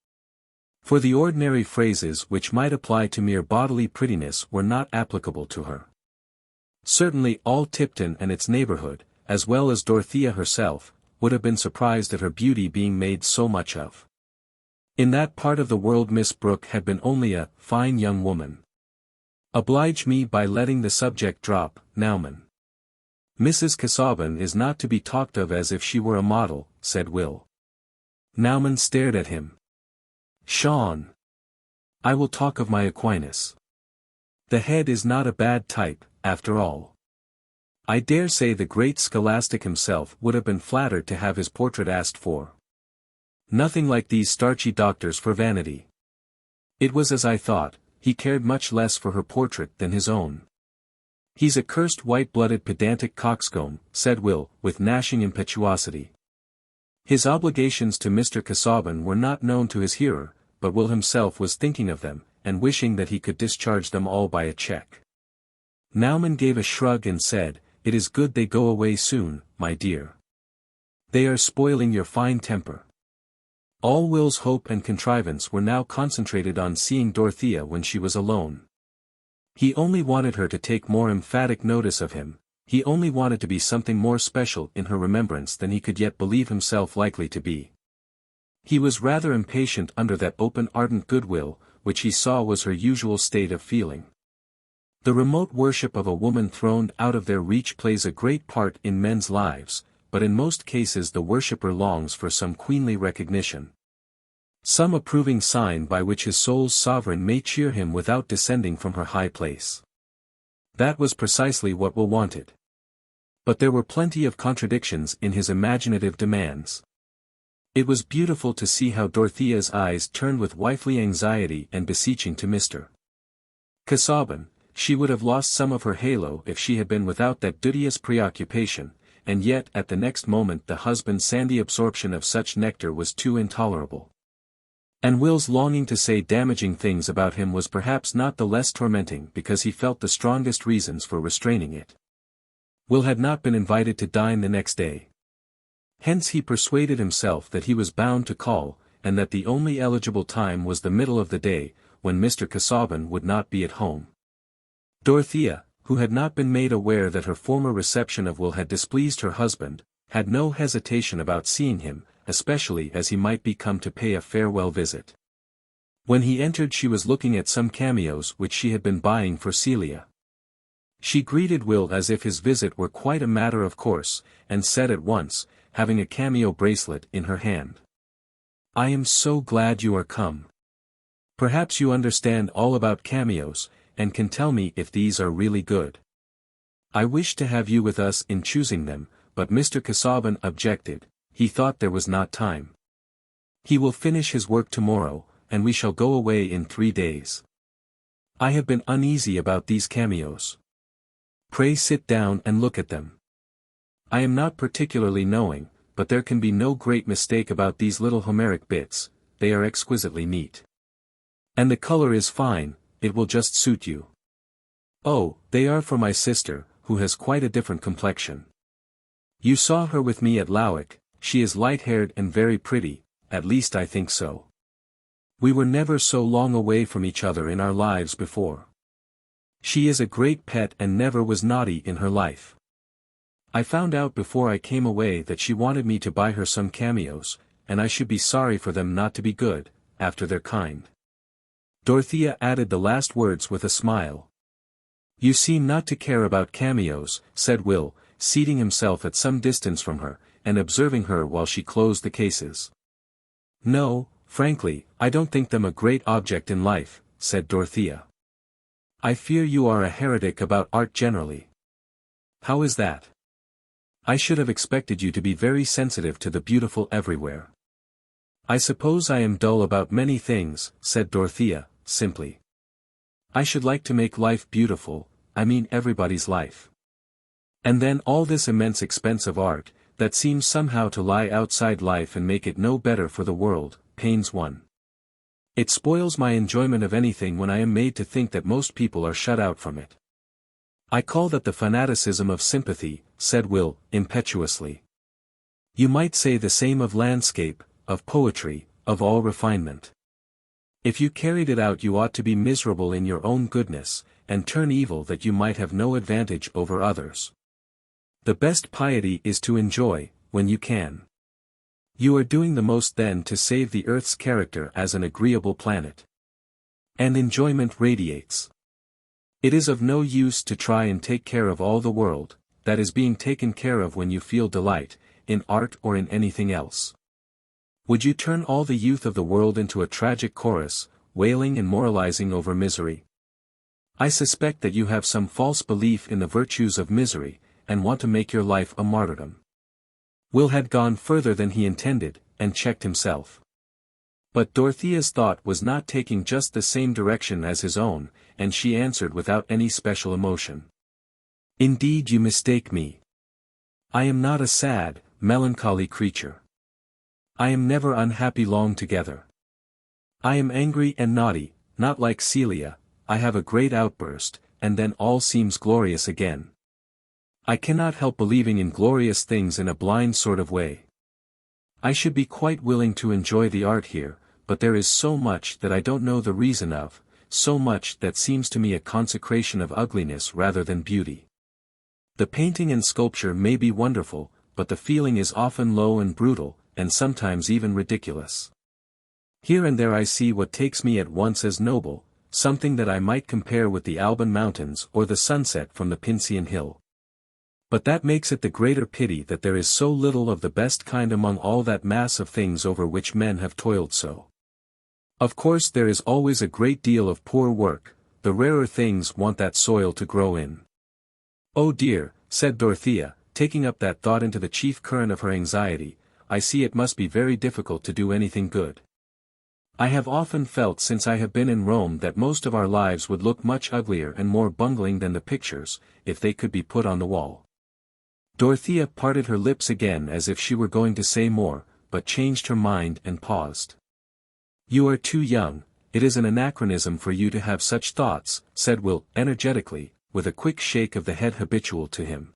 For the ordinary phrases which might apply to mere bodily prettiness were not applicable to her. Certainly all Tipton and its neighborhood, as well as Dorothea herself, would have been surprised at her beauty being made so much of. In that part of the world Miss Brooke had been only a fine young woman. Oblige me by letting the subject drop, Naumann. Mrs. Casaubon is not to be talked of as if she were a model, said Will. Naumann stared at him. Shaun. I will talk of my Aquinas. The head is not a bad type, after all. I dare say the great scholastic himself would have been flattered to have his portrait asked for. Nothing like these starchy doctors for vanity. It was as I thought, he cared much less for her portrait than his own. He's a cursed white-blooded pedantic coxcomb, said Will, with gnashing impetuosity. His obligations to Mr. Casaubon were not known to his hearer, but Will himself was thinking of them, and wishing that he could discharge them all by a check. Naumann gave a shrug and said, It is good they go away soon, my dear. They are spoiling your fine temper. All Will's hope and contrivance were now concentrated on seeing Dorothea when she was alone. He only wanted her to take more emphatic notice of him, he only wanted to be something more special in her remembrance than he could yet believe himself likely to be. He was rather impatient under that open ardent goodwill, which he saw was her usual state of feeling. The remote worship of a woman thrown out of their reach plays a great part in men's lives, but in most cases the worshipper longs for some queenly recognition. Some approving sign by which his soul's sovereign may cheer him without descending from her high place. That was precisely what Will wanted. But there were plenty of contradictions in his imaginative demands. It was beautiful to see how Dorothea's eyes turned with wifely anxiety and beseeching to Mr. Casaubon. She would have lost some of her halo if she had been without that duteous preoccupation, and yet at the next moment the husband's sandy absorption of such nectar was too intolerable. And Will's longing to say damaging things about him was perhaps not the less tormenting because he felt the strongest reasons for restraining it. Will had not been invited to dine the next day. Hence he persuaded himself that he was bound to call, and that the only eligible time was the middle of the day, when Mr. Casaubon would not be at home. Dorothea, who had not been made aware that her former reception of Will had displeased her husband, had no hesitation about seeing him, especially as he might be come to pay a farewell visit. When he entered she was looking at some cameos which she had been buying for Celia. She greeted Will as if his visit were quite a matter of course, and said at once, having a cameo bracelet in her hand. I am so glad you are come. Perhaps you understand all about cameos, and can tell me if these are really good. I wished to have you with us in choosing them, but Mr. Casaubon objected, he thought there was not time. He will finish his work tomorrow, and we shall go away in 3 days. I have been uneasy about these cameos. Pray sit down and look at them. I am not particularly knowing, but there can be no great mistake about these little Homeric bits, they are exquisitely neat. And the color is fine, it will just suit you. Oh, they are for my sister, who has quite a different complexion. You saw her with me at Lowick, she is light-haired and very pretty, at least I think so. We were never so long away from each other in our lives before. She is a great pet and never was naughty in her life. I found out before I came away that she wanted me to buy her some cameos, and I should be sorry for them not to be good, after their kind. Dorothea added the last words with a smile. You seem not to care about cameos, said Will, seating himself at some distance from her, and observing her while she closed the cases. No, frankly, I don't think them a great object in life, said Dorothea. I fear you are a heretic about art generally. How is that? I should have expected you to be very sensitive to the beautiful everywhere. I suppose I am dull about many things, said Dorothea, simply. I should like to make life beautiful, I mean everybody's life. And then all this immense expense of art, that seems somehow to lie outside life and make it no better for the world, pains one. It spoils my enjoyment of anything when I am made to think that most people are shut out from it. I call that the fanaticism of sympathy, said Will, impetuously. You might say the same of landscape, of poetry, of all refinement. If you carried it out you ought to be miserable in your own goodness, and turn evil that you might have no advantage over others. The best piety is to enjoy, when you can. You are doing the most then to save the earth's character as an agreeable planet. And enjoyment radiates. It is of no use to try and take care of all the world, that is being taken care of when you feel delight, in art or in anything else. Would you turn all the youth of the world into a tragic chorus, wailing and moralizing over misery? I suspect that you have some false belief in the virtues of misery, and want to make your life a martyrdom. Will had gone further than he intended, and checked himself. But Dorothea's thought was not taking just the same direction as his own, and she answered without any special emotion. Indeed you mistake me. I am not a sad, melancholy creature. I am never unhappy long together. I am angry and naughty, not like Celia, I have a great outburst, and then all seems glorious again. I cannot help believing in glorious things in a blind sort of way. I should be quite willing to enjoy the art here, but there is so much that I don't know the reason of, so much that seems to me a consecration of ugliness rather than beauty. The painting and sculpture may be wonderful, but the feeling is often low and brutal, and sometimes even ridiculous. Here and there I see what takes me at once as noble, something that I might compare with the Alban Mountains or the sunset from the Pincian Hill. But that makes it the greater pity that there is so little of the best kind among all that mass of things over which men have toiled so. Of course there is always a great deal of poor work, the rarer things want that soil to grow in. Oh dear, said Dorothea, taking up that thought into the chief current of her anxiety, I see it must be very difficult to do anything good. I have often felt since I have been in Rome that most of our lives would look much uglier and more bungling than the pictures, if they could be put on the wall. Dorothea parted her lips again as if she were going to say more, but changed her mind and paused. You are too young, it is an anachronism for you to have such thoughts, said Will, energetically, with a quick shake of the head habitual to him.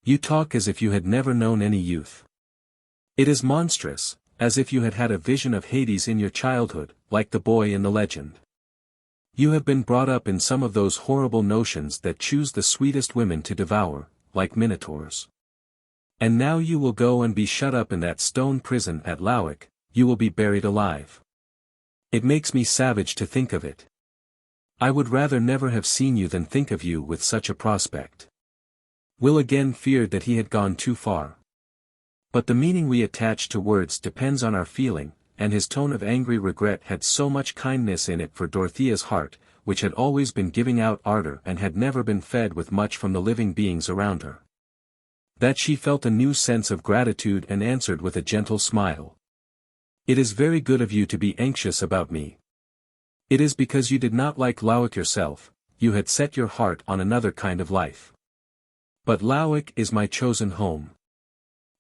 You talk as if you had never known any youth. It is monstrous, as if you had had a vision of Hades in your childhood, like the boy in the legend. You have been brought up in some of those horrible notions that choose the sweetest women to devour, like minotaurs. And now you will go and be shut up in that stone prison at Lowick, you will be buried alive. It makes me savage to think of it. I would rather never have seen you than think of you with such a prospect. Will again feared that he had gone too far. But the meaning we attach to words depends on our feeling, and his tone of angry regret had so much kindness in it for Dorothea's heart, which had always been giving out ardor and had never been fed with much from the living beings around her, that she felt a new sense of gratitude and answered with a gentle smile. It is very good of you to be anxious about me. It is because you did not like Lowick yourself, you had set your heart on another kind of life. But Lowick is my chosen home.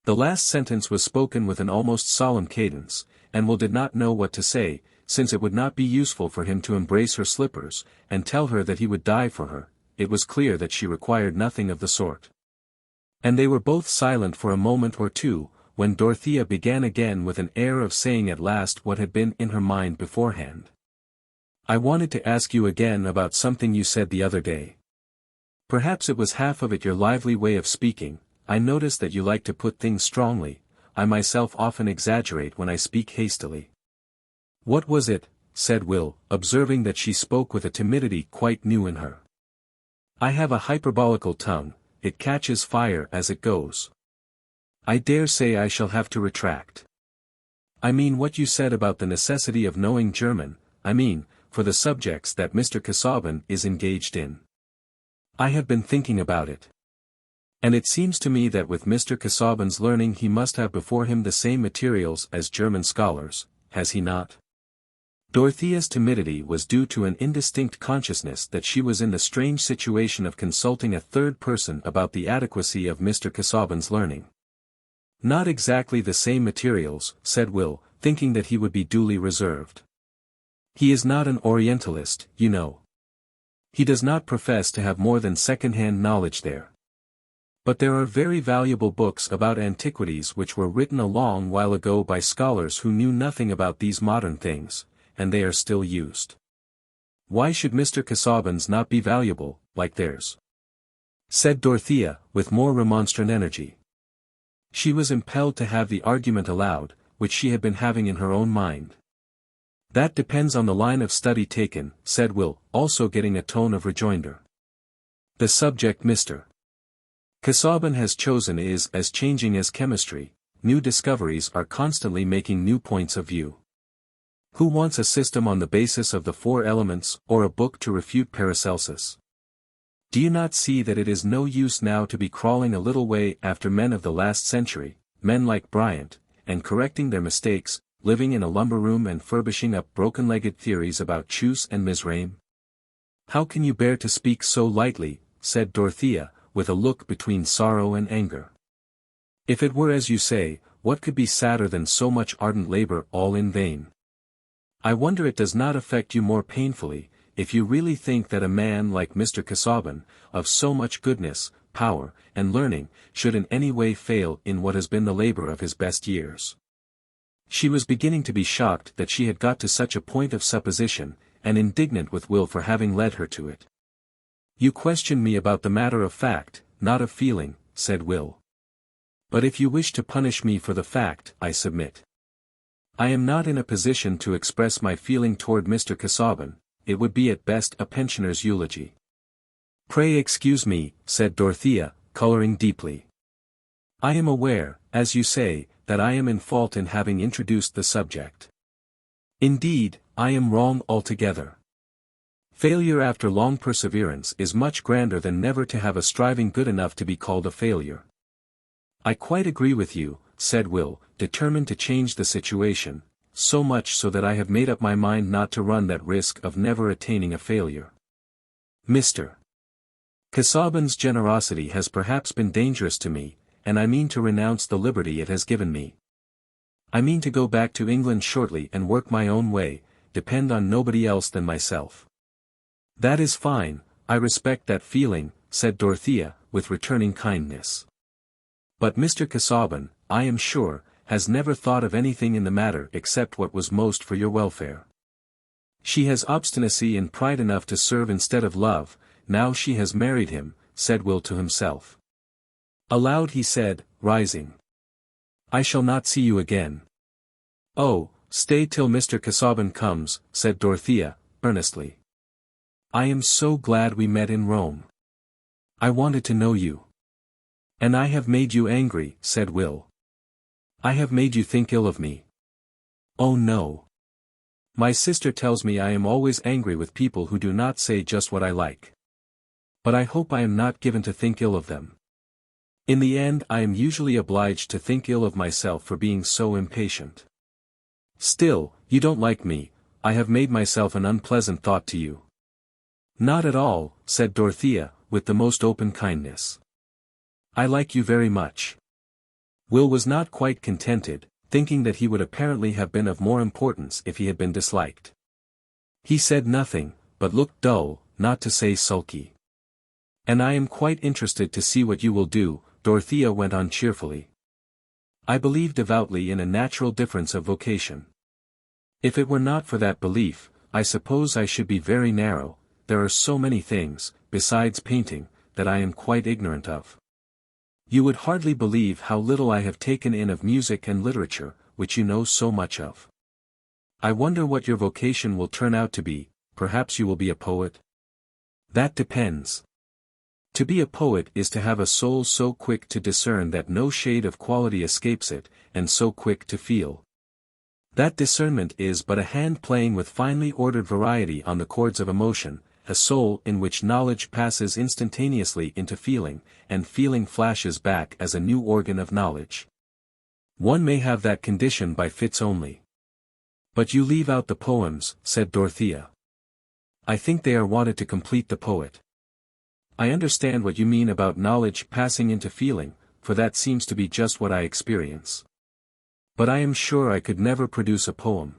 The last sentence was spoken with an almost solemn cadence, and Will did not know what to say, since it would not be useful for him to embrace her slippers, and tell her that he would die for her. It was clear that she required nothing of the sort. And they were both silent for a moment or two, when Dorothea began again with an air of saying at last what had been in her mind beforehand. I wanted to ask you again about something you said the other day. Perhaps it was half of it your lively way of speaking. I notice that you like to put things strongly. I myself often exaggerate when I speak hastily. What was it? Said Will, observing that she spoke with a timidity quite new in her. I have a hyperbolical tongue, it catches fire as it goes. I dare say I shall have to retract. I mean what you said about the necessity of knowing German, I mean, for the subjects that Mr. Casaubon is engaged in. I have been thinking about it. And it seems to me that with Mr. Casaubon's learning he must have before him the same materials as German scholars, has he not? Dorothea's timidity was due to an indistinct consciousness that she was in the strange situation of consulting a third person about the adequacy of Mr. Casaubon's learning. Not exactly the same materials, said Will, thinking that he would be duly reserved. He is not an Orientalist, you know. He does not profess to have more than second-hand knowledge there. But there are very valuable books about antiquities which were written a long while ago by scholars who knew nothing about these modern things, and they are still used. Why should Mr. Casaubon's not be valuable, like theirs? Said Dorothea, with more remonstrant energy. She was impelled to have the argument aloud, which she had been having in her own mind. That depends on the line of study taken, said Will, also getting a tone of rejoinder. The subject Mr. Casaubon has chosen is as changing as chemistry. New discoveries are constantly making new points of view. Who wants a system on the basis of the four elements, or a book to refute Paracelsus? Do you not see that it is no use now to be crawling a little way after men of the last century, men like Bryant, and correcting their mistakes, living in a lumber room and furbishing up broken-legged theories about Chus and Mizraim? How can you bear to speak so lightly, said Dorothea, with a look between sorrow and anger. If it were as you say, what could be sadder than so much ardent labor all in vain? I wonder it does not affect you more painfully, if you really think that a man like Mr. Casaubon, of so much goodness, power, and learning, should in any way fail in what has been the labor of his best years. She was beginning to be shocked that she had got to such a point of supposition, and indignant with Will for having led her to it. You question me about the matter of fact, not of feeling, said Will. But if you wish to punish me for the fact, I submit. I am not in a position to express my feeling toward Mr. Casaubon. It would be at best a pensioner's eulogy. Pray excuse me, said Dorothea, coloring deeply. I am aware, as you say, that I am in fault in having introduced the subject. Indeed, I am wrong altogether. Failure after long perseverance is much grander than never to have a striving good enough to be called a failure. I quite agree with you, said Will, determined to change the situation, so much so that I have made up my mind not to run that risk of never attaining a failure. Mr. Casaubon's generosity has perhaps been dangerous to me, and I mean to renounce the liberty it has given me. I mean to go back to England shortly and work my own way, depend on nobody else than myself. That is fine, I respect that feeling, said Dorothea, with returning kindness. But Mr. Casaubon, I am sure, has never thought of anything in the matter except what was most for your welfare. She has obstinacy and pride enough to serve instead of love, now she has married him, said Will to himself. Aloud he said, rising. I shall not see you again. Oh, stay till Mr. Casaubon comes, said Dorothea, earnestly. I am so glad we met in Rome. I wanted to know you. And I have made you angry, said Will. I have made you think ill of me. Oh no. My sister tells me I am always angry with people who do not say just what I like. But I hope I am not given to think ill of them. In the end I am usually obliged to think ill of myself for being so impatient. Still, you don't like me, I have made myself an unpleasant thought to you. Not at all, said Dorothea, with the most open kindness. I like you very much. Will was not quite contented, thinking that he would apparently have been of more importance if he had been disliked. He said nothing, but looked dull, not to say sulky. And I am quite interested to see what you will do, Dorothea went on cheerfully. I believe devoutly in a natural difference of vocation. If it were not for that belief, I suppose I should be very narrow. There are so many things, besides painting, that I am quite ignorant of. You would hardly believe how little I have taken in of music and literature, which you know so much of. I wonder what your vocation will turn out to be. Perhaps you will be a poet? That depends. To be a poet is to have a soul so quick to discern that no shade of quality escapes it, and so quick to feel. That discernment is but a hand playing with finely ordered variety on the chords of emotion, a soul in which knowledge passes instantaneously into feeling, and feeling flashes back as a new organ of knowledge. One may have that condition by fits only. But you leave out the poems, said Dorothea. I think they are wanted to complete the poet. I understand what you mean about knowledge passing into feeling, for that seems to be just what I experience. But I am sure I could never produce a poem.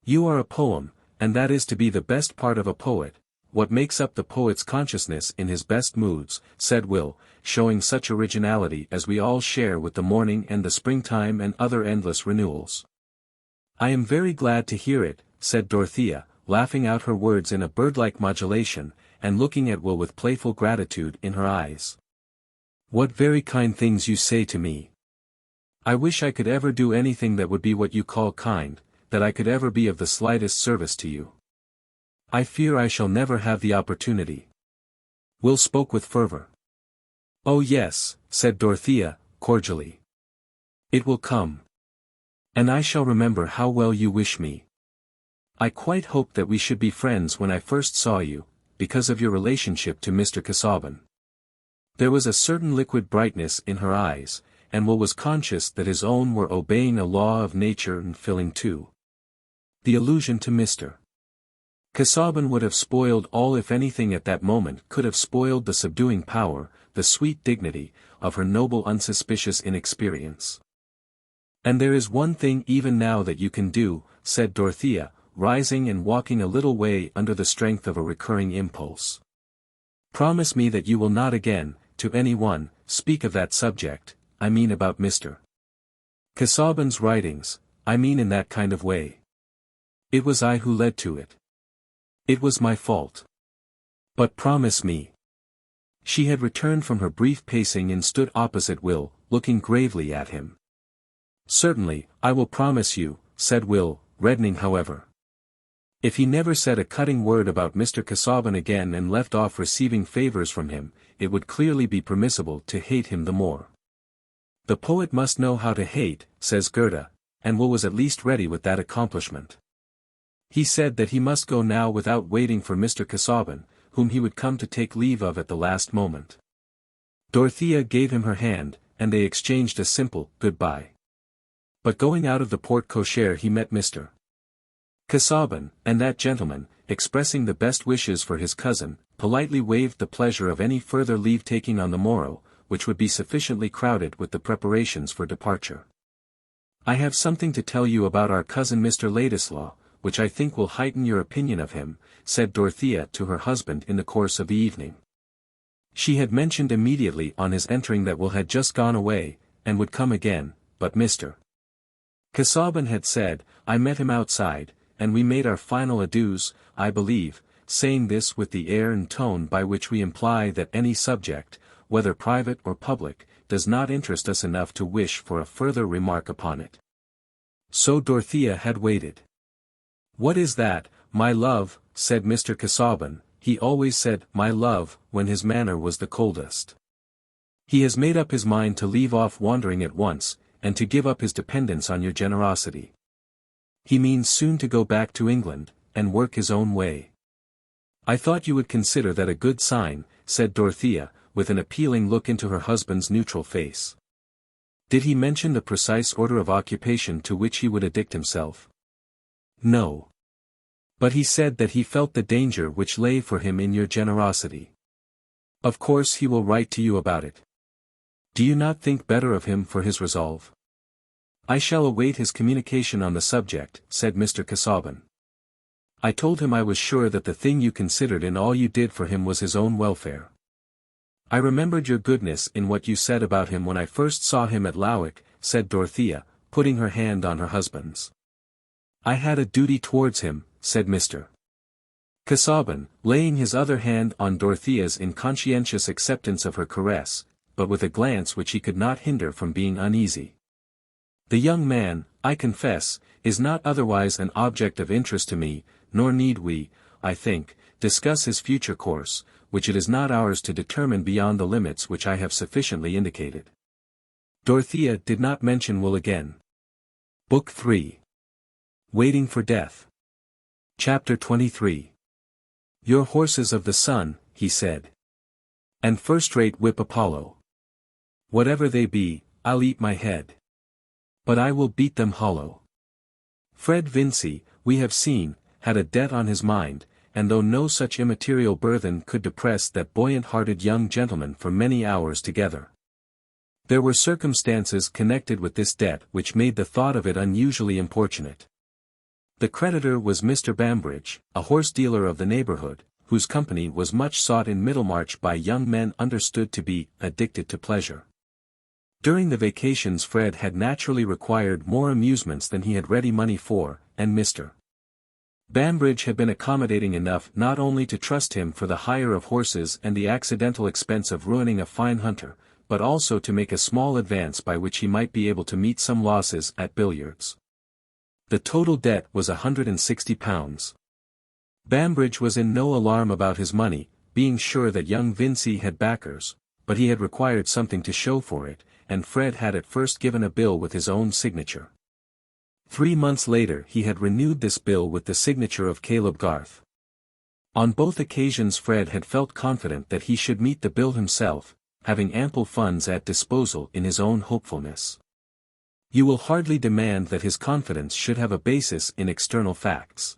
You are a poem, and that is to be the best part of a poet, what makes up the poet's consciousness in his best moods, said Will, showing such originality as we all share with the morning and the springtime and other endless renewals. I am very glad to hear it, said Dorothea, laughing out her words in a bird-like modulation, and looking at Will with playful gratitude in her eyes. What very kind things you say to me. I wish I could ever do anything that would be what you call kind, that I could ever be of the slightest service to you. I fear I shall never have the opportunity. Will spoke with fervor. Oh yes, said Dorothea, cordially. It will come. And I shall remember how well you wish me. I quite hoped that we should be friends when I first saw you, because of your relationship to Mr. Casaubon. There was a certain liquid brightness in her eyes, and Will was conscious that his own were obeying a law of nature and filling too. The allusion to Mr. Casaubon would have spoiled all if anything at that moment could have spoiled the subduing power, the sweet dignity, of her noble unsuspicious inexperience. And there is one thing even now that you can do, said Dorothea, rising and walking a little way under the strength of a recurring impulse. Promise me that you will not again, to any one, speak of that subject, I mean about Mr. Casaubon's writings, I mean in that kind of way. It was I who led to it. It was my fault. But promise me. She had returned from her brief pacing and stood opposite Will, looking gravely at him. Certainly, I will promise you, said Will, reddening however. If he never said a cutting word about Mr. Casaubon again and left off receiving favors from him, it would clearly be permissible to hate him the more. The poet must know how to hate, says Goethe, and Will was at least ready with that accomplishment. He said that he must go now without waiting for Mr. Casaubon, whom he would come to take leave of at the last moment. Dorothea gave him her hand, and they exchanged a simple good-bye. But going out of the porte-cochere he met Mr. Casaubon, and that gentleman, expressing the best wishes for his cousin, politely waived the pleasure of any further leave-taking on the morrow, which would be sufficiently crowded with the preparations for departure. I have something to tell you about our cousin Mr. Ladislaw, which I think will heighten your opinion of him, said Dorothea to her husband in the course of the evening. She had mentioned immediately on his entering that Will had just gone away, and would come again, but Mr. Casaubon had said, I met him outside, and we made our final adieus, I believe, saying this with the air and tone by which we imply that any subject, whether private or public, does not interest us enough to wish for a further remark upon it. So Dorothea had waited. What is that, my love, said Mr. Casaubon. He always said, my love, when his manner was the coldest. He has made up his mind to leave off wandering at once, and to give up his dependence on your generosity. He means soon to go back to England, and work his own way. I thought you would consider that a good sign, said Dorothea, with an appealing look into her husband's neutral face. Did he mention the precise order of occupation to which he would addict himself? No. But he said that he felt the danger which lay for him in your generosity. Of course he will write to you about it. Do you not think better of him for his resolve? I shall await his communication on the subject, said Mr. Casaubon. I told him I was sure that the thing you considered in all you did for him was his own welfare. I remembered your goodness in what you said about him when I first saw him at Lowick, said Dorothea, putting her hand on her husband's. I had a duty towards him, said Mr. Casaubon, laying his other hand on Dorothea's in conscientious acceptance of her caress, but with a glance which he could not hinder from being uneasy. The young man, I confess, is not otherwise an object of interest to me, nor need we, I think, discuss his future course, which it is not ours to determine beyond the limits which I have sufficiently indicated. Dorothea did not mention Will again. Book 3. Waiting for Death. Chapter 23. Your horses of the sun, he said. And first-rate whip Apollo. Whatever they be, I'll eat my head. But I will beat them hollow. Fred Vincy, we have seen, had a debt on his mind, and though no such immaterial burthen could depress that buoyant-hearted young gentleman for many hours together. There were circumstances connected with this debt which made the thought of it unusually importunate. The creditor was Mr. Bambridge, a horse-dealer of the neighbourhood, whose company was much sought in Middlemarch by young men understood to be addicted to pleasure. During the vacations Fred had naturally required more amusements than he had ready money for, and Mr. Bambridge had been accommodating enough not only to trust him for the hire of horses and the accidental expense of ruining a fine hunter, but also to make a small advance by which he might be able to meet some losses at billiards. The total debt was £160. Bambridge was in no alarm about his money, being sure that young Vincy had backers, but he had required something to show for it, and Fred had at first given a bill with his own signature. 3 months later he had renewed this bill with the signature of Caleb Garth. On both occasions Fred had felt confident that he should meet the bill himself, having ample funds at disposal in his own hopefulness. You will hardly demand that his confidence should have a basis in external facts.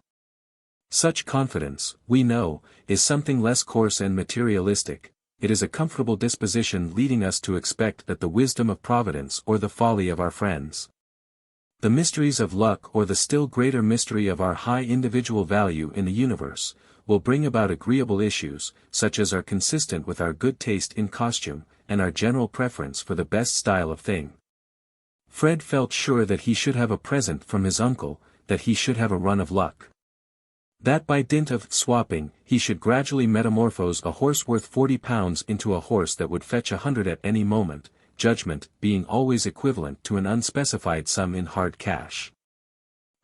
Such confidence, we know, is something less coarse and materialistic. It is a comfortable disposition leading us to expect that the wisdom of Providence or the folly of our friends, the mysteries of luck or the still greater mystery of our high individual value in the universe, will bring about agreeable issues, such as are consistent with our good taste in costume, and our general preference for the best style of thing. Fred felt sure that he should have a present from his uncle, that he should have a run of luck. That by dint of swapping, he should gradually metamorphose a horse worth £40 into a horse that would fetch 100 at any moment, judgment being always equivalent to an unspecified sum in hard cash.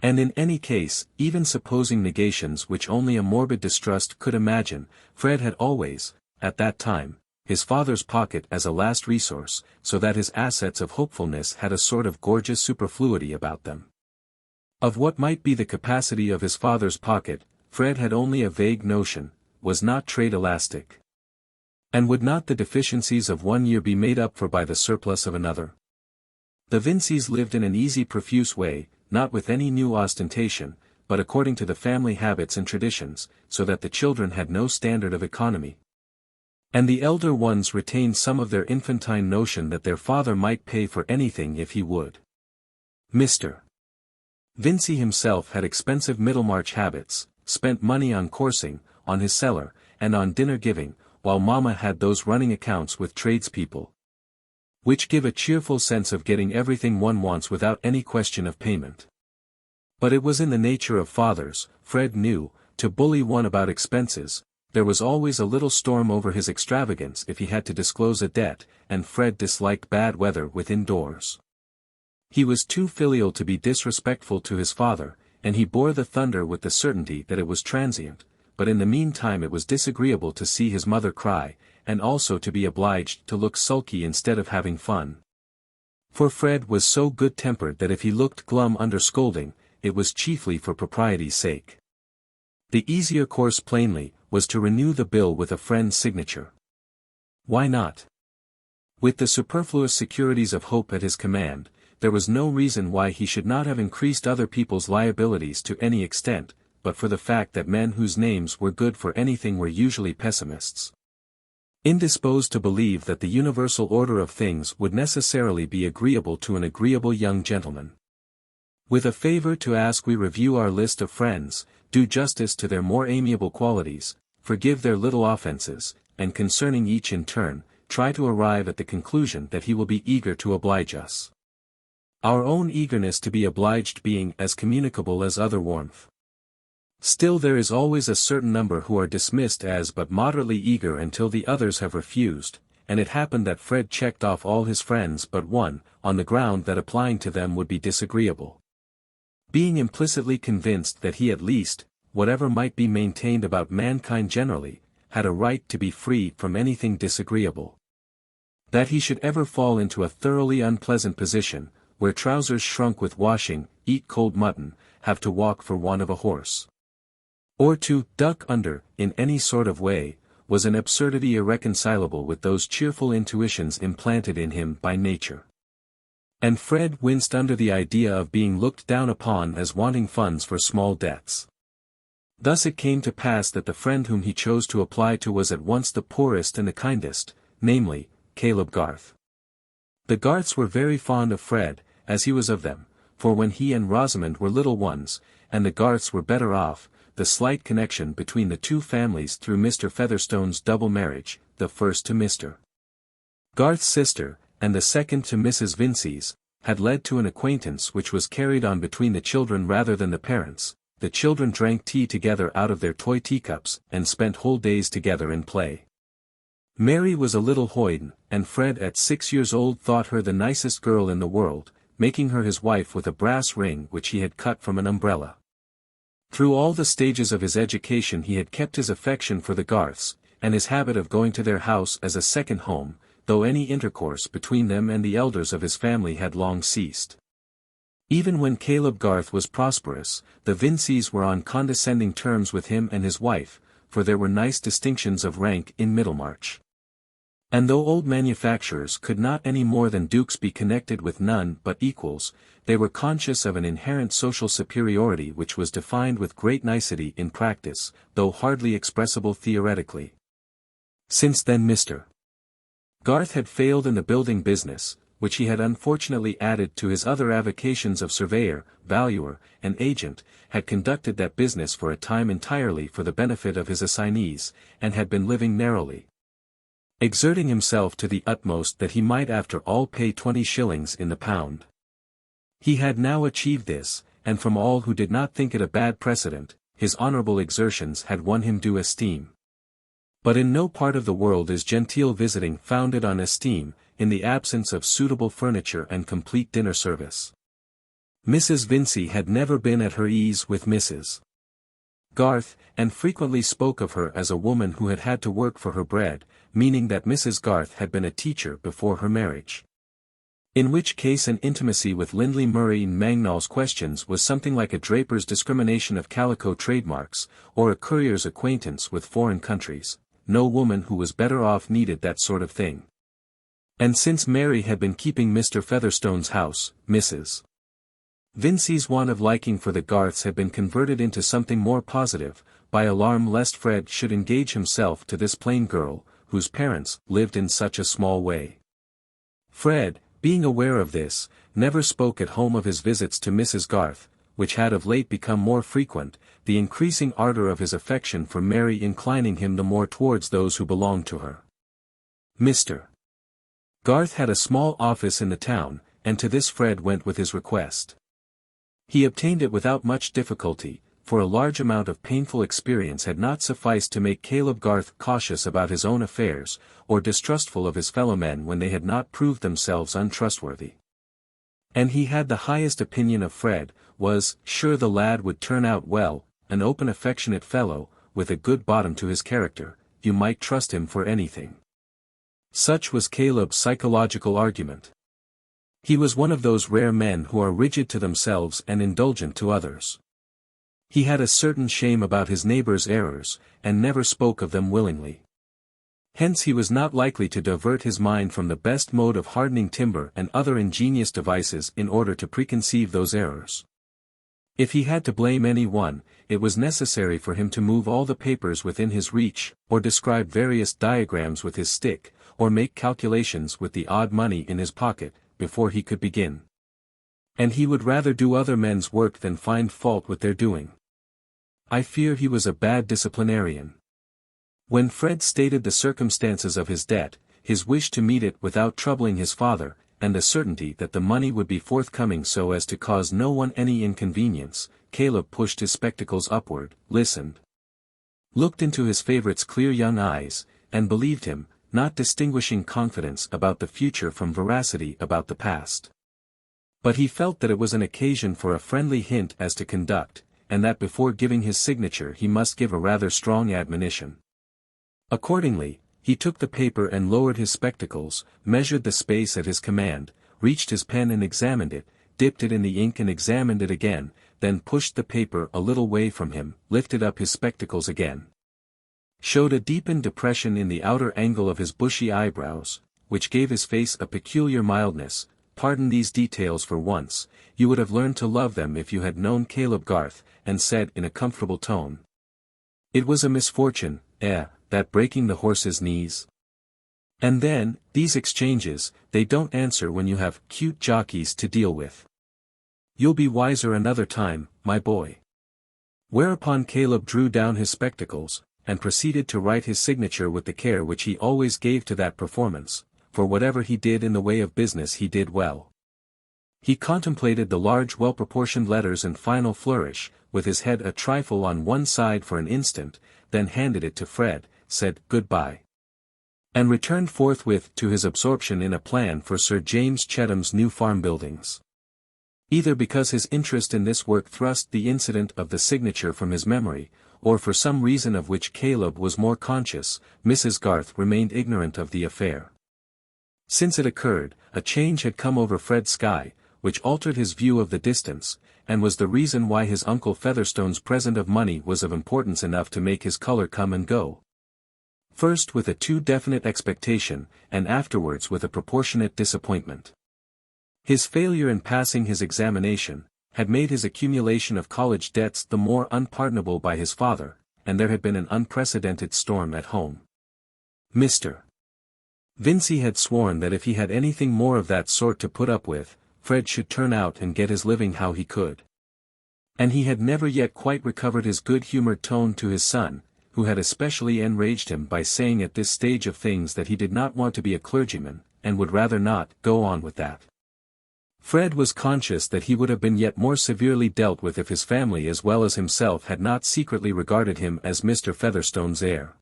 And in any case, even supposing negations which only a morbid distrust could imagine, Fred had always, at that time, his father's pocket as a last resource, so that his assets of hopefulness had a sort of gorgeous superfluity about them. Of what might be the capacity of his father's pocket, Fred had only a vague notion. Was not trade elastic? And would not the deficiencies of one year be made up for by the surplus of another? The Vincys lived in an easy profuse way, not with any new ostentation, but according to the family habits and traditions, so that the children had no standard of economy. And the elder ones retained some of their infantine notion that their father might pay for anything if he would. Mr. Vincy himself had expensive Middlemarch habits, spent money on coursing, on his cellar, and on dinner-giving, while Mamma had those running accounts with tradespeople, which give a cheerful sense of getting everything one wants without any question of payment. But it was in the nature of fathers, Fred knew, to bully one about expenses. There was always a little storm over his extravagance if he had to disclose a debt, and Fred disliked bad weather within doors. He was too filial to be disrespectful to his father, and he bore the thunder with the certainty that it was transient, but in the meantime it was disagreeable to see his mother cry, and also to be obliged to look sulky instead of having fun. For Fred was so good-tempered that if he looked glum under scolding, it was chiefly for propriety's sake. The easier course plainly, was to renew the bill with a friend's signature. Why not? With the superfluous securities of hope at his command, there was no reason why he should not have increased other people's liabilities to any extent, but for the fact that men whose names were good for anything were usually pessimists, indisposed to believe that the universal order of things would necessarily be agreeable to an agreeable young gentleman. With a favor to ask, we review our list of friends, do justice to their more amiable qualities, forgive their little offenses, and concerning each in turn, try to arrive at the conclusion that he will be eager to oblige us. Our own eagerness to be obliged being as communicable as other warmth. Still there is always a certain number who are dismissed as but moderately eager until the others have refused, and it happened that Fred checked off all his friends but one, on the ground that applying to them would be disagreeable. Being implicitly convinced that he at least, whatever might be maintained about mankind generally, had a right to be free from anything disagreeable. That he should ever fall into a thoroughly unpleasant position, where trousers shrunk with washing, eat cold mutton, have to walk for want of a horse, or to duck under, in any sort of way, was an absurdity irreconcilable with those cheerful intuitions implanted in him by nature. And Fred winced under the idea of being looked down upon as wanting funds for small debts. Thus it came to pass that the friend whom he chose to apply to was at once the poorest and the kindest, namely, Caleb Garth. The Garths were very fond of Fred, as he was of them, for when he and Rosamond were little ones, and the Garths were better off, the slight connection between the two families through Mr. Featherstone's double marriage, the first to Mr. Garth's sister, and the second to Mrs. Vincey's, had led to an acquaintance which was carried on between the children rather than the parents. The children drank tea together out of their toy teacups, and spent whole days together in play. Mary was a little hoyden, and Fred at 6 years old thought her the nicest girl in the world, making her his wife with a brass ring which he had cut from an umbrella. Through all the stages of his education he had kept his affection for the Garths, and his habit of going to their house as a second home, though any intercourse between them and the elders of his family had long ceased. Even when Caleb Garth was prosperous, the Vinceys were on condescending terms with him and his wife, for there were nice distinctions of rank in Middlemarch. And though old manufacturers could not any more than dukes be connected with none but equals, they were conscious of an inherent social superiority which was defined with great nicety in practice, though hardly expressible theoretically. Since then Mr. Garth had failed in the building business, which he had unfortunately added to his other avocations of surveyor, valuer, and agent, had conducted that business for a time entirely for the benefit of his assignees, and had been living narrowly, exerting himself to the utmost that he might after all pay 20 shillings in the pound. He had now achieved this, and from all who did not think it a bad precedent, his honourable exertions had won him due esteem. But in no part of the world is genteel visiting founded on esteem, in the absence of suitable furniture and complete dinner service. Mrs. Vincey had never been at her ease with Mrs. Garth, and frequently spoke of her as a woman who had had to work for her bread, meaning that Mrs. Garth had been a teacher before her marriage. In which case an intimacy with Lindley Murray Mangnall's questions was something like a draper's discrimination of calico trademarks, or a courier's acquaintance with foreign countries. No woman who was better off needed that sort of thing. And since Mary had been keeping Mr. Featherstone's house, Mrs. Vincey's want of liking for the Garths had been converted into something more positive, by alarm lest Fred should engage himself to this plain girl, whose parents lived in such a small way. Fred, being aware of this, never spoke at home of his visits to Mrs. Garth, which had of late become more frequent, the increasing ardor of his affection for Mary inclining him the more towards those who belonged to her. Mr. Garth had a small office in the town, and to this Fred went with his request. He obtained it without much difficulty, for a large amount of painful experience had not sufficed to make Caleb Garth cautious about his own affairs, or distrustful of his fellow men when they had not proved themselves untrustworthy. And he had the highest opinion of Fred, was sure the lad would turn out well, an open affectionate fellow, with a good bottom to his character, you might trust him for anything. Such was Caleb's psychological argument. He was one of those rare men who are rigid to themselves and indulgent to others. He had a certain shame about his neighbor's errors, and never spoke of them willingly. Hence he was not likely to divert his mind from the best mode of hardening timber and other ingenious devices in order to preconceive those errors. If he had to blame any one, it was necessary for him to move all the papers within his reach, or describe various diagrams with his stick, or make calculations with the odd money in his pocket, before he could begin. And he would rather do other men's work than find fault with their doing. I fear he was a bad disciplinarian. When Fred stated the circumstances of his debt, his wish to meet it without troubling his father, and the certainty that the money would be forthcoming so as to cause no one any inconvenience, Caleb pushed his spectacles upward, listened, looked into his favorite's clear young eyes, and believed him, not distinguishing confidence about the future from veracity about the past. But he felt that it was an occasion for a friendly hint as to conduct, and that before giving his signature he must give a rather strong admonition. Accordingly, he took the paper and lowered his spectacles, measured the space at his command, reached his pen and examined it, dipped it in the ink and examined it again, then pushed the paper a little way from him, lifted up his spectacles again. Showed a deepened depression in the outer angle of his bushy eyebrows, which gave his face a peculiar mildness. Pardon these details for once, you would have learned to love them if you had known Caleb Garth, and said in a comfortable tone, "It was a misfortune, that breaking the horse's knees. And then, these exchanges, they don't answer when you have cute jockeys to deal with. You'll be wiser another time, my boy." Whereupon Caleb drew down his spectacles, and proceeded to write his signature with the care which he always gave to that performance, for whatever he did in the way of business he did well. He contemplated the large well-proportioned letters and final flourish, with his head a trifle on one side for an instant, then handed it to Fred, said "Good-bye," and returned forthwith to his absorption in a plan for Sir James Chetham's new farm buildings. Either because his interest in this work thrust the incident of the signature from his memory, or for some reason of which Caleb was more conscious, Mrs. Garth remained ignorant of the affair. Since it occurred, a change had come over Fred Skye, which altered his view of the distance, and was the reason why his uncle Featherstone's present of money was of importance enough to make his colour come and go. First with a too definite expectation, and afterwards with a proportionate disappointment. His failure in passing his examination, had made his accumulation of college debts the more unpardonable by his father, and there had been an unprecedented storm at home. Mr. Vincey had sworn that if he had anything more of that sort to put up with, Fred should turn out and get his living how he could. And he had never yet quite recovered his good-humoured tone to his son, who had especially enraged him by saying at this stage of things that he did not want to be a clergyman, and would rather not go on with that. Fred was conscious that he would have been yet more severely dealt with if his family as well as himself had not secretly regarded him as Mr. Featherstone's heir.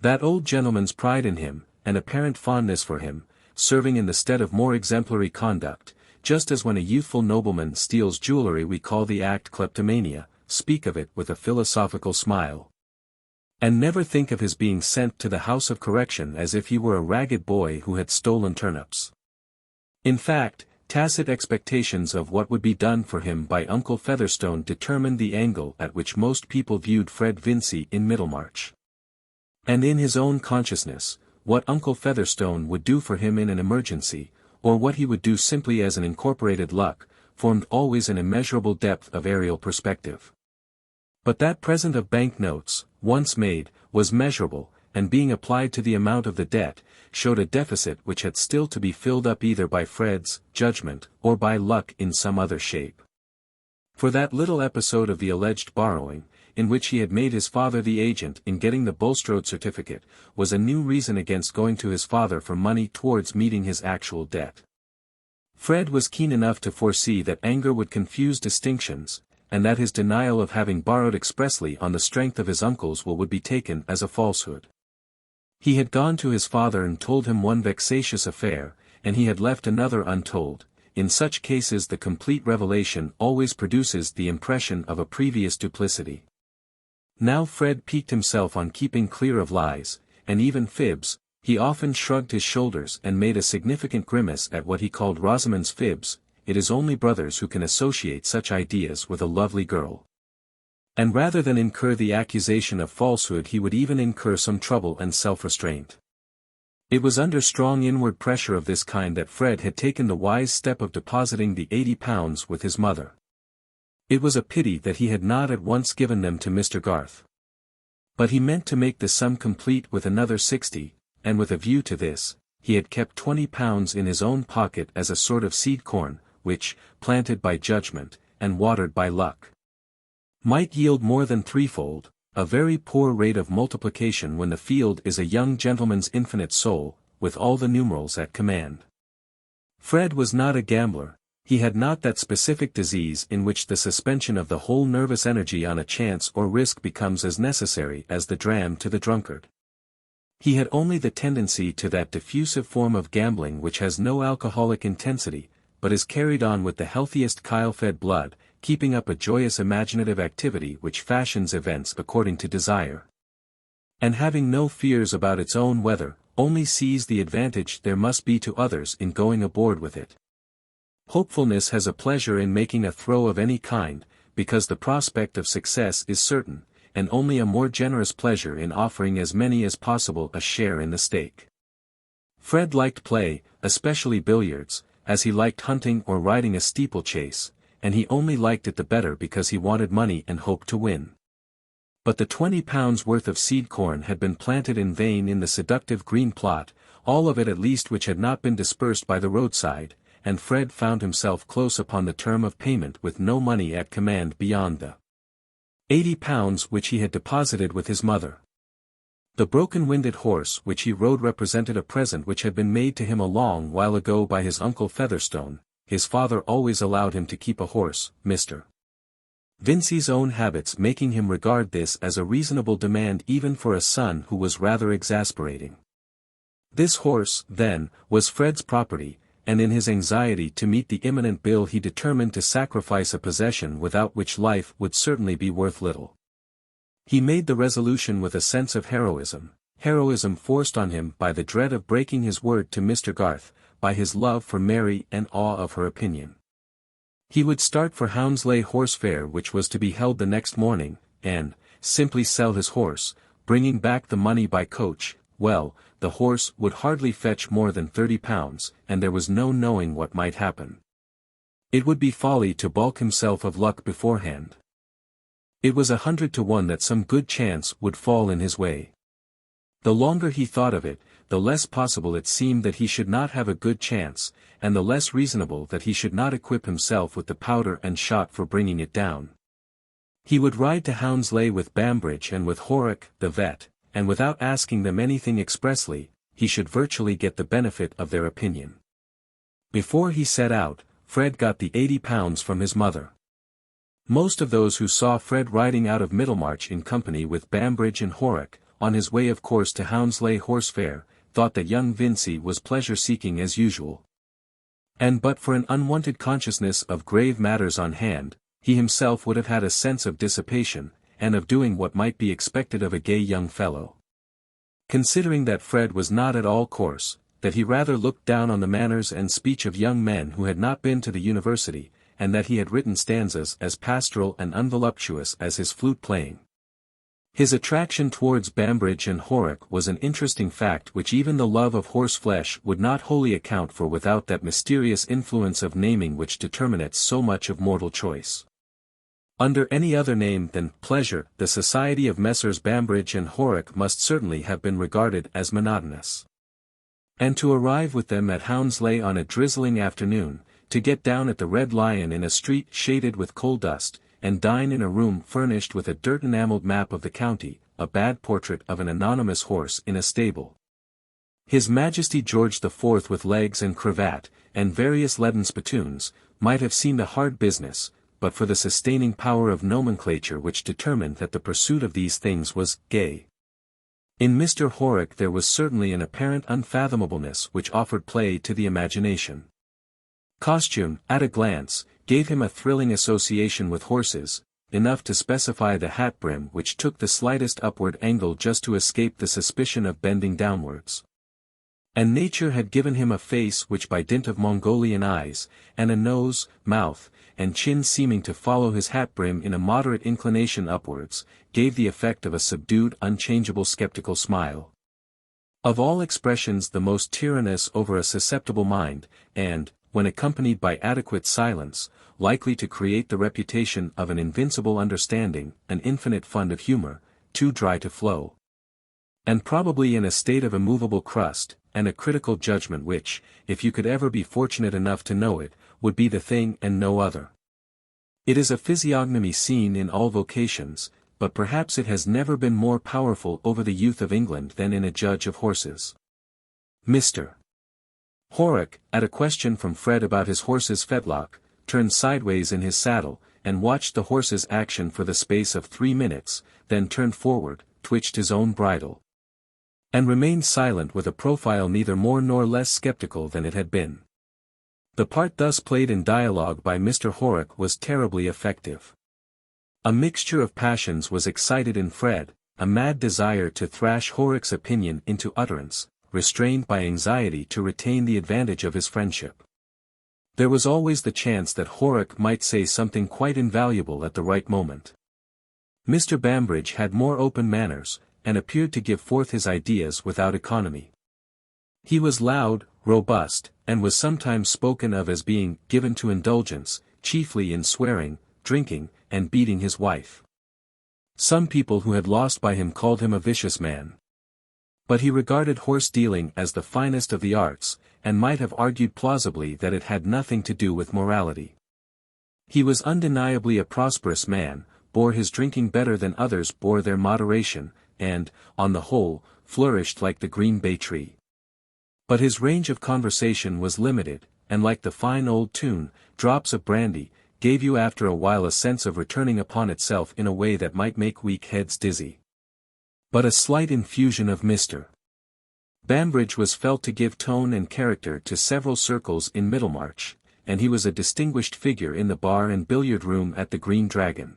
That old gentleman's pride in him, and apparent fondness for him, serving in the stead of more exemplary conduct, just as when a youthful nobleman steals jewellery we call the act kleptomania, speak of it with a philosophical smile. And never think of his being sent to the house of correction as if he were a ragged boy who had stolen turnips. In fact, tacit expectations of what would be done for him by Uncle Featherstone determined the angle at which most people viewed Fred Vincey in Middlemarch. And in his own consciousness, what Uncle Featherstone would do for him in an emergency, or what he would do simply as an incorporated luck, formed always an immeasurable depth of aerial perspective. But that present of bank notes, once made, was measurable, and being applied to the amount of the debt, showed a deficit which had still to be filled up either by Fred's judgment or by luck in some other shape. For that little episode of the alleged borrowing, in which he had made his father the agent in getting the Bulstrode certificate, was a new reason against going to his father for money towards meeting his actual debt. Fred was keen enough to foresee that anger would confuse distinctions, and that his denial of having borrowed expressly on the strength of his uncle's will would be taken as a falsehood. He had gone to his father and told him one vexatious affair, and he had left another untold. In such cases the complete revelation always produces the impression of a previous duplicity. Now Fred piqued himself on keeping clear of lies, and even fibs. He often shrugged his shoulders and made a significant grimace at what he called Rosamond's fibs. It is only brothers who can associate such ideas with a lovely girl. And rather than incur the accusation of falsehood he would even incur some trouble and self-restraint. It was under strong inward pressure of this kind that Fred had taken the wise step of depositing the £80 with his mother. It was a pity that he had not at once given them to Mr. Garth. But he meant to make the sum complete with another 60, and with a view to this, he had kept £20 in his own pocket as a sort of seed corn, which, planted by judgment, and watered by luck, might yield more than threefold, a very poor rate of multiplication when the field is a young gentleman's infinite soul, with all the numerals at command. Fred was not a gambler, he had not that specific disease in which the suspension of the whole nervous energy on a chance or risk becomes as necessary as the dram to the drunkard. He had only the tendency to that diffusive form of gambling which has no alcoholic intensity, but is carried on with the healthiest chyle-fed blood, keeping up a joyous imaginative activity which fashions events according to desire. And having no fears about its own weather, only sees the advantage there must be to others in going aboard with it. Hopefulness has a pleasure in making a throw of any kind, because the prospect of success is certain, and only a more generous pleasure in offering as many as possible a share in the stake. Fred liked play, especially billiards, as he liked hunting or riding a steeplechase, and he only liked it the better because he wanted money and hoped to win. But the £20 worth of seed corn had been planted in vain in the seductive green plot, all of it at least which had not been dispersed by the roadside, and Fred found himself close upon the term of payment with no money at command beyond the £80 which he had deposited with his mother. The broken-winded horse which he rode represented a present which had been made to him a long while ago by his uncle Featherstone. His father always allowed him to keep a horse, Mr. Vincey's own habits making him regard this as a reasonable demand even for a son who was rather exasperating. This horse, then, was Fred's property, and in his anxiety to meet the imminent bill he determined to sacrifice a possession without which life would certainly be worth little. He made the resolution with a sense of heroism forced on him by the dread of breaking his word to Mr. Garth, by his love for Mary and awe of her opinion. He would start for Hounslow Horse Fair which was to be held the next morning, and simply sell his horse, bringing back the money by coach. Well, the horse would hardly fetch more than £30, and there was no knowing what might happen. It would be folly to balk himself of luck beforehand. It was 100 to 1 that some good chance would fall in his way. The longer he thought of it, the less possible it seemed that he should not have a good chance, and the less reasonable that he should not equip himself with the powder and shot for bringing it down. He would ride to Hounslow with Bambridge and with Horrocks, the vet, and without asking them anything expressly, he should virtually get the benefit of their opinion. Before he set out, Fred got the £80 from his mother. Most of those who saw Fred riding out of Middlemarch in company with Bambridge and Horrocks, on his way of course to Hounslow Horse Fair, thought that young Vincey was pleasure-seeking as usual. And but for an unwonted consciousness of grave matters on hand, he himself would have had a sense of dissipation, and of doing what might be expected of a gay young fellow. Considering that Fred was not at all coarse, that he rather looked down on the manners and speech of young men who had not been to the university, and that he had written stanzas as pastoral and unvoluptuous as his flute-playing. His attraction towards Bambridge and Horrocks was an interesting fact which even the love of horseflesh would not wholly account for without that mysterious influence of naming which determinates so much of mortal choice. Under any other name than pleasure, the society of Messrs. Bambridge and Horrocks must certainly have been regarded as monotonous. And to arrive with them at Hounslow on a drizzling afternoon, to get down at the Red Lion in a street shaded with coal dust, and dine in a room furnished with a dirt-enameled map of the county, a bad portrait of an anonymous horse in a stable. His Majesty George IV with legs and cravat, and various leaden spittoons, might have seemed a hard business, but for the sustaining power of nomenclature which determined that the pursuit of these things was gay. In Mr. Horrocks there was certainly an apparent unfathomableness which offered play to the imagination. Costume, at a glance, gave him a thrilling association with horses, enough to specify the hat brim which took the slightest upward angle just to escape the suspicion of bending downwards. And nature had given him a face which by dint of Mongolian eyes, and a nose, mouth, and chin seeming to follow his hat brim in a moderate inclination upwards, gave the effect of a subdued unchangeable skeptical smile. Of all expressions the most tyrannous over a susceptible mind, and, when accompanied by adequate silence, likely to create the reputation of an invincible understanding, an infinite fund of humour, too dry to flow. And probably in a state of immovable crust, and a critical judgment which, if you could ever be fortunate enough to know it, would be the thing and no other. It is a physiognomy seen in all vocations, but perhaps it has never been more powerful over the youth of England than in a judge of horses. Mr. Horrock, at a question from Fred about his horse's fetlock, turned sideways in his saddle, and watched the horse's action for the space of 3 minutes, then turned forward, twitched his own bridle, and remained silent with a profile neither more nor less skeptical than it had been. The part thus played in dialogue by Mr. Horrock was terribly effective. A mixture of passions was excited in Fred, a mad desire to thrash Horrock's opinion into utterance, restrained by anxiety to retain the advantage of his friendship. There was always the chance that Horrock might say something quite invaluable at the right moment. Mr. Bambridge had more open manners, and appeared to give forth his ideas without economy. He was loud, robust, and was sometimes spoken of as being given to indulgence, chiefly in swearing, drinking, and beating his wife. Some people who had lost by him called him a vicious man. But he regarded horse dealing as the finest of the arts, and might have argued plausibly that it had nothing to do with morality. He was undeniably a prosperous man, bore his drinking better than others bore their moderation, and, on the whole, flourished like the green bay tree. But his range of conversation was limited, and like the fine old tune, drops of brandy, gave you after a while a sense of returning upon itself in a way that might make weak heads dizzy. But a slight infusion of Mr. Bambridge was felt to give tone and character to several circles in Middlemarch, and he was a distinguished figure in the bar and billiard room at the Green Dragon.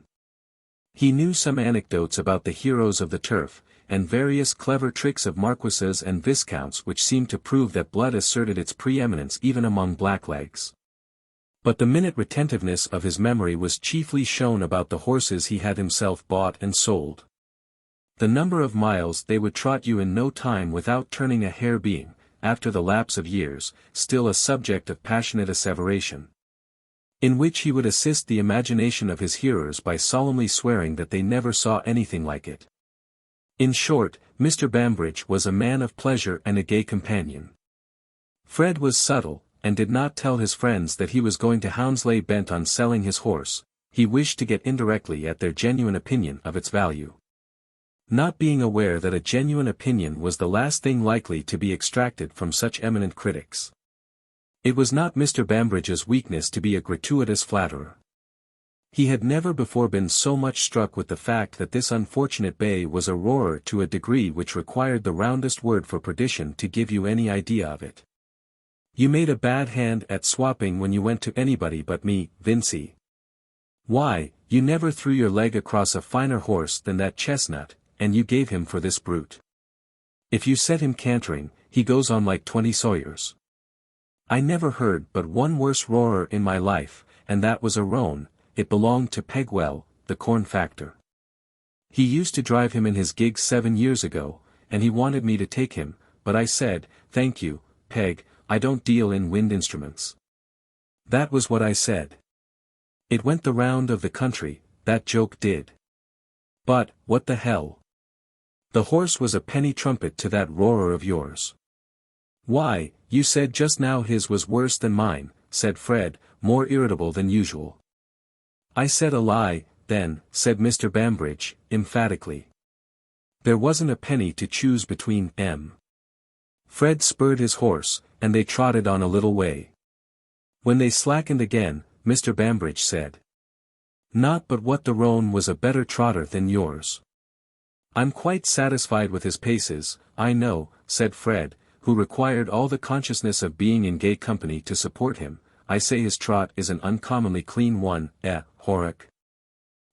He knew some anecdotes about the heroes of the turf, and various clever tricks of marquises and viscounts which seemed to prove that blood asserted its preeminence even among blacklegs. But the minute retentiveness of his memory was chiefly shown about the horses he had himself bought and sold. The number of miles they would trot you in no time without turning a hair being, after the lapse of years, still a subject of passionate asseveration, in which he would assist the imagination of his hearers by solemnly swearing that they never saw anything like it. In short, Mr. Bambridge was a man of pleasure and a gay companion. Fred was subtle, and did not tell his friends that he was going to Hounslow bent on selling his horse. He wished to get indirectly at their genuine opinion of its value. Not being aware that a genuine opinion was the last thing likely to be extracted from such eminent critics. It was not Mr. Bambridge's weakness to be a gratuitous flatterer. He had never before been so much struck with the fact that this unfortunate bay was a roarer to a degree which required the roundest word for perdition to give you any idea of it. You made a bad hand at swapping when you went to anybody but me, Vincey. Why, you never threw your leg across a finer horse than that chestnut, and you gave him for this brute. If you set him cantering, he goes on like 20 sawyers. I never heard but one worse roarer in my life, and that was a roan. It belonged to Pegwell, the corn factor. He used to drive him in his gig 7 years ago, and he wanted me to take him, but I said, "Thank you, Peg, I don't deal in wind instruments." That was what I said. It went the round of the country, that joke did. But, what the hell? The horse was a penny trumpet to that roarer of yours. Why, you said just now his was worse than mine, said Fred, more irritable than usual. I said a lie, then, said Mr. Bambridge, emphatically. There wasn't a penny to choose between M. Fred spurred his horse, and they trotted on a little way. When they slackened again, Mr. Bambridge said, "Not but what the roan was a better trotter than yours." "I'm quite satisfied with his paces, I know," said Fred, who required all the consciousness of being in gay company to support him. "I say his trot is an uncommonly clean one, Horrock."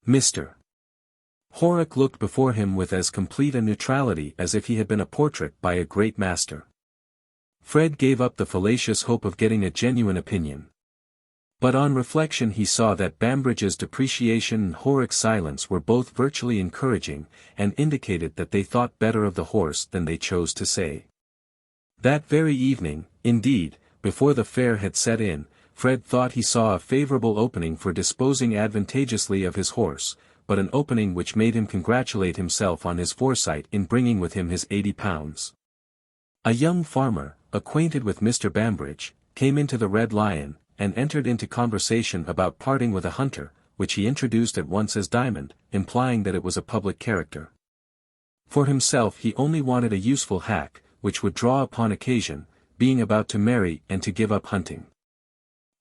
Mr. Horrock looked before him with as complete a neutrality as if he had been a portrait by a great master. Fred gave up the fallacious hope of getting a genuine opinion. But on reflection he saw that Bambridge's depreciation and Horrocks' silence were both virtually encouraging, and indicated that they thought better of the horse than they chose to say. That very evening, indeed, before the fair had set in, Fred thought he saw a favorable opening for disposing advantageously of his horse, but an opening which made him congratulate himself on his foresight in bringing with him his £80. A young farmer, acquainted with Mr. Bambridge, came into the Red Lion, and entered into conversation about parting with a hunter, which he introduced at once as Diamond, implying that it was a public character. For himself he only wanted a useful hack, which would draw upon occasion, being about to marry and to give up hunting.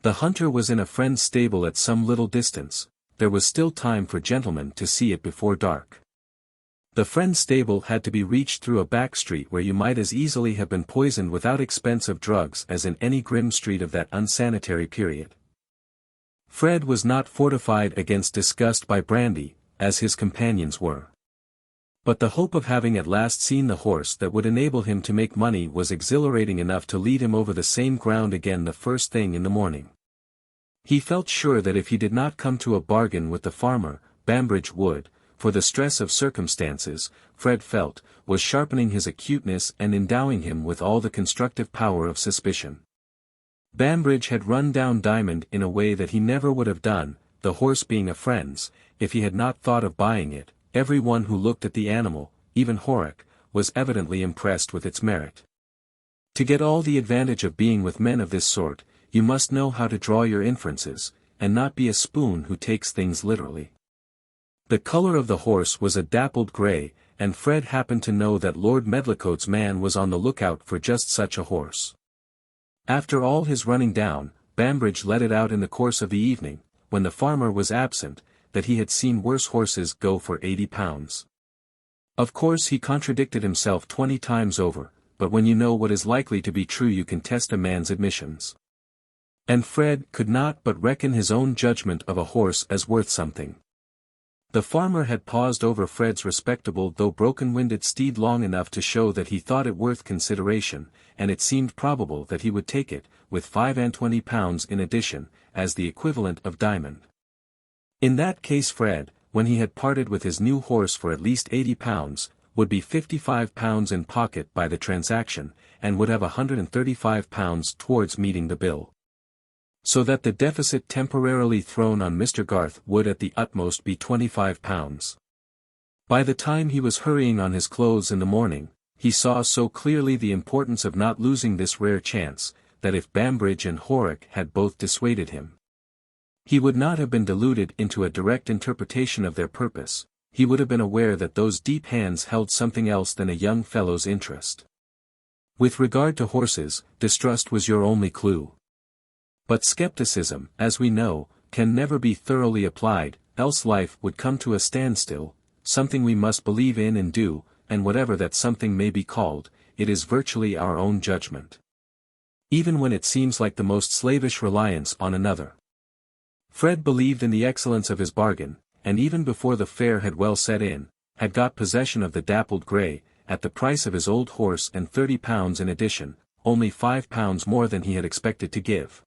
The hunter was in a friend's stable at some little distance. There was still time for gentlemen to see it before dark. The friend's stable had to be reached through a back street where you might as easily have been poisoned without expense of drugs as in any grim street of that unsanitary period. Fred was not fortified against disgust by brandy, as his companions were. But the hope of having at last seen the horse that would enable him to make money was exhilarating enough to lead him over the same ground again the first thing in the morning. He felt sure that if he did not come to a bargain with the farmer, Bambridge would, for the stress of circumstances, Fred felt, was sharpening his acuteness and endowing him with all the constructive power of suspicion. Bambridge had run down Diamond in a way that he never would have done, the horse being a friend's, if he had not thought of buying it. Every one who looked at the animal, even Horrocks, was evidently impressed with its merit. To get all the advantage of being with men of this sort, you must know how to draw your inferences, and not be a spoon who takes things literally. The color of the horse was a dappled grey, and Fred happened to know that Lord Medlicote's man was on the lookout for just such a horse. After all his running down, Bambridge let it out in the course of the evening, when the farmer was absent, that he had seen worse horses go for £80. Of course he contradicted himself 20 times over, but when you know what is likely to be true you can test a man's admissions. And Fred could not but reckon his own judgment of a horse as worth something. The farmer had paused over Fred's respectable though broken-winded steed long enough to show that he thought it worth consideration, and it seemed probable that he would take it, with £25 in addition, as the equivalent of Diamond. In that case Fred, when he had parted with his new horse for at least £80, would be £55 in pocket by the transaction, and would have £135 towards meeting the bill. So that the deficit temporarily thrown on Mr. Garth would at the utmost be £25. By the time he was hurrying on his clothes in the morning, he saw so clearly the importance of not losing this rare chance, that if Bambridge and Horrocks had both dissuaded him, he would not have been deluded into a direct interpretation of their purpose. He would have been aware that those deep hands held something else than a young fellow's interest. With regard to horses, distrust was your only clue. But skepticism, as we know, can never be thoroughly applied, else life would come to a standstill. Something we must believe in and do, and whatever that something may be called, it is virtually our own judgment. Even when it seems like the most slavish reliance on another. Fred believed in the excellence of his bargain, and even before the fair had well set in, had got possession of the dappled grey, at the price of his old horse and £30 in addition, only £5 more than he had expected to give.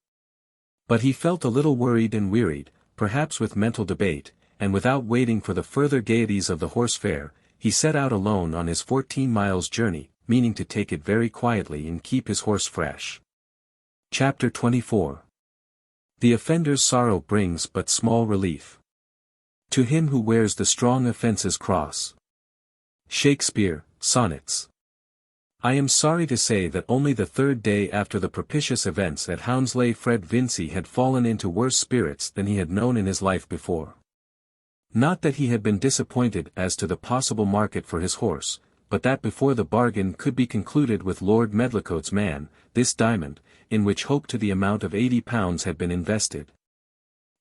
But he felt a little worried and wearied, perhaps with mental debate, and without waiting for the further gaieties of the horse fair, he set out alone on his 14 miles journey, meaning to take it very quietly and keep his horse fresh. Chapter 24. The offender's sorrow brings but small relief. To him who wears the strong offence's cross. Shakespeare, Sonnets. I am sorry to say that only the third day after the propitious events at Hounslow Fred Vincey had fallen into worse spirits than he had known in his life before. Not that he had been disappointed as to the possible market for his horse, but that before the bargain could be concluded with Lord Medlicote's man, this Diamond, in which hope to the amount of £80 had been invested,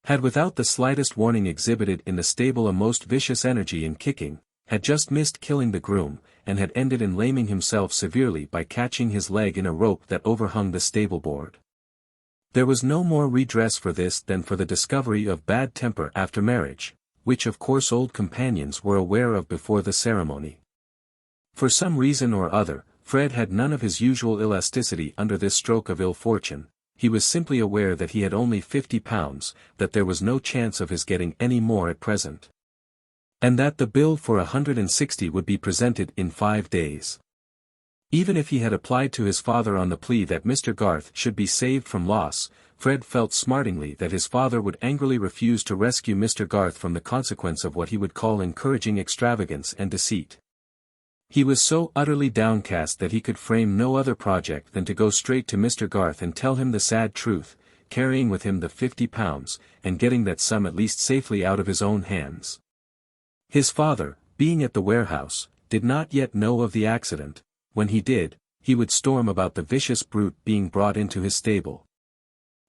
had without the slightest warning exhibited in the stable a most vicious energy in kicking, had just missed killing the groom, and had ended in laming himself severely by catching his leg in a rope that overhung the stable board. There was no more redress for this than for the discovery of bad temper after marriage, which of course old companions were aware of before the ceremony. For some reason or other, Fred had none of his usual elasticity under this stroke of ill fortune. He was simply aware that he had only £50, that there was no chance of his getting any more at present, and that the bill for 160 would be presented in 5 days. Even if he had applied to his father on the plea that Mr. Garth should be saved from loss, Fred felt smartingly that his father would angrily refuse to rescue Mr. Garth from the consequence of what he would call encouraging extravagance and deceit. He was so utterly downcast that he could frame no other project than to go straight to Mr. Garth and tell him the sad truth, carrying with him the £50, and getting that sum at least safely out of his own hands. His father, being at the warehouse, did not yet know of the accident. When he did, he would storm about the vicious brute being brought into his stable.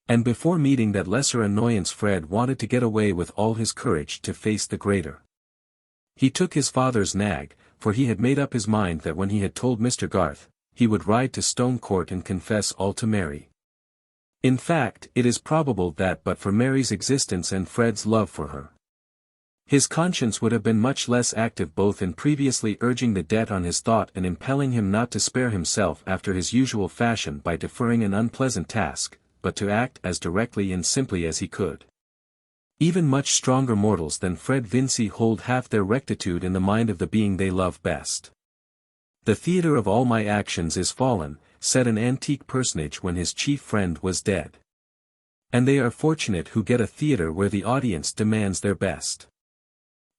And before meeting that lesser annoyance, Fred wanted to get away with all his courage to face the greater. He took his father's nag, for he had made up his mind that when he had told Mr. Garth, he would ride to Stone Court and confess all to Mary. In fact, it is probable that but for Mary's existence and Fred's love for her, his conscience would have been much less active, both in previously urging the debt on his thought and impelling him not to spare himself after his usual fashion by deferring an unpleasant task, but to act as directly and simply as he could. Even much stronger mortals than Fred Vincy hold half their rectitude in the mind of the being they love best. "The theatre of all my actions is fallen," said an antique personage when his chief friend was dead. And they are fortunate who get a theatre where the audience demands their best.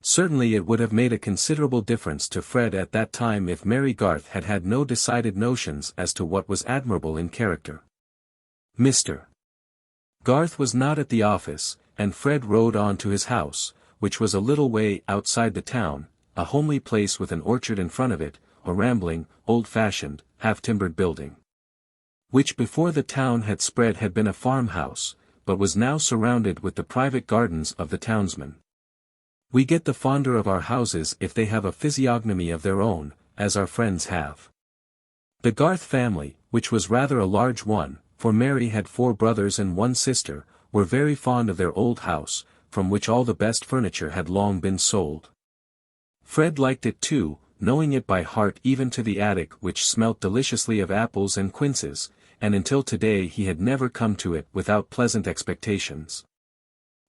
Certainly it would have made a considerable difference to Fred at that time if Mary Garth had had no decided notions as to what was admirable in character. Mr. Garth was not at the office, and Fred rode on to his house, which was a little way outside the town, a homely place with an orchard in front of it, a rambling, old-fashioned, half-timbered building, which before the town had spread had been a farmhouse, but was now surrounded with the private gardens of the townsmen. We get the fonder of our houses if they have a physiognomy of their own, as our friends have. The Garth family, which was rather a large one, for Mary had 4 brothers and 1 sister, were very fond of their old house, from which all the best furniture had long been sold. Fred liked it too, knowing it by heart even to the attic, which smelt deliciously of apples and quinces, and until today he had never come to it without pleasant expectations.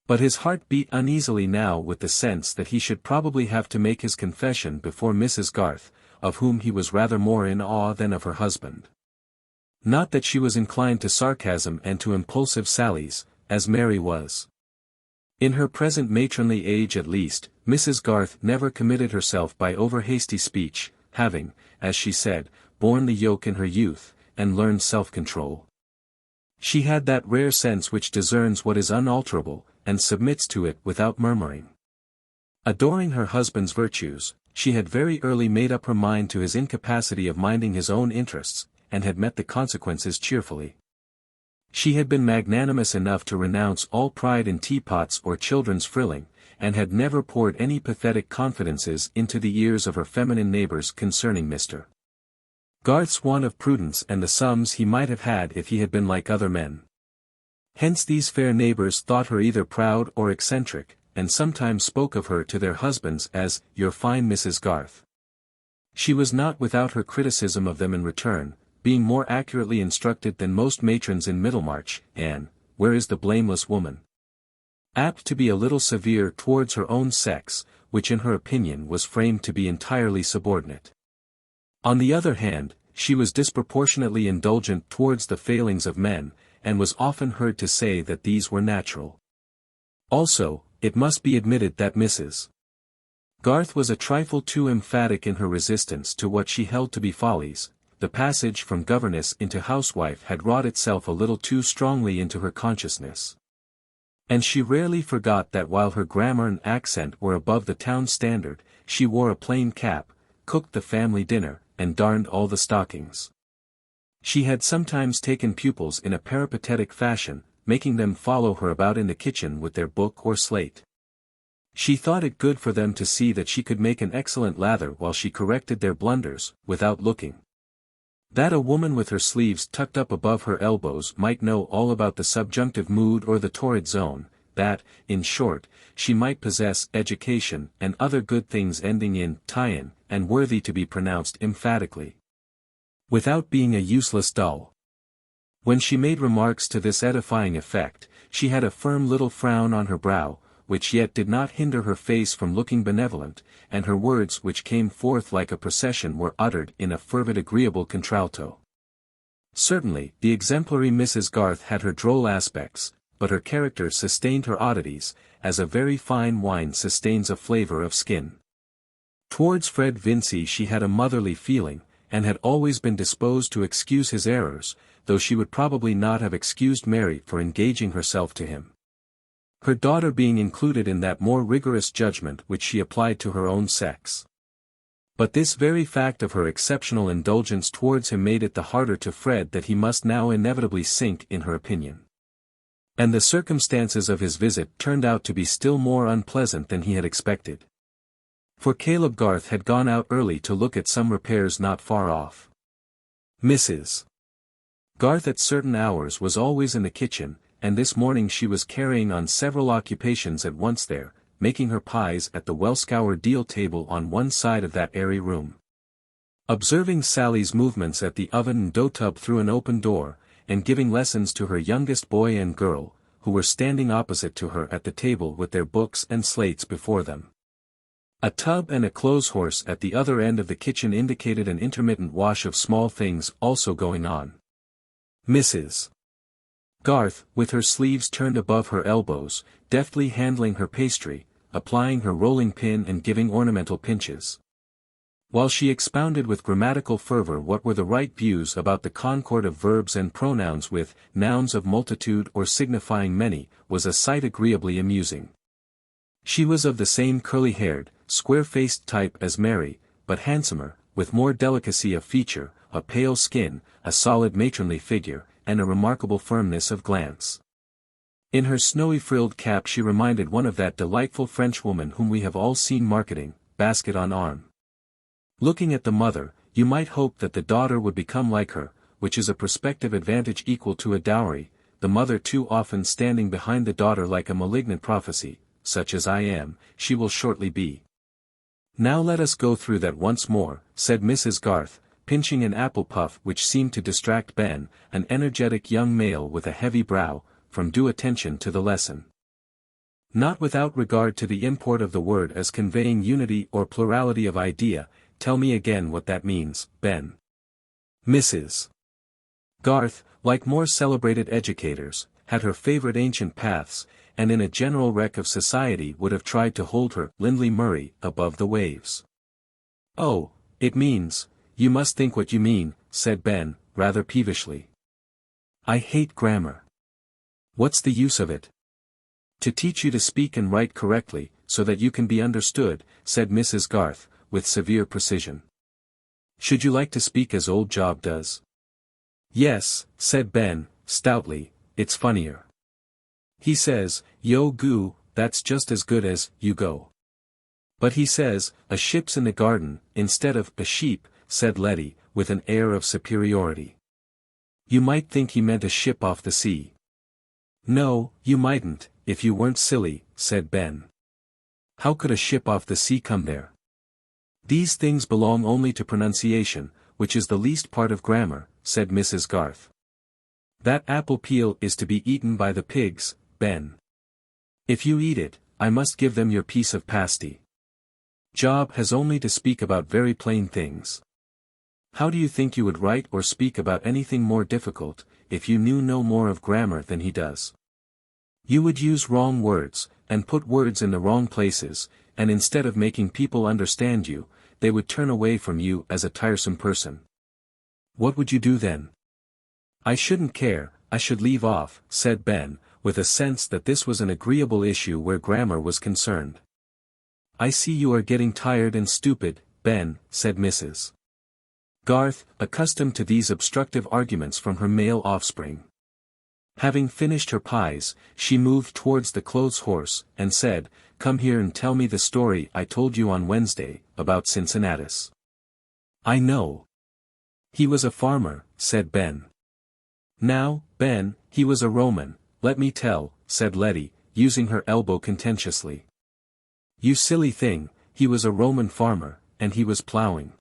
But his heart beat uneasily now with the sense that he should probably have to make his confession before Mrs. Garth, of whom he was rather more in awe than of her husband. Not that she was inclined to sarcasm and to impulsive sallies, as Mary was. In her present matronly age at least, Mrs. Garth never committed herself by over-hasty speech, having, as she said, borne the yoke in her youth, and learned self-control. She had that rare sense which discerns what is unalterable, and submits to it without murmuring. Adoring her husband's virtues, she had very early made up her mind to his incapacity of minding his own interests, and had met the consequences cheerfully. She had been magnanimous enough to renounce all pride in teapots or children's frilling, and had never poured any pathetic confidences into the ears of her feminine neighbors concerning Mr. Garth's want of prudence and the sums he might have had if he had been like other men. Hence these fair neighbors thought her either proud or eccentric, and sometimes spoke of her to their husbands as, "your fine Mrs. Garth." She was not without her criticism of them in return, being more accurately instructed than most matrons in Middlemarch, and, "where is the blameless woman?" apt to be a little severe towards her own sex, which in her opinion was framed to be entirely subordinate. On the other hand, she was disproportionately indulgent towards the failings of men, and was often heard to say that these were natural. Also, it must be admitted that Mrs. Garth was a trifle too emphatic in her resistance to what she held to be follies. The passage from governess into housewife had wrought itself a little too strongly into her consciousness. And she rarely forgot that while her grammar and accent were above the town standard, she wore a plain cap, cooked the family dinner, and darned all the stockings. She had sometimes taken pupils in a peripatetic fashion, making them follow her about in the kitchen with their book or slate. She thought it good for them to see that she could make an excellent lather while she corrected their blunders, without looking. That a woman with her sleeves tucked up above her elbows might know all about the subjunctive mood or the torrid zone, that, in short, she might possess education and other good things ending in tie-in, and worthy to be pronounced emphatically. without being a useless dull. When she made remarks to this edifying effect, she had a firm little frown on her brow, which yet did not hinder her face from looking benevolent, and her words which came forth like a procession were uttered in a fervid agreeable contralto. Certainly, the exemplary Mrs. Garth had her droll aspects, but her character sustained her oddities, as a very fine wine sustains a flavour of skin. Towards Fred Vincy she had a motherly feeling, and had always been disposed to excuse his errors, though she would probably not have excused Mary for engaging herself to him. Her daughter being included in that more rigorous judgment which she applied to her own sex. But this very fact of her exceptional indulgence towards him made it the harder to Fred that he must now inevitably sink in her opinion. And the circumstances of his visit turned out to be still more unpleasant than he had expected. For Caleb Garth had gone out early to look at some repairs not far off. Mrs. Garth at certain hours was always in the kitchen, and this morning she was carrying on several occupations at once there, making her pies at the well-scoured deal table on one side of that airy room. Observing Sally's movements at the oven and dough tub through an open door, and giving lessons to her youngest boy and girl, who were standing opposite to her at the table with their books and slates before them. A tub and a clothes horse at the other end of the kitchen indicated an intermittent wash of small things also going on. Mrs. Garth, with her sleeves turned above her elbows, deftly handling her pastry, applying her rolling pin and giving ornamental pinches. While she expounded with grammatical fervor what were the right views about the concord of verbs and pronouns with nouns of multitude or signifying many, was a sight agreeably amusing. She was of the same curly-haired, square-faced type as Mary, but handsomer, with more delicacy of feature, a pale skin, a solid matronly figure, and a remarkable firmness of glance. In her snowy frilled cap she reminded one of that delightful Frenchwoman whom we have all seen marketing, basket on arm. Looking at the mother, you might hope that the daughter would become like her, which is a prospective advantage equal to a dowry, the mother too often standing behind the daughter like a malignant prophecy, such as I am, she will shortly be. Now let us go through that once more, said Mrs. Garth, pinching an apple puff which seemed to distract Ben, an energetic young male with a heavy brow, from due attention to the lesson. Not without regard to the import of the word as conveying unity or plurality of idea, tell me again what that means, Ben. Mrs. Garth, like more celebrated educators, had her favorite ancient paths, and in a general wreck of society would have tried to hold her, Lindley Murray, above the waves. Oh, it means, you must think what you mean, said Ben, rather peevishly. I hate grammar. What's the use of it? To teach you to speak and write correctly, so that you can be understood, said Mrs. Garth, with severe precision. Should you like to speak as old Job does? Yes, said Ben, stoutly, it's funnier. He says, yo goo, that's just as good as, you go. But he says, a ship's in the garden, instead of, a sheep, said Letty, with an air of superiority. You might think he meant a ship off the sea. No, you mightn't, if you weren't silly, said Ben. How could a ship off the sea come there? These things belong only to pronunciation, which is the least part of grammar, said Mrs. Garth. That apple peel is to be eaten by the pigs, Ben. If you eat it, I must give them your piece of pasty. Job has only to speak about very plain things. How do you think you would write or speak about anything more difficult, if you knew no more of grammar than he does? You would use wrong words, and put words in the wrong places, and instead of making people understand you, they would turn away from you as a tiresome person. What would you do then? I shouldn't care, I should leave off, said Ben, with a sense that this was an agreeable issue where grammar was concerned. I see you are getting tired and stupid, Ben, said Mrs. Garth, accustomed to these obstructive arguments from her male offspring. Having finished her pies, she moved towards the clothes horse, and said, Come here and tell me the story I told you on Wednesday, about Cincinnatus. I know. He was a farmer, said Ben. Now, Ben, he was a Roman, let me tell, said Letty, using her elbow contentiously. You silly thing, he was a Roman farmer, and he was ploughing.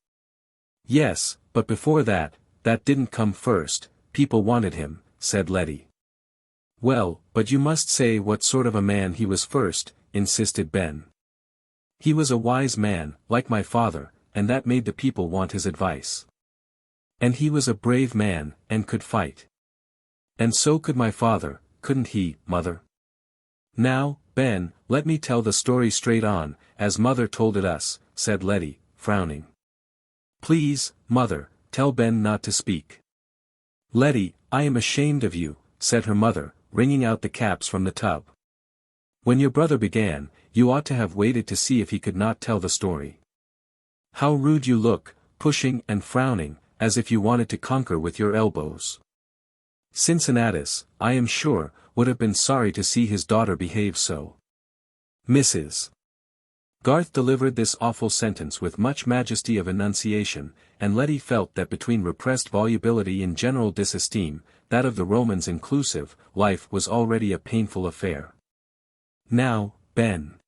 Yes, but before that, that didn't come first, people wanted him," said Letty. "Well, but you must say what sort of a man he was first," insisted Ben. "He was a wise man, like my father, and that made the people want his advice. And he was a brave man, and could fight. And so could my father, couldn't he, Mother? Now, Ben, let me tell the story straight on, as Mother told it us," said Letty, frowning. "Please, Mother, tell Ben not to speak." "Letty, I am ashamed of you," said her mother, wringing out the caps from the tub. "When your brother began, you ought to have waited to see if he could not tell the story. How rude you look, pushing and frowning, as if you wanted to conquer with your elbows. Cincinnatus, I am sure, would have been sorry to see his daughter behave so." Mrs. Garth delivered this awful sentence with much majesty of enunciation, and Letty felt that between repressed volubility and general disesteem, that of the Romans inclusive, life was already a painful affair. "Now, Ben."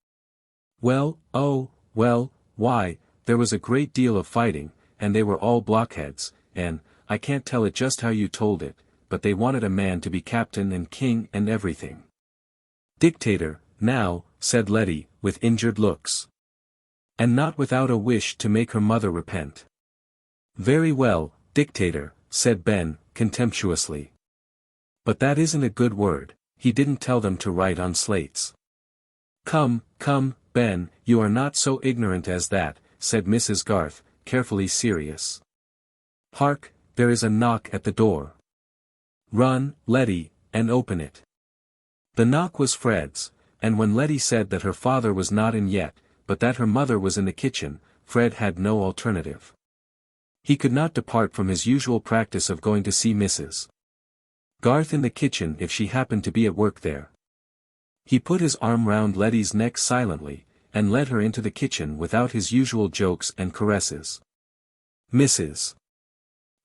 "Well, oh, well, why, there was a great deal of fighting, and they were all blockheads, and, I can't tell it just how you told it, but they wanted a man to be captain and king and everything." "Dictator, now," said Letty, with injured looks. And not without a wish to make her mother repent. "Very well, dictator," said Ben, contemptuously. "But that isn't a good word, he didn't tell them to write on slates." "Come, come, Ben, you are not so ignorant as that," said Mrs. Garth, carefully serious. "Hark, there is a knock at the door. Run, Letty, and open it." The knock was Fred's, and when Letty said that her father was not in yet, but that her mother was in the kitchen, Fred had no alternative. He could not depart from his usual practice of going to see Mrs. Garth in the kitchen if she happened to be at work there. He put his arm round Letty's neck silently, and led her into the kitchen without his usual jokes and caresses. Mrs.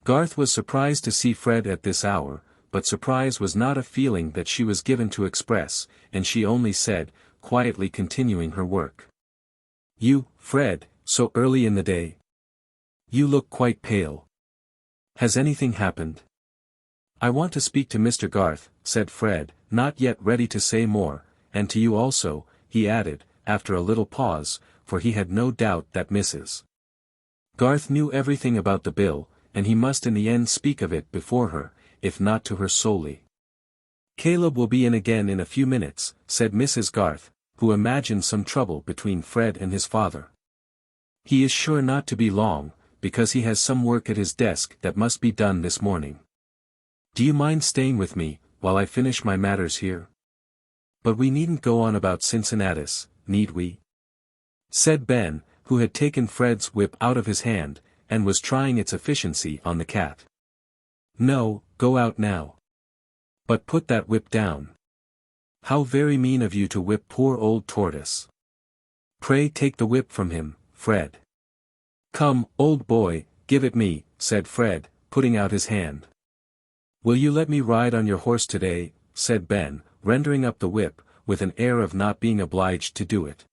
Garth was surprised to see Fred at this hour, but surprise was not a feeling that she was given to express, and she only said, quietly continuing her work. "You, Fred, so early in the day? You look quite pale. Has anything happened?" "I want to speak to Mr. Garth," said Fred, not yet ready to say more, "and to you also," he added, after a little pause, for he had no doubt that Mrs. Garth knew everything about the bill, and he must in the end speak of it before her, if not to her solely. "Caleb will be in again in a few minutes," said Mrs. Garth, who imagined some trouble between Fred and his father. "He is sure not to be long, because he has some work at his desk that must be done this morning. Do you mind staying with me, while I finish my matters here? But we needn't go on about Cincinnatus, need we?" said Ben, who had taken Fred's whip out of his hand, and was trying its efficiency on the cat. "No, go out now. But put that whip down. How very mean of you to whip poor old Tortoise. Pray take the whip from him, Fred." "Come, old boy, give it me," said Fred, putting out his hand. "Will you let me ride on your horse today?" said Ben, rendering up the whip, with an air of not being obliged to do it.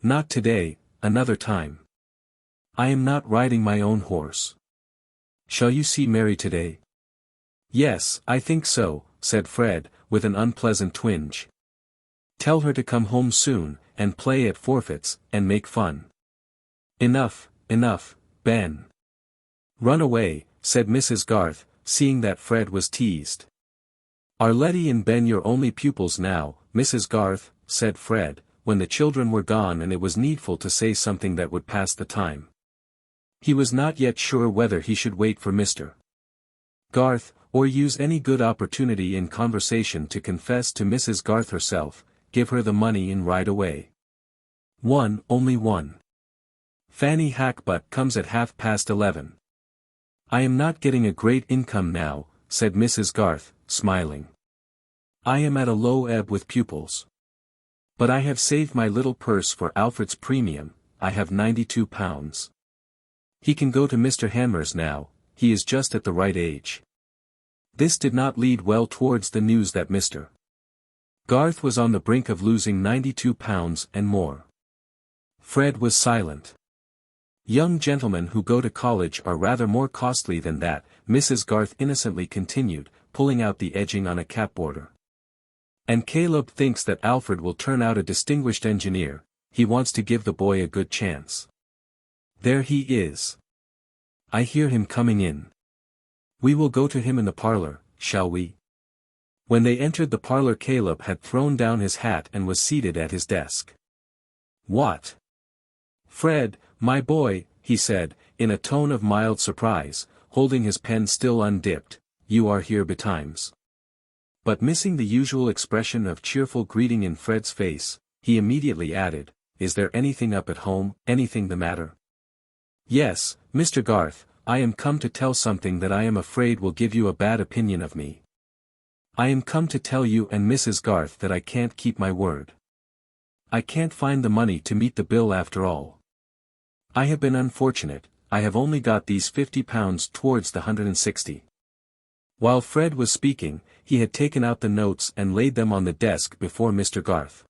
"Not today, another time. I am not riding my own horse. Shall you see Mary today?" "Yes, I think so," said Fred, with an unpleasant twinge. "Tell her to come home soon, and play at forfeits, and make fun." "Enough, enough, Ben." "Run away," said Mrs. Garth, seeing that Fred was teased. "Are Letty and Ben your only pupils now, Mrs. Garth?" said Fred, when the children were gone and it was needful to say something that would pass the time. He was not yet sure whether he should wait for Mr. Garth, or use any good opportunity in conversation to confess to Mrs. Garth herself, give her the money and ride away. "One, only one. Fanny Hackbutt comes at 11:30. "I am not getting a great income now," said Mrs. Garth, smiling. "I am at a low ebb with pupils. But I have saved my little purse for Alfred's premium, I have £92. He can go to Mr. Hanmer's now, he is just at the right age." This did not lead well towards the news that Mr. Garth was on the brink of losing £92 and more. Fred was silent. Young gentlemen who go to college are rather more costly than that, Mrs. Garth innocently continued, pulling out the edging on a cap border. And Caleb thinks that Alfred will turn out a distinguished engineer. He wants to give the boy a good chance. There he is. I hear him coming in. We will go to him in the parlor, shall we? When they entered the parlor, Caleb had thrown down his hat and was seated at his desk. What? Fred, my boy, he said, in a tone of mild surprise, holding his pen still undipped, you are here betimes. But missing the usual expression of cheerful greeting in Fred's face, he immediately added, is there anything up at home, anything the matter? Yes, Mr. Garth, I am come to tell something that I am afraid will give you a bad opinion of me. I am come to tell you and Mrs. Garth that I can't keep my word. I can't find the money to meet the bill after all. I have been unfortunate, I have only got these £50 towards the 160. While Fred was speaking, he had taken out the notes and laid them on the desk before Mr. Garth.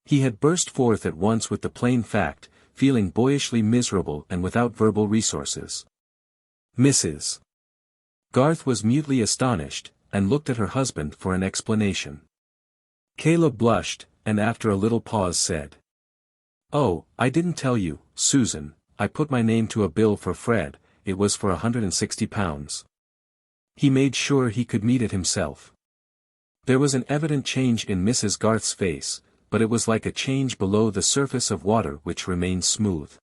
He had burst forth at once with the plain fact, feeling boyishly miserable and without verbal resources. Mrs. Garth was mutely astonished, and looked at her husband for an explanation. Caleb blushed, and after a little pause said, Oh, I didn't tell you, Susan, I put my name to a bill for Fred, it was for £160. He made sure he could meet it himself. There was an evident change in Mrs. Garth's face, but it was like a change below the surface of water which remains smooth.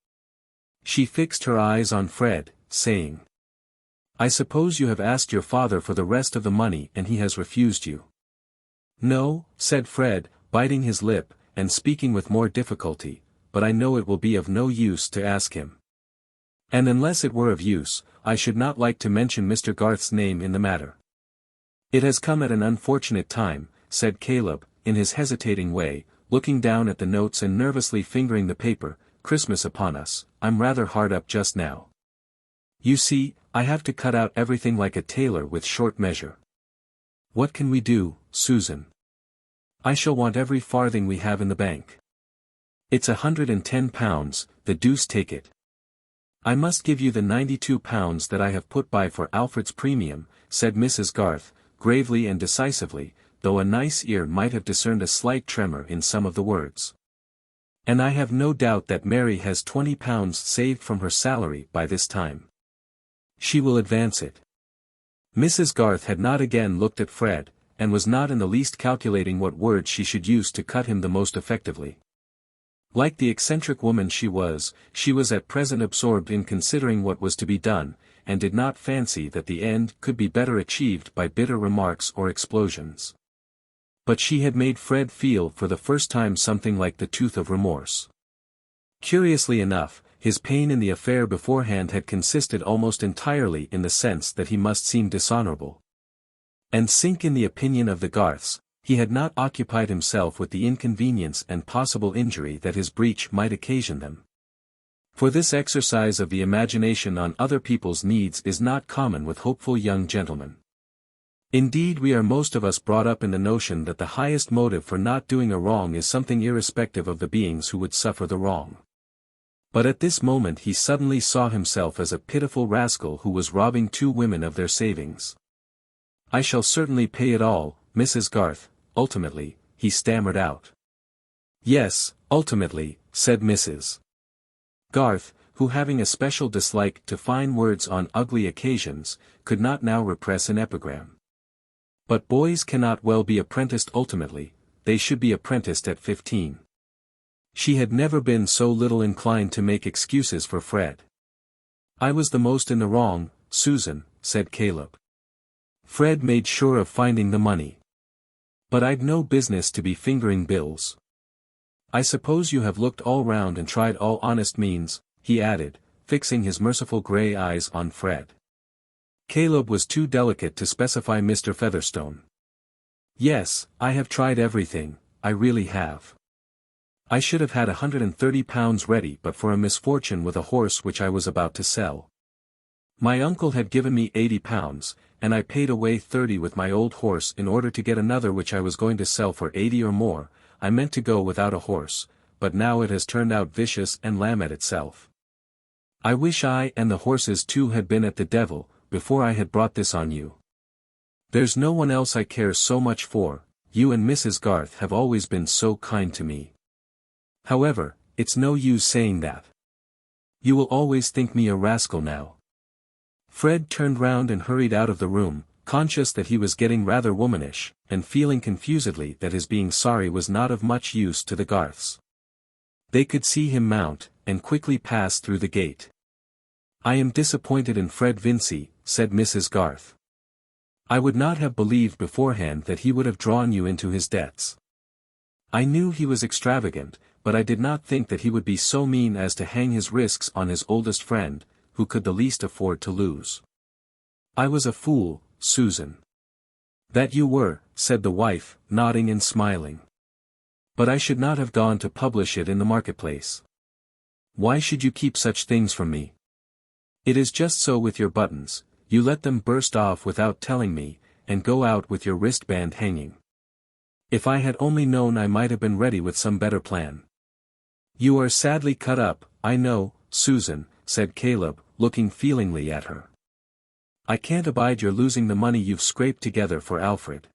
She fixed her eyes on Fred, saying, I suppose you have asked your father for the rest of the money and he has refused you. No, said Fred, biting his lip, and speaking with more difficulty, but I know it will be of no use to ask him. And unless it were of use, I should not like to mention Mr. Garth's name in the matter. It has come at an unfortunate time, said Caleb, in his hesitating way, looking down at the notes and nervously fingering the paper, Christmas upon us, I'm rather hard up just now. You see, I have to cut out everything like a tailor with short measure. What can we do, Susan? I shall want every farthing we have in the bank. It's £110, the deuce take it. I must give you the £92 that I have put by for Alfred's premium, said Mrs. Garth, gravely and decisively, though a nice ear might have discerned a slight tremor in some of the words. And I have no doubt that Mary has £20 saved from her salary by this time. She will advance it. Mrs. Garth had not again looked at Fred, and was not in the least calculating what words she should use to cut him the most effectively. Like the eccentric woman she was at present absorbed in considering what was to be done, and did not fancy that the end could be better achieved by bitter remarks or explosions. But she had made Fred feel for the first time something like the tooth of remorse. Curiously enough, his pain in the affair beforehand had consisted almost entirely in the sense that he must seem dishonorable and sink in the opinion of the Garths. He had not occupied himself with the inconvenience and possible injury that his breach might occasion them. For this exercise of the imagination on other people's needs is not common with hopeful young gentlemen. Indeed, we are most of us brought up in the notion that the highest motive for not doing a wrong is something irrespective of the beings who would suffer the wrong. But at this moment he suddenly saw himself as a pitiful rascal who was robbing two women of their savings. I shall certainly pay it all, Mrs. Garth, ultimately, he stammered out. Yes, ultimately, said Mrs. Garth, who having a special dislike to fine words on ugly occasions, could not now repress an epigram. But boys cannot well be apprenticed ultimately, they should be apprenticed at 15. She had never been so little inclined to make excuses for Fred. I was the most in the wrong, Susan, said Caleb. Fred made sure of finding the money. But I'd no business to be fingering bills. I suppose you have looked all round and tried all honest means, he added, fixing his merciful grey eyes on Fred. Caleb was too delicate to specify Mr. Featherstone. Yes, I have tried everything, I really have. I should have had £130 ready but for a misfortune with a horse which I was about to sell. My uncle had given me £80, and I paid away 30 with my old horse in order to get another which I was going to sell for 80 or more. I meant to go without a horse, but now it has turned out vicious and lamb at itself. I wish I and the horses too had been at the devil, before I had brought this on you. There's no one else I care so much for, you and Mrs. Garth have always been so kind to me. However, it's no use saying that. You will always think me a rascal now. Fred turned round and hurried out of the room, conscious that he was getting rather womanish, and feeling confusedly that his being sorry was not of much use to the Garths. They could see him mount, and quickly pass through the gate. I am disappointed in Fred Vincy, said Mrs. Garth. I would not have believed beforehand that he would have drawn you into his debts. I knew he was extravagant, but I did not think that he would be so mean as to hang his risks on his oldest friend, who could the least afford to lose. I was a fool, Susan. That you were, said the wife, nodding and smiling. But I should not have gone to publish it in the marketplace. Why should you keep such things from me? It is just so with your buttons, you let them burst off without telling me, and go out with your wristband hanging. If I had only known, I might have been ready with some better plan. You are sadly cut up, I know, Susan, said Caleb, looking feelingly at her. I can't abide your losing the money you've scraped together for Alfred.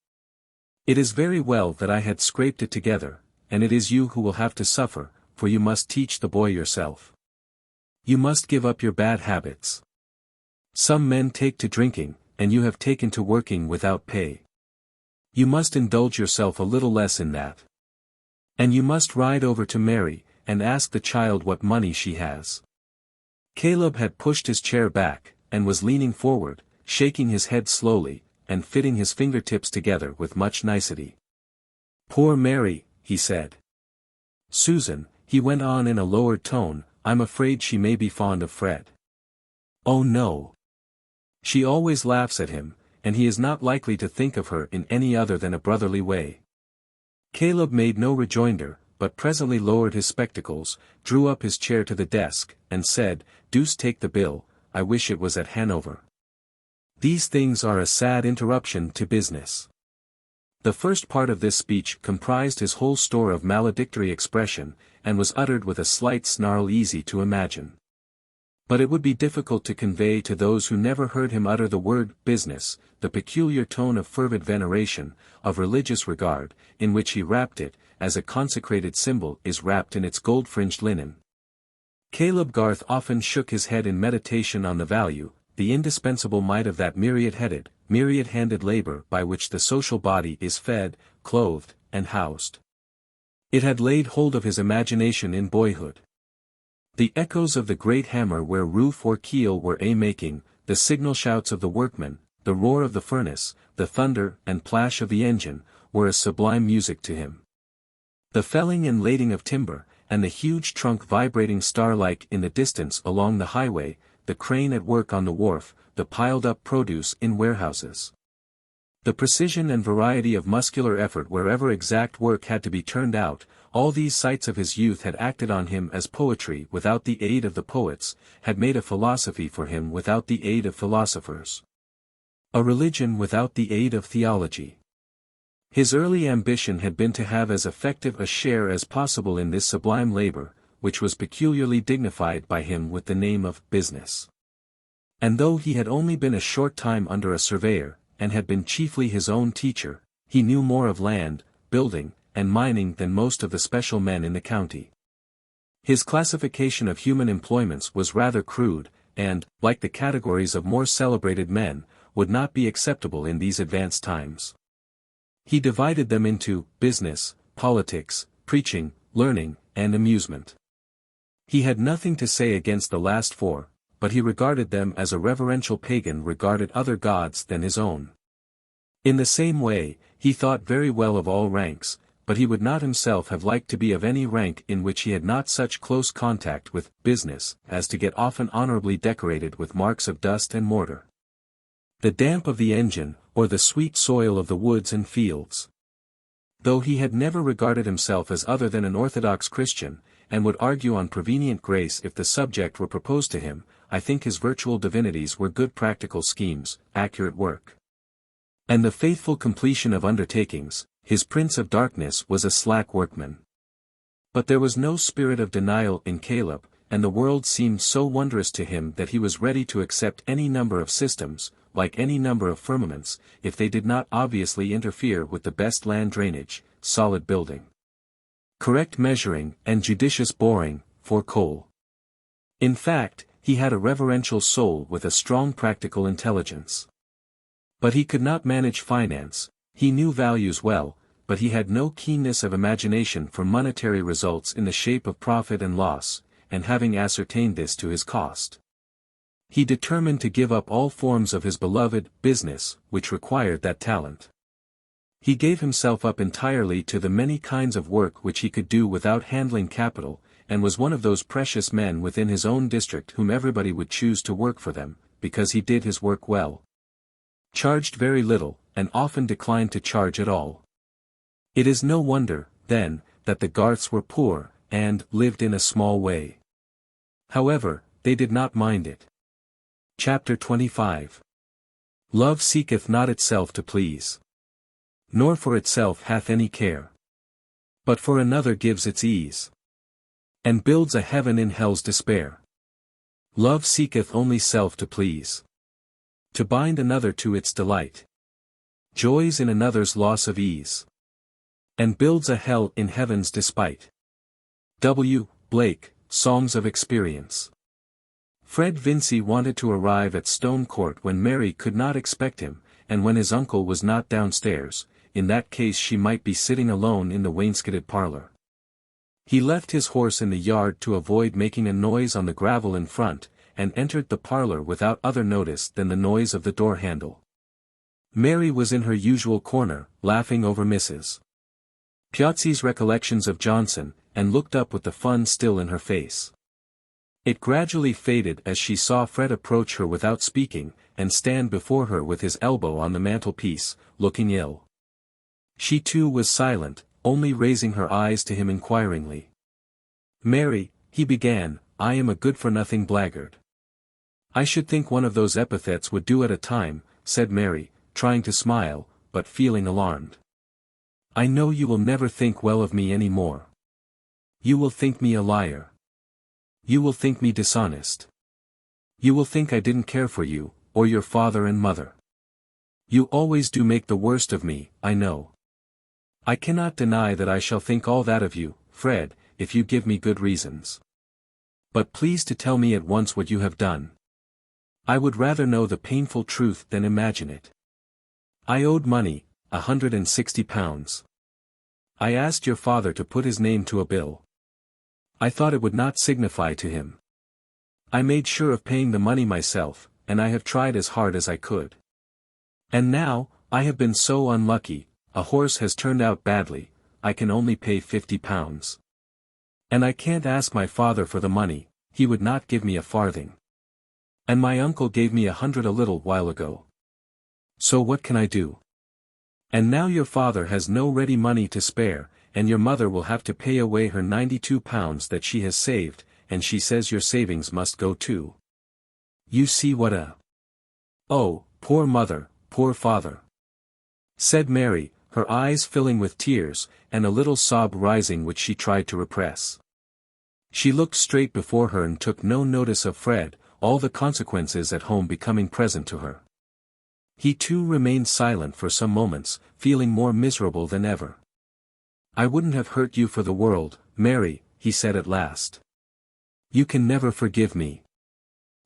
It is very well that I had scraped it together, and it is you who will have to suffer, for you must teach the boy yourself. You must give up your bad habits. Some men take to drinking, and you have taken to working without pay. You must indulge yourself a little less in that. And you must ride over to Mary, and ask the child what money she has. Caleb had pushed his chair back, and was leaning forward, shaking his head slowly, and fitting his fingertips together with much nicety. Poor Mary, he said. Susan, he went on in a lowered tone, I'm afraid she may be fond of Fred. Oh no. She always laughs at him, and he is not likely to think of her in any other than a brotherly way. Caleb made no rejoinder, but presently lowered his spectacles, drew up his chair to the desk, and said, Deuce take the bill, I wish it was at Hanover. These things are a sad interruption to business. The first part of this speech comprised his whole store of maledictory expression, and was uttered with a slight snarl easy to imagine. But it would be difficult to convey to those who never heard him utter the word business, the peculiar tone of fervid veneration, of religious regard, in which he wrapped it, as a consecrated symbol is wrapped in its gold-fringed linen. Caleb Garth often shook his head in meditation on the value, the indispensable might of that myriad-headed, myriad-handed labor by which the social body is fed, clothed, and housed. It had laid hold of his imagination in boyhood. The echoes of the great hammer where roof or keel were a-making, the signal shouts of the workmen, the roar of the furnace, the thunder and plash of the engine, were a sublime music to him. The felling and lading of timber, and the huge trunk vibrating star-like in the distance along the highway, the crane at work on the wharf, the piled-up produce in warehouses. The precision and variety of muscular effort wherever exact work had to be turned out, all these sights of his youth had acted on him as poetry without the aid of the poets, had made a philosophy for him without the aid of philosophers. A religion without the aid of theology. His early ambition had been to have as effective a share as possible in this sublime labor, which was peculiarly dignified by him with the name of business. And though he had only been a short time under a surveyor, and had been chiefly his own teacher, he knew more of land, building, and mining than most of the special men in the county. His classification of human employments was rather crude, and, like the categories of more celebrated men, would not be acceptable in these advanced times. He divided them into business, politics, preaching, learning, and amusement. He had nothing to say against the last four, but he regarded them as a reverential pagan regarded other gods than his own. In the same way, he thought very well of all ranks, but he would not himself have liked to be of any rank in which he had not such close contact with business as to get often honorably decorated with marks of dust and mortar. The damp of the engine, or the sweet soil of the woods and fields. Though he had never regarded himself as other than an orthodox Christian, and would argue on prevenient grace if the subject were proposed to him, I think his virtual divinities were good practical schemes, accurate work. And the faithful completion of undertakings, his prince of darkness was a slack workman. But there was no spirit of denial in Caleb, and the world seemed so wondrous to him that he was ready to accept any number of systems, like any number of firmaments, if they did not obviously interfere with the best land drainage, solid building, correct measuring, and judicious boring, for coal. In fact, he had a reverential soul with a strong practical intelligence. But he could not manage finance. He knew values well, but he had no keenness of imagination for monetary results in the shape of profit and loss, and having ascertained this to his cost, he determined to give up all forms of his beloved business, which required that talent. He gave himself up entirely to the many kinds of work which he could do without handling capital, and was one of those precious men within his own district whom everybody would choose to work for them, because he did his work well, charged very little, and often declined to charge at all. It is no wonder, then, that the Garths were poor, and lived in a small way. However, they did not mind it. Chapter 25. Love seeketh not itself to please, nor for itself hath any care, but for another gives its ease, and builds a heaven in hell's despair. Love seeketh only self to please, to bind another to its delight, joys in another's loss of ease, and builds a hell in heaven's despite. W. Blake, Songs of Experience. Fred Vincy wanted to arrive at Stone Court when Mary could not expect him, and when his uncle was not downstairs. In that case she might be sitting alone in the wainscoted parlour. He left his horse in the yard to avoid making a noise on the gravel in front, and entered the parlour without other notice than the noise of the door handle. Mary was in her usual corner, laughing over Mrs. Piozzi's recollections of Johnson, and looked up with the fun still in her face. It gradually faded as she saw Fred approach her without speaking, and stand before her with his elbow on the mantelpiece, looking ill. She too was silent, only raising her eyes to him inquiringly. "Mary," he began, "I am a good-for-nothing blackguard." "I should think one of those epithets would do at a time," said Mary, trying to smile, but feeling alarmed. "I know you will never think well of me any more. You will think me a liar. You will think me dishonest. You will think I didn't care for you, or your father and mother. You always do make the worst of me, I know. I cannot deny that I shall think all that of you, Fred, if you give me good reasons. But please to tell me at once what you have done. I would rather know the painful truth than imagine it. I owed money, £160. I asked your father to put his name to a bill. I thought it would not signify to him. I made sure of paying the money myself, and I have tried as hard as I could. And now, I have been so unlucky, a horse has turned out badly, I can only pay £50. And I can't ask my father for the money, he would not give me a farthing. And my uncle gave me 100 a little while ago. So what can I do? And now your father has no ready money to spare, and your mother will have to pay away her £92 that she has saved, and she says your savings must go too. You see what a... Oh, poor mother, poor father," said Mary, her eyes filling with tears, and a little sob rising which she tried to repress. She looked straight before her and took no notice of Fred, all the consequences at home becoming present to her. He too remained silent for some moments, feeling more miserable than ever. "I wouldn't have hurt you for the world, Mary," he said at last. "You can never forgive me."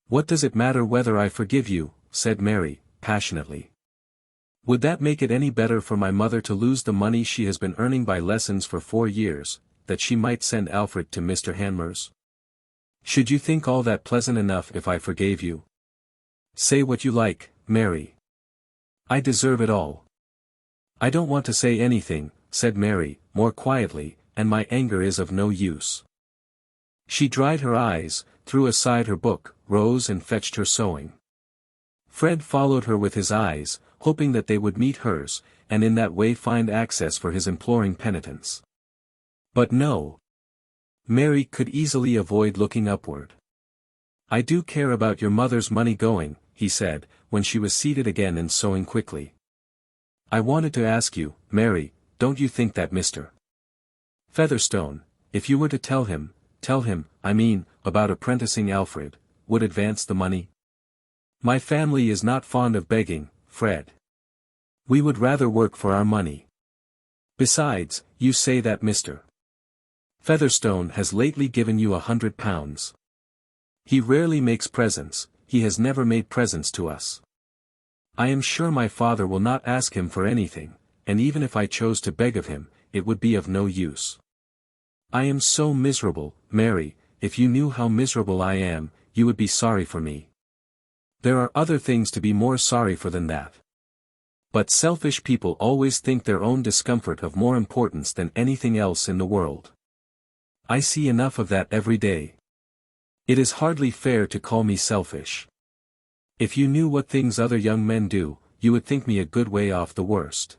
"What does it matter whether I forgive you?" said Mary, passionately. "Would that make it any better for my mother to lose the money she has been earning by lessons for 4 years, that she might send Alfred to Mr. Hanmer's? Should you think all that pleasant enough if I forgave you? Say what you like, Mary. I deserve it all." "I don't want to say anything," said Mary, more quietly, "and my anger is of no use." She dried her eyes, threw aside her book, rose and fetched her sewing. Fred followed her with his eyes, hoping that they would meet hers, and in that way find access for his imploring penitence. But no. Mary could easily avoid looking upward. "I do care about your mother's money going," he said, when she was seated again and sewing quickly. "I wanted to ask you, Mary, don't you think that Mr. Featherstone, if you were to tell him, I mean, about apprenticing Alfred, would advance the money? My family is not fond of begging, Fred. We would rather work for our money. Besides, you say that Mr. Featherstone has lately given you £100. He rarely makes presents, he has never made presents to us. I am sure my father will not ask him for anything, and even if I chose to beg of him, it would be of no use. I am so miserable, Mary, if you knew how miserable I am, you would be sorry for me. There are other things to be more sorry for than that. But selfish people always think their own discomfort of more importance than anything else in the world. I see enough of that every day. It is hardly fair to call me selfish. If you knew what things other young men do, you would think me a good way off the worst.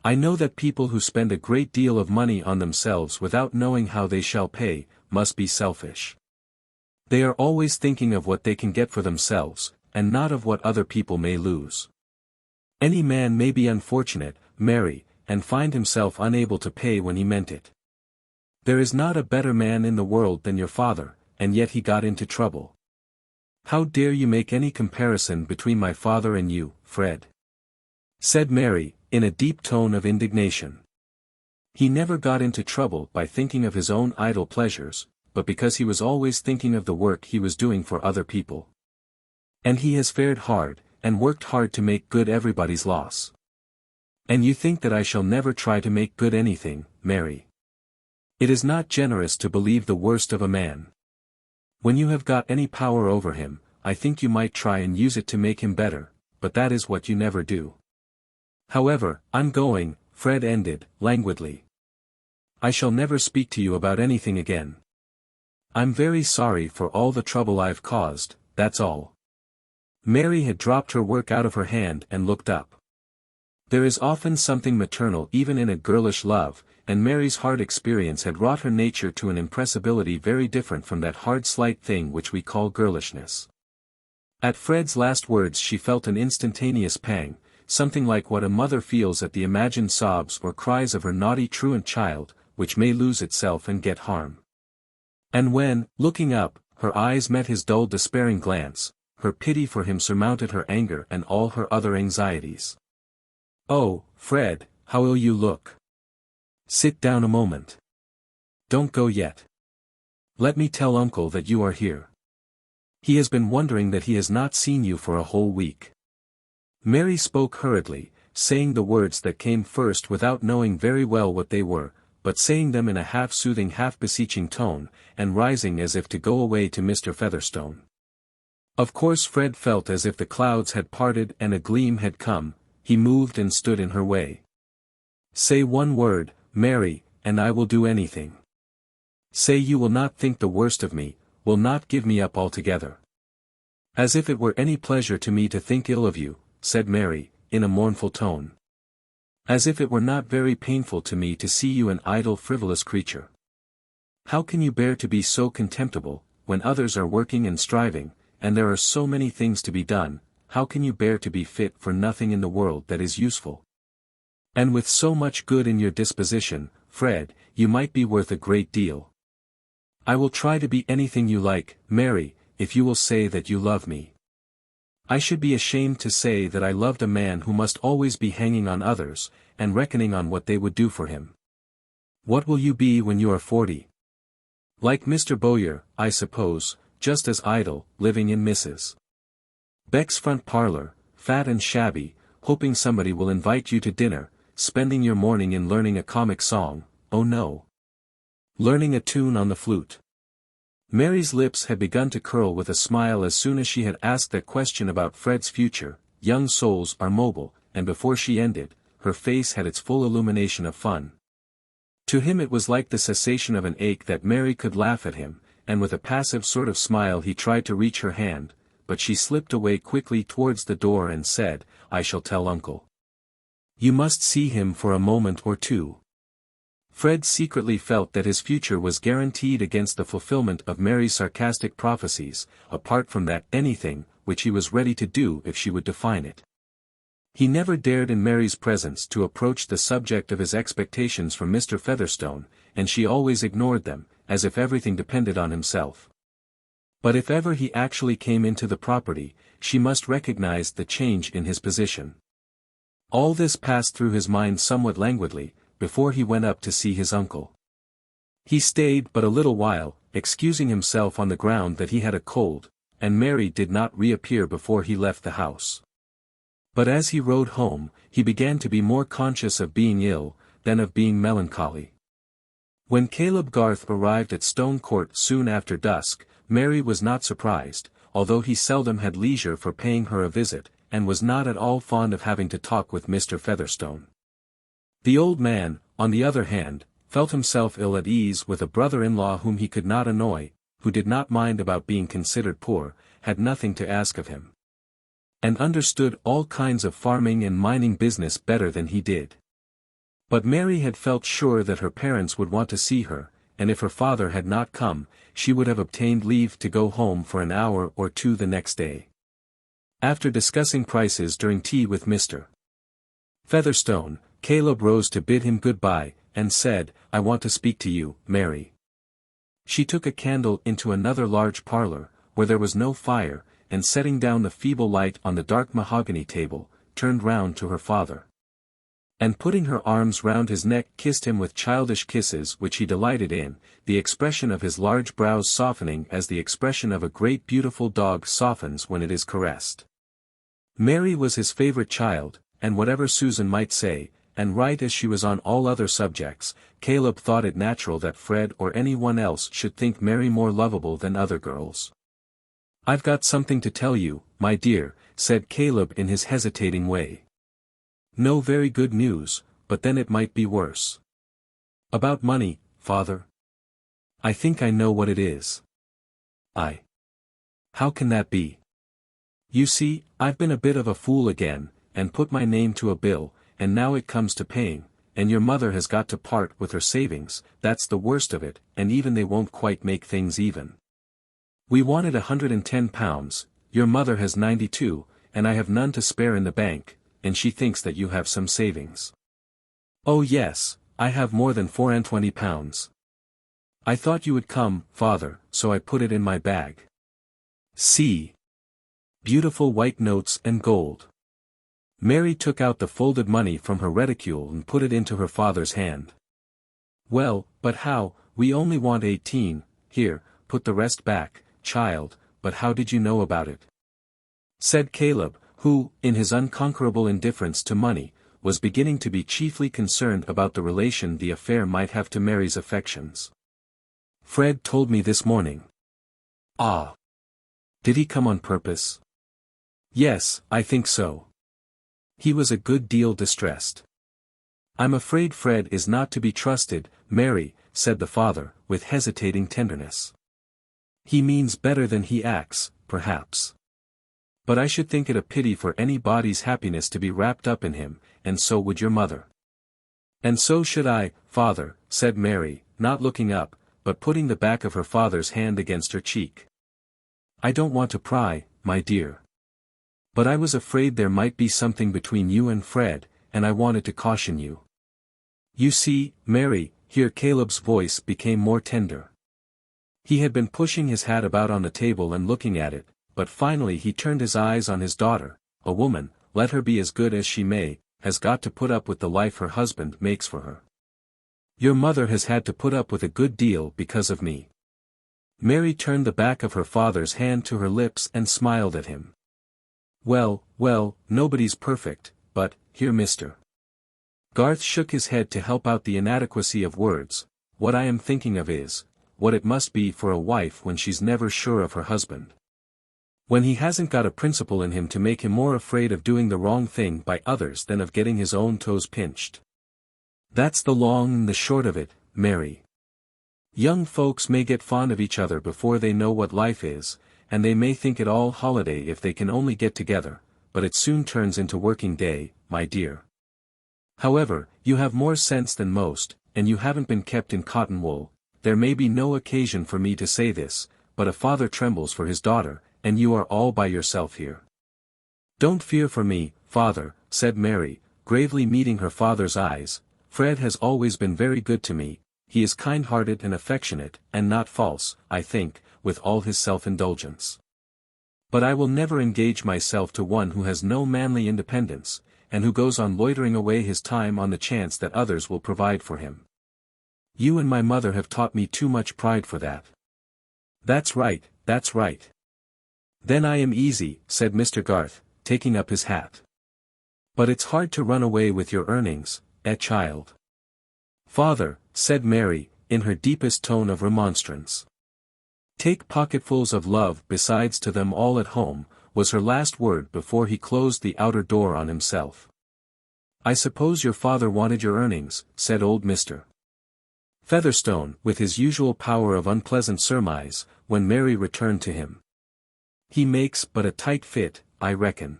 I know that people who spend a great deal of money on themselves without knowing how they shall pay, must be selfish. They are always thinking of what they can get for themselves, and not of what other people may lose. Any man may be unfortunate, Mary, and find himself unable to pay when he meant it. There is not a better man in the world than your father, and yet he got into trouble. How dare you make any comparison between my father and you, Fred? Said Mary, in a deep tone of indignation. He never got into trouble by thinking of his own idle pleasures, but because he was always thinking of the work he was doing for other people. And he has fared hard, and worked hard to make good everybody's loss. And you think that I shall never try to make good anything, Mary. It is not generous to believe the worst of a man. When you have got any power over him, I think you might try and use it to make him better, but that is what you never do. However, I'm going, Fred ended, languidly. I shall never speak to you about anything again. I'm very sorry for all the trouble I've caused, that's all. Mary had dropped her work out of her hand and looked up. There is often something maternal even in a girlish love, and Mary's hard experience had wrought her nature to an impressibility very different from that hard slight thing which we call girlishness. At Fred's last words she felt an instantaneous pang, something like what a mother feels at the imagined sobs or cries of her naughty truant child, which may lose itself and get harm. And when, looking up, her eyes met his dull despairing glance, her pity for him surmounted her anger and all her other anxieties. "Oh, Fred, how ill you look. Sit down a moment. Don't go yet. Let me tell Uncle that you are here. He has been wondering that he has not seen you for a whole week." Mary spoke hurriedly, saying the words that came first without knowing very well what they were, but saying them in a half-soothing half-beseeching tone, and rising as if to go away to Mr. Featherstone. Of course Fred felt as if the clouds had parted and a gleam had come, he moved and stood in her way. "Say one word, Mary, and I will do anything. Say you will not think the worst of me, will not give me up altogether." "As if it were any pleasure to me to think ill of you," said Mary, in a mournful tone. "As if it were not very painful to me to see you an idle frivolous creature. How can you bear to be so contemptible, when others are working and striving, and there are so many things to be done, how can you bear to be fit for nothing in the world that is useful? And with so much good in your disposition, Fred, you might be worth a great deal. I will try to be anything you like, Mary, if you will say that you love me. I should be ashamed to say that I loved a man who must always be hanging on others, and reckoning on what they would do for him. What will you be when you are 40? Like Mr. Bowyer, I suppose, just as idle, living in Mrs. Beck's front parlor, fat and shabby, hoping somebody will invite you to dinner, spending your morning in learning a comic song, oh no. Learning a tune on the flute." Mary's lips had begun to curl with a smile as soon as she had asked that question about Fred's future. Young souls are mobile, and before she ended, her face had its full illumination of fun. To him it was like the cessation of an ache that Mary could laugh at him, and with a passive sort of smile he tried to reach her hand, but she slipped away quickly towards the door and said, "I shall tell Uncle. You must see him for a moment or two." Fred secretly felt that his future was guaranteed against the fulfillment of Mary's sarcastic prophecies, apart from that anything, which he was ready to do if she would define it. He never dared in Mary's presence to approach the subject of his expectations from Mr. Featherstone, and she always ignored them, as if everything depended on himself. But if ever he actually came into the property, she must recognize the change in his position. All this passed through his mind somewhat languidly, before he went up to see his uncle. He stayed but a little while, excusing himself on the ground that he had a cold, and Mary did not reappear before he left the house. But as he rode home, he began to be more conscious of being ill, than of being melancholy. When Caleb Garth arrived at Stone Court soon after dusk, Mary was not surprised, although he seldom had leisure for paying her a visit, and was not at all fond of having to talk with Mr. Featherstone. The old man, on the other hand, felt himself ill at ease with a brother-in-law whom he could not annoy, who did not mind about being considered poor, had nothing to ask of him, and understood all kinds of farming and mining business better than he did. But Mary had felt sure that her parents would want to see her, and if her father had not come, she would have obtained leave to go home for an hour or two the next day. After discussing prices during tea with Mr. Featherstone, Caleb rose to bid him good-bye, and said, "I want to speak to you, Mary." She took a candle into another large parlor, where there was no fire, and setting down the feeble light on the dark mahogany table, turned round to her father, and putting her arms round his neck kissed him with childish kisses which he delighted in, the expression of his large brows softening as the expression of a great beautiful dog softens when it is caressed. Mary was his favorite child, and whatever Susan might say, and right as she was on all other subjects, Caleb thought it natural that Fred or any one else should think Mary more lovable than other girls. "I've got something to tell you, my dear," said Caleb in his hesitating way. "No very good news, but then it might be worse." "About money, father?" "I think I know what it is." "How can that be?" "You see, I've been a bit of a fool again, and put my name to a bill, and now it comes to paying, and your mother has got to part with her savings, that's the worst of it, and even they won't quite make things even. We wanted £110, your mother has 92, and I have none to spare in the bank, and she thinks that you have some savings." "Oh yes, I have more than £24. I thought you would come, father, so I put it in my bag. See. Beautiful white notes and gold." Mary took out the folded money from her reticule and put it into her father's hand. "Well, but how, we only want 18, here, put the rest back, child, but how did you know about it?" said Caleb, who, in his unconquerable indifference to money, was beginning to be chiefly concerned about the relation the affair might have to Mary's affections. "Fred told me this morning." "Ah! Did he come on purpose?" "Yes, I think so. He was a good deal distressed." "I'm afraid Fred is not to be trusted, Mary," said the father, with hesitating tenderness. "He means better than he acts, perhaps. But I should think it a pity for anybody's happiness to be wrapped up in him, and so would your mother." "And so should I, father," said Mary, not looking up, but putting the back of her father's hand against her cheek. "I don't want to pry, my dear. But I was afraid there might be something between you and Fred, and I wanted to caution you. You see, Mary," here Caleb's voice became more tender. He had been pushing his hat about on the table and looking at it, but finally he turned his eyes on his daughter. "A woman, let her be as good as she may, has got to put up with the life her husband makes for her. Your mother has had to put up with a good deal because of me." Mary turned the back of her father's hand to her lips and smiled at him. Well, nobody's perfect, but," here Mr. Garth shook his head to help out the inadequacy of words, "what I am thinking of is, what it must be for a wife when she's never sure of her husband. When he hasn't got a principle in him to make him more afraid of doing the wrong thing by others than of getting his own toes pinched. That's the long and the short of it, Mary. Young folks may get fond of each other before they know what life is, and they may think it all holiday if they can only get together, but it soon turns into working day, my dear. However, you have more sense than most, and you haven't been kept in cotton wool. There may be no occasion for me to say this, but a father trembles for his daughter, and you are all by yourself here." "Don't fear for me, father," said Mary, gravely meeting her father's eyes. "Fred has always been very good to me. He is kind-hearted and affectionate, and not false, I think, with all his self-indulgence. But I will never engage myself to one who has no manly independence, and who goes on loitering away his time on the chance that others will provide for him. You and my mother have taught me too much pride for that. That's right, that's right. Then I am easy, said Mr. Garth, taking up his hat. But it's hard to run away with your earnings, child. Father, said Mary, in her deepest tone of remonstrance. Take pocketfuls of love besides to them all at home, was her last word before he closed the outer door on himself. I suppose your father wanted your earnings, said old Mr. Featherstone, with his usual power of unpleasant surmise, when Mary returned to him. He makes but a tight fit, I reckon.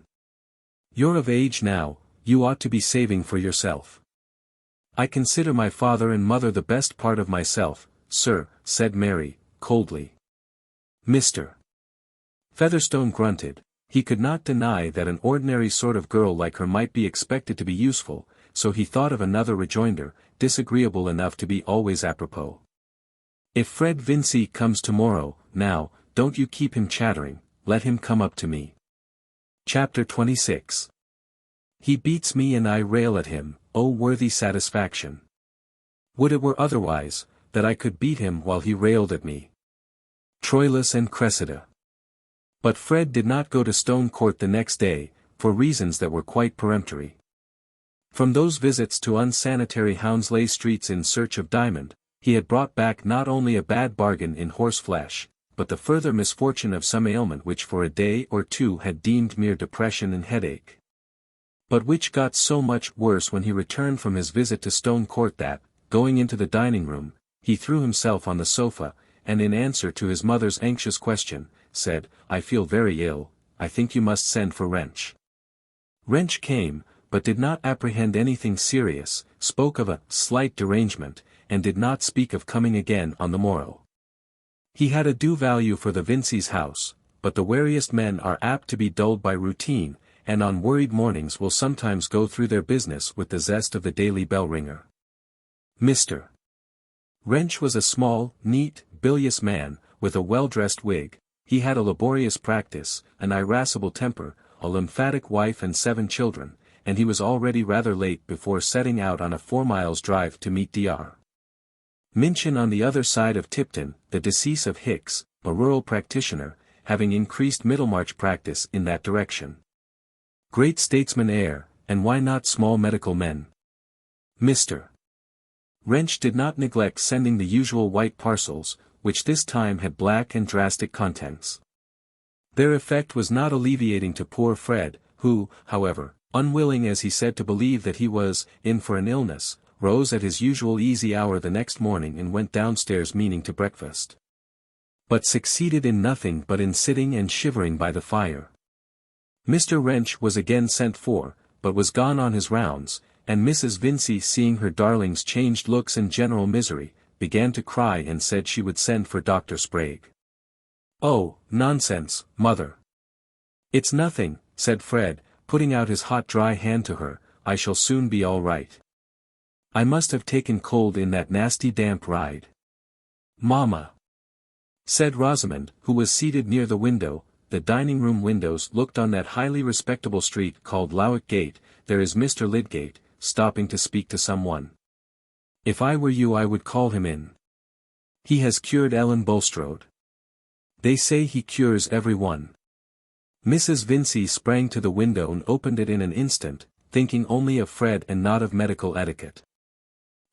You're of age now, you ought to be saving for yourself. I consider my father and mother the best part of myself, sir, said Mary, coldly. Mr. Featherstone grunted. He could not deny that an ordinary sort of girl like her might be expected to be useful, so he thought of another rejoinder, disagreeable enough to be always apropos. If Fred Vincy comes tomorrow, now, don't you keep him chattering, let him come up to me. Chapter 26. He beats me and I rail at him, O worthy satisfaction. Would it were otherwise, that I could beat him while he railed at me. Troilus and Cressida. But Fred did not go to Stone Court the next day, for reasons that were quite peremptory. From those visits to unsanitary Hounslow streets in search of diamond, he had brought back not only a bad bargain in horseflesh, but the further misfortune of some ailment which for a day or two had deemed mere depression and headache. But which got so much worse when he returned from his visit to Stone Court that, going into the dining room, he threw himself on the sofa, and in answer to his mother's anxious question, said, I feel very ill, I think you must send for Wrench. Wrench came, but did not apprehend anything serious, spoke of a slight derangement, and did not speak of coming again on the morrow. He had a due value for the Vincys' house, but the wariest men are apt to be dulled by routine, and on worried mornings will sometimes go through their business with the zest of the daily bell-ringer. Mr. Wrench was a small, neat, bilious man, with a well-dressed wig. He had a laborious practice, an irascible temper, a lymphatic wife and 7 children, and he was already rather late before setting out on a 4 miles drive to meet Dr. Minchin on the other side of Tipton, the decease of Hicks, a rural practitioner, having increased Middlemarch practice in that direction. Great statesmen err, and why not small medical men? Mr. Wrench did not neglect sending the usual white parcels, which this time had black and drastic contents. Their effect was not alleviating to poor Fred, who, however, unwilling as he said to believe that he was in for an illness, rose at his usual easy hour the next morning and went downstairs meaning to breakfast. But succeeded in nothing but in sitting and shivering by the fire. Mr. Wrench was again sent for, but was gone on his rounds, and Mrs. Vincy, seeing her darling's changed looks and general misery, began to cry and said she would send for Dr. Sprague. Oh, nonsense, mother. It's nothing, said Fred, putting out his hot dry hand to her, I shall soon be all right. I must have taken cold in that nasty damp ride. Mamma, said Rosamond, who was seated near the window. The dining-room windows looked on that highly respectable street called Lydgate. There is Mr. Lydgate, stopping to speak to someone. If I were you I would call him in. He has cured Ellen Bulstrode. They say he cures every one. Mrs. Vincy sprang to the window and opened it in an instant, thinking only of Fred and not of medical etiquette.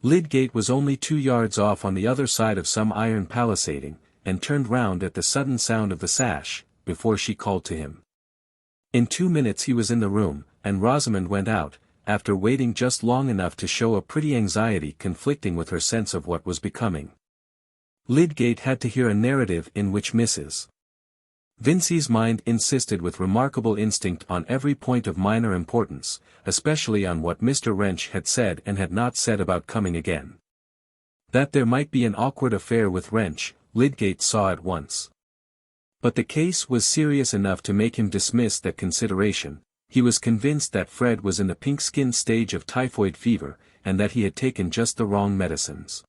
Lydgate was only 2 yards off on the other side of some iron palisading, and turned round at the sudden sound of the sash, before she called to him. In 2 minutes he was in the room, and Rosamond went out, after waiting just long enough to show a pretty anxiety conflicting with her sense of what was becoming. Lydgate had to hear a narrative in which Mrs. Vincy's mind insisted with remarkable instinct on every point of minor importance, especially on what Mr. Wrench had said and had not said about coming again. That there might be an awkward affair with Wrench, Lydgate saw at once. But the case was serious enough to make him dismiss that consideration. He was convinced that Fred was in the pink-skin stage of typhoid fever, and that he had taken just the wrong medicines.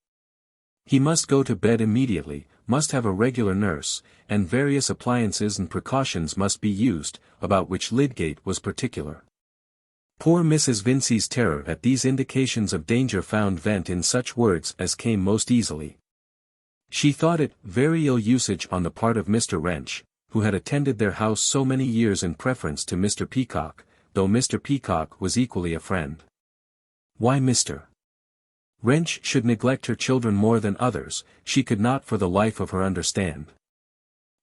He must go to bed immediately, must have a regular nurse, and various appliances and precautions must be used, about which Lydgate was particular. Poor Mrs. Vincey's terror at these indications of danger found vent in such words as came most easily. She thought it very ill usage on the part of Mr. Wrench, who had attended their house so many years in preference to Mr. Peacock, though Mr. Peacock was equally a friend. Why Mr. Wrench should neglect her children more than others, she could not for the life of her understand.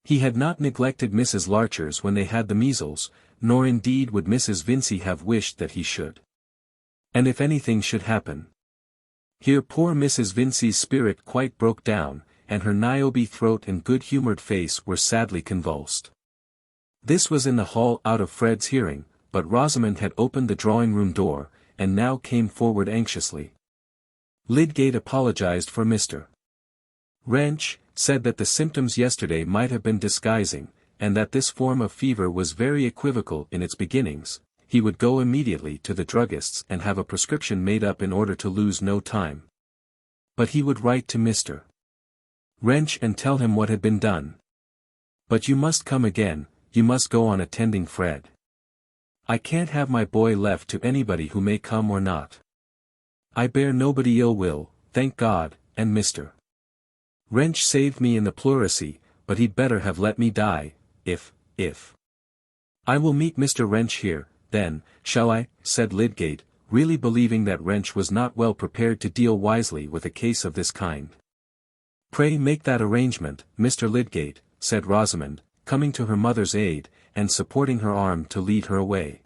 He had not neglected Mrs. Larcher's when they had the measles, nor indeed would Mrs. Vincey have wished that he should. And if anything should happen. Here poor Mrs. Vincey's spirit quite broke down, and her Niobe throat and good-humoured face were sadly convulsed. This was in the hall out of Fred's hearing, but Rosamond had opened the drawing-room door, and now came forward anxiously. Lydgate apologized for Mr. Wrench, said that the symptoms yesterday might have been disguising, and that this form of fever was very equivocal in its beginnings. He would go immediately to the druggist's and have a prescription made up in order to lose no time. But he would write to Mr. Wrench and tell him what had been done. But you must come again, you must go on attending Fred. I can't have my boy left to anybody who may come or not. I bear nobody ill will, thank God, and Mr. Wrench saved me in the pleurisy, but he'd better have let me die, if. I will meet Mr. Wrench here, then, shall I, said Lydgate, really believing that Wrench was not well prepared to deal wisely with a case of this kind. Pray make that arrangement, Mr. Lydgate, said Rosamond, coming to her mother's aid, and supporting her arm to lead her away.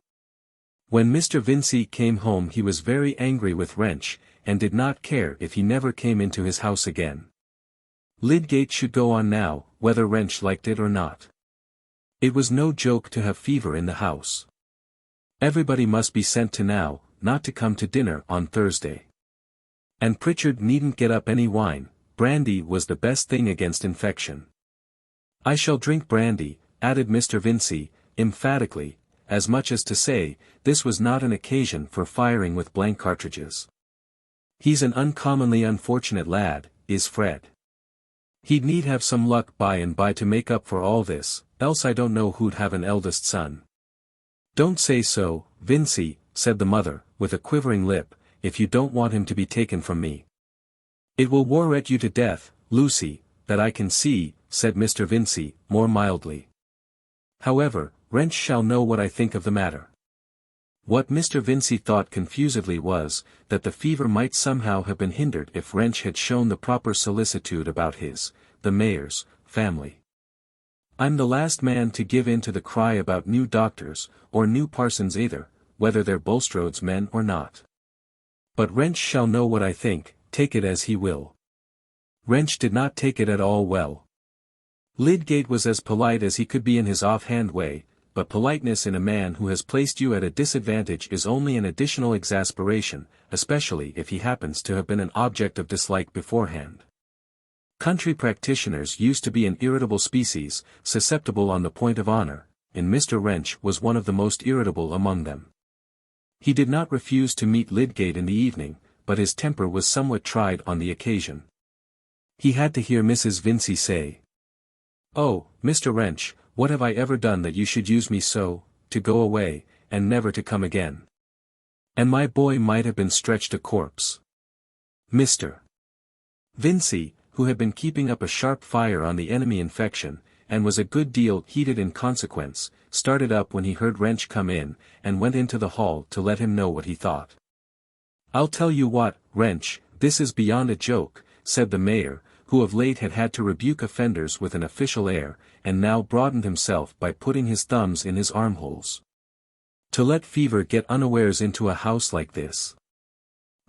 When Mr. Vincey came home he was very angry with Wrench, and did not care if he never came into his house again. Lydgate should go on now, whether Wrench liked it or not. It was no joke to have fever in the house. Everybody must be sent to now, not to come to dinner on Thursday. And Pritchard needn't get up any wine, brandy was the best thing against infection. I shall drink brandy, added Mr. Vincey, emphatically, as much as to say, this was not an occasion for firing with blank cartridges. He's an uncommonly unfortunate lad, is Fred. He'd need have some luck by and by to make up for all this, else I don't know who'd have an eldest son. Don't say so, Vincey, said the mother, with a quivering lip, if you don't want him to be taken from me. It will worret you to death, Lucy, that I can see, said Mr. Vincey, more mildly. However, Wrench shall know what I think of the matter. What Mr. Vincey thought confusedly was, that the fever might somehow have been hindered if Wrench had shown the proper solicitude about the mayor's, family. I'm the last man to give in to the cry about new doctors, or new parsons either, whether they're Bulstrode's men or not. But Wrench shall know what I think, take it as he will. Wrench did not take it at all well. Lydgate was as polite as he could be in his off-hand way, but politeness in a man who has placed you at a disadvantage is only an additional exasperation, especially if he happens to have been an object of dislike beforehand. Country practitioners used to be an irritable species, susceptible on the point of honor, and Mr. Wrench was one of the most irritable among them. He did not refuse to meet Lydgate in the evening, but his temper was somewhat tried on the occasion. He had to hear Mrs. Vincey say, "Oh, Mr. Wrench, what have I ever done that you should use me so, to go away, and never to come again? And my boy might have been stretched a corpse." Mr. Vincey, who had been keeping up a sharp fire on the enemy infection, and was a good deal heated in consequence, started up when he heard Wrench come in, and went into the hall to let him know what he thought. "I'll tell you what, Wrench, this is beyond a joke," said the mayor, who of late had had to rebuke offenders with an official air, and now broadened himself by putting his thumbs in his armholes. "To let fever get unawares into a house like this.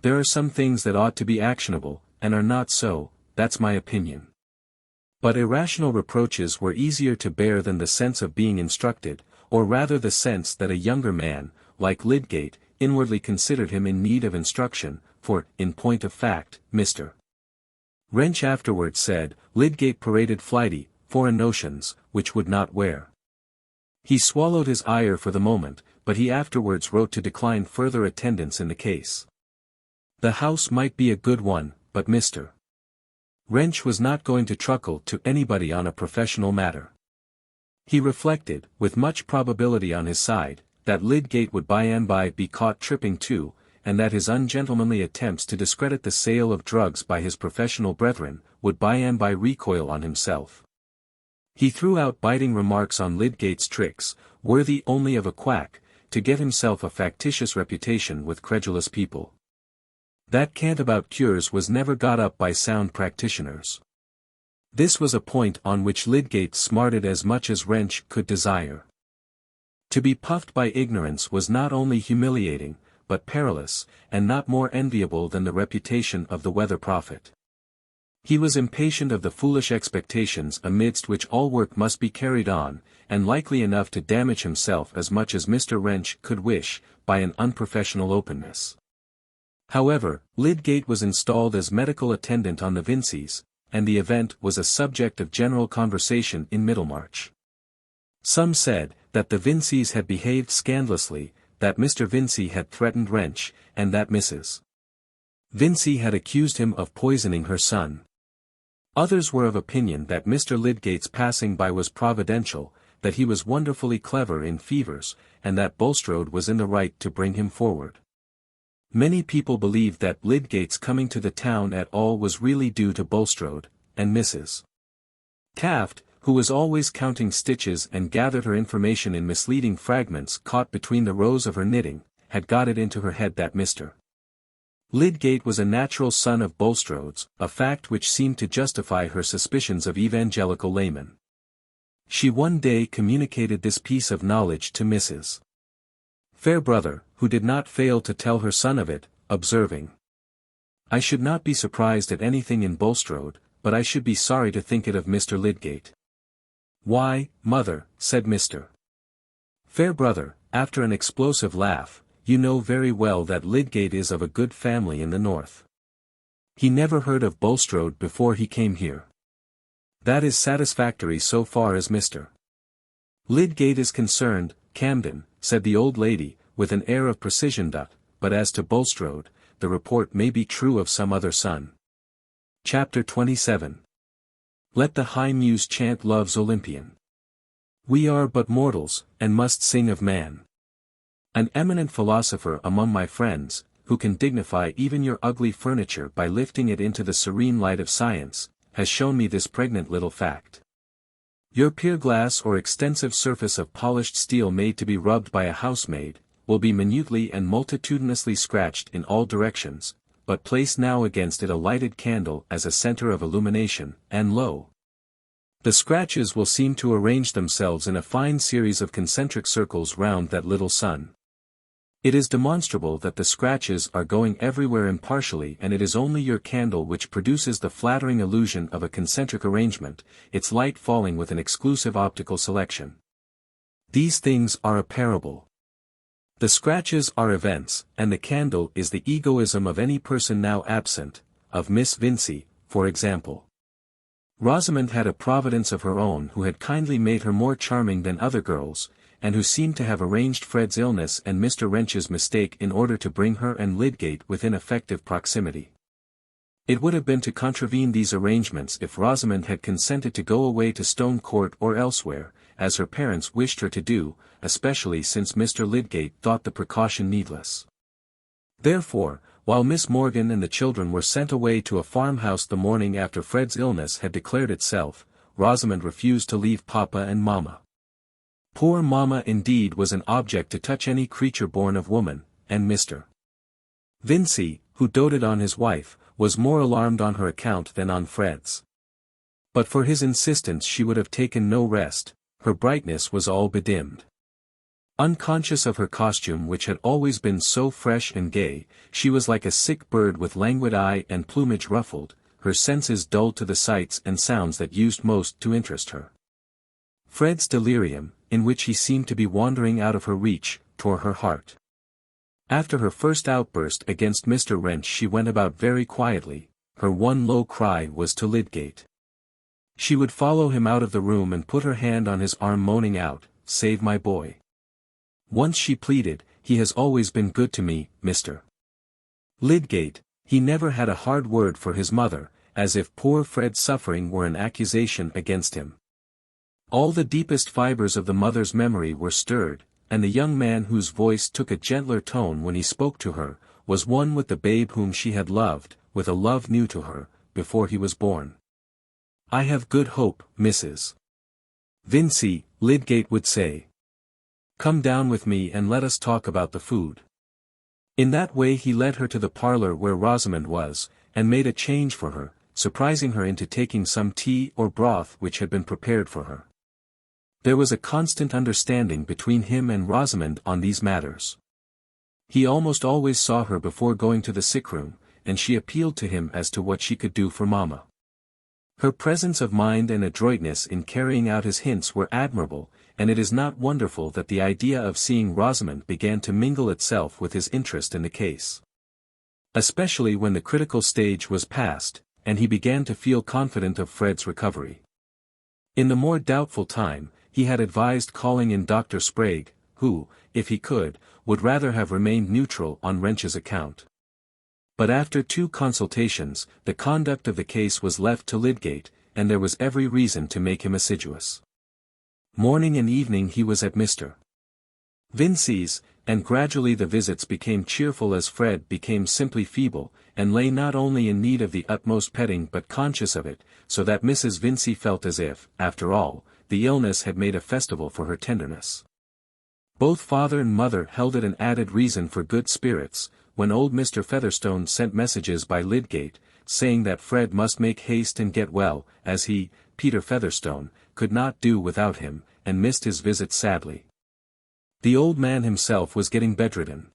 There are some things that ought to be actionable, and are not so, that's my opinion." But irrational reproaches were easier to bear than the sense of being instructed, or rather the sense that a younger man, like Lydgate, inwardly considered him in need of instruction, for, in point of fact, Mr. Wrench afterwards said, Lydgate paraded flighty, foreign notions, which would not wear. He swallowed his ire for the moment, but he afterwards wrote to decline further attendance in the case. The house might be a good one, but Mr. Wrench was not going to truckle to anybody on a professional matter. He reflected, with much probability on his side, that Lydgate would by and by be caught tripping too, and that his ungentlemanly attempts to discredit the sale of drugs by his professional brethren, would by and by recoil on himself. He threw out biting remarks on Lydgate's tricks, worthy only of a quack, to get himself a factitious reputation with credulous people. That cant about cures was never got up by sound practitioners. This was a point on which Lydgate smarted as much as Wrench could desire. To be puffed by ignorance was not only humiliating, but perilous, and not more enviable than the reputation of the weather prophet. He was impatient of the foolish expectations amidst which all work must be carried on, and likely enough to damage himself as much as Mr. Wrench could wish, by an unprofessional openness. However, Lydgate was installed as medical attendant on the Vinceys, and the event was a subject of general conversation in Middlemarch. Some said, that the Vinceys had behaved scandalously, that Mr. Vincey had threatened Wrench, and that Mrs. Vincey had accused him of poisoning her son. Others were of opinion that Mr. Lydgate's passing by was providential, that he was wonderfully clever in fevers, and that Bulstrode was in the right to bring him forward. Many people believed that Lydgate's coming to the town at all was really due to Bulstrode, and Mrs. Taft, who was always counting stitches and gathered her information in misleading fragments caught between the rows of her knitting, had got it into her head that Mr. Lydgate was a natural son of Bulstrode's, a fact which seemed to justify her suspicions of evangelical laymen. She one day communicated this piece of knowledge to Mrs. Fairbrother, who did not fail to tell her son of it, observing, "I should not be surprised at anything in Bulstrode, but I should be sorry to think it of Mr. Lydgate." "Why, mother," said Mr. Fairbrother, after an explosive laugh, "you know very well that Lydgate is of a good family in the north. He never heard of Bulstrode before he came here. That is satisfactory so far as Mr. Lydgate is concerned, Camden," said the old lady, with an air of precision. "But as to Bulstrode, the report may be true of some other son." Chapter 27. Let the high muse chant love's Olympian. We are but mortals, and must sing of man. An eminent philosopher among my friends, who can dignify even your ugly furniture by lifting it into the serene light of science, has shown me this pregnant little fact. Your pier glass or extensive surface of polished steel made to be rubbed by a housemaid, will be minutely and multitudinously scratched in all directions, but place now against it a lighted candle as a center of illumination, and lo! The scratches will seem to arrange themselves in a fine series of concentric circles round that little sun. It is demonstrable that the scratches are going everywhere impartially, and it is only your candle which produces the flattering illusion of a concentric arrangement, its light falling with an exclusive optical selection. These things are a parable. The scratches are events, and the candle is the egoism of any person now absent, of Miss Vincey, for example. Rosamond had a providence of her own who had kindly made her more charming than other girls, and who seemed to have arranged Fred's illness and Mr. Wrench's mistake in order to bring her and Lydgate within effective proximity. It would have been to contravene these arrangements if Rosamond had consented to go away to Stone Court or elsewhere, as her parents wished her to do, especially since Mr. Lydgate thought the precaution needless. Therefore, while Miss Morgan and the children were sent away to a farmhouse the morning after Fred's illness had declared itself, Rosamond refused to leave Papa and Mamma. Poor Mamma indeed was an object to touch any creature born of woman, and Mr. Vincey, who doted on his wife, was more alarmed on her account than on Fred's. But for his insistence she would have taken no rest, her brightness was all bedimmed. Unconscious of her costume which had always been so fresh and gay, she was like a sick bird with languid eye and plumage ruffled, her senses dulled to the sights and sounds that used most to interest her. Fred's delirium, in which he seemed to be wandering out of her reach, tore her heart. After her first outburst against Mr. Wrench she went about very quietly, her one low cry was to Lydgate. She would follow him out of the room and put her hand on his arm moaning out, "Save my boy." Once she pleaded, "He has always been good to me, Mr. Lydgate, he never had a hard word for his mother, as if poor Fred's suffering were an accusation against him. All the deepest fibers of the mother's memory were stirred, and the young man whose voice took a gentler tone when he spoke to her, was one with the babe whom she had loved, with a love new to her, before he was born. "I have good hope, Mrs. Vincy," Lydgate would say. "Come down with me and let us talk about the food." In that way he led her to the parlour where Rosamond was, and made a change for her, surprising her into taking some tea or broth which had been prepared for her. There was a constant understanding between him and Rosamond on these matters. He almost always saw her before going to the sick-room, and she appealed to him as to what she could do for mamma. Her presence of mind and adroitness in carrying out his hints were admirable, and it is not wonderful that the idea of seeing Rosamond began to mingle itself with his interest in the case. Especially when the critical stage was passed, and he began to feel confident of Fred's recovery. In the more doubtful time, he had advised calling in Dr. Sprague, who, if he could, would rather have remained neutral on Wrench's account. But after 2 consultations, the conduct of the case was left to Lydgate, and there was every reason to make him assiduous. Morning and evening he was at Mr. Vincy's, and gradually the visits became cheerful as Fred became simply feeble, and lay not only in need of the utmost petting but conscious of it, so that Mrs. Vincy felt as if, after all, the illness had made a festival for her tenderness. Both father and mother held it an added reason for good spirits, when old Mr. Featherstone sent messages by Lydgate, saying that Fred must make haste and get well, as he, Peter Featherstone, could not do without him, and missed his visit sadly. The old man himself was getting bedridden.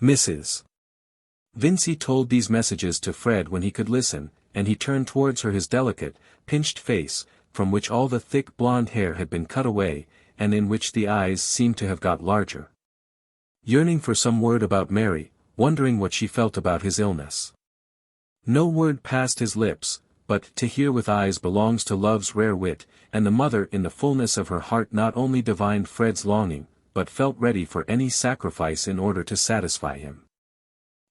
Mrs. Vincy told these messages to Fred when he could listen, and he turned towards her his delicate, pinched face, from which all the thick blonde hair had been cut away, and in which the eyes seemed to have got larger. Yearning for some word about Mary, wondering what she felt about his illness. No word passed his lips, but to hear with eyes belongs to love's rare wit, and the mother in the fullness of her heart not only divined Fred's longing, but felt ready for any sacrifice in order to satisfy him.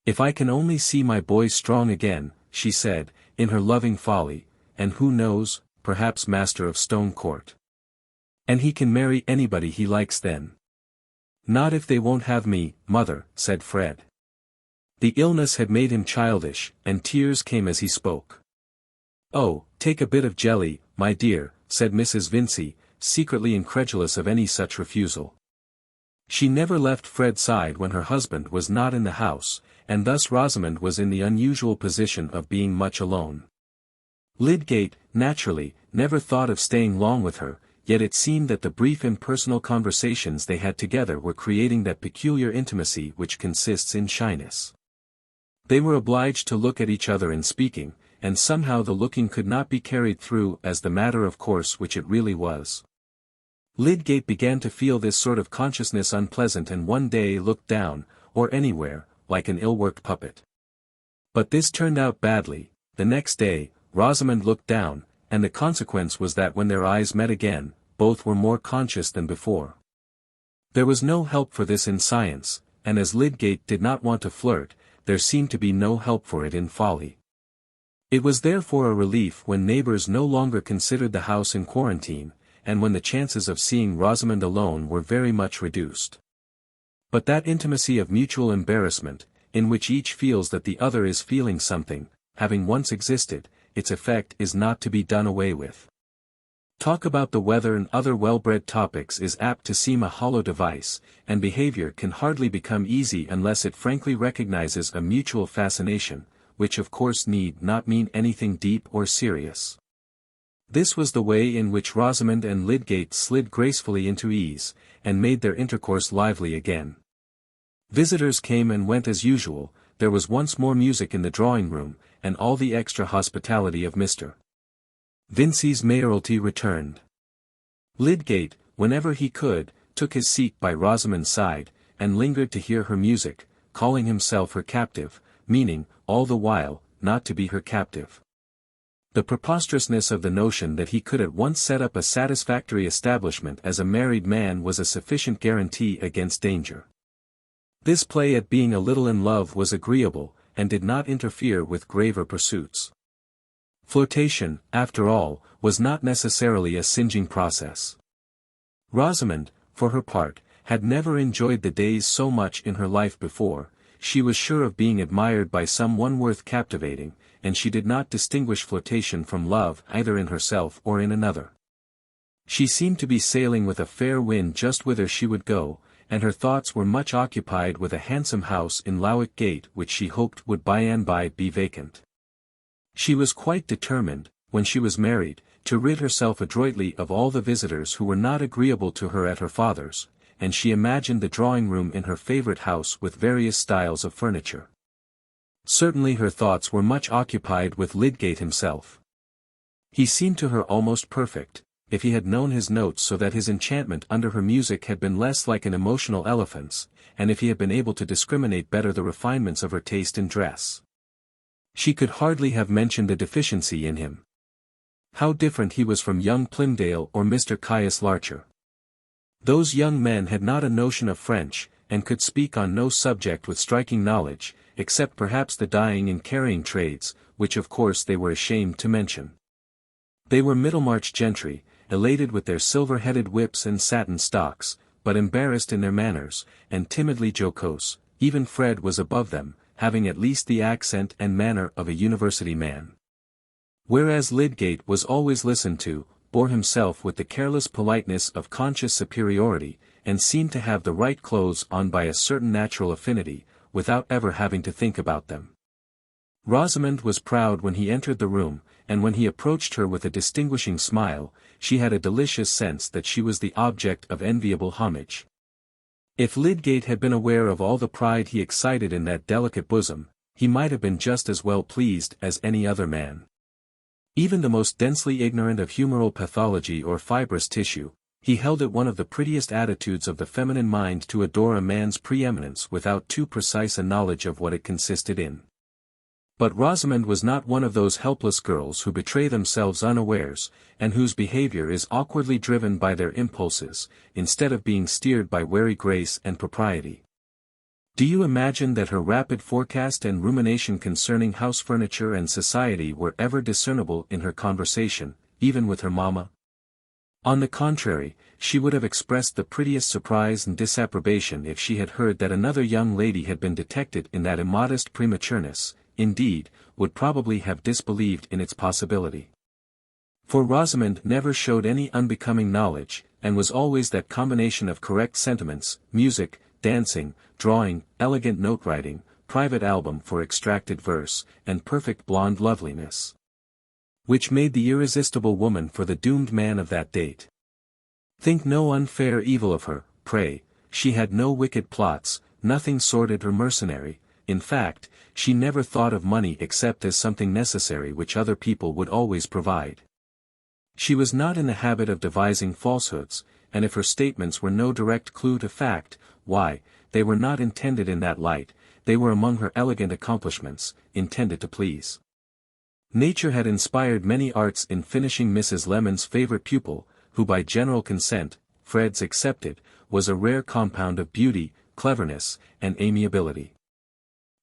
"If I can only see my boy strong again," she said, in her loving folly, "and who knows, perhaps master of Stone Court. And he can marry anybody he likes then." "Not if they won't have me, mother," said Fred. The illness had made him childish, and tears came as he spoke. "Oh, take a bit of jelly, my dear," said Mrs. Vincy, secretly incredulous of any such refusal. She never left Fred's side when her husband was not in the house, and thus Rosamond was in the unusual position of being much alone. Lydgate, naturally, never thought of staying long with her, yet it seemed that the brief impersonal conversations they had together were creating that peculiar intimacy which consists in shyness. They were obliged to look at each other in speaking, and somehow the looking could not be carried through as the matter of course which it really was. Lydgate began to feel this sort of consciousness unpleasant and one day looked down, or anywhere, like an ill-worked puppet. But this turned out badly. The next day, Rosamond looked down, and the consequence was that when their eyes met again, both were more conscious than before. There was no help for this in science, and as Lydgate did not want to flirt, there seemed to be no help for it in folly. It was therefore a relief when neighbours no longer considered the house in quarantine, and when the chances of seeing Rosamond alone were very much reduced. But that intimacy of mutual embarrassment, in which each feels that the other is feeling something, having once existed, its effect is not to be done away with. Talk about the weather and other well-bred topics is apt to seem a hollow device, and behavior can hardly become easy unless it frankly recognizes a mutual fascination, which of course need not mean anything deep or serious. This was the way in which Rosamond and Lydgate slid gracefully into ease, and made their intercourse lively again. Visitors came and went as usual, there was once more music in the drawing-room, and all the extra hospitality of Mr. Vincy's mayoralty returned. Lydgate, whenever he could, took his seat by Rosamond's side, and lingered to hear her music, calling himself her captive, meaning, all the while, not to be her captive. The preposterousness of the notion that he could at once set up a satisfactory establishment as a married man was a sufficient guarantee against danger. This play at being a little in love was agreeable, and did not interfere with graver pursuits. Flirtation, after all, was not necessarily a singeing process. Rosamond, for her part, had never enjoyed the days so much in her life before. She was sure of being admired by some one worth captivating, and she did not distinguish flirtation from love either in herself or in another. She seemed to be sailing with a fair wind just whither she would go, and her thoughts were much occupied with a handsome house in Lydgate which she hoped would by and by be vacant. She was quite determined, when she was married, to rid herself adroitly of all the visitors who were not agreeable to her at her father's, and she imagined the drawing-room in her favourite house with various styles of furniture. Certainly her thoughts were much occupied with Lydgate himself. He seemed to her almost perfect, if he had known his notes so that his enchantment under her music had been less like an emotional elephant's, and if he had been able to discriminate better the refinements of her taste in dress. She could hardly have mentioned a deficiency in him. How different he was from young Plymdale or Mr. Caius Larcher. Those young men had not a notion of French, and could speak on no subject with striking knowledge, except perhaps the dyeing and carrying trades, which of course they were ashamed to mention. They were Middlemarch gentry, elated with their silver-headed whips and satin stocks, but embarrassed in their manners, and timidly jocose. Even Fred was above them, having at least the accent and manner of a university man. Whereas Lydgate was always listened to, bore himself with the careless politeness of conscious superiority, and seemed to have the right clothes on by a certain natural affinity, without ever having to think about them. Rosamond was proud when he entered the room, and when he approached her with a distinguishing smile, she had a delicious sense that she was the object of enviable homage. If Lydgate had been aware of all the pride he excited in that delicate bosom, he might have been just as well pleased as any other man. Even the most densely ignorant of humoral pathology or fibrous tissue, he held it one of the prettiest attitudes of the feminine mind to adore a man's preeminence without too precise a knowledge of what it consisted in. But Rosamond was not one of those helpless girls who betray themselves unawares, and whose behavior is awkwardly driven by their impulses, instead of being steered by wary grace and propriety. Do you imagine that her rapid forecast and rumination concerning house furniture and society were ever discernible in her conversation, even with her mamma? On the contrary, she would have expressed the prettiest surprise and disapprobation if she had heard that another young lady had been detected in that immodest prematureness, indeed, would probably have disbelieved in its possibility. For Rosamond never showed any unbecoming knowledge, and was always that combination of correct sentiments, music, dancing, drawing, elegant note-writing, private album for extracted verse, and perfect blonde loveliness, which made the irresistible woman for the doomed man of that date. Think no unfair evil of her, pray. She had no wicked plots, nothing sordid or mercenary. In fact, she never thought of money except as something necessary which other people would always provide. She was not in the habit of devising falsehoods, and if her statements were no direct clue to fact, why, they were not intended in that light, they were among her elegant accomplishments, intended to please. Nature had inspired many arts in finishing Mrs. Lemon's favourite pupil, who by general consent, Fred's excepted, was a rare compound of beauty, cleverness, and amiability.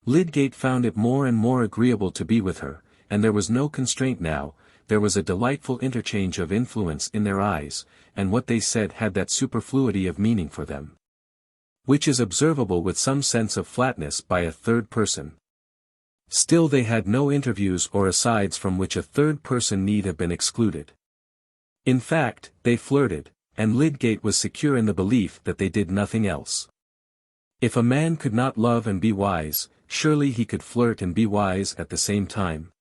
Lydgate found it more and more agreeable to be with her, and there was no constraint now. There was a delightful interchange of influence in their eyes, and what they said had that superfluity of meaning for them, which is observable with some sense of flatness by a third person. Still they had no interviews or asides from which a third person need have been excluded. In fact, they flirted, and Lydgate was secure in the belief that they did nothing else. If a man could not love and be wise, surely he could flirt and be wise at the same time.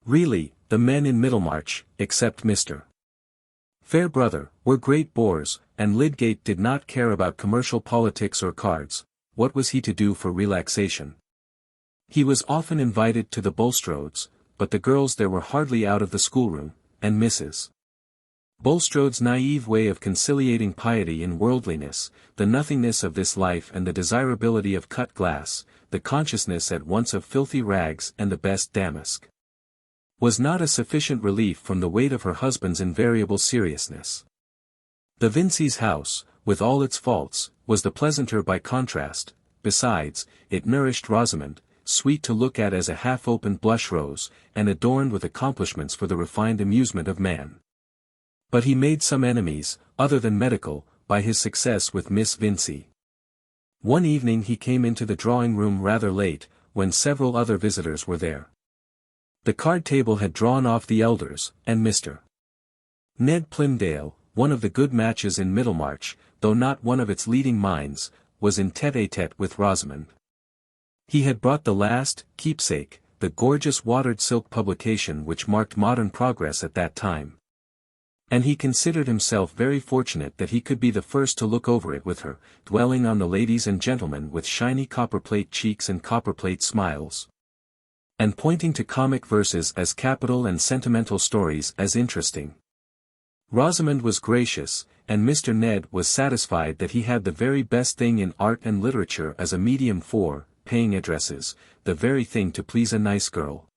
Really, the men in Middlemarch, except Mr. Fairbrother, were great bores, and Lydgate did not care about commercial politics or cards. What was he to do for relaxation? He was often invited to the Bulstrodes, but the girls there were hardly out of the schoolroom, and Mrs. Bulstrode's naive way of conciliating piety and worldliness, the nothingness of this life and the desirability of cut glass, the consciousness at once of filthy rags and the best damask, was not a sufficient relief from the weight of her husband's invariable seriousness. The Vincey's house, with all its faults, was the pleasanter by contrast. Besides, it nourished Rosamond, sweet to look at as a half-opened blush rose, and adorned with accomplishments for the refined amusement of man. But he made some enemies, other than medical, by his success with Miss Vincey. One evening he came into the drawing-room rather late, when several other visitors were there. The card table had drawn off the elders, and Mr. Ned Plymdale, one of the good matches in Middlemarch, though not one of its leading minds, was in tête-à-tête with Rosamond. He had brought the last, Keepsake, the gorgeous watered silk publication which marked modern progress at that time. And he considered himself very fortunate that he could be the first to look over it with her, dwelling on the ladies and gentlemen with shiny copperplate cheeks and copperplate smiles, and pointing to comic verses as capital and sentimental stories as interesting. Rosamond was gracious, and Mr. Ned was satisfied that he had the very best thing in art and literature as a medium for paying addresses, the very thing to please a nice girl.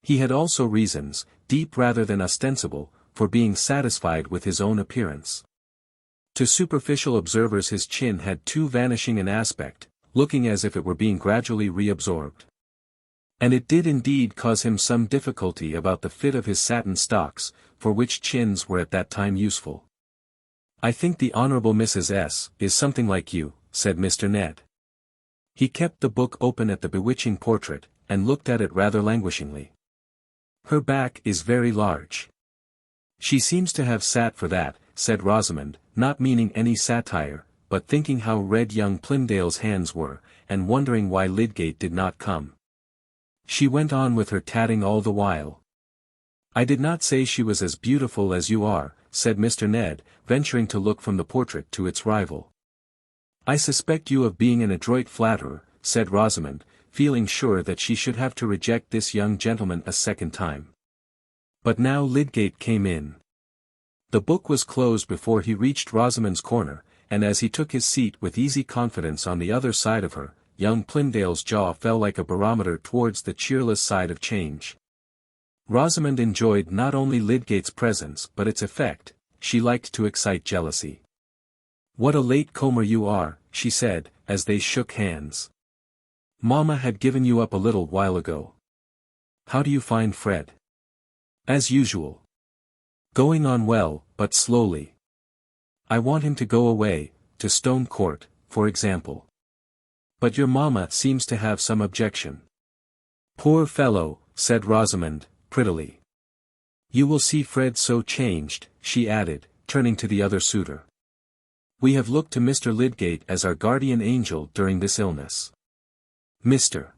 He had also reasons, deep rather than ostensible, for being satisfied with his own appearance. To superficial observers his chin had too vanishing an aspect, looking as if it were being gradually reabsorbed. And it did indeed cause him some difficulty about the fit of his satin stocks, for which chins were at that time useful. "I think the Honourable Mrs. S. is something like you," said Mr. Ned. He kept the book open at the bewitching portrait, and looked at it rather languishingly. "Her back is very large. She seems to have sat for that," said Rosamond, not meaning any satire, but thinking how red young Plymdale's hands were, and wondering why Lydgate did not come. She went on with her tatting all the while. "I did not say she was as beautiful as you are," said Mr. Ned, venturing to look from the portrait to its rival. "I suspect you of being an adroit flatterer," said Rosamond, feeling sure that she should have to reject this young gentleman a second time. But now Lydgate came in. The book was closed before he reached Rosamond's corner, and as he took his seat with easy confidence on the other side of her, young Plymdale's jaw fell like a barometer towards the cheerless side of change. Rosamond enjoyed not only Lydgate's presence but its effect. She liked to excite jealousy. "What a late comer you are," she said, as they shook hands. "Mamma had given you up a little while ago. How do you find Fred?" "As usual. Going on well, but slowly. I want him to go away, to Stone Court, for example. But your mamma seems to have some objection." "Poor fellow," said Rosamond, prettily. "You will see Fred so changed," she added, turning to the other suitor. "We have looked to Mr. Lydgate as our guardian angel during this illness." "Mr.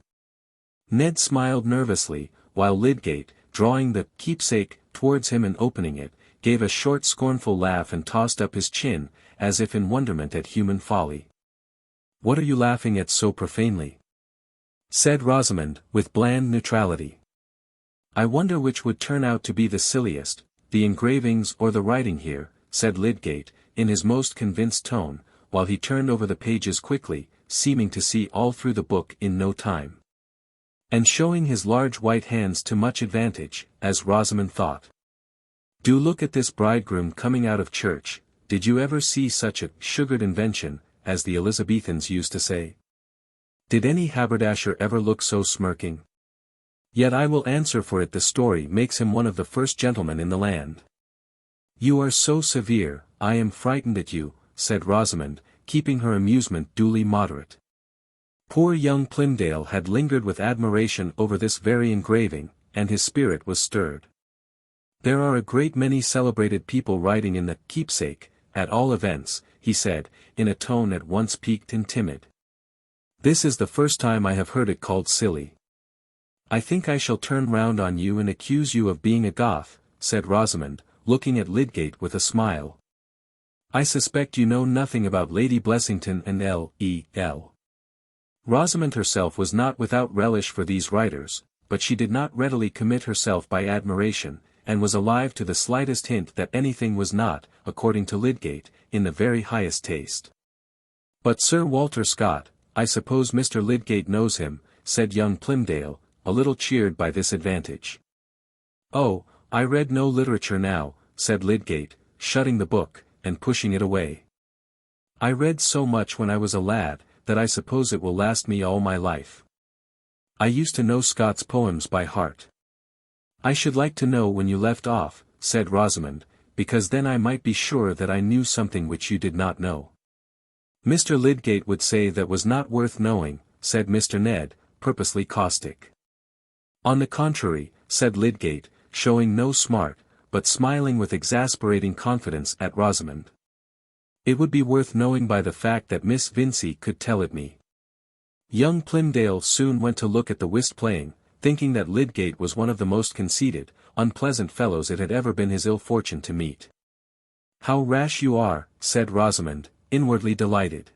Ned smiled nervously, while Lydgate, drawing the Keepsake towards him and opening it, gave a short scornful laugh and tossed up his chin, as if in wonderment at human folly. "What are you laughing at so profanely?" said Rosamond, with bland neutrality. "I wonder which would turn out to be the silliest, the engravings or the writing here," said Lydgate, in his most convinced tone, while he turned over the pages quickly, seeming to see all through the book in no time. And showing his large white hands to much advantage, as Rosamond thought. "Do look at this bridegroom coming out of church. Did you ever see such a sugared invention, as the Elizabethans used to say? Did any haberdasher ever look so smirking? Yet I will answer for it the story makes him one of the first gentlemen in the land." "You are so severe, I am frightened at you," said Rosamond, keeping her amusement duly moderate. Poor young Plymdale had lingered with admiration over this very engraving, and his spirit was stirred. "There are a great many celebrated people writing in the Keepsake, at all events," he said, in a tone at once piqued and timid. "This is the first time I have heard it called silly." "I think I shall turn round on you and accuse you of being a Goth," said Rosamond, looking at Lydgate with a smile. "I suspect you know nothing about Lady Blessington and L.E.L." Rosamond herself was not without relish for these writers, but she did not readily commit herself by admiration, and was alive to the slightest hint that anything was not, according to Lydgate, in the very highest taste. "But Sir Walter Scott, I suppose Mr. Lydgate knows him," said young Plymdale, a little cheered by this advantage. "Oh, I read no literature now," said Lydgate, shutting the book, and pushing it away. "I read so much when I was a lad, that I suppose it will last me all my life." I used to know Scott's poems by heart. I should like to know when you left off, said Rosamond, because then I might be sure that I knew something which you did not know. Mr. Lydgate would say that was not worth knowing, said Mr. Ned, purposely caustic. On the contrary, said Lydgate, showing no smart, but smiling with exasperating confidence at Rosamond. It would be worth knowing by the fact that Miss Vincey could tell it me. Young Plymdale soon went to look at the whist playing, thinking that Lydgate was one of the most conceited, unpleasant fellows it had ever been his ill fortune to meet. How rash you are, said Rosamond, inwardly delighted.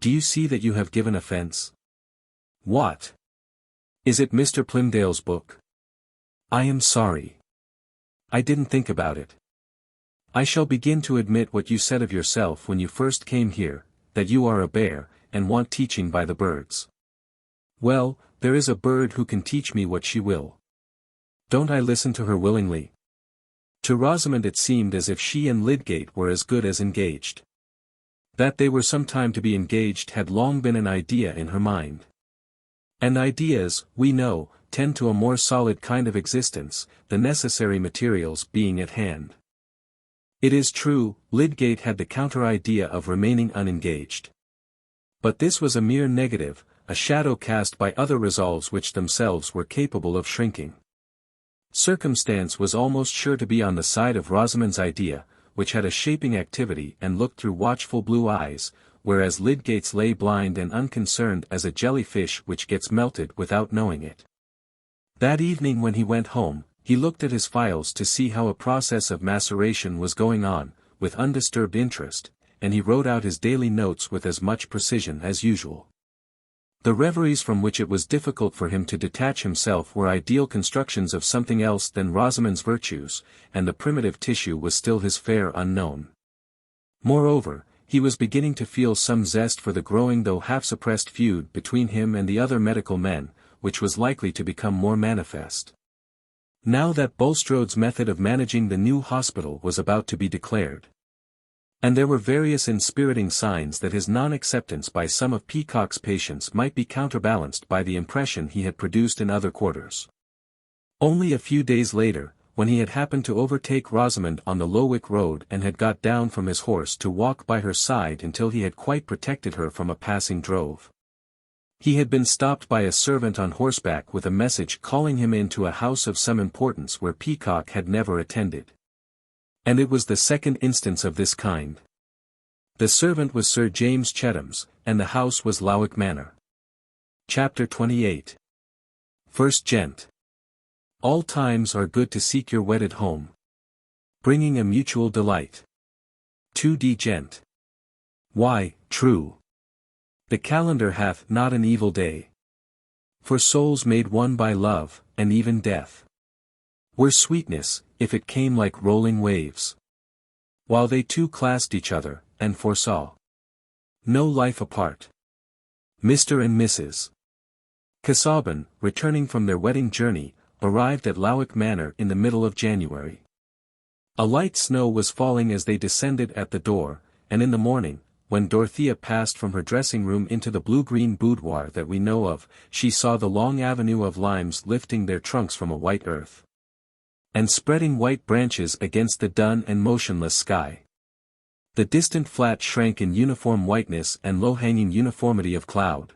Do you see that you have given offence? What? Is it Mr. Plymdale's book? I am sorry. I didn't think about it. I shall begin to admit what you said of yourself when you first came here, that you are a bear, and want teaching by the birds. Well, there is a bird who can teach me what she will. Don't I listen to her willingly? To Rosamond it seemed as if she and Lydgate were as good as engaged. That they were some time to be engaged had long been an idea in her mind. And ideas, we know, tend to a more solid kind of existence, the necessary materials being at hand. It is true, Lydgate had the counter-idea of remaining unengaged. But this was a mere negative, a shadow cast by other resolves which themselves were capable of shrinking. Circumstance was almost sure to be on the side of Rosamond's idea, which had a shaping activity and looked through watchful blue eyes, whereas Lydgate's lay blind and unconcerned as a jellyfish which gets melted without knowing it. That evening when he went home, he looked at his files to see how a process of maceration was going on, with undisturbed interest, and he wrote out his daily notes with as much precision as usual. The reveries from which it was difficult for him to detach himself were ideal constructions of something else than Rosamond's virtues, and the primitive tissue was still his fair unknown. Moreover, he was beginning to feel some zest for the growing though half-suppressed feud between him and the other medical men, which was likely to become more manifest. Now that Bulstrode's method of managing the new hospital was about to be declared. And there were various inspiriting signs that his non-acceptance by some of Peacock's patients might be counterbalanced by the impression he had produced in other quarters. Only a few days later, when he had happened to overtake Rosamond on the Lowick road and had got down from his horse to walk by her side until he had quite protected her from a passing drove. He had been stopped by a servant on horseback with a message calling him into a house of some importance where Peacock had never attended. And it was the second instance of this kind. The servant was Sir James Chetham's, and the house was Lowick Manor. Chapter 28. First Gent. All times are good to seek your wedded home, bringing a mutual delight. 2d Gent. Why, true. The calendar hath not an evil day. For souls made one by love, and even death were sweetness, if it came like rolling waves. While they two clasped each other, and foresaw no life apart. Mr. and Mrs. Casaubon, returning from their wedding journey, arrived at Lowick Manor in the middle of January. A light snow was falling as they descended at the door, and in the morning, when Dorothea passed from her dressing-room into the blue-green boudoir that we know of, she saw the long avenue of limes lifting their trunks from a white earth, and spreading white branches against the dun and motionless sky. The distant flat shrank in uniform whiteness and low-hanging uniformity of cloud.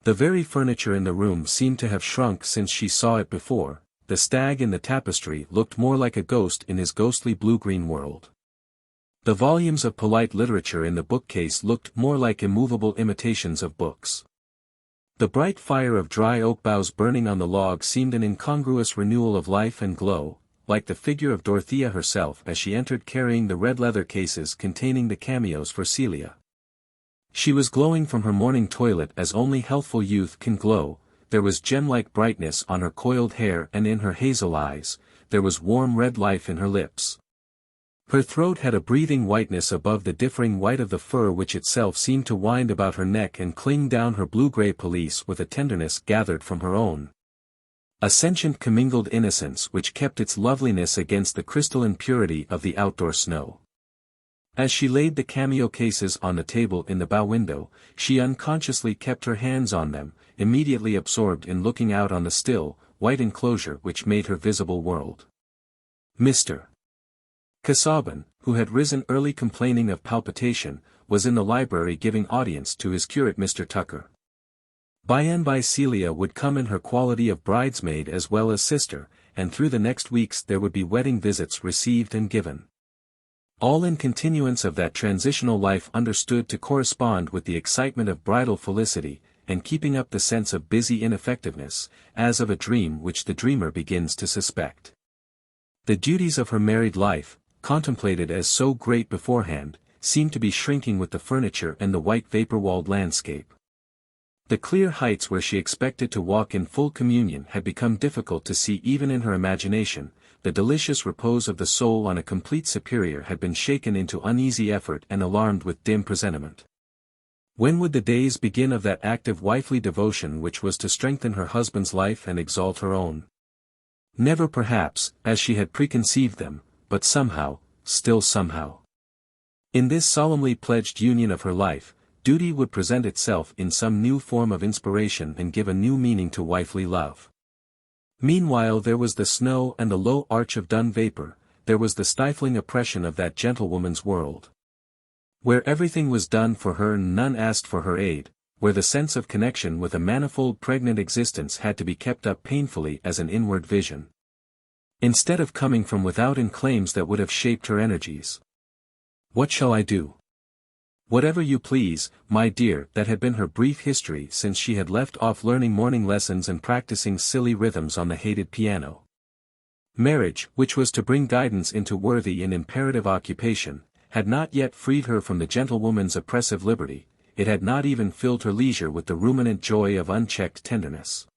The very furniture in the room seemed to have shrunk since she saw it before. The stag in the tapestry looked more like a ghost in his ghostly blue-green world. The volumes of polite literature in the bookcase looked more like immovable imitations of books. The bright fire of dry oak boughs burning on the log seemed an incongruous renewal of life and glow, like the figure of Dorothea herself as she entered carrying the red leather cases containing the cameos for Celia. She was glowing from her morning toilet as only healthful youth can glow. There was gem-like brightness on her coiled hair and in her hazel eyes, there was warm red life in her lips. Her throat had a breathing whiteness above the differing white of the fur which itself seemed to wind about her neck and cling down her blue-grey pelisse with a tenderness gathered from her own. A sentient commingled innocence which kept its loveliness against the crystalline purity of the outdoor snow. As she laid the cameo cases on the table in the bow window, she unconsciously kept her hands on them, immediately absorbed in looking out on the still, white enclosure which made her visible world. Mr. Casaubon, who had risen early complaining of palpitation, was in the library giving audience to his curate Mr. Tucker. By and by Celia would come in her quality of bridesmaid as well as sister, and through the next weeks there would be wedding visits received and given. All in continuance of that transitional life understood to correspond with the excitement of bridal felicity, and keeping up the sense of busy ineffectiveness, as of a dream which the dreamer begins to suspect. The duties of her married life, contemplated as so great beforehand, seemed to be shrinking with the furniture and the white vapor-walled landscape. The clear heights where she expected to walk in full communion had become difficult to see even in her imagination. The delicious repose of the soul on a complete superior had been shaken into uneasy effort and alarmed with dim presentiment. When would the days begin of that active wifely devotion which was to strengthen her husband's life and exalt her own? Never perhaps, as she had preconceived them, but somehow, still somehow. In this solemnly pledged union of her life, duty would present itself in some new form of inspiration and give a new meaning to wifely love. Meanwhile there was the snow and the low arch of dun vapor, there was the stifling oppression of that gentlewoman's world. Where everything was done for her and none asked for her aid, where the sense of connection with a manifold pregnant existence had to be kept up painfully as an inward vision, instead of coming from without in claims that would have shaped her energies. What shall I do? Whatever you please, my dear, that had been her brief history since she had left off learning morning lessons and practicing silly rhythms on the hated piano. Marriage, which was to bring guidance into worthy and imperative occupation, had not yet freed her from the gentlewoman's oppressive liberty, it had not even filled her leisure with the ruminant joy of unchecked tenderness.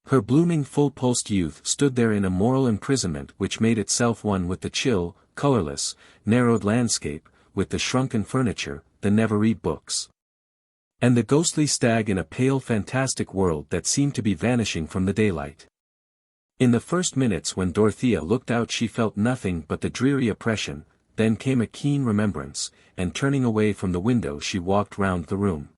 Her blooming full-pulsed youth stood there in a moral imprisonment which made itself one with the chill, colorless, narrowed landscape, with the shrunken furniture, the never-read books, and the ghostly stag in a pale fantastic world that seemed to be vanishing from the daylight. In the first minutes when Dorothea looked out she felt nothing but the dreary oppression, then came a keen remembrance, and turning away from the window she walked round the room.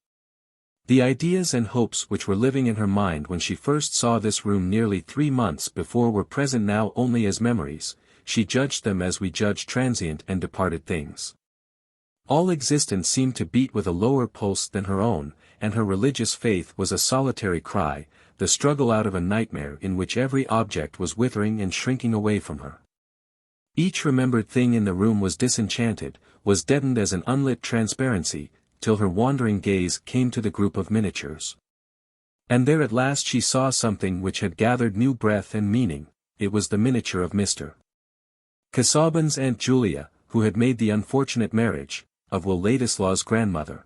The ideas and hopes which were living in her mind when she first saw this room nearly 3 months before were present now only as memories. She judged them as we judge transient and departed things. All existence seemed to beat with a lower pulse than her own, and her religious faith was a solitary cry, the struggle out of a nightmare in which every object was withering and shrinking away from her. Each remembered thing in the room was disenchanted, was deadened as an unlit transparency, till her wandering gaze came to the group of miniatures. And there at last she saw something which had gathered new breath and meaning. It was the miniature of Mr. Casaubon's Aunt Julia, who had made the unfortunate marriage, of Will Ladislaw's grandmother.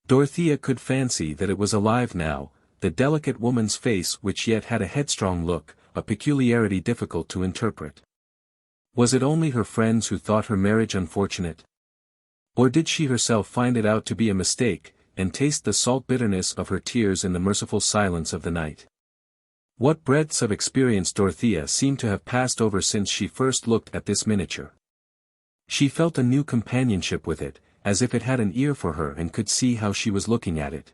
Dorothea could fancy that it was alive now, the delicate woman's face which yet had a headstrong look, a peculiarity difficult to interpret. Was it only her friends who thought her marriage unfortunate? Or did she herself find it out to be a mistake, and taste the salt bitterness of her tears in the merciful silence of the night? What breadths of experience Dorothea seemed to have passed over since she first looked at this miniature. She felt a new companionship with it, as if it had an ear for her and could see how she was looking at it.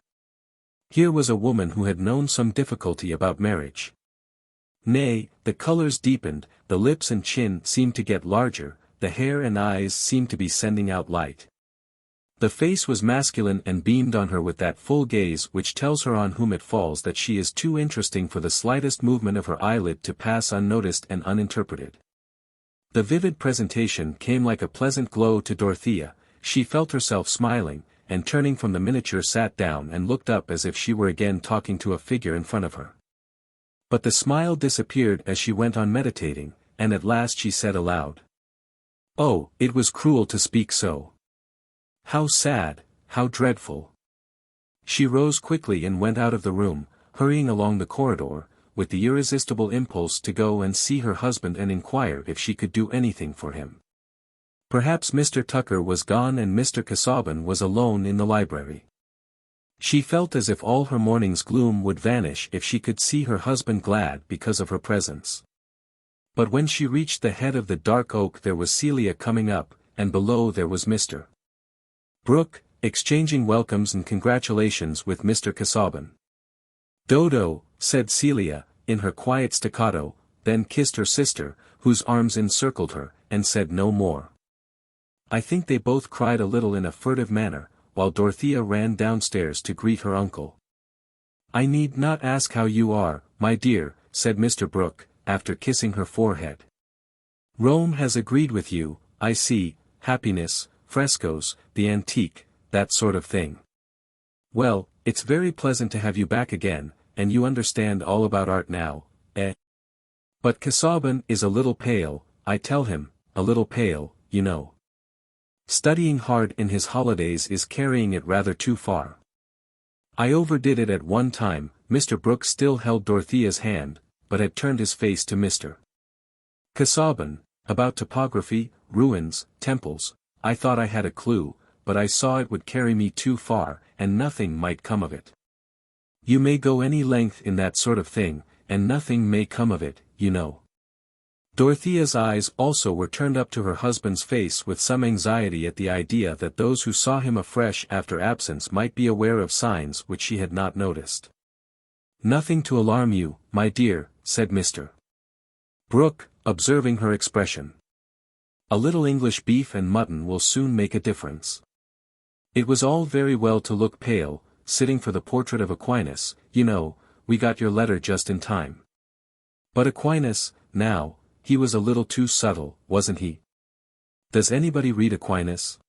Here was a woman who had known some difficulty about marriage. Nay, the colors deepened, the lips and chin seemed to get larger, the hair and eyes seemed to be sending out light. The face was masculine and beamed on her with that full gaze which tells her on whom it falls that she is too interesting for the slightest movement of her eyelid to pass unnoticed and uninterpreted. The vivid presentation came like a pleasant glow to Dorothea. She felt herself smiling, and turning from the miniature sat down and looked up as if she were again talking to a figure in front of her. But the smile disappeared as she went on meditating, and at last she said aloud, "Oh, it was cruel to speak so. How sad, how dreadful." She rose quickly and went out of the room, hurrying along the corridor, with the irresistible impulse to go and see her husband and inquire if she could do anything for him. Perhaps Mr. Tucker was gone and Mr. Casaubon was alone in the library. She felt as if all her morning's gloom would vanish if she could see her husband glad because of her presence. But when she reached the head of the dark oak there was Celia coming up, and below there was Mr. Brooke, exchanging welcomes and congratulations with Mr. Casaubon. Dodo, said Celia, in her quiet staccato, then kissed her sister, whose arms encircled her, and said no more. I think they both cried a little in a furtive manner, while Dorothea ran downstairs to greet her uncle. I need not ask how you are, my dear, said Mr. Brooke, after kissing her forehead. Rome has agreed with you, I see, happiness, frescoes, the antique, that sort of thing. Well, it's very pleasant to have you back again, and you understand all about art now, eh? But Casaubon is a little pale, I tell him, a little pale, you know. Studying hard in his holidays is carrying it rather too far. I overdid it at one time. Mr. Brooke still held Dorothea's hand, but had turned his face to Mr. Casaubon. About topography, ruins, temples, I thought I had a clue, but I saw it would carry me too far, and nothing might come of it. You may go any length in that sort of thing, and nothing may come of it, you know. Dorothea's eyes also were turned up to her husband's face with some anxiety at the idea that those who saw him afresh after absence might be aware of signs which she had not noticed. Nothing to alarm you, my dear, said Mr. Brooke, observing her expression. A little English beef and mutton will soon make a difference. It was all very well to look pale, sitting for the portrait of Aquinas, you know, we got your letter just in time. But Aquinas, now, he was a little too subtle, wasn't he? Does anybody read Aquinas?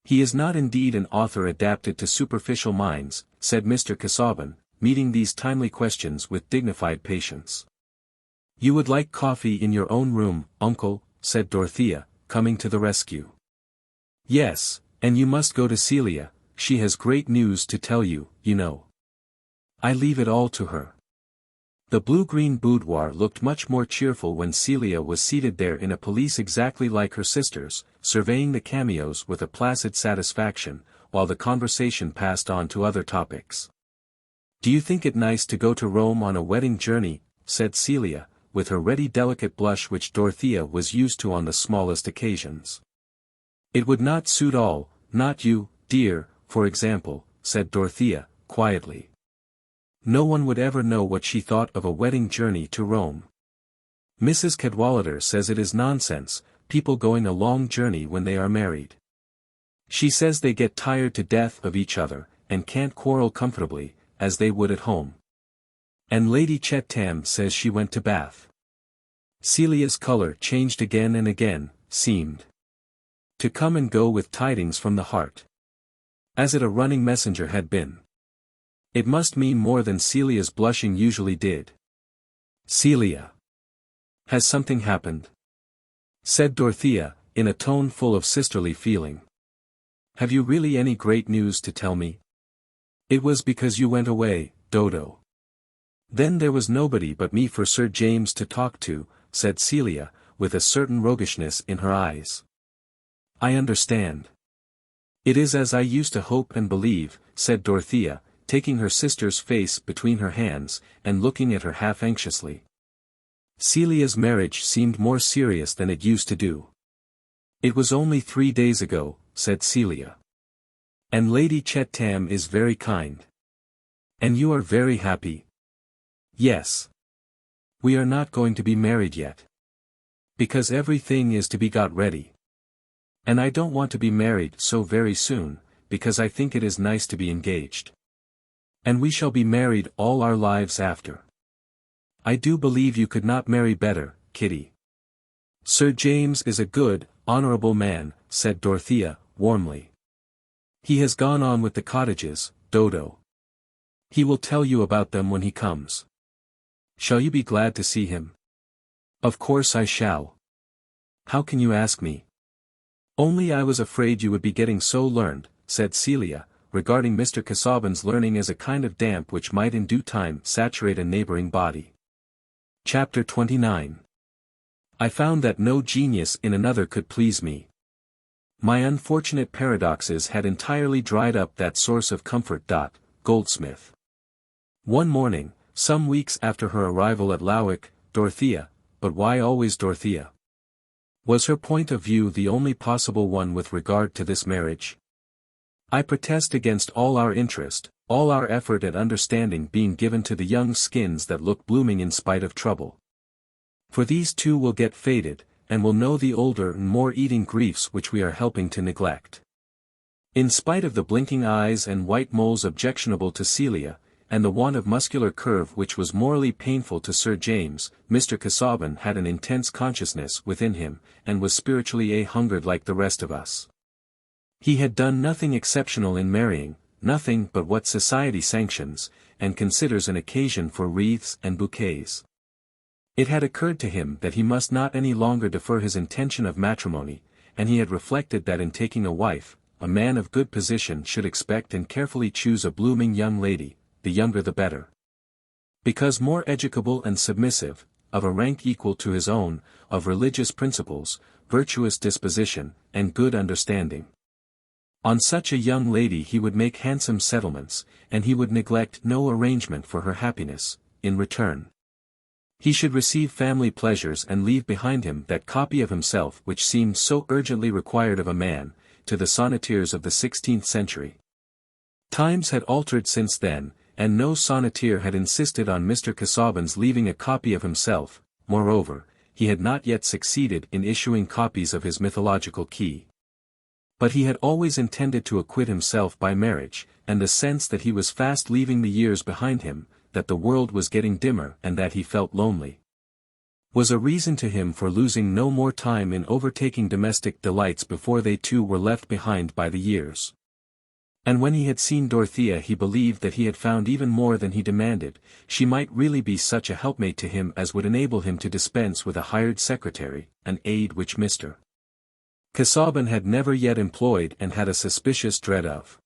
He is not indeed an author adapted to superficial minds, said Mr. Casaubon, meeting these timely questions with dignified patience. You would like coffee in your own room, uncle, said Dorothea, coming to the rescue. Yes, and you must go to Celia, she has great news to tell you, you know. I leave it all to her. The blue-green boudoir looked much more cheerful when Celia was seated there in a pelisse exactly like her sister's, surveying the cameos with a placid satisfaction, while the conversation passed on to other topics. Do you think it nice to go to Rome on a wedding journey? Said Celia, with her ready delicate blush which Dorothea was used to on the smallest occasions. It would not suit all, not you, dear, for example, said Dorothea, quietly. No one would ever know what she thought of a wedding journey to Rome. Mrs. Cadwallader says it is nonsense, people going a long journey when they are married. She says they get tired to death of each other, and can't quarrel comfortably, as they would at home. And Lady Chettam says she went to Bath. Celia's color changed again and again, seemed to come and go with tidings from the heart. As it a running messenger had been. It must mean more than Celia's blushing usually did. Celia. Has something happened? Said Dorothea, in a tone full of sisterly feeling. Have you really any great news to tell me? It was because you went away, Dodo. Then there was nobody but me for Sir James to talk to, said Celia, with a certain roguishness in her eyes. I understand. It is as I used to hope and believe, said Dorothea, taking her sister's face between her hands, and looking at her half anxiously. Celia's marriage seemed more serious than it used to do. It was only 3 days ago, said Celia. And Lady Chettam is very kind. And you are very happy? Yes. We are not going to be married yet. Because everything is to be got ready. And I don't want to be married so very soon, because I think it is nice to be engaged. And we shall be married all our lives after. I do believe you could not marry better, Kitty. Sir James is a good, honorable man, said Dorothea, warmly. He has gone on with the cottages, Dodo. He will tell you about them when he comes. Shall you be glad to see him? Of course I shall. How can you ask me? Only I was afraid you would be getting so learned, said Celia, regarding Mr. Casaubon's learning as a kind of damp which might in due time saturate a neighboring body. Chapter 29. I found that no genius in another could please me. My unfortunate paradoxes had entirely dried up that source of comfort. Goldsmith. One morning, some weeks after her arrival at Lowick, Dorothea, but why always Dorothea? Was her point of view the only possible one with regard to this marriage? I protest against all our interest, all our effort at understanding being given to the young skins that look blooming in spite of trouble. For these too will get faded, and will know the older and more eating griefs which we are helping to neglect. In spite of the blinking eyes and white moles objectionable to Celia, and the want of muscular curve which was morally painful to Sir James, Mr. Casaubon had an intense consciousness within him, and was spiritually hungered like the rest of us. He had done nothing exceptional in marrying, nothing but what society sanctions, and considers an occasion for wreaths and bouquets. It had occurred to him that he must not any longer defer his intention of matrimony, and he had reflected that in taking a wife, a man of good position should expect and carefully choose a blooming young lady, the younger the better. Because more educable and submissive, of a rank equal to his own, of religious principles, virtuous disposition, and good understanding. On such a young lady he would make handsome settlements, and he would neglect no arrangement for her happiness, in return. He should receive family pleasures and leave behind him that copy of himself which seemed so urgently required of a man, to the sonneteers of the 16th century. Times had altered since then, and no sonneteer had insisted on Mr. Casaubon's leaving a copy of himself. Moreover, he had not yet succeeded in issuing copies of his mythological key. But he had always intended to acquit himself by marriage, and the sense that he was fast leaving the years behind him, that the world was getting dimmer and that he felt lonely, was a reason to him for losing no more time in overtaking domestic delights before they too were left behind by the years. And when he had seen Dorothea he believed that he had found even more than he demanded. She might really be such a helpmate to him as would enable him to dispense with a hired secretary, an aid which Mr. Casaubon had never yet employed and had a suspicious dread of.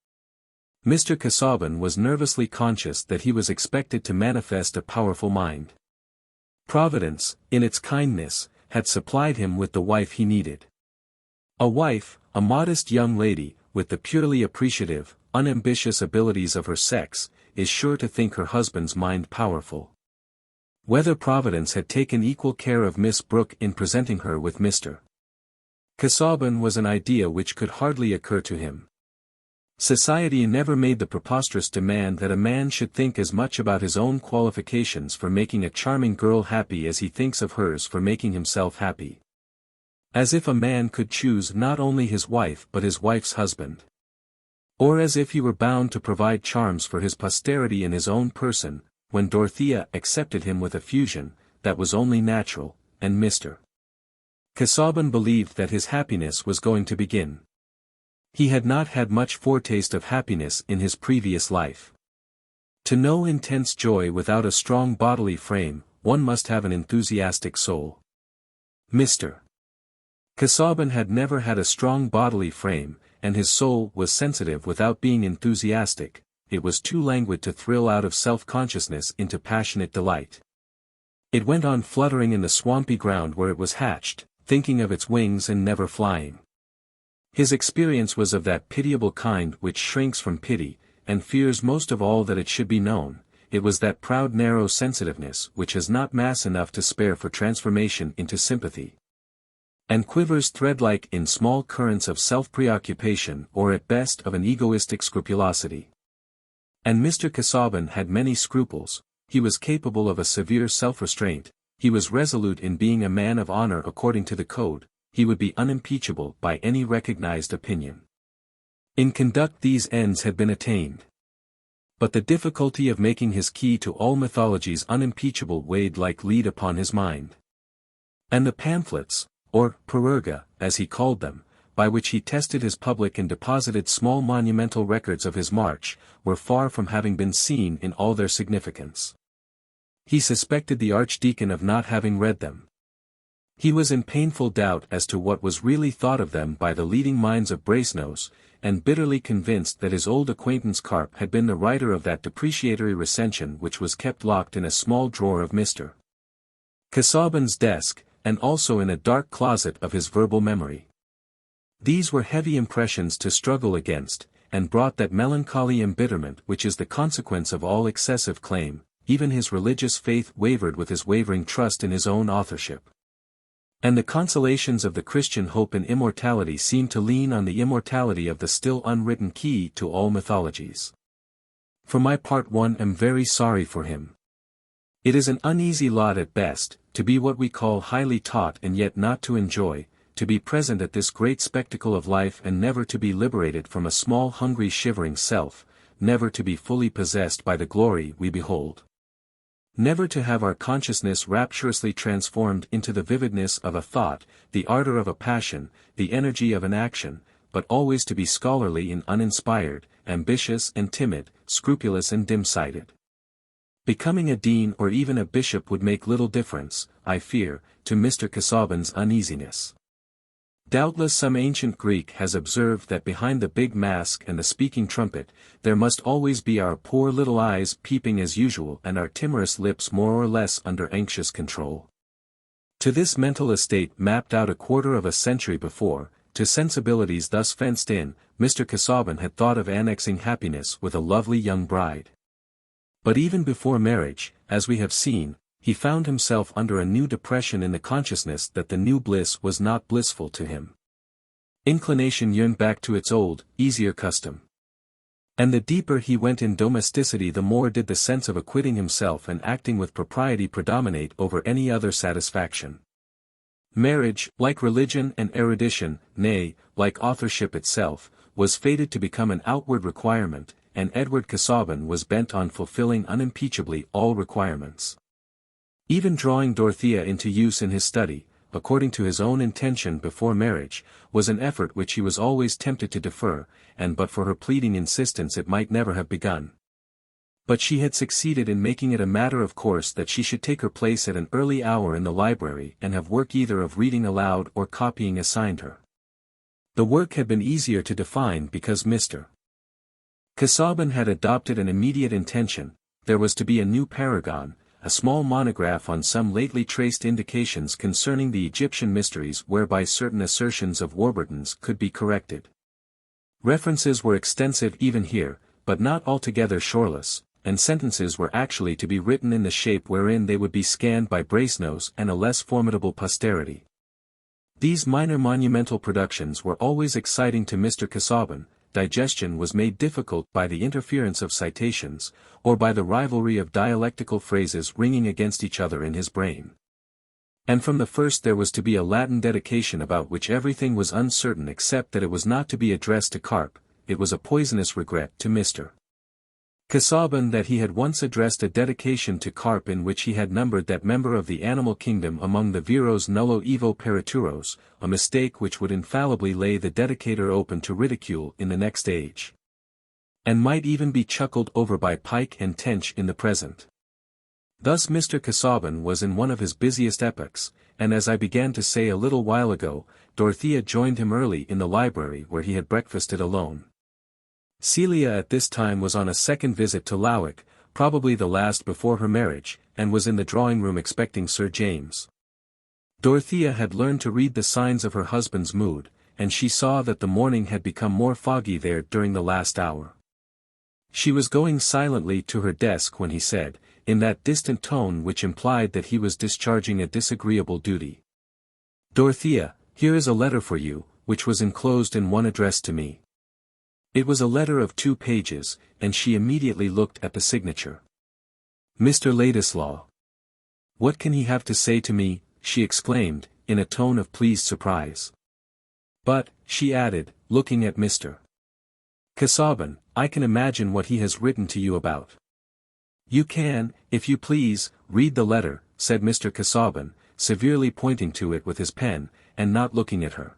Mr. Casaubon was nervously conscious that he was expected to manifest a powerful mind. Providence, in its kindness, had supplied him with the wife he needed. A wife, a modest young lady, with the purely appreciative, unambitious abilities of her sex, is sure to think her husband's mind powerful. Whether Providence had taken equal care of Miss Brooke in presenting her with Mr. Casaubon was an idea which could hardly occur to him. Society never made the preposterous demand that a man should think as much about his own qualifications for making a charming girl happy as he thinks of hers for making himself happy. As if a man could choose not only his wife but his wife's husband. Or as if he were bound to provide charms for his posterity in his own person. When Dorothea accepted him with effusion, that was only natural, and Mr. Casaubon believed that his happiness was going to begin. He had not had much foretaste of happiness in his previous life. To know intense joy without a strong bodily frame, one must have an enthusiastic soul. Mr. Casaubon had never had a strong bodily frame, and his soul was sensitive without being enthusiastic. It was too languid to thrill out of self-consciousness into passionate delight. It went on fluttering in the swampy ground where it was hatched, thinking of its wings and never flying. His experience was of that pitiable kind which shrinks from pity, and fears most of all that it should be known. It was that proud narrow sensitiveness which has not mass enough to spare for transformation into sympathy, and quivers thread-like in small currents of self-preoccupation or at best of an egoistic scrupulosity. And Mr. Casaubon had many scruples. He was capable of a severe self-restraint, he was resolute in being a man of honor according to the code, he would be unimpeachable by any recognized opinion. In conduct these ends had been attained. But the difficulty of making his key to all mythologies unimpeachable weighed like lead upon his mind. And the pamphlets, or perurga, as he called them, by which he tested his public and deposited small monumental records of his march, were far from having been seen in all their significance. He suspected the archdeacon of not having read them. He was in painful doubt as to what was really thought of them by the leading minds of Brasenose, and bitterly convinced that his old acquaintance Carp had been the writer of that depreciatory recension which was kept locked in a small drawer of Mr. Casaubon's desk, and also in a dark closet of his verbal memory. These were heavy impressions to struggle against, and brought that melancholy embitterment which is the consequence of all excessive claim. Even his religious faith wavered with his wavering trust in his own authorship. And the consolations of the Christian hope in immortality seemed to lean on the immortality of the still unwritten key to all mythologies. For my part one am very sorry for him. It is an uneasy lot at best, to be what we call highly taught and yet not to enjoy, to be present at this great spectacle of life and never to be liberated from a small hungry shivering self, never to be fully possessed by the glory we behold. Never to have our consciousness rapturously transformed into the vividness of a thought, the ardor of a passion, the energy of an action, but always to be scholarly and uninspired, ambitious and timid, scrupulous and dim-sighted. Becoming a dean or even a bishop would make little difference, I fear, to Mr. Casaubon's uneasiness. Doubtless some ancient Greek has observed that behind the big mask and the speaking trumpet, there must always be our poor little eyes peeping as usual and our timorous lips more or less under anxious control. To this mental estate mapped out a quarter of a century before, to sensibilities thus fenced in, Mr. Casaubon had thought of annexing happiness with a lovely young bride. But even before marriage, as we have seen, he found himself under a new depression in the consciousness that the new bliss was not blissful to him. Inclination yearned back to its old, easier custom. And the deeper he went in domesticity the more did the sense of acquitting himself and acting with propriety predominate over any other satisfaction. Marriage, like religion and erudition, nay, like authorship itself, was fated to become an outward requirement, and Edward Casaubon was bent on fulfilling unimpeachably all requirements. Even drawing Dorothea into use in his study, according to his own intention before marriage, was an effort which he was always tempted to defer, and but for her pleading insistence it might never have begun. But she had succeeded in making it a matter of course that she should take her place at an early hour in the library and have work either of reading aloud or copying assigned her. The work had been easier to define because Mr. Casaubon had adopted an immediate intention. There was to be a new paragon, a small monograph on some lately traced indications concerning the Egyptian mysteries whereby certain assertions of Warburton's could be corrected. References were extensive even here, but not altogether shoreless, and sentences were actually to be written in the shape wherein they would be scanned by Brasenose and a less formidable posterity. These minor monumental productions were always exciting to Mr. Casaubon. Digestion was made difficult by the interference of citations, or by the rivalry of dialectical phrases ringing against each other in his brain. And from the first there was to be a Latin dedication about which everything was uncertain except that it was not to be addressed to Carp. It was a poisonous regret to Mr. Casaubon that he had once addressed a dedication to Carp in which he had numbered that member of the animal kingdom among the viros nullo evo perituros, a mistake which would infallibly lay the dedicator open to ridicule in the next age. And might even be chuckled over by Pike and Tench in the present. Thus Mr. Casaubon was in one of his busiest epochs, and as I began to say a little while ago, Dorothea joined him early in the library where he had breakfasted alone. Celia at this time was on a second visit to Lowick, probably the last before her marriage, and was in the drawing-room expecting Sir James. Dorothea had learned to read the signs of her husband's mood, and she saw that the morning had become more foggy there during the last hour. She was going silently to her desk when he said, in that distant tone which implied that he was discharging a disagreeable duty, "Dorothea, here is a letter for you, which was enclosed in one addressed to me." It was a letter of 2 pages, and she immediately looked at the signature. "Mr. Ladislaw. What can he have to say to me?" she exclaimed, in a tone of pleased surprise. "But," she added, looking at Mr. Casaubon, "I can imagine what he has written to you about." "You can, if you please, read the letter," said Mr. Casaubon, severely pointing to it with his pen, and not looking at her.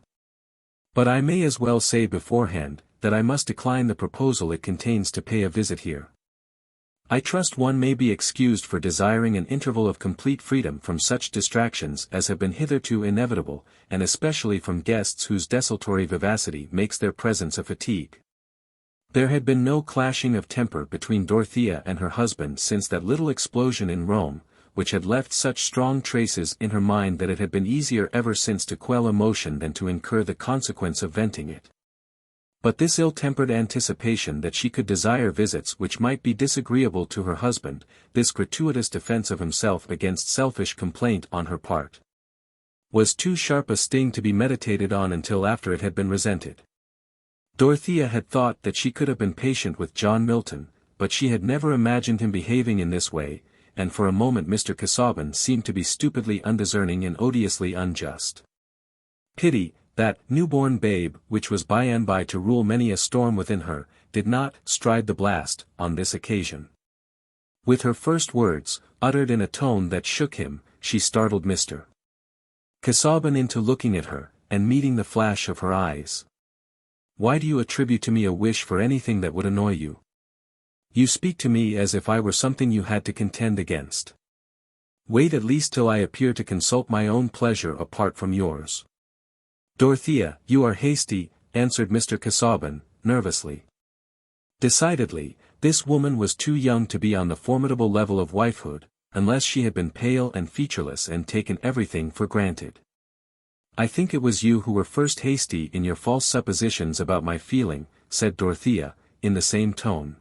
"But I may as well say beforehand, that I must decline the proposal it contains to pay a visit here. I trust one may be excused for desiring an interval of complete freedom from such distractions as have been hitherto inevitable, and especially from guests whose desultory vivacity makes their presence a fatigue." There had been no clashing of temper between Dorothea and her husband since that little explosion in Rome, which had left such strong traces in her mind that it had been easier ever since to quell emotion than to incur the consequence of venting it. But this ill-tempered anticipation that she could desire visits which might be disagreeable to her husband, this gratuitous defense of himself against selfish complaint on her part, was too sharp a sting to be meditated on until after it had been resented. Dorothea had thought that she could have been patient with John Milton, but she had never imagined him behaving in this way, and for a moment Mr. Casaubon seemed to be stupidly undiscerning and odiously unjust. Pity, that newborn babe which was by and by to rule many a storm within her, did not stride the blast on this occasion. With her first words, uttered in a tone that shook him, she startled Mr. Casaubon into looking at her, and meeting the flash of her eyes. "Why do you attribute to me a wish for anything that would annoy you? You speak to me as if I were something you had to contend against. Wait at least till I appear to consult my own pleasure apart from yours." "Dorothea, you are hasty," answered Mr. Casaubon, nervously. Decidedly, this woman was too young to be on the formidable level of wifehood, unless she had been pale and featureless and taken everything for granted. "I think it was you who were first hasty in your false suppositions about my feeling," said Dorothea, in the same tone.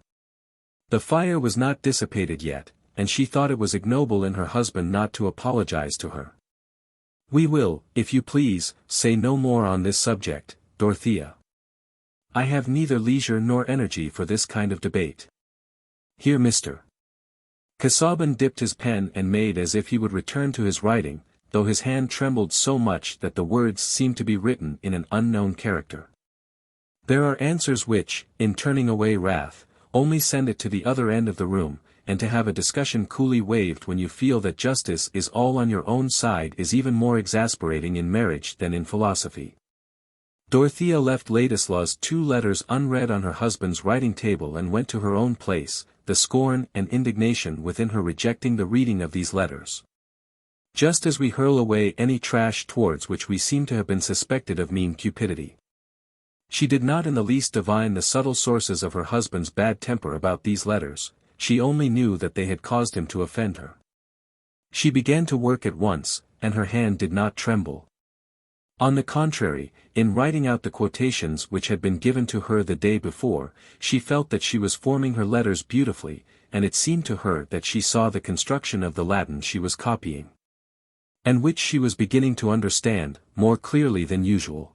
The fire was not dissipated yet, and she thought it was ignoble in her husband not to apologize to her. "We will, if you please, say no more on this subject, Dorothea. I have neither leisure nor energy for this kind of debate." Here Mr. Casaubon dipped his pen and made as if he would return to his writing, though his hand trembled so much that the words seemed to be written in an unknown character. There are answers which, in turning away wrath, only send it to the other end of the room, and to have a discussion coolly waived when you feel that justice is all on your own side is even more exasperating in marriage than in philosophy. Dorothea left Ladislaw's 2 letters unread on her husband's writing table and went to her own place, the scorn and indignation within her rejecting the reading of these letters. Just as we hurl away any trash towards which we seem to have been suspected of mean cupidity. She did not in the least divine the subtle sources of her husband's bad temper about these letters, she only knew that they had caused him to offend her. She began to work at once, and her hand did not tremble. On the contrary, in writing out the quotations which had been given to her the day before, she felt that she was forming her letters beautifully, and it seemed to her that she saw the construction of the Latin she was copying, and which she was beginning to understand, more clearly than usual.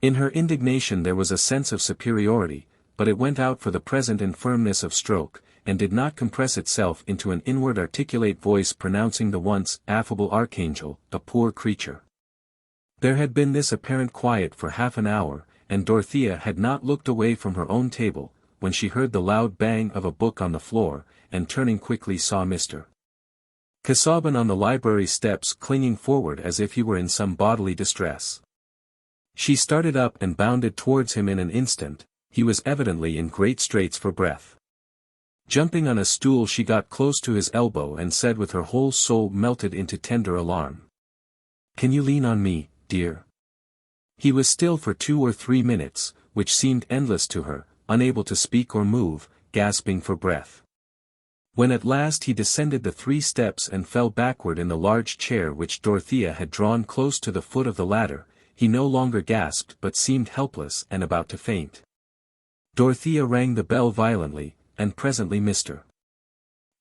In her indignation there was a sense of superiority, but it went out for the present in firmness of stroke, and did not compress itself into an inward articulate voice pronouncing the once affable archangel, a poor creature. There had been this apparent quiet for half an hour, and Dorothea had not looked away from her own table, when she heard the loud bang of a book on the floor, and turning quickly saw Mr. Casaubon on the library steps clinging forward as if he were in some bodily distress. She started up and bounded towards him in an instant. He was evidently in great straits for breath. Jumping on a stool she got close to his elbow and said with her whole soul melted into tender alarm, "Can you lean on me, dear?" He was still for 2 or 3 minutes, which seemed endless to her, unable to speak or move, gasping for breath. When at last he descended the 3 steps and fell backward in the large chair which Dorothea had drawn close to the foot of the ladder, he no longer gasped but seemed helpless and about to faint. Dorothea rang the bell violently, and presently Mr.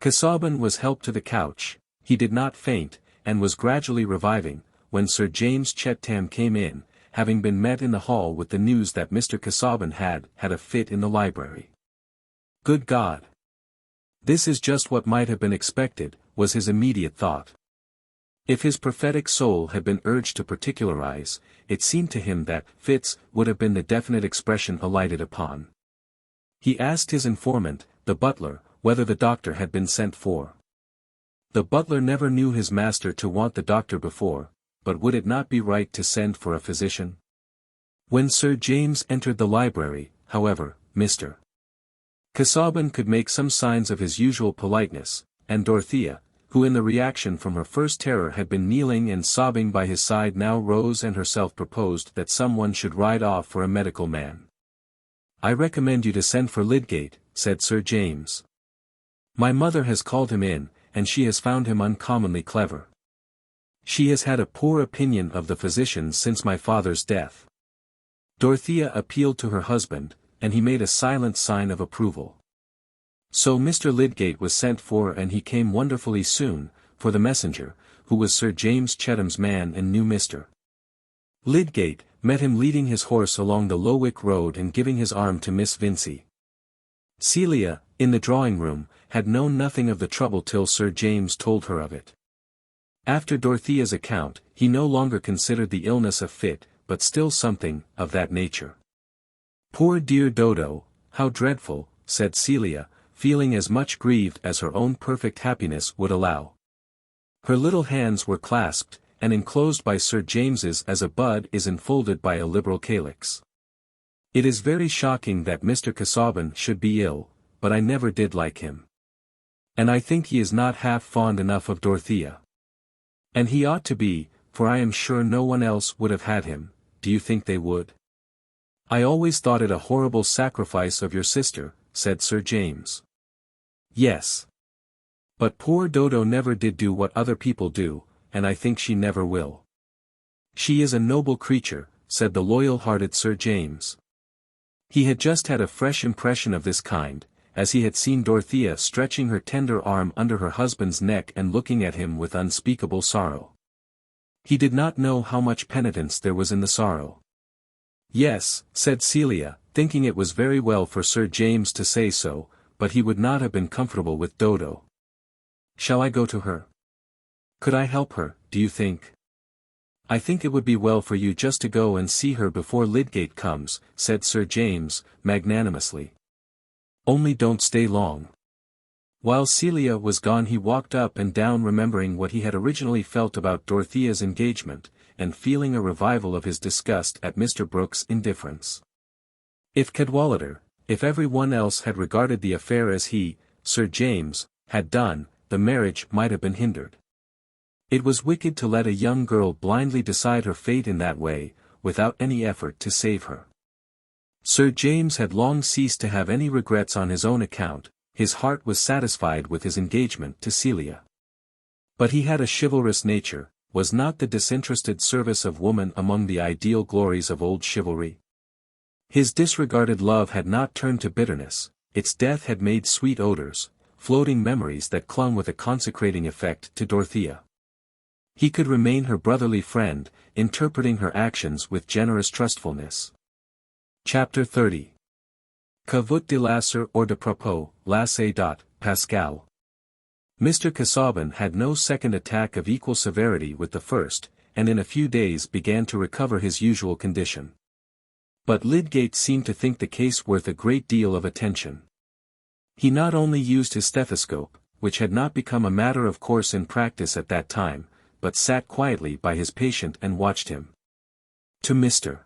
Casaubon was helped to the couch. He did not faint, and was gradually reviving, when Sir James Chettam came in, having been met in the hall with the news that Mr. Casaubon had had a fit in the library. "Good God! This is just what might have been expected," was his immediate thought. If his prophetic soul had been urged to particularize, it seemed to him that fits would have been the definite expression alighted upon. He asked his informant, the butler, whether the doctor had been sent for. The butler never knew his master to want the doctor before, but would it not be right to send for a physician? When Sir James entered the library, however, Mr. Casaubon could make some signs of his usual politeness, and Dorothea, who in the reaction from her first terror had been kneeling and sobbing by his side now rose and herself proposed that someone should ride off for a medical man. "I recommend you to send for Lydgate," said Sir James. "My mother has called him in, and she has found him uncommonly clever. She has had a poor opinion of the physicians since my father's death." Dorothea appealed to her husband, and he made a silent sign of approval. So Mr. Lydgate was sent for, and he came wonderfully soon, for the messenger, who was Sir James Chettam's man and knew Mr. Lydgate, met him leading his horse along the Lowick road and giving his arm to Miss Vincey. Celia, in the drawing-room, had known nothing of the trouble till Sir James told her of it. After Dorothea's account, he no longer considered the illness a fit, but still something, of that nature. "Poor dear Dodo, how dreadful," said Celia, feeling as much grieved as her own perfect happiness would allow. Her little hands were clasped, and enclosed by Sir James's as a bud is enfolded by a liberal calyx. "It is very shocking that Mr. Casaubon should be ill, but I never did like him. And I think he is not half fond enough of Dorothea. And he ought to be, for I am sure no one else would have had him. Do you think they would?" "I always thought it a horrible sacrifice of your sister," said Sir James. "Yes. But poor Dodo never did do what other people do, and I think she never will." "She is a noble creature," said the loyal-hearted Sir James. He had just had a fresh impression of this kind, as he had seen Dorothea stretching her tender arm under her husband's neck and looking at him with unspeakable sorrow. He did not know how much penitence there was in the sorrow. "Yes," said Celia, thinking it was very well for Sir James to say so, but he would not have been comfortable with Dodo. "Shall I go to her? Could I help her, do you think?" "I think it would be well for you just to go and see her before Lydgate comes," said Sir James, magnanimously. "Only don't stay long." While Celia was gone he walked up and down remembering what he had originally felt about Dorothea's engagement, and feeling a revival of his disgust at Mr. Brooke's indifference. If Cadwallader, if every one else had regarded the affair as he, Sir James, had done, the marriage might have been hindered. It was wicked to let a young girl blindly decide her fate in that way, without any effort to save her. Sir James had long ceased to have any regrets on his own account, his heart was satisfied with his engagement to Celia. But he had a chivalrous nature, was not the disinterested service of woman among the ideal glories of old chivalry? His disregarded love had not turned to bitterness, its death had made sweet odors, floating memories that clung with a consecrating effect to Dorothea. He could remain her brotherly friend, interpreting her actions with generous trustfulness. Chapter 30. Que veut de lasser or de propos, lasse dot, Pascal. Mr. Casaubon had no second attack of equal severity with the first, and in a few days began to recover his usual condition. But Lydgate seemed to think the case worth a great deal of attention. He not only used his stethoscope, which had not become a matter of course in practice at that time, but sat quietly by his patient and watched him. To Mr.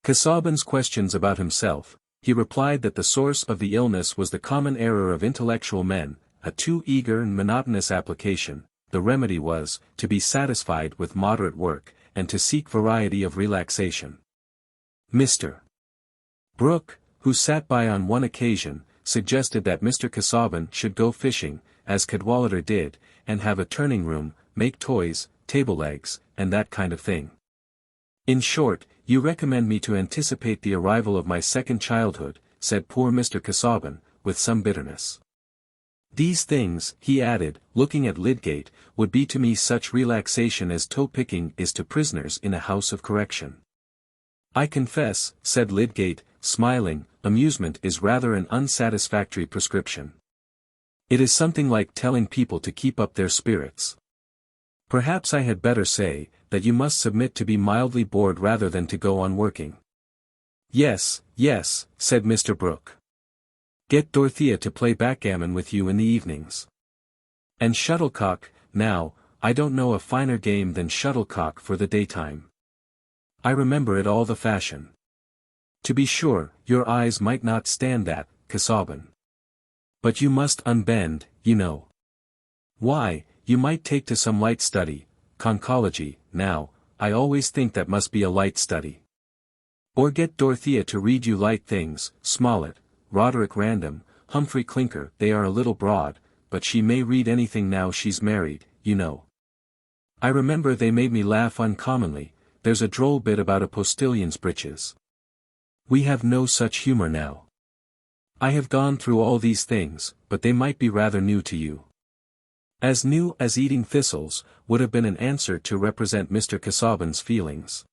Casaubon's questions about himself, he replied that the source of the illness was the common error of intellectual men, a too eager and monotonous application. The remedy was, to be satisfied with moderate work, and to seek variety of relaxation. Mr. Brooke, who sat by on one occasion, suggested that Mr. Casaubon should go fishing, as Cadwallader did, and have a turning-room, make toys, table legs, and that kind of thing. "In short, you recommend me to anticipate the arrival of my second childhood," said poor Mr. Casaubon, with some bitterness. "These things," he added, looking at Lydgate, "would be to me such relaxation as toe-picking is to prisoners in a house of correction." "I confess," said Lydgate, smiling, "amusement is rather an unsatisfactory prescription. It is something like telling people to keep up their spirits. Perhaps I had better say, that you must submit to be mildly bored rather than to go on working." "Yes, yes," said Mr. Brooke. "Get Dorothea to play backgammon with you in the evenings. And shuttlecock, now, I don't know a finer game than shuttlecock for the daytime. I remember it all the fashion. To be sure, your eyes might not stand that, Casaubon. But you must unbend, you know. Why, you might take to some light study, conchology, now, I always think that must be a light study. Or get Dorothea to read you light things, Smollett, Roderick Random, Humphrey Clinker. They are a little broad, but she may read anything now she's married, you know. I remember they made me laugh uncommonly. There's a droll bit about a postillion's breeches. We have no such humor now. I have gone through all these things, but they might be rather new to you." "As new as eating thistles," would have been an answer to represent Mr. Casaubon's feelings.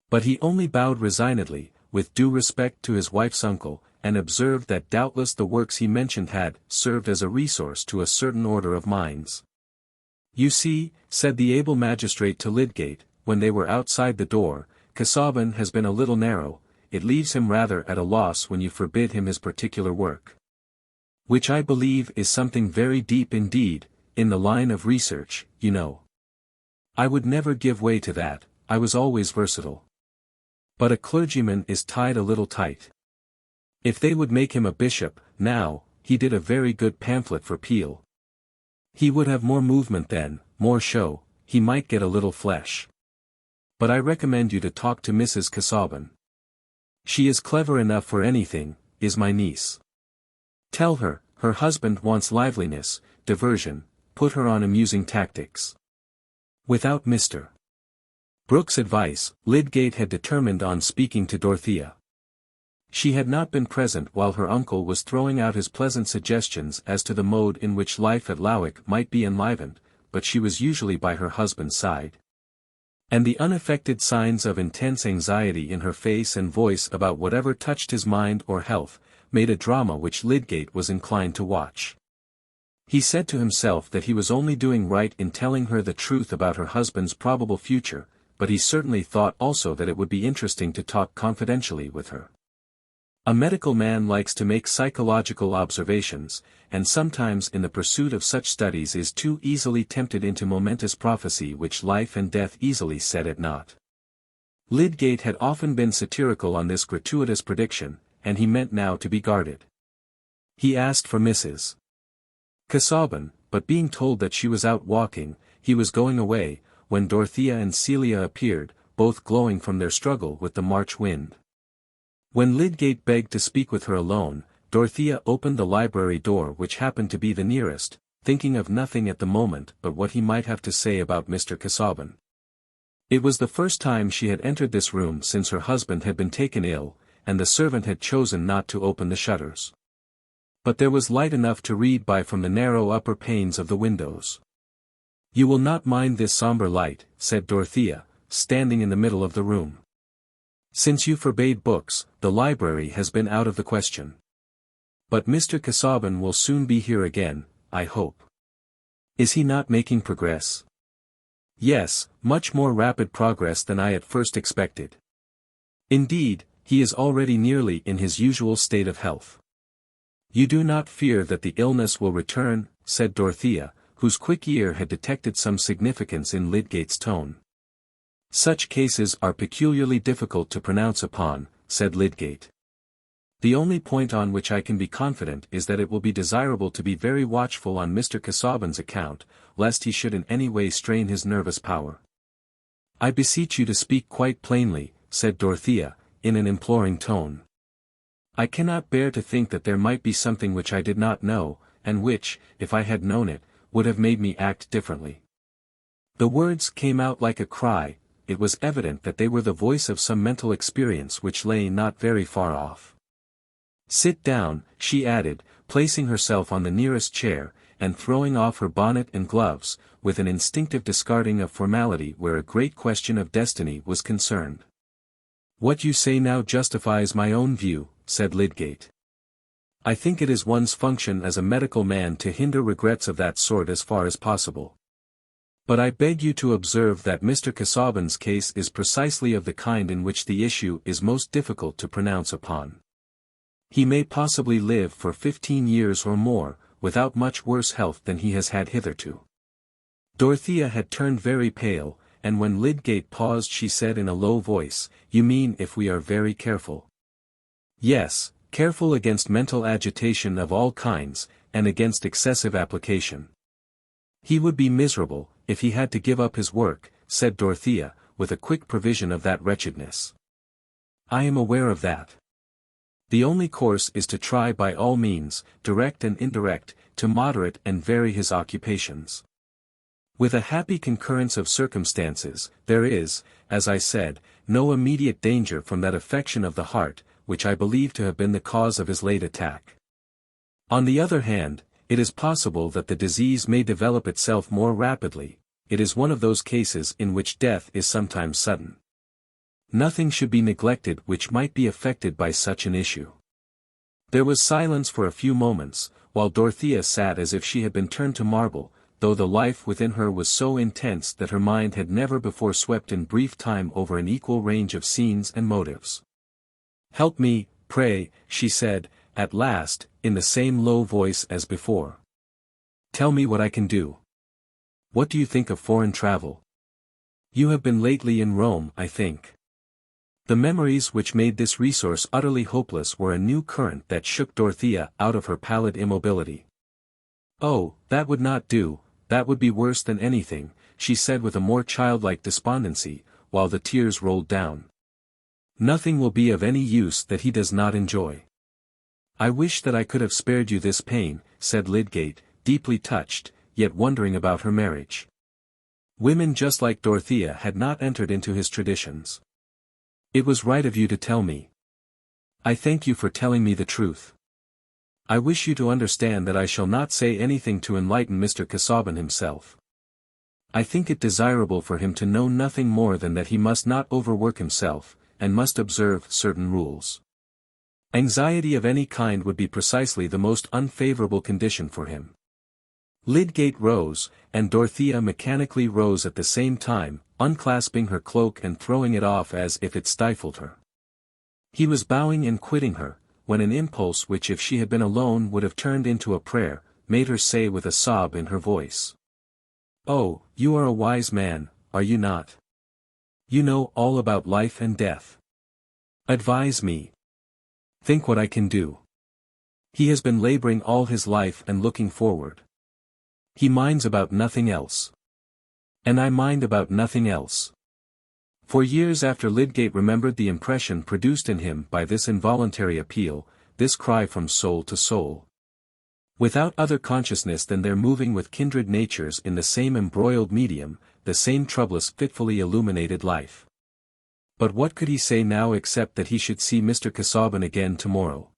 But he only bowed resignedly, with due respect to his wife's uncle, and observed that doubtless the works he mentioned had served as a resource to a certain order of minds. "You see," said the able magistrate to Lydgate, when they were outside the door, "Casaubon has been a little narrow, it leaves him rather at a loss when you forbid him his particular work. Which I believe is something very deep indeed, in the line of research, you know. I would never give way to that, I was always versatile. But a clergyman is tied a little tight. If they would make him a bishop, now, he did a very good pamphlet for Peel. He would have more movement then, more show, he might get a little flesh. But I recommend you to talk to Mrs. Casaubon. She is clever enough for anything, is my niece. Tell her, her husband wants liveliness, diversion, put her on amusing tactics." Without Mr. Brooke's advice, Lydgate had determined on speaking to Dorothea. She had not been present while her uncle was throwing out his pleasant suggestions as to the mode in which life at Lowick might be enlivened, but she was usually by her husband's side. And the unaffected signs of intense anxiety in her face and voice about whatever touched his mind or health, made a drama which Lydgate was inclined to watch. He said to himself that he was only doing right in telling her the truth about her husband's probable future, but he certainly thought also that it would be interesting to talk confidentially with her. A medical man likes to make psychological observations, and sometimes in the pursuit of such studies is too easily tempted into momentous prophecy which life and death easily set at naught. Lydgate had often been satirical on this gratuitous prediction, and he meant now to be guarded. He asked for Mrs. Casaubon, but being told that she was out walking, he was going away, when Dorothea and Celia appeared, both glowing from their struggle with the March wind. When Lydgate begged to speak with her alone, Dorothea opened the library door which happened to be the nearest, thinking of nothing at the moment but what he might have to say about Mr. Casaubon. It was the first time she had entered this room since her husband had been taken ill, and the servant had chosen not to open the shutters. But there was light enough to read by from the narrow upper panes of the windows. "You will not mind this sombre light," said Dorothea, standing in the middle of the room. "Since you forbade books, the library has been out of the question. But Mr. Casaubon will soon be here again, I hope. Is he not making progress?" "Yes, much more rapid progress than I at first expected. Indeed, he is already nearly in his usual state of health." "You do not fear that the illness will return?" said Dorothea, whose quick ear had detected some significance in Lydgate's tone. "Such cases are peculiarly difficult to pronounce upon," said Lydgate. "The only point on which I can be confident is that it will be desirable to be very watchful on Mr. Casaubon's account, lest he should in any way strain his nervous power." "I beseech you to speak quite plainly," said Dorothea, in an imploring tone. "I cannot bear to think that there might be something which I did not know, and which, if I had known it, would have made me act differently." The words came out like a cry. It was evident that they were the voice of some mental experience which lay not very far off. "Sit down," she added, placing herself on the nearest chair, and throwing off her bonnet and gloves, with an instinctive discarding of formality where a great question of destiny was concerned. "What you say now justifies my own view," said Lydgate. "I think it is one's function as a medical man to hinder regrets of that sort as far as possible. But I beg you to observe that Mr. Casaubon's case is precisely of the kind in which the issue is most difficult to pronounce upon. He may possibly live for 15 years or more, without much worse health than he has had hitherto." Dorothea had turned very pale, and when Lydgate paused she said in a low voice, "You mean if we are very careful?" "Yes, careful against mental agitation of all kinds, and against excessive application." "He would be miserable, if he had to give up his work," said Dorothea, with a quick prevision of that wretchedness. "I am aware of that. The only course is to try by all means, direct and indirect, to moderate and vary his occupations. With a happy concurrence of circumstances, there is, as I said, no immediate danger from that affection of the heart, which I believe to have been the cause of his late attack. On the other hand, it is possible that the disease may develop itself more rapidly. It is one of those cases in which death is sometimes sudden. Nothing should be neglected which might be affected by such an issue. There was silence for a few moments, while Dorothea sat as if she had been turned to marble, though the life within her was so intense that her mind had never before swept in brief time over an equal range of scenes and motives. "Help me, pray," she said, at last, in the same low voice as before. "Tell me what I can do. What do you think of foreign travel? You have been lately in Rome, I think." The memories which made this resource utterly hopeless were a new current that shook Dorothea out of her pallid immobility. "Oh, that would not do, that would be worse than anything," she said with a more childlike despondency, while the tears rolled down. "Nothing will be of any use that he does not enjoy." "I wish that I could have spared you this pain," said Lydgate, deeply touched, yet wondering about her marriage. Women just like Dorothea had not entered into his traditions. "It was right of you to tell me. I thank you for telling me the truth. I wish you to understand that I shall not say anything to enlighten Mr. Casaubon himself. I think it desirable for him to know nothing more than that he must not overwork himself, and must observe certain rules. Anxiety of any kind would be precisely the most unfavorable condition for him." Lydgate rose, and Dorothea mechanically rose at the same time, unclasping her cloak and throwing it off as if it stifled her. He was bowing and quitting her, when an impulse which if she had been alone would have turned into a prayer, made her say with a sob in her voice, "Oh, you are a wise man, are you not? You know all about life and death. Advise me. Think what I can do." He has been laboring all his life and looking forward. He minds about nothing else. And I mind about nothing else. For years after Lydgate remembered the impression produced in him by this involuntary appeal, this cry from soul to soul. Without other consciousness than their moving with kindred natures in the same embroiled medium, the same troublous fitfully illuminated life. But what could he say now except that he should see Mr. Casaubon again tomorrow?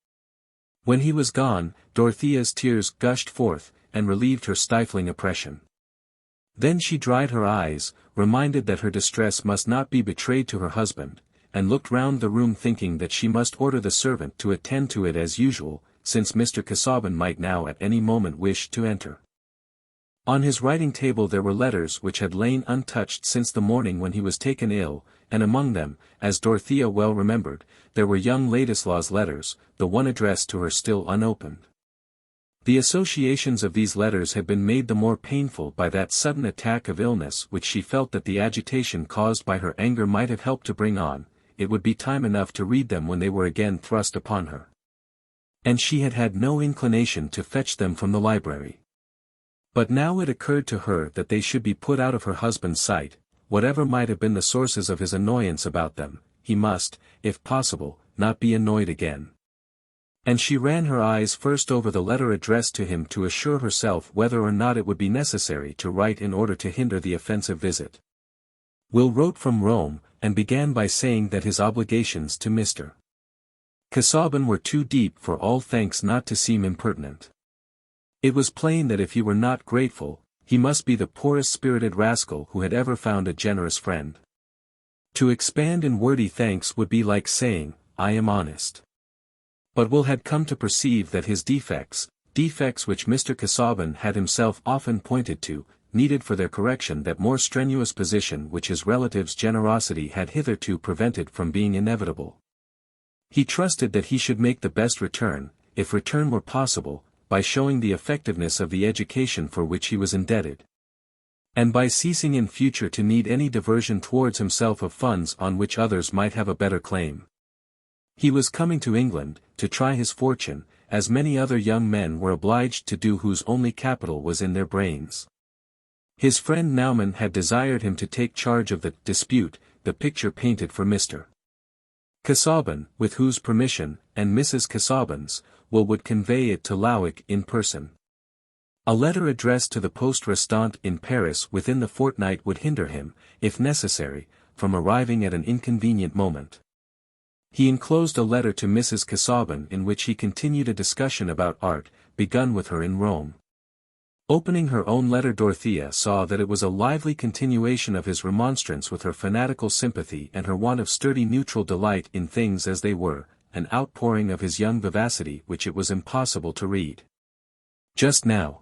When he was gone, Dorothea's tears gushed forth, and relieved her stifling oppression. Then she dried her eyes, reminded that her distress must not be betrayed to her husband, and looked round the room thinking that she must order the servant to attend to it as usual, since Mr. Casaubon might now at any moment wish to enter. On his writing table there were letters which had lain untouched since the morning when he was taken ill, and among them, as Dorothea well remembered, there were young Ladislaw's letters, the one addressed to her still unopened. The associations of these letters had been made the more painful by that sudden attack of illness which she felt that the agitation caused by her anger might have helped to bring on. It would be time enough to read them when they were again thrust upon her. And she had had no inclination to fetch them from the library. But now it occurred to her that they should be put out of her husband's sight. Whatever might have been the sources of his annoyance about them, he must, if possible, not be annoyed again. And she ran her eyes first over the letter addressed to him to assure herself whether or not it would be necessary to write in order to hinder the offensive visit. Will wrote from Rome, and began by saying that his obligations to Mr. Casaubon were too deep for all thanks not to seem impertinent. It was plain that if he were not grateful, he must be the poorest spirited rascal who had ever found a generous friend. To expand in wordy thanks would be like saying, "I am honest." But Will had come to perceive that his defects which Mr. Casaubon had himself often pointed to, needed for their correction that more strenuous position which his relative's generosity had hitherto prevented from being inevitable. He trusted that he should make the best return, if return were possible, by showing the effectiveness of the education for which he was indebted. And by ceasing in future to need any diversion towards himself of funds on which others might have a better claim. He was coming to England, to try his fortune, as many other young men were obliged to do whose only capital was in their brains. His friend Naumann had desired him to take charge of the dispute, the picture painted for Mr. Casaubon, with whose permission, and Mrs. Casaubon's, Will would convey it to Lawick in person. A letter addressed to the poste restante in Paris within the fortnight would hinder him, if necessary, from arriving at an inconvenient moment. He enclosed a letter to Mrs. Casaubon in which he continued a discussion about art, begun with her in Rome. Opening her own letter, Dorothea saw that it was a lively continuation of his remonstrance with her fanatical sympathy and her want of sturdy neutral delight in things as they were, an outpouring of his young vivacity which it was impossible to read. Just now.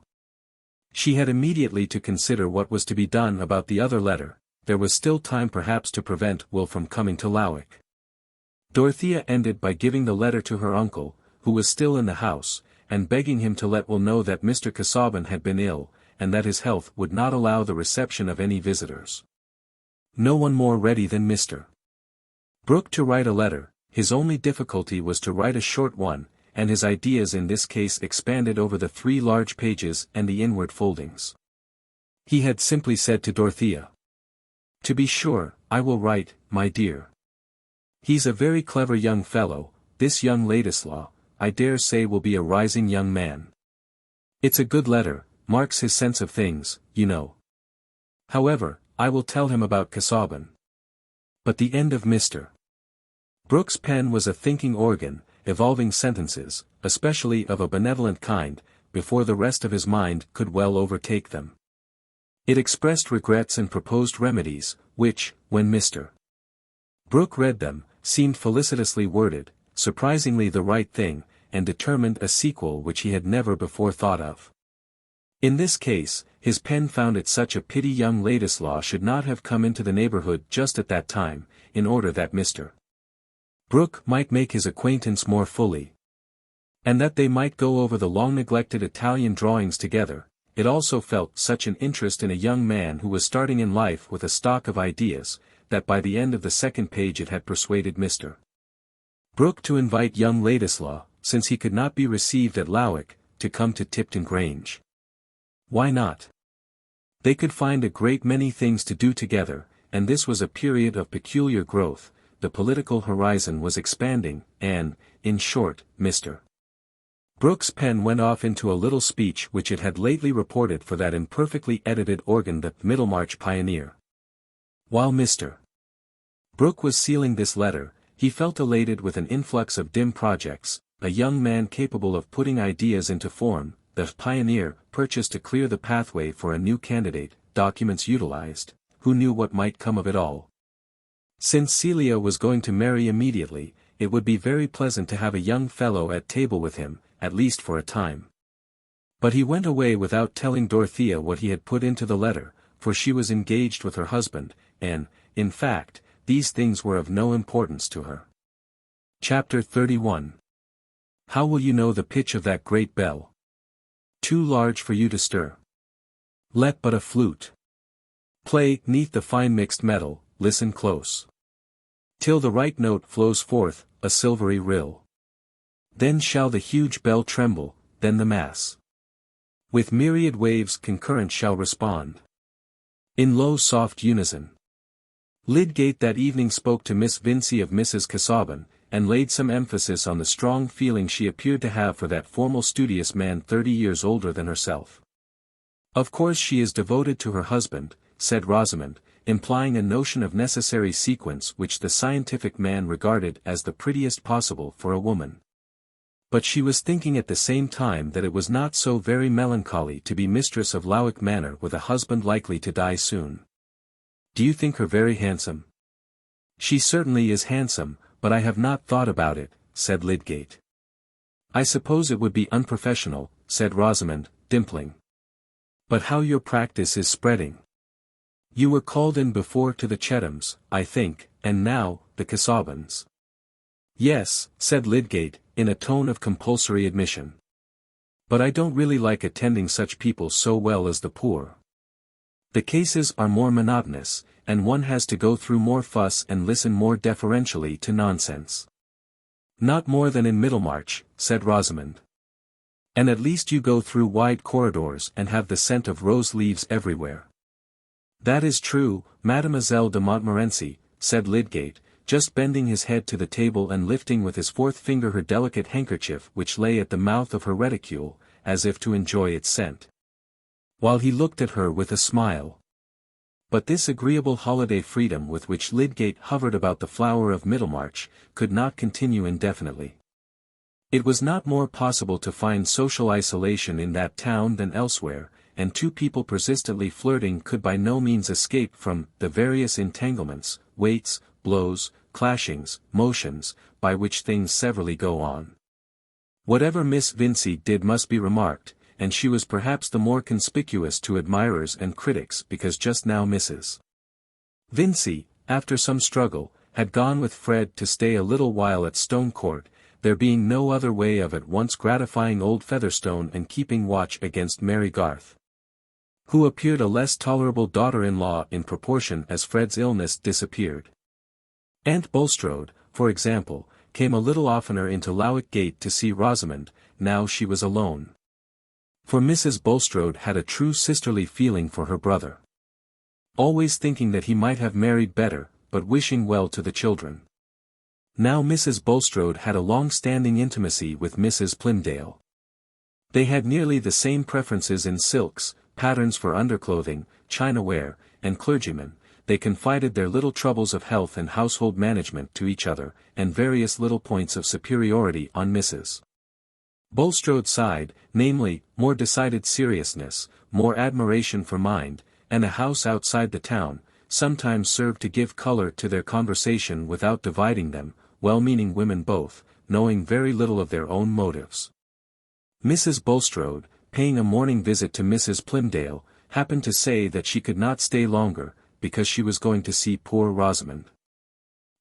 She had immediately to consider what was to be done about the other letter. There was still time perhaps to prevent Will from coming to Lowick. Dorothea ended by giving the letter to her uncle, who was still in the house, and begging him to let Will know that Mr. Casaubon had been ill, and that his health would not allow the reception of any visitors. No one more ready than Mr. Brooke to write a letter. His only difficulty was to write a short one, and his ideas in this case expanded over the 3 large pages and the inward foldings. He had simply said to Dorothea, "To be sure, I will write, my dear. He's a very clever young fellow, this young Ladislaw, I dare say will be a rising young man. It's a good letter, marks his sense of things, you know. However, I will tell him about Casaubon." But the end of Mr. Brooke's pen was a thinking organ, evolving sentences, especially of a benevolent kind, before the rest of his mind could well overtake them. It expressed regrets and proposed remedies, which, when Mr. Brooke read them, seemed felicitously worded, surprisingly the right thing, and determined a sequel which he had never before thought of. In this case, his pen found it such a pity young Ladislaw should not have come into the neighborhood just at that time, in order that Mr. Brooke might make his acquaintance more fully. And that they might go over the long-neglected Italian drawings together. It also felt such an interest in a young man who was starting in life with a stock of ideas, that by the end of the 2nd page it had persuaded Mr. Brooke to invite young Ladislaw, since he could not be received at Lowick, to come to Tipton Grange. Why not? They could find a great many things to do together, and this was a period of peculiar growth. The political horizon was expanding, and, in short, Mr. Brooke's pen went off into a little speech which it had lately reported for that imperfectly edited organ, the Middlemarch Pioneer. While Mr. Brooke was sealing this letter, he felt elated with an influx of dim projects, a young man capable of putting ideas into form, the Pioneer, purchased to clear the pathway for a new candidate, documents utilized, who knew what might come of it all. Since Celia was going to marry immediately, it would be very pleasant to have a young fellow at table with him, at least for a time. But he went away without telling Dorothea what he had put into the letter, for she was engaged with her husband, and, in fact, these things were of no importance to her. Chapter 31. How will you know the pitch of that great bell? Too large for you to stir. Let but a flute play 'neath the fine mixed metal, listen close, till the right note flows forth, a silvery rill. Then shall the huge bell tremble, then the mass with myriad waves concurrent shall respond in low soft unison. Lydgate that evening spoke to Miss Vincy of Mrs. Casaubon, and laid some emphasis on the strong feeling she appeared to have for that formal studious man 30 years older than herself. "Of course she is devoted to her husband," said Rosamond, implying a notion of necessary sequence which the scientific man regarded as the prettiest possible for a woman. But she was thinking at the same time that it was not so very melancholy to be mistress of Lowick Manor with a husband likely to die soon. "Do you think her very handsome?" "She certainly is handsome, but I have not thought about it," said Lydgate. "I suppose it would be unprofessional," said Rosamond, dimpling. "But how your practice is spreading! You were called in before to the Chetams, I think, and now, the Casaubons." "Yes," said Lydgate, in a tone of compulsory admission. "But I don't really like attending such people so well as the poor. The cases are more monotonous, and one has to go through more fuss and listen more deferentially to nonsense." "Not more than in Middlemarch," said Rosamond. "And at least you go through wide corridors and have the scent of rose leaves everywhere." "That is true, Mademoiselle de Montmorency," said Lydgate, just bending his head to the table and lifting with his 4th finger her delicate handkerchief which lay at the mouth of her reticule, as if to enjoy its scent, while he looked at her with a smile. But this agreeable holiday freedom with which Lydgate hovered about the flower of Middlemarch, could not continue indefinitely. It was not more possible to find social isolation in that town than elsewhere, and two people persistently flirting could by no means escape from the various entanglements, waits, blows, clashings, motions, by which things severally go on. Whatever Miss Vincy did must be remarked, and she was perhaps the more conspicuous to admirers and critics because just now Mrs. Vincy, after some struggle, had gone with Fred to stay a little while at Stone Court, there being no other way of at once gratifying old Featherstone and keeping watch against Mary Garth, who appeared a less tolerable daughter-in-law in proportion as Fred's illness disappeared. Aunt Bulstrode, for example, came a little oftener into Lydgate to see Rosamond, now she was alone. For Mrs. Bulstrode had a true sisterly feeling for her brother, always thinking that he might have married better, but wishing well to the children. Now Mrs. Bulstrode had a long-standing intimacy with Mrs. Plymdale. They had nearly the same preferences in silks, patterns for underclothing, chinaware, and clergymen. They confided their little troubles of health and household management to each other, and various little points of superiority on Mrs. Bulstrode's side, namely, more decided seriousness, more admiration for mind, and a house outside the town, sometimes served to give color to their conversation without dividing them, well-meaning women both, knowing very little of their own motives. Mrs. Bulstrode, paying a morning visit to Mrs. Plymdale, happened to say that she could not stay longer, because she was going to see poor Rosamond.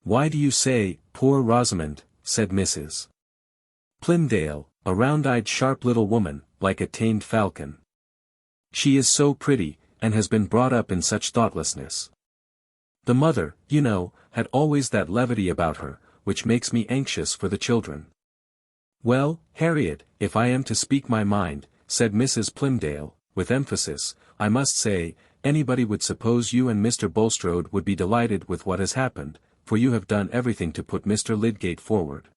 "Why do you say, poor Rosamond?" said Mrs. Plymdale, a round-eyed sharp little woman, like a tamed falcon. "She is so pretty, and has been brought up in such thoughtlessness. The mother, you know, had always that levity about her, which makes me anxious for the children." "Well, Harriet, if I am to speak my mind," said Mrs. Plymdale, with emphasis, "I must say, anybody would suppose you and Mr. Bulstrode would be delighted with what has happened, for you have done everything to put Mr. Lydgate forward."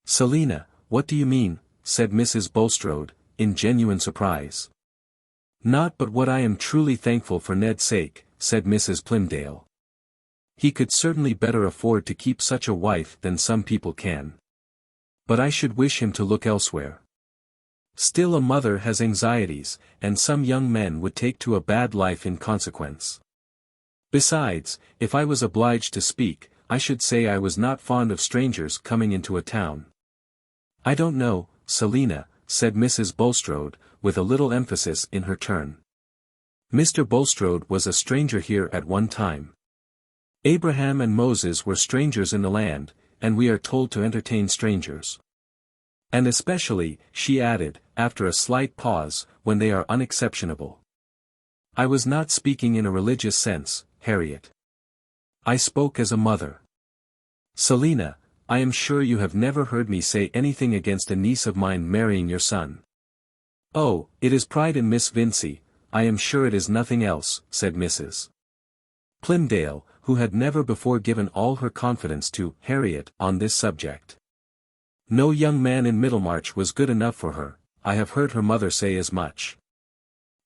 "Selina, what do you mean?" said Mrs. Bulstrode, in genuine surprise. "Not but what I am truly thankful for Ned's sake," said Mrs. Plymdale. "He could certainly better afford to keep such a wife than some people can. But I should wish him to look elsewhere. Still, a mother has anxieties, and some young men would take to a bad life in consequence. Besides, if I was obliged to speak, I should say I was not fond of strangers coming into a town." "I don't know, Selina," said Mrs. Bulstrode, with a little emphasis in her turn. "Mr. Bulstrode was a stranger here at one time. Abraham and Moses were strangers in the land, and we are told to entertain strangers. And especially," she added, after a slight pause, "when they are unexceptionable. I was not speaking in a religious sense, Harriet. I spoke as a mother. Selina, I am sure you have never heard me say anything against a niece of mine marrying your son." "Oh, it is pride in Miss Vincy, I am sure it is nothing else," said Mrs. Plymdale, who had never before given all her confidence to Harriet on this subject. "No young man in Middlemarch was good enough for her, I have heard her mother say as much.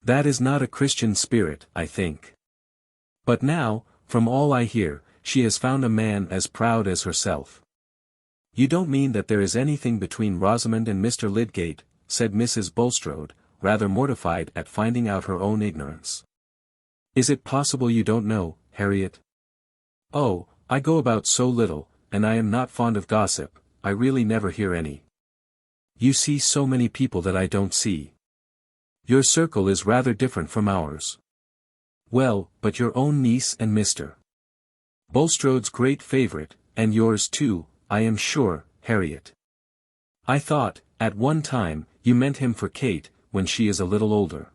That is not a Christian spirit, I think. But now, from all I hear, she has found a man as proud as herself." "You don't mean that there is anything between Rosamond and Mr. Lydgate," said Mrs. Bulstrode, rather mortified at finding out her own ignorance. "Is it possible you don't know, Harriet?" "Oh, I go about so little, and I am not fond of gossip, I really never hear any. You see so many people that I don't see. Your circle is rather different from ours." "Well, but your own niece and Mr. Bulstrode's great favourite, and yours too, I am sure, Harriet. I thought, at one time, you meant him for Kate, when she is a little older."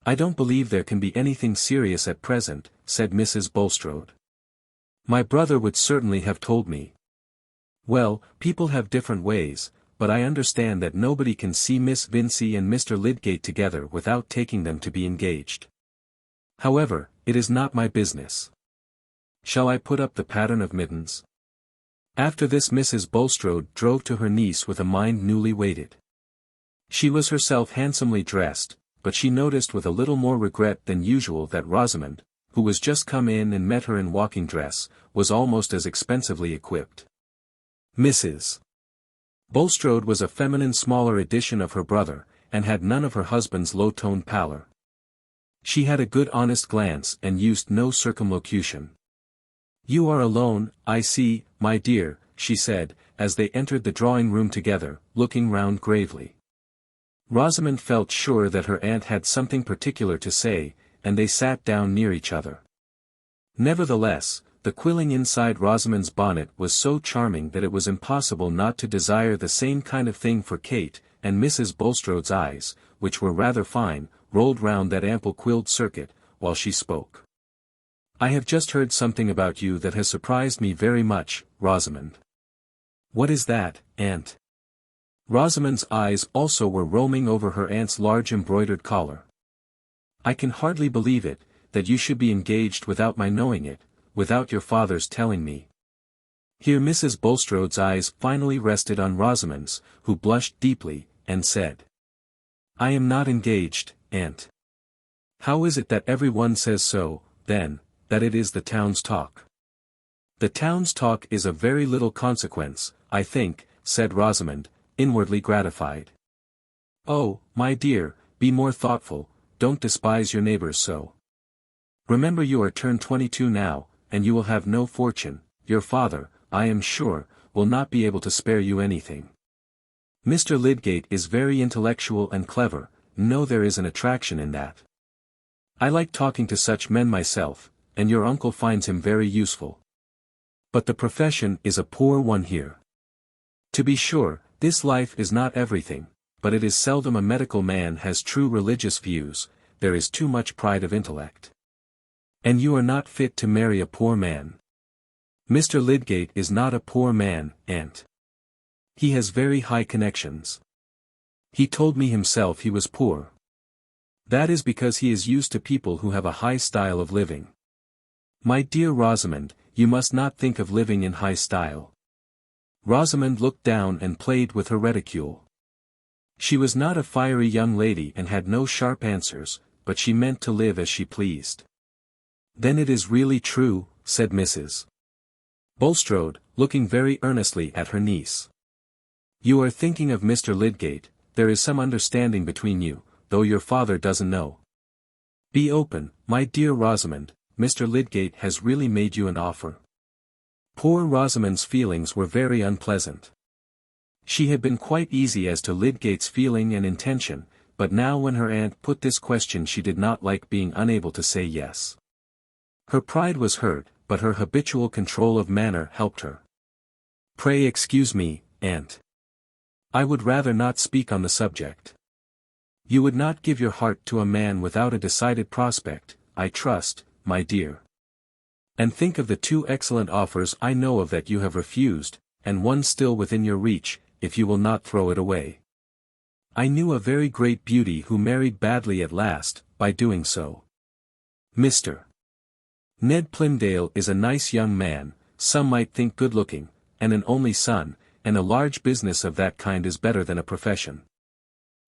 "I don't believe there can be anything serious at present," said Mrs. Bulstrode. "My brother would certainly have told me." "Well, people have different ways, but I understand that nobody can see Miss Vincy and Mr. Lydgate together without taking them to be engaged. However, it is not my business. Shall I put up the pattern of mittens?" After this Mrs. Bulstrode drove to her niece with a mind newly weighted. She was herself handsomely dressed, but she noticed with a little more regret than usual that Rosamond, who was just come in and met her in walking dress, was almost as expensively equipped. Mrs. Bulstrode was a feminine smaller edition of her brother, and had none of her husband's low-toned pallor. She had a good honest glance and used no circumlocution. You are alone, I see, my dear, she said, as they entered the drawing-room together, looking round gravely. Rosamond felt sure that her aunt had something particular to say, and they sat down near each other. Nevertheless, the quilling inside Rosamond's bonnet was so charming that it was impossible not to desire the same kind of thing for Kate, and Mrs. Bulstrode's eyes, which were rather fine, rolled round that ample quilled circuit, while she spoke. I have just heard something about you that has surprised me very much, Rosamond. What is that, aunt? Rosamond's eyes also were roaming over her aunt's large embroidered collar. I can hardly believe it, that you should be engaged without my knowing it, without your father's telling me. Here Mrs. Bulstrode's eyes finally rested on Rosamond's, who blushed deeply, and said, I am not engaged, aunt. How is it that every one says so, then, that it is the town's talk? The town's talk is of very little consequence, I think, said Rosamond, inwardly gratified. Oh, my dear, be more thoughtful, don't despise your neighbors so. Remember you are turned 22 now, and you will have no fortune, your father, I am sure, will not be able to spare you anything. Mr. Lydgate is very intellectual and clever, no there is an attraction in that. I like talking to such men myself, and your uncle finds him very useful. But the profession is a poor one here. To be sure, this life is not everything, but it is seldom a medical man has true religious views, there is too much pride of intellect. And you are not fit to marry a poor man. Mr. Lydgate is not a poor man, aunt. He has very high connections. He told me himself he was poor. That is because he is used to people who have a high style of living. My dear Rosamond, you must not think of living in high style. Rosamond looked down and played with her reticule. She was not a fiery young lady and had no sharp answers, but she meant to live as she pleased. Then it is really true, said Mrs. Bulstrode, looking very earnestly at her niece. You are thinking of Mr. Lydgate, there is some understanding between you, though your father doesn't know. Be open, my dear Rosamond, Mr. Lydgate has really made you an offer. Poor Rosamond's feelings were very unpleasant. She had been quite easy as to Lydgate's feeling and intention, but now when her aunt put this question she did not like being unable to say yes. Her pride was hurt, but her habitual control of manner helped her. Pray excuse me, aunt. I would rather not speak on the subject. You would not give your heart to a man without a decided prospect, I trust, my dear. And think of the 2 excellent offers I know of that you have refused, and one still within your reach, if you will not throw it away. I knew a very great beauty who married badly at last, by doing so. Mr. Ned Plymdale is a nice young man, some might think good-looking, and an only son, and a large business of that kind is better than a profession.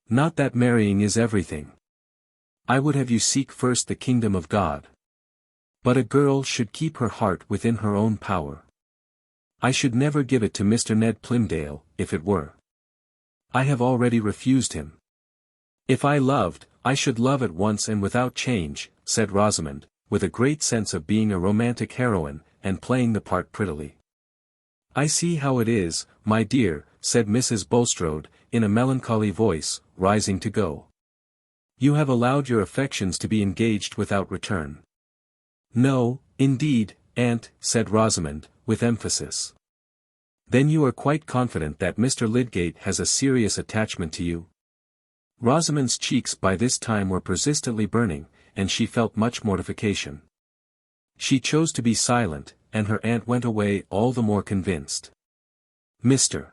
Not that marrying is everything. I would have you seek first the kingdom of God. But a girl should keep her heart within her own power. I should never give it to Mr. Ned Plymdale, if it were. I have already refused him. If I loved, I should love at once and without change, said Rosamond, with a great sense of being a romantic heroine, and playing the part prettily. I see how it is, my dear, said Mrs. Bulstrode, in a melancholy voice, rising to go. You have allowed your affections to be engaged without return. No, indeed, aunt, said Rosamond, with emphasis. Then you are quite confident that Mr. Lydgate has a serious attachment to you? Rosamond's cheeks by this time were persistently burning, and she felt much mortification. She chose to be silent, and her aunt went away all the more convinced. Mr.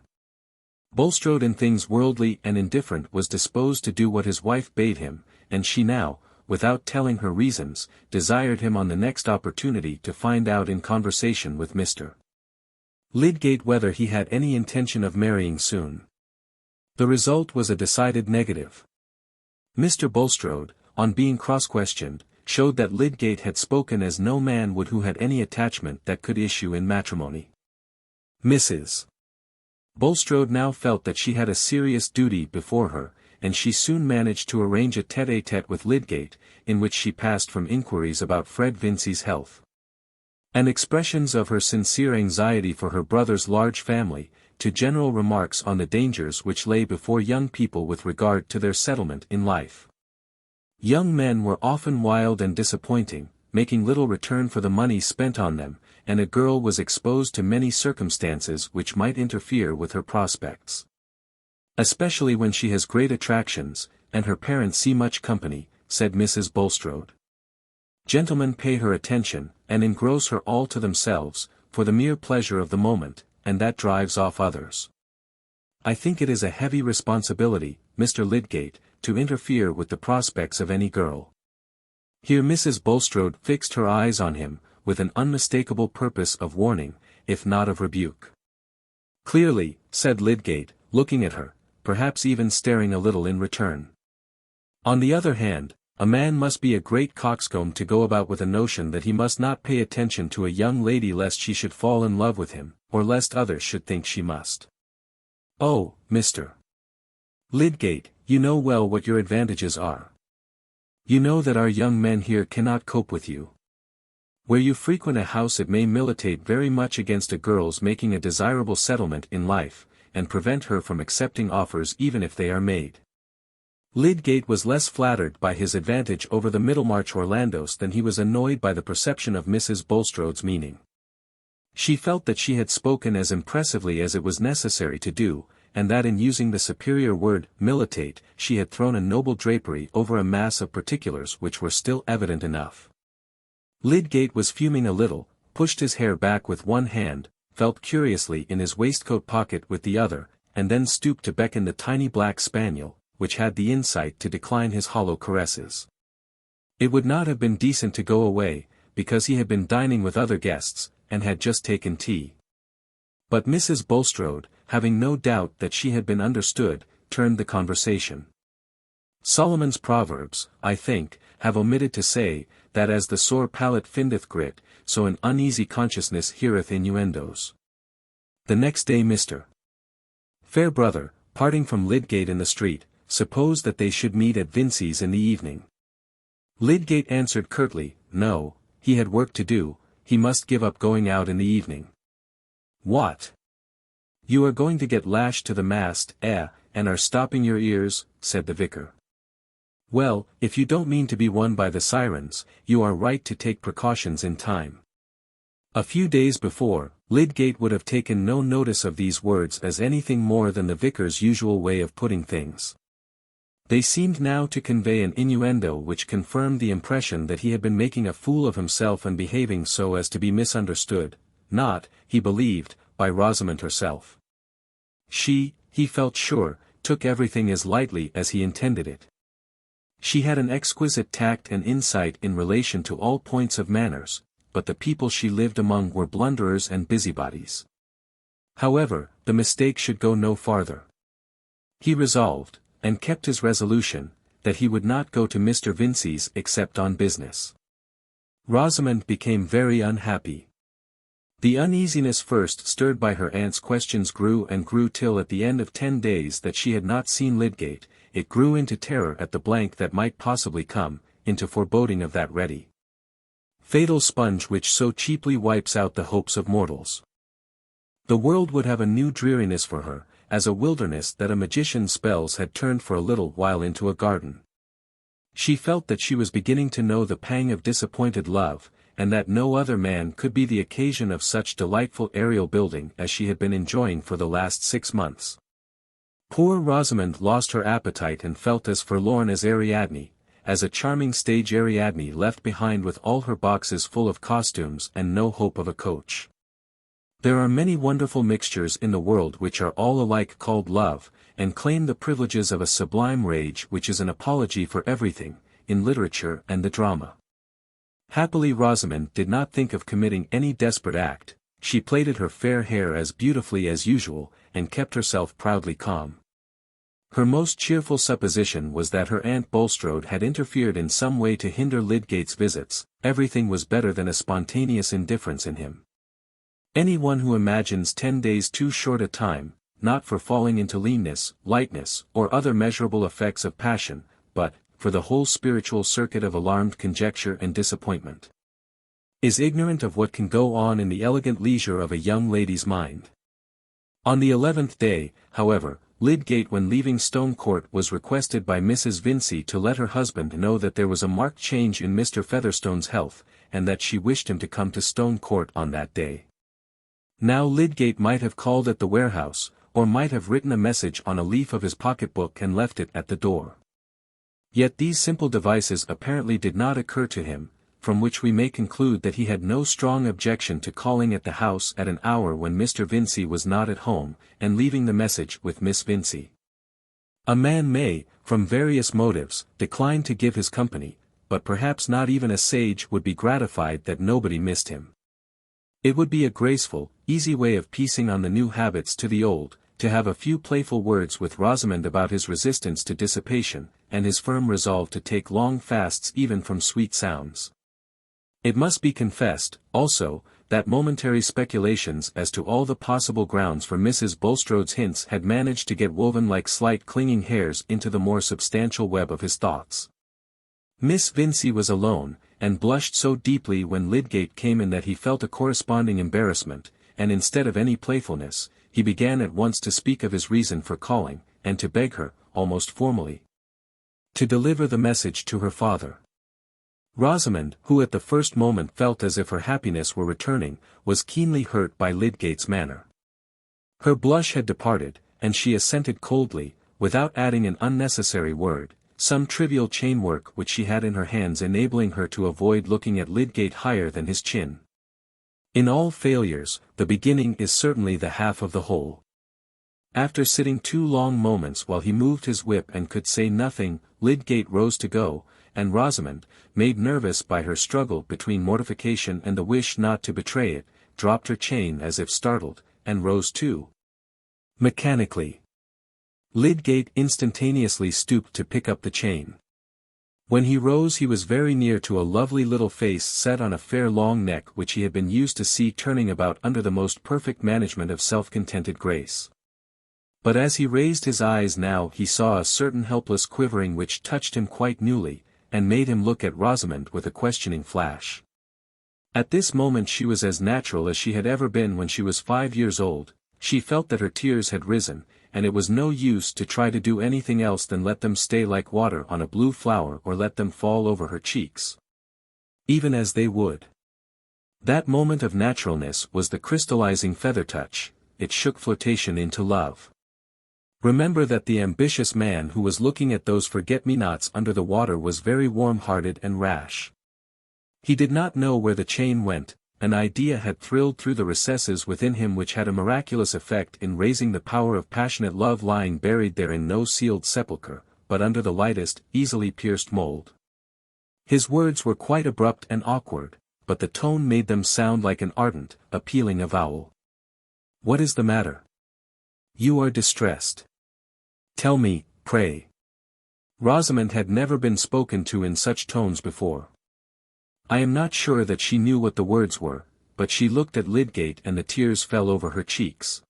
Bulstrode in things worldly and indifferent was disposed to do what his wife bade him, and she now, without telling her reasons, desired him on the next opportunity to find out in conversation with Mr. Lydgate whether he had any intention of marrying soon. The result was a decided negative. Mr. Bulstrode, on being cross-questioned, showed that Lydgate had spoken as no man would who had any attachment that could issue in matrimony. Mrs. Bulstrode now felt that she had a serious duty before her, and she soon managed to arrange a tête-à-tête with Lydgate, in which she passed from inquiries about Fred Vincey's health. and expressions of her sincere anxiety for her brother's large family, to general remarks on the dangers which lay before young people with regard to their settlement in life. Young men were often wild and disappointing, making little return for the money spent on them, and a girl was exposed to many circumstances which might interfere with her prospects. Especially when she has great attractions, and her parents see much company, said Mrs. Bulstrode. Gentlemen pay her attention, and engross her all to themselves, for the mere pleasure of the moment, and that drives off others. I think it is a heavy responsibility, Mr. Lydgate, to interfere with the prospects of any girl. Here Mrs. Bulstrode fixed her eyes on him, with an unmistakable purpose of warning, if not of rebuke. Clearly, said Lydgate, looking at her, perhaps even staring a little in return. On the other hand, a man must be a great coxcomb to go about with a notion that he must not pay attention to a young lady lest she should fall in love with him, or lest others should think she must. Oh, Mr. Lydgate, you know well what your advantages are. You know that our young men here cannot cope with you. Where you frequent a house it may militate very much against a girl's making a desirable settlement in life, and prevent her from accepting offers even if they are made. Lydgate was less flattered by his advantage over the Middlemarch Orlandos than he was annoyed by the perception of Mrs. Bulstrode's meaning. She felt that she had spoken as impressively as it was necessary to do, and that in using the superior word, militate, she had thrown a noble drapery over a mass of particulars which were still evident enough. Lydgate was fuming a little, pushed his hair back with one hand, felt curiously in his waistcoat pocket with the other, and then stooped to beckon the tiny black spaniel, which had the insight to decline his hollow caresses. It would not have been decent to go away, because he had been dining with other guests, and had just taken tea. But Mrs. Bulstrode, having no doubt that she had been understood, turned the conversation. Solomon's Proverbs, I think, have omitted to say, that as the sore palate findeth grit, so an uneasy consciousness heareth innuendos. The next day Mr. Fairbrother, parting from Lydgate in the street, supposed that they should meet at Vincey's in the evening. Lydgate answered curtly, no, he had work to do, he must give up going out in the evening. What? You are going to get lashed to the mast, and are stopping your ears, said the vicar. Well, if you don't mean to be won by the sirens, you are right to take precautions in time. A few days before, Lydgate would have taken no notice of these words as anything more than the vicar's usual way of putting things. They seemed now to convey an innuendo which confirmed the impression that he had been making a fool of himself and behaving so as to be misunderstood, not, he believed, by Rosamond herself. She, he felt sure, took everything as lightly as he intended it. She had an exquisite tact and insight in relation to all points of manners, but the people she lived among were blunderers and busybodies. However, the mistake should go no farther. He resolved, and kept his resolution, that he would not go to Mr. Vincey's except on business. Rosamond became very unhappy. The uneasiness first stirred by her aunt's questions grew and grew till at the end of 10 days that she had not seen Lydgate, it grew into terror at the blank that might possibly come, into foreboding of that ready, fatal sponge which so cheaply wipes out the hopes of mortals. The world would have a new dreariness for her, as a wilderness that a magician's spells had turned for a little while into a garden. She felt that she was beginning to know the pang of disappointed love, and that no other man could be the occasion of such delightful aerial building as she had been enjoying for the last 6 months. Poor Rosamond lost her appetite and felt as forlorn as Ariadne, as a charming stage Ariadne left behind with all her boxes full of costumes and no hope of a coach. There are many wonderful mixtures in the world which are all alike called love, and claim the privileges of a sublime rage which is an apology for everything, in literature and the drama. Happily Rosamond did not think of committing any desperate act, she plaited her fair hair as beautifully as usual, and kept herself proudly calm. Her most cheerful supposition was that her Aunt Bulstrode had interfered in some way to hinder Lydgate's visits, everything was better than a spontaneous indifference in him. Any one who imagines 10 days too short a time, not for falling into leanness, lightness, or other measurable effects of passion, but, for the whole spiritual circuit of alarmed conjecture and disappointment. is ignorant of what can go on in the elegant leisure of a young lady's mind. On the 11th day, however, Lydgate when leaving Stone Court was requested by Mrs. Vincey to let her husband know that there was a marked change in Mr. Featherstone's health, and that she wished him to come to Stone Court on that day. Now Lydgate might have called at the warehouse, or might have written a message on a leaf of his pocket-book and left it at the door. Yet these simple devices apparently did not occur to him, from which we may conclude that he had no strong objection to calling at the house at an hour when Mr. Vincey was not at home, and leaving the message with Miss Vincey. A man may, from various motives, decline to give his company, but perhaps not even a sage would be gratified that nobody missed him. It would be a graceful, easy way of piecing on the new habits to the old, to have a few playful words with Rosamond about his resistance to dissipation, and his firm resolve to take long fasts even from sweet sounds. It must be confessed, also, that momentary speculations as to all the possible grounds for Mrs. Bulstrode's hints had managed to get woven like slight clinging hairs into the more substantial web of his thoughts. Miss Vincey was alone, and blushed so deeply when Lydgate came in that he felt a corresponding embarrassment, and instead of any playfulness, he began at once to speak of his reason for calling, and to beg her, almost formally, to deliver the message to her father. Rosamond, who at the first moment felt as if her happiness were returning, was keenly hurt by Lydgate's manner. Her blush had departed, and she assented coldly, without adding an unnecessary word, some trivial chain-work which she had in her hands enabling her to avoid looking at Lydgate higher than his chin. In all failures, the beginning is certainly the half of the whole. After sitting 2 long moments while he moved his whip and could say nothing, Lydgate rose to go, and Rosamond, made nervous by her struggle between mortification and the wish not to betray it, dropped her chain as if startled, and rose too. Mechanically. Lydgate instantaneously stooped to pick up the chain. When he rose he was very near to a lovely little face set on a fair long neck which he had been used to see turning about under the most perfect management of self-contented grace. But as he raised his eyes now he saw a certain helpless quivering which touched him quite newly, and made him look at Rosamond with a questioning flash. At this moment she was as natural as she had ever been when she was 5 years old. She felt that her tears had risen, and it was no use to try to do anything else than let them stay like water on a blue flower or let them fall over her cheeks. Even as they would. That moment of naturalness was the crystallizing feather touch, it shook flirtation into love. Remember that the ambitious man who was looking at those forget-me-nots under the water was very warm-hearted and rash. He did not know where the chain went. An idea had thrilled through the recesses within him which had a miraculous effect in raising the power of passionate love lying buried there in no sealed sepulchre, but under the lightest, easily pierced mold. His words were quite abrupt and awkward, but the tone made them sound like an ardent, appealing avowal. "What is the matter? You are distressed. Tell me, pray." Rosamond had never been spoken to in such tones before. I am not sure that she knew what the words were, but she looked at Lydgate and the tears fell over her cheeks.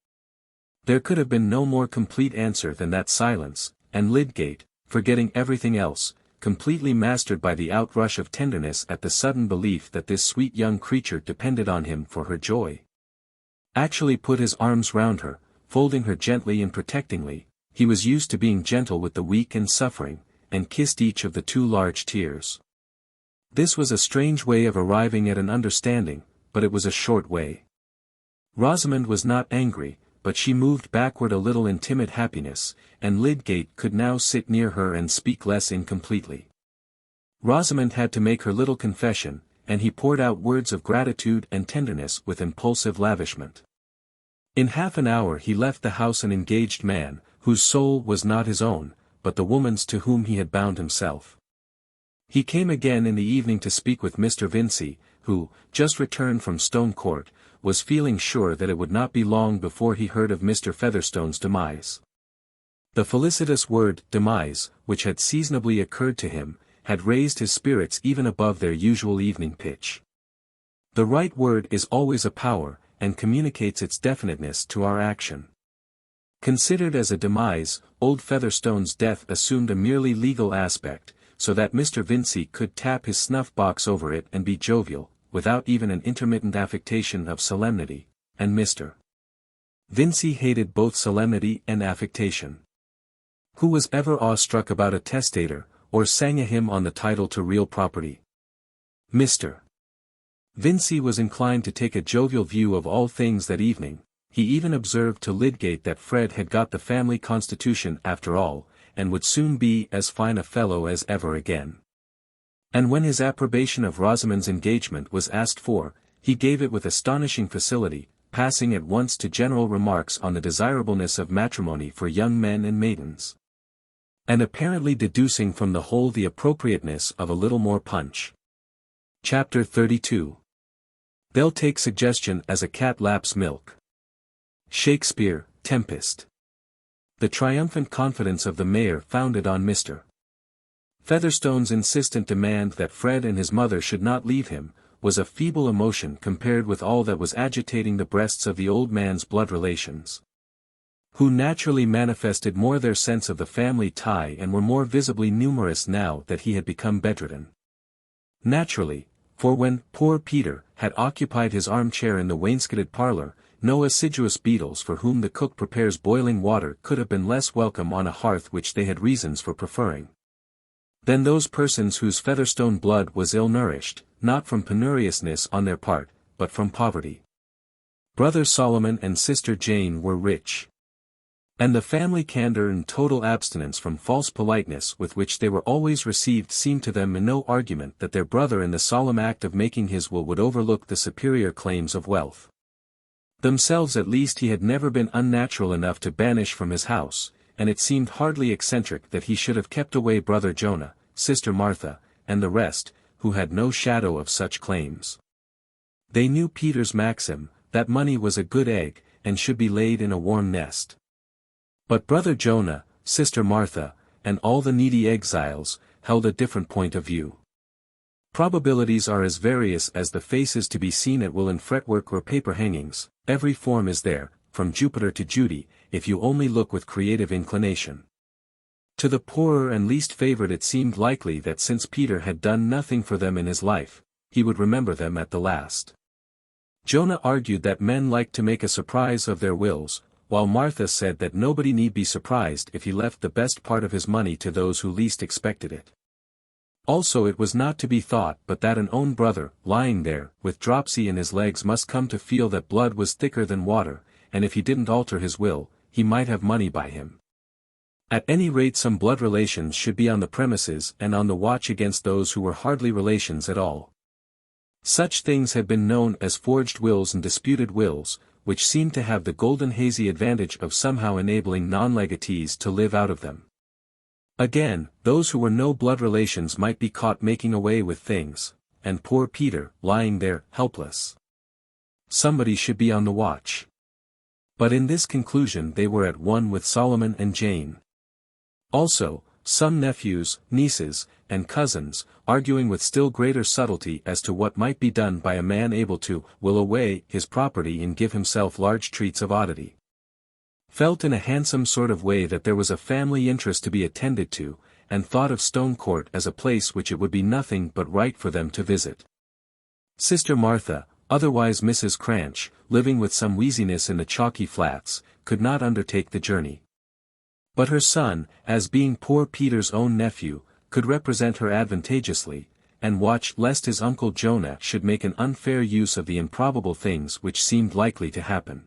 There could have been no more complete answer than that silence, and Lydgate, forgetting everything else, completely mastered by the outrush of tenderness at the sudden belief that this sweet young creature depended on him for her joy, actually put his arms round her, folding her gently and protectingly. He was used to being gentle with the weak and suffering, and kissed each of the 2 large tears. This was a strange way of arriving at an understanding, but it was a short way. Rosamond was not angry, but she moved backward a little in timid happiness, and Lydgate could now sit near her and speak less incompletely. Rosamond had to make her little confession, and he poured out words of gratitude and tenderness with impulsive lavishment. In half an hour he left the house an engaged man, whose soul was not his own, but the woman's to whom he had bound himself. He came again in the evening to speak with Mr. Vincey, who, just returned from Stone Court, was feeling sure that it would not be long before he heard of Mr. Featherstone's demise. The felicitous word, demise, which had seasonably occurred to him, had raised his spirits even above their usual evening pitch. The right word is always a power, and communicates its definiteness to our action. Considered as a demise, old Featherstone's death assumed a merely legal aspect, so that Mr. Vincey could tap his snuff-box over it and be jovial, without even an intermittent affectation of solemnity, and Mr. Vincey hated both solemnity and affectation. Who was ever awestruck about a testator, or sang a hymn on the title to real property? Mr. Vincey was inclined to take a jovial view of all things that evening. He even observed to Lydgate that Fred had got the family constitution after all, and would soon be as fine a fellow as ever again. And when his approbation of Rosamond's engagement was asked for, he gave it with astonishing facility, passing at once to general remarks on the desirableness of matrimony for young men and maidens, and apparently deducing from the whole the appropriateness of a little more punch. Chapter 32. They'll take suggestion as a cat laps milk. Shakespeare, Tempest. The triumphant confidence of the mayor founded on Mr. Featherstone's insistent demand that Fred and his mother should not leave him, was a feeble emotion compared with all that was agitating the breasts of the old man's blood relations, who naturally manifested more their sense of the family tie and were more visibly numerous now that he had become bedridden. Naturally, for when poor Peter had occupied his armchair in the wainscoted parlour, no assiduous beetles for whom the cook prepares boiling water could have been less welcome on a hearth which they had reasons for preferring than those persons whose Featherstone blood was ill-nourished, not from penuriousness on their part, but from poverty. Brother Solomon and Sister Jane were rich, and the family candour and total abstinence from false politeness with which they were always received seemed to them no argument that their brother in the solemn act of making his will would overlook the superior claims of wealth. Themselves at least he had never been unnatural enough to banish from his house, and it seemed hardly eccentric that he should have kept away Brother Jonah, Sister Martha, and the rest, who had no shadow of such claims. They knew Peter's maxim, that money was a good egg, and should be laid in a warm nest. But Brother Jonah, Sister Martha, and all the needy exiles, held a different point of view. Probabilities are as various as the faces to be seen at will in fretwork or paper hangings, every form is there, from Jupiter to Judy, if you only look with creative inclination. To the poorer and least favored it seemed likely that since Peter had done nothing for them in his life, he would remember them at the last. Jonah argued that men liked to make a surprise of their wills, while Martha said that nobody need be surprised if he left the best part of his money to those who least expected it. Also it was not to be thought but that an own brother, lying there, with dropsy in his legs must come to feel that blood was thicker than water, and if he didn't alter his will, he might have money by him. At any rate some blood relations should be on the premises and on the watch against those who were hardly relations at all. Such things had been known as forged wills and disputed wills, which seemed to have the golden hazy advantage of somehow enabling non-legatees to live out of them. Again, those who were no blood relations might be caught making away with things, and poor Peter, lying there, helpless. Somebody should be on the watch. But in this conclusion they were at one with Solomon and Jane. Also, some nephews, nieces, and cousins, arguing with still greater subtlety as to what might be done by a man able to will away his property and give himself large treats of oddity, felt in a handsome sort of way that there was a family interest to be attended to, and thought of Stone Court as a place which it would be nothing but right for them to visit. Sister Martha, otherwise Mrs. Cranch, living with some wheeziness in the chalky flats, could not undertake the journey. But her son, as being poor Peter's own nephew, could represent her advantageously, and watch lest his uncle Jonah should make an unfair use of the improbable things which seemed likely to happen.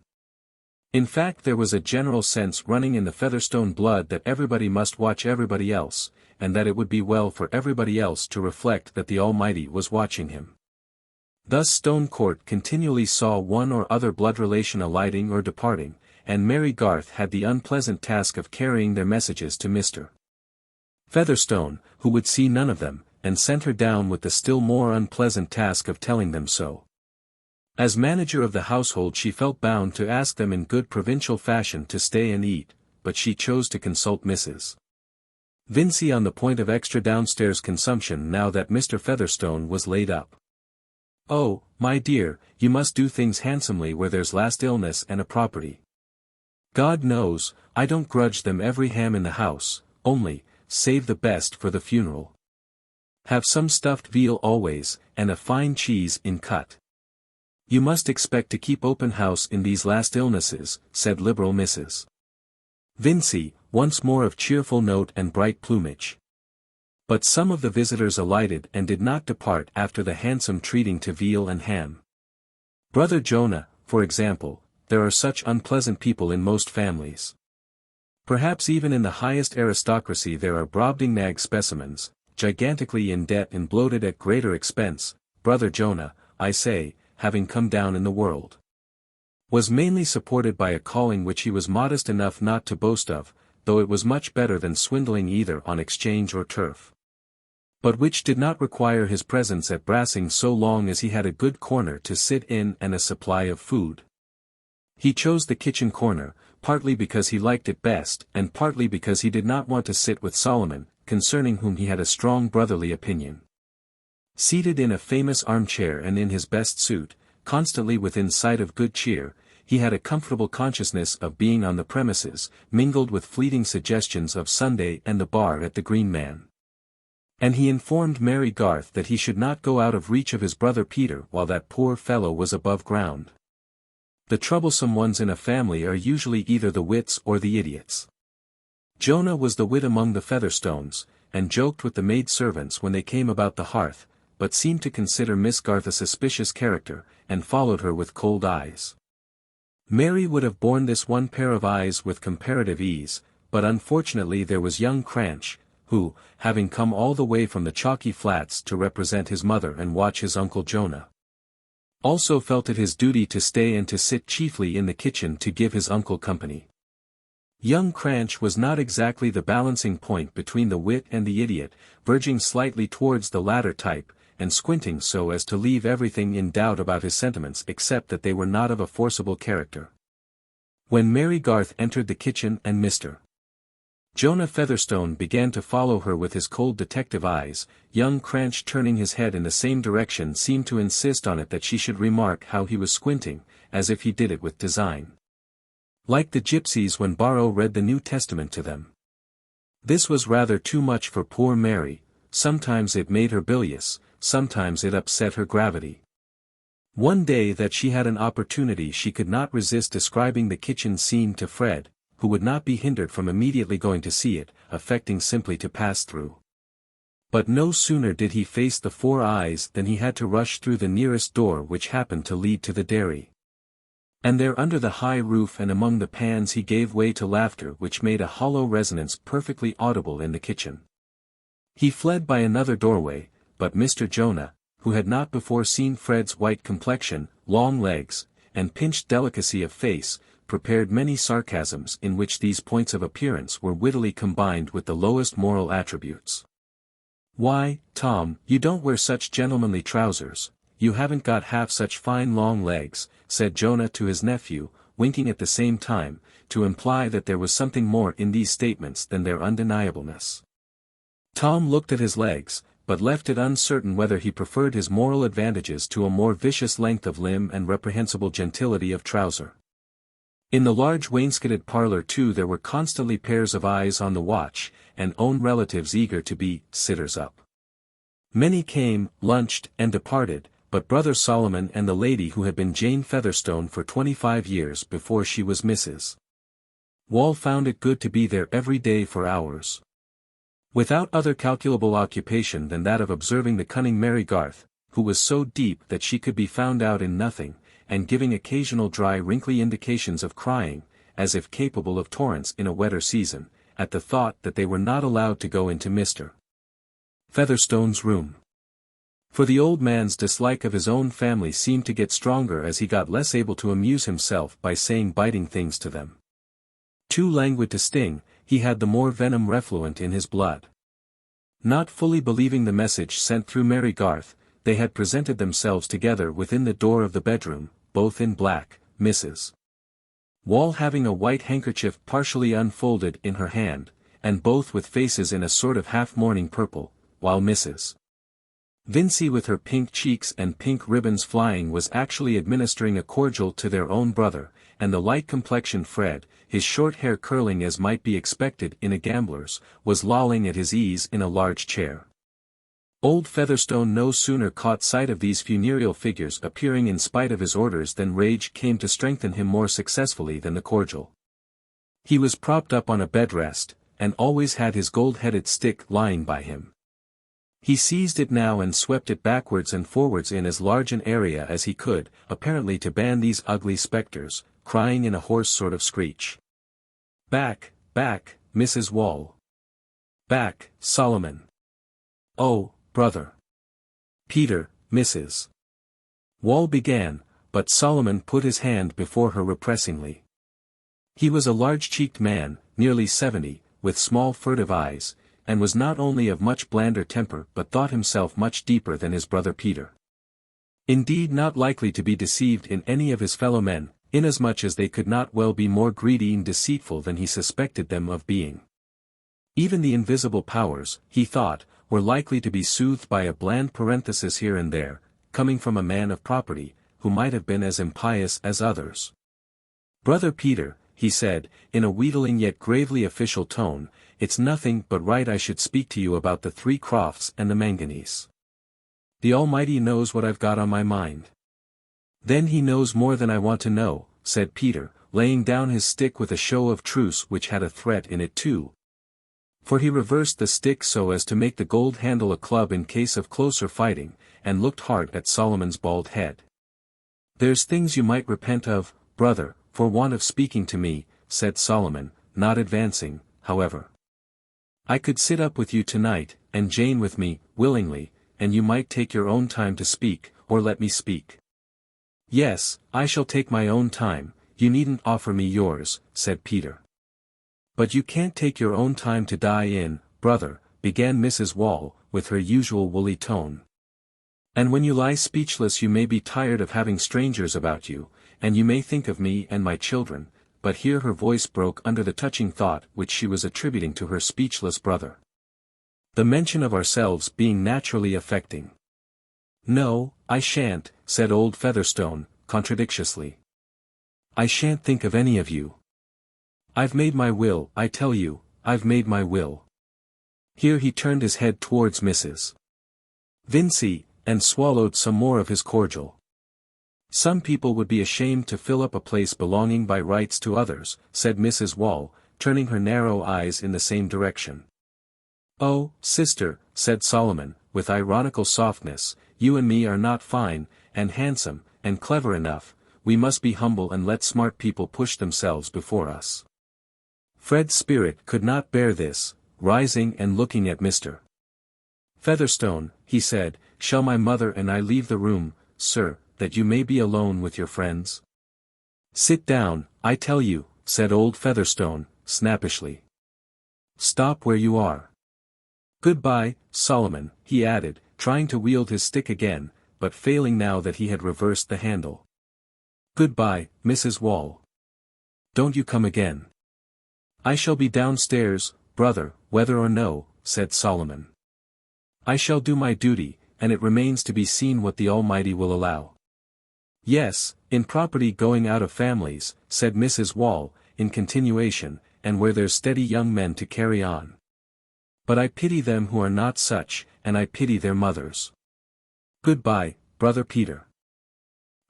In fact there was a general sense running in the Featherstone blood that everybody must watch everybody else, and that it would be well for everybody else to reflect that the Almighty was watching him. Thus Stone Court continually saw one or other blood relation alighting or departing, and Mary Garth had the unpleasant task of carrying their messages to Mr. Featherstone, who would see none of them, and sent her down with the still more unpleasant task of telling them so. As manager of the household she felt bound to ask them in good provincial fashion to stay and eat, but she chose to consult Mrs. Vincey on the point of extra downstairs consumption now that Mr. Featherstone was laid up. "Oh, my dear, you must do things handsomely where there's last illness and a property. God knows, I don't grudge them every ham in the house, only, save the best for the funeral." Have some stuffed veal always, and a fine cheese in cut. You must expect to keep open house in these last illnesses, said liberal Mrs. Vincey, once more of cheerful note and bright plumage. But some of the visitors alighted and did not depart after the handsome treating to veal and ham. Brother Jonah, for example, there are such unpleasant people in most families. Perhaps even in the highest aristocracy there are Brobdingnag specimens, gigantically in debt and bloated at greater expense. Brother Jonah, I say, having come down in the world, was mainly supported by a calling which he was modest enough not to boast of, though it was much better than swindling either on exchange or turf. But which did not require his presence at Brassing so long as he had a good corner to sit in and a supply of food. He chose the kitchen corner, partly because he liked it best and partly because he did not want to sit with Solomon, concerning whom he had a strong brotherly opinion. Seated in a famous armchair and in his best suit, constantly within sight of good cheer, he had a comfortable consciousness of being on the premises, mingled with fleeting suggestions of Sunday and the bar at the Green Man. And he informed Mary Garth that he should not go out of reach of his brother Peter while that poor fellow was above ground. The troublesome ones in a family are usually either the wits or the idiots. Jonah was the wit among the Featherstones, and joked with the maid-servants when they came about the hearth, but seemed to consider Miss Garth a suspicious character, and followed her with cold eyes. Mary would have borne this one pair of eyes with comparative ease, but unfortunately there was young Cranch, who, having come all the way from the chalky flats to represent his mother and watch his uncle Jonah, also felt it his duty to stay and to sit chiefly in the kitchen to give his uncle company. Young Cranch was not exactly the balancing point between the wit and the idiot, verging slightly towards the latter type, and squinting so as to leave everything in doubt about his sentiments except that they were not of a forcible character. When Mary Garth entered the kitchen and Mr. Jonah Featherstone began to follow her with his cold detective eyes, young Cranch turning his head in the same direction seemed to insist on it that she should remark how he was squinting, as if he did it with design. Like the gypsies when Borrow read the New Testament to them. This was rather too much for poor Mary, sometimes it made her bilious, sometimes it upset her gravity. One day that she had an opportunity she could not resist describing the kitchen scene to Fred, who would not be hindered from immediately going to see it, affecting simply to pass through. But no sooner did he face the four eyes than he had to rush through the nearest door which happened to lead to the dairy. And there under the high roof and among the pans he gave way to laughter which made a hollow resonance perfectly audible in the kitchen. He fled by another doorway, but Mr. Jonah, who had not before seen Fred's white complexion, long legs, and pinched delicacy of face, prepared many sarcasms in which these points of appearance were wittily combined with the lowest moral attributes. "Why, Tom, you don't wear such gentlemanly trousers, you haven't got half such fine long legs," said Jonah to his nephew, winking at the same time, to imply that there was something more in these statements than their undeniableness. Tom looked at his legs, but left it uncertain whether he preferred his moral advantages to a more vicious length of limb and reprehensible gentility of trouser. In the large wainscoted parlor too there were constantly pairs of eyes on the watch, and own relatives eager to be sitters up. Many came, lunched, and departed, but Brother Solomon and the lady who had been Jane Featherstone for 25 years before she was Mrs. Wall found it good to be there every day for hours. Without other calculable occupation than that of observing the cunning Mary Garth, who was so deep that she could be found out in nothing, and giving occasional dry wrinkly indications of crying, as if capable of torrents in a wetter season, at the thought that they were not allowed to go into Mr. Featherstone's room. For the old man's dislike of his own family seemed to get stronger as he got less able to amuse himself by saying biting things to them. Too languid to sting, he had the more venom refluent in his blood. Not fully believing the message sent through Mary Garth, they had presented themselves together within the door of the bedroom, both in black, Mrs. Wall having a white handkerchief partially unfolded in her hand, and both with faces in a sort of half-mourning purple, while Mrs. Vincey with her pink cheeks and pink ribbons flying was actually administering a cordial to their own brother, and the light-complexioned Fred, his short hair curling as might be expected in a gambler's, was lolling at his ease in a large chair. Old Featherstone no sooner caught sight of these funereal figures appearing in spite of his orders than rage came to strengthen him more successfully than the cordial. He was propped up on a bedrest, and always had his gold-headed stick lying by him. He seized it now and swept it backwards and forwards in as large an area as he could, apparently to ban these ugly spectres, crying in a hoarse sort of screech. "Back, back, Mrs. Wall! Back, Solomon! Oh, brother! Peter, Mrs. Wall began, but Solomon put his hand before her repressingly. He was a large-cheeked man, nearly 70, with small furtive eyes, and was not only of much blander temper but thought himself much deeper than his brother Peter. Indeed not likely to be deceived in any of his fellow men, inasmuch as they could not well be more greedy and deceitful than he suspected them of being. Even the invisible powers, he thought, were likely to be soothed by a bland parenthesis here and there, coming from a man of property, who might have been as impious as others. "Brother Peter," he said, in a wheedling yet gravely official tone, "it's nothing but right I should speak to you about the 3 Crofts and the manganese. The Almighty knows what I've got on my mind." "Then He knows more than I want to know," said Peter, laying down his stick with a show of truce which had a threat in it too. For he reversed the stick so as to make the gold handle a club in case of closer fighting, and looked hard at Solomon's bald head. "There's things you might repent of, brother, for want of speaking to me," said Solomon, not advancing, however. "I could sit up with you tonight, and Jane with me, willingly, and you might take your own time to speak, or let me speak." "Yes, I shall take my own time, you needn't offer me yours," said Peter. "But you can't take your own time to die in, brother," began Mrs. Wall, with her usual woolly tone. "And when you lie speechless you may be tired of having strangers about you, and you may think of me and my children," but here her voice broke under the touching thought which she was attributing to her speechless brother. "The mention of ourselves being naturally affecting." "No, I shan't," said old Featherstone, contradictiously. "I shan't think of any of you. I've made my will, I tell you, I've made my will." Here he turned his head towards Mrs. Vincey, and swallowed some more of his cordial. "Some people would be ashamed to fill up a place belonging by rights to others," said Mrs. Wall, turning her narrow eyes in the same direction. "Oh, sister," said Solomon, with ironical softness, "you and me are not fine, and handsome, and clever enough, we must be humble and let smart people push themselves before us." Fred's spirit could not bear this, rising and looking at Mr. Featherstone, he said, "Shall my mother and I leave the room, sir, that you may be alone with your friends?" "Sit down, I tell you," said old Featherstone, snappishly. "Stop where you are. Good-bye, Solomon," he added, trying to wield his stick again, but failing now that he had reversed the handle. "Good-bye, Mrs. Wall. Don't you come again." "I shall be downstairs, brother, whether or no," said Solomon. "I shall do my duty, and it remains to be seen what the Almighty will allow." "Yes, in property going out of families," said Mrs. Wall, in continuation, "and where there's steady young men to carry on. But I pity them who are not such, and I pity their mothers. Good-bye, brother Peter.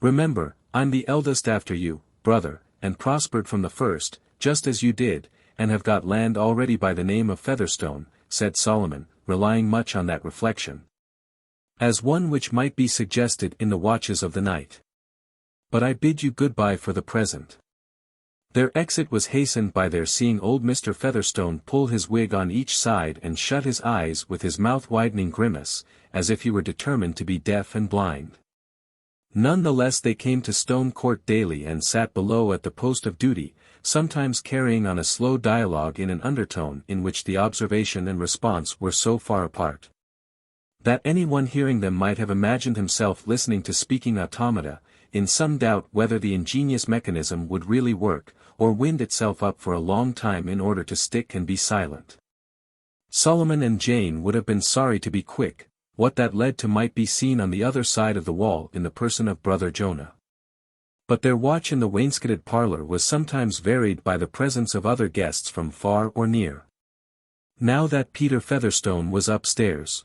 Remember, I'm the eldest after you, brother, and prospered from the first, just as you did, and have got land already by the name of Featherstone," said Solomon, relying much on that reflection, as one which might be suggested in the watches of the night. "But I bid you good-bye for the present." Their exit was hastened by their seeing old Mr. Featherstone pull his wig on each side and shut his eyes with his mouth-widening grimace, as if he were determined to be deaf and blind. None the less they came to Stone Court daily and sat below at the post of duty, sometimes carrying on a slow dialogue in an undertone in which the observation and response were so far apart that anyone hearing them might have imagined himself listening to speaking automata, in some doubt whether the ingenious mechanism would really work, or wind itself up for a long time in order to stick and be silent. Solomon and Jane would have been sorry to be quick, what that led to might be seen on the other side of the wall in the person of brother Jonah. But their watch in the wainscoted parlor was sometimes varied by the presence of other guests from far or near. Now that Peter Featherstone was upstairs,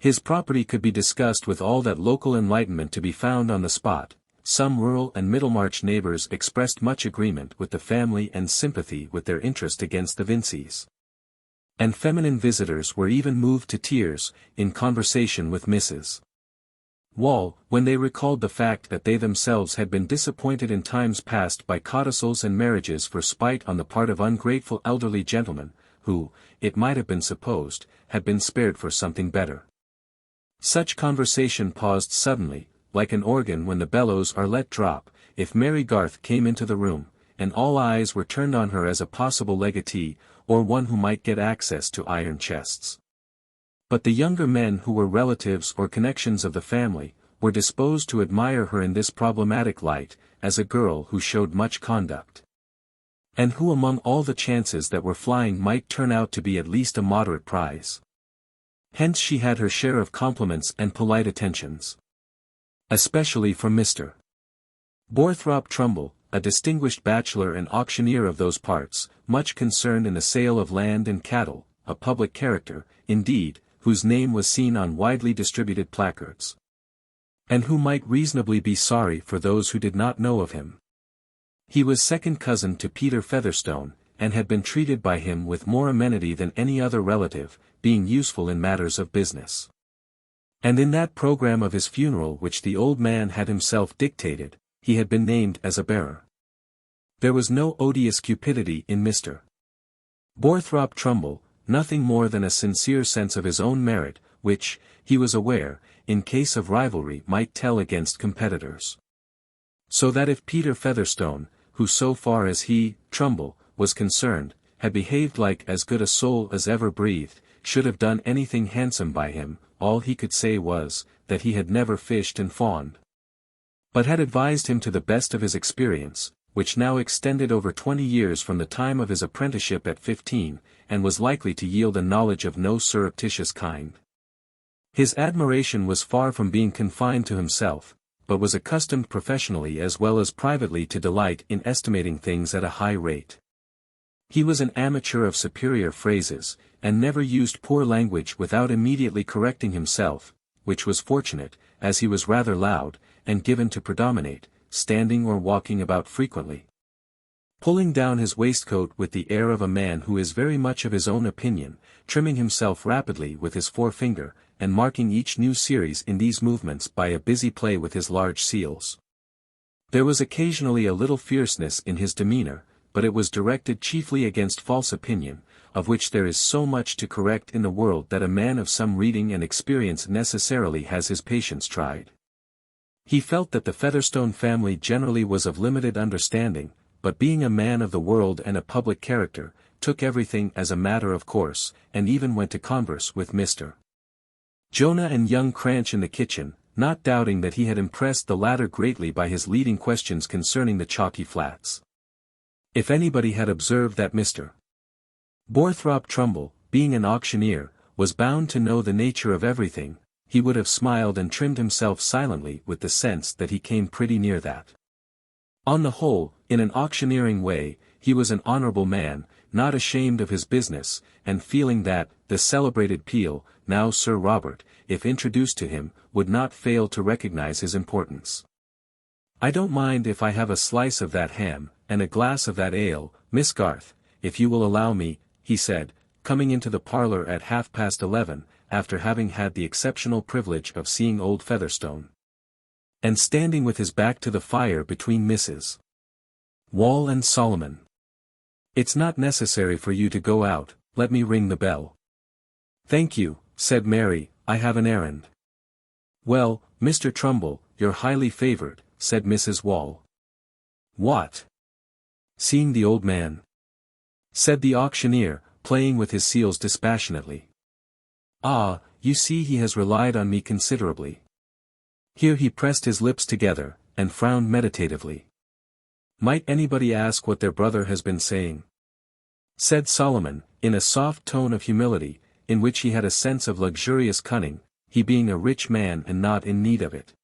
His property could be discussed with all that local enlightenment to be found on the spot. Some rural and Middlemarch neighbors expressed much agreement with the family and sympathy with their interest against the Vinceys. And feminine visitors were even moved to tears, in conversation with Mrs. Wall, when they recalled the fact that they themselves had been disappointed in times past by codicils and marriages for spite on the part of ungrateful elderly gentlemen, who, it might have been supposed, had been spared for something better. Such conversation paused suddenly, like an organ when the bellows are let drop, if Mary Garth came into the room, and all eyes were turned on her as a possible legatee, or one who might get access to iron chests. But the younger men who were relatives or connections of the family, were disposed to admire her in this problematic light, as a girl who showed much conduct. And who among all the chances that were flying might turn out to be at least a moderate prize. Hence she had her share of compliments and polite attentions. Especially from Mr. Borthrop Trumbull, a distinguished bachelor and auctioneer of those parts, much concerned in the sale of land and cattle, a public character, indeed, whose name was seen on widely distributed placards. And who might reasonably be sorry for those who did not know of him. He was second cousin to Peter Featherstone, and had been treated by him with more amenity than any other relative, being useful in matters of business. And in that program of his funeral which the old man had himself dictated, he had been named as a bearer. There was no odious cupidity in Mr. Borthrop Trumbull, nothing more than a sincere sense of his own merit, which, he was aware, in case of rivalry might tell against competitors. So that if Peter Featherstone, who so far as he, Trumbull, was concerned, had behaved like as good a soul as ever breathed, should have done anything handsome by him, all he could say was, that he had never fished and fawned. But had advised him to the best of his experience, which now extended over 20 years from the time of his apprenticeship at 15, and was likely to yield a knowledge of no surreptitious kind. His admiration was far from being confined to himself, but was accustomed professionally as well as privately to delight in estimating things at a high rate. He was an amateur of superior phrases, and never used poor language without immediately correcting himself, which was fortunate, as he was rather loud, and given to predominate, standing or walking about frequently. Pulling down his waistcoat with the air of a man who is very much of his own opinion, trimming himself rapidly with his forefinger, and marking each new series in these movements by a busy play with his large seals. There was occasionally a little fierceness in his demeanor, but it was directed chiefly against false opinion, of which there is so much to correct in the world that a man of some reading and experience necessarily has his patience tried. He felt that the Featherstone family generally was of limited understanding, but being a man of the world and a public character, took everything as a matter of course, and even went to converse with Mr. Jonah and young Cranch in the kitchen, not doubting that he had impressed the latter greatly by his leading questions concerning the chalky flats. If anybody had observed that Mr. Borthrop Trumbull, being an auctioneer, was bound to know the nature of everything, he would have smiled and trimmed himself silently with the sense that he came pretty near that. On the whole, in an auctioneering way, he was an honorable man, not ashamed of his business, and feeling that, the celebrated Peel, now Sir Robert, if introduced to him, would not fail to recognize his importance. "I don't mind if I have a slice of that ham, and a glass of that ale, Miss Garth, if you will allow me," he said, coming into the parlour at 11:30, after having had the exceptional privilege of seeing old Featherstone. And standing with his back to the fire between Mrs. Wall and Solomon. "It's not necessary for you to go out, let me ring the bell." "Thank you," said Mary, "I have an errand." "Well, Mr. Trumbull, you're highly favoured," said Mrs. Wall. "What? Seeing the old man?" said the auctioneer, playing with his seals dispassionately. "Ah, you see he has relied on me considerably." Here he pressed his lips together, and frowned meditatively. "Might anybody ask what their brother has been saying?" said Solomon, in a soft tone of humility, in which he had a sense of luxurious cunning, he being a rich man and not in need of it.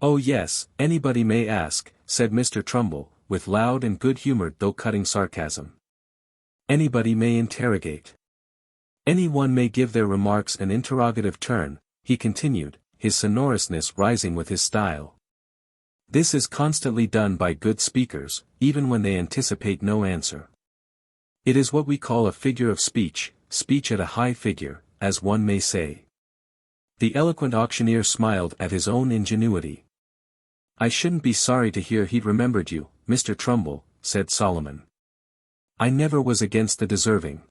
"Oh yes, anybody may ask," said Mr. Trumbull, with loud and good-humoured though cutting sarcasm. "Anybody may interrogate. Any one may give their remarks an interrogative turn, he continued, his sonorousness rising with his style. This is constantly done by good speakers, even when they anticipate no answer. It is what we call a figure of speech, speech at a high figure, as one may say. The eloquent auctioneer smiled at his own ingenuity. I shouldn't be sorry to hear he'd remembered you, Mr. Trumbull, said Solomon. I never was against the deserving.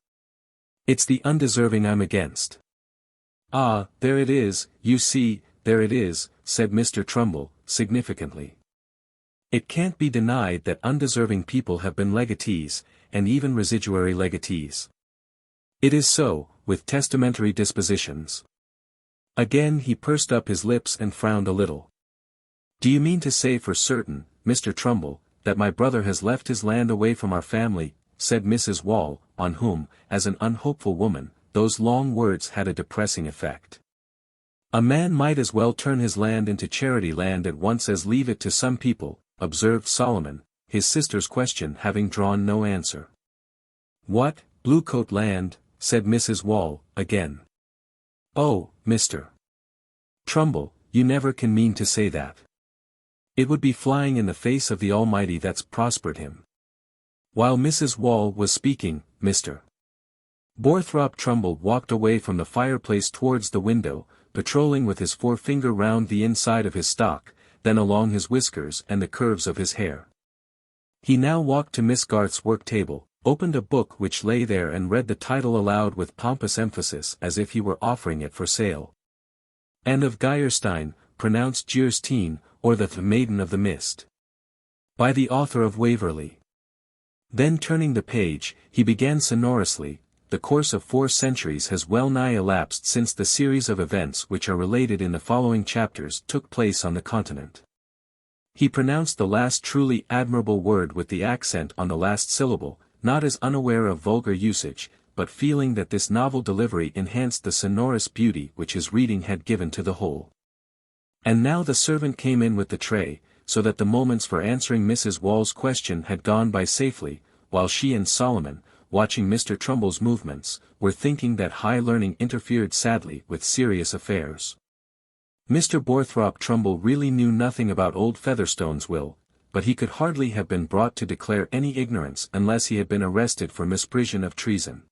It's the undeserving I'm against. Ah, there it is, you see, there it is, said Mr. Trumbull, significantly. It can't be denied that undeserving people have been legatees, and even residuary legatees. It is so, with testamentary dispositions. Again he pursed up his lips and frowned a little. Do you mean to say for certain, Mr. Trumbull, that my brother has left his land away from our family, said Mrs. Wall, on whom, as an unhopeful woman, those long words had a depressing effect. A man might as well turn his land into charity land at once as leave it to some people, observed Solomon, his sister's question having drawn no answer. What, Bluecoat land, said Mrs. Wall, again. Oh, Mr. Trumbull, you never can mean to say that. It would be flying in the face of the Almighty that's prospered him. While Mrs. Wall was speaking, Mr. Borthrop Trumbull walked away from the fireplace towards the window, patrolling with his forefinger round the inside of his stock, then along his whiskers and the curves of his hair. He now walked to Miss Garth's work table, opened a book which lay there and read the title aloud with pompous emphasis as if he were offering it for sale. Anne of Geierstein, pronounced XVIII, or the Maiden of the Mist. By the author of Waverley. Then turning the page, he began sonorously, the course of 4 centuries has well nigh elapsed since the series of events which are related in the following chapters took place on the continent. He pronounced the last truly admirable word with the accent on the last syllable, not as unaware of vulgar usage, but feeling that this novel delivery enhanced the sonorous beauty which his reading had given to the whole. And now the servant came in with the tray, so that the moments for answering Mrs. Wall's question had gone by safely, while she and Solomon, watching Mr. Trumbull's movements, were thinking that high learning interfered sadly with serious affairs. Mr. Borthrop Trumbull really knew nothing about old Featherstone's will, but he could hardly have been brought to declare any ignorance unless he had been arrested for misprision of treason.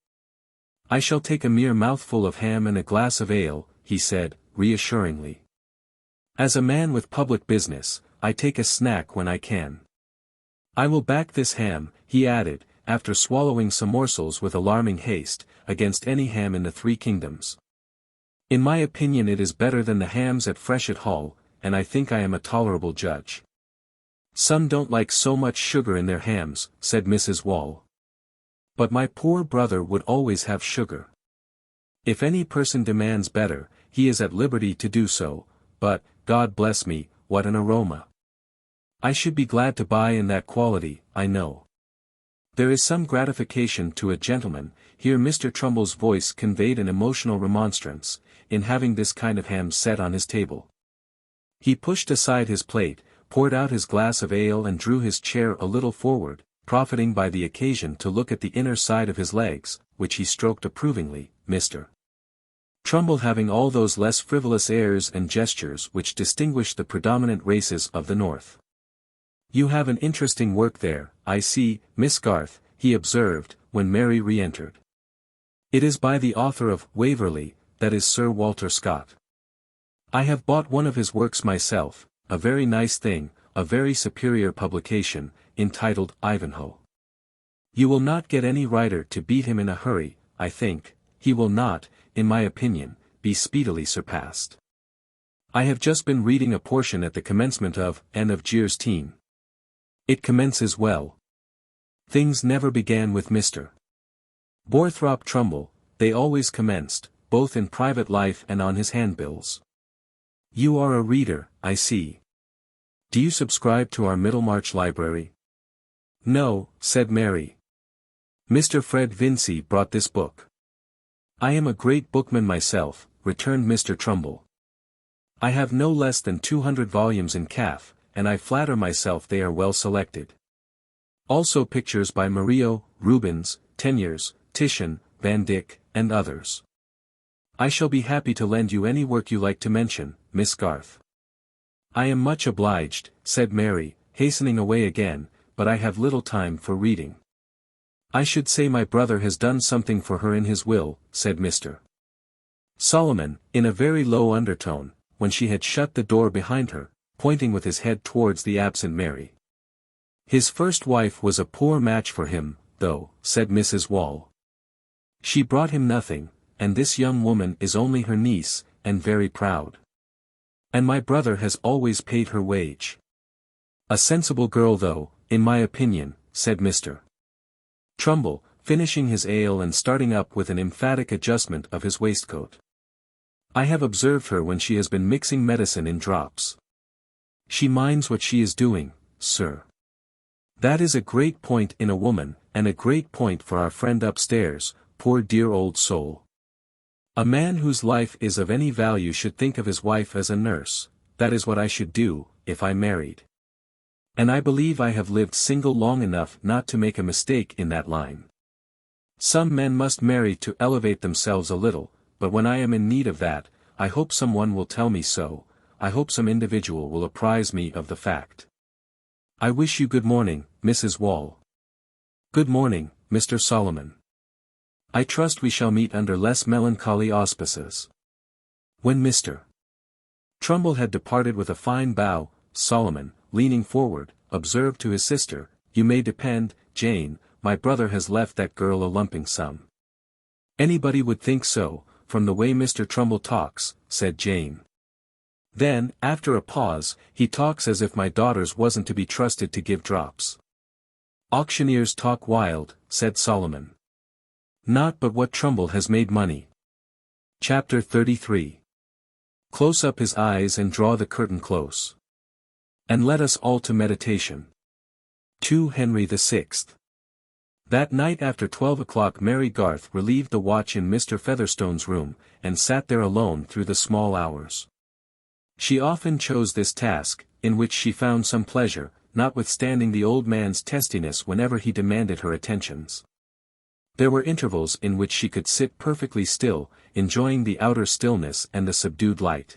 I shall take a mere mouthful of ham and a glass of ale, he said, reassuringly. As a man with public business, I take a snack when I can. I will back this ham, he added, after swallowing some morsels with alarming haste, against any ham in the 3 kingdoms. In my opinion it is better than the hams at Freshitt Hall, and I think I am a tolerable judge. Some don't like so much sugar in their hams, said Mrs. Wall. But my poor brother would always have sugar. If any person demands better, he is at liberty to do so, but, God bless me, what an aroma. I should be glad to buy in that quality, I know. There is some gratification to a gentleman, here Mr. Trumbull's voice conveyed an emotional remonstrance, in having this kind of ham set on his table. He pushed aside his plate, poured out his glass of ale and drew his chair a little forward, profiting by the occasion to look at the inner side of his legs, which he stroked approvingly, Mr. Trumbull having all those less frivolous airs and gestures which distinguish the predominant races of the North. You have an interesting work there, I see, Miss Garth, he observed, when Mary re-entered. It is by the author of Waverley, that is Sir Walter Scott. I have bought one of his works myself, a very nice thing, a very superior publication, entitled Ivanhoe. You will not get any writer to beat him in a hurry, I think, he will not, in my opinion, be speedily surpassed. I have just been reading a portion at the commencement of Anne of XVIII. It commences well. Things never began with Mr. Borthrop Trumbull, they always commenced, both in private life and on his handbills. You are a reader, I see. Do you subscribe to our Middlemarch library? No, said Mary. Mr. Fred Vincy brought this book. I am a great bookman myself, returned Mr. Trumbull. I have no less than 200 volumes in calf, and I flatter myself they are well selected. Also pictures by Murillo, Rubens, Teniers, Titian, Van Dyck, and others. I shall be happy to lend you any work you like to mention, Miss Garth. I am much obliged, said Mary, hastening away again, but I have little time for reading. I should say my brother has done something for her in his will, said Mr. Solomon, in a very low undertone, when she had shut the door behind her, pointing with his head towards the absent Mary. His first wife was a poor match for him, though, said Mrs. Wall. She brought him nothing, and this young woman is only her niece, and very proud. And my brother has always paid her wage. A sensible girl though, in my opinion, said Mr. Trumbull, finishing his ale and starting up with an emphatic adjustment of his waistcoat. I have observed her when she has been mixing medicine in drops. She minds what she is doing, sir. That is a great point in a woman, and a great point for our friend upstairs, poor dear old soul. A man whose life is of any value should think of his wife as a nurse. That is what I should do, if I married. And I believe I have lived single long enough not to make a mistake in that line. Some men must marry to elevate themselves a little, but when I am in need of that, I hope someone will tell me so, I hope some individual will apprise me of the fact. I wish you good morning, Mrs. Wall. Good morning, Mr. Solomon. I trust we shall meet under less melancholy auspices. When Mr. Trumbull had departed with a fine bow, Solomon, leaning forward, observed to his sister, "You may depend, Jane, my brother has left that girl a lumping sum." "Anybody would think so, from the way Mr. Trumbull talks," said Jane. Then, after a pause, "He talks as if my daughters wasn't to be trusted to give drops." "Auctioneers talk wild," said Solomon. "Not but what Trumbull has made money." Chapter 33. Close up his eyes and draw the curtain close. And let us all to meditation. 2 Henry VI. That night after 12 o'clock Mary Garth relieved the watch in Mr. Featherstone's room, and sat there alone through the small hours. She often chose this task, in which she found some pleasure, notwithstanding the old man's testiness whenever he demanded her attentions. There were intervals in which she could sit perfectly still, enjoying the outer stillness and the subdued light.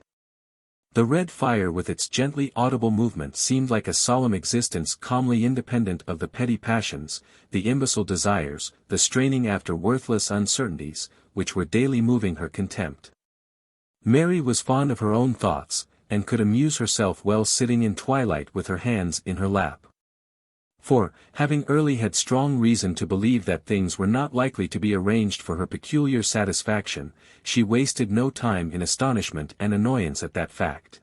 The red fire with its gently audible movement seemed like a solemn existence calmly independent of the petty passions, the imbecile desires, the straining after worthless uncertainties, which were daily moving her contempt. Mary was fond of her own thoughts, and could amuse herself well sitting in twilight with her hands in her lap. For, having early had strong reason to believe that things were not likely to be arranged for her peculiar satisfaction, she wasted no time in astonishment and annoyance at that fact.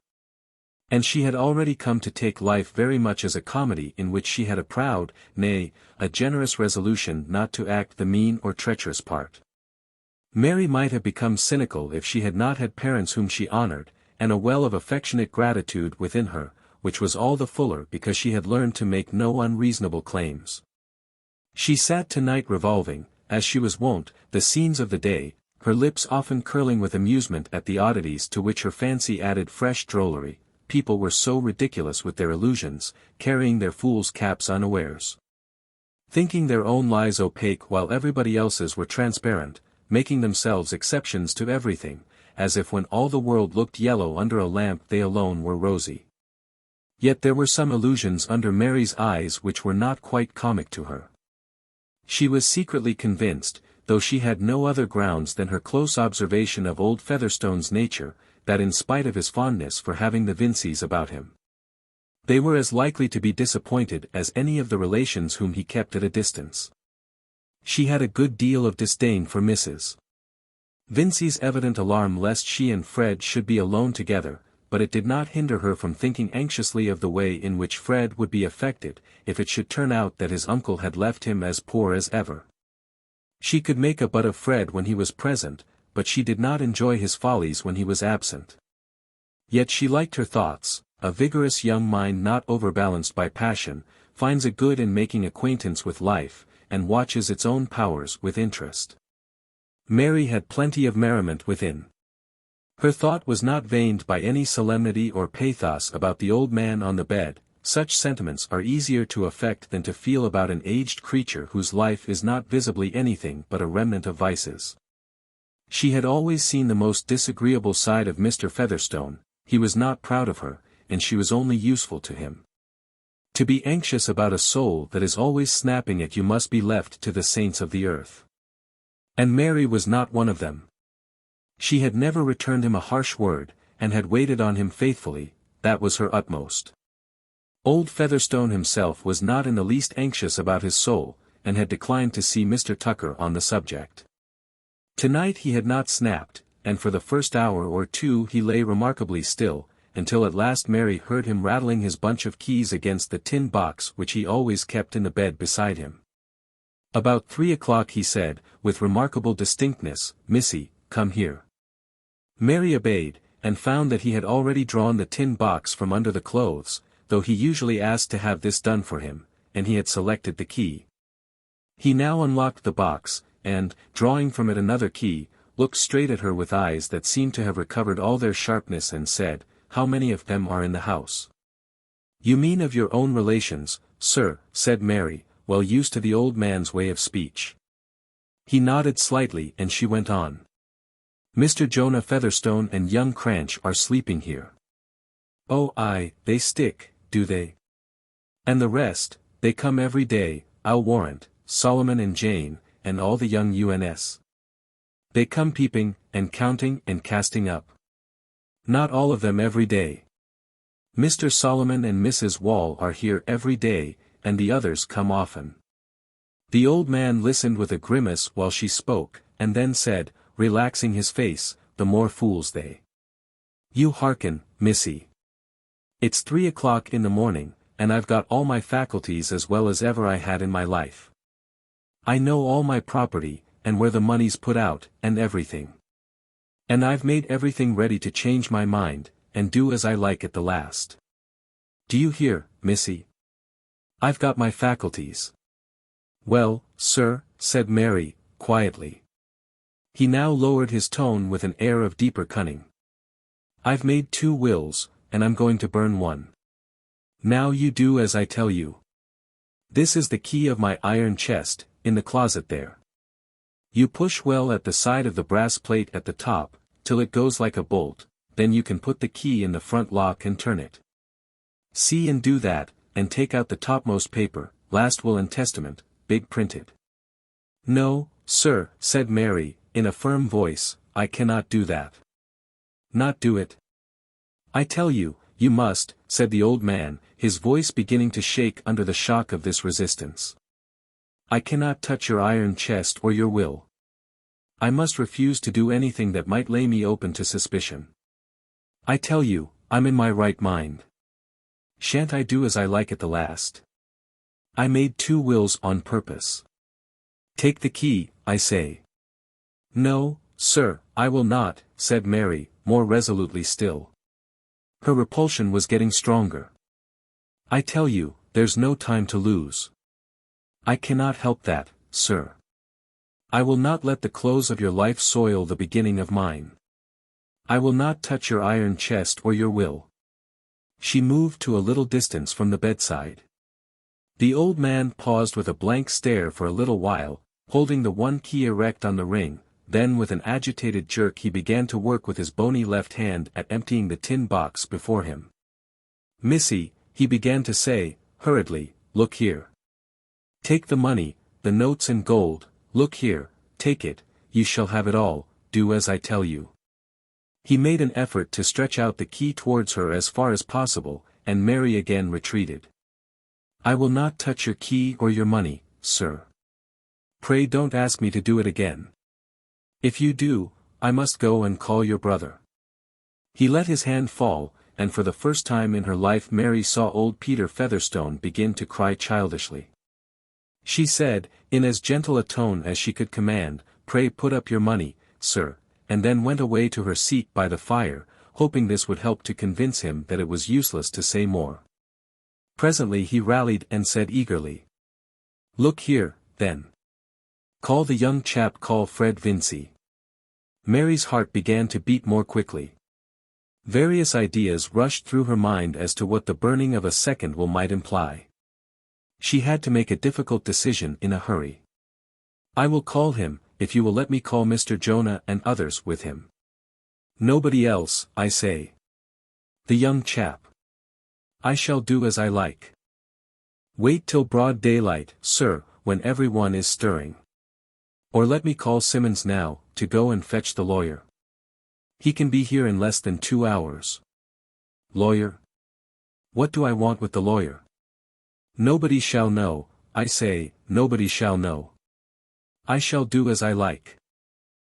And she had already come to take life very much as a comedy in which she had a proud, nay, a generous resolution not to act the mean or treacherous part. Mary might have become cynical if she had not had parents whom she honored, and a well of affectionate gratitude within her, which was all the fuller because she had learned to make no unreasonable claims. She sat tonight revolving, as she was wont, the scenes of the day, her lips often curling with amusement at the oddities to which her fancy added fresh drollery. People were so ridiculous with their illusions, carrying their fools' caps unawares. Thinking their own lies opaque while everybody else's were transparent, making themselves exceptions to everything, as if when all the world looked yellow under a lamp they alone were rosy. Yet there were some illusions under Mary's eyes which were not quite comic to her. She was secretly convinced, though she had no other grounds than her close observation of old Featherstone's nature, that in spite of his fondness for having the Vinceys about him, they were as likely to be disappointed as any of the relations whom he kept at a distance. She had a good deal of disdain for Mrs. Vincey's evident alarm lest she and Fred should be alone together, but it did not hinder her from thinking anxiously of the way in which Fred would be affected, if it should turn out that his uncle had left him as poor as ever. She could make a butt of Fred when he was present, but she did not enjoy his follies when he was absent. Yet she liked her thoughts. A vigorous young mind not overbalanced by passion, finds a good in making acquaintance with life, and watches its own powers with interest. Mary had plenty of merriment within. Her thought was not veined by any solemnity or pathos about the old man on the bed. Such sentiments are easier to affect than to feel about an aged creature whose life is not visibly anything but a remnant of vices. She had always seen the most disagreeable side of Mr. Featherstone. He was not proud of her, and she was only useful to him. To be anxious about a soul that is always snapping at you must be left to the saints of the earth. And Mary was not one of them. She had never returned him a harsh word, and had waited on him faithfully. That was her utmost. Old Featherstone himself was not in the least anxious about his soul, and had declined to see Mr. Tucker on the subject. Tonight he had not snapped, and for the first hour or two he lay remarkably still, until at last Mary heard him rattling his bunch of keys against the tin box which he always kept in the bed beside him. About 3 o'clock he said, with remarkable distinctness, "Missy, come here." Mary obeyed, and found that he had already drawn the tin box from under the clothes, though he usually asked to have this done for him, and he had selected the key. He now unlocked the box, and, drawing from it another key, looked straight at her with eyes that seemed to have recovered all their sharpness and said, "How many of them are in the house?" "You mean of your own relations, sir," said Mary, well used to the old man's way of speech. He nodded slightly and she went on. "Mr. Jonah Featherstone and young Cranch are sleeping here." "Oh aye, they stick, do they? And the rest, they come every day, I'll warrant, Solomon and Jane, and all the young uns. They come peeping, and counting and casting up." "Not all of them every day. Mr. Solomon and Mrs. Wall are here every day, and the others come often." The old man listened with a grimace while she spoke, and then said, relaxing his face, "The more fools they. You hearken, Missy. It's 3 o'clock in the morning, and I've got all my faculties as well as ever I had in my life. I know all my property, and where the money's put out, and everything. And I've made everything ready to change my mind, and do as I like at the last. Do you hear, Missy? I've got my faculties." "Well, sir," said Mary, quietly. He now lowered his tone with an air of deeper cunning. "I've made 2 wills, and I'm going to burn one. Now you do as I tell you. This is the key of my iron chest, in the closet there. You push well at the side of the brass plate at the top, till it goes like a bolt, then you can put the key in the front lock and turn it. See and do that, and take out the topmost paper, last will and testament, big printed." "No, sir," said Mary, in a firm voice, "I cannot do that." "Not do it?" "I tell you, you must," said the old man, his voice beginning to shake under the shock of this resistance. "I cannot touch your iron chest or your will. I must refuse to do anything that might lay me open to suspicion. I tell you, I'm in my right mind. Shan't I do as I like at the last? I made 2 wills on purpose. Take the key, I say." "No, sir, I will not," said Mary, more resolutely still. Her repulsion was getting stronger. "I tell you, there's no time to lose. I cannot help that, sir. I will not let the close of your life soil the beginning of mine. I will not touch your iron chest or your will." She moved to a little distance from the bedside. The old man paused with a blank stare for a little while, holding the one key erect on the ring, then with an agitated jerk he began to work with his bony left hand at emptying the tin box before him. "Missy," he began to say, hurriedly, "look here. Take the money, the notes and gold, look here, take it, you shall have it all, do as I tell you." He made an effort to stretch out the key towards her as far as possible, and Mary again retreated. "I will not touch your key or your money, sir. Pray don't ask me to do it again. If you do, I must go and call your brother." He let his hand fall, and for the first time in her life Mary saw old Peter Featherstone begin to cry childishly. She said, in as gentle a tone as she could command, "Pray put up your money, sir," and then went away to her seat by the fire, hoping this would help to convince him that it was useless to say more. Presently he rallied and said eagerly, "Look here, then. Call the young chap, call Fred Vincy." Mary's heart began to beat more quickly. Various ideas rushed through her mind as to what the burning of a second will might imply. She had to make a difficult decision in a hurry. "I will call him," if you will let me call Mr. Jonah and others with him. Nobody else, I say. The young chap. I shall do as I like. Wait till broad daylight, sir, when everyone is stirring. Or let me call Simmons now, to go and fetch the lawyer. He can be here in less than 2 hours. Lawyer? What do I want with the lawyer? Nobody shall know, I say, nobody shall know. I shall do as I like.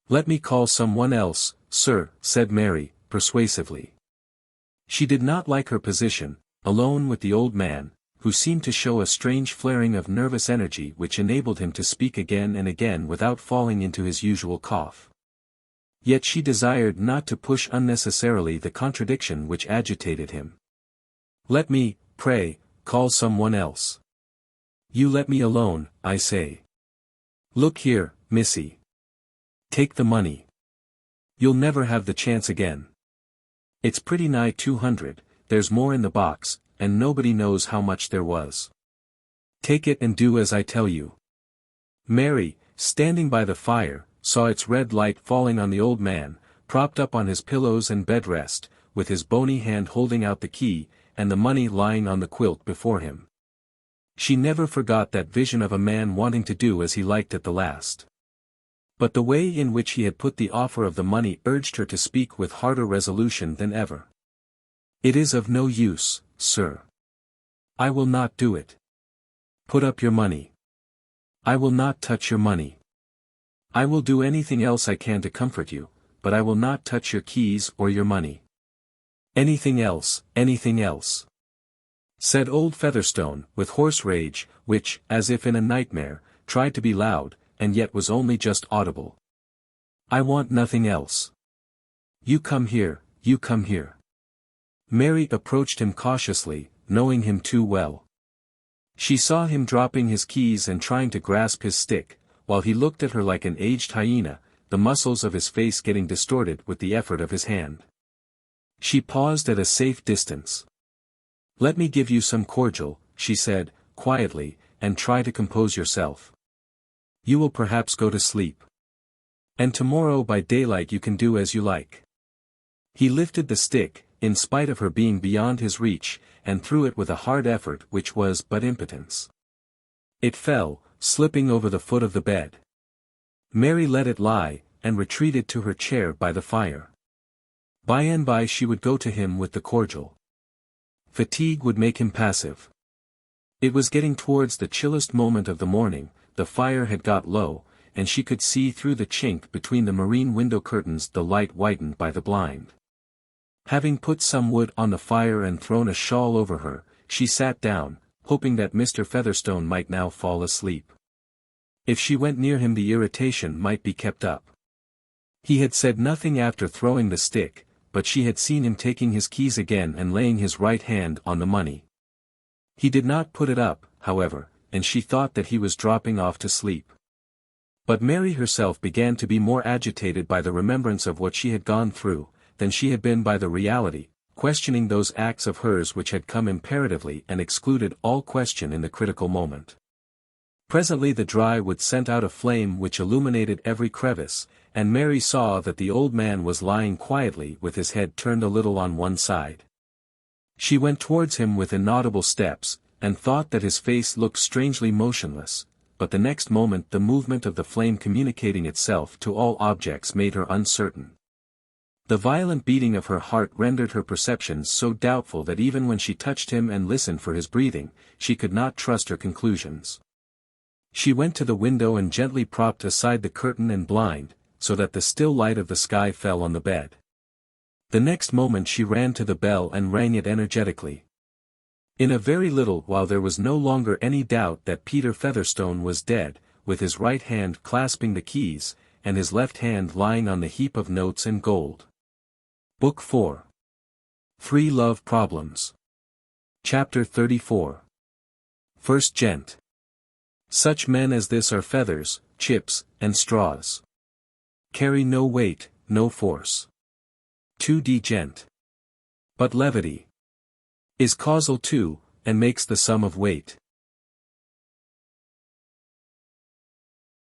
Let me call someone else, sir, said Mary, persuasively. She did not like her position, alone with the old man, who seemed to show a strange flaring of nervous energy which enabled him to speak again and again without falling into his usual cough. Yet she desired not to push unnecessarily the contradiction which agitated him. Let me, pray, call someone else. You let me alone, I say. Look here, missy. Take the money. You'll never have the chance again. It's pretty nigh 200, there's more in the box, and nobody knows how much there was. Take it and do as I tell you. Mary, standing by the fire, saw its red light falling on the old man, propped up on his pillows and bed rest, with his bony hand holding out the key, and the money lying on the quilt before him. She never forgot that vision of a man wanting to do as he liked at the last. But the way in which he had put the offer of the money urged her to speak with harder resolution than ever. It is of no use, sir. I will not do it. Put up your money. I will not touch your money. I will do anything else I can to comfort you, but I will not touch your keys or your money. Anything else, said old Featherstone, with hoarse rage, which, as if in a nightmare, tried to be loud, and yet was only just audible. I want nothing else. You come here, you come here. Mary approached him cautiously, knowing him too well. She saw him dropping his keys and trying to grasp his stick, while he looked at her like an aged hyena, the muscles of his face getting distorted with the effort of his hand. She paused at a safe distance. Let me give you some cordial, she said, quietly, and try to compose yourself. You will perhaps go to sleep. And tomorrow by daylight you can do as you like. He lifted the stick, in spite of her being beyond his reach, and threw it with a hard effort which was but impotence. It fell, slipping over the foot of the bed. Mary let it lie, and retreated to her chair by the fire. By and by she would go to him with the cordial. Fatigue would make him passive. It was getting towards the chillest moment of the morning, the fire had got low, and she could see through the chink between the marine window curtains the light whitened by the blind. Having put some wood on the fire and thrown a shawl over her, she sat down, hoping that Mr. Featherstone might now fall asleep. If she went near him the irritation might be kept up. He had said nothing after throwing the stick, but she had seen him taking his keys again and laying his right hand on the money. He did not put it up, however, and she thought that he was dropping off to sleep. But Mary herself began to be more agitated by the remembrance of what she had gone through, than she had been by the reality, questioning those acts of hers which had come imperatively and excluded all question in the critical moment. Presently the dry wood sent out a flame which illuminated every crevice, and Mary saw that the old man was lying quietly with his head turned a little on one side. She went towards him with inaudible steps, and thought that his face looked strangely motionless, but the next moment the movement of the flame communicating itself to all objects made her uncertain. The violent beating of her heart rendered her perceptions so doubtful that even when she touched him and listened for his breathing, she could not trust her conclusions. She went to the window and gently propped aside the curtain and blind, so that the still light of the sky fell on the bed. The next moment she ran to the bell and rang it energetically. In a very little while there was no longer any doubt that Peter Featherstone was dead, with his right hand clasping the keys, and his left hand lying on the heap of notes and gold. Book 4. Free Love Problems. Chapter 34. First Gent. Such men as this are feathers, chips, and straws. Carry no weight, no force. 2d Gent. But levity is causal too, and makes the sum of weight.